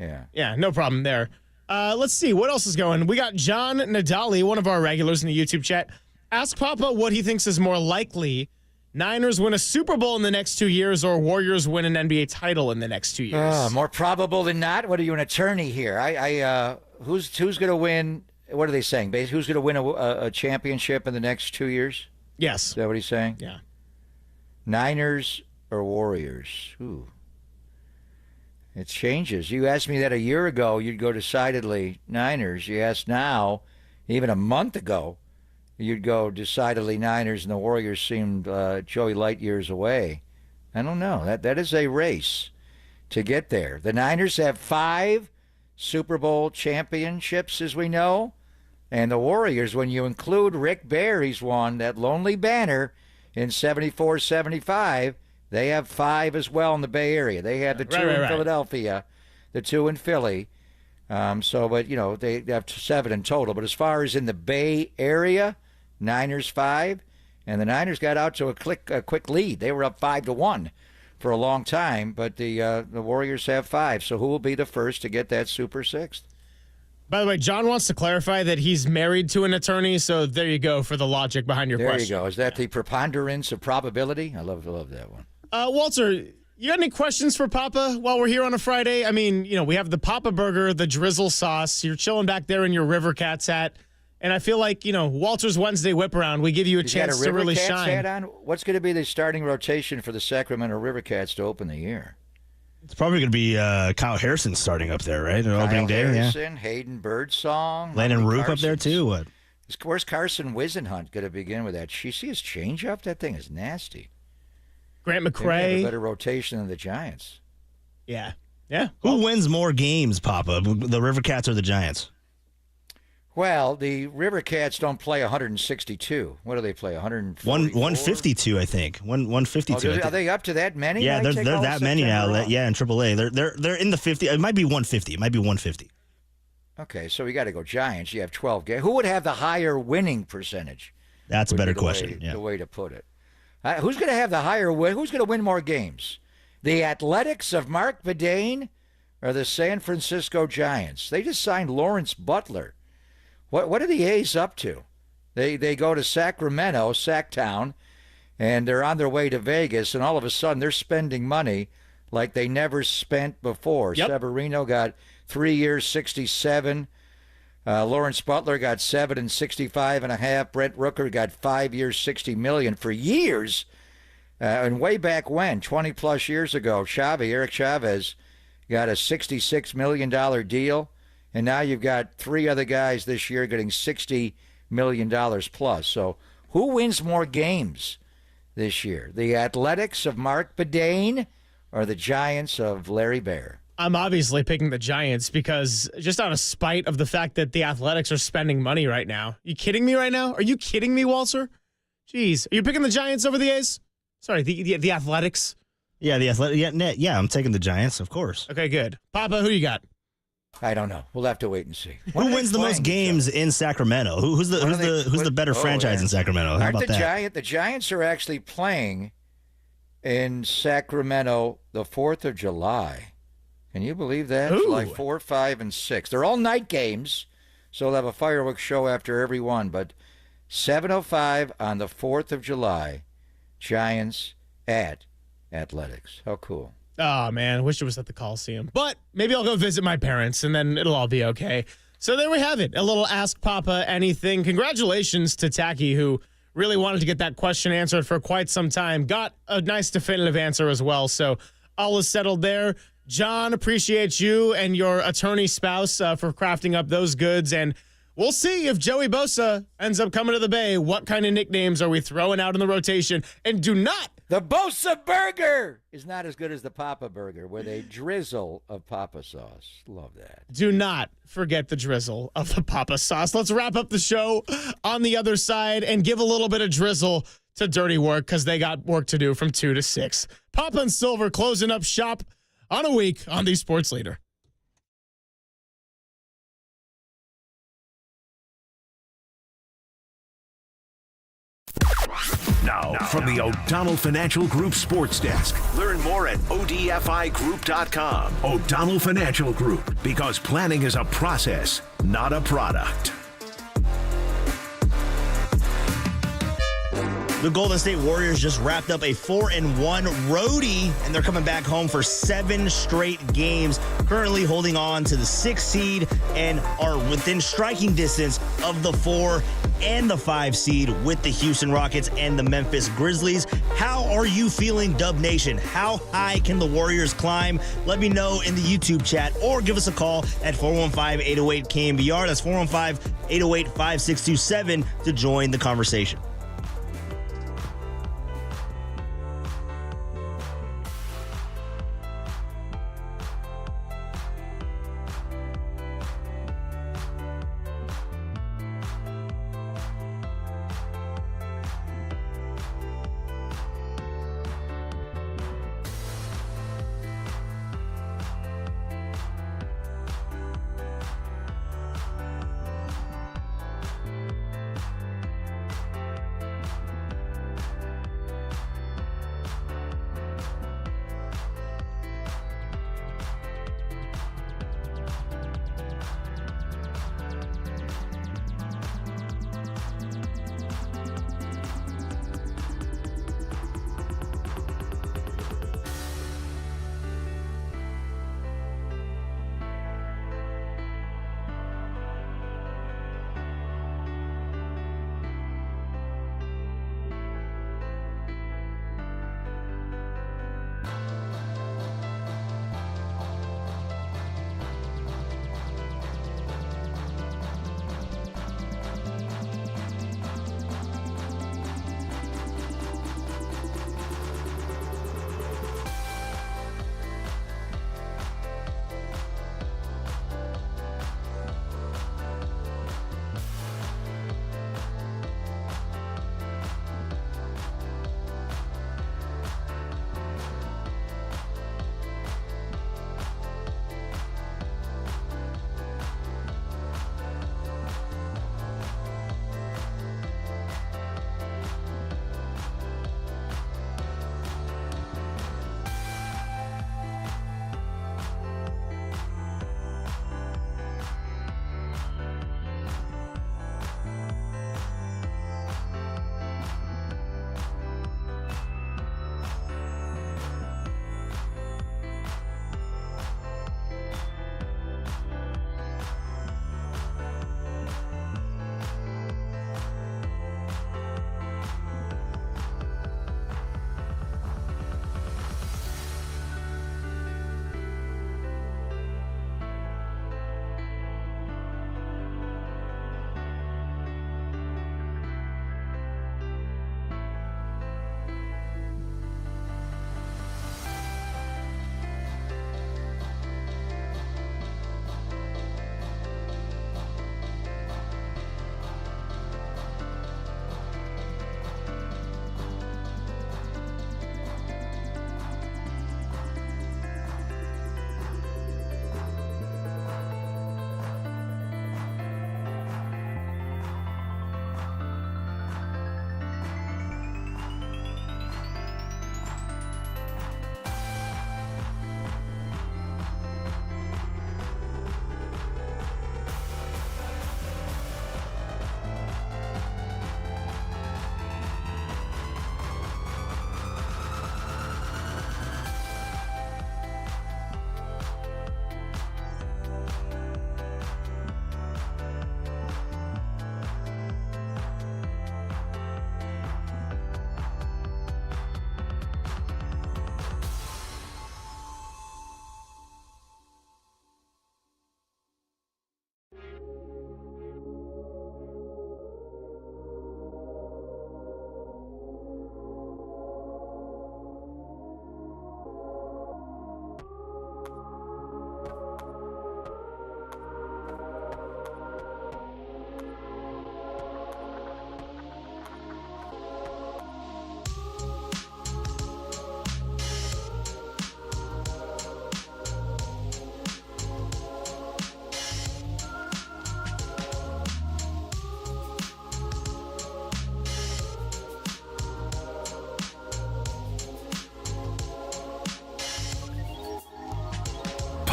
Speaker 7: Yeah.
Speaker 11: Yeah, no problem there. Let's see, what else is going? We got John Nadali, one of our regulars in the YouTube chat. Ask Papa what he thinks is more likely, Niners win a Super Bowl in the next 2 years or Warriors win an NBA title in the next 2 years.
Speaker 7: More probable than not. What are you, an attorney here? Who's going to win? What are they saying? Basically, who's going to win a championship in the next 2 years?
Speaker 11: Yes.
Speaker 7: Is that what he's saying?
Speaker 11: Yeah.
Speaker 7: Niners or Warriors? Ooh. It changes. You asked me that a year ago, you'd go decidedly Niners. You asked now, even a month ago, you'd go decidedly Niners, and the Warriors seemed Joey light years away. I don't know. That is a race to get there. The Niners have 5 Super Bowl championships, as we know, and the Warriors, when you include Rick Barry's won that lonely banner in 74-75, they have 5 as well in the Bay Area. They have the 2 in Philadelphia, the 2 in Philly. But, they have 7 in total. But as far as in the Bay Area, Niners 5, and the Niners got out to a quick lead. They were up 5-1 for a long time, but the Warriors have 5. So who will be the first to get that Super Sixth?
Speaker 11: By the way, John wants to clarify that he's married to an attorney, so there you go for the logic behind your question.
Speaker 7: There you go. Is that the preponderance of probability? I love that one.
Speaker 11: Walter, you got any questions for Papa while we're here on a Friday? I mean, we have the Papa Burger, the drizzle sauce. You're chilling back there in your River Cats hat. And I feel like, Walter's Wednesday whip around, we give you a chance to really shine.
Speaker 7: Hat on? What's going to be the starting rotation for the Sacramento River Cats to open the year?
Speaker 19: It's probably going to be Kyle Harrison starting up there, right? Opening day,
Speaker 7: Harrison, Hayden Birdsong.
Speaker 19: Landon Roof up there, too? What?
Speaker 7: Where's Carson Wisenhunt going to begin with that? You see his changeup? That thing is nasty.
Speaker 11: Grant
Speaker 7: They have
Speaker 11: McCray.
Speaker 7: a better rotation than the Giants.
Speaker 11: Yeah. Yeah.
Speaker 19: Who wins more games, Papa? The River Cats or the Giants?
Speaker 7: Well, the River Cats don't play 162. What do they play?
Speaker 19: 152, I think. 152.
Speaker 7: Are they up to that many?
Speaker 19: Yeah, they're that many now. Yeah, in AAA, they're in the 50. It might be 150. It might be 150.
Speaker 7: Okay, so we got to go Giants. You have 12 games. Who would have the higher winning percentage?
Speaker 19: That's a better question.
Speaker 7: The way to put it. Who's going to have the higher win? Who's going to win more games? The Athletics of Mark Bedane or the San Francisco Giants? They just signed Lawrence Butler. What are the A's up to? They go to Sacramento, Sacktown, and they're on their way to Vegas, and all of a sudden they're spending money like they never spent before.
Speaker 11: Yep.
Speaker 7: Severino got 3 years, 67. Lawrence Butler got 7 and 65.5. Brent Rooker got 5 years, $60 million for years. And way back when, 20 plus years ago, Eric Chavez got a $66 million deal. And now you've got 3 other guys this year getting $60 million plus. So who wins more games this year? The Athletics of Mark Bedane or the Giants of Larry Baer?
Speaker 11: I'm obviously picking the Giants because just out of spite of the fact that the Athletics are spending money right now. You kidding me right now? Are you kidding me, Walter? Jeez. Are you picking the Giants over the A's? Sorry, the Athletics?
Speaker 19: Yeah, the Athletic. Yeah, I'm taking the Giants, of course.
Speaker 11: Okay, good. Papa, who you got?
Speaker 7: I don't know. We'll have to wait and see.
Speaker 19: Who wins the most games in Sacramento? Who's the better franchise in Sacramento? How about that?
Speaker 7: The Giants are actually playing in Sacramento the 4th of July. Can you believe that? July 4, 5, and 6. They're all night games, so they'll have a fireworks show after every one. But 7:05 on the 4th of July, Giants at Athletics. How cool.
Speaker 11: Oh, man, I wish it was at the Coliseum. But maybe I'll go visit my parents, and then it'll all be okay. So there we have it, a little Ask Papa Anything. Congratulations to Tacky, who really wanted to get that question answered for quite some time. Got a nice definitive answer as well, so all is settled there. John, appreciate you and your attorney spouse for crafting up those goods, and we'll see if Joey Bosa ends up coming to the Bay. What kind of nicknames are we throwing out in the rotation? And do not...
Speaker 7: The Bosa Burger is not as good as the Papa Burger with a drizzle of Papa sauce. Love that.
Speaker 11: Do not forget the drizzle of the Papa sauce. Let's wrap up the show on the other side and give a little bit of drizzle to Dirty Work because they got work to do from 2 to 6. Papa and Silver closing up shop on a week on the Sports Leader.
Speaker 1: Now, from the O'Donnell Financial Group Sports Desk. Learn more at odfigroup.com. O'Donnell Financial Group, because planning is a process, not a product.
Speaker 19: The Golden State Warriors just wrapped up a 4-1 roadie, and they're coming back home for 7 straight games, currently holding on to the 6th seed and are within striking distance of the 4 and the 5 seed with the Houston Rockets and the Memphis Grizzlies. How are you feeling, Dub Nation? How high can the Warriors climb? Let me know in the YouTube chat or give us a call at 415-808-KNBR. That's 415-808-5627 to join the conversation.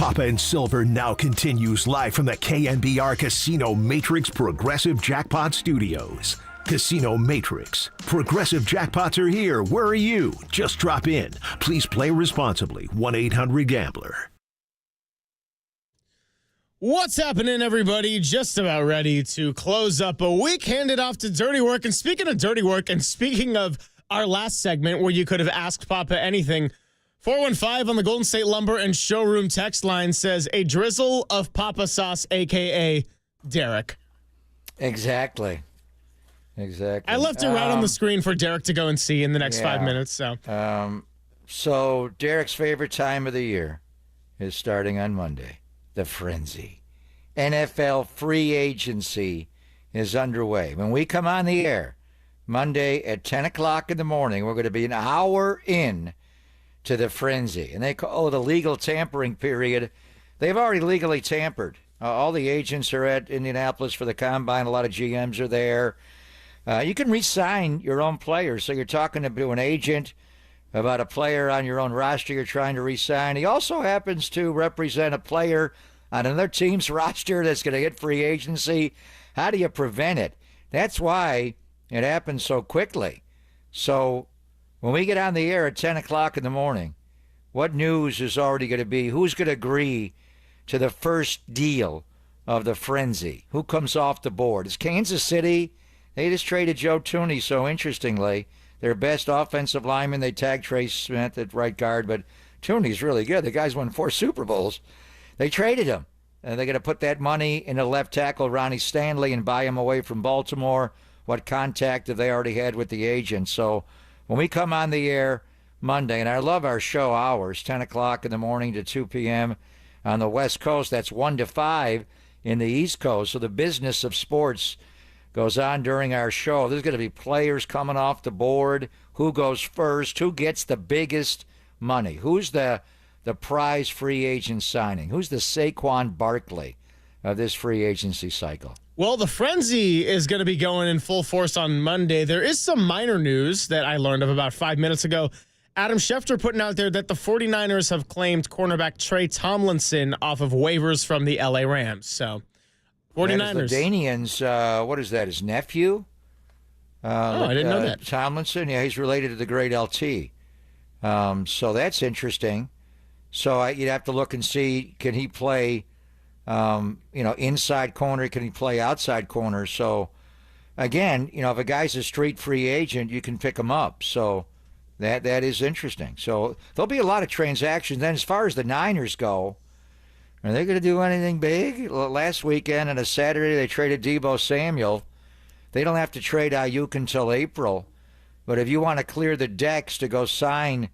Speaker 1: Papa and Silver now continues live from the KNBR Casino Matrix Progressive Jackpot Studios. Casino Matrix. Progressive jackpots are here. Where are you? Just drop in. Please play responsibly. 1-800-GAMBLER.
Speaker 11: What's happening, everybody? Just about ready to close up a week, hand it off to Dirty Work. And speaking of Dirty Work, and speaking of our last segment where you could have asked Papa anything, 415 on the Golden State Lumber and Showroom text line says, a drizzle of Papa sauce, a.k.a. Derek.
Speaker 7: Exactly.
Speaker 11: I left it right on the screen for Derek to go and see in the next 5 minutes.
Speaker 7: So Derek's favorite time of the year is starting on Monday. The frenzy. NFL free agency is underway. When we come on the air Monday at 10 o'clock in the morning, we're going to be an hour in to the frenzy. And they call it a legal tampering period. They've already legally tampered. All the agents are at Indianapolis for the Combine. A lot of GMs are there. You can re-sign your own players. So you're talking to an agent about a player on your own roster you're trying to re-sign. He also happens to represent a player on another team's roster that's going to hit free agency. How do you prevent it? That's why it happens so quickly. So when we get on the air at 10 o'clock in the morning, what news is already going to be? Who's going to agree to the first deal of the frenzy? Who comes off the board? Is Kansas City? They just traded Joe Thuney, so interestingly. Their best offensive lineman, they tagged Trey Smith at right guard, but Thuney's really good. The guy's won 4 Super Bowls. They traded him. And they're going to put that money into left tackle Ronnie Stanley and buy him away from Baltimore. What contact have they already had with the agent? So when we come on the air Monday, and I love our show hours, 10 o'clock in the morning to 2 p.m. on the West Coast. That's 1 to 5 in the East Coast. So the business of sports goes on during our show. There's going to be players coming off the board. Who goes first? Who gets the biggest money? Who's the prize free agent signing? Who's the Saquon Barkley of this free agency cycle?
Speaker 11: Well, the frenzy is going to be going in full force on Monday. There is some minor news that I learned of about 5 minutes ago. Adam Schefter putting out there that the 49ers have claimed cornerback Trey Tomlinson off of waivers from the LA Rams. So 49ers.
Speaker 7: Danians, what is that, his nephew?
Speaker 11: I didn't know that.
Speaker 7: Tomlinson, yeah, he's related to the great LT. So that's interesting. So you'd have to look and see, can he play, inside corner? Can he play outside corner? So, again, if a guy's a street free agent, you can pick him up. So that is interesting. So there'll be a lot of transactions. Then as far as the Niners go, are they going to do anything big? Last weekend on a Saturday, they traded Deebo Samuel. They don't have to trade Ayuk until April. But if you want to clear the decks to go sign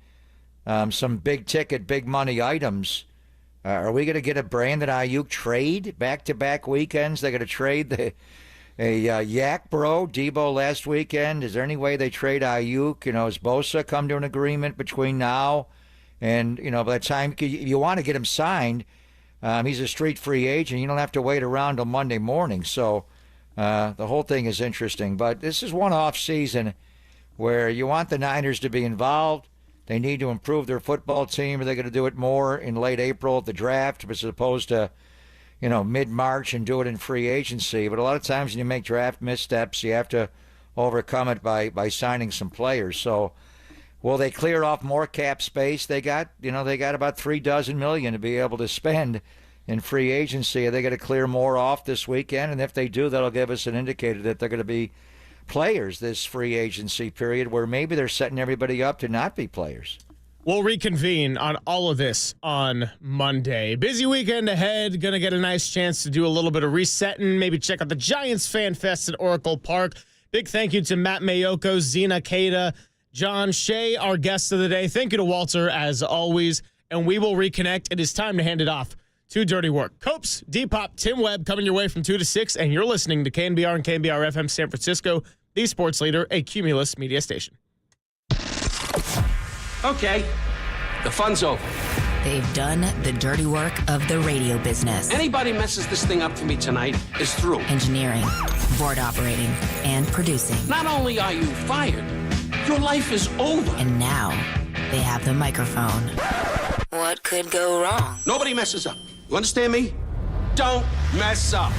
Speaker 7: some big-ticket, big-money items, are we going to get a Brandon Ayuk trade back-to-back weekends? They're going to trade Yak Bro, Deebo last weekend. Is there any way they trade Ayuk? Has Bosa come to an agreement between now and, by the time you want to get him signed, he's a street free agent. You don't have to wait around till Monday morning. So the whole thing is interesting. But this is one off season where you want the Niners to be involved. They need to improve their football team. Are they going to do it more in late April at the draft as opposed to, mid-March and do it in free agency? But a lot of times when you make draft missteps, you have to overcome it by signing some players. So will they clear off more cap space? They got about $36 million to be able to spend in free agency. Are they going to clear more off this weekend? And if they do, that'll give us an indicator that they're going to be players this free agency period, where maybe they're setting everybody up to not be players.
Speaker 11: We'll reconvene on all of this on Monday. Busy weekend ahead. Going to get a nice chance to do a little bit of resetting. Maybe check out the Giants Fan Fest at Oracle Park. Big thank you to Matt Mayoko, Zena Cada, John Shea, our guests of the day. Thank you to Walter, as always. And we will reconnect. It is time to hand it off to Dirty Work. Copes, Depop, Tim Webb coming your way from 2 to 6. And you're listening to KNBR and KNBR FM San Francisco, the sports leader, a Cumulus media station.
Speaker 15: Okay, the fun's over.
Speaker 21: They've done the dirty work of the radio business.
Speaker 15: Anybody messes this thing up for me tonight is through.
Speaker 21: Engineering, board operating, and producing.
Speaker 15: Not only are you fired, your life is over.
Speaker 21: And now they have the microphone.
Speaker 23: What
Speaker 21: could go wrong.
Speaker 15: Nobody messes up. You understand me? Don't mess up.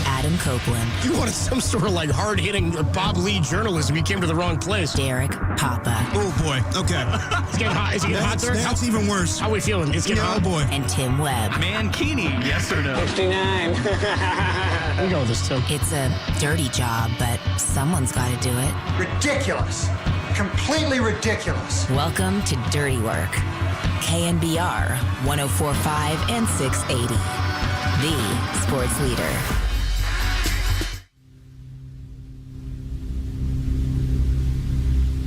Speaker 21: Adam Copeland.
Speaker 9: You wanted some sort of like hard-hitting Bob Lee journalism. You came to the wrong place.
Speaker 21: Derek Papa.
Speaker 9: Oh, boy. Okay. It's getting hot. Is it getting hot there? That's even worse. How are we feeling? It's getting hot? Oh, boy.
Speaker 21: And Tim Webb.
Speaker 16: Mankini, yes or no?
Speaker 9: 59. We go with this, Tim.
Speaker 21: It's a dirty job, but someone's got to do it.
Speaker 22: Ridiculous. Completely ridiculous.
Speaker 21: Welcome to Dirty Work. KNBR 104.5 and 680. The sports leader.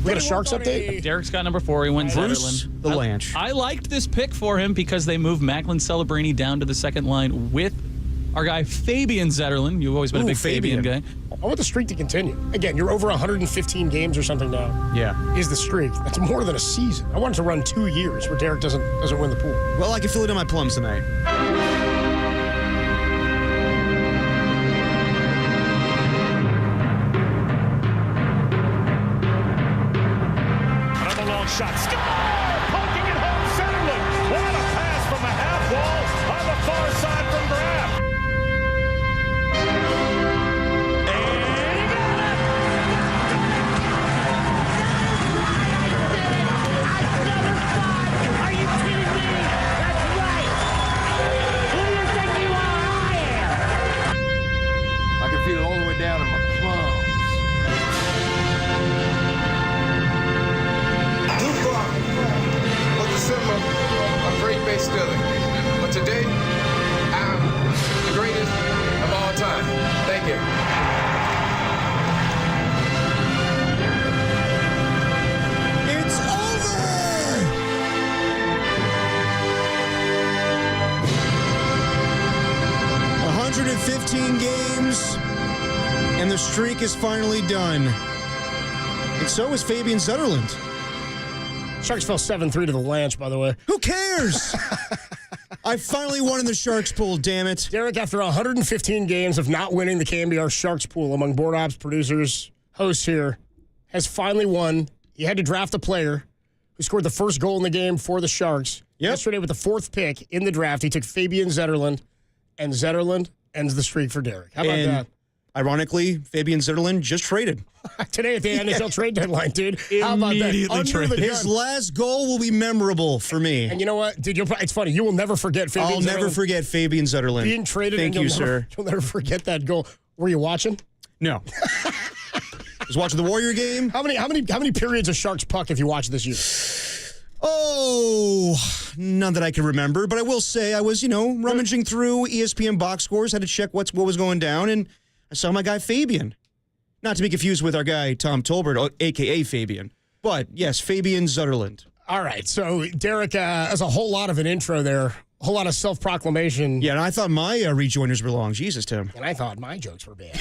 Speaker 9: We got a Sharks update?
Speaker 16: Derek's got number 4. He went
Speaker 13: Bruce
Speaker 16: Zetterlund.
Speaker 13: the Lanch.
Speaker 16: I liked this pick for him because they moved Macklin Celebrini down to the second line with our guy Fabian Zetterlund. You've always been a big Fabian guy.
Speaker 9: I want the streak to continue. Again, you're over 115 games or something now.
Speaker 13: Yeah.
Speaker 9: Is the streak. That's more than a season. I want it to run 2 years where Derek doesn't win the pool.
Speaker 13: Well, I can feel it in my plums tonight.
Speaker 9: Another long shot. Score! Poking it home, Zetterlund. What a pass from the half wall on the far side from Graf.
Speaker 23: Are you kidding me? That's right. Who do you think you are? I am.
Speaker 24: I can feel it all the way down in my plums.
Speaker 25: Was the symbol of great base stealing. But today, I'm the greatest of all time. Thank you.
Speaker 3: It's over! 115 games, and the streak is finally done. And so is Fabian Zetterlund.
Speaker 9: Sharks fell 7-3 to the Lanch, by the way.
Speaker 3: Who cares? I finally won in the Sharks pool, damn it.
Speaker 9: Derek, after 115 games of not winning the KNBR Sharks pool among board ops, producers, hosts here, has finally won. He had to draft a player who scored the first goal in the game for the Sharks. Yesterday with the 4th pick in the draft, he took Fabian Zetterlund, and Zetterlund ends the streak for Derek. How about that?
Speaker 3: Ironically, Fabian Zetterlund just traded.
Speaker 9: Today at the NHL trade deadline, dude. How about that?
Speaker 3: Immediately traded. His last goal will be memorable for me.
Speaker 9: And you know what? Dude, it's funny. You will never forget Fabian Zetterlund.
Speaker 3: I'll never forget Fabian Zetterlund.
Speaker 9: Being traded.
Speaker 3: Thank you, sir.
Speaker 9: You'll never forget that goal. Were you watching?
Speaker 3: No. I was watching the Warrior game.
Speaker 9: How many periods of Sharks puck have you watched this year?
Speaker 3: Oh, none that I can remember. But I will say I was, rummaging through ESPN box scores, had to check what was going down, and I saw my guy Fabian. Not to be confused with our guy Tom Tolbert, a.k.a. Fabian. But, yes, Fabian Zetterlund.
Speaker 9: All right. So, Derek has a whole lot of an intro there. A whole lot of self-proclamation.
Speaker 3: Yeah, and I thought my rejoiners were long. Jesus, Tim.
Speaker 9: And I thought my jokes were bad.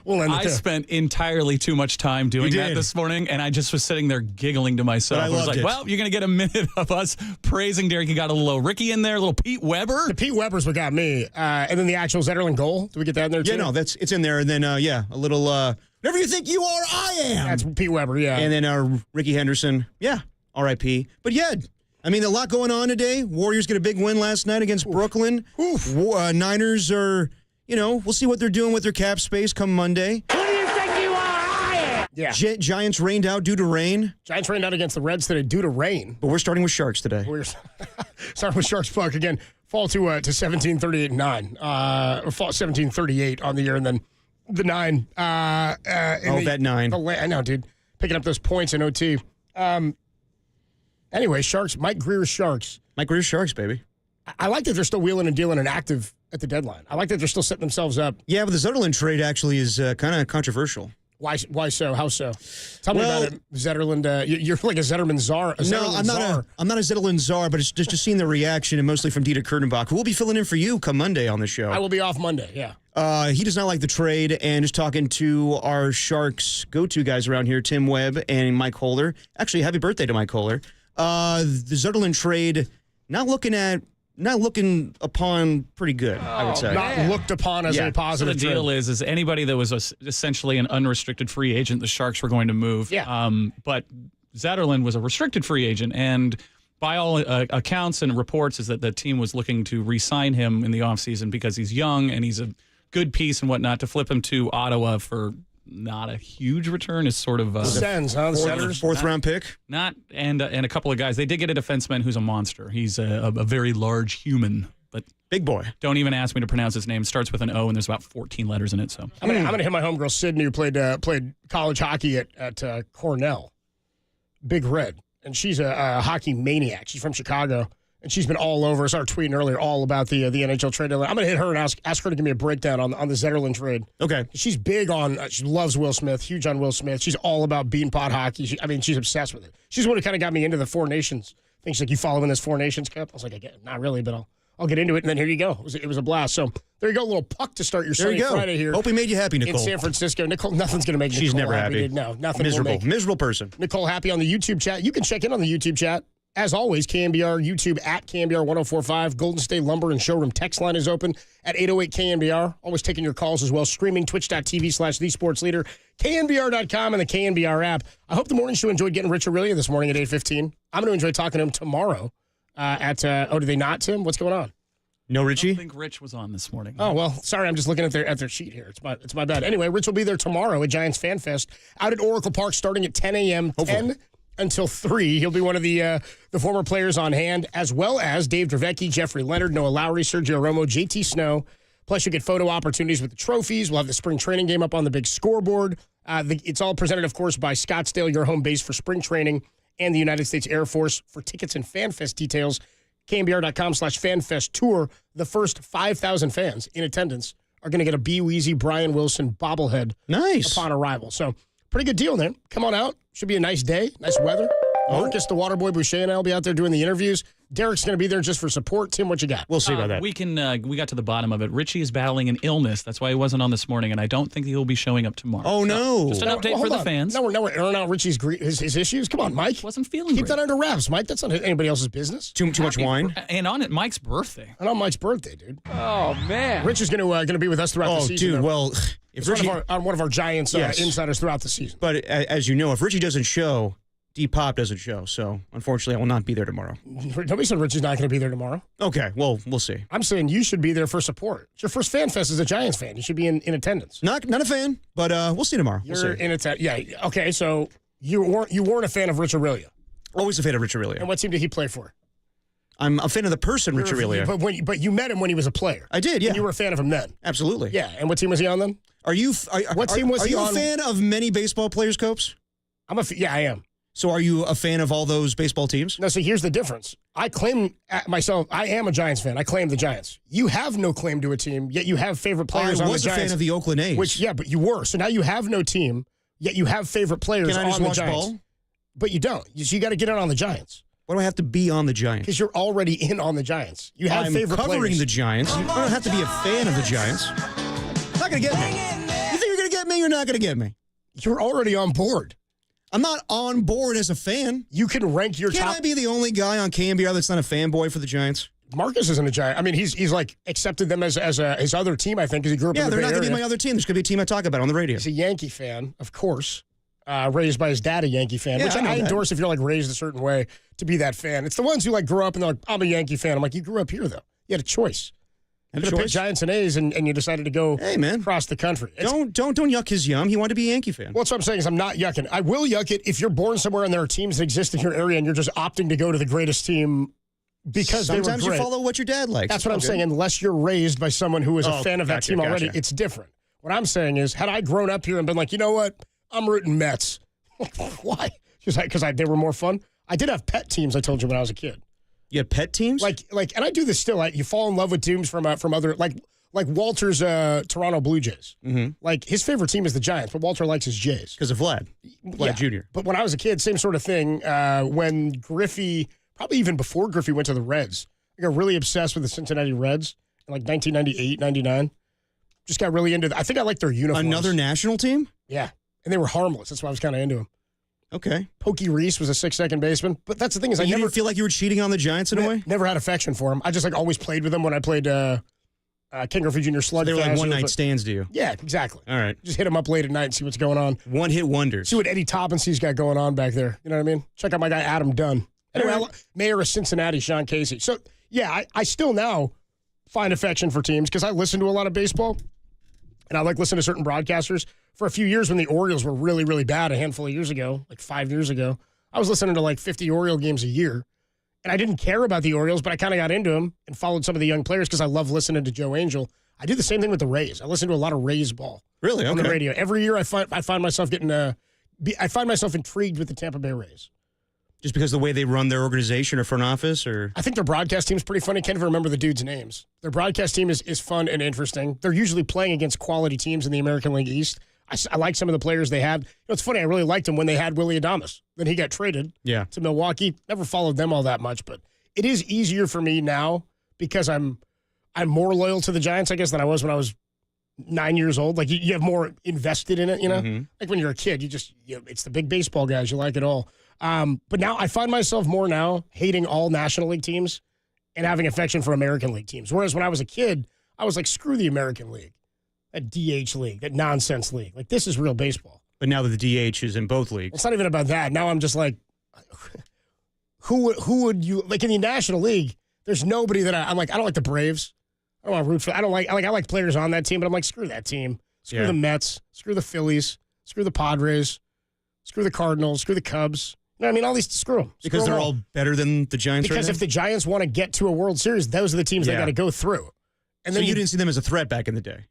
Speaker 9: We'll end it
Speaker 16: I
Speaker 9: there.
Speaker 16: spent entirely too much time doing that this morning, and I just was sitting there giggling to myself.
Speaker 3: But I
Speaker 16: was
Speaker 3: loved
Speaker 16: like,
Speaker 3: it.
Speaker 16: well, you're going to get a minute of us praising Derek. You got a little Ricky in there, a little Pete Weber.
Speaker 9: The Pete Weber's what got me. And then the actual Zetterlund goal. Do we get that in there, too?
Speaker 3: Yeah, no, it's in there. And then, a little, whatever you think you are, I am.
Speaker 9: That's Pete Weber, yeah.
Speaker 3: And then Ricky Henderson. Yeah, R.I.P. But, yeah, I mean, a lot going on today. Warriors get a big win last night against Brooklyn. Niners are, we'll see what they're doing with their cap space come Monday.
Speaker 23: Who do you think you are? I am.
Speaker 9: Yeah.
Speaker 3: Giants rained out due to rain.
Speaker 9: Giants rained out against the Reds today due to rain.
Speaker 3: But we're starting with Sharks today.
Speaker 9: We're starting with Sharks puck again. Fall to 17:38-9. Or fall 17:38 on the year, and then the 9.
Speaker 3: That 9.
Speaker 9: I know, dude. Picking up those points in OT. Anyway, Sharks. Mike Greer's Sharks.
Speaker 3: Mike Greer's Sharks, baby.
Speaker 9: I like that they're still wheeling and dealing and active at the deadline. I like that they're still setting themselves up.
Speaker 3: Yeah, but the Zetterlund trade actually is kind of controversial.
Speaker 9: Why so? How so? Tell me about it, Zetterlund. You're like a Zetterman czar.
Speaker 3: I'm not a Zetterlund czar, but it's just seeing the reaction, and mostly from Dieter Kurtenbach, who will be filling in for you come Monday on the show.
Speaker 9: I will be off Monday, yeah.
Speaker 3: He does not like the trade, and just talking to our Sharks go-to guys around here, Tim Webb and Mike Holder. Actually, happy birthday to Mike Holder. The Zetterlund trade, not looking upon pretty good, I would say.
Speaker 9: Not looked upon as a positive
Speaker 16: So the deal is anybody that was essentially an unrestricted free agent, the Sharks were going to move.
Speaker 9: Yeah.
Speaker 16: But Zetterlund was a restricted free agent, and by all accounts and reports is that the team was looking to re-sign him in the offseason because he's young and he's a good piece and whatnot. To flip him to Ottawa for not a huge return is sort of
Speaker 9: Sens, huh? The Senators?
Speaker 4: Fourth round pick.
Speaker 16: Not and a couple of guys. They did get a defenseman who's a monster. He's a very large human, but
Speaker 4: big boy.
Speaker 16: Don't even ask me to pronounce his name. It starts with an O, and there's about 14 letters in it. So
Speaker 9: I'm gonna hit my homegirl Sydney, who played college hockey at Cornell. Big Red, and she's a hockey maniac. She's from Chicago. And she's been all over. I saw her tweeting earlier all about the NHL trade deadline. I'm going to hit her and ask her to give me a breakdown on the Zetterlund trade.
Speaker 4: Okay.
Speaker 9: She's big on, she loves Will Smith, huge on Will Smith. She's all about beanpot hockey. She's obsessed with it. She's the one who kind of got me into the Four Nations thing. She's like, you following this Four Nations Cup? I was like, not really, but I'll get into it. And then here you go. It was a blast. So there you go, a little puck to start your sunny Friday here.
Speaker 4: Hope we made you happy, Nicole.
Speaker 9: In San Francisco. Nicole, nothing's going to make Nicole
Speaker 4: She's never happy.
Speaker 9: No, nothing
Speaker 4: Miserable.
Speaker 9: will make
Speaker 4: Miserable person.
Speaker 9: Nicole happy on the YouTube chat. You can check in on the YouTube chat. As always, KNBR, YouTube at KNBR 1045. Golden State Lumber and Showroom text line is open at 808 KNBR. Always taking your calls as well. Streaming twitch.tv/thesportsleader, KNBR.com, and the KNBR app. I hope the morning show enjoyed getting Rich Aurelia this morning at 8:15. I'm going to enjoy talking to him tomorrow do they not, Tim? What's going on?
Speaker 4: No, Richie?
Speaker 16: I don't think Rich was on this morning.
Speaker 9: Oh, well, sorry. I'm just looking at their sheet here. It's my bad. Anyway, Rich will be there tomorrow at Giants Fan Fest out at Oracle Park starting at 10 a.m.
Speaker 4: Hopefully.
Speaker 9: 10 until 3. He'll be one of the former players on hand, as well as Dave Dravecki, Jeffrey Leonard, Noah Lowry, Sergio Romo, JT Snow. Plus, you'll get photo opportunities with the trophies. We'll have the spring training game up on the big scoreboard. It's all presented, of course, by Scottsdale, your home base for spring training, and the United States Air Force. For tickets and FanFest details, KNBR.com/FanFest tour. The first 5,000 fans in attendance are going to get a B. Weezy Brian Wilson bobblehead upon arrival. So, pretty good deal there. Come on out. Should be a nice day, nice weather. Marcus, the Waterboy Boucher, and I will be out there doing the interviews. Derek's going to be there just for support. Tim, what you got?
Speaker 4: We'll see about that.
Speaker 16: We got to the bottom of it. Richie is battling an illness. That's why he wasn't on this morning, and I don't think he'll be showing up tomorrow.
Speaker 4: Oh, no.
Speaker 16: Just an update for the fans.
Speaker 9: Now we're airing out Richie's his issues. Come on, Mike.
Speaker 16: Wasn't feeling
Speaker 9: Keep
Speaker 16: great.
Speaker 9: that under wraps, Mike. That's not anybody else's business.
Speaker 4: Too much wine.
Speaker 16: And on it, Mike's birthday.
Speaker 9: And on Mike's birthday, dude.
Speaker 24: Oh, man.
Speaker 9: Rich is going to be with us throughout the season.
Speaker 4: Oh, dude,
Speaker 9: though.
Speaker 4: well, if Richie...
Speaker 9: one of our Giants insiders throughout the season.
Speaker 4: But as you know, if Richie doesn't show... D-Pop doesn't show, so unfortunately I will not be there tomorrow.
Speaker 9: Nobody said Richie's not going to be there tomorrow.
Speaker 4: Okay, well, we'll see.
Speaker 9: I'm saying you should be there for support. It's your first fan fest as a Giants fan. You should be in attendance.
Speaker 4: Not a fan, but we'll see tomorrow.
Speaker 9: You're in attendance. Yeah, okay, so you weren't a fan of Rich Aurelia.
Speaker 4: Always a fan of Rich Aurelia.
Speaker 9: And what team did he play for?
Speaker 4: I'm a fan of the person, Rich Aurelia.
Speaker 9: But you met him when he was a player.
Speaker 4: I did, yeah.
Speaker 9: And you were a fan of him then.
Speaker 4: Absolutely.
Speaker 9: Yeah, and what team was he on then? What team was he on?
Speaker 4: Are you a fan of many baseball players, Copes?
Speaker 9: Yeah, I am.
Speaker 4: So are you a fan of all those baseball teams?
Speaker 9: No, so here's the difference. I claim myself, I am a Giants fan. I claim the Giants. You have no claim to a team, yet you have favorite players on the Giants.
Speaker 4: I was a fan of the Oakland A's.
Speaker 9: But you were. So now you have no team, yet you have favorite players on the Giants.
Speaker 4: Can I just watch ball?
Speaker 9: But you don't. You got to get in on the Giants.
Speaker 4: Why do I have to be on the Giants?
Speaker 9: Because you're already in on the Giants. You have favorite players.
Speaker 4: I'm covering the Giants. You don't have to be a fan of the Giants. Not going to get me. You think you're going to get me? You're not going to get me.
Speaker 9: You're already on board.
Speaker 4: I'm not on board as a fan.
Speaker 9: You can rank your top.
Speaker 4: Can I be the only guy on KNBR that's not a fanboy for the Giants?
Speaker 9: Marcus isn't a Giant. I mean, he's like accepted them as his other team, I think, because he grew up in the Bay Area.
Speaker 4: Yeah, they're not going to be my other team. There's going to be a team I talk about on the radio.
Speaker 9: He's a Yankee fan, of course, raised by his dad, a Yankee fan,
Speaker 4: Yeah,
Speaker 9: which I endorse if you're like raised a certain way to be that fan. It's the ones who like grew up and they're like, I'm a Yankee fan. I'm like, you grew up here, though. You had a choice. You could have picked Giants and A's, and you decided to go across the country.
Speaker 4: Don't yuck his yum. He wanted to be a Yankee fan.
Speaker 9: Well, that's what I'm saying is I'm not yucking. I will yuck it if you're born somewhere and there are teams that exist in your area and you're just opting to go to the greatest team because they were great.
Speaker 4: Sometimes you follow what your dad likes.
Speaker 9: That's what I'm saying. Unless you're raised by someone who is a fan of that team already, it's different. What I'm saying is, had I grown up here and been like, you know what, I'm rooting Mets. Why? Because they were more fun. I did have pet teams, I told you, when I was a kid.
Speaker 4: You had pet teams?
Speaker 9: Like, and I do this still. You fall in love with teams from other, like Walter's Toronto Blue Jays.
Speaker 4: Mm-hmm.
Speaker 9: Like, his favorite team is the Giants, but Walter likes his Jays.
Speaker 4: Because of Vlad Jr.
Speaker 9: But when I was a kid, same sort of thing. When Griffey, probably even before Griffey went to the Reds, I got really obsessed with the Cincinnati Reds in like 1998, 99. Just got really into I think I liked their uniforms.
Speaker 4: Another national team?
Speaker 9: Yeah. And they were harmless. That's why I was kind of into them.
Speaker 4: Okay.
Speaker 9: Pokey Reese was a 6-second baseman. But that's the thing is, I never
Speaker 4: didn't feel like you were cheating on the Giants in a way?
Speaker 9: Never had affection for him. I just like always played with them when I played Ken Griffey Jr. slugfest.
Speaker 5: They were like one-night stands to you.
Speaker 9: Yeah, exactly.
Speaker 5: All right.
Speaker 9: Just hit him up late at night and see what's going on.
Speaker 5: One-hit wonders.
Speaker 9: See what Eddie Taubency's got going on back there. You know what I mean? Check out my guy Adam Dunn. Anyway, Mayor of Cincinnati, Sean Casey. So, yeah, I still now find affection for teams because I listen to a lot of baseball, and I like listening to certain broadcasters. For a few years when the Orioles were really, really bad a handful of years ago, like 5 years ago, I was listening to like 50 Oriole games a year. And I didn't care about the Orioles, but I kind of got into them and followed some of the young players because I love listening to Joe Angel. I do the same thing with the Rays. I listen to a lot of Rays ball.
Speaker 5: Really? Okay.
Speaker 9: On the radio. Every year I find myself getting I find myself intrigued with the Tampa Bay Rays.
Speaker 5: Just because the way they run their organization or front office? Or
Speaker 9: I think their broadcast team is pretty funny. I can't even remember the dudes' names. Their broadcast team is fun and interesting. They're usually playing against quality teams in the American League East. I like some of the players they had. You know, it's funny. I really liked him when they had Willie Adames. Then he got traded to Milwaukee. Never followed them all that much, but it is easier for me now because I'm more loyal to the Giants, I guess, than I was when I was 9 years old. Like you have more invested in it, you know.
Speaker 5: Mm-hmm.
Speaker 9: Like when you're a kid, it's the big baseball guys. You like it all. But now I find myself more now hating all National League teams and having affection for American League teams. Whereas when I was a kid, I was like, screw the American League, that DH league, that nonsense league. Like this is real baseball.
Speaker 5: But now that the DH is in both leagues,
Speaker 9: it's not even about that. Now I'm just like, who would you like in the National League? There's nobody that I'm like. I don't like the Braves. I don't want to root for. I like players on that team, but I'm like, screw that team. Screw the Mets. Screw the Phillies. Screw the Padres. Screw the Cardinals. Screw the Cubs. You know what I mean? All these, screw them.
Speaker 5: Because they're all better than the Giants.
Speaker 9: Because if the Giants want to get to a World Series, those are the teams they got to go through.
Speaker 5: And then you didn't see them as a threat back in the day.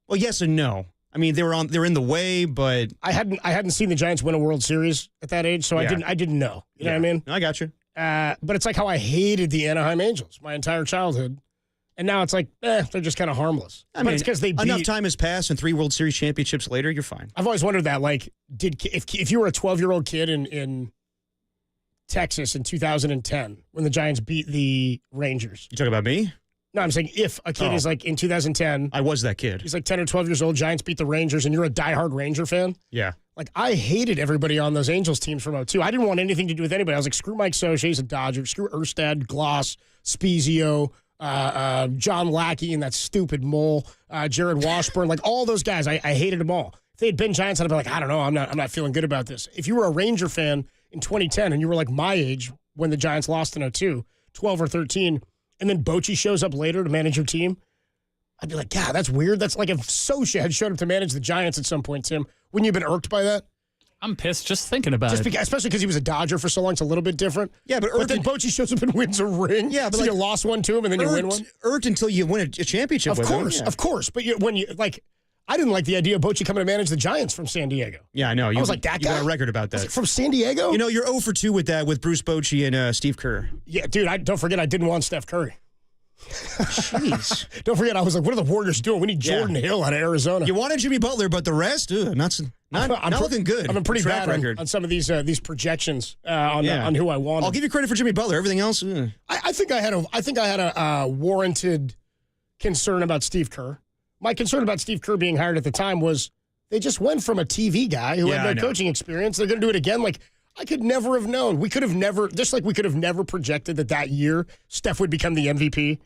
Speaker 5: Well, yes and no. I mean, they're in the way, but
Speaker 9: I hadn't seen the Giants win a World Series at that age, so I didn't know. You know what I mean?
Speaker 5: I got you.
Speaker 9: But it's like how I hated the Anaheim Angels my entire childhood. And now it's like, they're just kind of harmless.
Speaker 5: I mean,
Speaker 9: it's because they
Speaker 5: enough time has passed, and 3 World Series championships later, you're fine.
Speaker 9: I've always wondered that, like, if you were a 12-year-old kid in Texas in 2010 when the Giants beat the Rangers.
Speaker 5: You talking about me?
Speaker 9: No, I'm saying if a kid is like in 2010.
Speaker 5: I was that kid.
Speaker 9: He's like 10 or 12 years old, Giants beat the Rangers, and you're a diehard Ranger fan.
Speaker 5: Yeah.
Speaker 9: Like, I hated everybody on those Angels teams from 2002. I didn't want anything to do with anybody. I was like, screw Mike Socha, he's a Dodger. Screw Erstad, Gloss, Spezio, John Lackey, and that stupid mole, Jared Washburn. Like, all those guys, I hated them all. If they had been Giants, I'd be like, I don't know, I'm not feeling good about this. If you were a Ranger fan in 2010 and you were like my age when the Giants lost in 2002, 12 or 13, and then Bochy shows up later to manage your team, I'd be like, God, that's weird. That's like if Socha had showed up to manage the Giants at some point, Tim. Wouldn't you have been irked by that?
Speaker 16: I'm pissed just thinking about it.
Speaker 9: Especially because he was a Dodger for so long, it's a little bit different.
Speaker 5: Yeah, but
Speaker 9: then Bochy shows up and wins a ring.
Speaker 5: Yeah, but
Speaker 9: so you lost one to him and then you win one.
Speaker 5: Irked until you win a championship.
Speaker 9: Of course. But I didn't like the idea of Bochy coming to manage the Giants from San Diego.
Speaker 5: Yeah, I know.
Speaker 9: I was like, that guy?
Speaker 5: You got a record about that.
Speaker 9: From San Diego?
Speaker 5: You know, you're 0 for 2 with that with Bruce Bochy and Steve Kerr.
Speaker 9: Yeah, dude, don't forget I didn't want Steph Curry.
Speaker 5: Jeez.
Speaker 9: Don't forget, I was like, what are the Warriors doing? We need Jordan Hill out of Arizona.
Speaker 5: You wanted Jimmy Butler, but the rest, not looking good.
Speaker 9: I'm pretty bad on some of these projections on who I want.
Speaker 5: I'll give you credit for Jimmy Butler. Everything else,
Speaker 9: I think I had a warranted concern about Steve Kerr. My concern about Steve Kerr being hired at the time was they just went from a TV guy who had no coaching experience. They're going to do it again. Like, I could never have known. We could have never, just like we could have never projected that year Steph would become the MVP.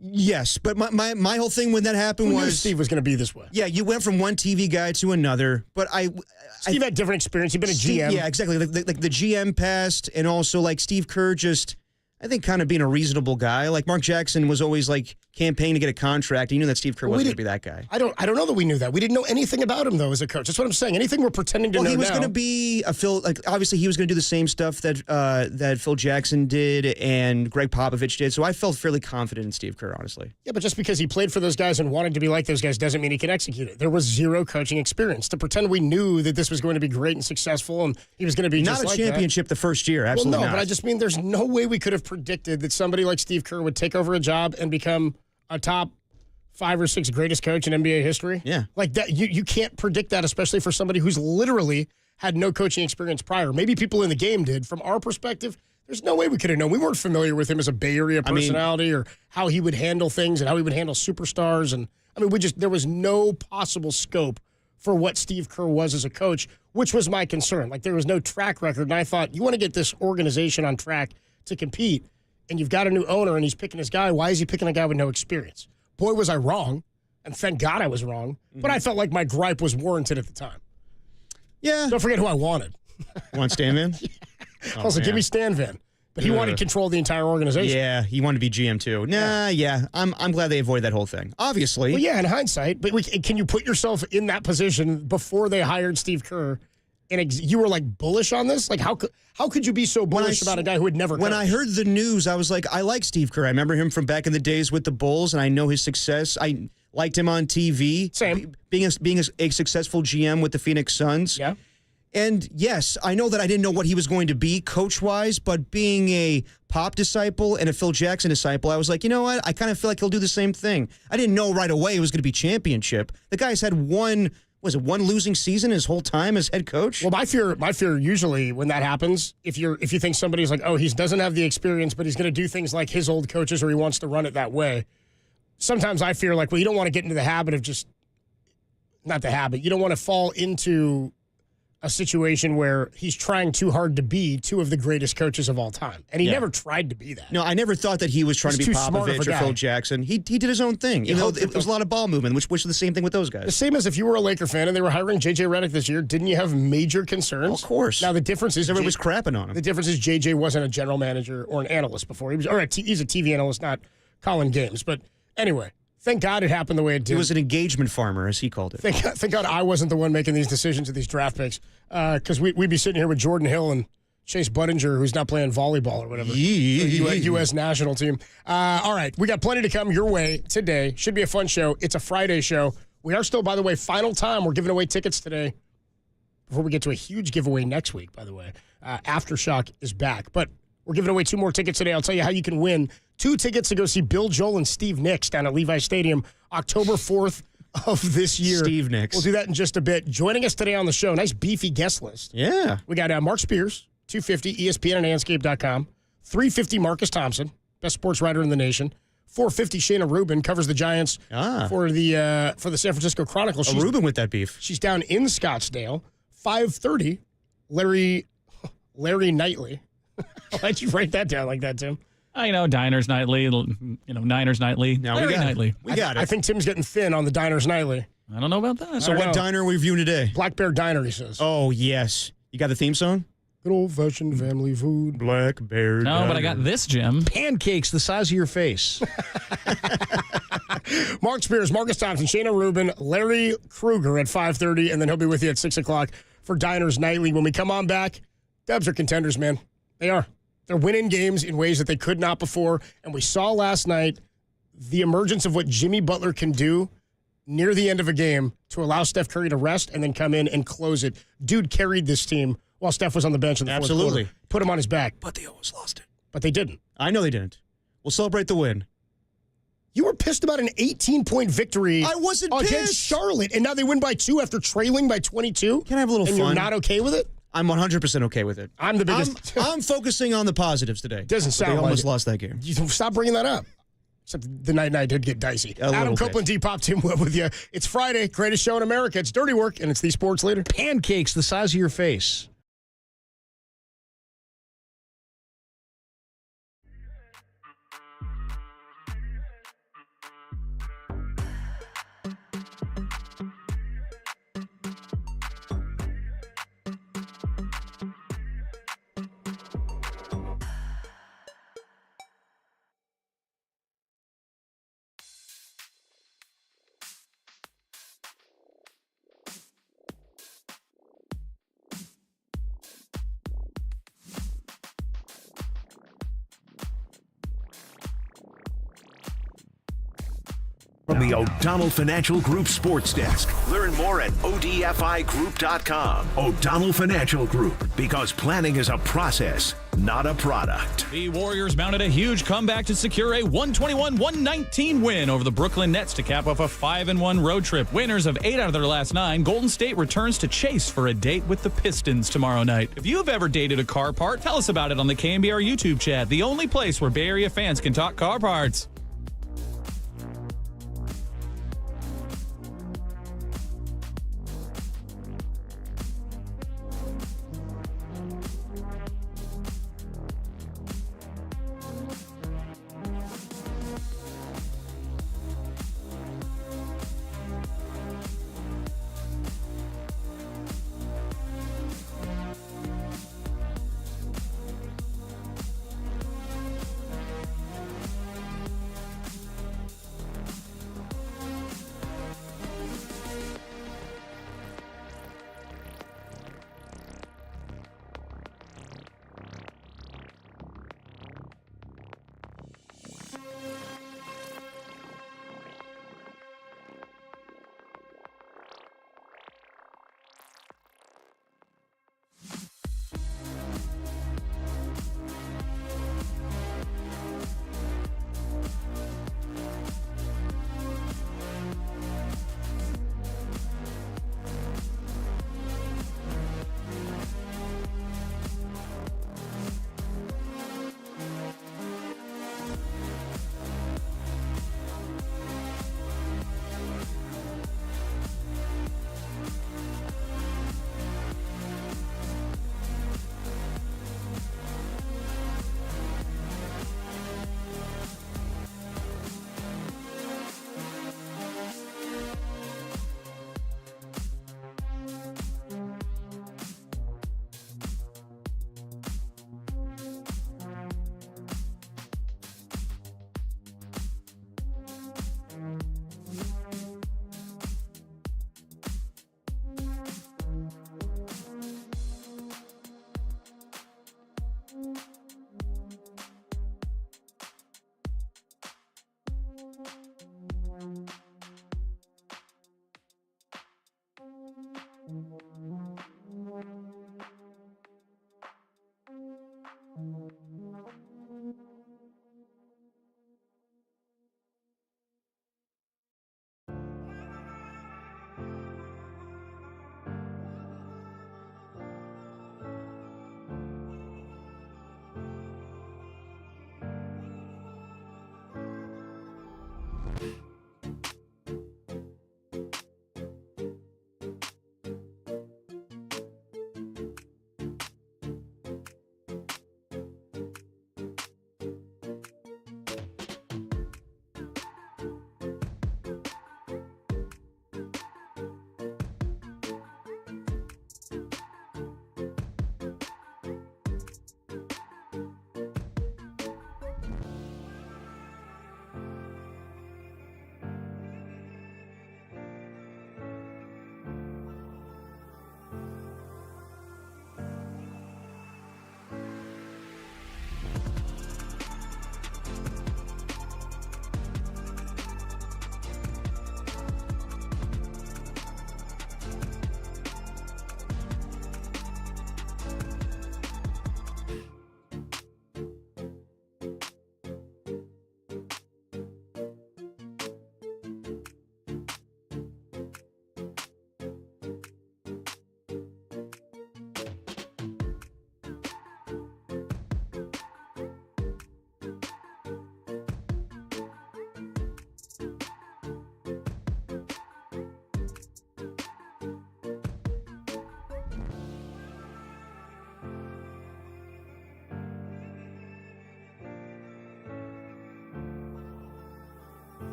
Speaker 5: Yes, but my whole thing when that happened was
Speaker 9: Steve was going to be this way.
Speaker 5: Yeah, you went from one TV guy to another, but
Speaker 9: Steve had different experience. He'd been a GM.
Speaker 5: Yeah, exactly. Like the GM passed, and also like Steve Kerr just, I think, kind of being a reasonable guy. Like Mark Jackson was always like campaigning to get a contract. You knew that Steve Kerr wasn't going to be that guy.
Speaker 9: I don't know that we knew that. We didn't know anything about him though as a coach. That's what I'm saying. Anything we're pretending to know now.
Speaker 5: He was going to be a Phil. Like obviously, he was going to do the same stuff that Phil Jackson did and Greg Popovich did. So I felt fairly confident in Steve Kerr, honestly.
Speaker 9: Yeah, but just because he played for those guys and wanted to be like those guys doesn't mean he can execute it. There was zero coaching experience. To pretend we knew that this was going to be great and successful and he was going to be
Speaker 5: not a championship the first year. Absolutely
Speaker 9: not.
Speaker 5: But
Speaker 9: I just mean there's no way we could have predicted that somebody like Steve Kerr would take over a job and become a top 5 or 6 greatest coach in NBA history.
Speaker 5: Yeah.
Speaker 9: Like that, you can't predict that, especially for somebody who's literally had no coaching experience prior. Maybe people in the game did. From our perspective, there's no way we could have known. We weren't familiar with him as a Bay Area personality or how he would handle things and how he would handle superstars. And there was no possible scope for what Steve Kerr was as a coach, which was my concern. Like there was no track record. And I thought, you want to get this organization on track to compete, and you've got a new owner and he's picking his guy. Why is he picking a guy with no experience? boy, was I wrong. And thank God I was wrong. But I felt like my gripe was warranted at the time.
Speaker 5: Yeah.
Speaker 9: Don't forget who I wanted.
Speaker 5: You want Stan Van?
Speaker 9: Also, give me Stan Van. But he wanted control of the entire organization.
Speaker 5: Yeah, he wanted to be GM too. I'm glad they avoided that whole thing. Obviously.
Speaker 9: Well, yeah, in hindsight. But can you put yourself in that position before they hired Steve Kerr? And you were like bullish on this? Like how could you be so bullish about a guy who had never coached?
Speaker 5: When I heard the news, I was like, I like Steve Kerr. I remember him from back in the days with the Bulls, and I know his success. I liked him on TV.
Speaker 9: Same.
Speaker 5: Being a successful GM with the Phoenix Suns.
Speaker 9: Yeah.
Speaker 5: And yes, I know that I didn't know what he was going to be coach-wise, but being a Pop disciple and a Phil Jackson disciple, I was like, you know what? I kind of feel like he'll do the same thing. I didn't know right away it was going to be championship. The guy's had one losing season his whole time as head coach?
Speaker 9: Well, my fear usually when that happens, if you think somebody's like, oh, he doesn't have the experience, but he's going to do things like his old coaches or he wants to run it that way. Sometimes I fear like, well, you don't want to get into the habit of you don't want to fall into a situation where he's trying too hard to be two of the greatest coaches of all time. And he never tried to be that.
Speaker 5: No, I never thought that he was trying to be Popovich or Phil Jackson. He did his own thing. It was a lot of ball movement, which was the same thing with those guys.
Speaker 9: The same as if you were a Laker fan and they were hiring J.J. Redick this year, didn't you have major concerns?
Speaker 5: Well, of course.
Speaker 9: Now, the difference is...
Speaker 5: Everybody was crapping on him.
Speaker 9: The difference is J.J. wasn't a general manager or an analyst before. He's a TV analyst, not calling games. But anyway... Thank God it happened the way it did.
Speaker 5: He was an engagement farmer, as he called it.
Speaker 9: Thank God I wasn't the one making these decisions with these draft picks. Because we'd be sitting here with Jordan Hill and Chase Budinger, who's not playing volleyball or whatever. U.S. national team. All right, we got plenty to come your way today. Should be a fun show. It's a Friday show. We are still, by the way, final time. We're giving away tickets today before we get to a huge giveaway next week, by the way. Aftershock is back. But we're giving away 2 more tickets today. I'll tell you how you can win 2 tickets to go see Bill Joel and Steve Nicks down at Levi Stadium October 4th of this year.
Speaker 5: Steve Nicks.
Speaker 9: We'll do that in just a bit. Joining us today on the show, nice beefy guest list.
Speaker 5: Yeah.
Speaker 9: We got Mark Spears, 250, ESPN and Anscape.com. 350, Marcus Thompson, best sports writer in the nation. 450, Shayna Rubin, covers the Giants for the San Francisco Chronicle.
Speaker 5: Rubin with that beef.
Speaker 9: She's down in Scottsdale. 530, Larry Knightley. Why'd you write that down like that, Tim?
Speaker 16: Diners Nightly, Niners Nightly.
Speaker 5: Now we got
Speaker 16: Nightly.
Speaker 5: We got it.
Speaker 9: I think Tim's getting thin on the Diners Nightly.
Speaker 16: I don't know about that.
Speaker 5: So what diner are we reviewing today?
Speaker 9: Black Bear Diner, he says.
Speaker 5: Oh, yes. You got the theme song?
Speaker 9: Good old-fashioned family food.
Speaker 5: Black Bear
Speaker 16: No,
Speaker 5: Diner.
Speaker 16: but I got this, Jim.
Speaker 4: Pancakes the size of your face.
Speaker 9: Mark Spears, Marcus Thompson, Shayna Rubin, Larry Kruger at 5:30, and then he'll be with you at 6 o'clock for Diners Nightly. When we come on back, Dubs are contenders, man. They are. They're winning games in ways that they could not before. And we saw last night the emergence of what Jimmy Butler can do near the end of a game to allow Steph Curry to rest and then come in and close it. Dude carried this team while Steph was on the bench in the fourth quarter. Put him on his back.
Speaker 5: But they almost lost it.
Speaker 9: But they didn't.
Speaker 5: I know they didn't. We'll celebrate the win.
Speaker 9: You were pissed about an 18-point victory.
Speaker 5: I wasn't
Speaker 9: against
Speaker 5: pissed.
Speaker 9: Charlotte, and now they win by 2 after trailing by 22.
Speaker 5: Can I have a little
Speaker 9: and
Speaker 5: fun?
Speaker 9: You're not okay with it?
Speaker 5: I'm 100% okay with it.
Speaker 9: I'm the biggest.
Speaker 5: I'm focusing on the positives today.
Speaker 9: Doesn't sound
Speaker 5: they
Speaker 9: like
Speaker 5: almost
Speaker 9: it.
Speaker 5: lost that game.
Speaker 9: You stop bringing that up. Except the night did get dicey.
Speaker 5: A
Speaker 9: Adam
Speaker 5: little
Speaker 9: Copeland, D-Pop, Tim Webb with you. It's Friday, greatest show in America. It's Dirty Work, and it's the Sports Leader.
Speaker 4: Pancakes the size of your face.
Speaker 1: From the O'Donnell Financial Group Sports Desk. Learn more at odfigroup.com. O'Donnell Financial Group, because planning is a process, not a product.
Speaker 16: The Warriors mounted a huge comeback to secure a 121-119 win over the Brooklyn Nets to cap off a 5-1 road trip. Winners of 8 out of their last 9, Golden State returns to Chase for a date with the Pistons tomorrow night. If you've ever dated a car part, tell us about it on the KNBR YouTube chat, the only place where Bay Area fans can talk car parts.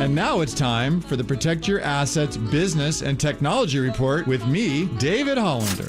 Speaker 13: And now it's time for the Protect Your Assets Business and Technology Report with me, David Hollander.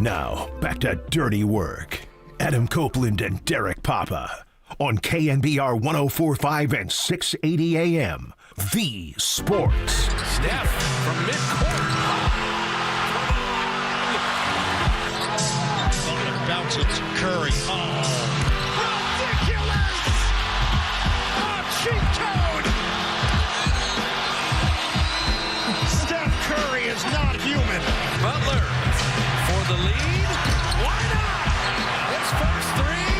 Speaker 1: Now, back to Dirty Work. Adam Copeland and Derek Papa on KNBR 104.5 and 680 AM. The Sports.
Speaker 18: Steph from midcourt.
Speaker 8: Bounce it to Curry.
Speaker 18: Ridiculous! Cheat code!
Speaker 8: Steph Curry is not human.
Speaker 18: Butler for the lead. Why not? His first three.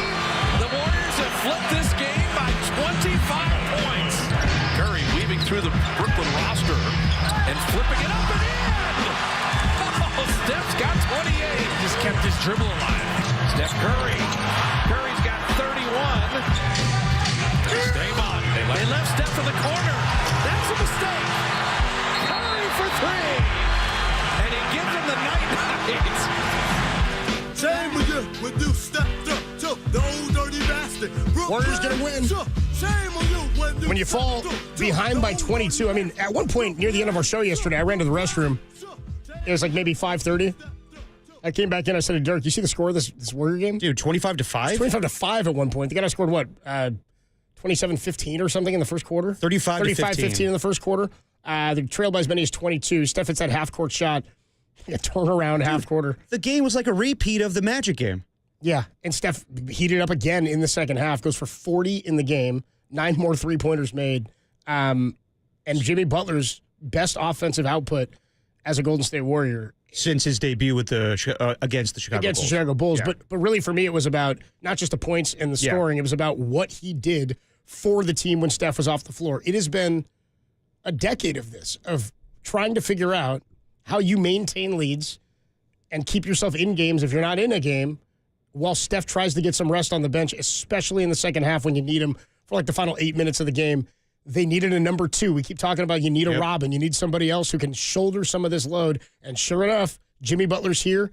Speaker 18: The Warriors have flipped this game by 25 points. Curry weaving through the Brooklyn roster and flipping it up and in. Oh, Steph's got 28. Just kept his dribble alive. Steph Curry. Curry's got 31. Stay on. They left Steph in the corner. That's a mistake. Curry for three. And he gives him the night.
Speaker 8: Shame on you when you stepped up to the old dirty bastard.
Speaker 9: Warriors gonna win.
Speaker 8: Shame on you
Speaker 9: When you fall behind by 22, I mean, at one point near the end of our show yesterday, I ran to the restroom. It was like maybe 5:30. I came back in. I said to Dirk, "You see the score of this Warrior game,
Speaker 5: dude? 25-5.
Speaker 9: 25-5 at one point. The guy scored what? 27-15 or something in the first quarter. 35-15 in the first quarter. They trailed by as many as 22. Steph hits that half court shot. A turnaround half quarter.
Speaker 5: The game was like a repeat of the Magic game.
Speaker 9: Yeah, and Steph heated up again in the second half. Goes for 40 in the game. 9 more three-pointers made. And Jimmy Butler's best offensive output as a Golden State Warrior
Speaker 5: since his debut with against the Chicago Bulls.
Speaker 9: The Chicago Bulls.
Speaker 5: Yeah.
Speaker 9: But really for me it was about not just the points and the scoring, it was about what he did for the team when Steph was off the floor. It has been a decade of this, of trying to figure out how you maintain leads and keep yourself in games if you're not in a game while Steph tries to get some rest on the bench, especially in the second half when you need him for like the final 8 minutes of the game. They needed a number 2. We keep talking about you need a Robin. You need somebody else who can shoulder some of this load. And sure enough, Jimmy Butler's here.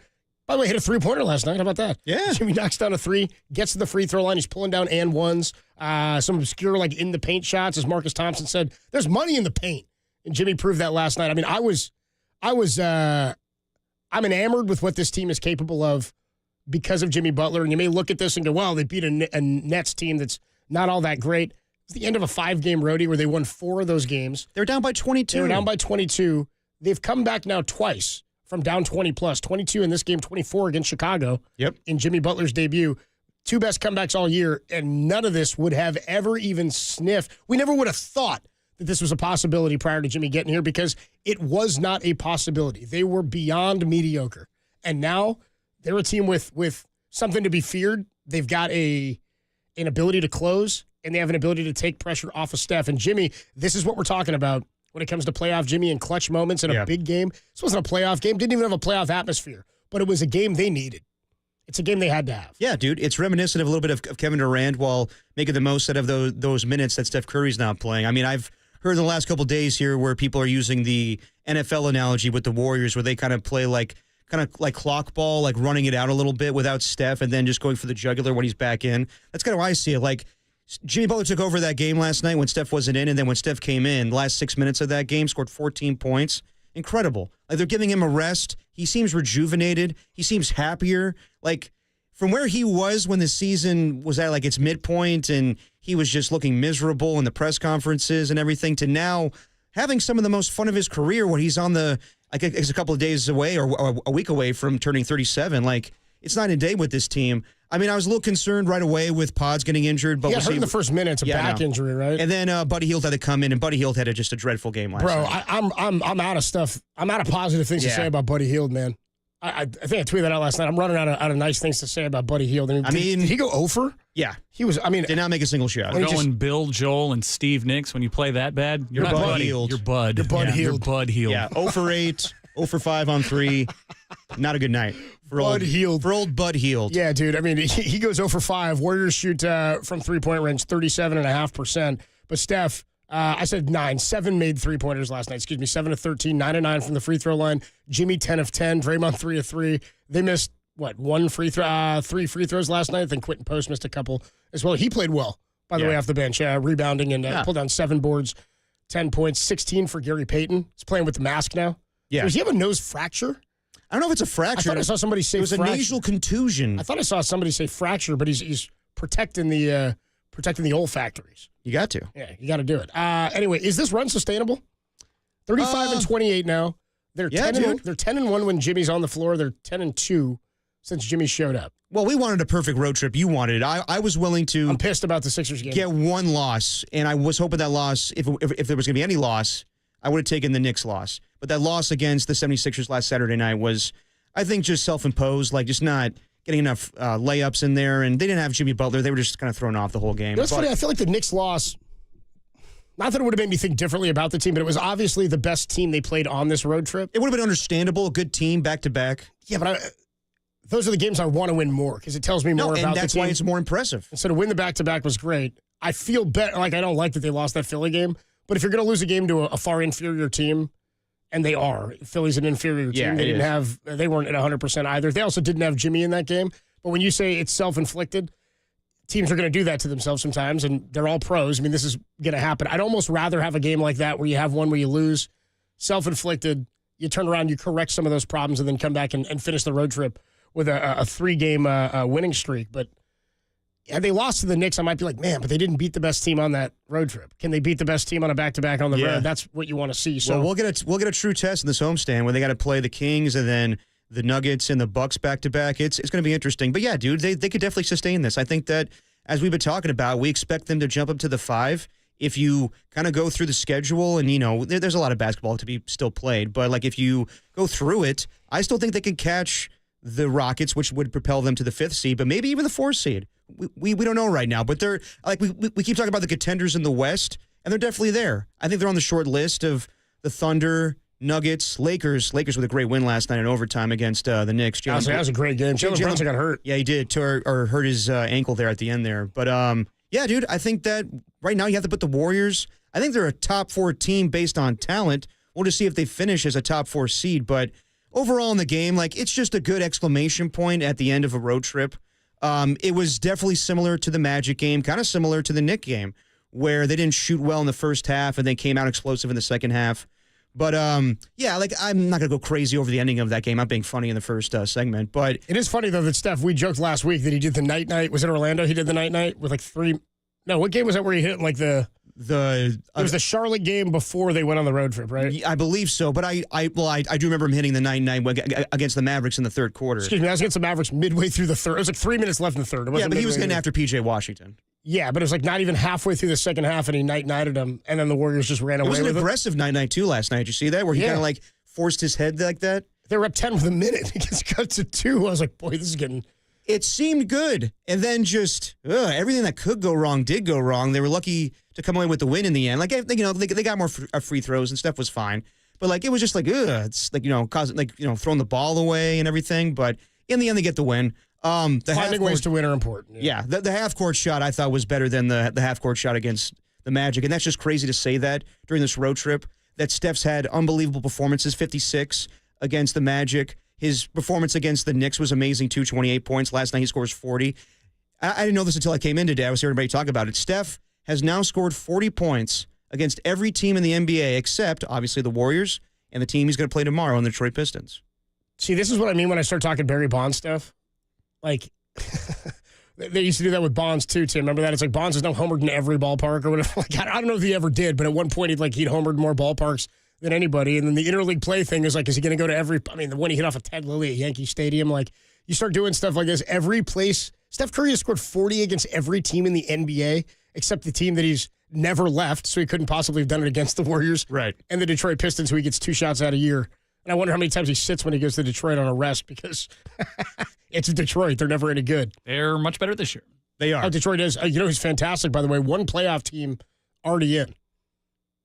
Speaker 9: By the way, hit a three-pointer last night. How about that?
Speaker 5: Yeah.
Speaker 9: Jimmy knocks down a 3, gets to the free throw line. He's pulling down and ones. Some obscure, like, in the paint shots. As Marcus Thompson said, there's money in the paint. And Jimmy proved that last night. I mean, I'm enamored with what this team is capable of because of Jimmy Butler. And you may look at this and go, well, they beat a Nets team that's not all that great. It's the end of a 5-game roadie where they won 4 of those games.
Speaker 5: They're down by 22.
Speaker 9: They were down by 22. They've come back now twice from down 20+. 22 in this game, 24 against Chicago.
Speaker 5: Yep.
Speaker 9: In Jimmy Butler's debut. 2 best comebacks all year, and none of this would have ever even sniffed. We never would have thought that this was a possibility prior to Jimmy getting here because it was not a possibility. They were beyond mediocre. And now they're a team with something to be feared. They've got an ability to close, and they have an ability to take pressure off of Steph. And Jimmy, this is what we're talking about when it comes to playoff Jimmy and clutch moments in a big game. This wasn't a playoff game. Didn't even have a playoff atmosphere. But it was a game they needed. It's a game they had to have.
Speaker 5: Yeah, dude. It's reminiscent of a little bit of Kevin Durant while making the most out of those minutes that Steph Curry's not playing. I mean, I've heard in the last couple of days here where people are using the NFL analogy with the Warriors where they kind of play like clock ball, like running it out a little bit without Steph and then just going for the jugular when he's back in. That's kind of how I see it. Like, Jimmy Butler took over that game last night when Steph wasn't in, and then when Steph came in, the last 6 minutes of that game, scored 14 points. Incredible. Like, they're giving him a rest. He seems rejuvenated. He seems happier. Like, from where he was when the season was at, like, its midpoint, and he was just looking miserable in the press conferences and everything, to now having some of the most fun of his career when he's on the, like, it's a couple of days away or a week away from turning 37. Like, it's night and day with this team. I mean, I was a little concerned right away with Pods getting injured, but
Speaker 9: he got hurt in the first minute. It's a back injury, right?
Speaker 5: And then Buddy Hield had to come in, and Buddy Hield had just a dreadful game last night.
Speaker 9: I'm out of stuff. I'm out of positive things to say about Buddy Hield, man. I think I tweeted that out last night. I'm running out of nice things to say about Buddy Hield. Did he go 0
Speaker 5: Yeah.
Speaker 9: He was,
Speaker 5: did not make a single shot.
Speaker 16: We're going Bill, Joel, and Steve Nicks when you play that bad. You're not
Speaker 5: Bud Hield.
Speaker 16: You're Bud.
Speaker 9: You're Bud Hield.
Speaker 16: You're Bud Hield.
Speaker 5: Yeah, 0 for 8, 0 for 5 on 3. Not a good night. For
Speaker 9: Bud Hield.
Speaker 5: For old Bud Hield.
Speaker 9: Yeah, dude. I mean, he goes 0 for 5. Warriors shoot from three-point range 37.5%. But Steph, I said 9. 7 made three-pointers last night. 7 of 13, 9 of 9 from the free throw line. Jimmy 10 of 10. Draymond 3 of 3. They missed, 3 free throws last night. I think Quentin Post missed a couple as well. He played well, by the way, off the bench, rebounding and pulled down 7 boards, 10 points, 16 for Gary Payton. He's playing with the mask now.
Speaker 5: Yeah.
Speaker 9: Does he have a nose fracture?
Speaker 5: I don't know if it's a fracture.
Speaker 9: I thought I saw somebody say
Speaker 5: it was
Speaker 9: fracture.
Speaker 5: a nasal contusion.
Speaker 9: I thought I saw somebody say fracture, but he's protecting the olfactories.
Speaker 5: You got to.
Speaker 9: Yeah, you got to do it. Anyway, is this run sustainable? 35 and 28 now. They're 10-1 when Jimmy's on the floor. They're 10-2 since Jimmy showed up.
Speaker 5: Well, we wanted a perfect road trip. You wanted it. I was willing to.
Speaker 9: I'm pissed about the Sixers game.
Speaker 5: Get one loss, and I was hoping that loss, if there was going to be any loss, I would have taken the Knicks loss. But that loss against the 76ers last Saturday night was, I think, just self-imposed, like just not getting enough layups in there. And they didn't have Jimmy Butler. They were just kind of thrown off the whole game.
Speaker 9: That's funny. I feel like the Knicks loss, not that it would have made me think differently about the team, but it was obviously the best team they played on this road trip.
Speaker 5: It would have been understandable, a good team, back-to-back.
Speaker 9: Yeah, but those are the games I want to win more because it tells me more about the team.
Speaker 5: And that's why it's more impressive.
Speaker 9: And so to win the back-to-back was great. I feel better. Like, I don't like that they lost that Philly game, but if you're going to lose a game to a far inferior team, and they are, Philly's an inferior team.
Speaker 5: Yeah,
Speaker 9: they weren't at 100% either. They also didn't have Jimmy in that game. But when you say it's self-inflicted, teams are going to do that to themselves sometimes, and they're all pros. I mean, this is going to happen. I'd almost rather have a game like that where you have one where you lose, self-inflicted, you turn around, you correct some of those problems, and then come back and finish the road trip with a 3-game winning streak. But had they lost to the Knicks, I might be like, man, but they didn't beat the best team on that road trip. Can they beat the best team on a back-to-back on the road? That's what you want to see. So
Speaker 5: we'll get a true test in this homestand where they got to play the Kings and then the Nuggets and the Bucks back-to-back. It's going to be interesting. But yeah, dude, they could definitely sustain this. I think that, as we've been talking about, we expect them to jump up to the 5 if you kind of go through the schedule and, there's a lot of basketball to be still played, but like if you go through it, I still think they can catch the Rockets, which would propel them to the 5th seed, but maybe even the 4th seed. We don't know right now, but they're like we keep talking about the contenders in the West, and they're definitely there. I think they're on the short list of the Thunder, Nuggets, Lakers with a great win last night in overtime against the Knicks.
Speaker 9: That was a great game. Jalen Brunson got hurt.
Speaker 5: Yeah, he did, or hurt his ankle there at the end there. But yeah, dude, I think that right now you have to put the Warriors. I think they're a top 4 team based on talent. We'll just see if they finish as a top 4 seed. But overall in the game, like it's just a good exclamation point at the end of a road trip. It was definitely similar to the Magic game, kind of similar to the Knick game, where they didn't shoot well in the first half and they came out explosive in the second half. But, yeah, like I'm not going to go crazy over the ending of that game. I'm being funny in the first segment. But
Speaker 9: it is funny, though, that Steph, we joked last week that he did the night-night. Was it Orlando? He did the night-night with like 3. No, what game was that where he hit like it was the Charlotte game before they went on the road trip, right?
Speaker 5: I believe so, but I do remember him hitting the 9-9 against the Mavericks in the third quarter.
Speaker 9: Excuse me, I was against the Mavericks midway through the third. It was like 3 minutes left in the third.
Speaker 5: Yeah, but he was getting after P.J. Washington.
Speaker 9: Yeah, but it was like not even halfway through the second half, and he night-nighted him, and then the Warriors just ran away with it.
Speaker 5: It was an aggressive 9-9 too last night. Did you see that? Where he kind of like forced his head like that?
Speaker 9: They were up 10 with a minute. He gets cut to 2. I was like, boy, this is getting...
Speaker 5: It seemed good, and then just everything that could go wrong did go wrong. They were lucky to come away with the win in the end. Like they got more free throws and stuff was fine, but like it was just like it's like causing throwing the ball away and everything. But in the end, they get the win.
Speaker 9: Finding ways to win are important.
Speaker 5: Yeah, the half court shot I thought was better than the half court shot against the Magic, and that's just crazy to say that during this road trip. That Steph's had unbelievable performances, 56 against the Magic. His performance against the Knicks was amazing, too, 28 points. Last night he scores 40. I didn't know this until I came in today. I was hearing everybody talk about it. Steph has now scored 40 points against every team in the NBA except, obviously, the Warriors and the team he's going to play tomorrow in the Detroit Pistons.
Speaker 9: See, this is what I mean when I start talking Barry Bonds stuff. Like, they used to do that with Bonds, too, Tim. Remember that? It's like Bonds is now homered in every ballpark or whatever. Like, I don't know if he ever did, but at one point he'd homered more ballparks than anybody. And then the interleague play thing is like, is he going to go to every... I mean, the one he hit off of Ted Lilly at Yankee Stadium, like, you start doing stuff like this, every place... Steph Curry has scored 40 against every team in the NBA, except the team that he's never left, so he couldn't possibly have done it against the Warriors.
Speaker 5: Right.
Speaker 9: And the Detroit Pistons, who he gets 2 shots out a year. And I wonder how many times he sits when he goes to Detroit on a rest, because it's Detroit. They're never any good.
Speaker 16: They're much better this year.
Speaker 5: They are.
Speaker 9: Oh, Detroit is. Who's fantastic, by the way? One playoff team already in.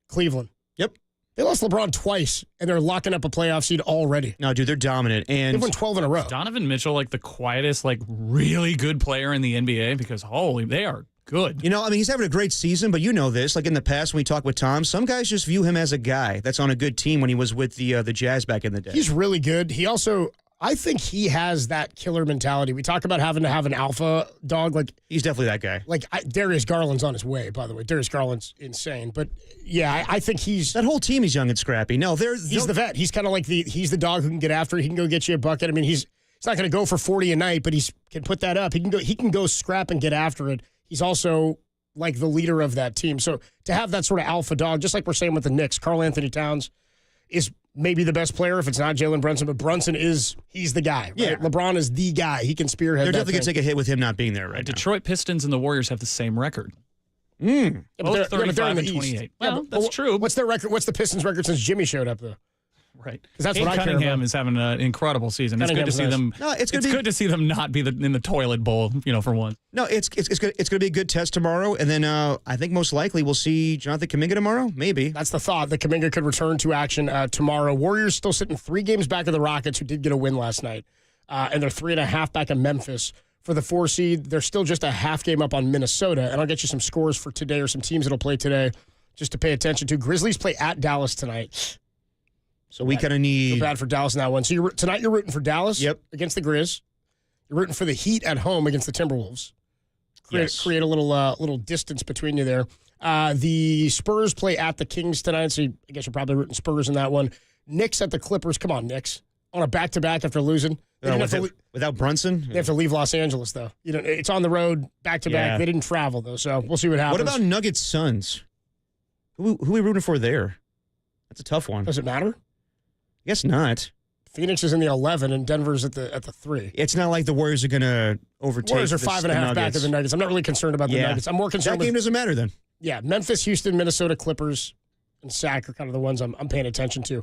Speaker 9: Cleveland.
Speaker 5: Yep.
Speaker 9: They lost LeBron twice, and they're locking up a playoff seed already.
Speaker 5: No, dude, they're dominant. And
Speaker 9: they've won 12 in a row.
Speaker 16: Donovan Mitchell, like the quietest, like really good player in the NBA, because holy, they are good.
Speaker 5: He's having a great season, but you know this. Like in the past, when we talk with Tom, some guys just view him as a guy that's on a good team when he was with the Jazz back in the day.
Speaker 9: He's really good. He also, I think he has that killer mentality. We talk about having to have an alpha dog. Like
Speaker 5: he's definitely that guy.
Speaker 9: Like Darius Garland's on his way, by the way. Darius Garland's insane. But yeah, I think he's...
Speaker 5: That whole team is young and scrappy. No,
Speaker 9: he's the vet. He's kind of like he's the dog who can get after it. He can go get you a bucket. I mean, he's not going to go for 40 a night, but he can put that up. He can go scrap and get after it. He's also like the leader of that team. So to have that sort of alpha dog, just like we're saying with the Knicks, Karl Anthony Towns is maybe the best player if it's not Jalen Brunson, but Brunson he's the guy. Right?
Speaker 5: Yeah.
Speaker 9: LeBron is the guy. He can spearhead.
Speaker 5: They're definitely going to take a hit with him not being there right now.
Speaker 16: Detroit Pistons and the Warriors have the same record.
Speaker 9: Yeah,
Speaker 16: Both 35 and 28. Well, that's true.
Speaker 9: What's their record? What's the Pistons' record since Jimmy showed up, though?
Speaker 16: Right.
Speaker 9: Because that's
Speaker 16: Kate
Speaker 9: what I care
Speaker 16: Cunningham
Speaker 9: about.
Speaker 16: is having an incredible season. It's good to see them.
Speaker 5: No, it's
Speaker 16: good to see them not be in the toilet bowl, for once.
Speaker 5: No, it's good. It's going to be a good test tomorrow, and then I think most likely we'll see Jonathan Kuminga tomorrow. Maybe
Speaker 9: that's the thought. That Kuminga could return to action tomorrow. Warriors still sitting 3 games back of the Rockets, who did get a win last night, and they're 3.5 back of Memphis for the 4 seed. They're still just a half game up on Minnesota, and I'll get you some scores for today or some teams that'll play today, just to pay attention to. Grizzlies play at Dallas tonight.
Speaker 5: So we kind of need...
Speaker 9: Feel bad for Dallas in that one. So tonight you're rooting for Dallas against the Grizz. You're rooting for the Heat at home against the Timberwolves. Create a little distance between you there. The Spurs play at the Kings tonight, so I guess you're probably rooting Spurs in that one. Knicks at the Clippers. Come on, Knicks. On a back-to-back after losing.
Speaker 5: Without Brunson?
Speaker 9: They have to leave Los Angeles, though. It's on the road, back-to-back.
Speaker 5: Yeah.
Speaker 9: They didn't travel, though, so we'll see what happens.
Speaker 5: What about Nuggets Suns? Who are we rooting for there? That's a tough one.
Speaker 9: Does it matter?
Speaker 5: I guess not.
Speaker 9: Phoenix is in the 11 and Denver's at the 3.
Speaker 5: It's not like the Warriors are going to overtake.
Speaker 9: Warriors are 5.5 back of the Nuggets. I'm not really concerned about the Nuggets. I'm more concerned.
Speaker 5: That game doesn't matter then.
Speaker 9: Yeah, Memphis, Houston, Minnesota, Clippers, and Sac are kind of the ones I'm paying attention to.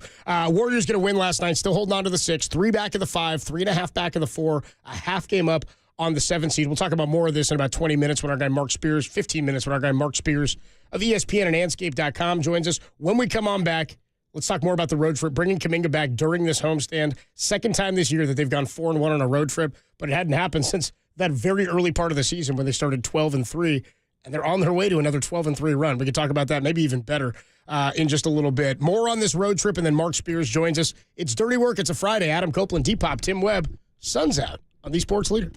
Speaker 9: Warriors going to win last night, still holding on to the 6, 3 back of the 5, 3.5 back of the 4, a half game up on the 7 seed. We'll talk about more of this in about 20 minutes when our guy Mark Spears, 15 minutes when our guy Mark Spears of ESPN and Anscape.com joins us. When we come on back, let's talk more about the road trip, bringing Kuminga back during this homestand. Second time this year that they've gone 4-1 on a road trip, but it hadn't happened since that very early part of the season when they started 12-3, and they're on their way to another 12-3 run. We could talk about that, maybe even better, in just a little bit. More on this road trip, and then Mark Spears joins us. It's Dirty Work. It's a Friday. Adam Copeland, Depop, Tim Webb, Sun's out on the Sports Leader.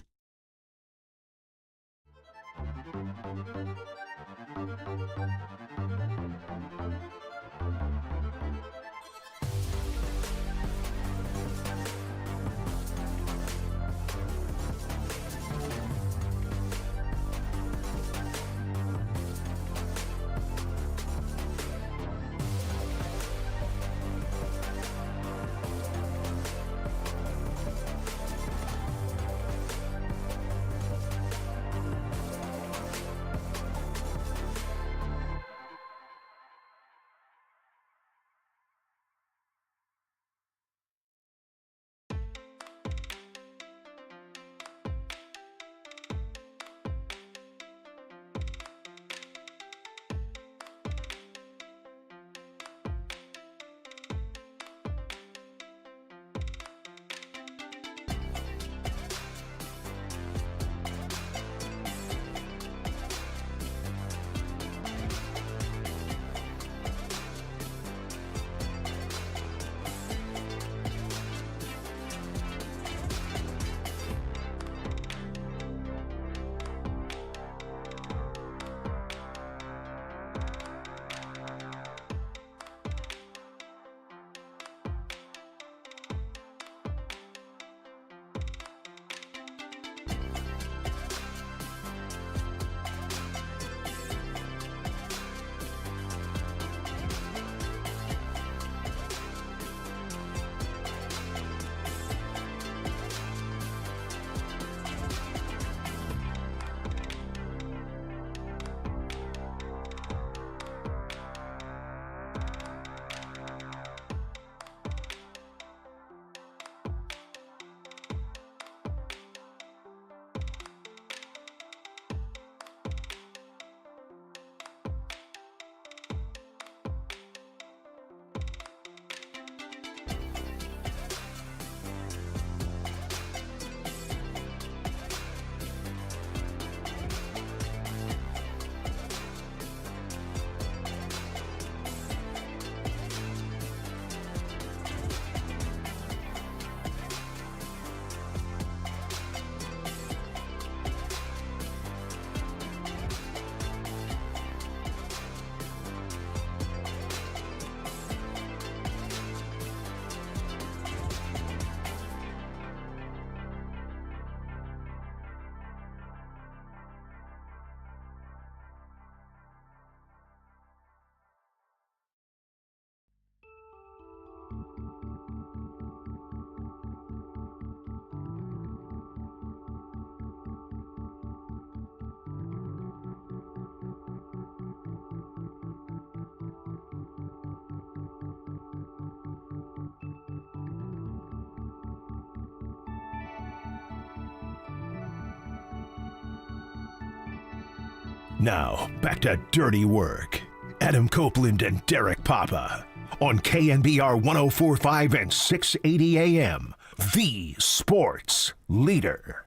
Speaker 1: Now, back to Dirty Work. Adam Copeland and Derek Papa on KNBR 104.5 and 680 AM, the Sports Leader.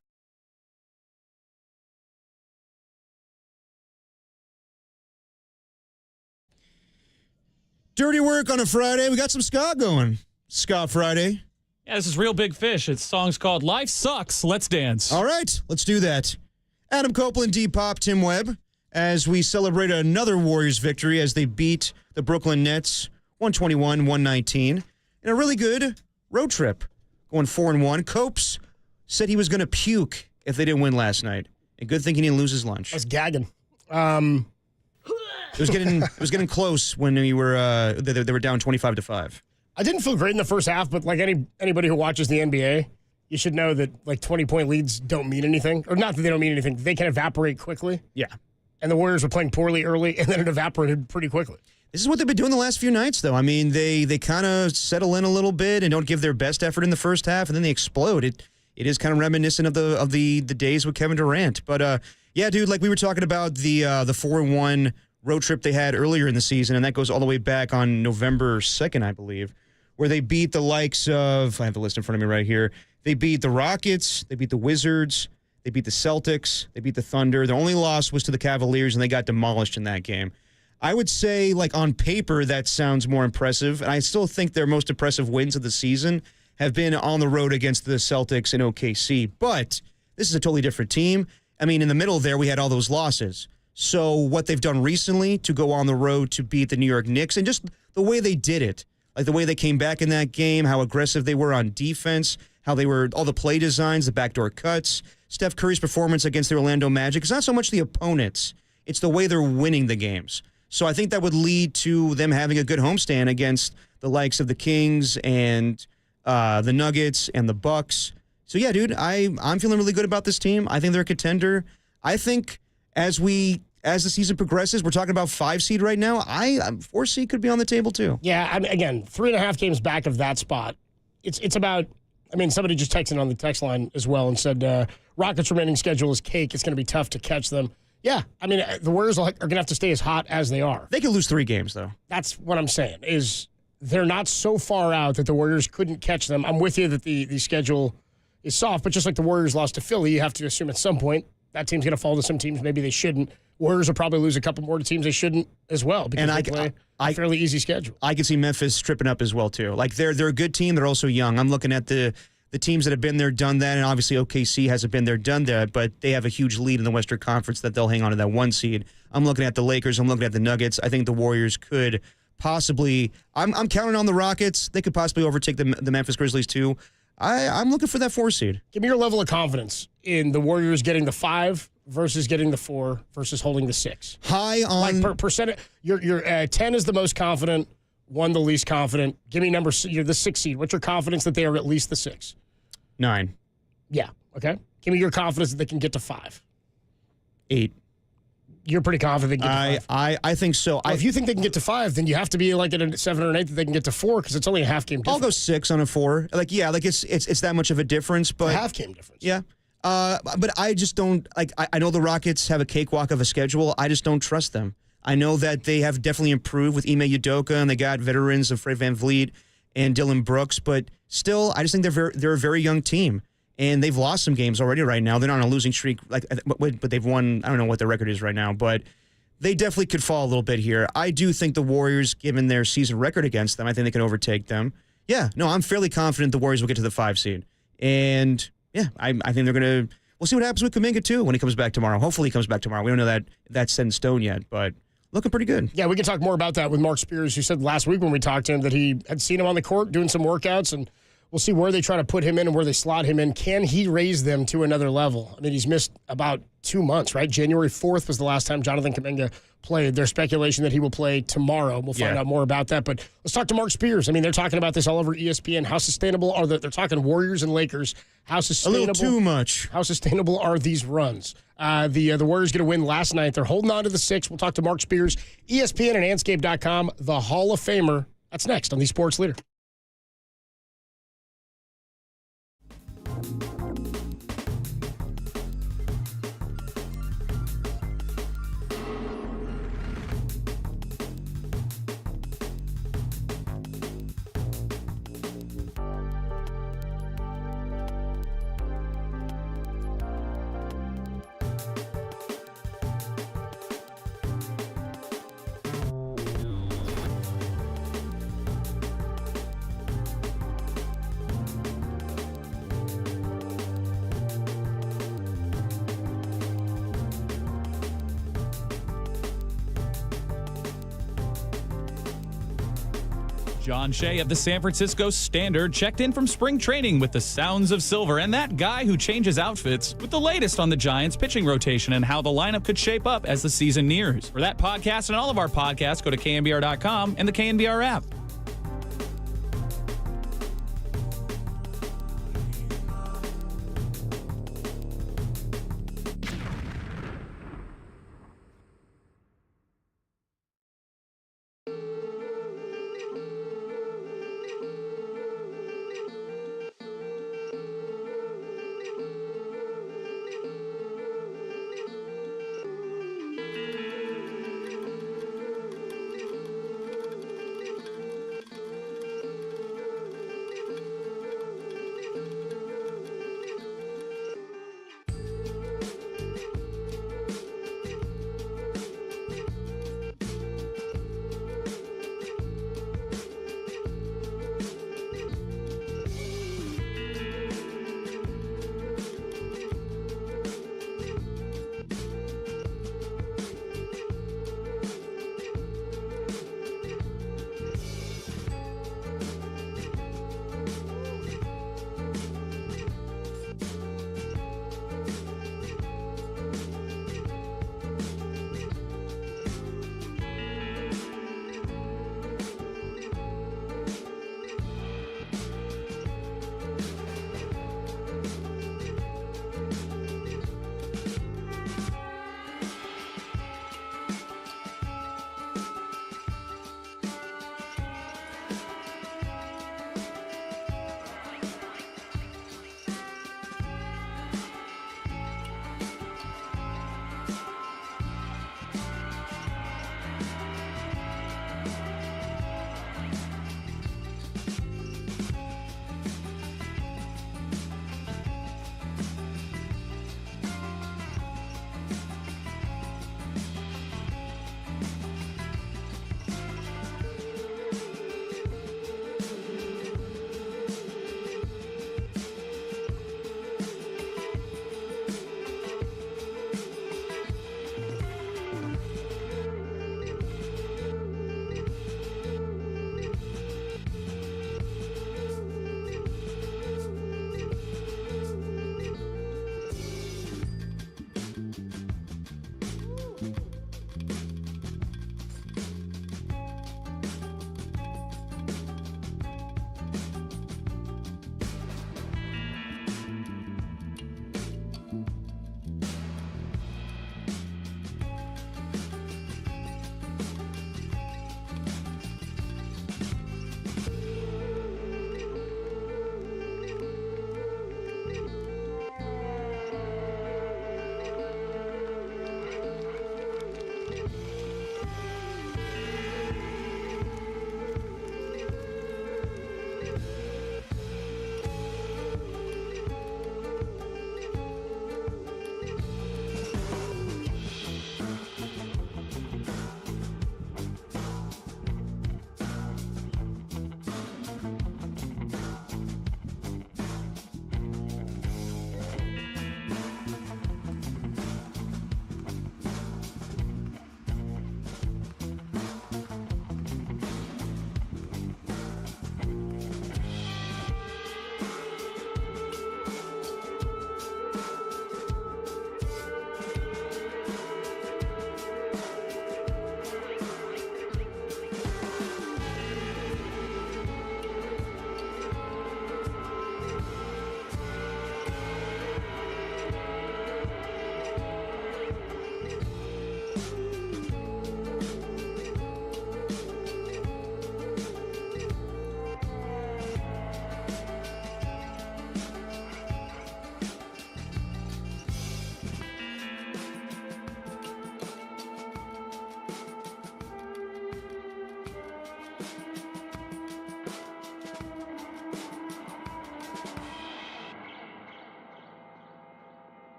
Speaker 5: Dirty Work on a Friday. We got some ska going. Ska Friday.
Speaker 16: Yeah, this is Real Big Fish. Its song's called Life Sucks, Let's Dance.
Speaker 5: All right, let's do that. Adam Copeland, Depop, Tim Webb, as we celebrate another Warriors victory as they beat the Brooklyn Nets 121-119 in a really good road trip, going 4-1. Copes said he was going to puke if they didn't win last night. And good thing he didn't lose his lunch.
Speaker 9: I was gagging.
Speaker 5: It was getting close when we were they were down 25-5.
Speaker 9: I didn't feel great in the first half, but like anybody who watches the NBA, you should know that like 20-point leads don't mean anything, or not that they don't mean anything. They can evaporate quickly.
Speaker 5: Yeah.
Speaker 9: and the Warriors were playing poorly early, and then it evaporated pretty quickly.
Speaker 5: This is what they've been doing the last few nights, though. I mean, they kind of settle in a little bit and don't give their best effort in the first half, and then they explode. It is kind of reminiscent of the days with Kevin Durant. But yeah, dude, like we were talking about the 4-1 road trip they had earlier in the season, and that goes all the way back on November 2nd, I believe, where they beat the likes of, I have the list in front of me right here. They beat the Rockets, they beat the Wizards, they beat the Celtics, they beat the Thunder. Their only loss was to the Cavaliers, and they got demolished in that game. I would say, like, on paper, that sounds more impressive. And I still think their most impressive wins of the season have been on the road against the Celtics and OKC. But this is a totally different team. I mean, in the middle there, we had all those losses. So what they've done recently to go on the road to beat the New York Knicks, and just the way they did it, like the way they came back in that game, how aggressive they were on defense, how they were, all the play designs, the backdoor cuts, Steph Curry's performance against the Orlando Magic. It's not so much the opponents, it's the way they're winning the games. So I think that would lead to them having a good homestand against the likes of the Kings and the Nuggets and the Bucks. So yeah, dude, I'm feeling really good about this team. I think they're a contender. I think as the season progresses, we're talking about 5 seed right now. 4 seed could be on the table too.
Speaker 9: Yeah, again, 3.5 games back of that spot. It's about. I mean, somebody just texted on the text line as well and said Rockets' remaining schedule is cake. It's going to be tough to catch them. Yeah, I mean, the Warriors are going to have to stay as hot as they are.
Speaker 5: They could lose 3 games, though.
Speaker 9: That's what I'm saying, is they're not so far out that the Warriors couldn't catch them. I'm with you that the schedule is soft, but just like the Warriors lost to Philly, you have to assume at some point that team's going to fall to some teams maybe they shouldn't. Warriors will probably lose a couple more to teams they shouldn't as well because they play a fairly easy schedule.
Speaker 5: I can see Memphis tripping up as well, too. Like, they're a good team. They're also young. I'm looking at the teams that have been there, done that, and obviously OKC hasn't been there, done that, but they have a huge lead in the Western Conference that they'll hang on to that 1 seed. I'm looking at the Lakers. I'm looking at the Nuggets. I think the Warriors could possibly – I'm counting on the Rockets. They could possibly overtake the Memphis Grizzlies, too. I'm looking for that 4 seed.
Speaker 9: Give me your level of confidence in the Warriors getting the 5 versus getting the 4 versus holding the 6.
Speaker 5: High on –
Speaker 9: like percent – your 10 is the most confident, 1 the least confident. Give me you're the 6 seed. What's your confidence that they are at least the 6?
Speaker 5: 9.
Speaker 9: Yeah. Okay. Give me your confidence that they can get to 5.
Speaker 5: 8.
Speaker 9: You're pretty confident they can get to 5.
Speaker 5: I think so.
Speaker 9: Well, if you think they can get to 5, then you have to be like at a 7 or an 8 that they can get to 4 because it's only a half game difference.
Speaker 5: I'll go 6 on a 4. Like, yeah, like it's that much of a difference, but
Speaker 9: a half game difference.
Speaker 5: Yeah. But I just don't like. I know the Rockets have a cakewalk of a schedule. I just don't trust them. I know that they have definitely improved with Ime Udoka, and they got veterans of Fred VanVleet and Dylan Brooks, but still, I just think they're a very young team, and they've lost some games already right now. They're not on a losing streak, but they've won. I don't know what their record is right now, but they definitely could fall a little bit here. I do think the Warriors, given their season record against them, I think they can overtake them. Yeah, no, I'm fairly confident the Warriors will get to the 5 seed, and yeah, I think they're gonna. We'll see what happens with Kuminga too when he comes back tomorrow. Hopefully, he comes back tomorrow. We don't know that that's set in stone yet, but. Looking pretty good.
Speaker 9: Yeah, we can talk more about that with Mark Spears, who said last week when we talked to him that he had seen him on the court doing some workouts, and we'll see where they try to put him in and where they slot him in. Can he raise them to another level? I mean, he's missed about 2 months, right? January 4th was the last time Jonathan Kuminga played. There's speculation that he will play tomorrow. We'll find out more about that. But let's talk to Mark Spears. I mean, they're talking about this all over ESPN. How sustainable are they're talking Warriors and Lakers. How sustainable?
Speaker 5: A little too much.
Speaker 9: How sustainable are these runs? The Warriors get a win last night. They're holding on to the 6. We'll talk to Mark Spears, ESPN and Anscape.com, the Hall of Famer. That's next on the Sports Leader.
Speaker 16: John Shea of the San Francisco Standard checked in from spring training with the sounds of silver and that guy who changes outfits with the latest on the Giants pitching rotation and how the lineup could shape up as the season nears. For that podcast and all of our podcasts, go to KNBR.com and the KNBR app.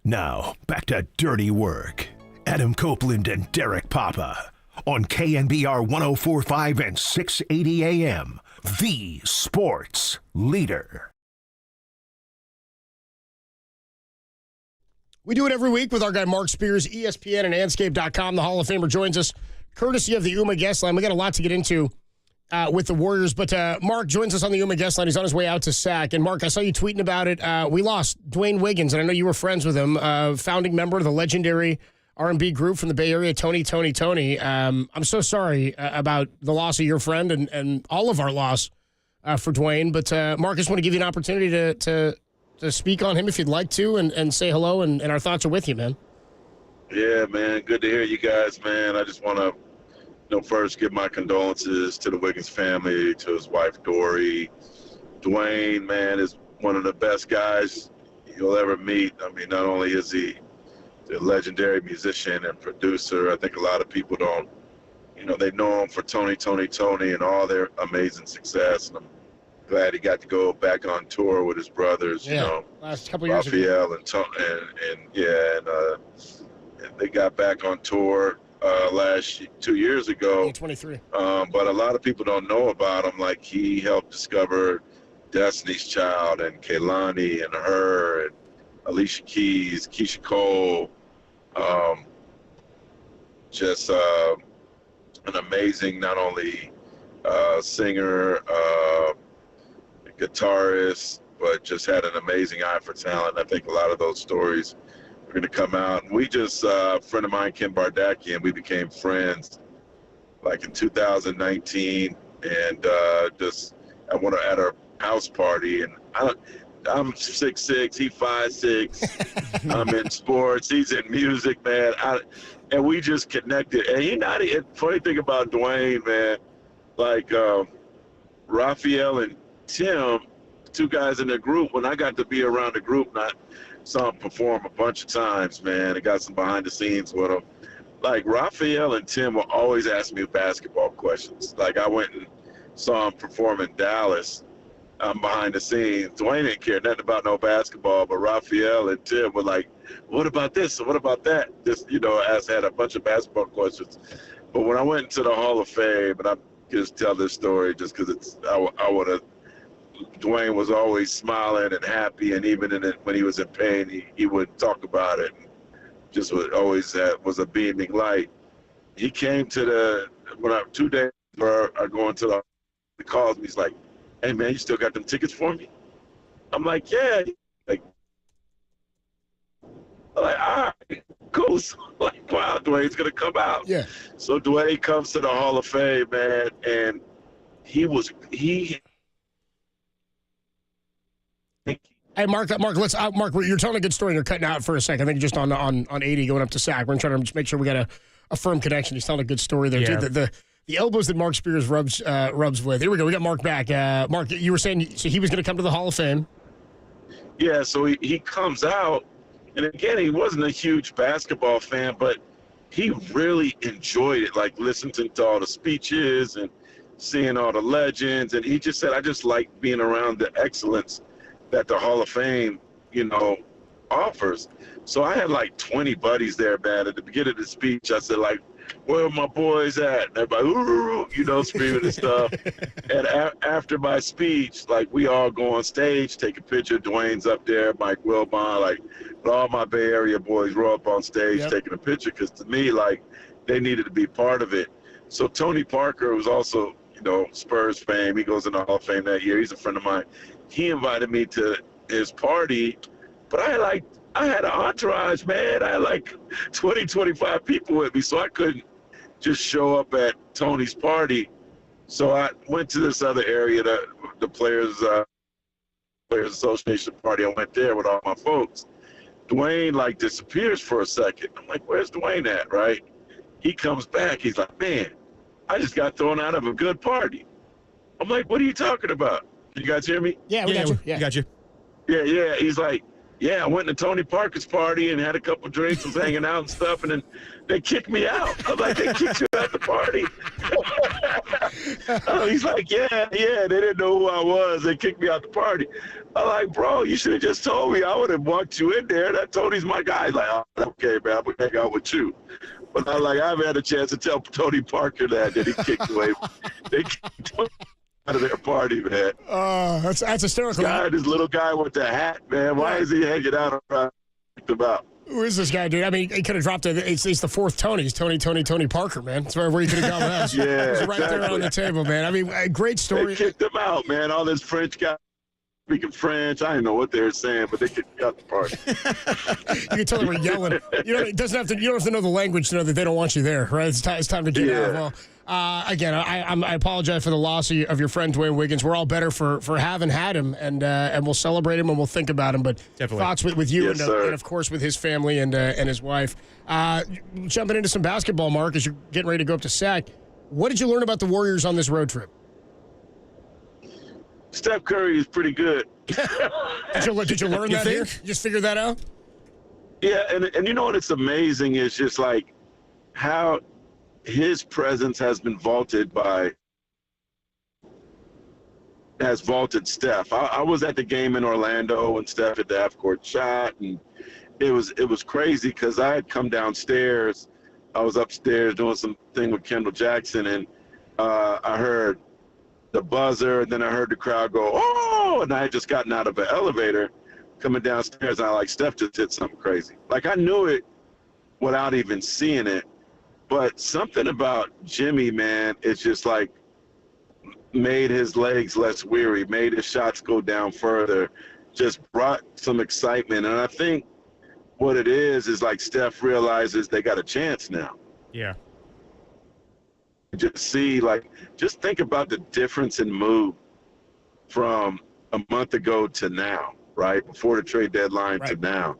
Speaker 1: Now, back to Dirty Work. Adam Copeland and Derek Papa on KNBR 104.5 and 680 AM, the sports leader.
Speaker 9: We do it every week with our guy Mark Spears, ESPN and Anscape.com. The Hall of Famer joins us, courtesy of the UMA guest line. We got a lot to get into with the Warriors, but Mark joins us on the UMA guest line. He's on his way out to SAC. And Mark, I saw you tweeting about it. We lost Dwayne Wiggins, and I know you were friends with him, founding member of the legendary R&B group from the Bay Area, Tony. I'm so sorry about the loss of your friend and all of our loss for Dwayne. But Mark, I just want to give you an opportunity to speak on him if you'd like to and say hello, and our thoughts are with you, man.
Speaker 10: Yeah, man. Good to hear you guys, man. I just want to, first give my condolences to the Wiggins family, to his wife, Dory. Dwayne, man, is one of the best guys you'll ever meet. I mean, not only is he the legendary musician and producer, I think a lot of people don't, they know him for Tony, and all their amazing success. And I'm glad he got to go back on tour with his brothers,
Speaker 9: last couple years ago.
Speaker 10: Raphael and Tony, and they got back on tour 2 years ago.
Speaker 9: 23.
Speaker 10: But a lot of people don't know about him. Like, he helped discover Destiny's Child and Kehlani and her and Alicia Keys, Keisha Cole. Just an amazing, not only singer, guitarist, but just had an amazing eye for talent. I think a lot of those stories are going to come out. And we just, a friend of mine, Kim Bardakian, we became friends like in 2019, and just at our house party. And I'm 6'6", he 5'6". I'm in sports, he's in music, man. And we just connected. And funny thing about Dwayne, man, like Raphael and Tim, two guys in the group, when I got to be around the group, and I saw him perform a bunch of times, man, and got some behind the scenes with him. Like, Raphael and Tim will always ask me basketball questions. Like, I went and saw him perform in Dallas. I'm behind the scenes. Dwayne didn't care nothing about no basketball, but Raphael and Tim were like, what about this? What about that? Just, had a bunch of basketball questions. But when I went into the Hall of Fame, and I just tell this story just because I would have, Dwayne was always smiling and happy, and even when he was in pain, he would talk about it. And just was a beaming light. He came to 2 days before I go into the, he calls me, he's like, hey, man, you still got them tickets for me? I'm like, yeah. I'm like, all right, cool. So, like, wow, Dwayne's going to come out.
Speaker 9: Yeah.
Speaker 10: So Dwayne comes to the Hall of Fame, man, and he
Speaker 9: Hey, Mark, Mark, you're telling a good story and you're cutting out for a second. I think just on 80 going up to SAC. We're trying to just make sure we got a firm connection. He's telling a good story there,
Speaker 11: Yeah.
Speaker 9: too. The elbows that Mark Spears rubs with. Here we go. We got Mark back. Mark, you were saying so he was going to come to the Hall of Fame.
Speaker 10: Yeah, so he comes out, and again, he wasn't a huge basketball fan, but he really enjoyed it, like listening to all the speeches and seeing all the legends. And he just said, I just like being around the excellence that the Hall of Fame, offers. So I had like 20 buddies there, man. At the beginning of the speech, I said, like, where are my boys at? And everybody, ooh, screaming and stuff. And after my speech, like, we all go on stage, take a picture. Dwayne's up there, Mike Wilbon, like, all my Bay Area boys were up on stage taking a picture, because to me, like, they needed to be part of it. So Tony Parker was also, Spurs fame. He goes in the Hall of Fame that year. He's a friend of mine. He invited me to his party, but I had an entourage, man. I had like 20, 25 people with me, so I couldn't just show up at Tony's party. So I went to this other area, the Players Association party. I went there with all my folks. Dwayne, like, disappears for a second. I'm like, where's Dwayne at, right? He comes back. He's like, man, I just got thrown out of a good party. I'm like, what are you talking about? Can you guys hear me?
Speaker 9: Yeah, we got you.
Speaker 5: We got you.
Speaker 10: Yeah. He's like, yeah, I went to Tony Parker's party and had a couple drinks, was hanging out and stuff, and then they kicked me out. I'm like, they kicked you out the party? He's like, yeah, they didn't know who I was. They kicked me out the party. I'm like, bro, you should have just told me. I would have walked you in there. That Tony's my guy. He's like, oh, okay, man, I'm going to hang out with you. But I haven't had a chance to tell Tony Parker that he kicked away. They kicked him out of their party, man.
Speaker 9: That's hysterical.
Speaker 10: This little guy with the hat, man. Why is he hanging out around about?
Speaker 9: Who is this guy, dude? I mean, he could have dropped it. It's the fourth Tony. He's Tony Parker, man. That's where he could have gone with us.
Speaker 10: Yeah,
Speaker 9: He's right there on the table, man. I mean, a great story.
Speaker 10: They kicked him out, man. All this French guy speaking French. I didn't know what they were saying, but they kicked me out the party.
Speaker 9: You can tell they were yelling. You don't have to know the language to know that they don't want you there, right? It's time to get out. Well, again, I apologize for the loss of your friend Dwayne Wiggins. We're all better for having had him, and we'll celebrate him and we'll think about him. But
Speaker 5: Definitely.
Speaker 9: Thoughts with you
Speaker 10: Yes,
Speaker 9: and of course with his family and his wife. Jumping into some basketball, Mark, as you're getting ready to go up to SAC. What did you learn about the Warriors on this road trip?
Speaker 10: Steph Curry is pretty good.
Speaker 9: Did you learn that here? You just figured that out?
Speaker 10: Yeah, and you know what? It's amazing. It's just like how his presence has vaulted Steph. I was at the game in Orlando when Steph hit the half-court shot, and it was crazy because I had come downstairs. I was upstairs doing some thing with Kendall Jackson, and I heard the buzzer, and then I heard the crowd go, oh, and I had just gotten out of an elevator coming downstairs, and Steph just did something crazy. Like, I knew it without even seeing it, but something about Jimmy, man, it's just like made his legs less weary, made his shots go down further, just brought some excitement. And I think what it is like Steph realizes they got a chance now.
Speaker 5: Yeah.
Speaker 10: Just think about the difference in mood from a month ago to now, right? Before the trade deadline to now.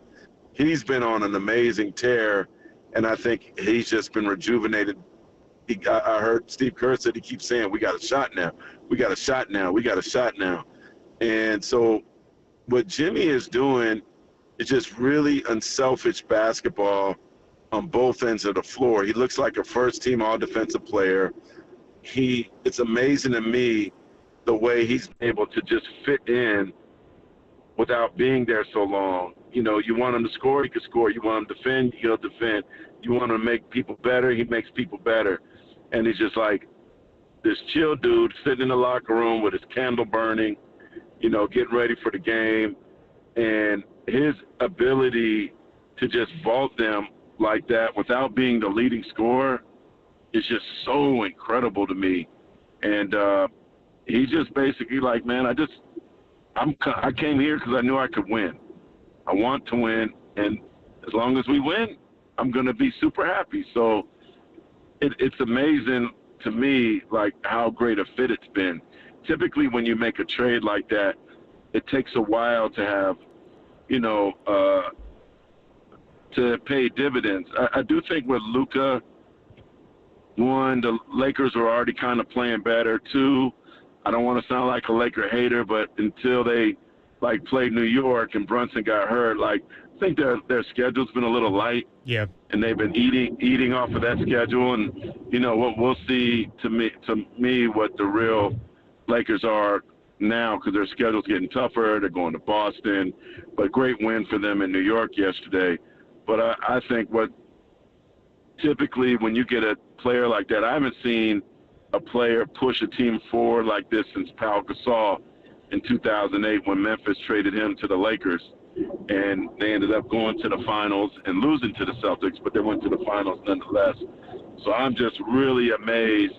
Speaker 10: He's been on an amazing tear, and I think he's just been rejuvenated. I heard Steve Kerr said he keeps saying, we got a shot now. We got a shot now. We got a shot now. And so what Jimmy is doing is just really unselfish basketball on both ends of the floor. He looks like a first-team all-defensive player. It's amazing to me the way he's able to just fit in without being there so long. You know, you want him to score, he can score. You want him to defend, he'll defend. You want him to make people better, he makes people better. And he's just like this chill dude sitting in the locker room with his candle burning, you know, getting ready for the game. And his ability to just vault them like that without being the leading scorer is just so incredible to me. And he's just basically like, man, I came here because I knew I could win. I want to win, and as long as we win, I'm going to be super happy. So it's amazing to me, like, how great a fit it's been. Typically, when you make a trade like that, it takes a while to have, you know, to pay dividends. I do think with Luka, one, the Lakers were already kind of playing better. Two, I don't want to sound like a Laker hater, but until they played New York and Brunson got hurt, I think their schedule's been a little light.
Speaker 5: Yeah.
Speaker 10: And they've been eating off of that schedule. And you know what we'll see to me what the real Lakers are now, because their schedule's getting tougher. They're going to Boston, but great win for them in New York yesterday. But I think what typically when you get a player like that, I haven't seen a player push a team forward like this since Pau Gasol in 2008 when Memphis traded him to the Lakers. And they ended up going to the finals and losing to the Celtics, but they went to the finals nonetheless. So I'm just really amazed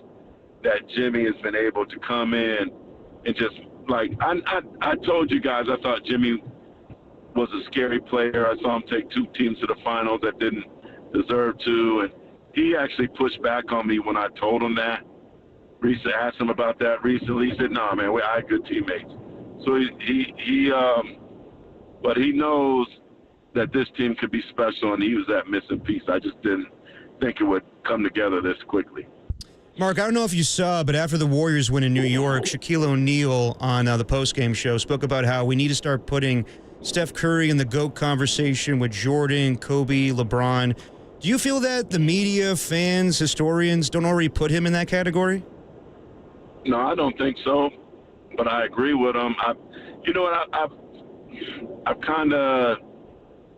Speaker 10: that Jimmy has been able to come in and just, I told you guys I thought Jimmy was a scary player. I saw him take two teams to the finals that didn't deserve to, and he actually pushed back on me when I told him that. Risa asked him about that recently. He said, "No, man, I had good teammates." So but he knows that this team could be special, and he was that missing piece. I just didn't think it would come together this quickly.
Speaker 5: Mark, I don't know if you saw, but after the Warriors win in New York, Shaquille O'Neal on the postgame show spoke about how we need to start putting Steph Curry in the GOAT conversation with Jordan, Kobe, LeBron. Do you feel that the media, fans, historians don't already put him in that category?
Speaker 10: No, I don't think so, but I agree with him. I've kind of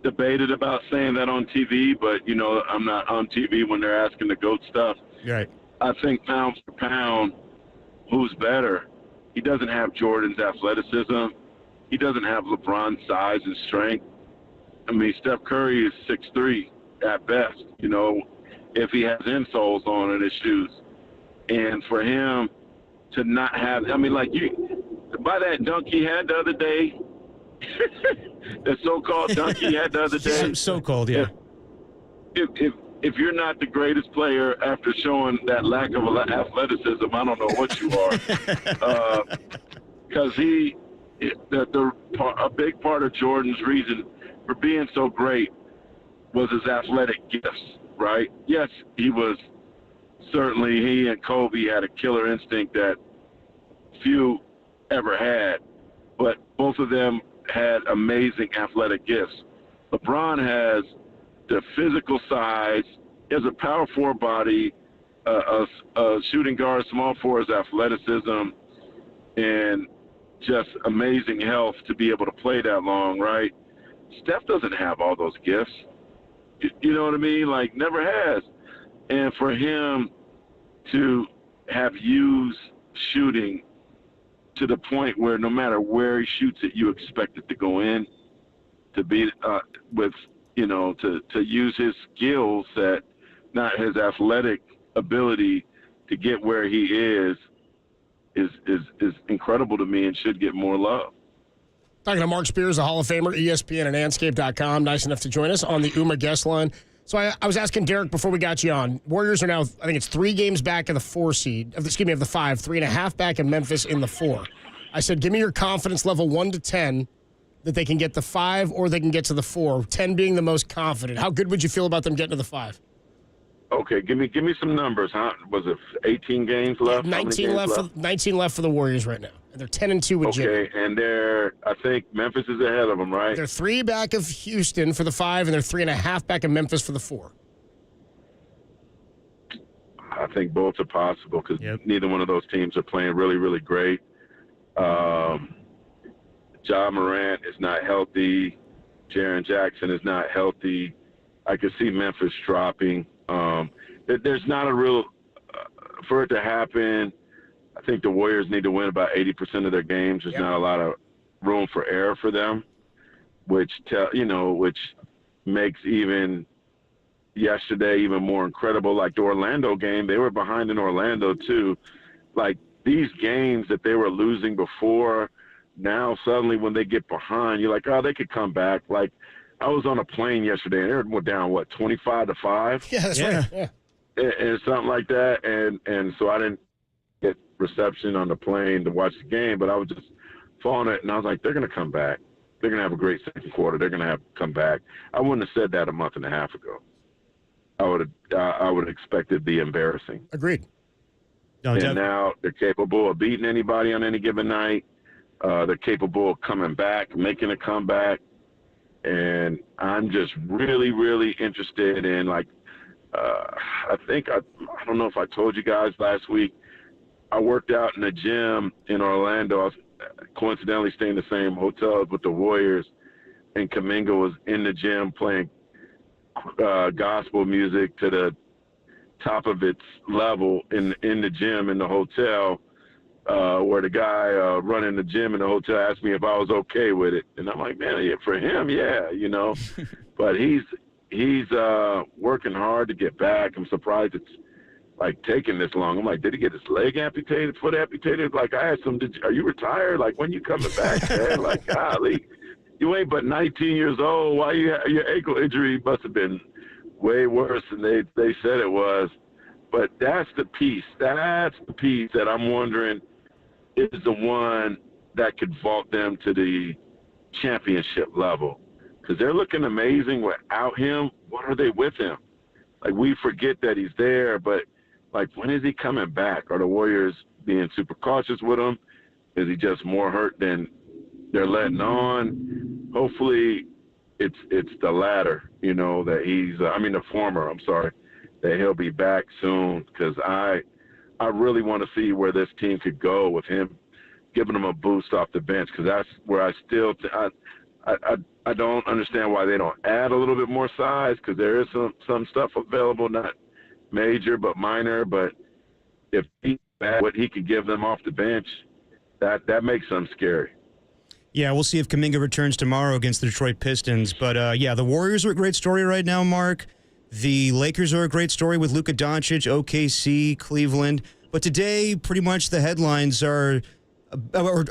Speaker 10: debated about saying that on TV, but I'm not on TV when they're asking the GOAT stuff.
Speaker 5: Right.
Speaker 10: I think pound for pound, who's better? He doesn't have Jordan's athleticism. He doesn't have LeBron's size and strength. I mean, Steph Curry is 6'3" at best, if he has insoles on in his shoes. And for him to not have, by that dunk he had the other day, the so-called dunk he had the other day.
Speaker 5: So-called, yeah.
Speaker 10: If you're not the greatest player after showing that lack of athleticism, I don't know what you are. Because a big part of Jordan's reason for being so great was his athletic gifts, right? Yes, he and Kobe had a killer instinct that few ever had, but both of them had amazing athletic gifts. LeBron has the physical size. He has a power forward body, a shooting guard, small forward's athleticism, and just amazing health to be able to play that long, right? Steph doesn't have all those gifts. You know what I mean? Like, never has. And for him to have used shooting to the point where no matter where he shoots it, you expect it to go in, to be to use his skill set, not his athletic ability to get where he is incredible to me and should get more love.
Speaker 9: Talking to Mark Spears, a Hall of Famer, ESPN and Anscape.com. Nice enough to join us on the UMA guest line. So I was asking Derek before we got you on. Warriors are now, I think it's 3 games back of the 4 seed. Of the 5, 3.5 back in Memphis in the 4. I said, give me your confidence level 1 to 10 that they can get the 5 or they can get to the 4. 10 being the most confident. How good would you feel about them getting to the 5?
Speaker 10: Okay, give me some numbers. Huh? Was it 18 games left?
Speaker 9: 19 left. 19 left for the Warriors right now. And they're 10-2 with Jimmy.
Speaker 10: Okay, and I think Memphis is ahead of them, right?
Speaker 9: They're 3 back of Houston for the 5, and they're 3.5 back of Memphis for the 4.
Speaker 10: I think both are possible because neither one of those teams are playing really, really great. Ja Morant is not healthy. Jaren Jackson is not healthy. I could see Memphis dropping. There's not a real for it to happen. I think the Warriors need to win about 80% of their games. There's not a lot of room for error for them, which makes even yesterday even more incredible. Like the Orlando game, they were behind in Orlando too. Like these games that they were losing before, now suddenly when they get behind, you're like, oh, they could come back. Like I was on a plane yesterday and they were down 25-5.
Speaker 9: Yeah, that's right. Yeah.
Speaker 10: And something like that, and so I didn't get reception on the plane to watch the game, but I was just following it, and I was like, they're going to come back. They're going to have a great second quarter. They're going to have come back. I wouldn't have said that a month and a half ago. I would have expected the embarrassing.
Speaker 9: Agreed.
Speaker 10: And now they're capable of beating anybody on any given night. They're capable of coming back, making a comeback, and I'm just really, really interested in I don't know if I told you guys last week, I worked out in a gym in Orlando. I was coincidentally staying in the same hotel with the Warriors, and Kuminga was in the gym playing gospel music to the top of its level in the gym in the hotel, where the guy running the gym in the hotel asked me if I was okay with it. And I'm like, man, yeah, for him, yeah, but he's working hard to get back. I'm surprised it's taking this long. I'm like, did he get his leg amputated, foot amputated? Like I asked him, are you retired? Like when you coming back, man? Like, golly, you ain't but 19 years old. Why your ankle injury must have been way worse than they said it was. But that's the piece that I'm wondering is the one that could vault them to the championship level. Because they're looking amazing without him. What are they with him? Like, we forget that he's there, but, when is he coming back? Are the Warriors being super cautious with him? Is he just more hurt than they're letting on? Hopefully it's the latter, that he's the former, I'm sorry, that he'll be back soon, because I I really want to see where this team could go with him giving them a boost off the bench, because that's where I still I don't understand why they don't add a little bit more size, because there is some stuff available, not major but minor. But if what he could give them off the bench, that makes them scary.
Speaker 5: Yeah, we'll see if Kuminga returns tomorrow against the Detroit Pistons. But, yeah, the Warriors are a great story right now, Mark. The Lakers are a great story with Luka Doncic, OKC, Cleveland. But today, pretty much the headlines are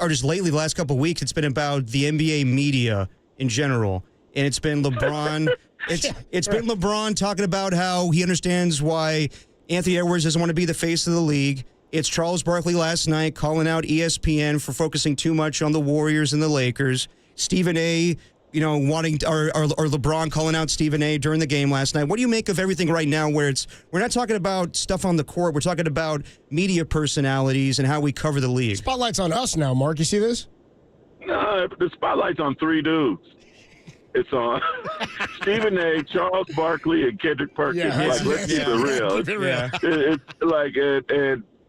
Speaker 5: just lately, the last couple of weeks, it's been about the NBA media in general. And it's been LeBron. It's been LeBron talking about how he understands why Anthony Edwards doesn't want to be the face of the league. It's Charles Barkley last night calling out ESPN for focusing too much on the Warriors and the Lakers. Stephen A., wanting or LeBron calling out Stephen A. during the game last night. What do you make of everything right now where we're not talking about stuff on the court, we're talking about media personalities and how we cover the league?
Speaker 9: Spotlight's on us now, Mark. You see this?
Speaker 10: No, the spotlight's on three dudes. It's on Stephen A., Charles Barkley, and Kendrick Perkins. Let's keep it real. It's like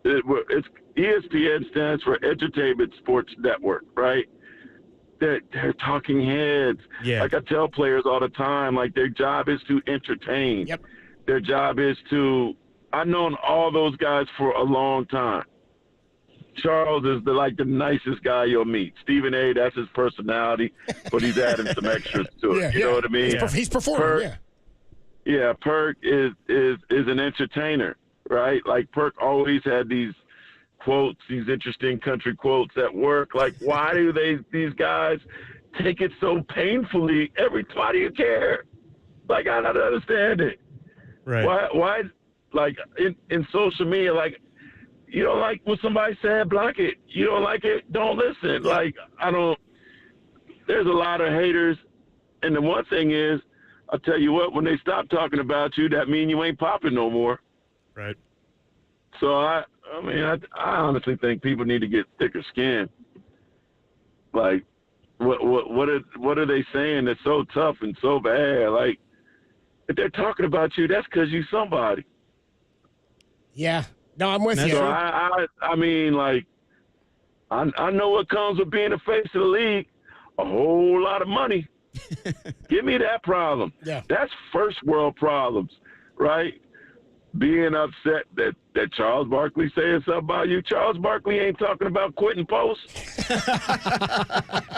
Speaker 10: it's ESPN stands for Entertainment Sports Network, right? They're talking heads. Yeah. Like I tell players all the time, like their job is to entertain.
Speaker 9: Yep.
Speaker 10: Their job is to. I've known all those guys for a long time. Charles is the nicest guy you'll meet. Stephen A., that's his personality, but he's adding some extras to it. You know what I mean?
Speaker 9: He's performing.
Speaker 10: Perk is an entertainer, right? Like Perk always had these quotes, these interesting country quotes at work. Like, why do these guys take it so painfully? Why do you care? Like, I don't understand it.
Speaker 5: Right.
Speaker 10: Why like in social media, like, you don't like what somebody said, block it. You don't like it, don't listen. Like, there's a lot of haters. And the one thing is, I'll tell you what, when they stop talking about you, that mean you ain't popping no more.
Speaker 5: Right.
Speaker 10: So, I honestly think people need to get thicker skin. Like, what are they saying that's so tough and so bad? Like, if they're talking about you, that's because you somebody.
Speaker 9: Yeah. No, I'm with you.
Speaker 10: So I mean, like, I know what comes with being the face of the league. A whole lot of money. Give me that problem.
Speaker 9: Yeah.
Speaker 10: That's first world problems, right? Being upset that Charles Barkley saying something about you. Charles Barkley ain't talking about quitting post.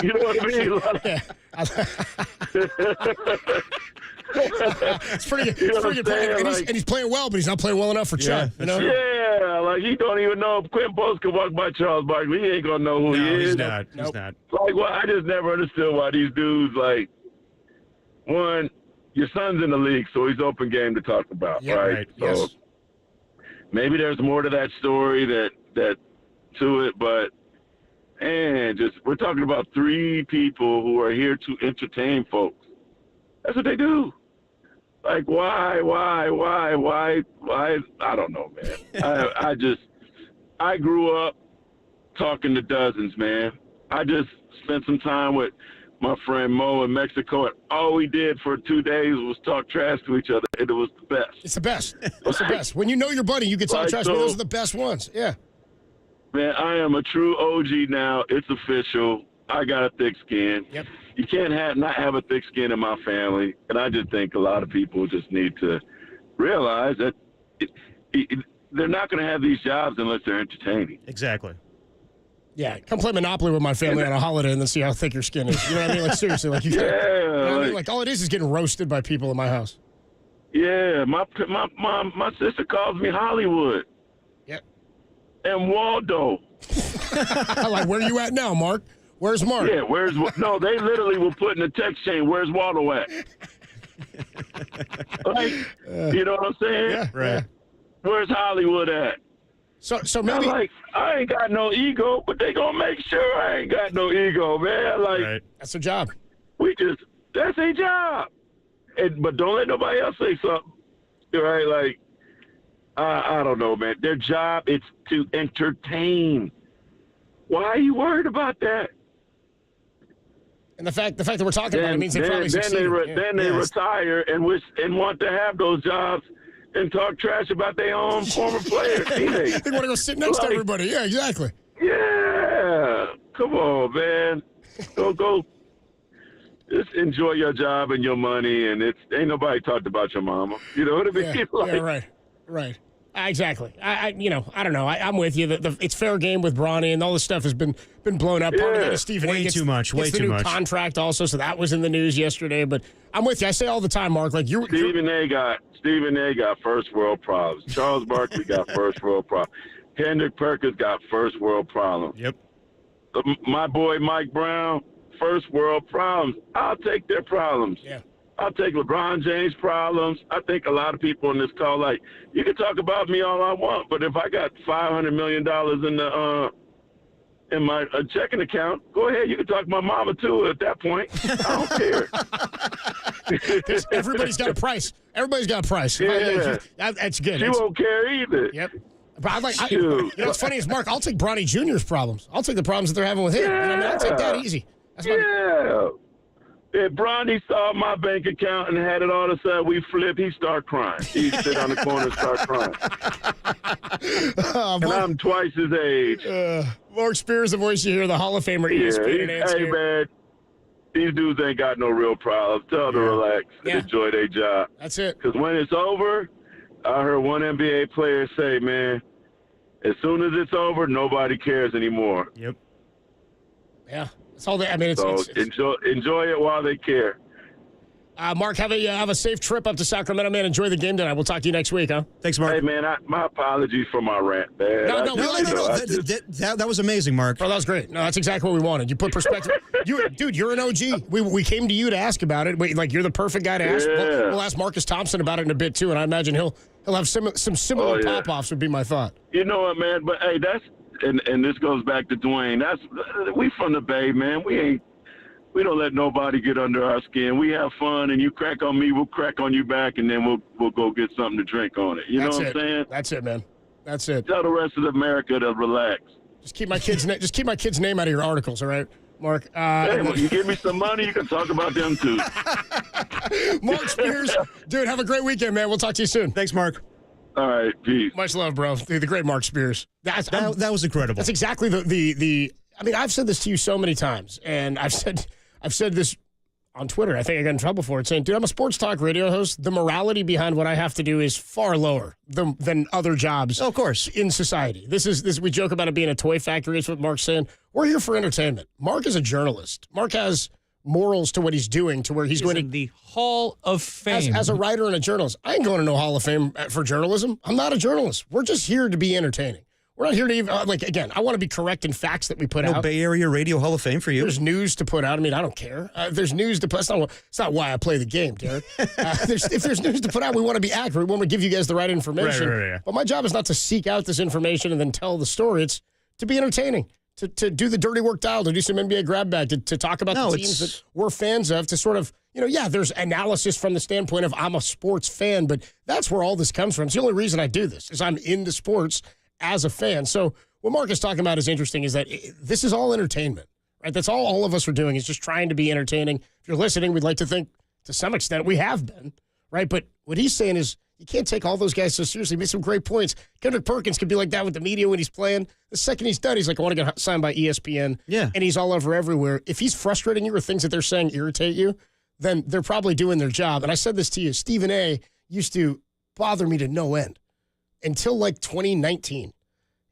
Speaker 10: You know what I mean?
Speaker 9: It's pretty good playing, and he's playing well, but he's not playing well enough for Chuck.
Speaker 10: Yeah, like he don't even know if Quentin Post can walk by Charles Barkley. He ain't gonna know who he is.
Speaker 5: He's not. He's not.
Speaker 10: Like, well, I just never understood why these dudes, like, one, your son's in the league, so he's open game to talk about, right? So maybe there's more to that story that to it, but we're talking about three people who are here to entertain folks. That's what they do. Like, why? I don't know, man. I grew up talking to dozens, man. I just spent some time with my friend Mo in Mexico, and all we did for 2 days was talk trash to each other, and it was the best.
Speaker 9: It's the best. It's the best. When you know your buddy, you can talk trash. Those are the best ones. Yeah.
Speaker 10: Man, I am a true OG now. It's official. I got a thick skin.
Speaker 9: Yep.
Speaker 10: You can't not have a thick skin in my family, and I just think a lot of people just need to realize that they're not going to have these jobs unless they're entertaining.
Speaker 5: Exactly.
Speaker 9: Yeah, come play Monopoly with my family on a holiday and then see how thick your skin is. You know what I mean? Like, seriously. Like, you know what I mean? Like, all it is getting roasted by people in my house.
Speaker 10: Yeah, my sister calls me Hollywood.
Speaker 9: Yep.
Speaker 10: And Waldo.
Speaker 9: Like, where are you at now, Mark? Where's Mark?
Speaker 10: Yeah, no, they literally will put in the text chain, where's Waldo at? Like, you know what I'm saying?
Speaker 9: Yeah, right.
Speaker 10: Where's Hollywood at?
Speaker 9: So maybe
Speaker 10: I ain't got no ego, but they gonna make sure I ain't got no ego, man. Like,
Speaker 9: that's their job.
Speaker 10: That's their job. But don't let nobody else say something. Right? Like, I don't know, man. Their job is to entertain. Why are you worried about that?
Speaker 9: And the fact that we're talking about it means they probably succeeded.
Speaker 10: Then they retire and want to have those jobs
Speaker 6: and talk trash about their own former players, teammates.
Speaker 9: They want to go sit next to everybody. Yeah, exactly.
Speaker 6: Yeah. Come on, man. Go. Just enjoy your job and your money, and ain't nobody talked about your mama. You know what I mean?
Speaker 9: Yeah, right. Exactly. I don't know. I'm with you. It's fair game with Bronny, and all this stuff has been blown up. Part of that is Stephen A.
Speaker 5: Way too much.
Speaker 9: Gets the new contract also, so that was in the news yesterday. But I'm with you. I say all the time, Mark. Like
Speaker 6: Stephen A. got first world problems. Charles Barkley got first world problems. Kendrick Perkins got first world problems.
Speaker 5: Yep.
Speaker 6: My boy Mike Brown, first world problems. I'll take their problems.
Speaker 9: Yeah.
Speaker 6: I'll take LeBron James' problems. I think a lot of people on this call, like, you can talk about me all I want, but if I got $500 million in my checking account, go ahead. You can talk to my mama, too, at that point. I don't care.
Speaker 9: Everybody's got a price. Everybody's got a price.
Speaker 6: Yeah.
Speaker 9: That's good.
Speaker 6: She won't care either.
Speaker 9: Yep. But you know what's funny is, Mark, I'll take Bronny Jr.'s problems. I'll take the problems that they're having with him.
Speaker 6: Yeah.
Speaker 9: You know what I mean? I'll take that easy.
Speaker 6: If Bronny saw my bank account and had it all of a sudden we flip, he'd start crying. He'd sit on the corner and start crying. And I'm twice his age.
Speaker 9: Mark Spears, the voice you hear, the Hall of Famer, ESPN and
Speaker 6: hey, man, these dudes ain't got no real problems. Tell them to relax and enjoy their job.
Speaker 9: That's it.
Speaker 6: Because when it's over, I heard one NBA player say, man, as soon as it's over, nobody cares anymore.
Speaker 5: Yep.
Speaker 9: Yeah. That's all it's
Speaker 6: enjoy it while they care.
Speaker 9: Mark, have a safe trip up to Sacramento, man. Enjoy the game tonight. We'll talk to you next week, huh?
Speaker 5: Thanks, Mark.
Speaker 6: Hey, man, my apologies for my rant, man.
Speaker 9: No.
Speaker 5: That was amazing, Mark.
Speaker 9: Oh, that was great. No, that's exactly what we wanted. You put perspective. Dude, you're an OG. We came to you to ask about it. You're the perfect guy to ask.
Speaker 6: Yeah.
Speaker 9: We'll ask Marcus Thompson about it in a bit, too, and I imagine he'll have some similar pop-offs would be my thought.
Speaker 6: You know what, man? But, hey, and this goes back to Dwayne. We from the Bay, man. We don't let nobody get under our skin. We have fun, and you crack on me, we'll crack on you back, and then we'll go get something to drink on it. You know what I'm saying?
Speaker 9: That's it, man. That's it.
Speaker 6: Tell the rest of America to relax.
Speaker 9: Just keep my kid's name out of your articles, all right, Mark?
Speaker 6: Hey, well, you give me some money, you can talk about them too.
Speaker 9: Mark Spears, dude, have a great weekend, man. We'll talk to you soon.
Speaker 5: Thanks, Mark.
Speaker 6: All right, peace.
Speaker 9: Much love, bro. The great Mark Spears.
Speaker 5: That was incredible.
Speaker 9: That's exactly the. I mean, I've said this to you so many times, and I've said this on Twitter. I think I got in trouble for it, saying, dude, I'm a sports talk radio host. The morality behind what I have to do is far lower than other jobs.
Speaker 5: Oh, of course.
Speaker 9: In society. This we joke about it being a toy factory. It's what Mark's saying. We're here for entertainment. Mark is a journalist. Mark has morals to what he's doing, to where he's going to
Speaker 16: the Hall of Fame.
Speaker 9: As a writer and a journalist. I ain't going to no Hall of Fame for journalism. I'm not a journalist. We're just here to be entertaining. We're not here to even, again, I want to be correct in facts that we put out.
Speaker 5: No Bay Area Radio Hall of Fame for you.
Speaker 9: There's news to put out. I mean, I don't care. There's news to put. It's not why I play the game, Derek. If there's news to put out, we want to be accurate. We want to give you guys the right information.
Speaker 5: Right.
Speaker 9: But my job is not to seek out this information and then tell the story. It's to be entertaining, to do the dirty work dial, to do some NBA grab bag, to talk about the teams that we're fans of, to sort of, there's analysis from the standpoint of I'm a sports fan, but that's where all this comes from. It's the only reason I do this, is I'm into sports as a fan. So what Mark is talking about is interesting, is that this is all entertainment, right? That's all of us are doing, is just trying to be entertaining. If you're listening, we'd like to think to some extent we have been, right? But what he's saying is you can't take all those guys so seriously. He made some great points. Kendrick Perkins could be like that with the media when he's playing. The second he's done, he's like, I want to get signed by ESPN.
Speaker 5: Yeah.
Speaker 9: And he's all over everywhere. If he's frustrating you or things that they're saying irritate you, then they're probably doing their job. And I said this to you, Stephen A. used to bother me to no end until 2019.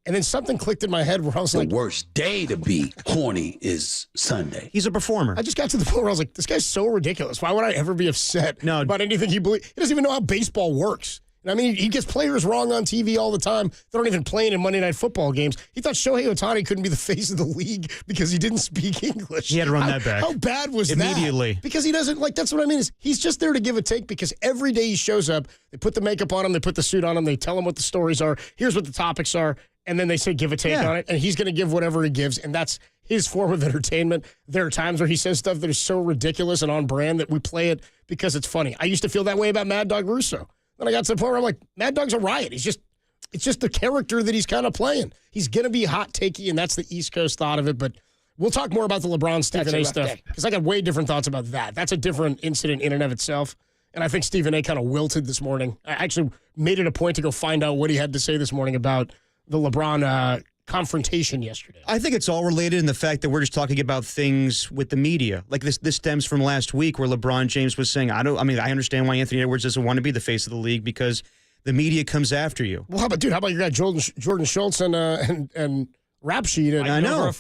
Speaker 9: And then something clicked in my head where I was like,
Speaker 15: the worst day to be horny is Sunday.
Speaker 5: He's a performer.
Speaker 9: I just got to the point where I was like, this guy's so ridiculous. Why would I ever be upset about anything he believes? He doesn't even know how baseball works. I mean, he gets players wrong on TV all the time. They don't even play in Monday Night Football games. He thought Shohei Ohtani couldn't be the face of the league because he didn't speak English.
Speaker 5: He had to run that back.
Speaker 9: How bad was
Speaker 5: immediately?
Speaker 9: That? Because he doesn't, that's what I mean, is he's just there to give a take, because every day he shows up, they put the makeup on him, they put the suit on him, they tell him what the stories are, here's what the topics are, and then they say give a take on it, and he's going to give whatever he gives, and that's his form of entertainment. There are times where he says stuff that is so ridiculous and on brand that we play it because it's funny. I used to feel that way about Mad Dog Russo. Then I got to the point where I'm like, Mad Dog's a riot. It's just the character that he's kind of playing. He's going to be hot takey, and that's the East Coast thought of it. But we'll talk more about the LeBron Stephen A stuff, because I got way different thoughts about that. That's a different incident in and of itself. And I think Stephen A. kind of wilted this morning. I actually made it a point to go find out what he had to say this morning about the LeBron confrontation yesterday.
Speaker 5: I think it's all related in the fact that we're just talking about things with the media. Like this stems from last week where LeBron James was saying, I understand why Anthony Edwards doesn't want to be the face of the league because the media comes after you.
Speaker 9: Well, how about your guy Jordan Schultz and Rap Sheet?
Speaker 5: I know.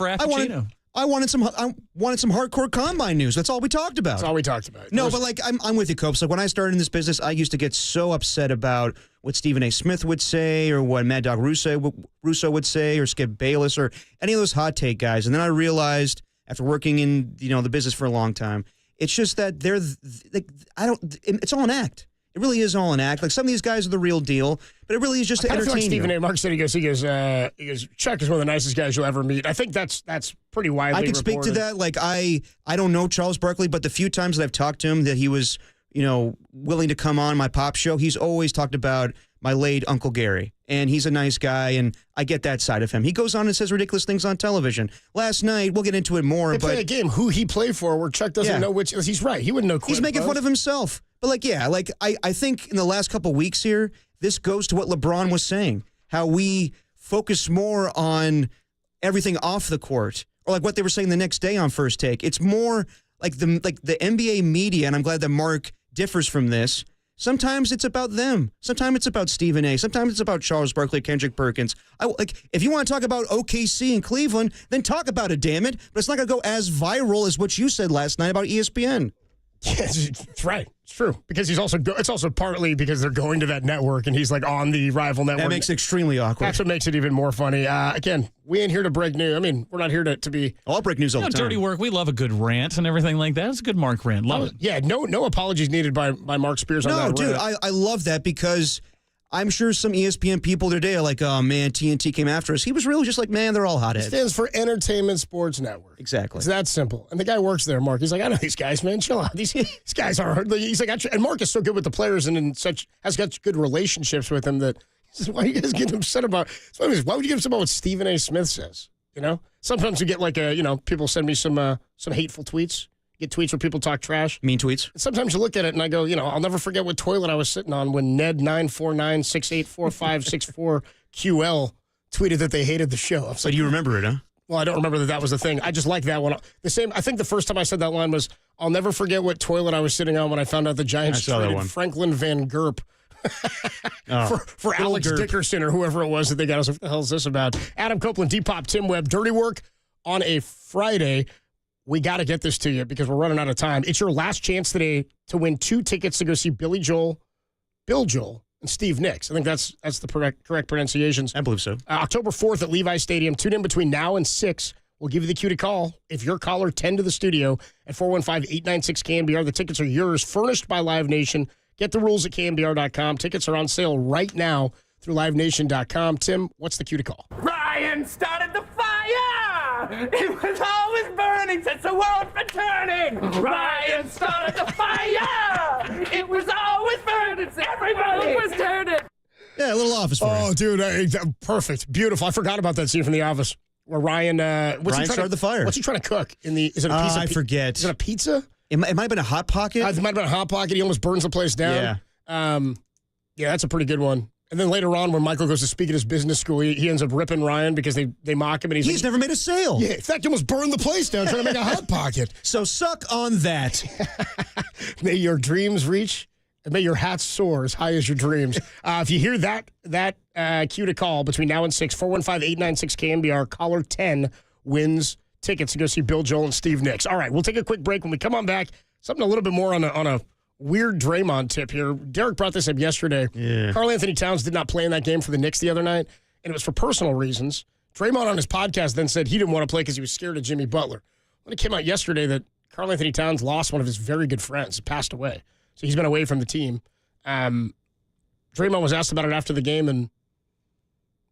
Speaker 5: I wanted some hardcore combine news. That's all we talked about.
Speaker 9: That's all we talked about.
Speaker 5: No, but I'm with you, Copes. Like when I started in this business, I used to get so upset about what Stephen A. Smith would say or what Mad Dog Russo would say or Skip Bayless or any of those hot take guys. And then I realized after working in the business for a long time, it's just that it's all an act. It really is all an act. Like some of these guys are the real deal, but it really is just to entertain
Speaker 9: like Stephen
Speaker 5: you.
Speaker 9: A. Mark said he goes, Chuck is one of the nicest guys you'll ever meet. I think that's pretty widely
Speaker 5: I can speak to that. Like I don't know Charles Barkley, but the few times that I've talked to him that he was, willing to come on my pop show, he's always talked about my late Uncle Gary. And he's a nice guy, and I get that side of him. He goes on and says ridiculous things on television. Last night, we'll get into it more.
Speaker 9: They play a game, who he played for, where Chuck doesn't know which. He's right. He wouldn't know.
Speaker 5: He's making fun of himself. But I think in the last couple weeks here, this goes to what LeBron was saying, how we focus more on everything off the court, or like what they were saying the next day on First Take. It's more like the NBA media, and I'm glad that Mark differs from this. Sometimes it's about them. Sometimes it's about Stephen A. Sometimes it's about Charles Barkley, Kendrick Perkins. If you want to talk about OKC and Cleveland, then talk about it, damn it. But it's not going to go as viral as what you said last night about ESPN.
Speaker 9: Yes, it's right. It's true. Because it's also partly because they're going to that network and he's like on the rival network.
Speaker 5: That makes it extremely awkward.
Speaker 9: That's what makes it even more funny. Again, we ain't here to break news. I mean, we're not here to be.
Speaker 5: I'll break news all the time.
Speaker 16: Dirty work. We love a good rant and everything like that. It's a good Mark rant. Love it.
Speaker 9: Yeah, no apologies needed by Mark Spears on that.
Speaker 5: No, dude, I love that because I'm sure some ESPN people today are like, oh, man, TNT came after us. He was really just like, man, they're all hotheads.
Speaker 9: It stands for Entertainment Sports Network.
Speaker 5: Exactly.
Speaker 9: It's that simple. And the guy works there, Mark. He's like, I know these guys, man. Chill out. These guys are. He's like, and Mark is so good with the players and has got good relationships with them that he says, why are you guys getting upset about? Why would you get upset about what Stephen A. Smith says? Sometimes you get people send me some hateful tweets. Get tweets where people talk trash.
Speaker 5: Mean tweets.
Speaker 9: And sometimes you look at it and I go, I'll never forget what toilet I was sitting on when Ned949684564QL tweeted that they hated the show.
Speaker 5: So you remember it, huh?
Speaker 9: Well, I don't remember that was the thing. I just like that one. I think the first time I said that line was, I'll never forget what toilet I was sitting on when I found out the Giants traded Franklin Van Gerp for Alex Dickerson or whoever it was that they got. I was like, what the hell is this about? Adam Copeland, Depop, Tim Webb, Dirty Work on a Friday. We got to get this to you because we're running out of time. It's your last chance today to win 2 tickets to go see Bill Joel, and Steve Nicks. I think that's the correct pronunciations.
Speaker 5: I believe so.
Speaker 9: October 4th at Levi Stadium. Tune in between now and 6. We'll give you the cue to call. If you're caller 10 to the studio at 415-896-KNBR. The tickets are yours, furnished by Live Nation. Get the rules at KNBR.com. Tickets are on sale right now through LiveNation.com. Tim, what's the cue to call?
Speaker 23: Ryan started the fire! It was always burning since the world's been turning! Ryan started the fire! It was always burning since everybody was turning!
Speaker 5: Yeah, a little Office for
Speaker 9: Oh, dude, perfect. Beautiful. I forgot about that scene from The Office where Ryan
Speaker 5: started the fire.
Speaker 9: What's he trying to cook? Is it a piece of
Speaker 5: I forget.
Speaker 9: Is it a pizza?
Speaker 5: It might have been a Hot Pocket.
Speaker 9: It might have been a Hot Pocket. He almost burns the place down.
Speaker 5: Yeah.
Speaker 9: Yeah, that's a pretty good one. And then later on, when Michael goes to speak at his business school, he ends up ripping Ryan because they mock him. And he's
Speaker 5: never made a sale.
Speaker 9: Yeah, in fact, he almost burned the place down trying to make a Hot Pocket.
Speaker 5: So suck on that.
Speaker 9: May your dreams reach, and may your hats soar as high as your dreams. If you hear that cue to call between now and 6, 415-896-KNBR, caller 10 wins tickets to go see Bill Joel and Steve Nicks. All right, we'll take a quick break. When we come on back, something a little bit more on a weird Draymond tip here. Derek brought this up yesterday.
Speaker 5: Yeah.
Speaker 9: Karl Anthony Towns did not play in that game for the Knicks the other night, and it was for personal reasons. Draymond on his podcast then said he didn't want to play because he was scared of Jimmy Butler. When it came out yesterday that Karl Anthony Towns lost one of his very good friends, passed away. So he's been away from the team. Draymond was asked about it after the game and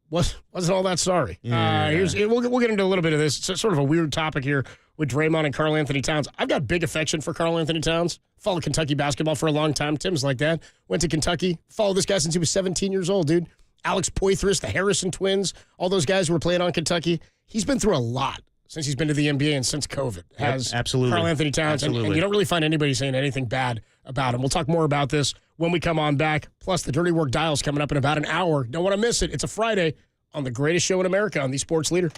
Speaker 9: wasn't all that sorry.
Speaker 5: Yeah.
Speaker 9: We'll get into a little bit of this. It's sort of a weird topic here with Draymond and Karl Anthony Towns. I've got big affection for Karl Anthony Towns. Followed Kentucky basketball for a long time. Tim's like that. Went to Kentucky. Followed this guy since he was 17 years old, dude. Alex Poitras, the Harrison twins, all those guys who were playing on Kentucky. He's been through a lot. since he's been to the NBA and since COVID. Has
Speaker 5: absolutely.
Speaker 9: Karl Anthony Towns. And you don't really find anybody saying anything bad about him. We'll talk more about this when we come on back. Plus, the Dirty Work Dial's coming up in about an hour. Don't want to miss it. It's a Friday on the greatest show in America on the Sports Leader.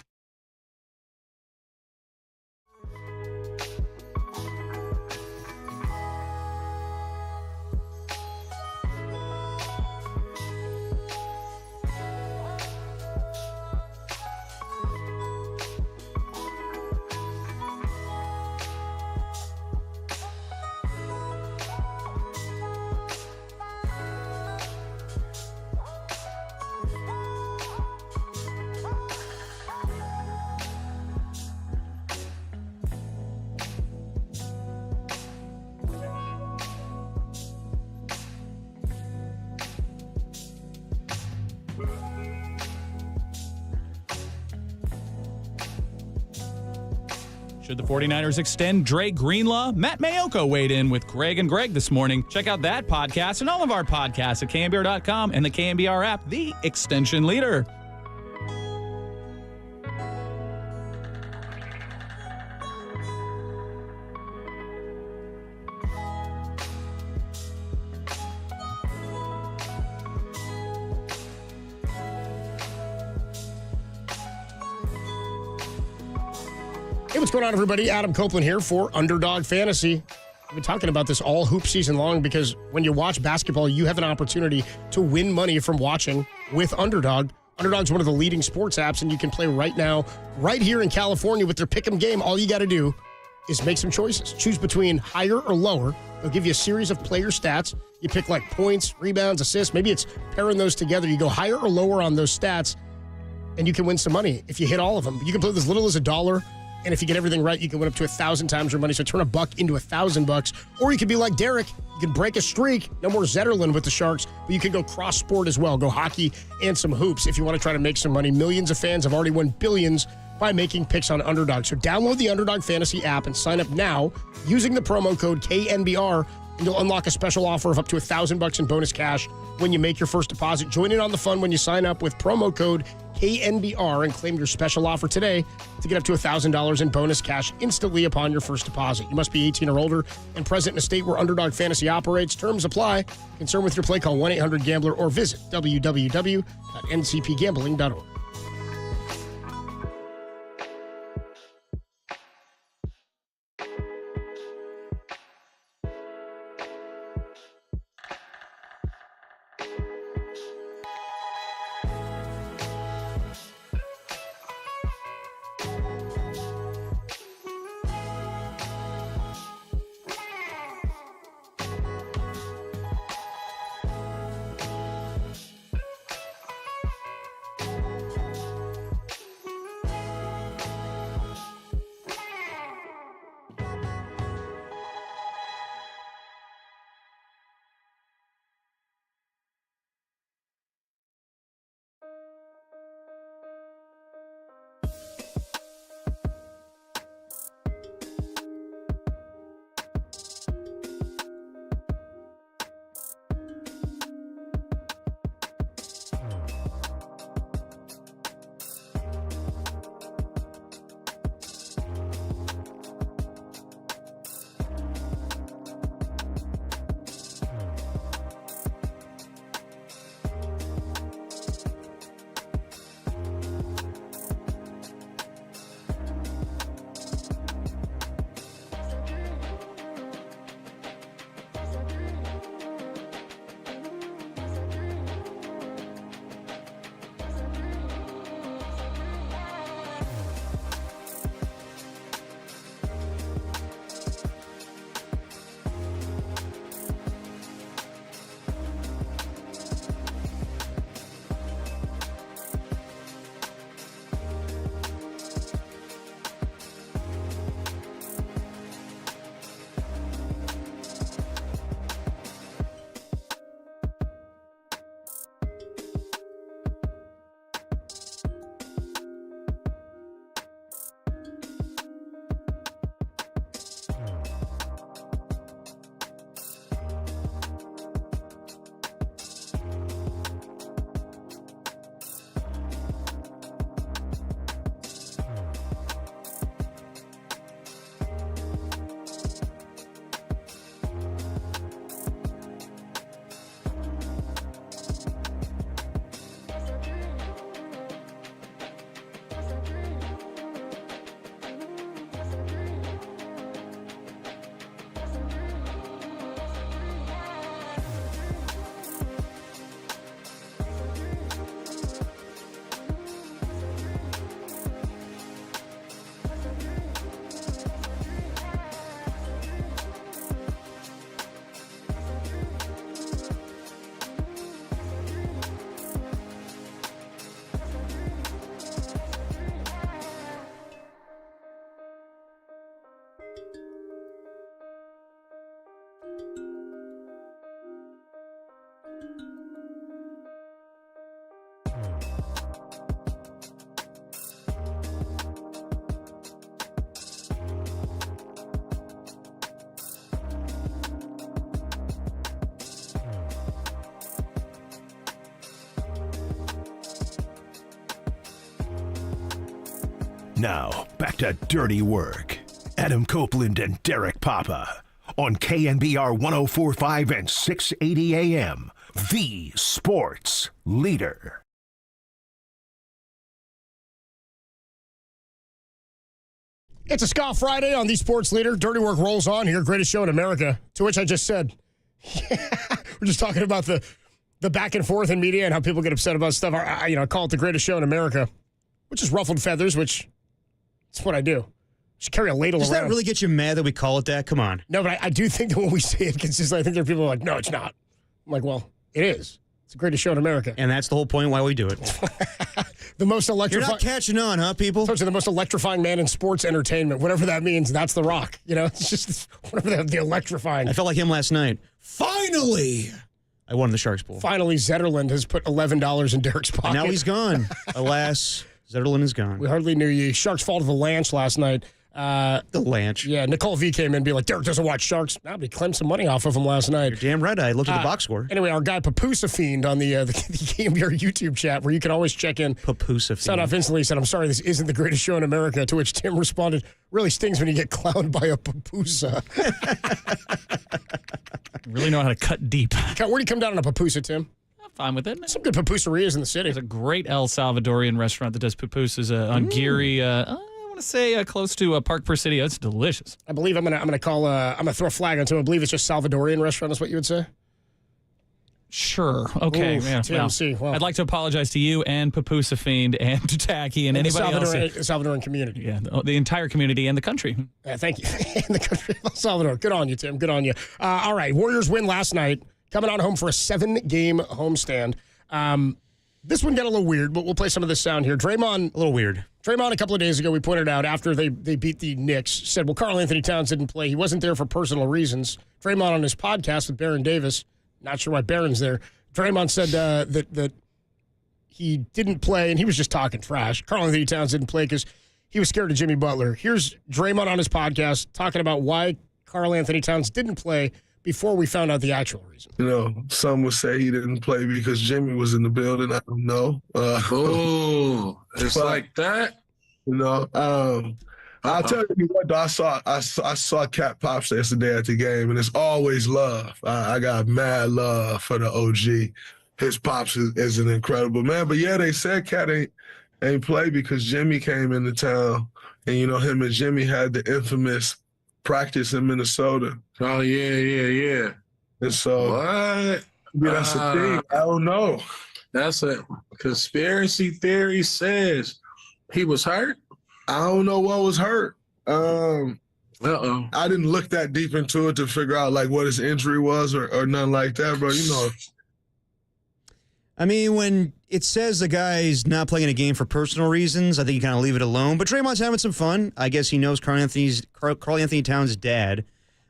Speaker 16: Should the 49ers extend Dre Greenlaw? Matt Mayoko weighed in with Greg and Greg this morning. Check out that podcast and all of our podcasts at KNBR.com and the KNBR app, the extension leader.
Speaker 9: Hey, what's going on, everybody? Adam Copeland here for Underdog Fantasy. I've been talking about this all hoop season long because when you watch basketball, you have an opportunity to win money from watching with Underdog. Underdog's one of the leading sports apps, and you can play right now, right here in California with their Pick'em game. All you got to do is make some choices. Choose between higher or lower. They'll give you a series of player stats. You pick like points, rebounds, assists. Maybe it's pairing those together. You go higher or lower on those stats, and you can win some money if you hit all of them. You can play with as little as $1. And if you get everything right, you can win up to 1,000 times your money. So turn $1 into $1,000. Or you could be like Derek. You can break a streak. No more Zetterlund with the Sharks. But you can go cross sport as well. Go hockey and some hoops if you want to try to make some money. Millions of fans have already won billions by making picks on Underdog. So download the Underdog Fantasy app and sign up now using the promo code KNBR. And you'll unlock a special offer of up to $1,000 in bonus cash when you make your first deposit. Join in on the fun when you sign up with promo code KNBR and claim your special offer today to get up to $1,000 in bonus cash instantly upon your first deposit. You must be 18 or older and present in a state where Underdog Fantasy operates. Terms apply. Concerned with your play, call 1-800-GAMBLER or visit www.ncpgambling.org.
Speaker 1: Now, back to Dirty Work. Adam Copeland and Derek Papa on KNBR 104.5 and 680 AM, the sports leader.
Speaker 9: It's a Ska Friday on the Sports Leader. Dirty Work rolls on here. Greatest show in America. To which I just said, we're just talking about the back and forth in media and how people get upset about stuff. I call it the greatest show in America, which is ruffled feathers, which is what I do. Just carry a ladle
Speaker 5: Does
Speaker 9: around.
Speaker 5: that really get you mad that we call it that? Come on.
Speaker 9: No, but I do think that when we say it consistently, I think there are people who are like, no, it's not. I'm like, well, it is. It's the greatest show in America.
Speaker 5: And that's the whole point why we do it.
Speaker 9: The most electrifying.
Speaker 5: You're not catching on, huh, people?
Speaker 9: The most electrifying man in sports entertainment, whatever that means. That's The Rock. It's just whatever the electrifying.
Speaker 5: I felt like him last night. Finally, I won the Sharks pool.
Speaker 9: Finally, Zetterlund has put $11 in Derek's pocket.
Speaker 5: And now he's gone. Alas, Zetterlund is gone.
Speaker 9: We hardly knew you. Sharks fall to the Lanch last night.
Speaker 5: The Lanch.
Speaker 9: Yeah, Nicole V came in and be like, Derek doesn't watch Sharks. Nah, but he claimed some money off of him last night.
Speaker 5: You're damn right. I looked at the box score.
Speaker 9: Anyway, our guy Papusa Fiend on the KNBR YouTube chat, where you can always check in.
Speaker 5: Papusa Fiend.
Speaker 9: Sound off instantly said, I'm sorry, this isn't the greatest show in America. To which Tim responded, really stings when you get clowned by a Papusa.
Speaker 16: Really know how to cut deep.
Speaker 9: Where do you come down on a Papusa, Tim?
Speaker 16: I'm fine with it.
Speaker 9: Some good pupuserias in the city.
Speaker 16: There's a great El Salvadorian restaurant that does pupusas on Geary. I want to say close to Park Presidio. It's delicious.
Speaker 9: I believe I'm gonna throw a flag onto him. I believe it's just Salvadorian restaurant is what you would say.
Speaker 16: Sure. Okay.
Speaker 9: Oof,
Speaker 16: yeah.
Speaker 9: TMC. Well,
Speaker 16: I'd like to apologize to you and Papusa Fiend and to Tacky and anybody else.
Speaker 9: The Salvadoran community.
Speaker 16: Yeah, the entire community and the country.
Speaker 9: Thank you. And the country of El Salvador. Good on you, Tim. Good on you. All right. Warriors win last night. Coming on home for a 7-game homestand. This one got a little weird, but we'll play some of this sound here. Draymond.
Speaker 5: A little weird.
Speaker 9: Draymond, a couple of days ago, we pointed out after they beat the Knicks, said, well, Karl Anthony Towns didn't play. He wasn't there for personal reasons. Draymond on his podcast with Baron Davis, not sure why Baron's there. Draymond said that he didn't play, and he was just talking trash. Karl Anthony Towns didn't play because he was scared of Jimmy Butler. Here's Draymond on his podcast talking about why Karl Anthony Towns didn't play before we found out the actual reason.
Speaker 2: Some would say he didn't play because Jimmy was in the building. I don't know.
Speaker 24: It's like that?
Speaker 2: I'll tell you what, though, I saw Cat Pops yesterday at the game, and it's always love. I got mad love for the OG. His Pops is an incredible man. But, yeah, they said Cat ain't play because Jimmy came into town, and, him and Jimmy had the infamous practice in Minnesota.
Speaker 24: Oh, yeah.
Speaker 2: And so,
Speaker 24: what?
Speaker 2: That's the thing. I don't know.
Speaker 24: That's a conspiracy theory says he was hurt.
Speaker 2: I don't know what was hurt. I didn't look that deep into it to figure out what his injury was or nothing like that, bro.
Speaker 5: I mean, when it says the guy's not playing a game for personal reasons, I think you kind of leave it alone. But Draymond's having some fun. I guess he knows Karl Anthony Towns' dad.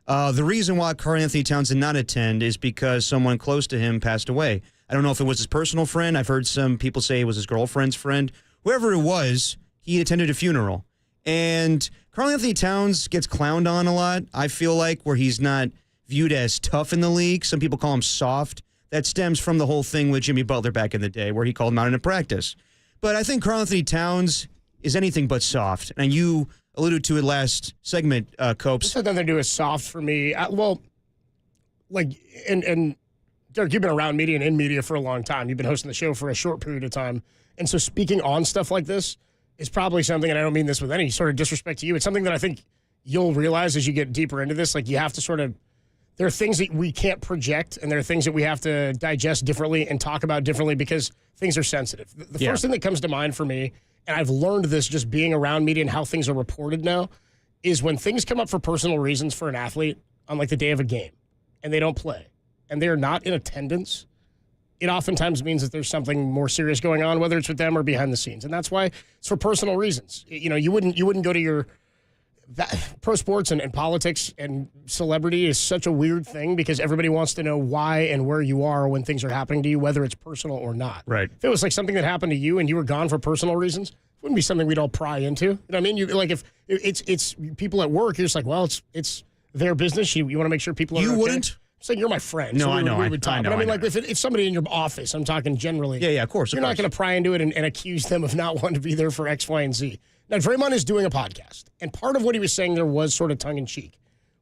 Speaker 5: The reason why Karl Anthony Towns did not attend is because someone close to him passed away. I don't know if it was his personal friend. I've heard some people say it was his girlfriend's friend. Whoever it was, he attended a funeral. And Karl Anthony Towns gets clowned on a lot, I feel like, where he's not viewed as tough in the league. Some people call him soft. That stems from the whole thing with Jimmy Butler back in the day where he called him out in a practice. But I think Karl Anthony Towns is anything but soft. And you alluded to it last segment, Copes.
Speaker 9: This has nothing to do with soft for me. And Derek, you've been around media and in media for a long time. You've been hosting the show for a short period of time. And so speaking on stuff like this is probably something, and I don't mean this with any sort of disrespect to you, it's something that I think you'll realize as you get deeper into this. You have to sort of, there are things that we can't project, and there are things that we have to digest differently and talk about differently because things are sensitive. The first thing that comes to mind for me, and I've learned this just being around media and how things are reported now, is when things come up for personal reasons for an athlete on the day of a game, and they don't play, and they're not in attendance, it oftentimes means that there's something more serious going on, whether it's with them or behind the scenes. And that's why it's for personal reasons. You wouldn't go to your pro sports and politics and celebrity is such a weird thing because everybody wants to know why and where you are when things are happening to you, whether it's personal or not.
Speaker 5: Right.
Speaker 9: If it was something that happened to you and you were gone for personal reasons, it wouldn't be something we'd all pry into. You know what I mean? If it's people at work, you're just well, it's their business. You want to make sure people are okay.
Speaker 5: You wouldn't?
Speaker 9: saying you're my friend.
Speaker 5: No,
Speaker 9: so
Speaker 5: I know.
Speaker 9: We would talk.
Speaker 5: I know.
Speaker 9: But I mean,
Speaker 5: I
Speaker 9: like,
Speaker 5: know.
Speaker 9: if somebody in your office, I'm talking generally.
Speaker 5: Yeah, of course.
Speaker 9: You're not going to pry into it and accuse them of not wanting to be there for X, Y, and Z. Now, Draymond is doing a podcast, and part of what he was saying there was sort of tongue-in-cheek.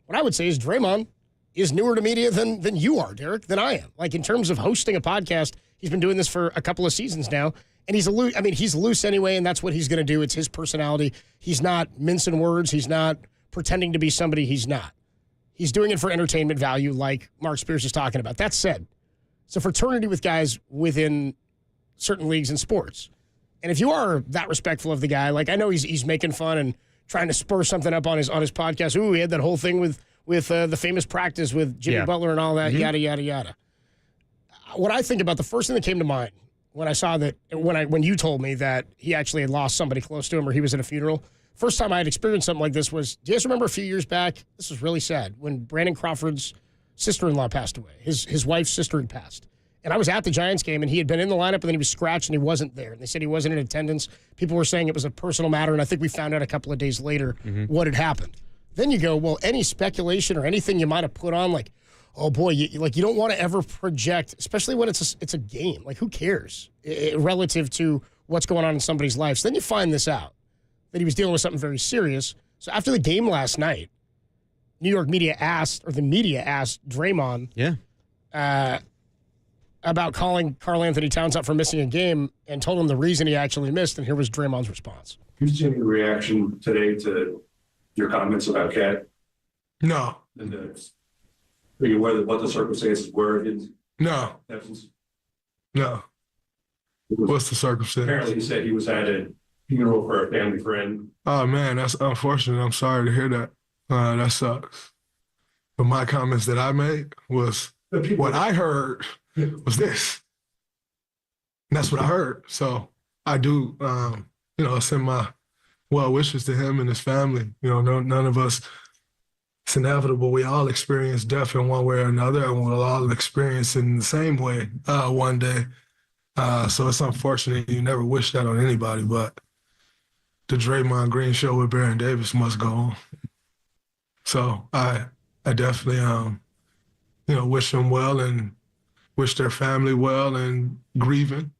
Speaker 9: What I would say is Draymond is newer to media than you are, Derek, than I am. Like, in terms of hosting a podcast, he's been doing this for a couple of seasons now, and he's loose anyway, and that's what he's going to do. It's his personality. He's not mincing words. He's not pretending to be somebody he's not. He's doing it for entertainment value, like Mark Spears is talking about. That said, it's a fraternity with guys within certain leagues and sports. And if you are that respectful of the guy, like I know he's making fun and trying to spur something up on his podcast. Ooh, he had that whole thing with the famous practice with Jimmy Butler and all that, yada, yada, yada. What I think about, the first thing that came to mind when I saw that, when you told me that he actually had lost somebody close to him or he was at a funeral, first time I had experienced something like this was, do you guys remember a few years back? This was really sad, when Brandon Crawford's sister-in-law passed away. His wife's sister had passed. And I was at the Giants game, and he had been in the lineup, and then he was scratched, and he wasn't there. And they said he wasn't in attendance. People were saying it was a personal matter, and I think we found out a couple of days later what had happened. Then you go, well, any speculation or anything you might have put on, like, oh boy, you don't want to ever project, especially when it's a game. Like, who cares relative to what's going on in somebody's life? So then you find this out, that he was dealing with something very serious. So after the game last night, the media asked Draymond about calling Karl Anthony Towns up for missing a game and told him the reason he actually missed, and here was Draymond's response.
Speaker 12: Did you see any reaction today to your comments about Cat?
Speaker 2: No.
Speaker 12: And are you aware of what the circumstances were?
Speaker 2: No. No. What's the circumstance?
Speaker 12: Apparently he said he was at a funeral for a family friend.
Speaker 2: Oh, man, that's unfortunate. I'm sorry to hear that. That sucks. But my comments that I made was what I heard was this. And that's what I heard. So I do, send my well wishes to him and his family. None of us, it's inevitable. We all experience death in one way or another, and we'll all experience it in the same way one day. So it's unfortunate. You never wish that on anybody, but the Draymond Green show with Baron Davis must go on. So I definitely, wish them well and wish their family well and grieving,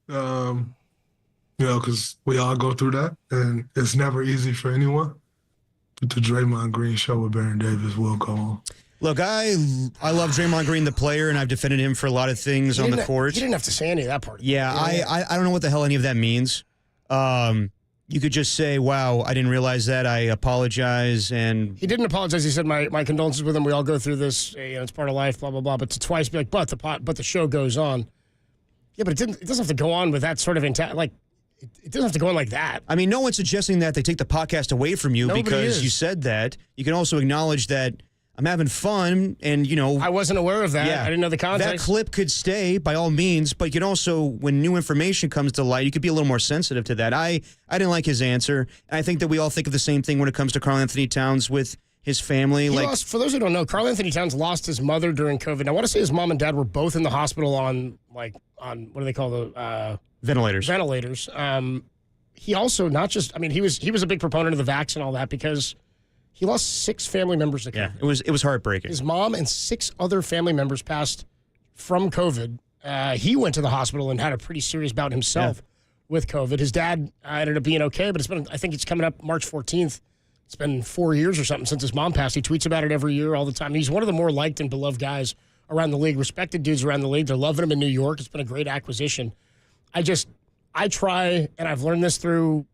Speaker 2: because we all go through that, and it's never easy for anyone. But the Draymond Green show with Baron Davis will go on.
Speaker 5: Look, I love Draymond Green, the player, and I've defended him for a lot of things on the court.
Speaker 9: You didn't have to say any of that part.
Speaker 5: Yeah, I don't know what the hell any of that means. You could just say, wow, I didn't realize that. I apologize. And
Speaker 9: he didn't apologize. He said, my condolences with him. We all go through this. It's part of life, blah, blah, blah. But to twice be like, but the show goes on. Yeah, but it doesn't have to go on with that sort of it doesn't have to go on like that.
Speaker 5: I mean, no one's suggesting that they take the podcast away from you.
Speaker 9: Nobody
Speaker 5: because
Speaker 9: is.
Speaker 5: You said that. You can also acknowledge that I'm having fun, and,
Speaker 9: I wasn't aware of that.
Speaker 5: Yeah,
Speaker 9: I didn't know the context.
Speaker 5: That clip could stay, by all means, but you can also, when new information comes to light, you could be a little more sensitive to that. I didn't like his answer. I think that we all think of the same thing when it comes to Karl Anthony Towns with his family.
Speaker 9: He lost, for those who don't know, Karl Anthony Towns lost his mother during COVID. I want to say his mom and dad were both in the hospital on what do they call the
Speaker 5: ventilators.
Speaker 9: Ventilators. He also he was a big proponent of the vax and all that because he lost 6 family members to COVID.
Speaker 5: Yeah, it was heartbreaking.
Speaker 9: His mom and 6 other family members passed from COVID. He went to the hospital and had a pretty serious bout himself with COVID. His dad ended up being okay, but I think it's coming up March 14th. It's been 4 years or something since his mom passed. He tweets about it every year, all the time. He's one of the more liked and beloved guys around the league, respected dudes around the league. They're loving him in New York. It's been a great acquisition. I try, and I've learned this through,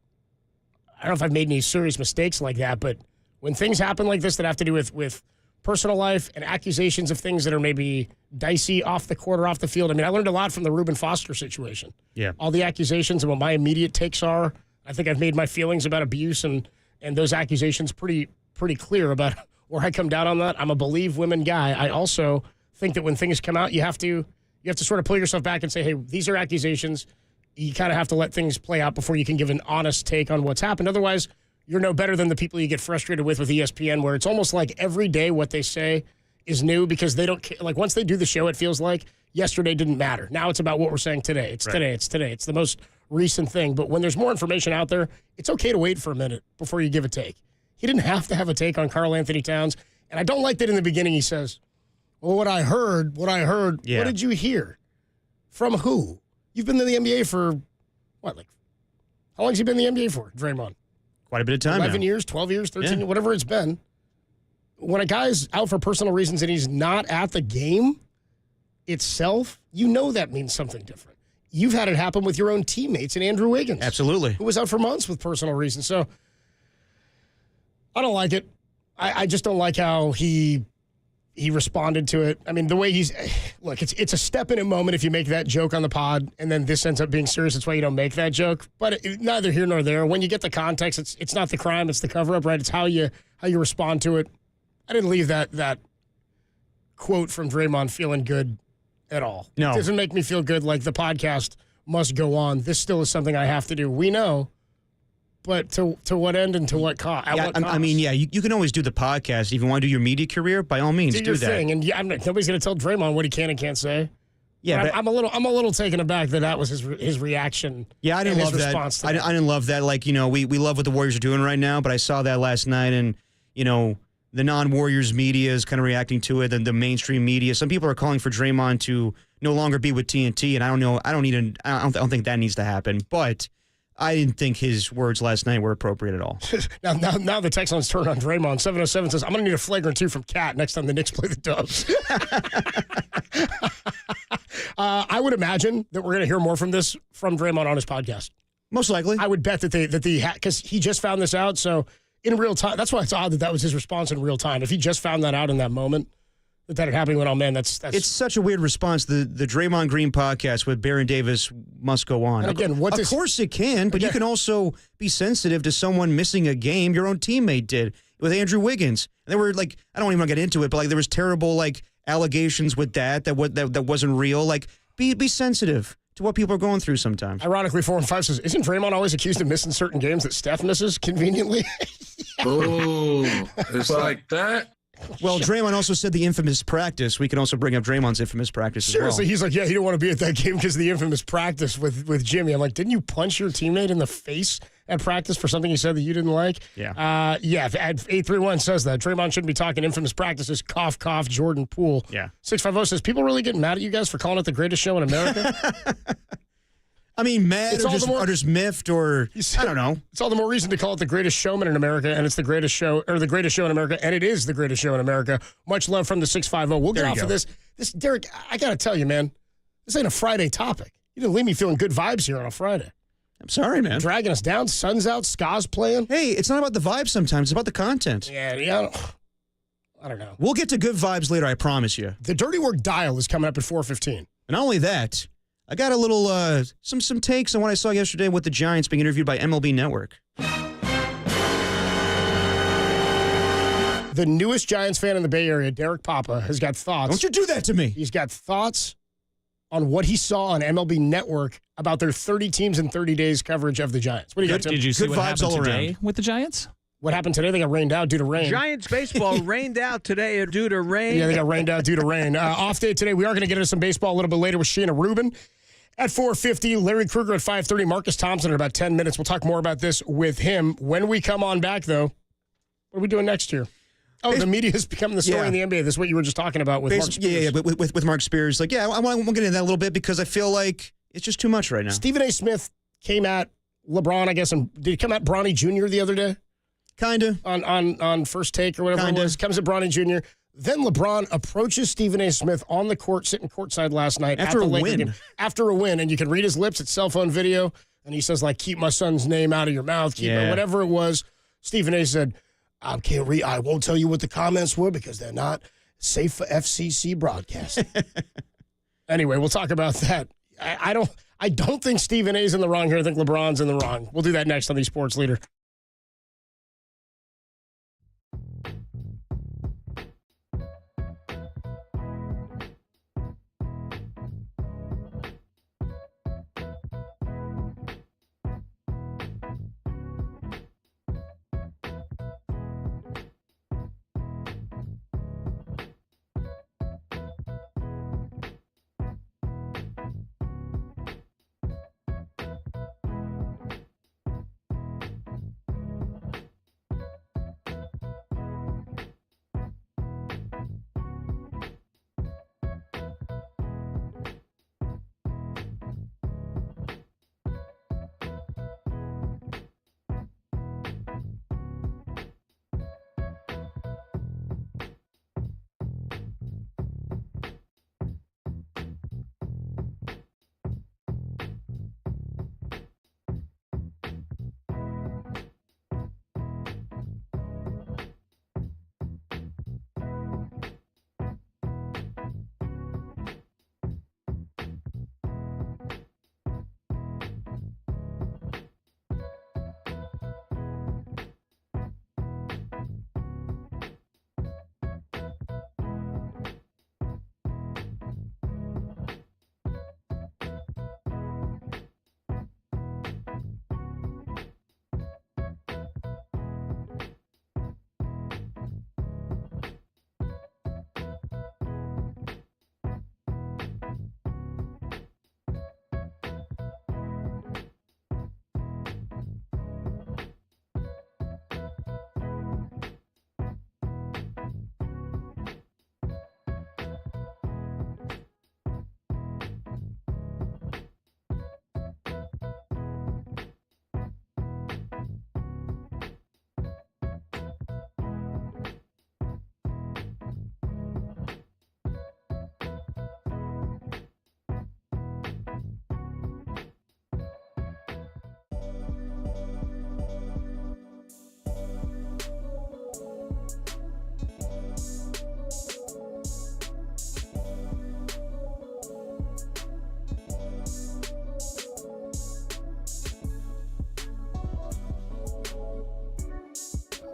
Speaker 9: I don't know if I've made any serious mistakes like that, but when things happen like this that have to do with personal life and accusations of things that are maybe dicey off the court or off the field. I mean, I learned a lot from the Reuben Foster situation.
Speaker 5: Yeah.
Speaker 9: All the accusations and what my immediate takes are. I think I've made my feelings about abuse and those accusations pretty clear about where I come down on that. I'm a believe women guy. I also think that when things come out, you have to sort of pull yourself back and say, hey, these are accusations. You kind of have to let things play out before you can give an honest take on what's happened. Otherwise, you're no better than the people you get frustrated with ESPN, where it's almost like every day what they say is new because they don't care. Like once they do the show, it feels like yesterday didn't matter. Now it's about what we're saying today. It's today. It's today. It's the most recent thing. But when there's more information out there, it's okay to wait for a minute before you give a take. He didn't have to have a take on Karl Anthony Towns. And I don't like that in the beginning he says, Well, what I heard,
Speaker 5: Yeah.
Speaker 9: what did you hear? From who? You've been in the NBA for, what, like, how long has he been in the NBA for, Draymond?
Speaker 5: Quite a bit of time
Speaker 9: 11
Speaker 5: now.
Speaker 9: years, 12 years, 13,
Speaker 5: Yeah.
Speaker 9: whatever it's been. When a guy's out for personal reasons and he's not at the game itself, you know that means something different. You've had it happen with your own teammates and Andrew Wiggins.
Speaker 5: Absolutely.
Speaker 9: Who was out for months with personal reasons. So I don't like it. I just don't like how he responded to it. I mean, the way look, it's a step in a moment if you make that joke on the pod and then this ends up being serious. That's why you don't make that joke. But neither here nor there. When you get the context, it's not the crime, it's the cover-up, right? It's how you respond to it. I didn't leave that quote from Draymond feeling good at all.
Speaker 5: No.
Speaker 9: It doesn't make me feel good like the podcast must go on. This still is something I have to do. We know. But to what end and to what cost?
Speaker 5: I mean, you can always do the podcast. If you want to do your media career, by all means,
Speaker 9: do your
Speaker 5: that.
Speaker 9: thing. And nobody's going to tell Draymond what he can and can't say.
Speaker 5: Yeah,
Speaker 9: but I'm a little taken aback that was his reaction.
Speaker 5: Yeah, I didn't love that. I didn't love that. Like, we love what the Warriors are doing right now, but I saw that last night, and the non-Warriors media is kind of reacting to it, and the mainstream media. Some people are calling for Draymond to no longer be with TNT, and I don't know. I don't think that needs to happen, but. I didn't think his words last night were appropriate at all.
Speaker 9: now the text line's turned on Draymond. 707 says, I'm going to need a flagrant 2 from Cat next time the Knicks play the Dubs. I would imagine that we're going to hear more from Draymond on his podcast.
Speaker 5: Most likely.
Speaker 9: I would bet that because he just found this out, so in real time, that's why it's odd that was his response in real time. If he just found that out in that moment, that had happened, went, oh man, that's
Speaker 5: it's such a weird response. The Draymond Green podcast with Baron Davis must go on.
Speaker 9: And again,
Speaker 5: of course it can, but you can also be sensitive to someone missing a game. Your own teammate did with Andrew Wiggins. And there were I don't even want to get into it, but there was terrible allegations with that wasn't real. Be sensitive to what people are going through sometimes.
Speaker 9: Ironically, 4 and 5 says, isn't Draymond always accused of missing certain games that Steph misses conveniently?
Speaker 24: Oh, it's like that.
Speaker 5: Well, Draymond also said the infamous practice. We can also bring up Draymond's infamous practice
Speaker 9: Seriously,
Speaker 5: as well.
Speaker 9: He's like, yeah, he didn't want to be at that game because of the infamous practice with Jimmy. I'm like, didn't you punch your teammate in the face at practice for something he said that you didn't like?
Speaker 5: Yeah.
Speaker 9: 831 says that. Draymond shouldn't be talking infamous practices. Cough, cough, Jordan Poole.
Speaker 5: Yeah.
Speaker 9: 650 says, people really getting mad at you guys for calling it the greatest show in America?
Speaker 5: I mean, mad or just miffed or I don't know.
Speaker 9: It's all the more reason to call it the greatest showman in America, and it's the greatest show, or the greatest show in America, and it is the greatest show in America. Much love from the 650. We'll get off of this. Derek, I got to tell you, man, this ain't a Friday topic. You didn't leave me feeling good vibes here on a Friday.
Speaker 5: I'm sorry, man.
Speaker 9: Dragging us down, sun's out, ska's playing.
Speaker 5: Hey, it's not about the vibes sometimes. It's about the content.
Speaker 9: Yeah. I don't know.
Speaker 5: We'll get to good vibes later, I promise you.
Speaker 9: The Dirty Work Dial is coming up at 4:15.
Speaker 5: And not only that, I got a little, some takes on what I saw yesterday with the Giants being interviewed by MLB Network.
Speaker 9: The newest Giants fan in the Bay Area, Derek Papa, has got thoughts.
Speaker 5: Don't you do that to me.
Speaker 9: He's got thoughts on what he saw on MLB Network about their 30 teams in 30 days coverage of the Giants. What do you got, Tim?
Speaker 16: Did you see
Speaker 5: Good
Speaker 16: what
Speaker 5: vibes
Speaker 16: happened
Speaker 5: all
Speaker 16: today
Speaker 5: around.
Speaker 16: with the Giants?
Speaker 9: What happened today? They got rained out due to rain.
Speaker 7: Giants baseball rained out today due to rain.
Speaker 9: Yeah, they got rained out due to rain. Off day today. We are going to get into some baseball a little bit later with Sheena Rubin. At 4:50, Larry Krueger at 5:30, Marcus Thompson at about 10 minutes. We'll talk more about this with him. When we come on back, though, what are we doing next year? Oh, the media is becoming the story in the NBA. This is what you were just talking about with Mark Spears.
Speaker 5: Yeah, with Mark Spears. I want to get into that a little bit because I feel like it's just too much right now.
Speaker 9: Stephen A. Smith came at LeBron, I guess, and did he come at Bronny Jr. the other day?
Speaker 5: Kind of.
Speaker 9: On First Take or whatever it was. Comes at Bronny Jr. Then LeBron approaches Stephen A. Smith on the court, sitting courtside last night.
Speaker 5: After a win.
Speaker 9: Game. After a win. And you can read his lips. It's cell phone video. And he says, keep my son's name out of your mouth. Whatever it was. Stephen A. said, I won't tell you what the comments were because they're not safe for FCC broadcast. Anyway, we'll talk about that. I don't think Stephen A.'s in the wrong here. I think LeBron's in the wrong. We'll do that next on the Sports Leader.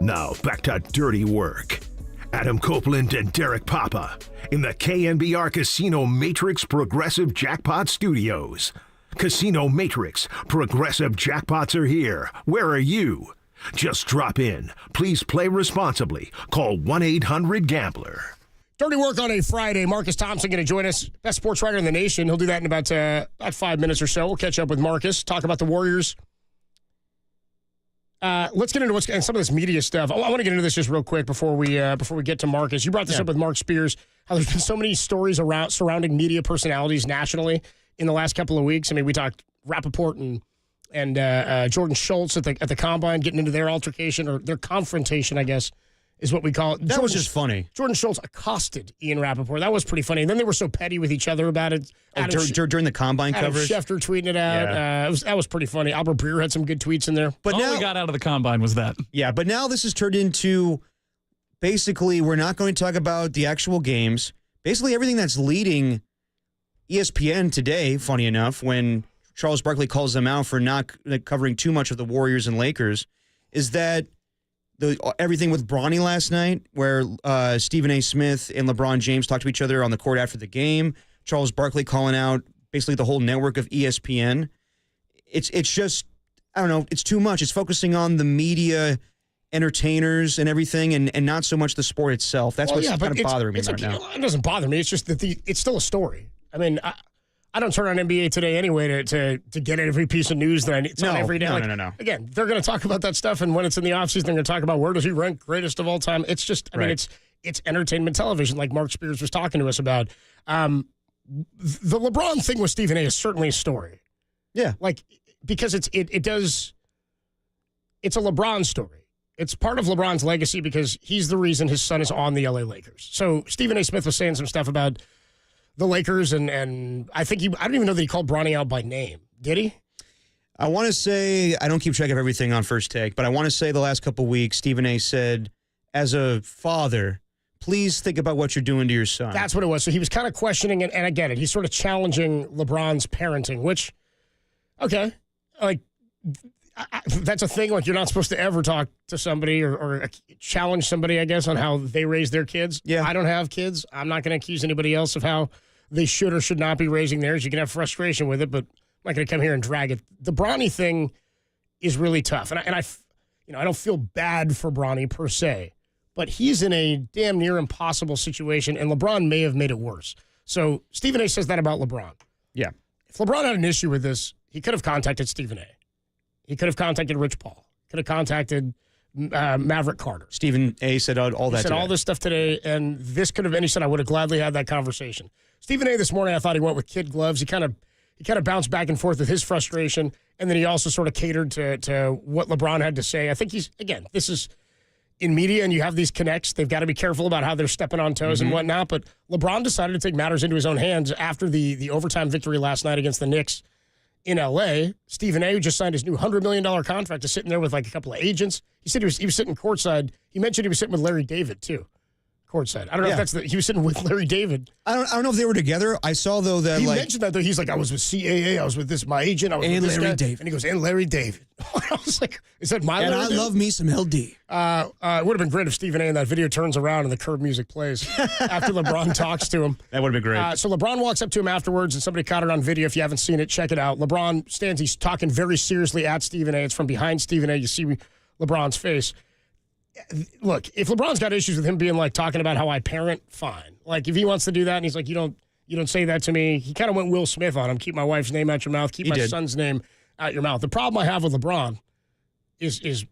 Speaker 1: Now back to dirty work. Adam Copeland and Derek Papa in the KNBR Casino Matrix Progressive Jackpot Studios. Casino Matrix Progressive Jackpots are here. Where are you? Just drop in. Please play responsibly. Call 1-800-GAMBLER.
Speaker 9: Dirty work on a Friday. Marcus Thompson going to join us. Best sports writer in the nation. He'll do that in about 5 minutes or so. We'll catch up with Marcus, talk about the Warriors. Let's get into and some of this media stuff. I want to get into this just real quick before we get to Marcus. You brought this up with Mark Spears, how there's been so many stories surrounding media personalities nationally in the last couple of weeks. I mean, we talked Rappaport and Jordan Schultz at the Combine getting into their altercation or their confrontation, I guess, is what we call it.
Speaker 5: That was just funny.
Speaker 9: Jordan Schultz accosted Ian Rappaport. That was pretty funny. And then they were so petty with each other about it.
Speaker 5: During the Combine coverage?
Speaker 9: Schefter tweeting it out. Yeah. That was pretty funny. Albert Breer had some good tweets in there.
Speaker 16: But all we got out of the Combine was that.
Speaker 5: Yeah, but now this has turned into basically we're not going to talk about the actual games. Basically everything that's leading ESPN today, funny enough, when Charles Barkley calls them out for not covering too much of the Warriors and Lakers, is that everything with Bronny last night, where Stephen A. Smith and LeBron James talked to each other on the court after the game, Charles Barkley calling out basically the whole network of ESPN. It's just, I don't know, it's too much. It's focusing on the media, entertainers and everything, and not so much the sport itself. That's what's kind of bothering me right now.
Speaker 9: It doesn't bother me. It's just that it's still a story. I mean, I don't turn on NBA Today anyway to get every piece of news that I need on every day.
Speaker 5: No.
Speaker 9: Again, they're going to talk about that stuff, and when it's in the offseason, they're going to talk about where does he rank greatest of all time. It's just, I mean, it's entertainment television, like Mark Spears was talking to us about. The LeBron thing with Stephen A. is certainly a story.
Speaker 5: Yeah.
Speaker 9: Because it's a LeBron story. It's part of LeBron's legacy because he's the reason his son is on the LA Lakers. So Stephen A. Smith was saying some stuff about the Lakers, and I think I don't even know that he called Bronny out by name. Did he?
Speaker 5: I want to say, I don't keep track of everything on First Take, but I want to say the last couple of weeks, Stephen A. said, as a father, please think about what you're doing to your son.
Speaker 9: That's what it was. So he was kind of questioning it, and I get it. He's sort of challenging LeBron's parenting, which, okay, that's a thing. Like, you're not supposed to ever talk to somebody or challenge somebody, I guess, on how they raise their kids.
Speaker 5: Yeah.
Speaker 9: I don't have kids. I'm not going to accuse anybody else of how they should or should not be raising theirs. You can have frustration with it, but I'm not going to come here and drag it. The Bronny thing is really tough, and I don't feel bad for Bronny per se, but he's in a damn near impossible situation, and LeBron may have made it worse. So Stephen A. says that about LeBron.
Speaker 5: Yeah.
Speaker 9: If LeBron had an issue with this, he could have contacted Stephen A. He could have contacted Rich Paul. Could have contacted Maverick Carter.
Speaker 5: Stephen A. said all that.
Speaker 9: He said
Speaker 5: today.
Speaker 9: all this stuff today, and this could have. And he said I would have gladly had that conversation. Stephen A. this morning, I thought he went with kid gloves. He kind of bounced back and forth with his frustration, and then he also sort of catered to what LeBron had to say. I think this is in media, and you have these connects. They've got to be careful about how they're stepping on toes and whatnot. But LeBron decided to take matters into his own hands after the overtime victory last night against the Knicks in L.A. Stephen A., who just signed his new $100 million contract, is sitting there with a couple of agents. He said he was sitting courtside. He mentioned he was sitting with Larry David, too, courtside. I don't know if he was sitting with Larry David.
Speaker 5: I don't know if they were together. I saw, though, that
Speaker 9: he mentioned that, though. He's like, I was with CAA. I was with my agent. I was with this
Speaker 5: Larry
Speaker 9: guy.
Speaker 5: David.
Speaker 9: And he goes, and Larry David. I was like, is that my
Speaker 5: and
Speaker 9: Larry
Speaker 5: I
Speaker 9: David?
Speaker 5: love me some LD.
Speaker 9: It would have been great if Stephen A. in that video turns around and the curb music plays after LeBron talks to him.
Speaker 5: That would have been great.
Speaker 9: So LeBron walks up to him afterwards, and somebody caught it on video. If you haven't seen it, check it out. LeBron stands. He's talking very seriously at Stephen A. It's from behind Stephen A. You see LeBron's face. Look, if LeBron's got issues with him being talking about how I parent, fine. If he wants to do that, and he's like, you don't say that to me. He kind of went Will Smith on him. Keep my wife's name out your mouth. Keep my son's name out your mouth. The problem I have with LeBron is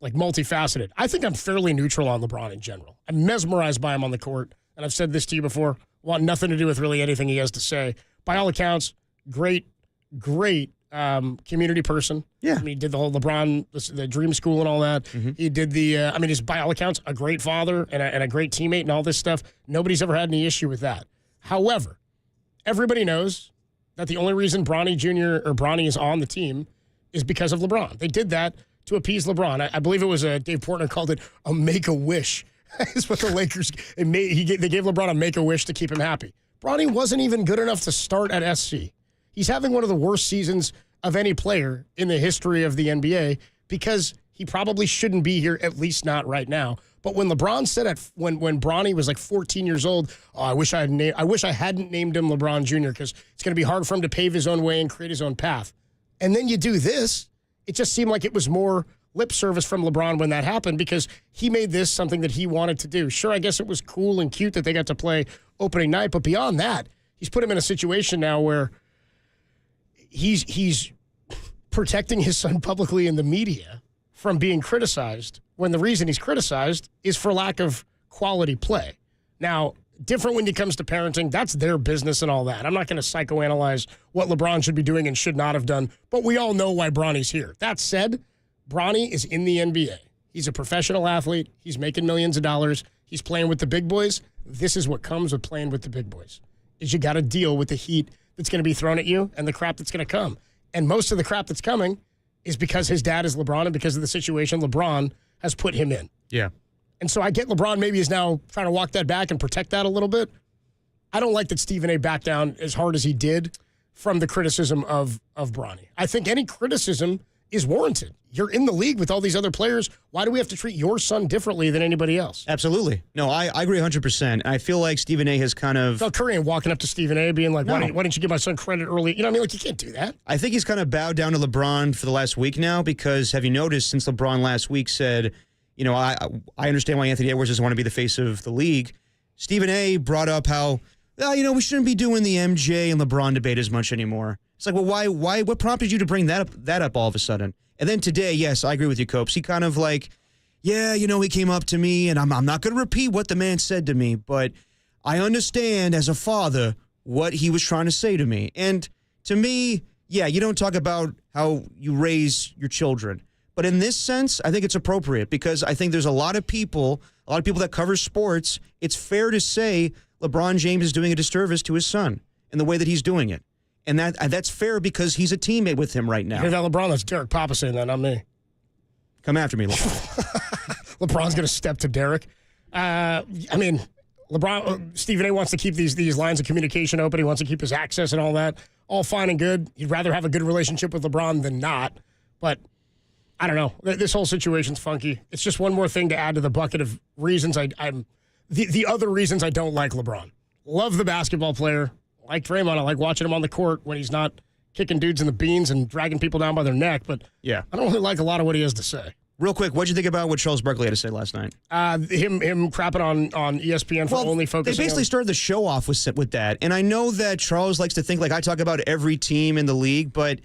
Speaker 9: multifaceted. I think I'm fairly neutral on LeBron in general. I'm mesmerized by him on the court, and I've said this to you before. Want nothing to do with really anything he has to say. By all accounts, great community person.
Speaker 5: Yeah.
Speaker 9: I mean, he did the whole LeBron, the Dream School and all that. Mm-hmm. He did he's by all accounts a great father and a great teammate and all this stuff. Nobody's ever had any issue with that. However, everybody knows that the only reason Bronny Jr. or Bronny is on the team is because of LeBron. They did that to appease LeBron. I believe it was Dave Portnoy called it a make-a-wish. Is what the Lakers, they gave LeBron a make-a-wish to keep him happy. Bronny wasn't even good enough to start at SC. He's having one of the worst seasons of any player in the history of the NBA because He probably shouldn't be here, at least not right now. But when LeBron said when Bronny was like 14 years old, I wish I hadn't named him LeBron Jr. because it's going to be hard for him to pave his own way and create his own path. And then you do this. It just seemed like it was more lip service from LeBron when that happened because he made this something that he wanted to do. Sure, I guess it was cool and cute that they got to play opening night, but beyond that, he's put him in a situation now where he's protecting his son publicly in the media from being criticized when the reason he's criticized is for lack of quality play. Now, different when it comes to parenting. That's their business and all that. I'm not going to psychoanalyze what LeBron should be doing and should not have done, but we all know why Bronny's here. That said, Bronny is in the NBA. He's a professional athlete. He's making millions of dollars. He's playing with the big boys. This is what comes with playing with the big boys, is you got to deal with the heat that's going to be thrown at you and the crap that's going to come. And most of the crap that's coming is because his dad is LeBron and because of the situation LeBron has put him in.
Speaker 5: Yeah.
Speaker 9: And so I get LeBron maybe is now trying to walk that back and protect that a little bit. I don't like that Stephen A. backed down as hard as he did from the criticism of Bronny. I think any criticism is warranted. You're in the league with all these other players. Why do we have to treat your son differently than anybody else?
Speaker 5: Absolutely. No, I agree 100%. I feel like Stephen A. has kind of...
Speaker 9: Phil Curry walking up to Stephen A. being like, why didn't you give my son credit early? You know what I mean? Like, you can't do that.
Speaker 5: I think he's kind of bowed down to LeBron for the last week now because have you noticed since LeBron last week said, you know, I understand why Anthony Edwards doesn't want to be the face of the league. Stephen A. brought up how, you know, we shouldn't be doing the MJ and LeBron debate as much anymore. It's like, well, why? What prompted you to bring that up all of a sudden? And then today, yes, I agree with you, Copes. He kind of like, yeah, you know, he came up to me, and I'm not going to repeat what the man said to me, but I understand as a father what he was trying to say to me. And to me, yeah, you don't talk about how you raise your children. But in this sense, I think it's appropriate because I think there's a lot of people that cover sports. It's fair to say LeBron James is doing a disservice to his son in the way that he's doing it. And that's fair because he's a teammate with him right now.
Speaker 9: You hear that, LeBron? That's Derek Papa saying that, not me.
Speaker 5: Come after me, LeBron.
Speaker 9: LeBron's going to step to Derek. I mean, Stephen A. wants to keep these lines of communication open. He wants to keep his access and all that. All fine and good. He'd rather have a good relationship with LeBron than not. But I don't know. This whole situation's funky. It's just one more thing to add to the bucket of reasons the other reasons I don't like LeBron. Love the basketball player. Like Draymond, I like watching him on the court when he's not kicking dudes in the beans and dragging people down by their neck. But
Speaker 5: yeah,
Speaker 9: I don't really like a lot of what he has to say.
Speaker 5: Real quick, what'd you think about what Charles Barkley had to say last night?
Speaker 9: Him crapping on ESPN for only focusing.
Speaker 5: They basically started the show off with that. And I know that Charles likes to think like I talk about every team in the league, but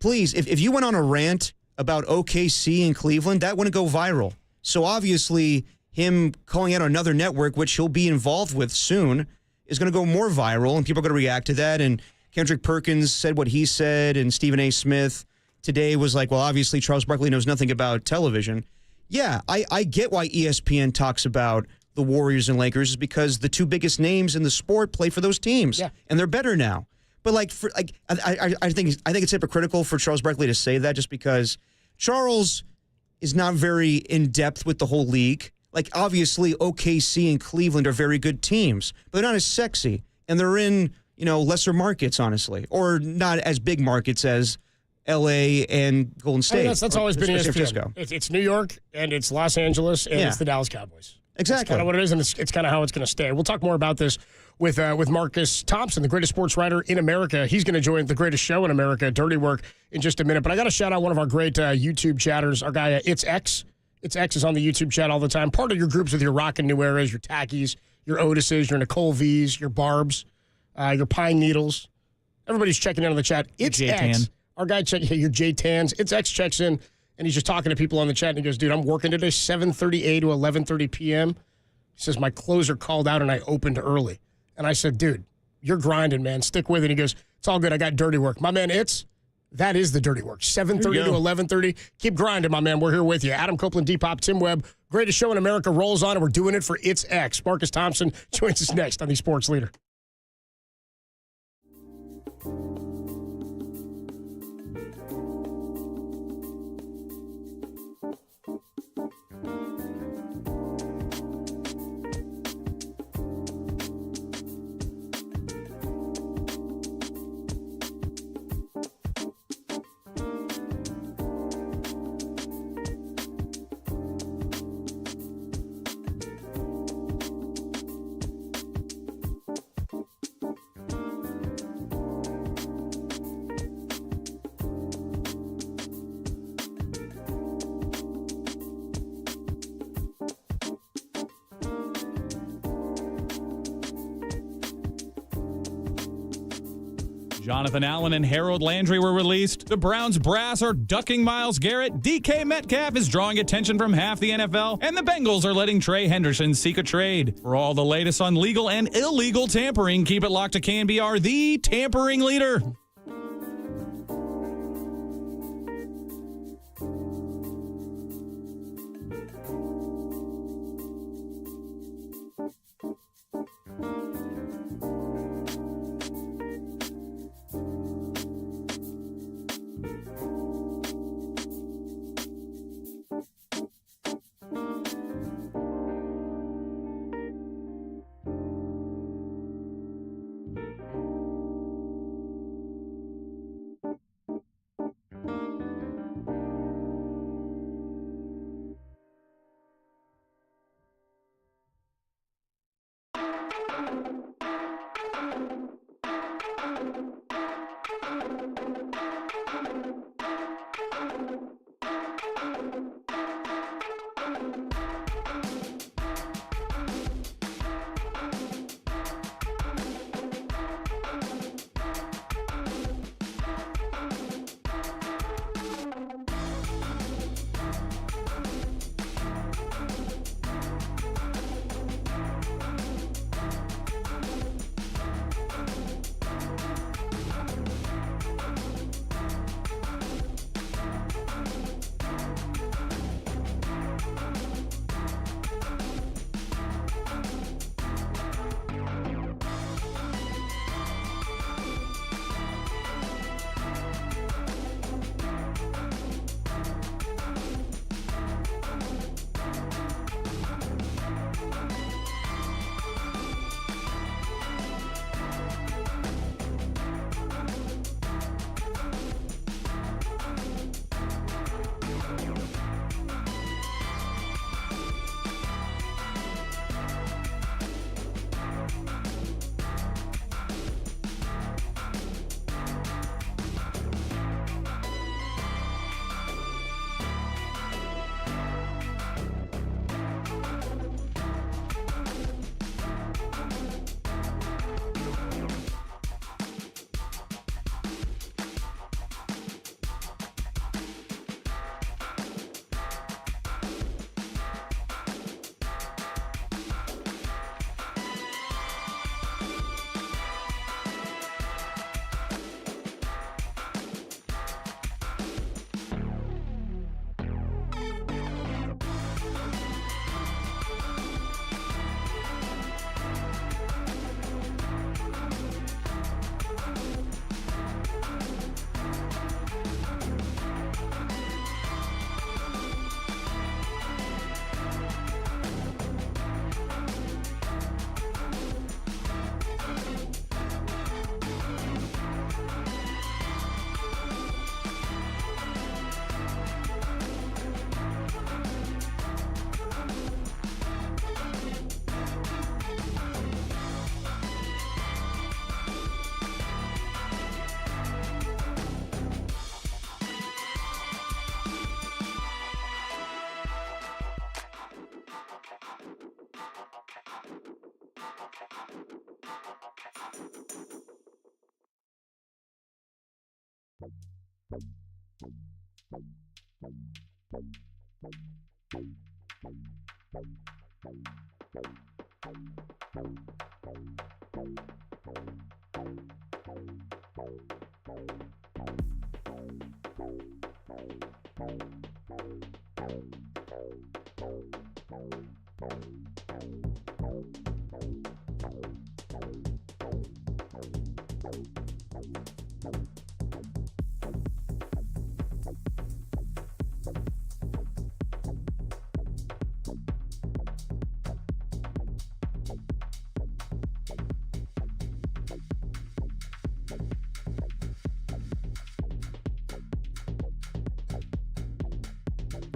Speaker 5: please, if you went on a rant about OKC and Cleveland, that wouldn't go viral. So obviously, him calling out another network, which he'll be involved with soon, is going to go more viral, and people are going to react to that. And Kendrick Perkins said what he said, and Stephen A. Smith today was like, well, obviously Charles Barkley knows nothing about television. Yeah, I get why ESPN talks about the Warriors and Lakers is because the two biggest names in the sport play for those teams, and they're better now. But I think it's hypocritical for Charles Barkley to say that just because Charles is not very in depth with the whole league. Like, obviously, OKC and Cleveland are very good teams, but they're not as sexy, and they're in, lesser markets, honestly, or not as big markets as L.A. and Golden State.
Speaker 9: I mean, that's always been
Speaker 5: ESPN.
Speaker 9: It's New York, and it's Los Angeles, and it's the Dallas Cowboys.
Speaker 5: Exactly.
Speaker 9: That's kind of what it is, and it's kind of how it's going to stay. We'll talk more about this with Marcus Thompson, the greatest sports writer in America. He's going to join the greatest show in America, Dirty Work, in just a minute. But I got to shout out one of our great YouTube chatters, our guy, It's X. It's X is on the YouTube chat all the time. Part of your groups with your Rockin' New Eras, your Tackies, your Otises, your Nicole V's, your Barbs, your Pine Needles. Everybody's checking in on the chat. It's X. Our guy, your J-Tans. It's X checks in, and he's just talking to people on the chat, and he goes, dude, I'm working today, 7:30 A to 11:30 p.m. He says, my closer called out, and I opened early. And I said, dude, you're grinding, man. Stick with it. He goes, it's all good. I got dirty work. My man, that is the dirty work. 7:30 to 11:30. Keep grinding, my man. We're here with you. Adam Copeland, Depop, Tim Webb. Greatest show in America rolls on, and we're doing it for It's X. Marcus Thompson joins us next on the Sports Leader.
Speaker 16: Jonathan Allen and Harold Landry were released. The Browns brass are ducking Myles Garrett. DK Metcalf is drawing attention from half the NFL. And the Bengals are letting Trey Henderson seek a trade. For all the latest on legal and illegal tampering, keep it locked to KNBR, the tampering leader.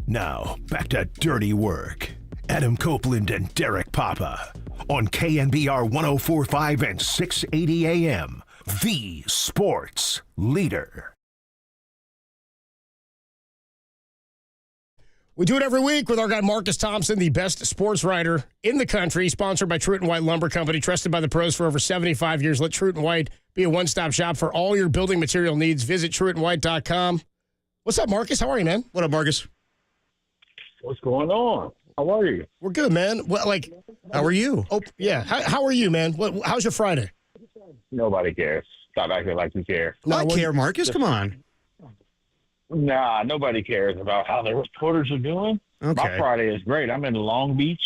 Speaker 1: Now, back to Dirty Work. Adam Copeland and Derek Papa on KNBR 104.5 and 680 AM, the sports leader.
Speaker 9: We do it every week with our guy Marcus Thompson, the best sports writer in the country, sponsored by Truett & White Lumber Company, trusted by the pros for over 75 years. Let Truett & White be a one-stop shop for all your building material needs. Visit TruettandWhite.com. What's up, Marcus? How are you, man?
Speaker 5: What up, Marcus?
Speaker 14: What's going on? How are you?
Speaker 9: We're good, man.
Speaker 5: How are you?
Speaker 9: Oh, yeah. How are you, man? How's your Friday?
Speaker 14: Nobody cares. Stop acting like you care.
Speaker 5: I care, Marcus. Come on.
Speaker 14: Nah, nobody cares about how the reporters are doing.
Speaker 5: Okay.
Speaker 14: My Friday is great. I'm in Long Beach.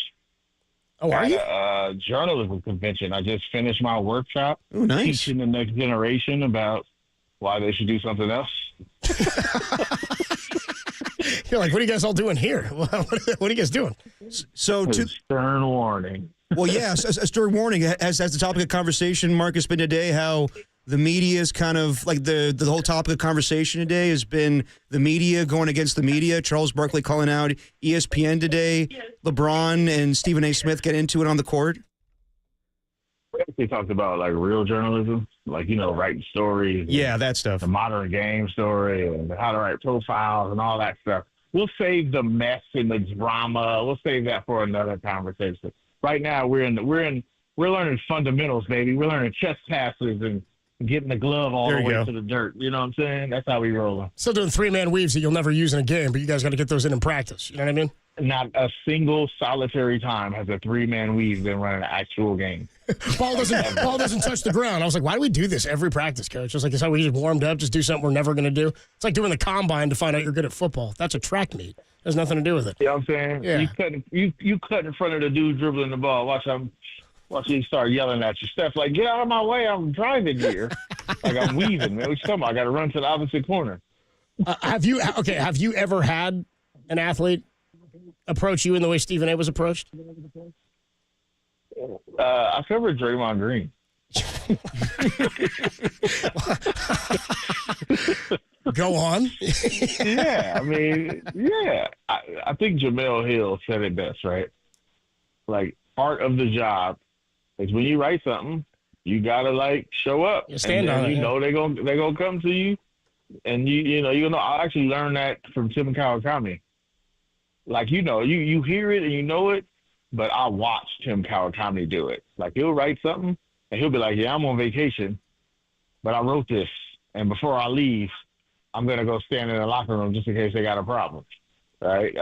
Speaker 9: Oh, are you?
Speaker 14: At a journalism convention. I just finished my workshop.
Speaker 5: Oh, nice.
Speaker 14: Teaching the next generation about why they should do something else.
Speaker 9: You're like, what are you guys all doing here? What are you guys doing?
Speaker 5: So,
Speaker 14: stern warning.
Speaker 5: Well, yeah, a stern warning. Has the topic of conversation, Marcus, been today how the media is kind of like the whole topic of conversation today has been the media going against the media. Charles Barkley calling out ESPN today. LeBron and Stephen A. Smith get into it on the court.
Speaker 14: They talked about like real journalism, like, writing stories.
Speaker 5: Yeah, that stuff.
Speaker 14: The modern game story and how to write profiles and all that stuff. We'll save the mess and the drama. We'll save that for another conversation. Right now, we're learning fundamentals, baby. We're learning chest passes and getting the glove all the way to the dirt. You know what I'm saying? That's how we roll.
Speaker 9: Still doing three-man weaves that you'll never use in a game, but you guys got to get those in practice. You know what I mean?
Speaker 14: Not a single solitary time has a three-man weave been running an actual game.
Speaker 9: Ball doesn't touch the ground. I was like, why do we do this every practice, coach? I was like, it's how we just warmed up, just do something we're never going to do. It's like doing the combine to find out you're good at football. That's a track meet. There's nothing to do with it.
Speaker 14: You know what I'm saying?
Speaker 9: Yeah.
Speaker 14: You cut in front of the dude dribbling the ball. Watch you start yelling at you. Steph, like, get out of my way. I'm driving here. Like, I'm weaving, man. What you talking about? I got to run to the opposite corner.
Speaker 9: Have you ever had an athlete approach you in the way Stephen A. was approached?
Speaker 14: I covered Draymond Green.
Speaker 9: Go on.
Speaker 14: Yeah, I mean, yeah. I think Jamel Hill said it best, right? Like, part of the job is when you write something, you gotta show up.
Speaker 9: You stand on it.
Speaker 14: You know they're gonna come to you, and you know. I actually learned that from Tim Kawakami. Like, you hear it and you know it, but I watched Tim Kawakami do it. Like, he'll write something and he'll be like, yeah, I'm on vacation, but I wrote this, and before I leave, I'm gonna go stand in the locker room just in case they got a problem, right?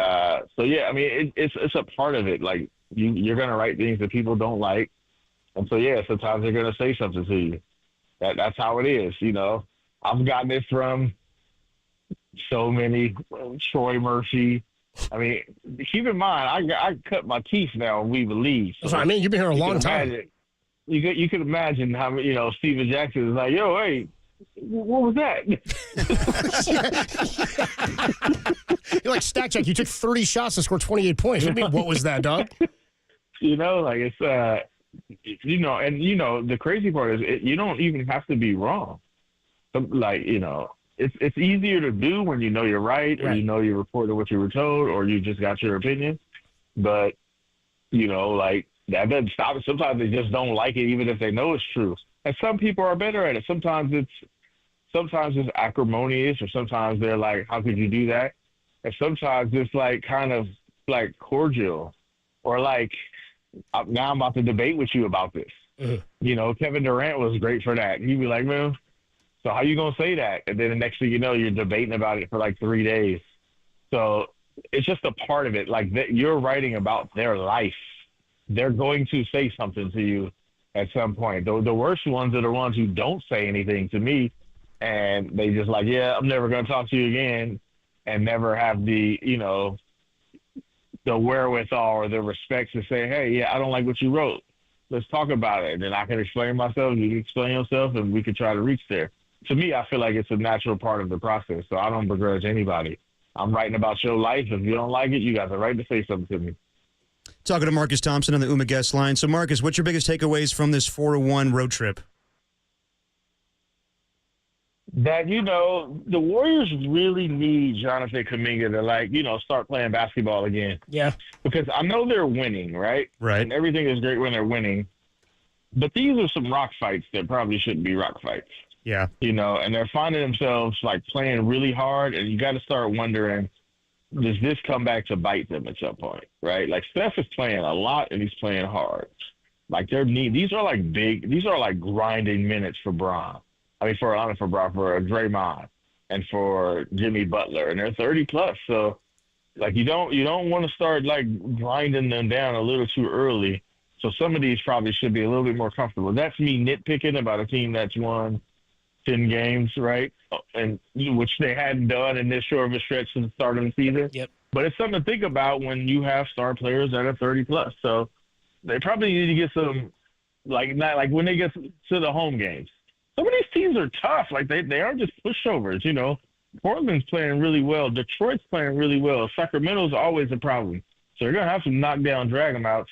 Speaker 14: So yeah, I mean, it's a part of it. Like, you're gonna write things that people don't like, and so yeah, sometimes they're gonna say something to you. That's how it is, I've gotten it from so many. Troy Murphy. I mean, keep in mind, I cut my teeth now when we believe.
Speaker 9: That's what I mean. You've been here a long time.
Speaker 14: You can imagine how Steven Jackson is like, yo, hey, what was that?
Speaker 9: You're like Stack Jack. You took 30 shots to score 28 points. What do you mean, what was that, dog?
Speaker 14: It's the crazy part is you don't even have to be wrong. It's easier to do when you know you're right, or you reported what you were told, or you just got your opinion. But that doesn't stop it. Sometimes they just don't like it, even if they know it's true. And some people are better at it. Sometimes it's acrimonious, or sometimes they're like, "How could you do that?" And sometimes it's kind of cordial, or now I'm about to debate with you about this. Mm-hmm. Kevin Durant was great for that. He'd be like, "Man, so how you gonna say that?" And then the next thing you know, you're debating about it for 3 days. So it's just a part of it. You're writing about their life. They're going to say something to you at some point. The worst ones are the ones who don't say anything to me, and they just yeah, I'm never gonna talk to you again, and never have the wherewithal or the respect to say, hey, yeah, I don't like what you wrote. Let's talk about it. And then I can explain myself, you can explain yourself, and we can try to reach there. To me, I feel like it's a natural part of the process, so I don't begrudge anybody. I'm writing about your life. If you don't like it, you got the right to say something to me.
Speaker 5: Talking to Marcus Thompson on the UMA guest line. So, Marcus, what's your biggest takeaways from this 4-1 road trip?
Speaker 14: That, the Warriors really need Jonathan Kuminga to, start playing basketball again.
Speaker 9: Yeah.
Speaker 14: Because I know they're winning, right?
Speaker 5: Right.
Speaker 14: And everything is great when they're winning. But these are some rock fights that probably shouldn't be rock fights.
Speaker 5: Yeah.
Speaker 14: And they're finding themselves, playing really hard, and you got to start wondering, does this come back to bite them at some point, right? Like Steph is playing a lot and he's playing hard. Like these are like grinding minutes for Bron. I mean, for Draymond and for Jimmy Butler, and they're 30 plus. So, like you don't want to start like grinding them down a little too early. So some of these probably should be a little bit more comfortable. That's me nitpicking about a team that's won 10 games, right? And which they hadn't done in this short of a stretch since the start of the season.
Speaker 9: Yep.
Speaker 14: But it's something to think about when you have star players that are 30 plus. So they probably need to get some, not when they get to the home games. Some of these teams are tough. Like they aren't just pushovers, you know. Portland's playing really well. Detroit's playing really well. Sacramento's always a problem. So you're going to have some knockdown, drag them outs.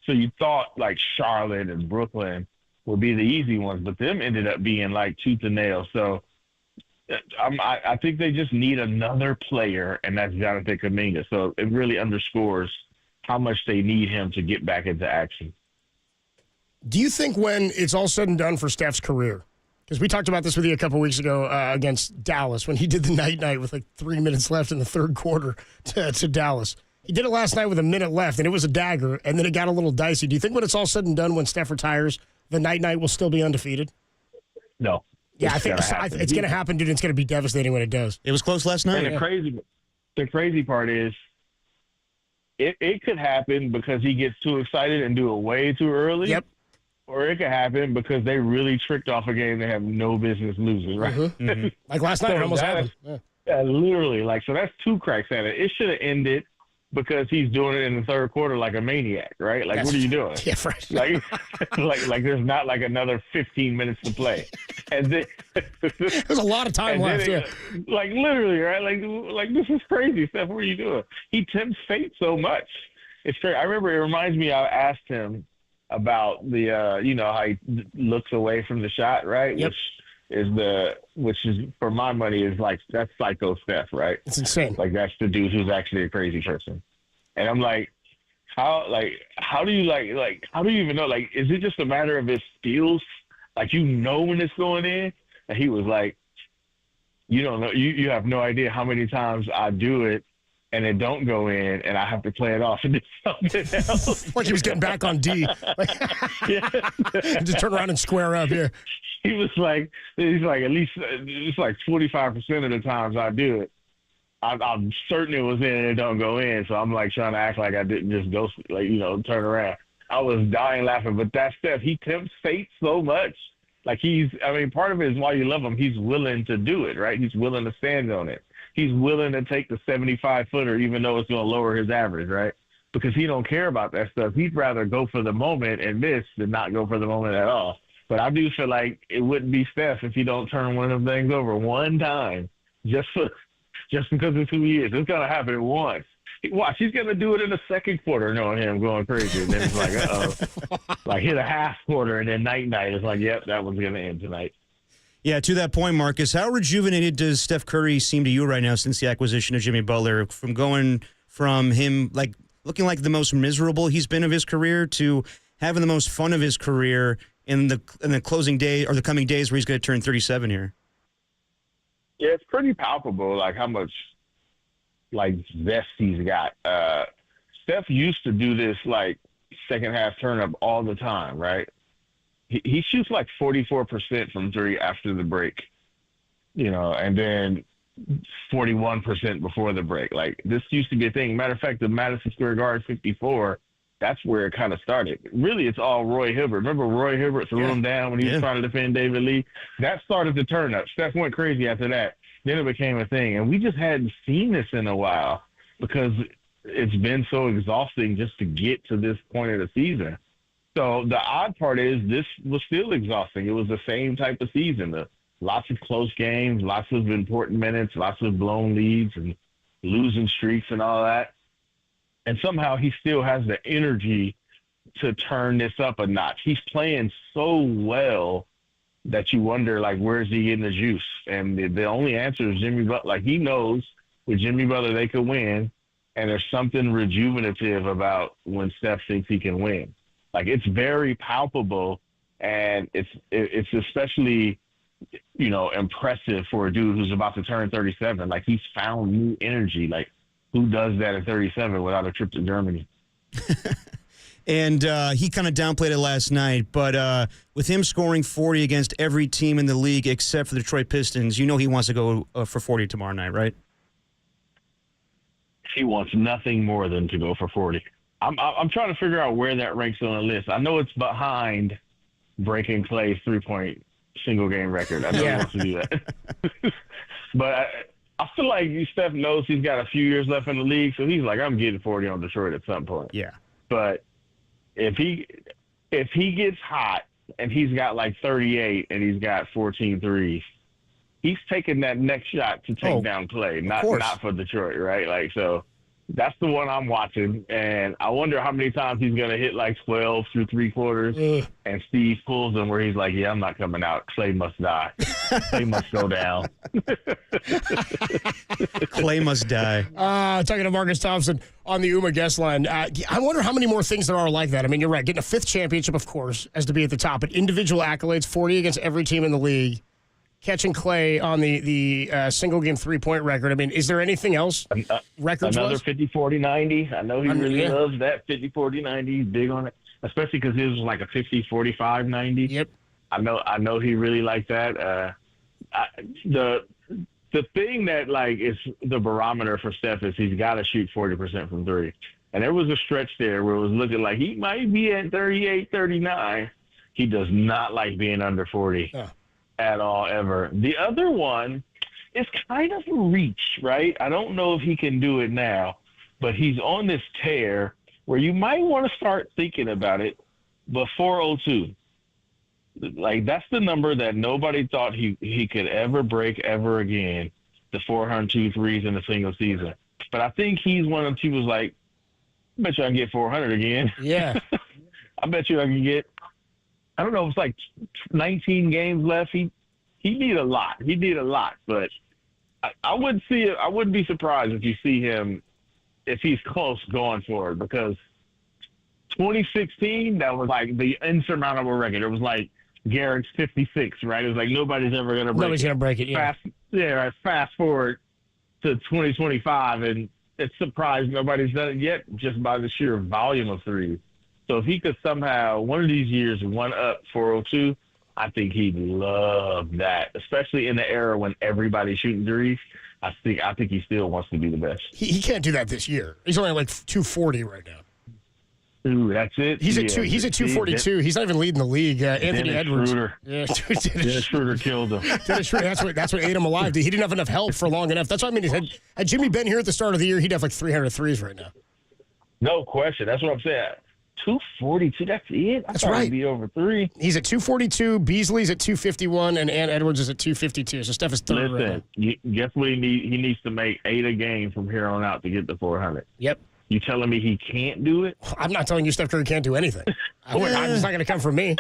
Speaker 14: So you thought like Charlotte and Brooklyn would be the easy ones, but them ended up being like tooth and nail. So I think they just need another player, and that's Jonathan Kuminga. So it really underscores how much they need him to get back into action.
Speaker 9: Do you think when it's all said and done for Steph's career, because we talked about this with you a couple weeks ago against Dallas when he did the night with like 3 minutes left in the third quarter to Dallas. He did it last night with a minute left, and it was a dagger, and then it got a little dicey. Do you think when it's all said and done, when Steph retires, the night will still be undefeated?
Speaker 14: No.
Speaker 9: Yeah, I think it's going to happen, dude. It's going to be devastating when it does.
Speaker 5: It was close last night.
Speaker 14: And the crazy part is it could happen because he gets too excited and do it way too early.
Speaker 9: Yep.
Speaker 14: Or it could happen because they really tricked off a game they have no business losing, right?
Speaker 9: Mm-hmm. Mm-hmm. Like last night, it almost happened.
Speaker 14: Yeah, literally. So that's two cracks at it. It should have ended because he's doing it in the third quarter like a maniac, right? Like, what are you doing?
Speaker 9: Yeah, right.
Speaker 14: like there's not like another 15 minutes to play. And then
Speaker 9: there's a lot of time left.
Speaker 14: Like literally, right? Like this is crazy stuff. What are you doing? He tempts fate so much. It's crazy. I remember it reminds me. I asked him about the how he looks away from the shot, right?
Speaker 9: Yep.
Speaker 14: Which is for my money is like that's psycho Steph, right?
Speaker 9: It's insane.
Speaker 14: Like that's the dude who's actually a crazy person. And I'm like, how do you even know? Like, is it just a matter of his skills? Like when it's going in? And he was like, you don't know, you have no idea how many times I do it and it don't go in, and I have to play it off and do something else.
Speaker 9: Like he was getting back on D. Just turn around and square up here.
Speaker 14: He's like, at least it's like 45% of the times I do it, I'm certain it was in and it don't go in. So I'm like trying to act like I didn't just go, turn around. I was dying laughing, but that Steph, he tempts fate so much. Like part of it is why you love him. He's willing to do it, right? He's willing to stand on it. He's willing to take the 75-footer, even though it's going to lower his average, right? Because he don't care about that stuff. He'd rather go for the moment and miss than not go for the moment at all. But I do feel like it wouldn't be Steph if he don't turn one of them things over one time, just because of 2 years. It's going to happen once. Watch, he's going to do it in the second quarter, knowing him going crazy. And then it's like, uh-oh. Like hit a half quarter, and then night, it's like, yep, that one's going to end tonight.
Speaker 5: Yeah, to that point, Marcus, how rejuvenated does Steph Curry seem to you right now since the acquisition of Jimmy Butler? From going from him like looking like the most miserable he's been of his career to having the most fun of his career in the closing day or the coming days where he's going to turn 37 here.
Speaker 14: Yeah, it's pretty palpable, like how much like zest he's got. Steph used to do this like second half turn up all the time, right? He shoots like 44% from three after the break, and then 41% before the break. Like this used to be a thing. Matter of fact, the Madison Square Garden 54, that's where it kind of started. Really, it's all Roy Hibbert. Remember Roy Hibbert threw him down when he was trying to defend David Lee? That started the turn up. Steph went crazy after that. Then it became a thing. And we just hadn't seen this in a while because it's been so exhausting just to get to this point of the season. So the odd part is this was still exhausting. It was the same type of season. Lots of close games, lots of important minutes, lots of blown leads and losing streaks and all that. And somehow he still has the energy to turn this up a notch. He's playing so well that you wonder, like, where's he getting the juice? And the only answer is Jimmy Butler. Like, he knows with Jimmy Butler they could win, and there's something rejuvenative about when Steph thinks he can win. Like, it's very palpable, and it's especially, impressive for a dude who's about to turn 37. Like, he's found new energy. Like, who does that at 37 without a trip to Germany?
Speaker 5: And he kind of downplayed it last night, but with him scoring 40 against every team in the league except for the Detroit Pistons, you know he wants to go for 40 tomorrow night, right?
Speaker 14: He wants nothing more than to go for 40. I'm trying to figure out where that ranks on the list. I know it's behind breaking Clay's 3-point single game record. I know he wants to do that. But I feel like Steph knows he's got a few years left in the league, so he's like, I'm getting 40 on Detroit at some point.
Speaker 5: Yeah.
Speaker 14: But if he gets hot and he's got like 38 and he's got 14 threes, he's taking that next shot to take down Clay, not for Detroit, right? Like, so that's the one I'm watching, and I wonder how many times he's going to hit like 12 through three quarters, and Steve pulls him where he's like, yeah, I'm not coming out. Clay must die. Clay must go down.
Speaker 5: Clay must die.
Speaker 9: Talking to Marcus Thompson on the UMA guest line. I wonder how many more things there are like that. I mean, you're right. Getting a fifth championship, of course, as to be at the top, but individual accolades, 40 against every team in the league. Catching Clay on the single-game three-point record. I mean, is there anything else records-wise?
Speaker 14: Another 50-40-90. I know he really loves that 50-40-90. He's big on it, especially because his was like a 50-45-90.
Speaker 9: Yep.
Speaker 14: I know he really liked that. The thing that, like, is the barometer for Steph is he's got to shoot 40% from three. And there was a stretch there where it was looking like he might be at 38, 39. He does not like being under 40. At all, ever. The other one is kind of a reach, right? I don't know if he can do it now, but he's on this tear where you might want to start thinking about it, but 402. Like, that's the number that nobody thought he could ever break ever again, the 402 threes in a single season. But I think he's one of the people who's like, I bet you I can get 400 again.
Speaker 9: Yeah.
Speaker 14: I bet you I can get, I don't know, it's like 19 games left. He need a lot. He need a lot, but I wouldn't see it. I wouldn't be surprised if you see him, if he's close going forward, because 2016, that was like the insurmountable record. It was like Garrett's 56, right? It was like nobody's ever going to break it.
Speaker 9: Nobody's going to break it, yeah.
Speaker 14: Fast forward to 2025, and it's surprised nobody's done it yet just by the sheer volume of threes. So if he could somehow, one of these years, one up 402, I think he'd love that, especially in the era when everybody's shooting threes. I think he still wants to be the best.
Speaker 9: He can't do that this year. He's only like 240 right now.
Speaker 14: Ooh, that's it.
Speaker 9: He's at 242. He's not even leading the league. Anthony Edwards.
Speaker 14: Schroeder.
Speaker 9: Yeah,
Speaker 14: Dennis Schroeder killed him.
Speaker 9: Dennis Schroeder. That's what ate him alive. He didn't have enough help for long enough. That's what I mean. Had Jimmy been here at the start of the year, he'd have like 300 threes right now.
Speaker 14: No question. That's what I'm saying. 242, that's it?
Speaker 9: That's right.
Speaker 14: He'd be over three.
Speaker 9: He's at 242, Beasley's at 251, and Ant Edwards is at 252. So Steph is third.
Speaker 14: Listen, guess what he needs to make 8 a game from here on out to get to 400.
Speaker 9: Yep.
Speaker 14: You telling me he can't do it?
Speaker 9: I'm not telling you Steph Curry can't do anything. It's not going to come from me.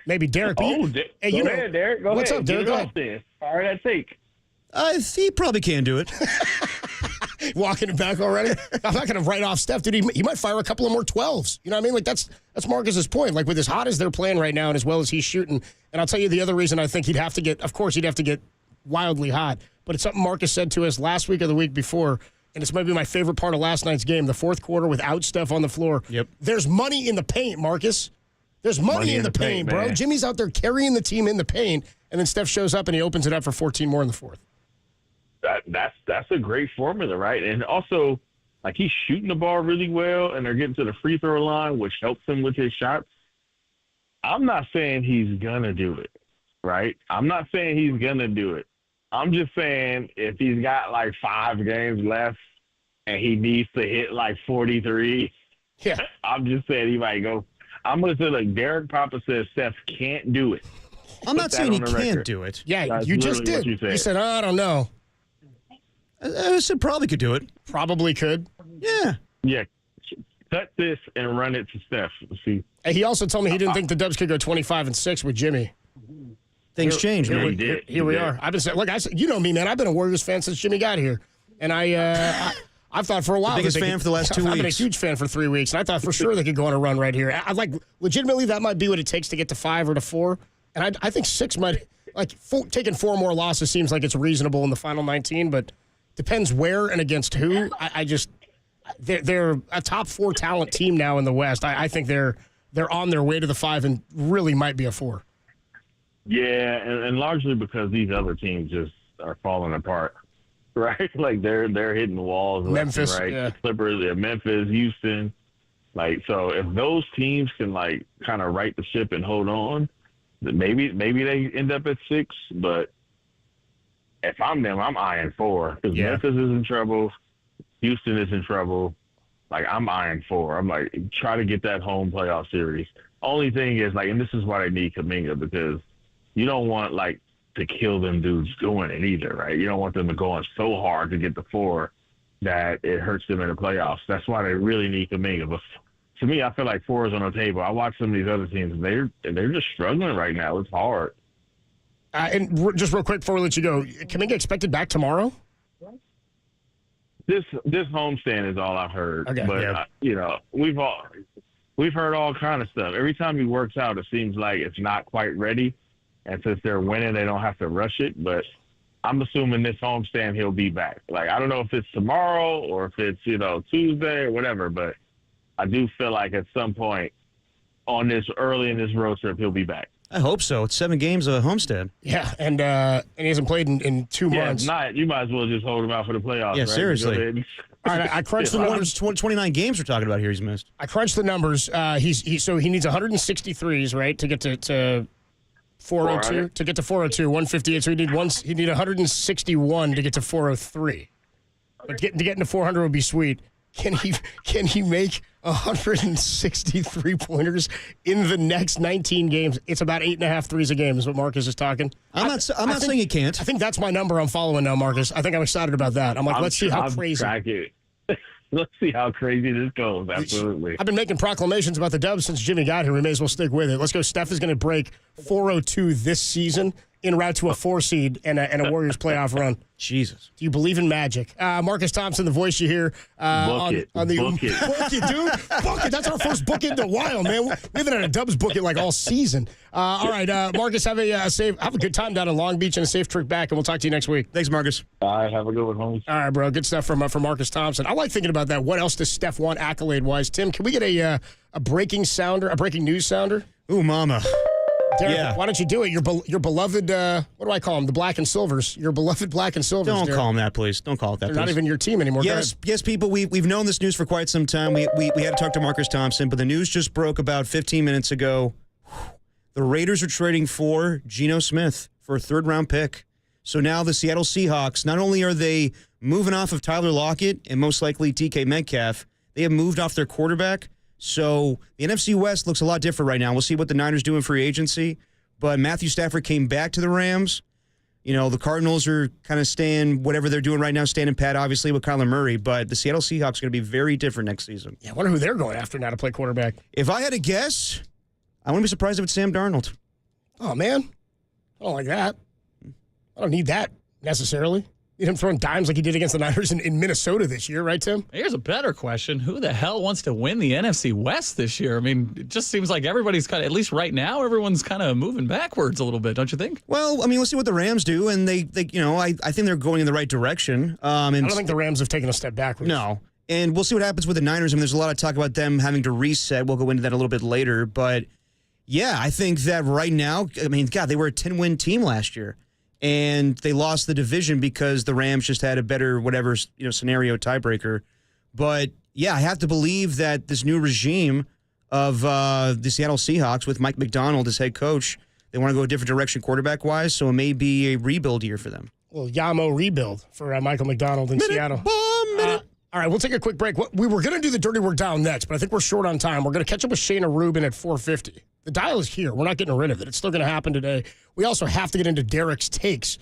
Speaker 9: Maybe Derek.
Speaker 14: Go ahead, Derek. Go
Speaker 9: what's
Speaker 14: ahead.
Speaker 9: up, Derek? Go ahead.
Speaker 14: Fire that take.
Speaker 5: He probably can do it.
Speaker 9: Walking it back already? I'm not going to write off Steph, dude. He might fire a couple of more 12s. You know what I mean? Like, that's Marcus's point. Like, with as hot as they're playing right now and as well as he's shooting, and I'll tell you the other reason I think he'd have to get wildly hot, but it's something Marcus said to us last week or the week before, and it's maybe my favorite part of last night's game, the fourth quarter without Steph on the floor.
Speaker 5: Yep.
Speaker 9: There's money in the paint, Marcus. There's money in the paint, bro.
Speaker 14: Man.
Speaker 9: Jimmy's out there carrying the team in the paint, and then Steph shows up and he opens it up for 14 more in the fourth.
Speaker 14: That's a great formula, right? And also, like, he's shooting the ball really well, and they're getting to the free throw line, which helps him with his shots. I'm not saying he's gonna do it, right? I'm not saying he's gonna do it. I'm just saying if he's got like 5 games left and he needs to hit like 43,
Speaker 9: yeah,
Speaker 14: I'm just saying he might go. I'm gonna say, like, Derek Papa says Steph can't do it.
Speaker 5: I'm not saying he can't do it.
Speaker 9: Yeah,
Speaker 14: That's
Speaker 9: you just did.
Speaker 14: You
Speaker 9: said, I don't know.
Speaker 5: I said probably could do it.
Speaker 9: Probably could.
Speaker 5: Yeah.
Speaker 14: Yeah. Cut this and run it to Steph. Let's see.
Speaker 9: He also told me he didn't think the Dubs could go 25-6 with Jimmy.
Speaker 5: Things change, man.
Speaker 9: Here we are. I've been saying, look, you know me, man. I've been a Warriors fan since Jimmy got here, and I've thought for a while.
Speaker 5: Biggest fan for the last 2 weeks.
Speaker 9: I've been a huge fan for 3 weeks, and I thought for sure they could go on a run right here. I like legitimately that might be what it takes to get to 5 or to 4, and I think 6 might taking 4 more losses seems like it's reasonable in the final 19, but Depends where and against who. They're a top 4 talent team now in the West. I think they're on their way to the 5 and really might be a 4.
Speaker 14: Yeah, and largely because these other teams just are falling apart, right? Like they're hitting walls.
Speaker 9: Memphis,
Speaker 14: right?
Speaker 9: yeah.
Speaker 14: The Clippers, Memphis, Houston. Like, so if those teams can like kind of right the ship and hold on, then maybe they end up at 6. But if I'm them, I'm eyeing 4 because Memphis is in trouble, Houston is in trouble. Like, I'm eyeing 4. I'm like, try to get that home playoff series. Only thing is, like, and this is why they need Kuminga, because you don't want, like, to kill them dudes doing it either, right? You don't want them to go on so hard to get the 4 that it hurts them in the playoffs. That's why they really need Kuminga. But to me, I feel like 4 is on the table. I watch some of these other teams, and they're just struggling right now. It's hard.
Speaker 9: And just real quick before we let you go, Kuminga expected back tomorrow?
Speaker 14: This homestand is all I've heard.
Speaker 9: Okay,
Speaker 14: but we've heard all kind of stuff. Every time he works out, it seems like it's not quite ready. And since they're winning, they don't have to rush it. But I'm assuming this homestand he'll be back. Like, I don't know if it's tomorrow or if it's, Tuesday or whatever, but I do feel like at some point early in this road trip, he'll be back.
Speaker 5: I hope so. It's 7 games of homestand.
Speaker 9: Yeah, and he hasn't played in 2 months.
Speaker 14: If not, you might as well just hold him out for the playoffs.
Speaker 5: Yeah,
Speaker 14: right?
Speaker 5: seriously.
Speaker 9: All right, I crunched the numbers.
Speaker 5: 29 games we're talking about here he's missed.
Speaker 9: I crunched the numbers. So he needs 163s, right, to get to 402. To get to 402, 158. So he'd need 161 to get to 403. But to get into 400 would be sweet. Can he make 163 pointers in the next 19 games? It's about 8.5 threes a game is what Marcus is talking.
Speaker 5: I'm not saying he can't.
Speaker 9: I think that's my number I'm following now, Marcus. I think I'm excited about that. Let's see how crazy.
Speaker 14: Let's see how crazy this goes. Absolutely.
Speaker 9: I've been making proclamations about the Dubs since Jimmy got here. We may as well stick with it. Let's go. Steph is going to break 402 this season en route to a 4 seed and a Warriors playoff run.
Speaker 5: Jesus.
Speaker 9: Do you believe in magic? Marcus Thompson, the voice you hear
Speaker 14: book it.
Speaker 9: Book it, dude. Book it. That's our first book it in a while, man. We haven't had a Dubs book it like all season. All right, Marcus, have a good time down in Long Beach and a safe trip back, and we'll talk to you next week.
Speaker 5: Thanks, Marcus.
Speaker 14: All right, have a good one, homies.
Speaker 9: All right, bro. Good stuff from Marcus Thompson. I like thinking about that. What else does Steph want accolade-wise? Tim, can we get a breaking news sounder?
Speaker 5: Ooh, mama.
Speaker 9: Derek,
Speaker 5: yeah.
Speaker 9: Why don't you do it? Your beloved, what do I call them? The Black and Silvers. Your beloved Black and Silvers.
Speaker 5: Don't
Speaker 9: Derek.
Speaker 5: call them that, please. Don't call it that,
Speaker 9: They're
Speaker 5: please.
Speaker 9: not even your team anymore.
Speaker 5: Yes, people, we've known this news for quite some time. We had to talk to Marcus Thompson, but the news just broke about 15 minutes ago. The Raiders are trading for Geno Smith for a 3rd-round pick. So now the Seattle Seahawks, not only are they moving off of Tyler Lockett and most likely DK Metcalf, they have moved off their quarterback. So the NFC West looks a lot different right now. We'll see what the Niners do in free agency. But Matthew Stafford came back to the Rams. The Cardinals are kind of staying, whatever they're doing right now, standing pat, obviously, with Kyler Murray. But the Seattle Seahawks are going to be very different next season.
Speaker 9: Yeah, I wonder who they're going after now to play quarterback.
Speaker 5: If I had to guess, I wouldn't be surprised if it's Sam Darnold.
Speaker 9: Oh, man. I don't like that. I don't need that necessarily. Need him throwing dimes like he did against the Niners in Minnesota this year, right, Tim?
Speaker 16: Here's a better question. Who the hell wants to win the NFC West this year? I mean, it just seems like everybody's kind of, at least right now, everyone's kind of moving backwards a little bit, don't you think?
Speaker 5: Well, I mean, we'll see what the Rams do, and I think they're going in the right direction.
Speaker 9: I don't think the Rams have taken a step backwards.
Speaker 5: No. And we'll see what happens with the Niners. I mean, there's a lot of talk about them having to reset. We'll go into that a little bit later. But, yeah, I think that right now, I mean, God, they were a 10-win team last year. And they lost the division because the Rams just had a better scenario tiebreaker. But, yeah, I have to believe that this new regime of the Seattle Seahawks with Mike McDonald as head coach, they want to go a different direction quarterback-wise, so it may be a rebuild year for them.
Speaker 9: Well, Yamo rebuild for Michael McDonald in Seattle. All right, we'll take a quick break. We were going to do the dirty work dial next, but I think we're short on time. We're going to catch up with Shayna Rubin at 4:50. The dial is here. We're not getting rid of it. It's still going to happen today. We also have to get into Derek's takes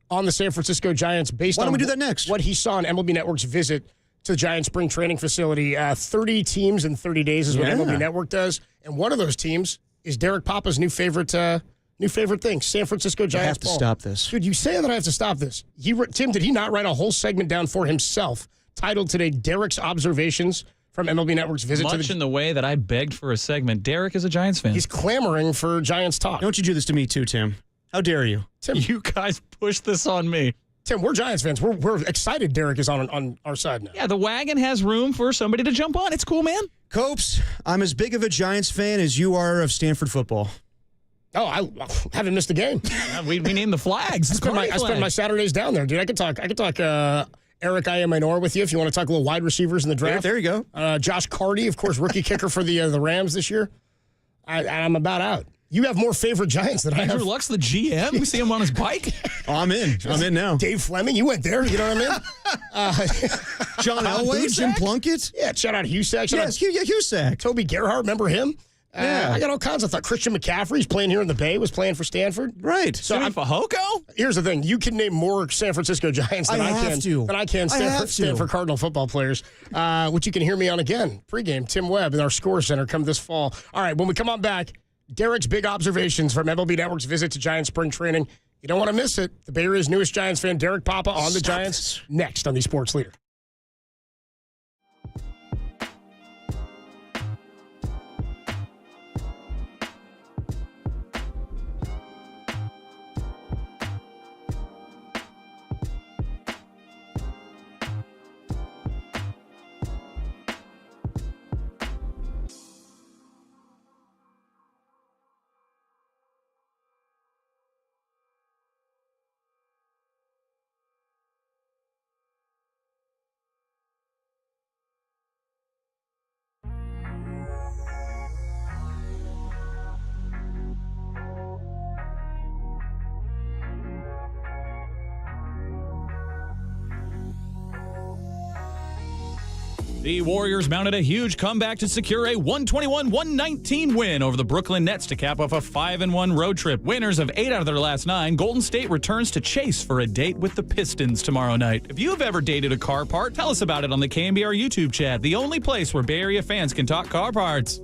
Speaker 9: on the San Francisco Giants based on
Speaker 5: Why don't we do that next?
Speaker 9: What he saw on MLB Network's visit to the Giants spring training facility. 30 teams in 30 days is what MLB Network does. And one of those teams is Derek Papa's new favorite thing, San Francisco Giants.
Speaker 5: I have to stop this.
Speaker 9: Dude, you say that I have to stop this. Tim, did he not write a whole segment down for himself titled today, Derek's Observations from MLB Network's visit to
Speaker 16: Much in the way that I begged for a segment. Derek is a Giants fan.
Speaker 9: He's clamoring for Giants talk.
Speaker 5: Don't you do this to me too, Tim. How dare you?
Speaker 9: Tim,
Speaker 16: you guys push this on me.
Speaker 9: Tim, we're Giants fans. We're excited Derek is on our side now.
Speaker 16: Yeah, the wagon has room for somebody to jump on. It's cool, man.
Speaker 5: Copes, I'm as big of a Giants fan as you are of Stanford football.
Speaker 9: Oh, I haven't missed a game.
Speaker 16: we named the flags.
Speaker 9: I spent my Saturdays down there, dude. I could talk Eric Ayamanor with you if you want to talk a little wide receivers in the draft.
Speaker 5: There you
Speaker 9: go. Josh Carty, of course, rookie kicker for the Rams this year. I'm about out. You have more favorite Giants than I have.
Speaker 16: Andrew Luck's the GM. We see him on his bike.
Speaker 5: Oh, I'm in. I'm in now.
Speaker 9: Dave Fleming, you went there. You know what I mean?
Speaker 5: John Elway, Jim Plunkett.
Speaker 9: Yeah, shout out Husak.
Speaker 5: Yes, Husak.
Speaker 9: Toby Gerhardt, remember him?
Speaker 5: Yeah.
Speaker 9: I got all kinds of thought. Christian McCaffrey's playing here in the Bay, was playing for Stanford.
Speaker 5: Right.
Speaker 9: So
Speaker 16: Jimmy Fehoko?
Speaker 9: Here's the thing. You can name more San Francisco Giants than I can Stanford Cardinal football players, which you can hear me on again. Pregame, Tim Webb in our Score Center come this fall. All right, when we come on back, Derek's big observations from MLB Network's visit to Giants spring training. You don't want to miss it. The Bay Area's newest Giants fan, Derek Papa, on the Giants, next on the Sports Leader.
Speaker 16: The Warriors mounted a huge comeback to secure a 121-119 win over the Brooklyn Nets to cap off a 5-1 road trip. Winners of 8 out of their last 9, Golden State returns to chase for a date with the Pistons tomorrow night. If you have ever dated a car part, tell us about it on the KNBR YouTube chat, the only place where Bay Area fans can talk car parts.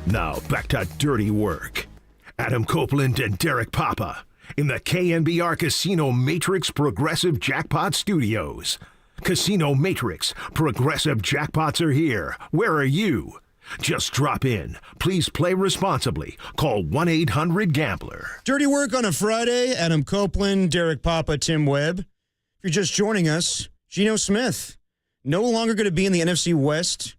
Speaker 1: Now back to dirty work. Adam Copeland and Derek Papa in the KNBR Casino Matrix Progressive Jackpot Studios. Casino Matrix Progressive Jackpots are here. Where are you? Just drop in. Please play responsibly. Call 1-800-GAMBLER.
Speaker 5: Dirty work on a Friday. Adam Copeland, Derek Papa, Tim Webb. If you're just joining us, Geno Smith, no longer going to be in the NFC West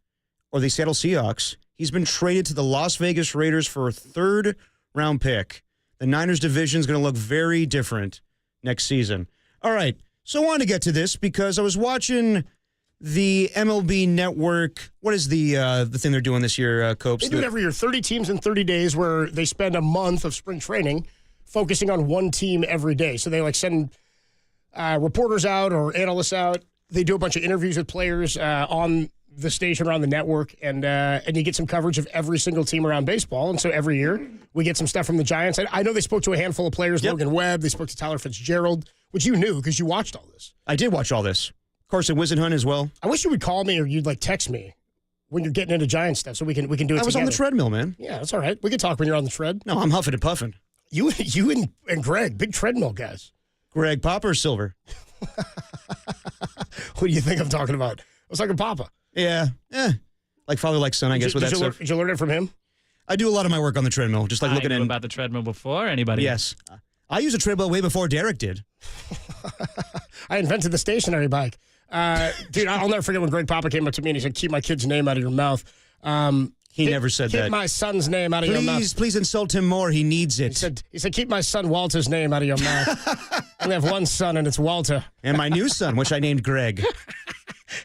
Speaker 5: or the Seattle Seahawks. He's been traded to the Las Vegas Raiders for a third-round pick. The Niners division is going to look very different next season. All right, so I wanted to get to this because I was watching the MLB Network. What is the thing they're doing this year, Copes?
Speaker 9: They do it every year, 30 teams in 30 days, where they spend a month of spring training focusing on one team every day. So they send reporters out or analysts out. They do a bunch of interviews with players on the station or on the network, and you get some coverage of every single team around baseball. And so every year we get some stuff from the Giants. I know they spoke to a handful of players, Logan Webb. They spoke to Tyler Fitzgerald, which you knew because you watched all this.
Speaker 5: I did watch all this. Carson Wisenhunt as well.
Speaker 9: I wish you would call me or you'd text me when you're getting into Giants stuff so we can do it together.
Speaker 5: I was on the treadmill, man.
Speaker 9: Yeah, that's all right. We can talk when you're on the tread.
Speaker 5: No, I'm huffing and puffing.
Speaker 9: You and Greg, big treadmill guys.
Speaker 5: Greg, Papa or Silver?
Speaker 9: Who do you think I'm talking about? I was talking Papa.
Speaker 5: Yeah. Like father, like son, I guess, with that stuff.
Speaker 9: Did you learn it from him?
Speaker 5: I do a lot of my work on the treadmill, just looking at
Speaker 16: about the treadmill before anybody.
Speaker 5: Yes. I used a treadmill way before Derek did.
Speaker 9: I invented the stationary bike. Dude, I'll never forget when Greg Papa came up to me and he said, keep my kid's name out of your mouth.
Speaker 5: He never said that.
Speaker 9: Keep my son's name out of your mouth.
Speaker 5: Please insult him more. He needs it.
Speaker 9: He said, keep my son Walter's name out of your mouth. I only have one son, and it's Walter.
Speaker 5: And my new son, which I named Greg.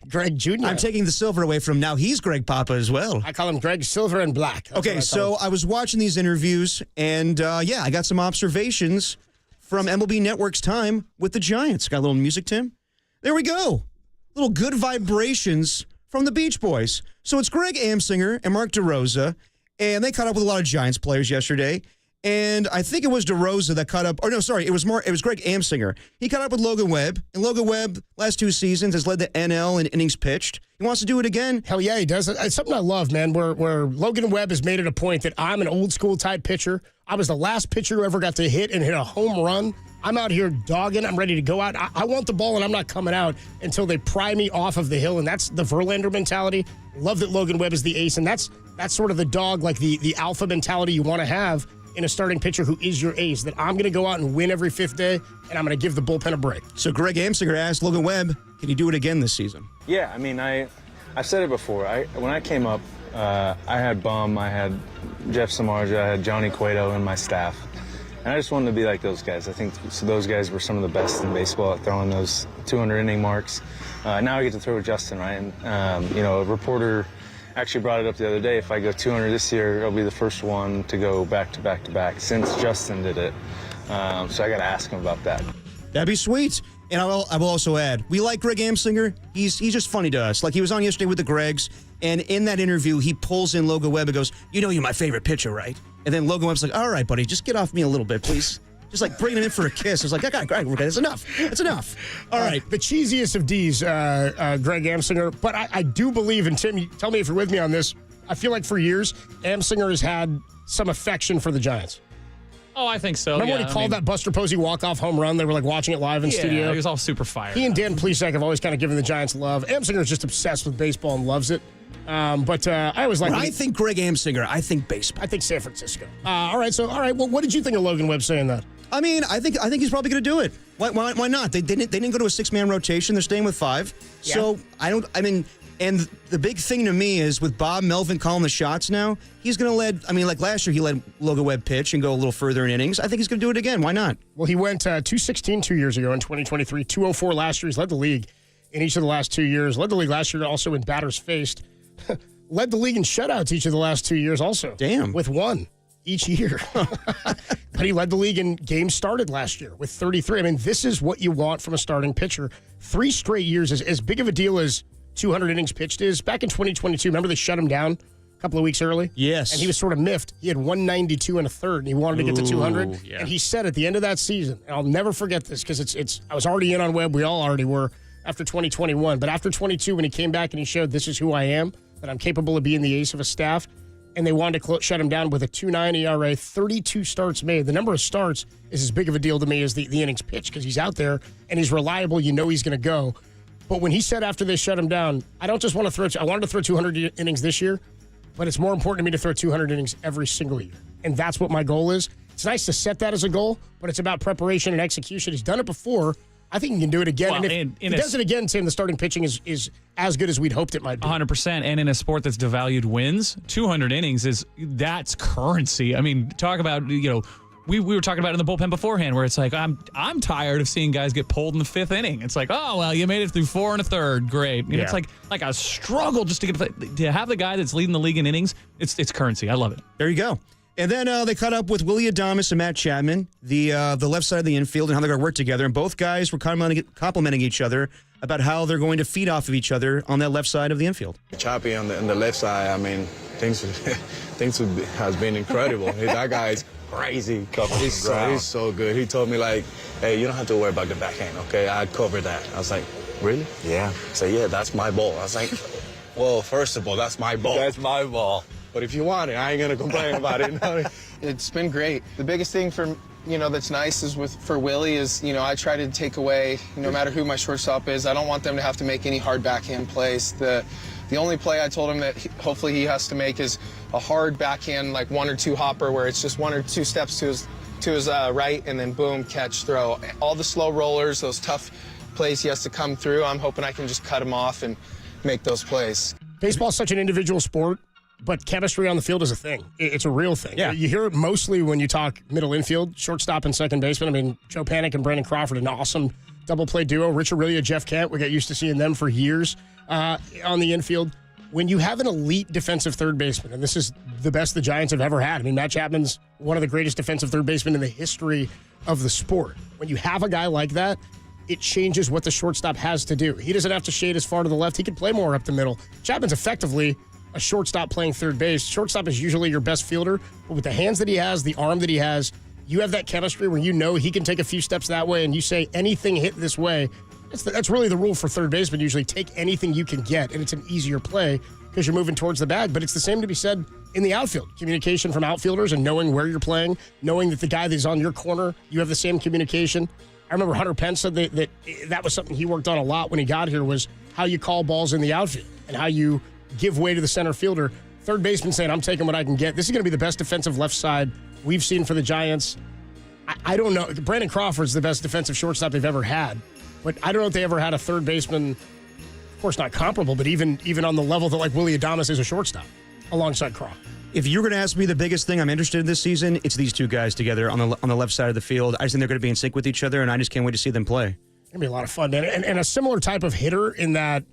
Speaker 9: Greg Jr.
Speaker 5: I'm taking the silver away from him. Now he's Greg Papa as well.
Speaker 9: I call him Greg Silver and Black.
Speaker 5: Okay, so I was watching these interviews, and I got some observations from MLB Network's time with the Giants. Got a little music, Tim? There we go. Little good vibrations from the Beach Boys. So it's Greg Amsinger and Mark DeRosa, and they caught up with a lot of Giants players yesterday. And I think it was DeRosa that caught up. Or no, sorry, it was Greg Amsinger. He caught up with Logan Webb, and Logan Webb, last 2 seasons, has led the NL in innings pitched. He wants to do it again.
Speaker 9: Hell yeah, he does. It's something I love, man, where Logan Webb has made it a point that I'm an old school type pitcher. I was the last pitcher who ever got to hit a home run. I'm out here dogging. I'm ready to go out. I want the ball, and I'm not coming out until they pry me off of the hill, and that's the Verlander mentality. Love that Logan Webb is the ace, and that's sort of the dog, the alpha mentality you want to have in a starting pitcher who is your ace, that I'm going to go out and win every 5th day, and I'm going to give the bullpen a break.
Speaker 5: So Greg Amsinger asked Logan Webb, can he do it again this season?
Speaker 17: Yeah, I mean, I've said it before. When I came up, I had Bum, I had Jeff Samardzija, I had Johnny Cueto in my staff. And I just wanted to be like those guys. I think those guys were some of the best in baseball at throwing those 200-inning marks. Now I get to throw with Justin, right? And, a reporter actually brought it up the other day. If I go 200 this year, I'll be the first one to go back to back to back since Justin did it. So I got to ask him about that.
Speaker 5: That'd be sweet. And I will also add, we like Greg Amsinger. He's just funny to us. He was on yesterday with the Gregs, and in that interview, he pulls in Logan Webb and goes, you're my favorite pitcher, right? And then Logan Webb's like, all right, buddy, just get off me a little bit, please. Just bringing him in for a kiss. I was like, Greg, it's enough. It's enough. All right.
Speaker 9: The cheesiest of D's, Greg Amsinger. But I do believe, and Tim, tell me if you're with me on this, I feel like for years, Amsinger has had some affection for the Giants.
Speaker 16: Oh, I think so.
Speaker 9: Remember when he called that Buster Posey walk-off home run? They were watching it live in studio.
Speaker 16: He was all super fired.
Speaker 9: He and Dan Plesac have always kind of given the Giants love. Amsinger's just obsessed with baseball and loves it. But I always like.
Speaker 5: When I think Greg Amsinger, I think baseball.
Speaker 9: I think San Francisco. All right. Well, what did you think of Logan Webb saying that?
Speaker 5: I mean, I think he's probably going to do it. Why not? They didn't go to a 6-man rotation. They're staying with 5. Yeah. So and the big thing to me is with Bob Melvin calling the shots now, he's going to let. Last year he let Logan Webb pitch and go a little further in innings. I think he's going to do it again. Why not?
Speaker 9: Well, he went 216 2 years ago in 2023, 204 last year. He's led the league in each of the last 2 years. Led the league last year also in batters faced. Led the league in shutouts each of the last 2 years also.
Speaker 5: Damn.
Speaker 9: With 1 each year. But he led the league in games started last year with 33. I mean, this is what you want from a starting pitcher. 3 straight years is as big of a deal as 200 innings pitched is. Back in 2022, remember they shut him down a couple of weeks early?
Speaker 5: Yes.
Speaker 9: And he was sort of miffed. He had 192 and a third, and he wanted to get to 200.
Speaker 5: Yeah.
Speaker 9: And he said at the end of that season, and I'll never forget this because I was already in on Webb. We all already were after 2021. But after 22, when he came back and he showed this is who I am, that I'm capable of being the ace of a staff, and they wanted to shut him down with a 2.9 ERA, 32 starts made. The number of starts is as big of a deal to me as the innings pitched because he's out there and he's reliable. You know he's going to go. But when he said after they shut him down, I don't just want to throw – I wanted to throw 200 innings this year, but it's more important to me to throw 200 innings every single year. And that's what my goal is. It's nice to set that as a goal, but it's about preparation and execution. He's done it before. I think he can do it again.
Speaker 16: Well,
Speaker 9: and if he does it again, Tim, the starting pitching is as good as we'd hoped it might be.
Speaker 16: 100%. And in a sport that's devalued wins, 200 innings that's currency. I mean, talk about, we were talking about it in the bullpen beforehand where it's like, I'm tired of seeing guys get pulled in the fifth inning. It's like, oh, well, you made it through 4 1/3. Great. It's like a struggle just to have the guy that's leading the league in innings. It's currency. I love it.
Speaker 5: There you go. And then they caught up with Willie Adames and Matt Chapman, the left side of the infield, and how they're going to work together. And both guys were complimenting each other about how they're going to feed off of each other on that left side of the infield.
Speaker 19: Choppy on the left side, I mean, things has been incredible. That guy is crazy. He's so good. He told me, like, hey, you don't have to worry about the backhand, okay? I covered that. I was like, really? Yeah. I said, yeah, that's my ball. I was like, well, first of all, that's my ball. That's my ball. But if you want it, I ain't gonna complain about it.
Speaker 20: It's been great. The biggest thing that's nice is for Willie is, I try to take away, no matter who my shortstop is, I don't want them to have to make any hard backhand plays. The only play I told him that hopefully he has to make is a hard backhand, like 1 or 2 hopper, where it's just 1 or 2 steps to his right, and then boom, catch, throw. All the slow rollers, those tough plays he has to come through, I'm hoping I can just cut him off and make those plays.
Speaker 9: Baseball's such an individual sport. But chemistry on the field is a thing. It's a real thing. Yeah. You hear it mostly when you talk middle infield, shortstop and second baseman. I mean, Joe Panik and Brandon Crawford, an awesome double play duo. Rich Aurilia, Jeff Kent, we got used to seeing them for years on the infield. When you have an elite defensive third baseman, and this is the best the Giants have ever had. I mean, Matt Chapman's one of the greatest defensive third basemen in the history of the sport. When you have a guy like that, it changes what the shortstop has to do. He doesn't have to shade as far to the left. He can play more up the middle. Chapman's effectively a shortstop playing third base. Shortstop is usually your best fielder, but with the hands that he has, the arm that he has, you have that chemistry where he can take a few steps that way, and you say anything hit this way. That's really the rule for third baseman. Usually take anything you can get, and it's an easier play because you're moving towards the bag. But it's the same to be said in the outfield. Communication from outfielders and knowing where you're playing, knowing that the guy that's on your corner, you have the same communication. I remember Hunter Pence said that was something he worked on a lot when he got here, was how you call balls in the outfield and how you give way to the center fielder. Third baseman saying, I'm taking what I can get. This is going to be the best defensive left side we've seen for the Giants. I don't know. Brandon Crawford's the best defensive shortstop they've ever had. But I don't know if they ever had a third baseman, of course not comparable, but even on the level that like Willie Adames is a shortstop alongside Crawford.
Speaker 5: If you're going to ask me the biggest thing I'm interested in this season, it's these two guys together on the left side of the field. I just think they're going to be in sync with each other, and I just can't wait to see them play.
Speaker 9: It's going to be a lot of fun. And a similar type of hitter in that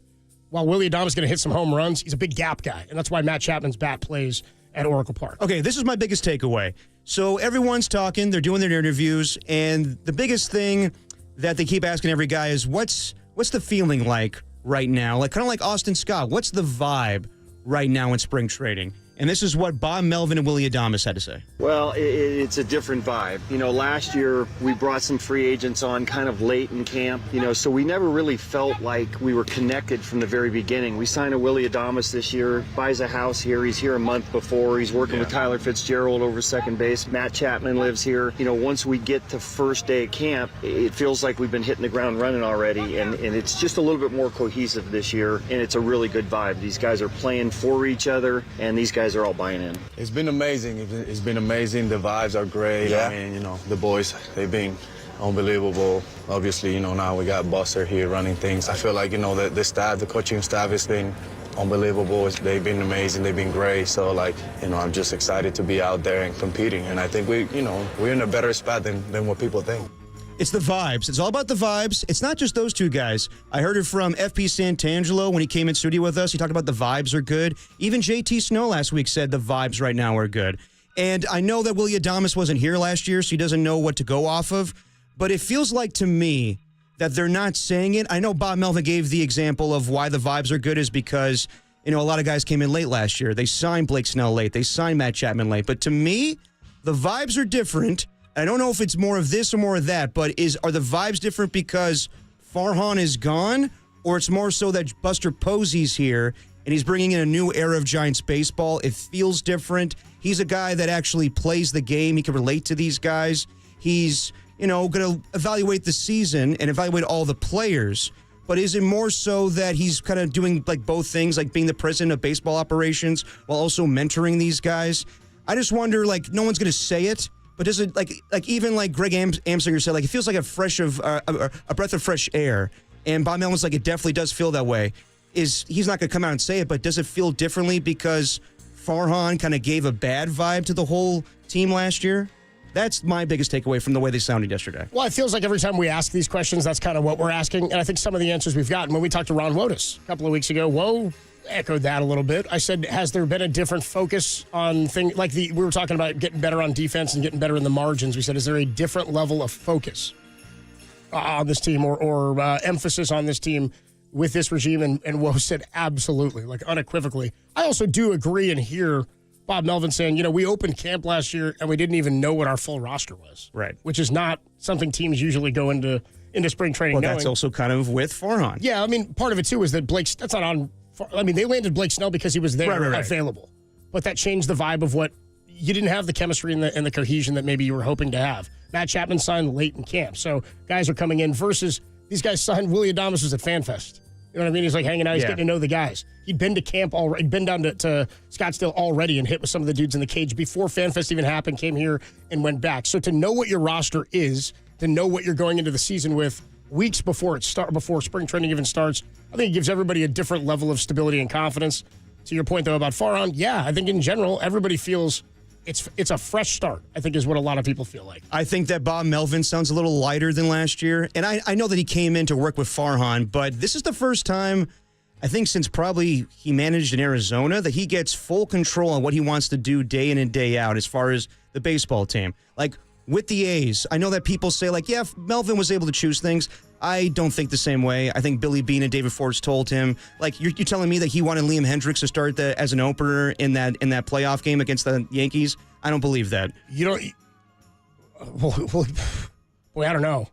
Speaker 9: while Willie Adames is going to hit some home runs, he's a big gap guy, and that's why Matt Chapman's bat plays at Oracle Park.
Speaker 5: Okay, this is my biggest takeaway. So everyone's talking, they're doing their interviews, and the biggest thing that they keep asking every guy is, what's the feeling like right now? Like kind of like Austin Scott, what's the vibe right now in spring trading? And this is what Bob Melvin and Willie Adames had to say.
Speaker 3: Well, it's a different vibe. Last year we brought some free agents on kind of late in camp, so we never really felt like we were connected from the very beginning. We signed a Willie Adames this year, buys a house here. He's here a month before. He's working with Tyler Fitzgerald over second base. Matt Chapman lives here. Once we get to first day of camp, it feels like we've been hitting the ground running already, and it's just a little bit more cohesive this year, and it's a really good vibe. These guys are playing for each other, and these guys are all buying in.
Speaker 19: It's been amazing. It's been amazing. The vibes are great. Yeah. I mean, the boys, they've been unbelievable. Obviously, now we got Buster here running things. I feel like, the staff, the coaching staff has been unbelievable. They've been amazing. They've been great. So, I'm just excited to be out there and competing. And I think we're in a better spot than what people think.
Speaker 5: It's the vibes. It's all about the vibes. It's not just those two guys. I heard it from FP Santangelo when he came in studio with us. He talked about the vibes are good. Even JT Snow last week said the vibes right now are good. And I know that Willie Adames wasn't here last year, so he doesn't know what to go off of. But it feels like to me that they're not saying it. I know Bob Melvin gave the example of why the vibes are good is because, a lot of guys came in late last year. They signed Blake Snell late. They signed Matt Chapman late. But to me, the vibes are different. I don't know if it's more of this or more of that, but are the vibes different because Farhan is gone, or it's more so that Buster Posey's here and he's bringing in a new era of Giants baseball. It feels different. He's a guy that actually plays the game. He can relate to these guys. He's, going to evaluate the season and evaluate all the players. But is it more so that he's kind of doing like both things, like being the president of baseball operations while also mentoring these guys? I just wonder, like, no one's going to say it, but does it, like even like Greg Amsinger said, like, it feels like a breath of fresh air. And Bob Melvin's like, it definitely does feel that way. He's not going to come out and say it, but does it feel differently because Farhan kind of gave a bad vibe to the whole team last year? That's my biggest takeaway from the way they sounded yesterday.
Speaker 9: Well, it feels like every time we ask these questions, that's kind of what we're asking. And I think some of the answers we've gotten when we talked to Ron Wotus a couple of weeks ago, echoed that a little bit. I said, has there been a different focus on things like we were talking about getting better on defense and getting better in the margins? We said, is there a different level of focus on this team or emphasis on this team with this regime? And Woe said, absolutely, like unequivocally. I also do agree and hear Bob Melvin saying, we opened camp last year and we didn't even know what our full roster was.
Speaker 5: Right.
Speaker 9: Which is not something teams usually go into spring training knowing.
Speaker 5: That's also kind of with Farhan.
Speaker 9: Yeah, I mean, part of it too is that that's not on. I mean, they landed Blake Snell because he was there available. But that changed the vibe of what you didn't have the chemistry and the cohesion that maybe you were hoping to have. Matt Chapman signed late in camp. So guys are coming in versus these guys signed. Willie Adames was at FanFest. You know what I mean? He's like hanging out. He's getting to know the guys. He'd been to camp already. He'd been down to Scottsdale already and hit with some of the dudes in the cage before FanFest even happened, came here and went back. So to know what your roster is, to know what you're going into the season with weeks before spring training even starts, I think it gives everybody a different level of stability and confidence. To your point, though, about Farhan, yeah, I think in general, everybody feels it's a fresh start, I think is what a lot of people feel like.
Speaker 5: I think that Bob Melvin sounds a little lighter than last year. And I know that he came in to work with Farhan, but this is the first time, I think, since probably he managed in Arizona, that he gets full control on what he wants to do day in and day out as far as the baseball team. Like, with the A's, I know that people say, like, yeah, Melvin was able to choose things. I don't think the same way. I think Billy Beane and David Force told him, like, you're telling me that he wanted Liam Hendricks to start as an opener in that playoff game against the Yankees? I don't believe that.
Speaker 9: You don't. Boy, I don't know.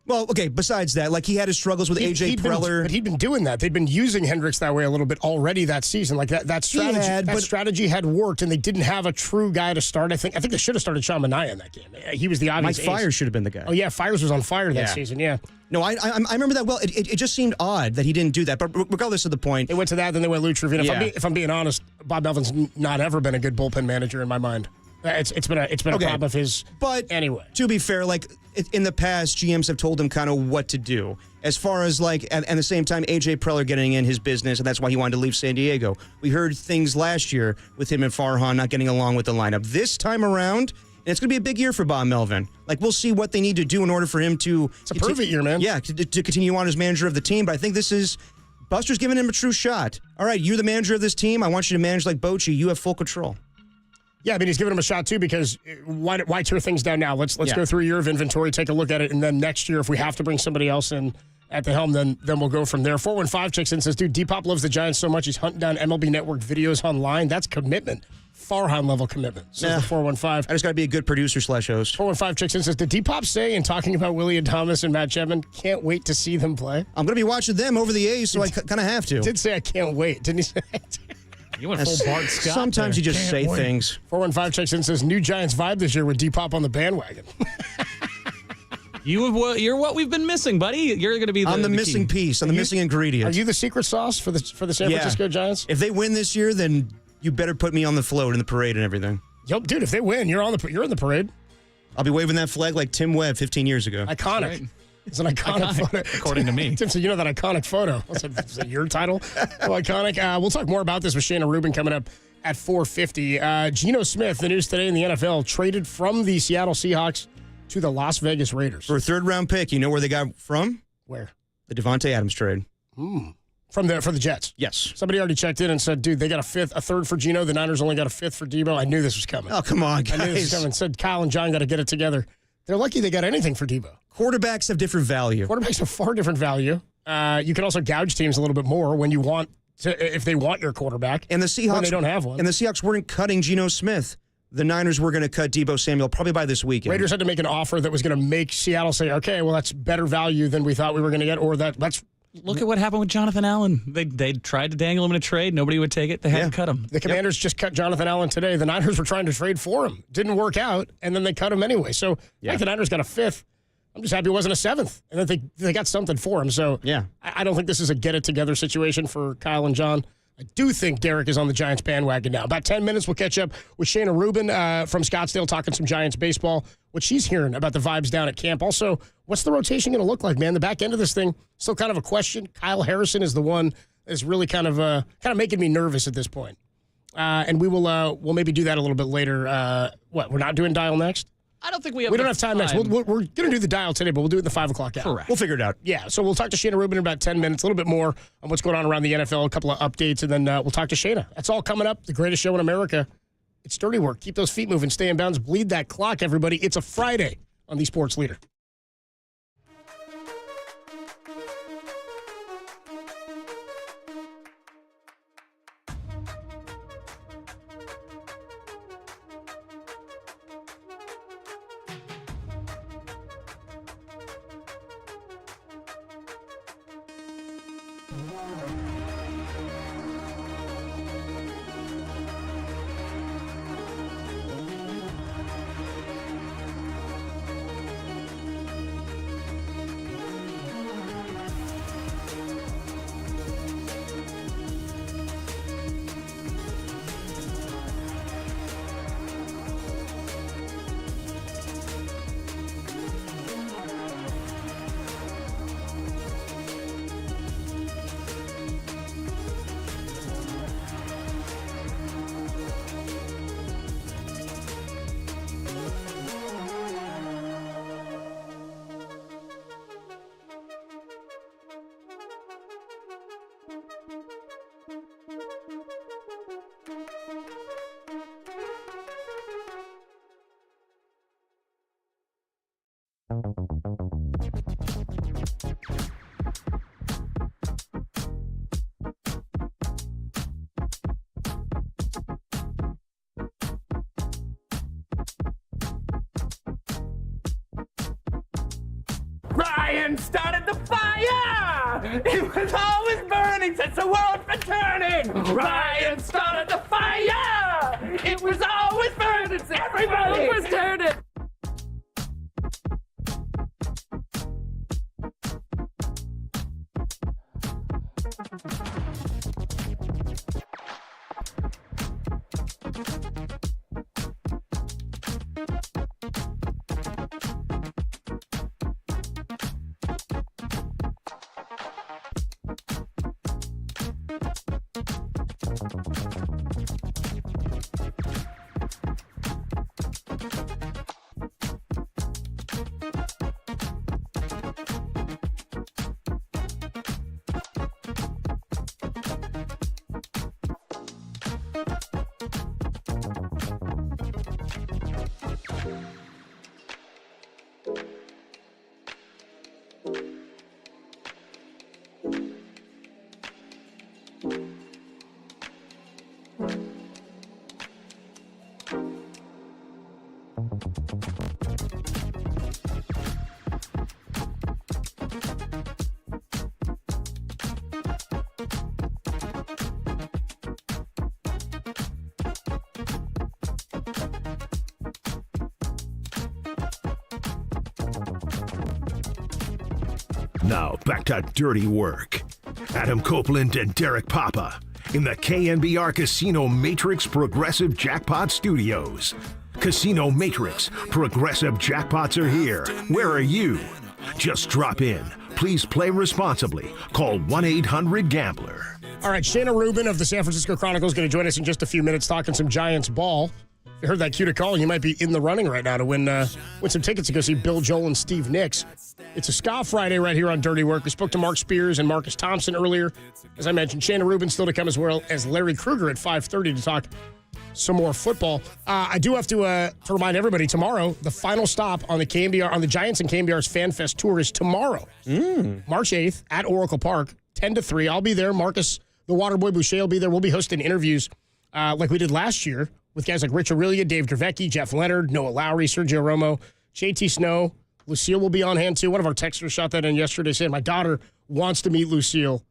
Speaker 5: Well, okay, besides that, like, he had his struggles with A.J. Preller.
Speaker 9: But he'd been doing that. They'd been using Hendricks that way a little bit already that season. Like, that strategy had worked, and they didn't have a true guy to start. I think they should have started Sean Manaea in that game. He was the obvious
Speaker 5: Mike Fiers should have been the guy.
Speaker 9: Oh, yeah, Fiers was on fire that season, yeah.
Speaker 5: No, I remember that well. It just seemed odd that he didn't do that. But regardless of the point.
Speaker 9: They went to that, then they went Lou Trevino. If I'm being honest, Bob Melvin's not ever been a good bullpen manager in my mind. It's been a problem of his.
Speaker 5: But
Speaker 9: anyway,
Speaker 5: to be fair, like in the past, GMs have told him kind of what to do. As far as like, at the same time, A.J. Preller getting in his business, and that's why he wanted to leave San Diego. We heard things last year with him and Farhan not getting along with the lineup. This time around, and it's going to be a big year for Bob Melvin. Like, we'll see what they need to do in order for him to.
Speaker 9: It's a prove-it year, man.
Speaker 5: Yeah, to continue on as manager of the team. But I think this is. Buster's giving him a true shot. All right, you're the manager of this team. I want you to manage like Bochy. You have full control.
Speaker 9: Yeah, I mean, he's giving him a shot, too, because why tear things down now? Let's go through a year of inventory, take a look at it, and then next year, if we have to bring somebody else in at the helm, then we'll go from there. 415 checks in, says, dude, Depop loves the Giants so much, he's hunting down MLB Network videos online. That's commitment. Farhan-level commitment, says the 415.
Speaker 5: I just got to be a good producer / host.
Speaker 9: 415 checks in, says, did Depop say in talking about Willie Adames and Matt Chapman, can't wait to see them play?
Speaker 5: I'm going to be watching them over the A's, so I kind of have to.
Speaker 9: Did say I can't wait, didn't he say that?
Speaker 16: You went full Bart Scott.
Speaker 5: Sometimes you just say things.
Speaker 9: 415 checks in, says, new Giants vibe this year with Depop on the bandwagon.
Speaker 16: You're what we've been missing, buddy. You're going to be
Speaker 5: the missing piece. I'm the missing ingredient.
Speaker 9: Are you the secret sauce for the San Francisco Giants?
Speaker 5: If they win this year, then you better put me on the float in the parade and everything.
Speaker 9: Yep, dude. If they win, you're in the parade.
Speaker 5: I'll be waving that flag like Tim Webb 15 years ago.
Speaker 9: Iconic. Right. It's an iconic photo.
Speaker 16: According to me.
Speaker 9: Tim said, you know that iconic photo. Is that your title? Oh, iconic. We'll talk more about this with Shayna Rubin coming up at 4:50. Geno Smith, the news today in the NFL, traded from the Seattle Seahawks to the Las Vegas Raiders.
Speaker 5: For a third-round pick. You know where they got from?
Speaker 9: Where?
Speaker 5: The Devontae Adams trade.
Speaker 9: For the Jets?
Speaker 5: Yes.
Speaker 9: Somebody already checked in and said, dude, they got a third for Geno. The Niners only got a fifth for Debo. I knew this was coming.
Speaker 5: Oh, come on, guys.
Speaker 9: I knew this was coming. Said Kyle and John got to get it together. They're lucky they got anything for Debo.
Speaker 5: Quarterbacks have different value.
Speaker 9: Quarterbacks have far different value. You can also gouge teams a little bit more when you want to, if they want your quarterback.
Speaker 5: And the Seahawks,
Speaker 9: when they don't have one.
Speaker 5: And the Seahawks weren't cutting Geno Smith. The Niners were going to cut Debo Samuel probably by this weekend.
Speaker 9: Raiders had to make an offer that was going to make Seattle say, okay, well, that's better value than we thought we were going to get, or that's
Speaker 16: Look at what happened with Jonathan Allen. They tried to dangle him in a trade. Nobody would take it. They had to cut him.
Speaker 9: The Commanders just cut Jonathan Allen today. The Niners were trying to trade for him. Didn't work out, and then they cut him anyway. So the Niners got a 5th. I'm just happy it wasn't a 7th. And then they got something for him. So I don't think this is a get-it-together situation for Kyle and John. I do think Derek is on the Giants bandwagon now. About 10 minutes, we'll catch up with Shayna Rubin from Scottsdale talking some Giants baseball, what she's hearing about the vibes down at camp. Also, what's the rotation going to look like, man? The back end of this thing, still kind of a question. Kyle Harrison is the one that's really kind of making me nervous at this point. And we'll maybe do that a little bit later. We're not doing Dial next?
Speaker 16: I don't think we have.
Speaker 9: We don't have time next. We're going to do the Dial today, but we'll do it in the 5 o'clock hour.
Speaker 16: Correct.
Speaker 5: We'll figure it out.
Speaker 9: Yeah, so we'll talk to Shayna Rubin in about 10 minutes, a little bit more on what's going on around the NFL, a couple of updates, and then we'll talk to Shayna. That's all coming up. The greatest show in America. It's Dirty Work. Keep those feet moving. Stay in bounds. Bleed that clock, everybody. It's a Friday on the Sports Leader.
Speaker 23: Ryan started the fire! It was always burning since the world's been turning! Ryan started the fire! It was always burning since everybody was turning!
Speaker 1: Now back to Dirty Work. Adam Copeland and Derek Papa in the KNBR Casino Matrix Progressive Jackpot Studios. Casino Matrix Progressive Jackpots are here. Where are you? Just drop in. Please play responsibly. Call 1-800-GAMBLER.
Speaker 9: All right, Shayna Rubin of the San Francisco Chronicle is going to join us in just a few minutes talking some Giants ball. If you heard that cue to call, you might be in the running right now to win some tickets to go see Bill Joel and Steve Nicks. It's a Ska Friday right here on Dirty Work. We spoke to Mark Spears and Marcus Thompson earlier. As I mentioned, Shayna Rubin still to come, as well as Larry Krueger at 5:30 to talk some more football. I do have to remind everybody, tomorrow, the final stop on the Giants and KNBR's Fan Fest tour is tomorrow. March 8th at Oracle Park, 10 to 3. I'll be there. Marcus, the Waterboy Boucher, will be there. We'll be hosting interviews like we did last year with guys like Rich Aurelia, Dave Dravecki, Jeff Leonard, Noah Lowry, Sergio Romo, JT Snow, Lucille will be on hand, too. One of our texters shot that in yesterday saying, my daughter wants to meet Lucille.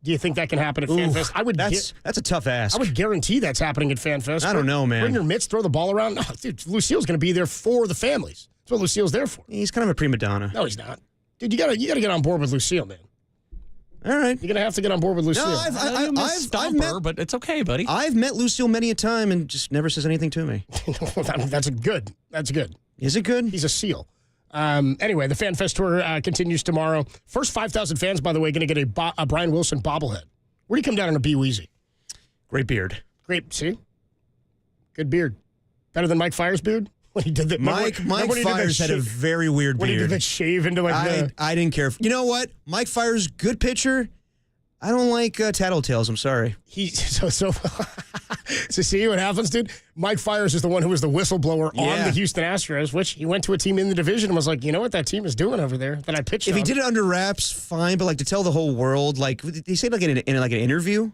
Speaker 9: Do you think that can happen at FanFest?
Speaker 5: That's a tough ask.
Speaker 9: I would guarantee that's happening at FanFest.
Speaker 5: I don't know, man.
Speaker 9: Bring your mitts, throw the ball around. No, dude, Lucille's going to be there for the families. That's what Lucille's there for.
Speaker 5: He's kind of a prima donna.
Speaker 9: No, he's not. Dude, you gotta get on board with Lucille, man.
Speaker 5: All right.
Speaker 9: You're going to have to get on board with Lucille.
Speaker 5: No,
Speaker 16: I've met, but it's okay, buddy.
Speaker 5: I've met Lucille many a time and just never says anything to me.
Speaker 9: That's good. That's good.
Speaker 5: Is it good?
Speaker 9: He's a SEAL. Anyway, the FanFest tour continues tomorrow. First 5,000 fans, by the way, going to get a Brian Wilson bobblehead. Where do you come down on a Be Weezy?
Speaker 5: Great beard.
Speaker 9: Great, see? Good beard. Better than Mike Fiers' beard? When he did that.
Speaker 5: Mike Fiers had a very weird beard.
Speaker 9: When he did that shave into
Speaker 5: I didn't care. You know what? Mike Fiers, good pitcher. I don't like tattletales. I'm sorry.
Speaker 9: So see what happens, dude? Mike Fiers is the one who was the whistleblower on the Houston Astros, which he went to a team in the division and was like, you know what that team is doing over there that I pitched
Speaker 5: If
Speaker 9: on.
Speaker 5: he did it under wraps, fine. But like to tell the whole world, like he said, like in an interview.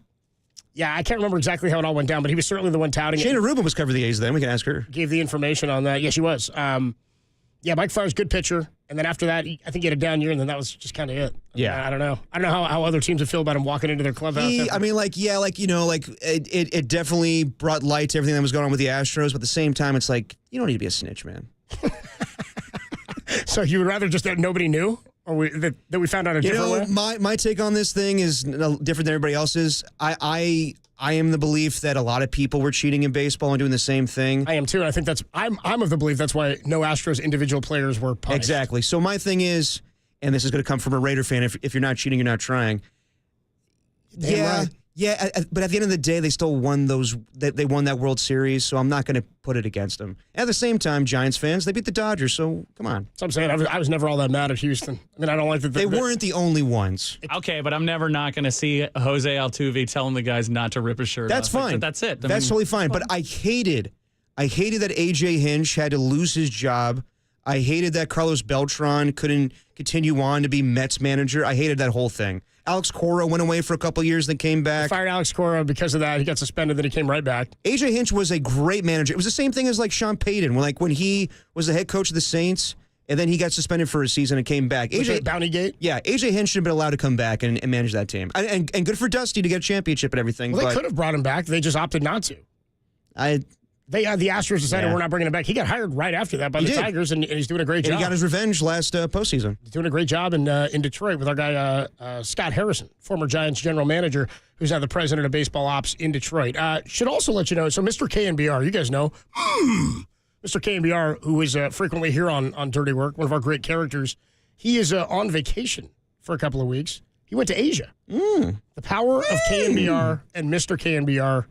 Speaker 9: Yeah, I can't remember exactly how it all went down, but he was certainly the one touting it.
Speaker 5: Shayna Rubin was covering the A's then. We can ask her.
Speaker 9: Gave the information on that. Yeah, she was. Yeah, Mike Fiers, good pitcher. And then after that, I think he had a down year, and then that was just kind of it. I don't know. I don't know how other teams would feel about him walking into their clubhouse.
Speaker 5: It definitely brought light to everything that was going on with the Astros, but at the same time, it's like, you don't need to be a snitch, man.
Speaker 9: So you would rather just that nobody knew? Or that we found out a different way?
Speaker 5: My take on this thing is different than everybody else's. I am the belief that a lot of people were cheating in baseball and doing the same thing.
Speaker 9: I am too. And I think I'm of the belief that's why no Astros individual players were punished.
Speaker 5: Exactly. So my thing is, and this is going to come from a Raider fan, if you're not cheating, you're not trying. Yeah, but at the end of the day, they still won they won that World Series, so I'm not going to put it against them. At the same time, Giants fans, they beat the Dodgers, so come on.
Speaker 9: So I'm saying I was never all that mad at Houston. I mean, I don't like that.
Speaker 5: They weren't the only ones.
Speaker 16: Okay, but I'm never not going to see Jose Altuve telling the guys not to rip his shirt
Speaker 5: That's
Speaker 16: off.
Speaker 5: fine.
Speaker 16: That's it.
Speaker 5: That's totally fine, but I hated that A.J. Hinch had to lose his job. I hated that Carlos Beltran couldn't continue on to be Mets manager. I hated that whole thing. Alex Cora went away for a couple of years, then came back.
Speaker 9: They fired Alex Cora because of that. He got suspended, then he came right back.
Speaker 5: A.J. Hinch was a great manager. It was the same thing as like Sean Payton, when he was the head coach of the Saints, and then he got suspended for a season and came back.
Speaker 9: Bounty Gate?
Speaker 5: Yeah, A.J. Hinch should have been allowed to come back and manage that team. And good for Dusty to get a championship and everything.
Speaker 9: Well, they could have brought him back. They just opted not to. The Astros decided we're not bringing him back. He got hired right after that by the Tigers, and he's doing a great job.
Speaker 5: He got his revenge last postseason.
Speaker 9: He's doing a great job in Detroit with our guy Scott Harrison, former Giants general manager, who's now the president of baseball ops in Detroit. Should also let you know, so Mr. KNBR, you guys know, Mr. KNBR, who is frequently here on Dirty Work, one of our great characters, he is on vacation for a couple of weeks. He went to Asia. The power of KNBR and Mr. KNBR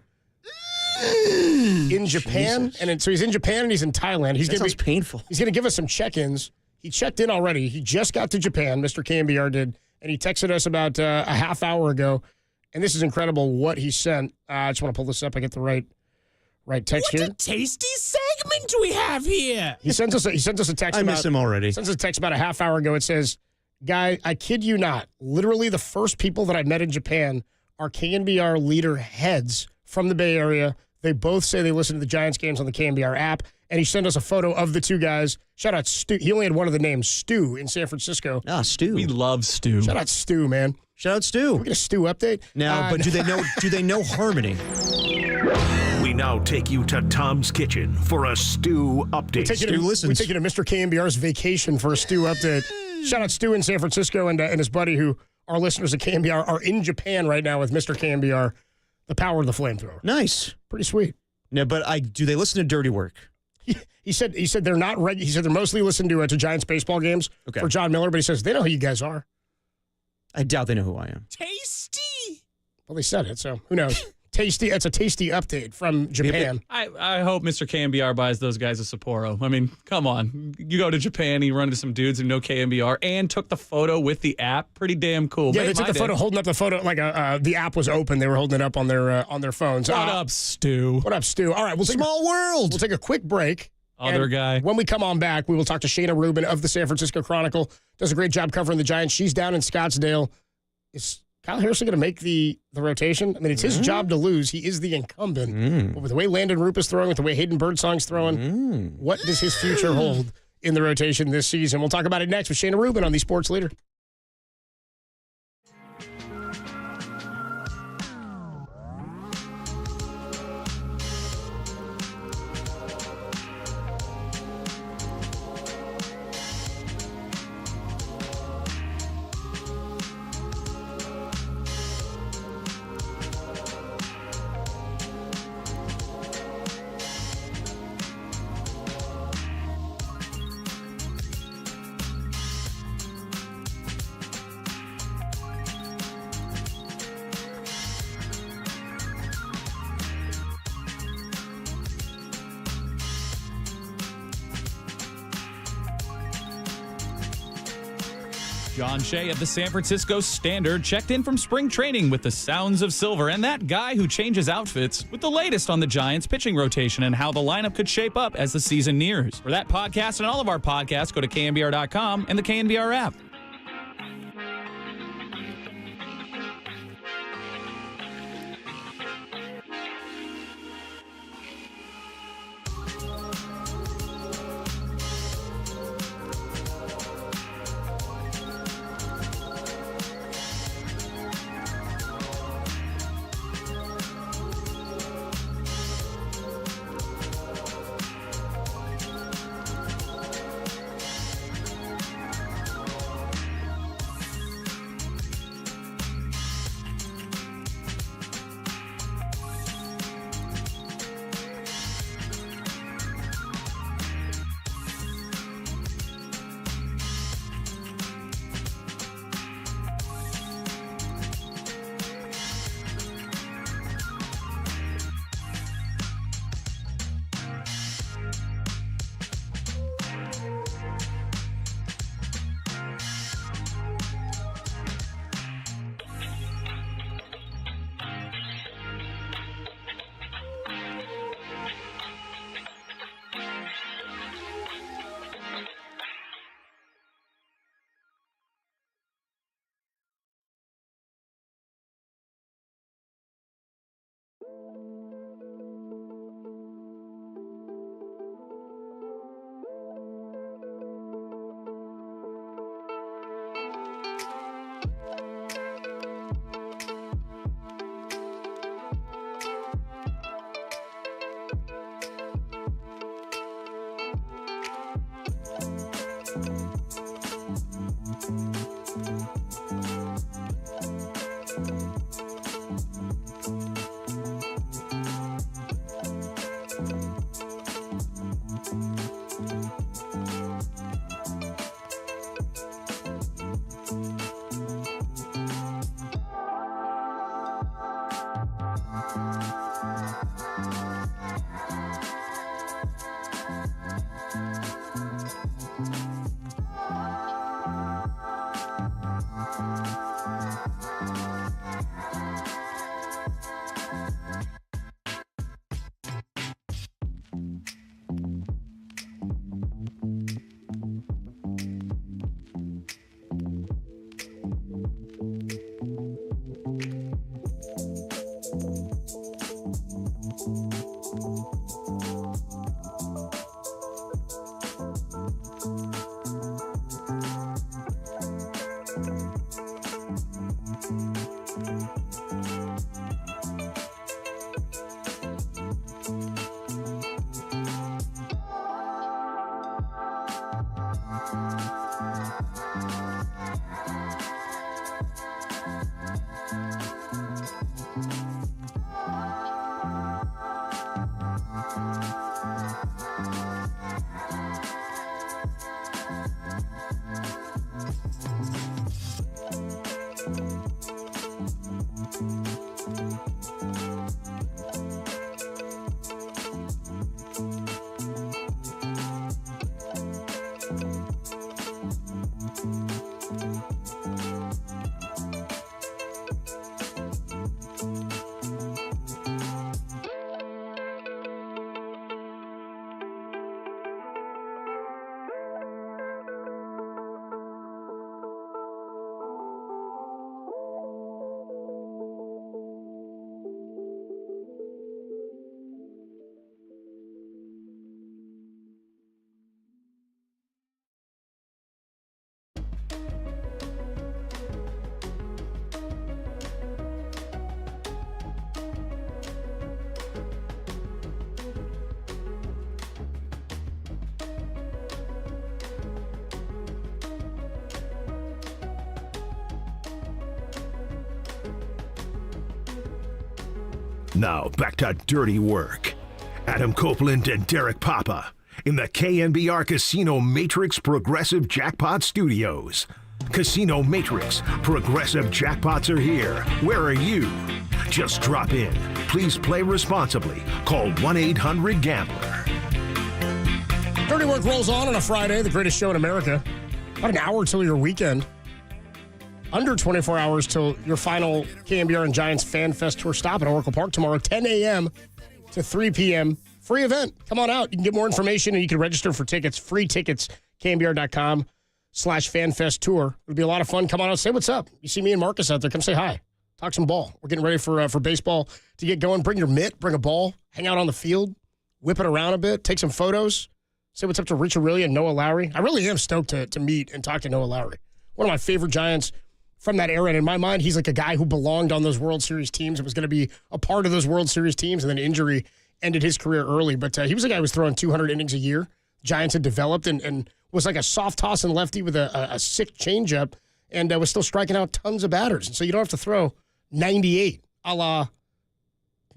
Speaker 9: in Japan, and so he's in Japan and he's in Thailand.
Speaker 5: That sounds painful.
Speaker 9: He's going to give us some check-ins. He checked in already. He just got to Japan, Mr. KNBR did, and he texted us about a half hour ago. And this is incredible what he sent. I just want to pull this up. I get the right text here.
Speaker 18: What a tasty segment we have here.
Speaker 9: He sent us a text.
Speaker 5: I miss him already.
Speaker 9: He sent us a text about a half hour ago. It says, "Guy, I kid you not. Literally, the first people that I met in Japan are KNBR leader heads from the Bay Area. They both say they listen to the Giants games on the KNBR app." And he sent us a photo of the two guys. Shout out Stu. He only had one of the names, Stu, in San Francisco.
Speaker 5: Stu.
Speaker 16: We love Stu.
Speaker 9: Shout out Stu, man.
Speaker 5: Shout out Stu.
Speaker 9: Can we get a Stu update?
Speaker 5: Now, but do they know Harmony?
Speaker 1: We now take you to Tom's Kitchen for a stew update.
Speaker 9: We take you to Mr. KNBR's vacation for a stew update. Shout out Stu in San Francisco and his buddy, who our listeners at KNBR are in Japan right now with Mr. KNBR, the power of the flamethrower.
Speaker 5: Nice,
Speaker 9: pretty sweet.
Speaker 5: Yeah, but do they listen to Dirty Work?
Speaker 9: He said they're not He said they're mostly listening to Giants baseball games for John Miller, but he says they know who you guys are.
Speaker 5: I doubt they know who I am.
Speaker 18: Tasty.
Speaker 9: Well, they said it, so who knows? Tasty. It's a tasty update from Japan.
Speaker 16: I hope Mr. KNBR buys those guys a Sapporo. I mean, come on. You go to Japan, you run into some dudes who know KNBR and took the photo with the app. Pretty damn cool.
Speaker 9: Yeah, they took the photo, holding up the photo like the app was open. They were holding it up on their phones.
Speaker 16: What up, Stu?
Speaker 9: What up, Stu? All right,
Speaker 5: Small world.
Speaker 9: We'll take a quick break.
Speaker 16: Other guy.
Speaker 9: When we come on back, we will talk to Shayna Rubin of the San Francisco Chronicle. Does a great job covering the Giants. She's down in Scottsdale. Is Kyle Harrison going to make the rotation? I mean, it's his job to lose. He is the incumbent. But with the way Landon Roop is throwing, with the way Hayden Birdsong's throwing, what does his future hold in the rotation this season. We'll talk about it next with Shayna Rubin on the Sports Leader.
Speaker 16: John Shea of the San Francisco Standard checked in from spring training with the sounds of silver and that guy who changes outfits with the latest on the Giants pitching rotation and how the lineup could shape up as the season nears. For that podcast and all of our podcasts, go to KNBR.com and the KNBR app.
Speaker 1: Now back to dirty work. Adam Copeland and Derek Papa in the KNBR Casino Matrix Progressive Jackpot Studios. Casino Matrix Progressive Jackpots are here. Where are you? Just drop in. Please play responsibly. Call 1-800-GAMBLER.
Speaker 9: Dirty Work rolls on a Friday, the greatest show in America. About an hour till your weekend. Under 24 hours till your final KNBR and Giants Fan Fest tour stop at Oracle Park tomorrow, 10 a.m. to 3 p.m. Free event. Come on out. You can get more information and you can register for tickets. Free tickets, KNBR.com/FanFest Tour. It'll be a lot of fun. Come on out. Say what's up. You see me and Marcus out there. Come say hi. Talk some ball. We're getting ready for baseball to get going. Bring your mitt. Bring a ball. Hang out on the field. Whip it around a bit. Take some photos. Say what's up to Rich Aurilia and Noah Lowry. I really am stoked to meet and talk to Noah Lowry. One of my favorite Giants from that era. And in my mind, he's like a guy who belonged on those World Series teams and was going to be a part of those World Series teams, and then injury ended his career early. But he was a guy who was throwing 200 innings a year. Giants had developed and was like a soft tossing lefty with a sick changeup and was still striking out tons of batters. And so you don't have to throw 98, a la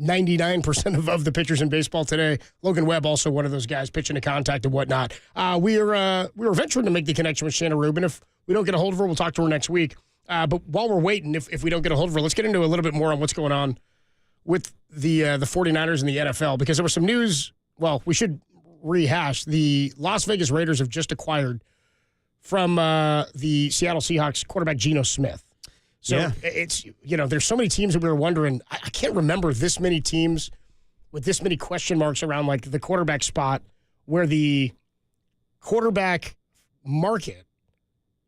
Speaker 9: 99% of the pitchers in baseball today. Logan Webb, also one of those guys pitching to contact and whatnot. We were venturing to make the connection with Shanna Rubin. If we don't get a hold of her, we'll talk to her next week. But while we're waiting, if we don't get a hold of her, let's get into a little bit more on what's going on with the 49ers and the NFL, because there was some news. Well, we should rehash. The Las Vegas Raiders have just acquired from the Seattle Seahawks quarterback Geno Smith. So it's, there's so many teams that we were wondering. I can't remember this many teams with this many question marks around like the quarterback spot, where the quarterback market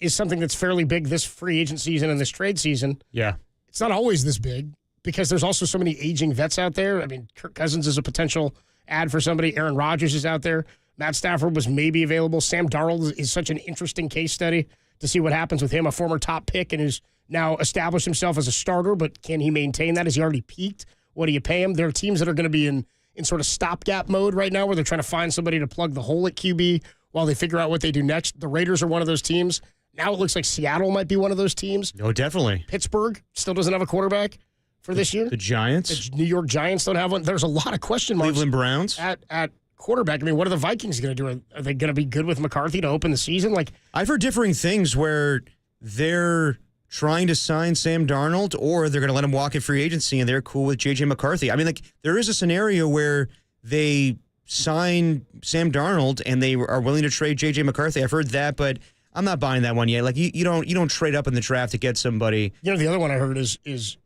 Speaker 9: is something that's fairly big this free agent season and this trade season.
Speaker 7: Yeah.
Speaker 9: It's not always this big because there's also so many aging vets out there. I mean, Kirk Cousins is a potential ad for somebody. Aaron Rodgers is out there. Matt Stafford was maybe available. Sam Darnold is such an interesting case study to see what happens with him, a former top pick, and who's now established himself as a starter, but can he maintain that? Has he already peaked? What do you pay him? There are teams that are going to be in sort of stopgap mode right now where they're trying to find somebody to plug the hole at QB while they figure out what they do next. The Raiders are one of those teams. Now it looks like Seattle might be one of those teams.
Speaker 5: Oh, definitely.
Speaker 9: Pittsburgh still doesn't have a quarterback for this year.
Speaker 5: The Giants.
Speaker 9: The New York Giants don't have one. There's a lot of question marks.
Speaker 5: Cleveland Browns.
Speaker 9: At quarterback. I mean, what are the Vikings going to do? Are they going to be good with McCarthy to open the season? Like,
Speaker 5: I've heard differing things where they're trying to sign Sam Darnold or they're going to let him walk in free agency and they're cool with J.J. McCarthy. I mean, like, there is a scenario where they sign Sam Darnold and they are willing to trade J.J. McCarthy. I've heard that, but I'm not buying that one yet. Like, you don't trade up in the draft to get somebody.
Speaker 9: The other one I heard is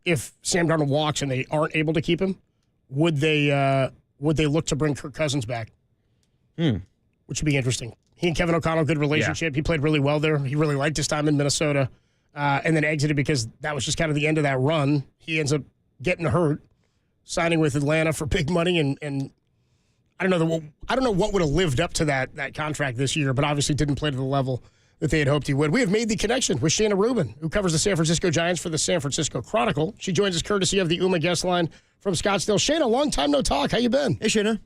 Speaker 9: if Sam Darnold walks and they aren't able to keep him, would they look to bring Kirk Cousins back? Which would be interesting. He and Kevin O'Connell, good relationship. Yeah. He played really well there. He really liked his time in Minnesota, and then exited because that was just kind of the end of that run. He ends up getting hurt, signing with Atlanta for big money, and I don't know what would have lived up to that contract this year, but obviously didn't play to the level that they had hoped he would. We have made the connection with Shanna Rubin, who covers the San Francisco Giants for the San Francisco Chronicle. She joins us courtesy of the UMA guest line from Scottsdale. Shanna, long time no talk. How you been?
Speaker 5: Hey, Shanna.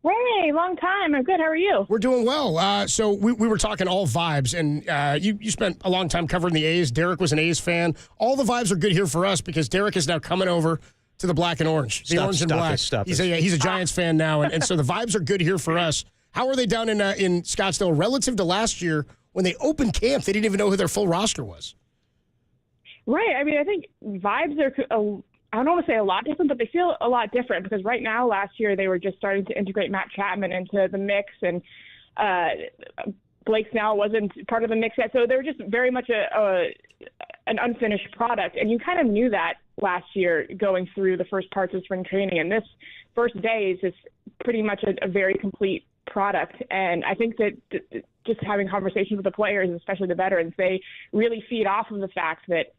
Speaker 4: Hey, long time. I'm good. How are you?
Speaker 9: We're doing well. So we were talking all vibes, and you spent a long time covering the A's. Derek was an A's fan. All the vibes are good here for us because Derek is now coming over to the black and orange. The orange and black. He's a Giants fan now, and so the vibes are good here for us. How are they down in Scottsdale relative to last year when they opened camp? They didn't even know who their full roster was.
Speaker 4: Right. I mean, I think vibes are I don't want to say a lot different, but they feel a lot different because right now, last year, they were just starting to integrate Matt Chapman into the mix, and Blake Snell wasn't part of the mix yet. So they were just very much an unfinished product. And you kind of knew that last year going through the first parts of spring training. And this first day is just pretty much a very complete product. And I think that just having conversations with the players, especially the veterans, they really feed off of the fact that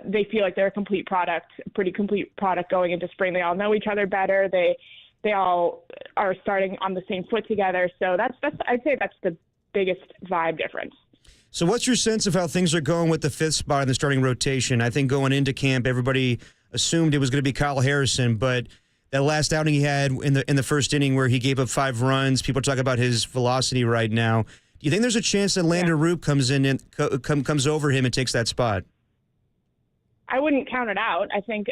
Speaker 4: they feel like they're a complete product, pretty complete product going into spring. They all know each other better. They all are starting on the same foot together. So that's I'd say that's the biggest vibe difference.
Speaker 5: So what's your sense of how things are going with the fifth spot in the starting rotation? I think going into camp, everybody assumed it was going to be Kyle Harrison, but that last outing he had in the first inning where he gave up 5 runs, people talk about his velocity right now. Do you think there's a chance that Lander Roop comes in and comes over him and takes that spot?
Speaker 4: I wouldn't count it out. I think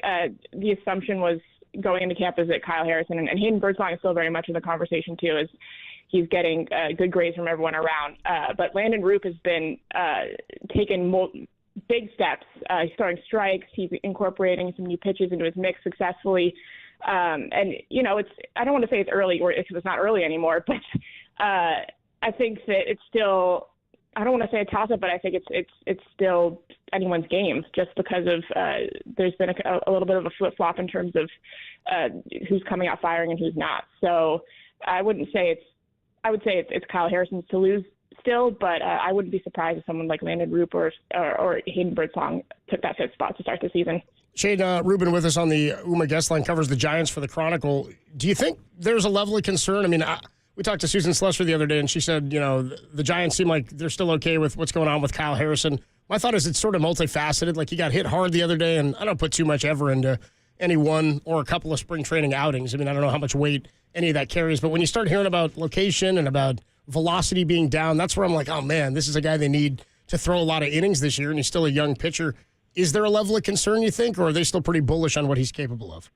Speaker 4: the assumption was going into camp is that Kyle Harrison and Hayden Birdsong is still very much in the conversation too, as he's getting good grades from everyone around. But Landon Roop has been taking big steps. He's throwing strikes. He's incorporating some new pitches into his mix successfully. And I don't want to say it's early because it's not early anymore, but I think that it's still. I don't want to say a toss-up, but I think it's still anyone's game, just because of there's been a little bit of a flip-flop in terms of who's coming out firing and who's not. So I would say it's Kyle Harrison's to lose still, but I wouldn't be surprised if someone like Landon Roop or Hayden Birdsong took that fifth spot to start the season.
Speaker 9: Shane Rubin with us on the UMA guest line, covers the Giants for the Chronicle. Do you think there's a level of concern? I mean, we talked to Susan Slusser the other day, and she said, the Giants seem like they're still okay with what's going on with Kyle Harrison. My thought is it's sort of multifaceted. Like, he got hit hard the other day, and I don't put too much ever into any one or a couple of spring training outings. I mean, I don't know how much weight any of that carries, but when you start hearing about location and about velocity being down, that's where I'm like, oh, man, this is a guy they need to throw a lot of innings this year, and he's still a young pitcher. Is there a level of concern, you think, or are they still pretty bullish on what he's capable of?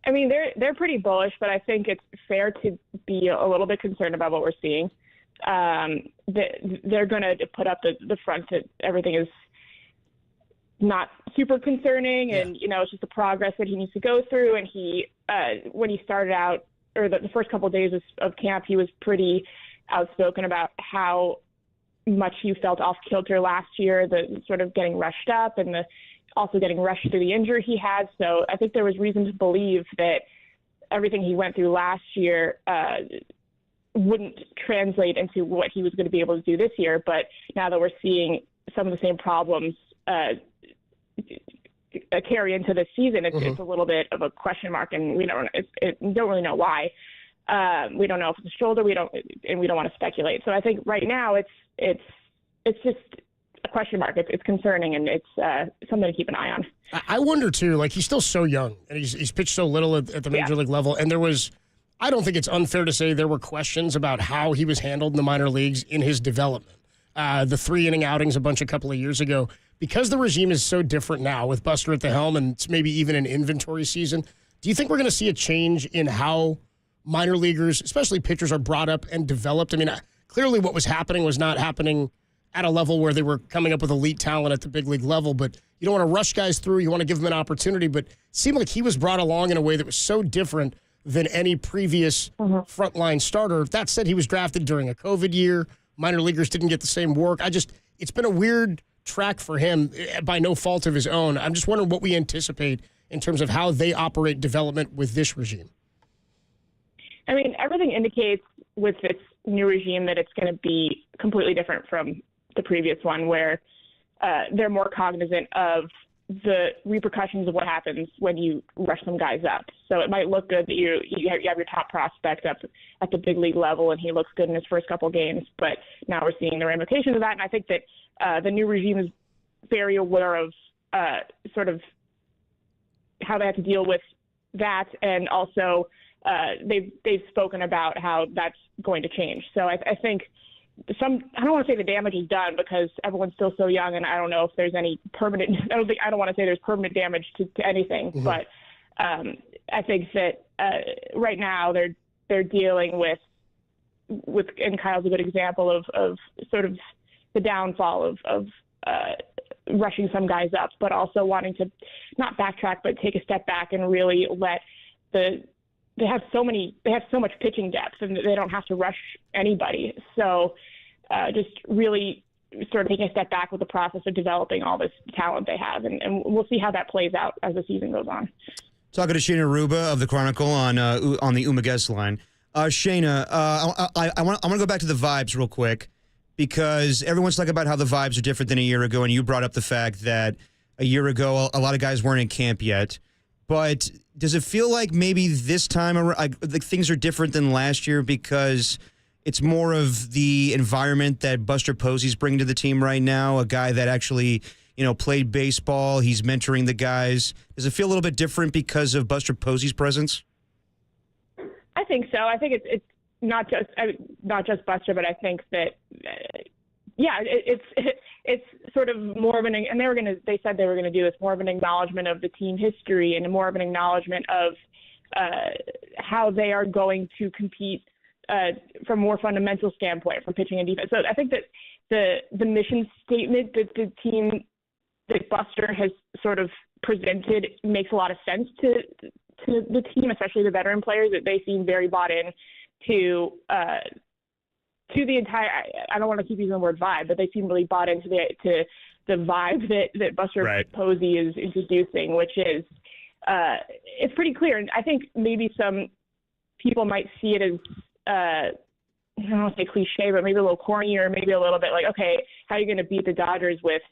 Speaker 4: I mean, they're pretty bullish, but I think it's fair to be a little bit concerned about what we're seeing. They're going to put up the front that everything is not super concerning, and it's just the progress that he needs to go through. And he, when he started out, or the first couple of days of camp, he was pretty outspoken about how much he felt off kilter last year, the sort of getting rushed up and also getting rushed through the injury he had. So I think there was reason to believe that everything he went through last year wouldn't translate into what he was going to be able to do this year. But now that we're seeing some of the same problems carry into this season, it's a little bit of a question mark, and we don't really know why. We don't know if it's a shoulder. We don't want to speculate. So I think right now it's just a question mark. It's concerning, and it's something to keep an eye on.
Speaker 9: I wonder too. Like, he's still so young, and he's pitched so little at the major league level. And I don't think it's unfair to say there were questions about how he was handled in the minor leagues in his development. The 3-inning outings a couple of years ago, because the regime is so different now with Buster at the helm, and it's maybe even an inventory season. Do you think we're going to see a change in how minor leaguers, especially pitchers, are brought up and developed? I mean, clearly what was happening was not happening at a level where they were coming up with elite talent at the big league level, but you don't want to rush guys through. You want to give them an opportunity, but it seemed like he was brought along in a way that was so different than any previous frontline starter. That said, he was drafted during a COVID year. Minor leaguers didn't get the same work. It's been a weird track for him by no fault of his own. I'm just wondering what we anticipate in terms of how they operate development with this regime.
Speaker 4: I mean, everything indicates with this new regime that it's going to be completely different from the previous one, where they're more cognizant of the repercussions of what happens when you rush some guys up. So it might look good that you have your top prospect up at the big league level, and he looks good in his first couple games, but now we're seeing the ramifications of that. And I think that the new regime is very aware of sort of how they have to deal with that, and also they've spoken about how that's going to change. So I think I don't want to say the damage is done, because everyone's still so young, and I don't know if there's any permanent. I don't want to say there's permanent damage to anything, but I think that right now they're dealing with, and Kyle's a good example of sort of the downfall of rushing some guys up, but also wanting to not backtrack, but take a step back and really let they have so much pitching depth, and they don't have to rush anybody. So just really sort of taking a step back with the process of developing all this talent they have. And we'll see how that plays out as the season goes on.
Speaker 5: Talking to Shayna Ruba of the Chronicle on the UMA guest line. Shayna, I want to go back to the vibes real quick, because everyone's talking about how the vibes are different than a year ago, and you brought up the fact that a year ago a lot of guys weren't in camp yet. But does it feel like maybe this time things are different than last year, because it's more of the environment that Buster Posey's bringing to the team right now, a guy that actually, played baseball, he's mentoring the guys. Does it feel a little bit different because of Buster Posey's presence?
Speaker 4: I think so. I think it's not just Buster, but I think that, it's it's sort of more of and they said they were going to do this, more of an acknowledgement of the team history and more of an acknowledgement of how they are going to compete from a more fundamental standpoint, from pitching and defense. So I think that the mission statement that the team, that Buster has sort of presented, makes a lot of sense to the team, especially the veteran players, that they seem very bought in to the entire. I don't want to keep using the word vibe, but they seem really bought into the vibe that Buster Posey is introducing, which is it's pretty clear. And I think maybe some people might see it as I don't want to say cliche, but maybe a little corny, or maybe a little bit like, okay, how are you going to beat the Dodgers with,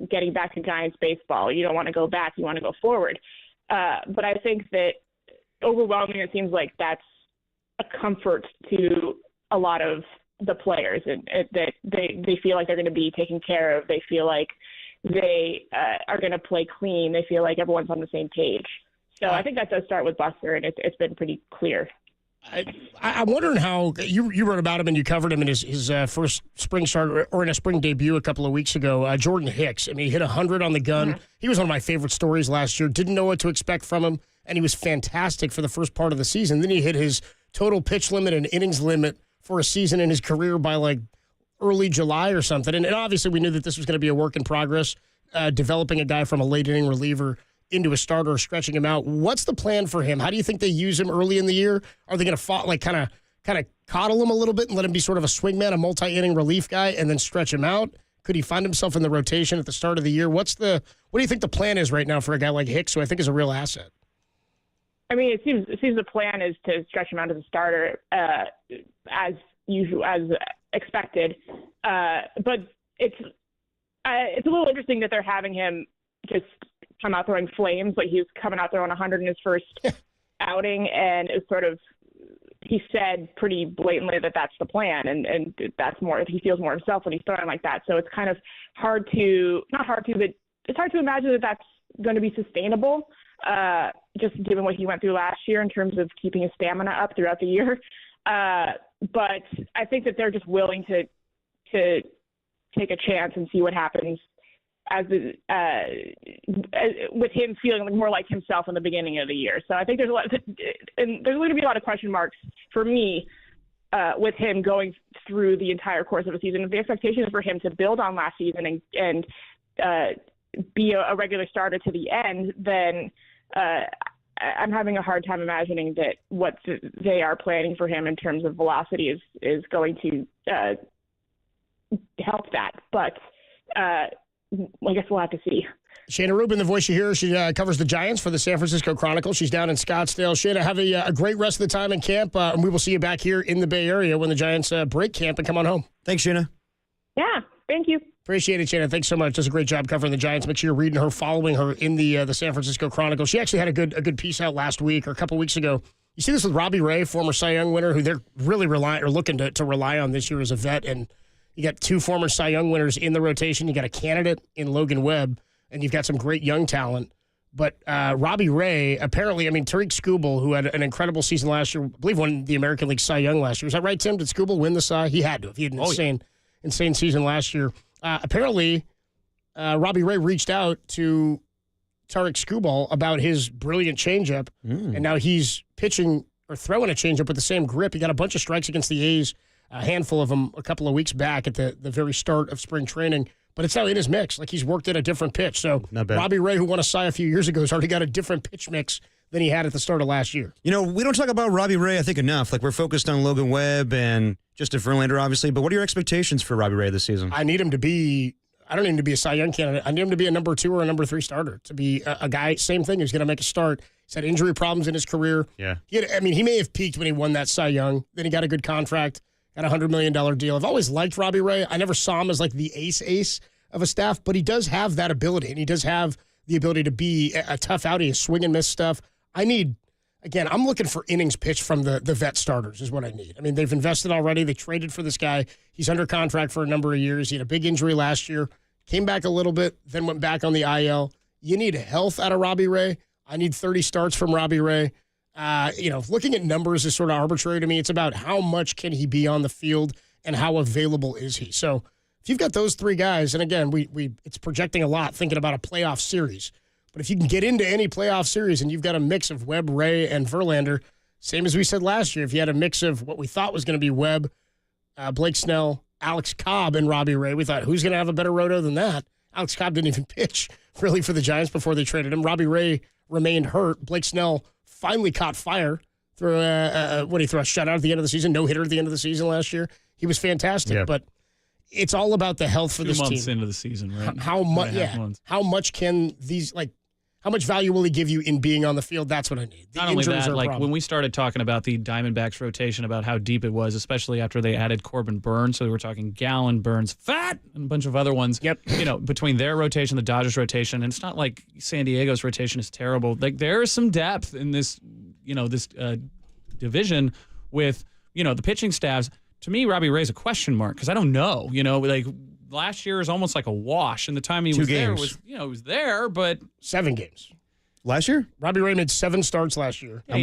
Speaker 4: getting back to Giants baseball? You don't want to go back, you want to go forward. But I think that overwhelmingly, it seems like that's a comfort to a lot of the players, and that they feel like they're going to be taken care of. They feel like they are going to play clean. They feel like everyone's on the same page. So I think that does start with Buster, and it's been pretty clear.
Speaker 9: I'm wondering how you wrote about him and you covered him in his first spring start or in a spring debut a couple of weeks ago. Jordan Hicks, I mean, he hit 100 on the gun. Mm-hmm. He was one of my favorite stories last year. Didn't know what to expect from him, and he was fantastic for the first part of the season. Then he hit his total pitch limit and innings limit for a season in his career by like early July or something. And obviously we knew that this was going to be a work in progress, developing a guy from a late inning reliever into a starter, stretching him out. What's the plan for him? How do you think they use him early in the year? Are they going to kind of coddle him a little bit and let him be sort of a swingman, a multi-inning relief guy, and then stretch him out? Could he find himself in the rotation at the start of the year? What do you think the plan is right now for a guy like Hicks, who I think is a real asset?
Speaker 4: I mean, it seems the plan is to stretch him out as a starter, as usual, as expected. But it's a little interesting that they're having him just come out throwing flames. Like, he was coming out throwing 100 in his first outing, and it was sort of, he said pretty blatantly that that's the plan, and that's more, he feels more himself when he's throwing like that. So it's kind of but it's hard to imagine that that's going to be sustainable, just given what he went through last year in terms of keeping his stamina up throughout the year. But I think that they're just willing to take a chance and see what happens with him feeling more like himself in the beginning of the year. So I think there's going to be a lot of question marks for me with him going through the entire course of a season. If the expectation is for him to build on last season and be a regular starter to the end, then I'm having a hard time imagining that what they are planning for him in terms of velocity is going to help that. But I guess we'll have to see.
Speaker 9: Shayna Rubin, the voice you hear, she covers the Giants for the San Francisco Chronicle. She's down in Scottsdale. Shayna, have a great rest of the time in camp, and we will see you back here in the Bay Area when the Giants break camp and come on home.
Speaker 5: Thanks, Shayna.
Speaker 4: Yeah, thank you.
Speaker 9: Appreciate it, Shayna. Thanks so much. Does a great job covering the Giants. Make sure you're reading her, following her in the San Francisco Chronicle. She actually had a good piece out last week or a couple weeks ago. You see this with Robbie Ray, former Cy Young winner, who they're really looking to rely on this year as a vet. And you got two former Cy Young winners in the rotation. You got a candidate in Logan Webb, and you've got some great young talent. But Robbie Ray, apparently, I mean, Tariq Skubal, who had an incredible season last year, I believe won the American League Cy Young last year. Is that right, Tim? Did Skubal win the Cy? He had to. He had an insane season last year. Apparently, Robbie Ray reached out to Tariq Skubal about his brilliant changeup, and now he's pitching or throwing a changeup with the same grip. He got a bunch of strikes against the A's, a handful of them a couple of weeks back at the very start of spring training, but it's now in his mix. Like, he's worked at a different pitch. So Robbie Ray, who won a Cy a few years ago, has already got a different pitch mix than he had at the start of last year.
Speaker 5: You know, we don't talk about Robbie Ray, I think, enough. Like, we're focused on Logan Webb and Justin Verlander, obviously, but what are your expectations for Robbie Ray this season?
Speaker 9: I don't need him to be a Cy Young candidate. I need him to be a number 2 or a number 3 starter, to be a guy, same thing, who's going to make a start. He's had injury problems in his career.
Speaker 5: Yeah.
Speaker 9: He may have peaked when he won that Cy Young. Then he got a good contract, got a $100 million deal. I've always liked Robbie Ray. I never saw him as like the ace of a staff, but he does have that ability, and he does have the ability to be a tough out. He swing and miss stuff. I'm looking for innings pitched from the vet starters is what I need. I mean, they've invested already. They traded for this guy. He's under contract for a number of years. He had a big injury last year, came back a little bit, then went back on the IL. You need health out of Robbie Ray. I need 30 starts from Robbie Ray. Looking at numbers is sort of arbitrary to me. It's about how much can he be on the field and how available is he. So If you've got those three guys, and again, it's projecting a lot, thinking about a playoff series. But if you can get into any playoff series and you've got a mix of Webb, Ray, and Verlander, same as we said last year, if you had a mix of what we thought was going to be Webb, Blake Snell, Alex Cobb, and Robbie Ray, we thought, who's going to have a better roto than that? Alex Cobb didn't even pitch, really, for the Giants before they traded him. Robbie Ray remained hurt. Blake Snell finally caught fire. Threw a shutout at the end of the season, no-hitter at the end of the season last year. He was fantastic,
Speaker 5: Yep.
Speaker 9: but it's all about the health for this team.
Speaker 16: 2 months into the season, right?
Speaker 9: How much? How much can these how much value will he give you in being on the field? That's what I need. The
Speaker 16: Not only
Speaker 9: injuries
Speaker 16: that,
Speaker 9: are a
Speaker 16: like
Speaker 9: problem.
Speaker 16: when we started talking about the Diamondbacks rotation, about how deep it was, especially after they added Corbin Burns. So we're talking Gallen, Burns, Fat, and a bunch of other ones.
Speaker 9: Yep.
Speaker 16: Between their rotation, the Dodgers rotation, and it's not like San Diego's rotation is terrible. Like there is some depth in this, this division with, the pitching staffs. To me, Robbie Ray's a question mark because I don't know. Last year is almost like a wash, and the time he was there was, he was there, but
Speaker 9: 7 games.
Speaker 5: Last year?
Speaker 9: Robbie Ray made 7 starts last year.
Speaker 16: Yeah,
Speaker 5: I'm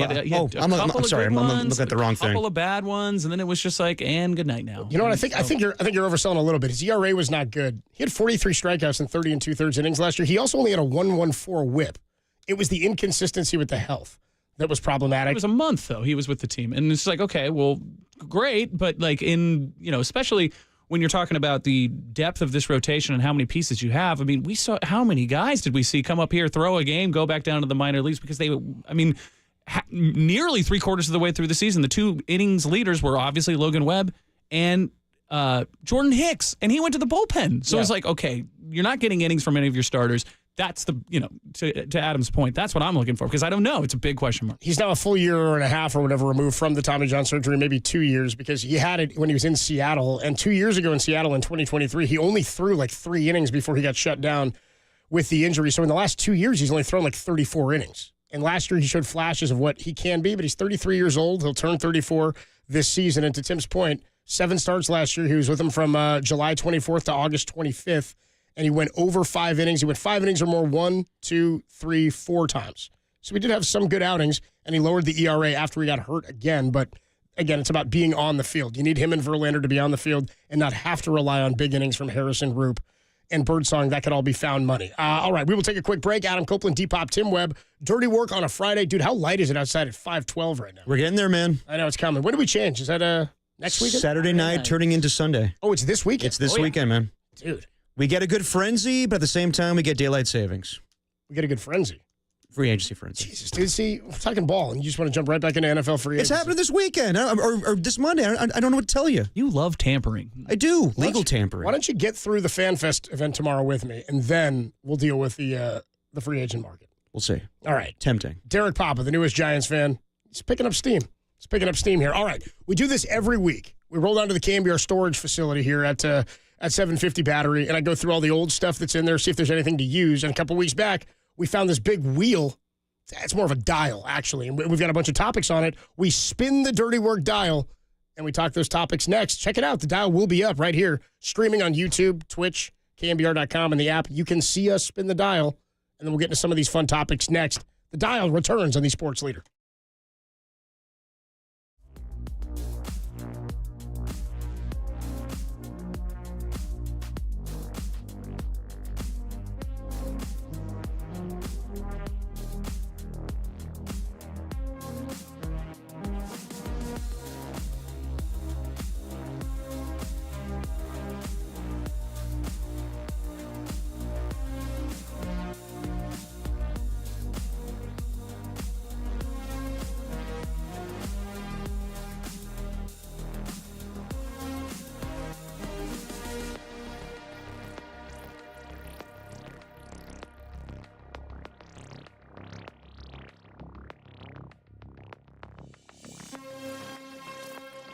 Speaker 5: sorry. I'm looking at the wrong
Speaker 16: A
Speaker 5: thing.
Speaker 16: couple of bad ones, and then it was just like, and good night now.
Speaker 9: You know what? I think you're overselling a little bit. His ERA was not good. He had 43 strikeouts in 30 2/3 innings last year. He also only had a 1.14 WHIP. It was the inconsistency with the health that was problematic.
Speaker 16: It was a month though. He was with the team, and it's like, okay, well, great, but like especially when you're talking about the depth of this rotation and how many pieces you have. I mean, we saw how many guys did we see come up here, throw a game, go back down to the minor leagues because nearly 3/4 of the way through the season, the 2 innings leaders were obviously Logan Webb and Jordan Hicks, and he went to the bullpen. So it's like, okay, you're not getting innings from any of your starters. That's the, to Adam's point, that's what I'm looking for because I don't know. It's a big question mark.
Speaker 9: He's now a full year and a half or whatever removed from the Tommy John surgery, maybe 2 years, because he had it when he was in Seattle. And 2 years ago in Seattle in 2023, he only threw like 3 innings before he got shut down with the injury. So in the last 2 years, he's only thrown like 34 innings. And last year, he showed flashes of what he can be, but he's 33 years old. He'll turn 34 this season. And to Tim's point, 7 starts last year. He was with them from July 24th to August 25th. And he went over 5 innings. He went 5 innings or more 1, 2, 3, 4 times. So he did have some good outings, and he lowered the ERA after he got hurt again. But again, it's about being on the field. You need him and Verlander to be on the field and not have to rely on big innings from Harrison, Roop, and Birdsong. That could all be found money. All right, we will take a quick break. Adam Copeland, Depop, Tim Webb. Dirty work on a Friday. Dude, how light is it outside at 5:12 right now?
Speaker 5: We're getting there, man.
Speaker 9: I know it's coming. When do we change? Is that next weekend?
Speaker 5: Saturday night turning into Sunday.
Speaker 9: Oh, it's this weekend?
Speaker 5: It's this weekend, man.
Speaker 9: Dude.
Speaker 5: We get a good frenzy, but at the same time, we get daylight savings.
Speaker 9: We get a good frenzy.
Speaker 5: Free agency frenzy.
Speaker 9: Jesus, dude. See, we're talking ball, and you just want to jump right back into NFL free agency.
Speaker 5: It's happening this weekend or this Monday. I don't know what to tell you.
Speaker 16: You love tampering.
Speaker 5: I do. Legal tampering.
Speaker 9: Why don't you get through the FanFest event tomorrow with me, and then we'll deal with the free agent market.
Speaker 5: We'll see.
Speaker 9: All right.
Speaker 5: Tempting.
Speaker 9: Derek Papa, the newest Giants fan, he's picking up steam. He's picking up steam here. All right. We do this every week. We roll down to the KNBR storage facility here at 750 Battery, and I go through all the old stuff that's in there, see if there's anything to use. And a couple weeks back, we found this big wheel. It's more of a dial, actually, and we've got a bunch of topics on it. We spin the dirty work dial, and we talk those topics next. Check it out. The dial will be up right here, streaming on YouTube, Twitch, KNBR.com, and the app. You can see us spin the dial, and then we'll get into some of these fun topics next. The dial returns on the Sports Leader.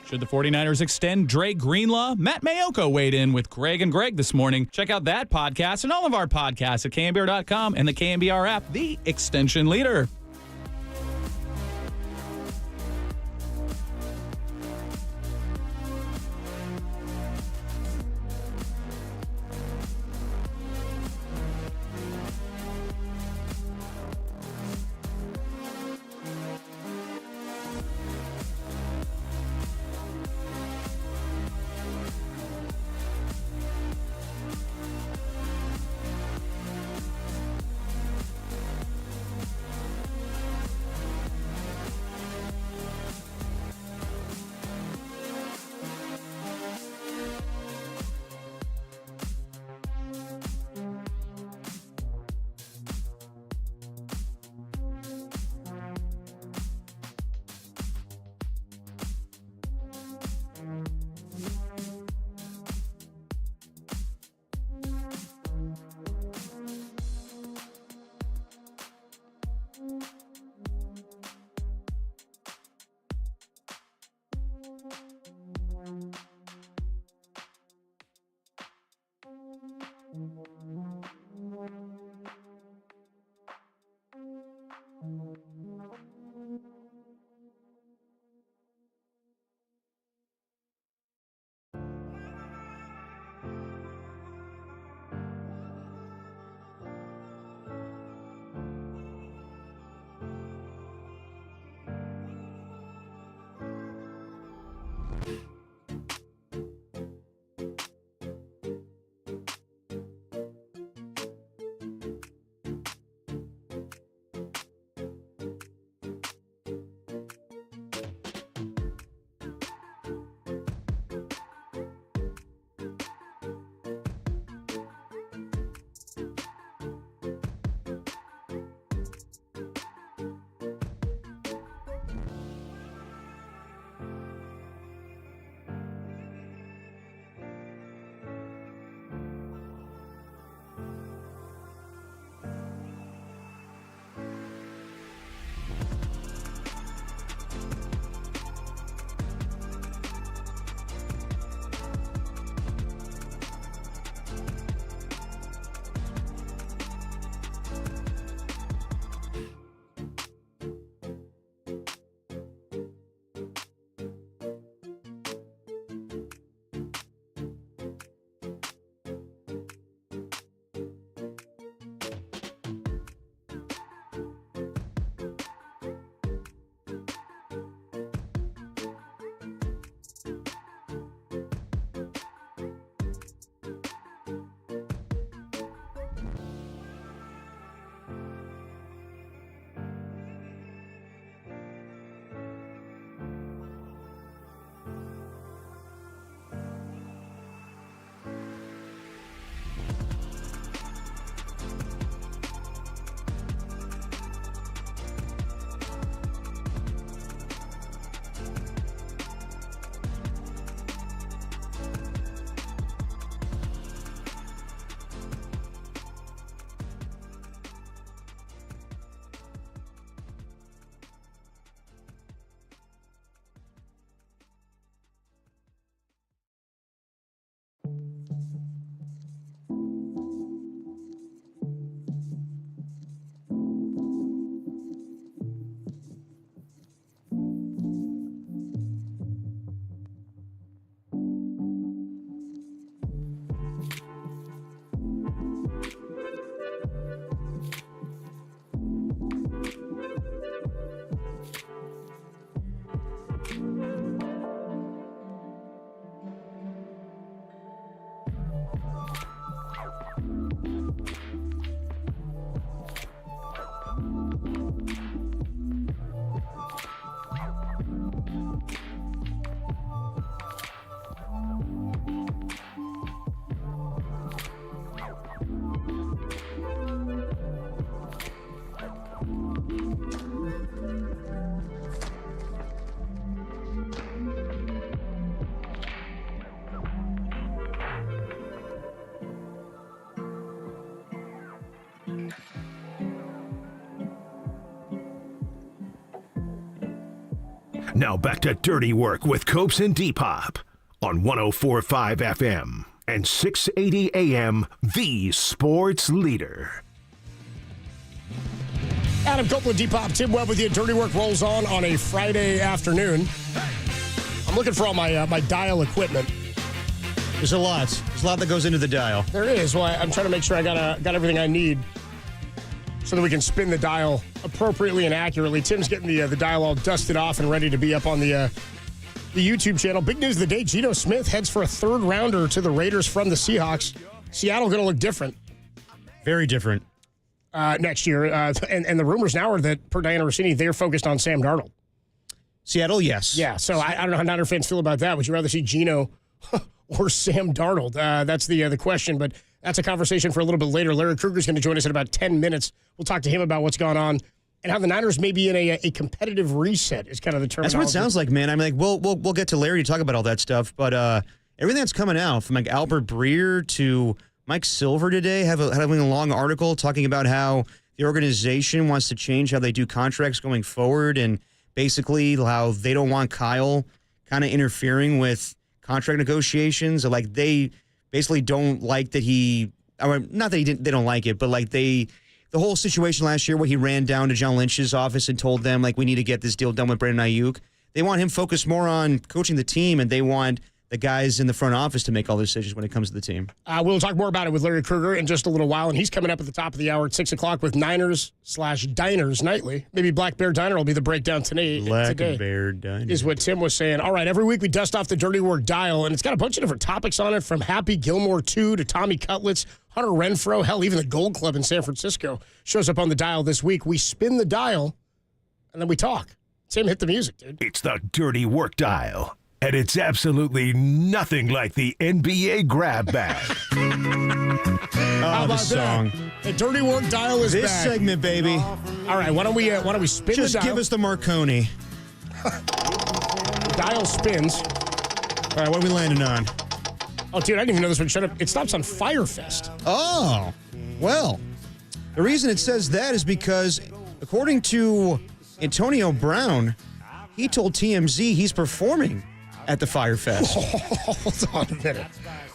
Speaker 16: Should the 49ers extend Dre Greenlaw? Matt Mayoko weighed in with Greg and Greg this morning. Check out that podcast and all of our podcasts at KNBR.com and the KNBR app, the extension leader.
Speaker 1: Now back to Dirty Work with Copes and Depop on 104.5 FM and 680 AM, the sports leader.
Speaker 9: Adam Copeland, Depop, Tim Webb with you. Dirty Work rolls on a Friday afternoon. I'm looking for all my dial equipment.
Speaker 5: There's a lot. There's a lot that goes into the dial.
Speaker 9: There is. Well, I'm trying to make sure I got everything I need so that we can spin the dial appropriately and accurately. Tim's getting the dial all dusted off and ready to be up on the YouTube channel. Big news of the day, Geno Smith heads for a third rounder to the Raiders from the Seahawks. Seattle going to look different.
Speaker 5: Very different.
Speaker 9: Next year. And the rumors now are that, per Diana Rossini, they're focused on Sam Darnold.
Speaker 5: Seattle, yes.
Speaker 9: Yeah, so I don't know how Niner fans feel about that. Would you rather see Geno or Sam Darnold? That's the question, but that's a conversation for a little bit later. Larry Kruger's going to join us in about 10 minutes. We'll talk to him about what's gone on and how the Niners may be in a competitive reset is kind of the term.
Speaker 5: That's what it sounds like, man. I'm like, we'll get to Larry to talk about all that stuff, but everything that's coming out, from like Albert Breer to Mike Silver today, having a long article talking about how the organization wants to change how they do contracts going forward, and basically how they don't want Kyle kind of interfering with contract negotiations. Or like they basically don't like that not that they don't like it, but like the whole situation last year where he ran down to John Lynch's office and told them, like, we need to get this deal done with Brandon Ayuk. They want him focused more on coaching the team, and they want the guys in the front office to make all the decisions when it comes to the team.
Speaker 9: We'll talk more about it with Larry Kruger in just a little while, and he's coming up at the top of the hour at 6 o'clock with Niners/Diners Nightly. Maybe Black Bear Diner will be the breakdown today.
Speaker 5: Black Bear Diner.
Speaker 9: Is what Tim was saying. All right, every week we dust off the Dirty Work dial, and it's got a bunch of different topics on it, from Happy Gilmore 2 to Tommy Cutlets, Hunter Renfrow, hell, even the Gold Club in San Francisco shows up on the dial this week. We spin the dial, and then we talk. Tim, hit the music, dude.
Speaker 1: It's the Dirty Work Dial, and it's absolutely nothing like the NBA grab bag.
Speaker 9: How about
Speaker 5: song.
Speaker 9: That? The Dirty Work Dial is
Speaker 5: this
Speaker 9: back.
Speaker 5: segment, baby.
Speaker 9: All right, why don't we spin
Speaker 5: Just
Speaker 9: the dial?
Speaker 5: give us the Marconi.
Speaker 9: The dial spins.
Speaker 5: All right, what are we landing on?
Speaker 9: Oh, dude, I didn't even know this one shut up. It stops on Firefest.
Speaker 5: Oh, well, the reason it says that is because, according to Antonio Brown, he told TMZ he's performing at the Firefest.
Speaker 9: Hold on a minute.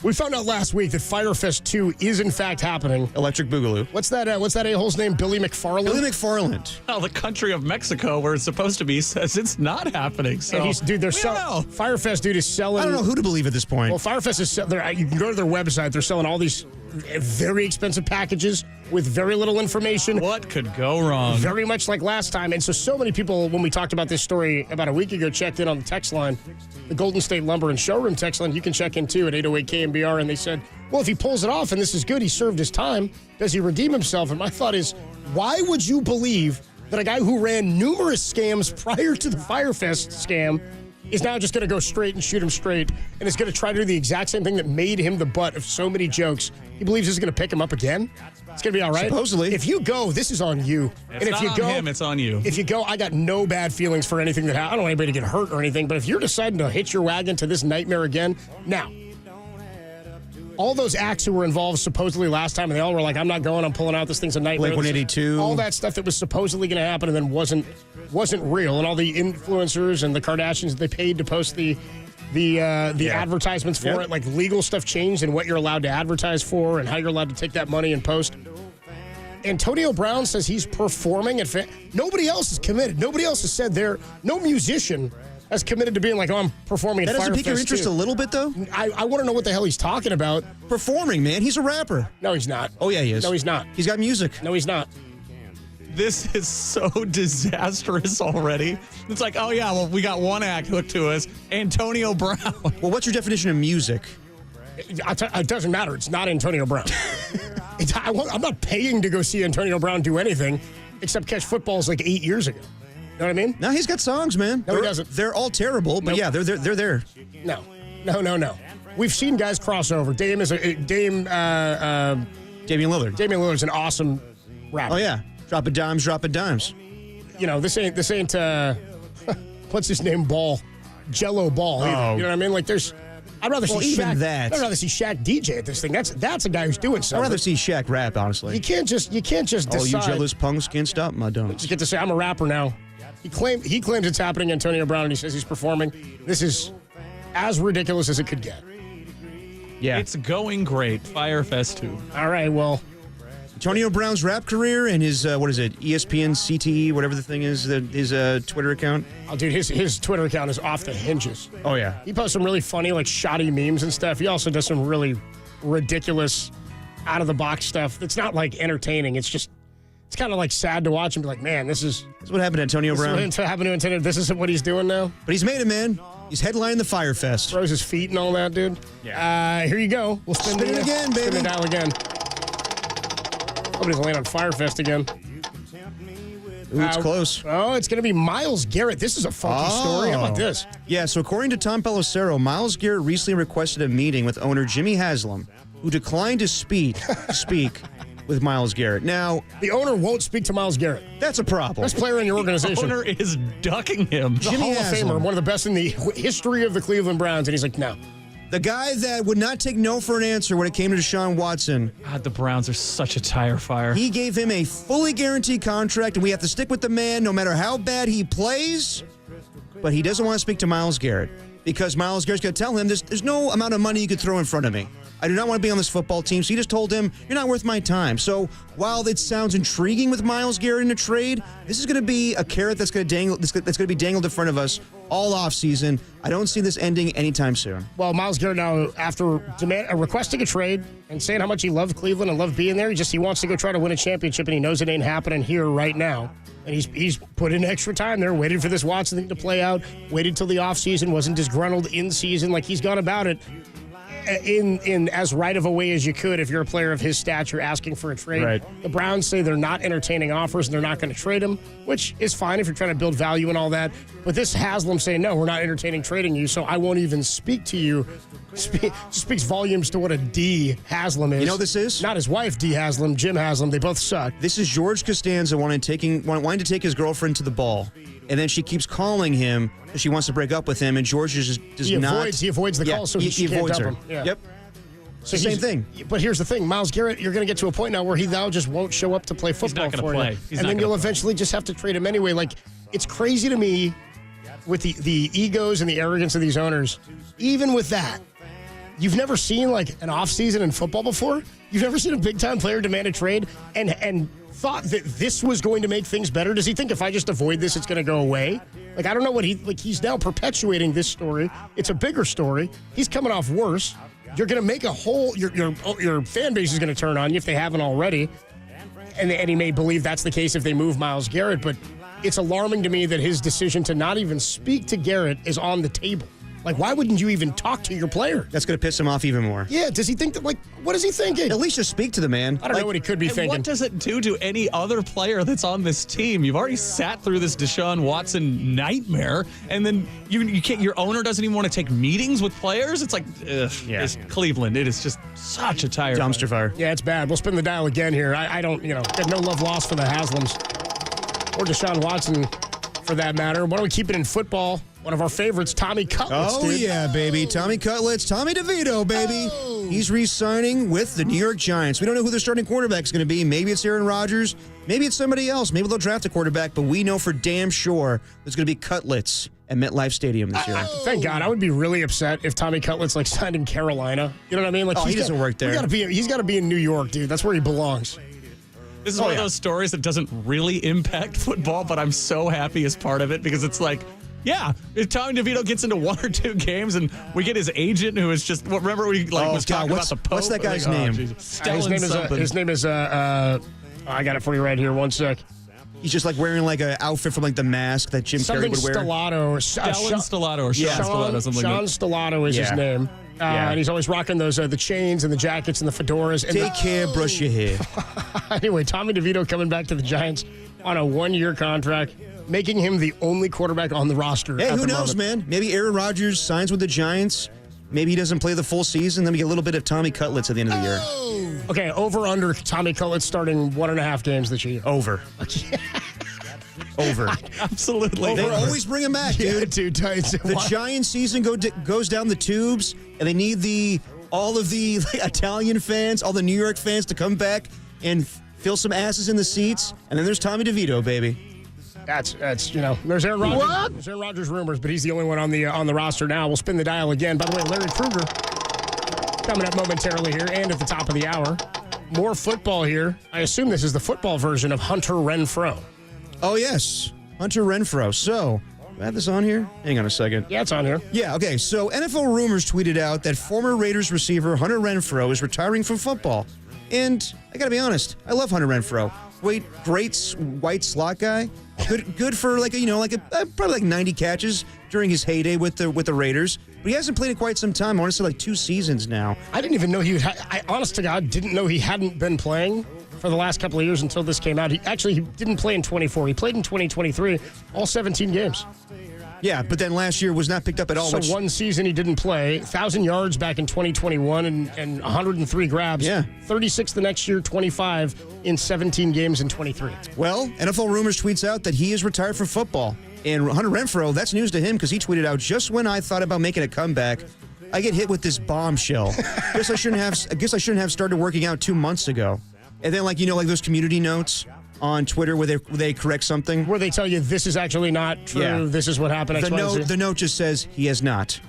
Speaker 9: We found out last week that Firefest 2 is in fact happening.
Speaker 5: Electric Boogaloo.
Speaker 9: What's that a-hole's name? Billy McFarland?
Speaker 5: Billy McFarland.
Speaker 16: Well, the country of Mexico, where it's supposed to be, says it's not happening. So,
Speaker 9: they're selling. Firefest, dude, is selling.
Speaker 5: I don't know who to believe at this point.
Speaker 9: Well, Firefest is selling. You can go to their website. They're selling all these very expensive packages with very little information.
Speaker 16: What could go wrong?
Speaker 9: Very much like last time. And so many people, when we talked about this story about a week ago, checked in on the text line, the Golden State Lumber and Showroom text line. You can check in too at 808 KNBR. And they said, well, if he pulls it off and this is good, he served his time, does he redeem himself? And my thought is, why would you believe that a guy who ran numerous scams prior to the Firefest scam is now just going to go straight and shoot him straight and is going to try to do the exact same thing that made him the butt of so many jokes? He believes this is going to pick him up again? It's going to be all right?
Speaker 5: Supposedly.
Speaker 9: If you go, this is on you.
Speaker 16: It's not on him, it's on you.
Speaker 9: If you go, I got no bad feelings for anything that happened. I don't want anybody to get hurt or anything, but if you're deciding to hitch your wagon to this nightmare again, now, all those acts who were involved supposedly last time, and they all were like, I'm not going, I'm pulling out, this thing's a nightmare.
Speaker 5: Blink 182.
Speaker 9: All that stuff that was supposedly going to happen and then wasn't real, and all the influencers and the Kardashians they paid to post the advertisements for it, like legal stuff changed and what you're allowed to advertise for and how you're allowed to take that money and post. Antonio Brown says he's performing at nobody else is committed. Nobody else has said no musician has committed to being like, oh, I'm performing at Firefest. That doesn't pique your
Speaker 5: interest a little bit, though?
Speaker 9: I want to know what the hell he's talking about.
Speaker 5: Performing, man. He's a rapper.
Speaker 9: No, he's not.
Speaker 5: Oh, yeah, he is.
Speaker 9: No, he's not.
Speaker 5: He's got music.
Speaker 9: No, he's not.
Speaker 16: This is so disastrous already. It's like, oh, yeah, well, we got one act hooked to us, Antonio Brown.
Speaker 5: Well, what's your definition of music?
Speaker 9: It doesn't matter. It's not Antonio Brown. I'm not paying to go see Antonio Brown do anything except catch footballs like 8 years ago. You know what I mean?
Speaker 5: No, he's got songs, man.
Speaker 9: No, he doesn't.
Speaker 5: They're all terrible, but yeah, they're there.
Speaker 9: No. We've seen guys cross over. Damian Lillard.
Speaker 5: Damian
Speaker 9: Lillard's an awesome rapper.
Speaker 5: Oh, yeah. Dropping dimes.
Speaker 9: You know, this ain't what's his name, Jello Ball either.
Speaker 5: Oh.
Speaker 9: You know what I mean? Like I'd rather see
Speaker 5: even
Speaker 9: Shaq.
Speaker 5: that.
Speaker 9: I'd rather see Shaq DJ at this thing. That's a guy who's doing something.
Speaker 5: I'd rather see Shaq rap, honestly.
Speaker 9: You can't just decide.
Speaker 5: Oh, you jealous punks can't stop my donuts.
Speaker 9: You get to say, I'm a rapper now. He claims it's happening, Antonio Brown, and he says he's performing. This is as ridiculous as it could get.
Speaker 5: Yeah.
Speaker 16: It's going great. Firefest 2.
Speaker 9: All right, well.
Speaker 5: Antonio Brown's rap career and his, ESPN CTE, whatever the thing is, his Twitter account.
Speaker 9: Oh, dude, his Twitter account is off the hinges.
Speaker 5: Oh, yeah.
Speaker 9: He posts some really funny, shoddy memes and stuff. He also does some really ridiculous, out-of-the-box stuff that's not, entertaining. It's kind of, sad to watch and be like, man, this is
Speaker 5: what happened to Antonio Brown.
Speaker 9: This is what happened to Antonio. This isn't what he's doing now.
Speaker 5: But he's made it, man. He's headlining the Firefest.
Speaker 9: Throws his feet and all that, dude.
Speaker 5: Yeah.
Speaker 9: Here you go. We'll spin
Speaker 5: it again, baby.
Speaker 9: Spin the dial again. Somebody's laying on Firefest again.
Speaker 5: Ooh, it's close.
Speaker 9: Oh, it's going to be Myles Garrett. This is a funky story. How about this?
Speaker 5: Yeah, so according to Tom Pelissero, Myles Garrett recently requested a meeting with owner Jimmy Haslam, who declined to speak with Myles Garrett. Now,
Speaker 9: the owner won't speak to Myles Garrett.
Speaker 5: That's a problem.
Speaker 9: Best player in your organization.
Speaker 16: The owner is ducking him.
Speaker 9: The Hall of Famer, one of the best in the history of the Cleveland Browns, and he's like, no.
Speaker 5: The guy that would not take no for an answer when it came to Deshaun Watson.
Speaker 16: God, the Browns are such a tire fire.
Speaker 5: He gave him a fully guaranteed contract, and we have to stick with the man no matter how bad he plays. But he doesn't want to speak to Myles Garrett because Myles Garrett's going to tell him there's no amount of money you could throw in front of me. I do not want to be on this football team. So he just told him, you're not worth my time. So while it sounds intriguing with Myles Garrett in a trade, this is going to be a carrot that's going to be dangled in front of us all offseason. I don't see this ending anytime soon.
Speaker 9: Well, Myles Garrett now, after requesting a trade and saying how much he loved Cleveland and loved being there, he wants to go try to win a championship, and he knows it ain't happening here right now. And he's put in extra time there, waited for this Watson thing to play out, waited till the offseason, wasn't disgruntled in season. He's gone about it in as right of a way as you could if you're a player of his stature asking for a trade.
Speaker 5: Right.
Speaker 9: The Browns say they're not entertaining offers and they're not going to trade him, which is fine if you're trying to build value and all that. But this Haslam saying, no, we're not entertaining trading you, so I won't even speak to you, speaks volumes to what a D Haslam is.
Speaker 5: You know what this is?
Speaker 9: Not his wife, D Haslam, Jim Haslam. They both suck.
Speaker 5: This is George Costanza wanting to take his girlfriend to the ball. And then she keeps calling him. She wants to break up with him, and George does not.
Speaker 9: He avoids the call, so he
Speaker 5: avoids
Speaker 9: can't
Speaker 5: her.
Speaker 9: dump him. Yeah.
Speaker 5: Yep.
Speaker 9: So
Speaker 5: same thing.
Speaker 9: But here's the thing, Myles Garrett, you're going to get to a point now where he now just won't show up to play football for you. And then you'll eventually just have to trade him anyway. It's crazy to me with the egos and the arrogance of these owners. Even with that, you've never seen an offseason in football before? You've never seen a big-time player demand a trade and thought that this was going to make things better? Does he think if I just avoid this, it's going to go away? I don't know what he's now perpetuating this story. It's a bigger story. He's coming off worse. You're going to make a whole, your fan base is going to turn on you if they haven't already. And he may believe that's the case if they move Myles Garrett, but it's alarming to me that his decision to not even speak to Garrett is on the table. Why wouldn't you even talk to your player?
Speaker 5: That's going to piss him off even more.
Speaker 9: Yeah, does he think that, what is he thinking?
Speaker 5: At least just speak to the man.
Speaker 9: I don't know what he could be thinking.
Speaker 16: What does it do to any other player that's on this team? You've already sat through this Deshaun Watson nightmare, and then you can't. Your owner doesn't even want to take meetings with players. It's it's Cleveland. It is just such a tire
Speaker 5: dumpster fire.
Speaker 9: Yeah, it's bad. We'll spin the dial again here. I don't, got no love lost for the Haslams or Deshaun Watson for that matter. Why don't we keep it in football? One of our favorites, Tommy Cutlets.
Speaker 5: Oh, yeah, baby. Tommy Cutlets. Tommy DeVito, baby. Oh. He's re-signing with the New York Giants. We don't know who their starting quarterback is going to be. Maybe it's Aaron Rodgers. Maybe it's somebody else. Maybe they'll draft a quarterback, but we know for damn sure there's going to be Cutlets at MetLife Stadium this year.
Speaker 9: Thank God. I would be really upset if Tommy Cutlets signed in Carolina. You know what I mean?
Speaker 5: He doesn't work there.
Speaker 9: He's got to be in New York, dude. That's where he belongs.
Speaker 16: This is one of those stories that doesn't really impact football, but I'm so happy as part of it because it's yeah, if Tommy DeVito gets into one or two games and we get his agent who is just, remember we was talking about the Pope?
Speaker 5: What's that guy's name?
Speaker 9: His name is I got it for you right here. One sec.
Speaker 5: He's just wearing an outfit from The Mask that Jim Carrey would wear.
Speaker 9: Stellan
Speaker 16: Stellato or Sean Stellato. Something
Speaker 9: Sean Stellato is his name. And he's always rocking those the chains and the jackets and the fedoras. And
Speaker 5: Take care, brush your hair.
Speaker 9: Anyway, Tommy DeVito coming back to the Giants on a one-year contract, making him the only quarterback on the roster.
Speaker 5: Hey, who knows, man? Maybe Aaron Rodgers signs with the Giants. Maybe he doesn't play the full season. Then we get a little bit of Tommy Cutlets at the end of the year.
Speaker 9: Okay, over/under Tommy Cutlets starting 1.5 games this year.
Speaker 5: Over. Over.
Speaker 16: Absolutely.
Speaker 5: They always bring him back, dude. The Giants season goes down the tubes, and they need all of the Italian fans, all the New York fans to come back and fill some asses in the seats. And then there's Tommy DeVito, baby.
Speaker 9: That's there's Aaron Rodgers. What? There's Aaron Rodgers rumors, but he's the only one on the roster now. We'll spin the dial again. By the way, Larry Krueger coming up momentarily here and at the top of the hour. More football here. I assume this is the football version of Hunter Renfrow.
Speaker 5: Oh, yes. Hunter Renfrow. So, do I have this on here? Hang on a second.
Speaker 9: Yeah, it's on here.
Speaker 5: Yeah, okay. So, NFL Rumors tweeted out that former Raiders receiver Hunter Renfrow is retiring from football. And I got to be honest, I love Hunter Renfrow. Great white slot guy. Good for probably like 90 catches during his heyday with the Raiders. But he hasn't played in quite some time. I want to say like 2 seasons now.
Speaker 9: I didn't even know I honest to God didn't know he hadn't been playing for the last couple of years until this came out. He didn't play in 24. He played in 2023, all 17 games.
Speaker 5: Yeah, but then last year was not picked up at all.
Speaker 9: So one season he didn't play. 1,000 yards back in 2021 and 103 grabs.
Speaker 5: Yeah.
Speaker 9: 36 the next year, 25 in 17 games in 23.
Speaker 5: Well, NFL Rumors tweets out that he is retired from football. And Hunter Renfrow, that's news to him because he tweeted out, just when I thought about making a comeback, I get hit with this bombshell. I guess I shouldn't have started working out 2 months ago. And then like those community notes on Twitter where they correct something.
Speaker 9: Where they tell you this is actually not true.
Speaker 5: Yeah.
Speaker 9: This is what happened.
Speaker 5: The note just says he has not.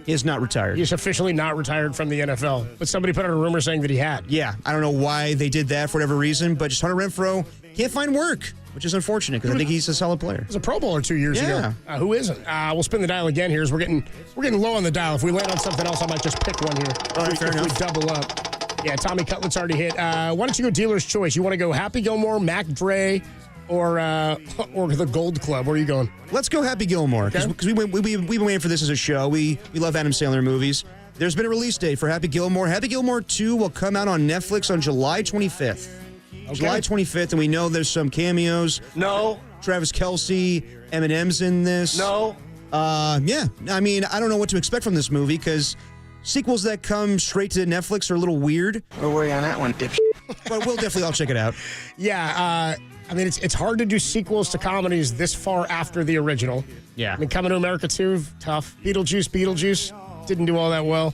Speaker 5: He is not retired.
Speaker 9: He's officially not retired from the NFL. But somebody put out a rumor saying that he had.
Speaker 5: Yeah, I don't know why they did that for whatever reason, but just Hunter Renfrow can't find work, which is unfortunate because I think he's a solid player.
Speaker 9: He was a Pro Bowler 2 years ago. Who isn't? We'll spin the dial again here as we're getting low on the dial. If we land on something else, I might just pick one here.
Speaker 5: All right, fair enough.
Speaker 9: We double up. Yeah, Tommy Cutlet's already hit. Why don't you go dealer's choice? You want to go Happy Gilmore, Mac Dre, or the Gold Club? Where are you going?
Speaker 5: Let's go Happy Gilmore because we've been waiting for this as a show. We love Adam Sandler movies. There's been a release date for Happy Gilmore. Happy Gilmore 2 will come out on Netflix on July 25th. Okay. July 25th, and we know there's some cameos.
Speaker 15: No.
Speaker 5: Travis Kelce, Eminem's in this.
Speaker 15: No.
Speaker 5: Yeah. I mean, I don't know what to expect from this movie because sequels that come straight to Netflix are a little weird.
Speaker 15: Where were you on that one, dipshit?
Speaker 5: But we'll definitely all check it out.
Speaker 9: Yeah, I mean, it's hard to do sequels to comedies this far after the original.
Speaker 5: Yeah.
Speaker 9: I mean, Coming to America 2, tough. Beetlejuice didn't do all that well.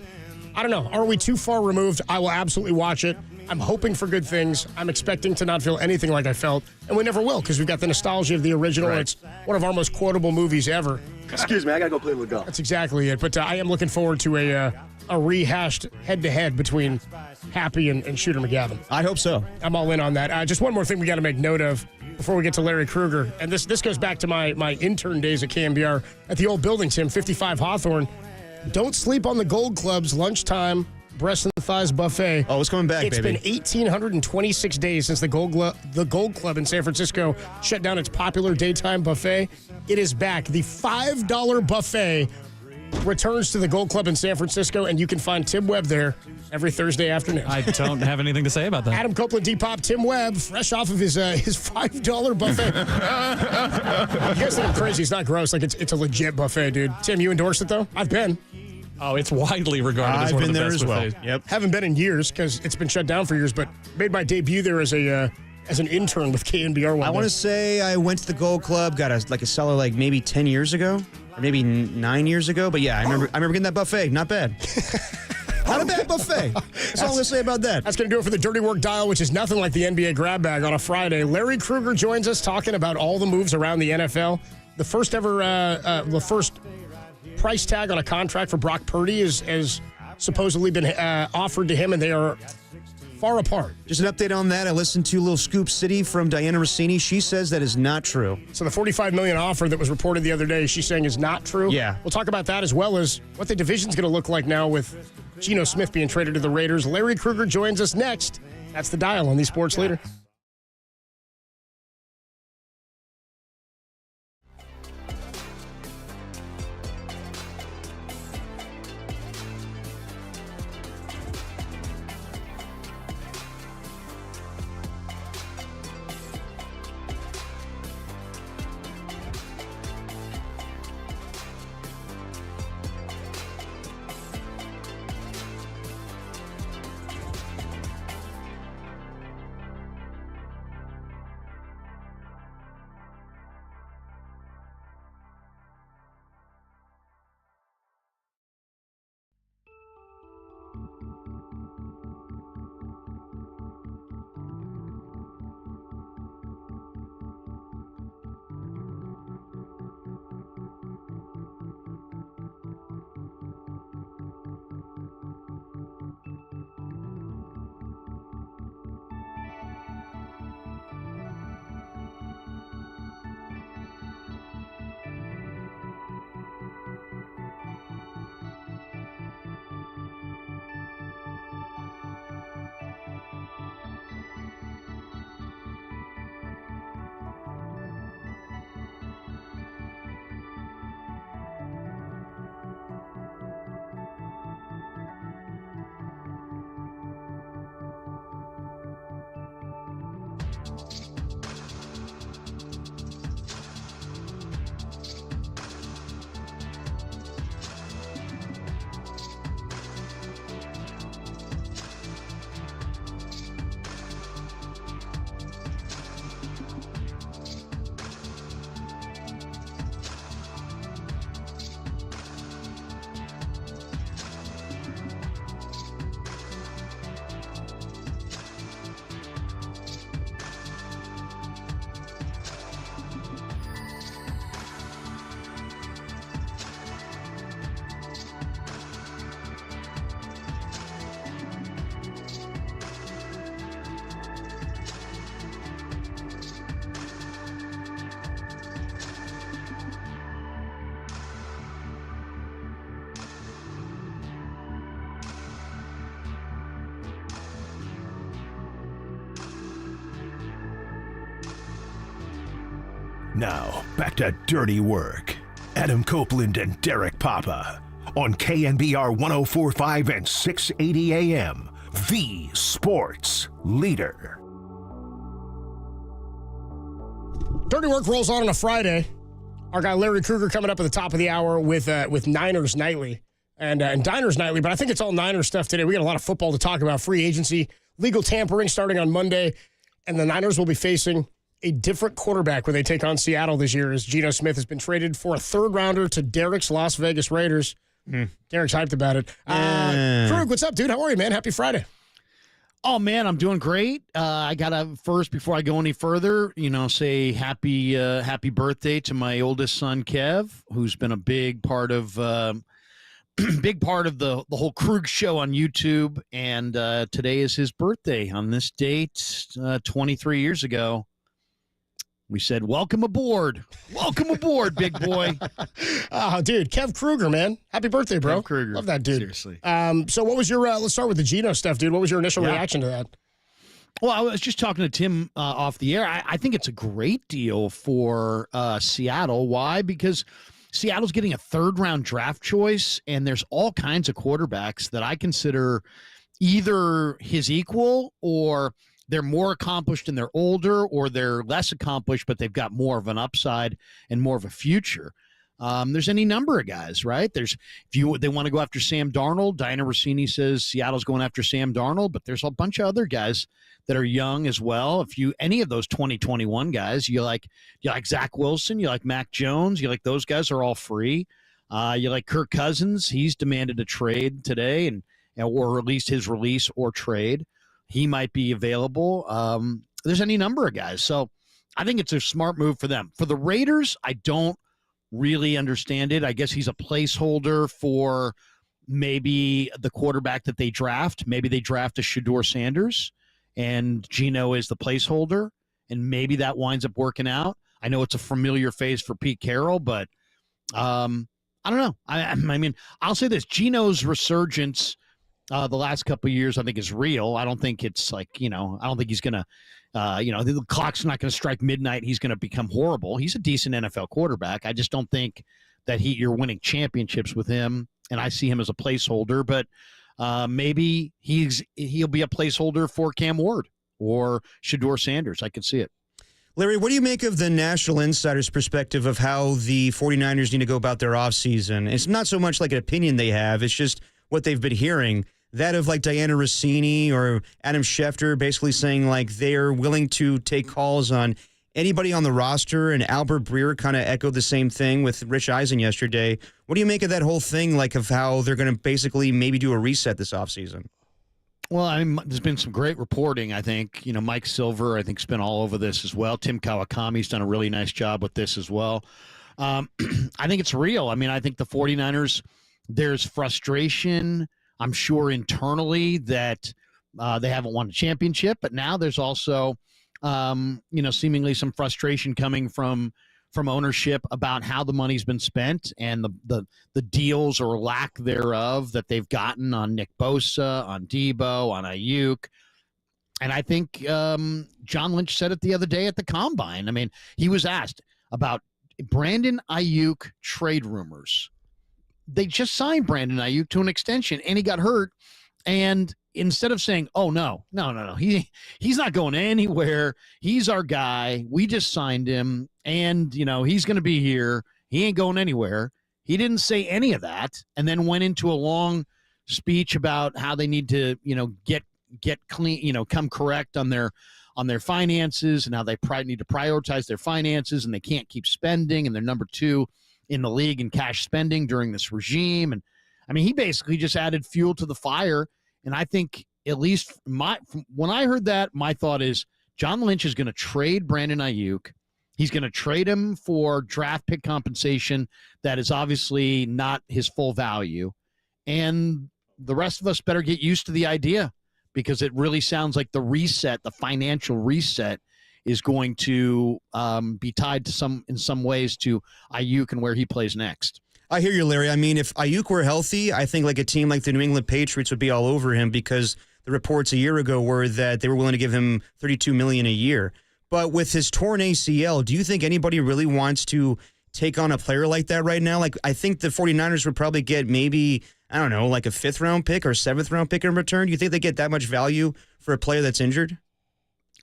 Speaker 9: I don't know. Are we too far removed? I will absolutely watch it. I'm hoping for good things. I'm expecting to not feel anything like I felt. And we never will because we've got the nostalgia of the original. Right. And it's one of our most quotable movies ever.
Speaker 15: Excuse me, I got to go play with golf.
Speaker 9: That's exactly it. But I am looking forward to a rehashed head-to-head between Happy and Shooter McGavin.
Speaker 5: I hope so.
Speaker 9: I'm all in on that. Just one more thing we got to make note of before we get to Larry Krueger. And this goes back to my intern days at KNBR at the old building, Tim, 55 Hawthorne. Don't sleep on the Gold Club's lunchtime breast and thighs buffet.
Speaker 5: Oh, it's coming back,
Speaker 9: It's
Speaker 5: baby.
Speaker 9: been 1,826 days since the Gold Club in San Francisco shut down its popular daytime buffet. It is back. The $5 buffet returns to the Gold Club in San Francisco, and you can find Tim Webb there every Thursday afternoon.
Speaker 16: I don't have anything to say about that.
Speaker 9: Adam Copeland, Depop, Tim Webb, fresh off of his $5 buffet. You guys think I'm crazy? It's not gross. Like it's a legit buffet, dude. Tim, you endorse it though? I've been.
Speaker 16: Oh, it's widely regarded as one of the best buffets.
Speaker 5: Yep.
Speaker 9: Haven't been in years because it's been shut down for years, but made my debut there as an intern with KNBR.
Speaker 5: I want to say I went to the Gold Club, got a solid maybe 10 years ago, or maybe 9 years ago. But yeah, I remember getting that buffet. Not bad. Not a bad buffet. That's all I'm going to say about that.
Speaker 9: That's going to do it for the Dirty Work Dial, which is nothing like the NBA grab bag on a Friday. Larry Krueger joins us talking about all the moves around the NFL. The first first price tag on a contract for Brock Purdy has supposedly been offered to him, and they are far apart.
Speaker 5: Just an update on that. I listened to Little Scoop City from Diana Rossini. She says that is not true.
Speaker 9: So the $45 million offer that was reported the other day, she's saying is not true?
Speaker 5: Yeah.
Speaker 9: We'll talk about that as well as what the division's going to look like now with Geno Smith being traded to the Raiders. Larry Krueger joins us next. That's the Dial on the Sports Leader.
Speaker 1: Now, back to Dirty Work. Adam Copeland and Derek Papa on KNBR 104.5 and 680 AM, the sports leader.
Speaker 9: Dirty Work rolls on a Friday. Our guy Larry Krueger coming up at the top of the hour with Niners Nightly and Diners Nightly, but I think it's all Niners stuff today. We got a lot of football to talk about. Free agency, legal tampering starting on Monday, and the Niners will be facing a different quarterback when they take on Seattle this year, as Geno Smith has been traded for a third-rounder to Derek's Las Vegas Raiders. Derek's hyped about it. Krug, what's up, dude? How are you, man? Happy Friday.
Speaker 8: Oh, man, I'm doing great. I got to first, before I go any further, say happy birthday to my oldest son, Kev, who's been a big part of the whole Krug show on YouTube. And today is his birthday. On this date, 23 years ago, we said, welcome aboard. Welcome aboard, big boy.
Speaker 9: Oh, dude, Kev Kruger, man. Happy birthday, bro.
Speaker 8: Kev Kruger.
Speaker 9: Love that dude.
Speaker 8: Seriously.
Speaker 9: So what was your, let's start with the Geno stuff, dude. What was your initial reaction to that?
Speaker 8: Well, I was just talking to Tim off the air. I think it's a great deal for Seattle. Why? Because Seattle's getting a third-round draft choice, and there's all kinds of quarterbacks that I consider either his equal, or they're more accomplished and they're older, or they're less accomplished, but they've got more of an upside and more of a future. There's any number of guys, right? They want to go after Sam Darnold. Diana Rossini says Seattle's going after Sam Darnold, but there's a bunch of other guys that are young as well. Any of those 2021 guys, you like Zach Wilson, you like Mac Jones, you like those guys are all free. You like Kirk Cousins. He's demanded a trade today, or at least his release or trade. He might be available. There's any number of guys. So I think it's a smart move for them. For the Raiders, I don't really understand it. I guess he's a placeholder for maybe the quarterback that they draft. Maybe they draft a Shedeur Sanders, and Geno is the placeholder, and maybe that winds up working out. I know it's a familiar face for Pete Carroll, but I don't know. I mean, I'll say this. Geno's resurgence the last couple of years, I think, is real. I don't think it's I don't think he's going to, the clock's not going to strike midnight. He's going to become horrible. He's a decent NFL quarterback. I just don't think that you're winning championships with him, and I see him as a placeholder. But maybe he'll be a placeholder for Cam Ward or Shedeur Sanders. I could see it.
Speaker 5: Larry, what do you make of the National Insider's perspective of how the 49ers need to go about their offseason? It's not so much like an opinion they have. It's just what they've been hearing. That of Diana Rossini or Adam Schefter basically saying they're willing to take calls on anybody on the roster, and Albert Breer kind of echoed the same thing with Rich Eisen yesterday. What do you make of that whole thing, of how they're going to basically maybe do a reset this offseason?
Speaker 8: Well, there's been some great reporting, I think. Mike Silver, I think, has been all over this as well. Tim Kawakami's done a really nice job with this as well. I think it's real. I think the 49ers, there's frustration, I'm sure, internally that they haven't won a championship, but now there's also, seemingly some frustration coming from ownership about how the money's been spent and the deals or lack thereof that they've gotten on Nick Bosa, on Debo, on Ayuk. And I think John Lynch said it the other day at the Combine. He was asked about Brandon Ayuk trade rumors. They just signed Brandon Ayuk to an extension, and he got hurt. And instead of saying, oh, no, he's not going anywhere. He's our guy. We just signed him, and, he's going to be here. He ain't going anywhere. He didn't say any of that, and then went into a long speech about how they need to, get clean, come correct on their finances, and how they need to prioritize their finances, and they can't keep spending, and they're number 2 in the league in cash spending during this regime. And he basically just added fuel to the fire. And I think, at least when I heard that, my thought is John Lynch is going to trade Brandon Ayuk. He's going to trade him for draft pick compensation that is obviously not his full value. And the rest of us better get used to the idea, because it really sounds like the financial reset, is going to be tied to in some ways to Ayuk and where he plays next.
Speaker 5: I hear you, Larry. If Ayuk were healthy, I think a team like the New England Patriots would be all over him, because the reports a year ago were that they were willing to give him $32 million a year. But with his torn ACL, do you think anybody really wants to take on a player like that right now? Like, I think the 49ers would probably get maybe, I don't know, like a 5th-round pick or 7th-round pick in return. Do you think they get that much value for a player that's injured?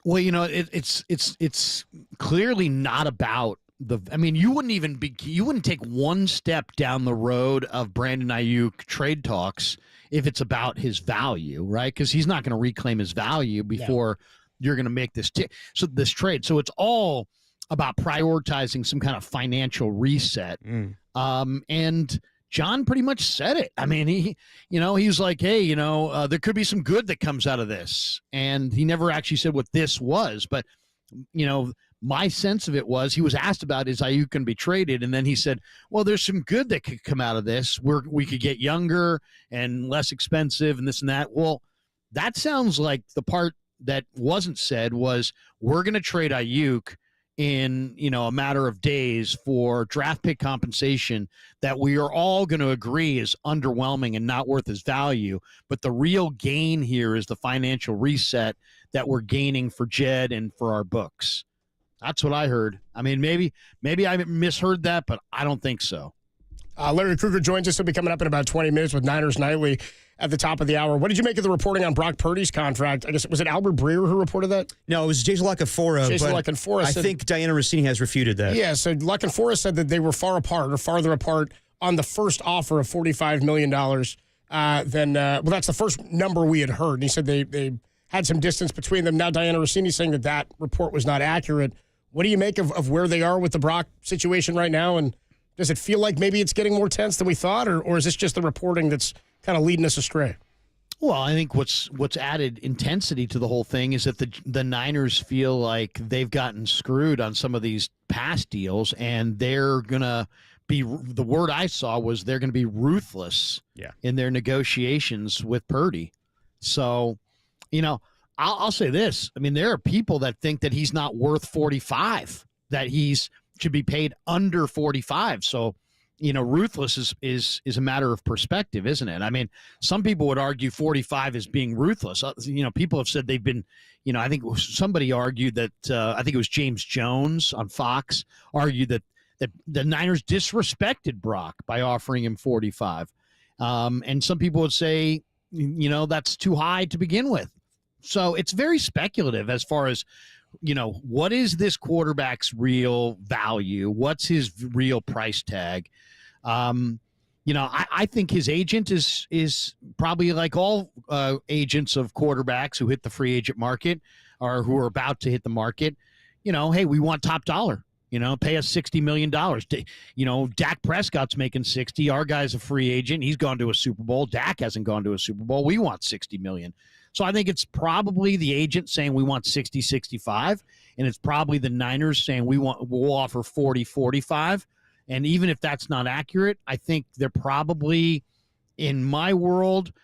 Speaker 8: Well, it's clearly not about you wouldn't take one step down the road of Brandon Ayuk trade talks if it's about his value, right? Because he's not going to reclaim his value before you're going to make this trade. So it's all about prioritizing some kind of financial reset. And John pretty much said it. I mean, he's like, hey, there could be some good that comes out of this. And he never actually said what this was. But, my sense of it was he was asked about, is Ayuk going to be traded? And then he said, well, there's some good that could come out of this. We could get younger and less expensive and this and that. Well, that sounds like the part that wasn't said was we're going to trade Ayuk in a matter of days for draft pick compensation that we are all going to agree is underwhelming and not worth his value. But the real gain here is the financial reset that we're gaining for Jed and for our books. That's what I heard. I mean, maybe I misheard that, but I don't think so.
Speaker 9: Larry Krueger joins us. He'll be coming up in about 20 minutes with Niners Nightly at the top of the hour. What did you make of the reporting on Brock Purdy's contract? I guess, was it Albert Breer who reported that?
Speaker 5: No, it was Jason Lockenfora. I think Diana Rossini has refuted that.
Speaker 9: Yeah, so Lockenfora said that they were farther apart on the first offer of $45 million that's the first number we had heard. And he said they had some distance between them. Now Diana Rossini saying that report was not accurate. What do you make of where they are with the Brock situation right now? And does it feel like maybe it's getting more tense than we thought, or is this just the reporting that's kind of leading us astray?
Speaker 8: Well, I think what's added intensity to the whole thing is that the Niners feel like they've gotten screwed on some of these past deals, and they're going to be, the word I saw was they're going to be ruthless in their negotiations with Purdy. So, I'll say this. I mean, there are people that think that he's not worth 45, that should be paid under 45. So, ruthless is a matter of perspective, isn't it? I mean, some people would argue 45 is being ruthless. People have said they've been, I think somebody argued that, I think it was James Jones on Fox argued that the Niners disrespected Brock by offering him 45. And some people would say, that's too high to begin with. So it's very speculative as far as, what is this quarterback's real value? What's his real price tag? I think his agent is probably like all agents of quarterbacks who hit the free agent market or who are about to hit the market. Hey, we want top dollar. Pay us $60 million. Dak Prescott's making 60. Our guy's a free agent. He's gone to a Super Bowl. Dak hasn't gone to a Super Bowl. We want $60 million. So I think it's probably the agent saying we want 60, 65, and it's probably the Niners saying we'll offer 40, 45. And even if that's not accurate, I think they're probably, in my world,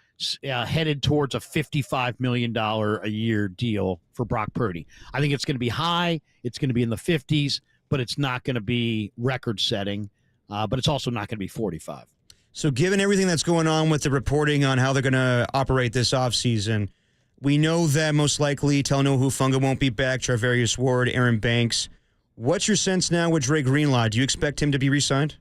Speaker 8: headed towards a $55 million a year deal for Brock Purdy. I think it's going to be high. It's going to be in the 50s, but it's not going to be record-setting. But it's also not going to be 45.
Speaker 5: So given everything that's going on with the reporting on how they're going to operate this offseason, we know that most likely Talanoa Hufanga won't be back, Charvarius Ward, Aaron Banks. What's your sense now with Dre Greenlaw? Do you expect him to be re-signed?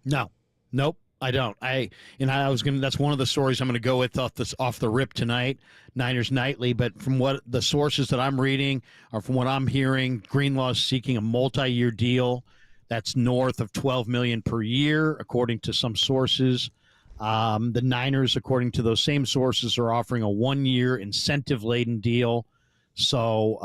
Speaker 8: No. Nope, I don't. That's one of the stories I'm going to go with off the rip tonight, Niners Nightly. But from what the sources that I'm reading or from what I'm hearing, Greenlaw is seeking a multi-year deal that's north of $12 million per year, according to some sources. The Niners, according to those same sources, are offering a one-year incentive-laden deal. So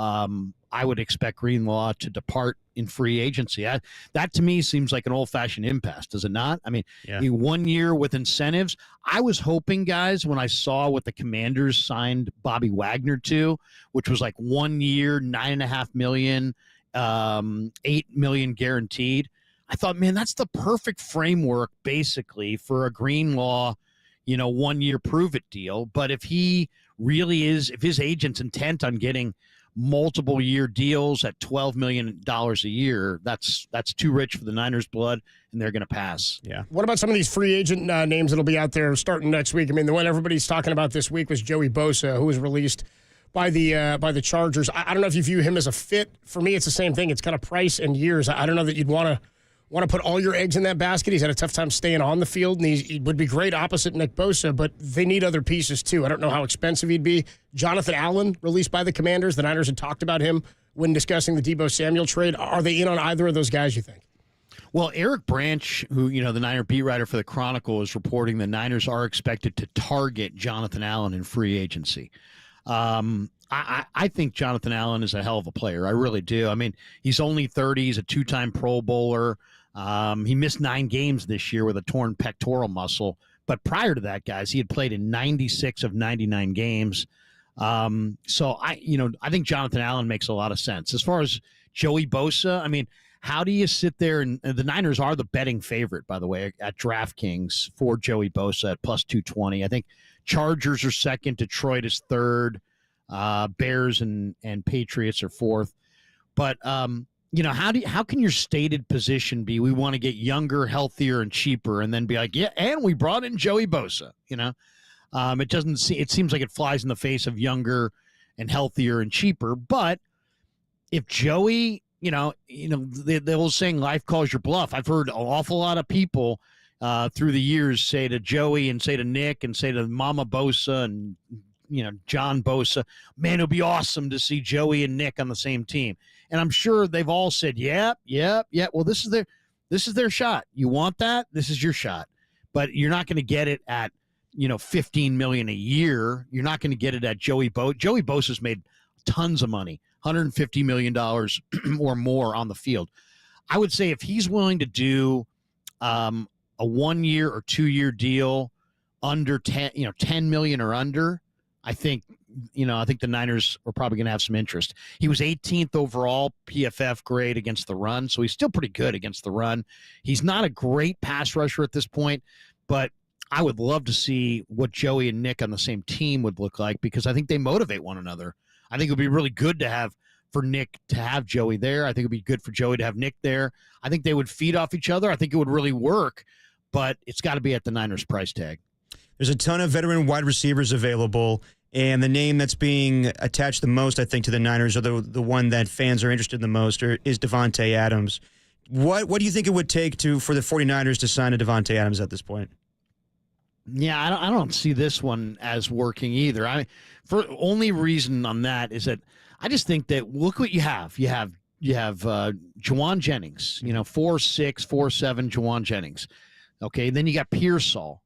Speaker 8: I would expect Greenlaw to depart in free agency. That to me seems like an old-fashioned impasse, does it not? I mean, 1 year with incentives. I was hoping, guys, when I saw what the Commanders signed Bobby Wagner to, which was like 1 year, $9.5 million, $8 million guaranteed. I thought, man, that's the perfect framework basically for a Greenlaw, 1 year prove it deal. But if he really is, if his agent's intent on getting multiple year deals at $12 million a year, that's too rich for the Niners' blood, and they're going to pass.
Speaker 5: Yeah.
Speaker 9: What about some of these free agent names that'll be out there starting next week? I mean, the one everybody's talking about this week was Joey Bosa, who was released by the Chargers. I don't know if you view him as a fit. For me, it's the same thing. It's kind of price and years. I don't know that you'd want to put all your eggs in that basket. He's had a tough time staying on the field, and he would be great opposite Nick Bosa, but they need other pieces too. I don't know how expensive he'd be. Jonathan Allen, released by the Commanders. The Niners had talked about him when discussing the Deebo Samuel trade. Are they in on either of those guys, you think?
Speaker 8: Well, Eric Branch, who, the Niner beat writer for the Chronicle, is reporting the Niners are expected to target Jonathan Allen in free agency. I think Jonathan Allen is a hell of a player. I really do. I mean, he's only 30. He's a two-time Pro Bowler. He missed 9 games this year with a torn pectoral muscle. But prior to that, guys, he had played in 96 of 99 games. So I think Jonathan Allen makes a lot of sense. As far as Joey Bosa, I mean, how do you sit there, and the Niners are the betting favorite, by the way, at DraftKings for Joey Bosa at plus 220. I think Chargers are second, Detroit is third, Bears and Patriots are fourth. But how can your stated position be? We want to get younger, healthier, and cheaper, and then be like, yeah, and we brought in Joey Bosa. It seems like it flies in the face of younger and healthier and cheaper. But if Joey, the old saying, life calls your bluff. I've heard an awful lot of people through the years say to Joey and say to Nick and say to Mama Bosa and, John Bosa, man, it would be awesome to see Joey and Nick on the same team. And I'm sure they've all said, yeah. Well, this is their shot. You want that? This is your shot. But you're not going to get it at, $15 million a year. You're not going to get it at Joey Bosa. Joey Bosa's made tons of money, $150 million or more on the field. I would say if he's willing to do a 1 year or 2 year deal under 10 million or under, I think the Niners are probably going to have some interest. He was 18th overall PFF grade against the run, so he's still pretty good against the run. He's not a great pass rusher at this point, but I would love to see what Joey and Nick on the same team would look like, because I think they motivate one another. I think it would be really good for Nick to have Joey there. I think it would be good for Joey to have Nick there. I think they would feed off each other. I think it would really work, but it's got to be at the Niners price tag.
Speaker 5: There's a ton of veteran wide receivers available, and the name that's being attached the most, I think, to the Niners, or the one that fans are interested in the most, is Davante Adams. What do you think it would take for the 49ers to sign a Davante Adams at this point?
Speaker 8: Yeah, I don't see this one as working either. For only reason on that is that I just think that look what you have. You have Juwan Jennings, 4'6", 4'7", Juwan Jennings. Okay, then you got Pearsall.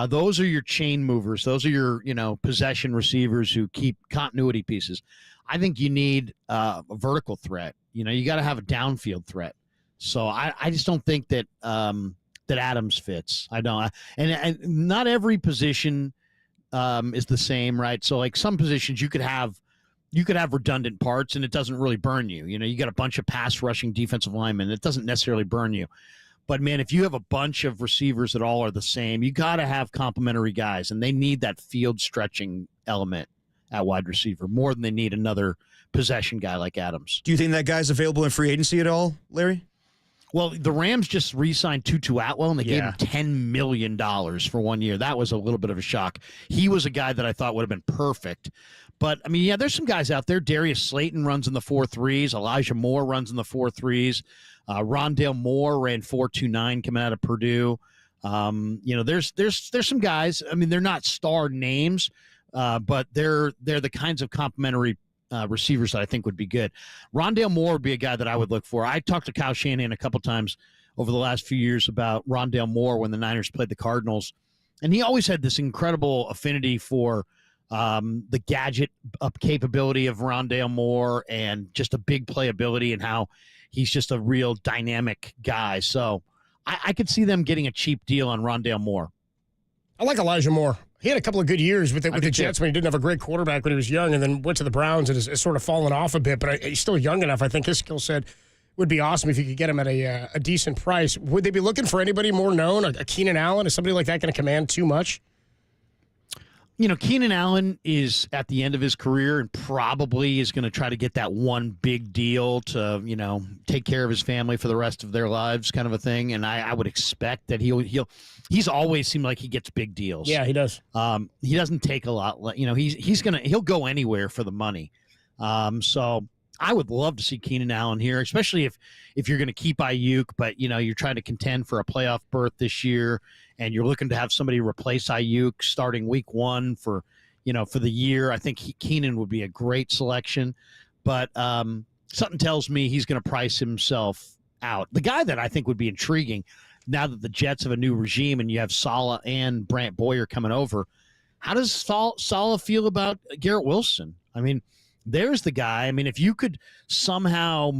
Speaker 8: Those are your chain movers. Those are your possession receivers who keep continuity pieces. I think you need a vertical threat. You got to have a downfield threat. So I just don't think that that Adams fits. I don't. And not every position is the same, right? So like some positions you could have redundant parts and it doesn't really burn you. You got a bunch of pass rushing defensive linemen. It doesn't necessarily burn you. But, man, if you have a bunch of receivers that all are the same, you got to have complementary guys, and they need that field stretching element at wide receiver more than they need another possession guy like Adams.
Speaker 5: Do you think that guy's available in free agency at all, Larry?
Speaker 8: Well, the Rams just re-signed Tutu Atwell, and they gave him $10 million for 1 year. That was a little bit of a shock. He was a guy that I thought would have been perfect. But, I mean, there's some guys out there. Darius Slayton runs in the 4.3s. Elijah Moore runs in the 4.3s. Rondale Moore ran 4.29 coming out of Purdue. There's some guys. I mean, they're not star names, but they're the kinds of complementary receivers that I think would be good. Rondale Moore would be a guy that I would look for. I talked to Kyle Shanahan a couple times over the last few years about Rondale Moore when the Niners played the Cardinals, and he always had this incredible affinity for the gadget up capability of Rondale Moore and just a big playability and how he's just a real dynamic guy. So I could see them getting a cheap deal on Rondale Moore.
Speaker 9: I like Elijah Moore. He had a couple of good years with the Jets when he didn't have a great quarterback when he was young, and then went to the Browns and has sort of fallen off a bit. But he's still young enough. I think his skill set would be awesome if you could get him at a decent price. Would they be looking for anybody more known? A Keenan Allen? Is somebody like that going to command too much?
Speaker 8: Keenan Allen is at the end of his career and probably is going to try to get that one big deal to, take care of his family for the rest of their lives, kind of a thing. And I would expect that he's always seemed like he gets big deals.
Speaker 9: Yeah, he does.
Speaker 8: He doesn't take a lot. He'll go anywhere for the money. So I would love to see Keenan Allen here, especially if you're going to keep Ayuk, but you're trying to contend for a playoff berth this year, and you're looking to have somebody replace Ayuk starting week 1 for the year. I think Keenan would be a great selection, but something tells me he's going to price himself out. The guy that I think would be intriguing now that the Jets have a new regime and you have Saleh and Brant Boyer coming over. How does Saleh feel about Garrett Wilson? I mean, there's the guy. I mean, if you could somehow,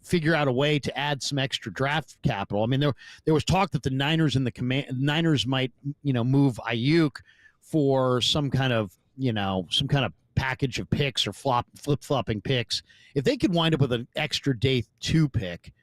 Speaker 8: figure out a way to add some extra draft capital. I mean, there was talk that the Niners and Niners might, move Ayuk for some kind of package of picks or flip-flopping picks. If they could wind up with an extra day 2 pick,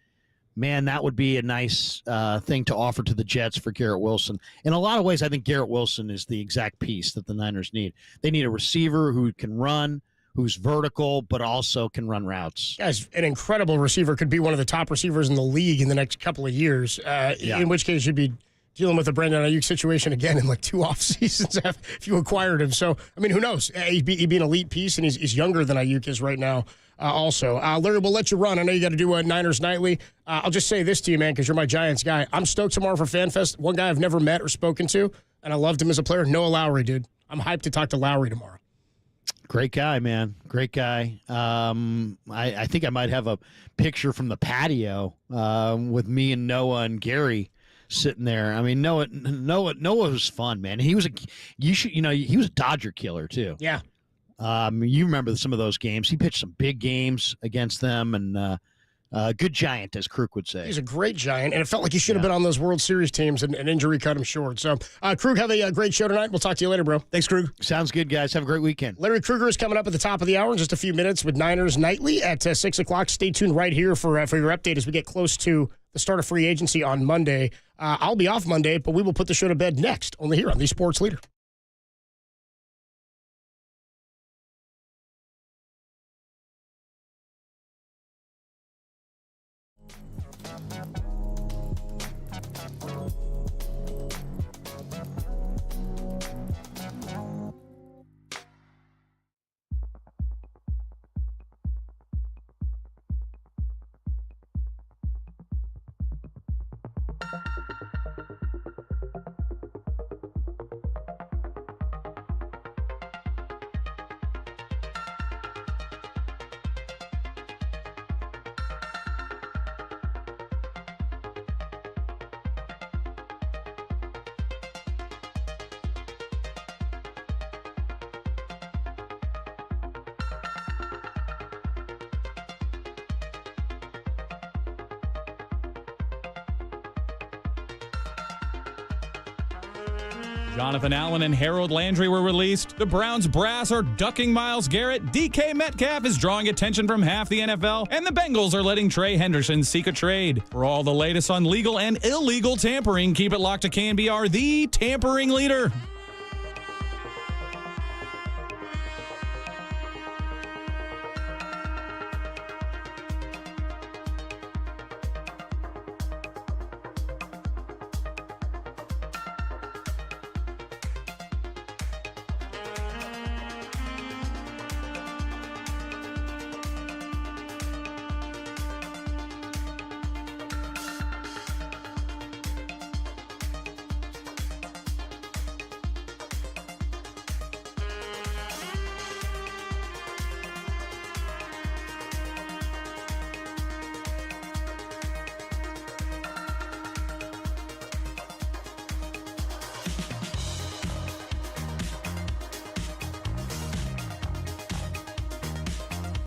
Speaker 8: man, that would be a nice thing to offer to the Jets for Garrett Wilson. In a lot of ways, I think Garrett Wilson is the exact piece that the Niners need. They need a receiver who can run, who's vertical, but also can run routes.
Speaker 9: Guys, an incredible receiver, could be one of the top receivers in the league in the next couple of years, in which case you'd be dealing with the Brandon Ayuk situation again in like 2 off seasons if you acquired him. So, I mean, who knows? He'd be an elite piece, and he's younger than Ayuk is right now. Also, Larry, we'll let you run. I know you got to do Niners Nightly. I'll just say this to you, man, because you're my Giants guy. I'm stoked tomorrow for FanFest. One guy I've never met or spoken to, and I loved him as a player, Noah Lowry, dude. I'm hyped to talk to Lowry tomorrow.
Speaker 8: Great guy, man. Great guy. I think I might have a picture from the patio with me and Noah and Gary sitting there. I mean, Noah was fun, man. He was he was a Dodger killer too.
Speaker 9: Yeah.
Speaker 8: You remember some of those games. He pitched some big games against them, and good Giant, as Krug would say.
Speaker 9: He's a great Giant, and it felt like he should have been on those World Series teams, and an injury cut him short. So, Krug, have a great show tonight. We'll talk to you later, bro.
Speaker 5: Thanks, Krug.
Speaker 8: Sounds good, guys. Have a great weekend.
Speaker 9: Larry Krueger is coming up at the top of the hour in just a few minutes with Niners Nightly at 6 o'clock. Stay tuned right here for your update as we get close to the start of free agency on Monday. I'll be off Monday, but we will put the show to bed next, only here on the Sports Leader.
Speaker 16: Jonathan Allen and Harold Landry were released. The Browns brass are ducking Myles Garrett. DK Metcalf is drawing attention from half the NFL. And the Bengals are letting Trey Henderson seek a trade. For all the latest on legal and illegal tampering, keep it locked to KNBR, the tampering leader.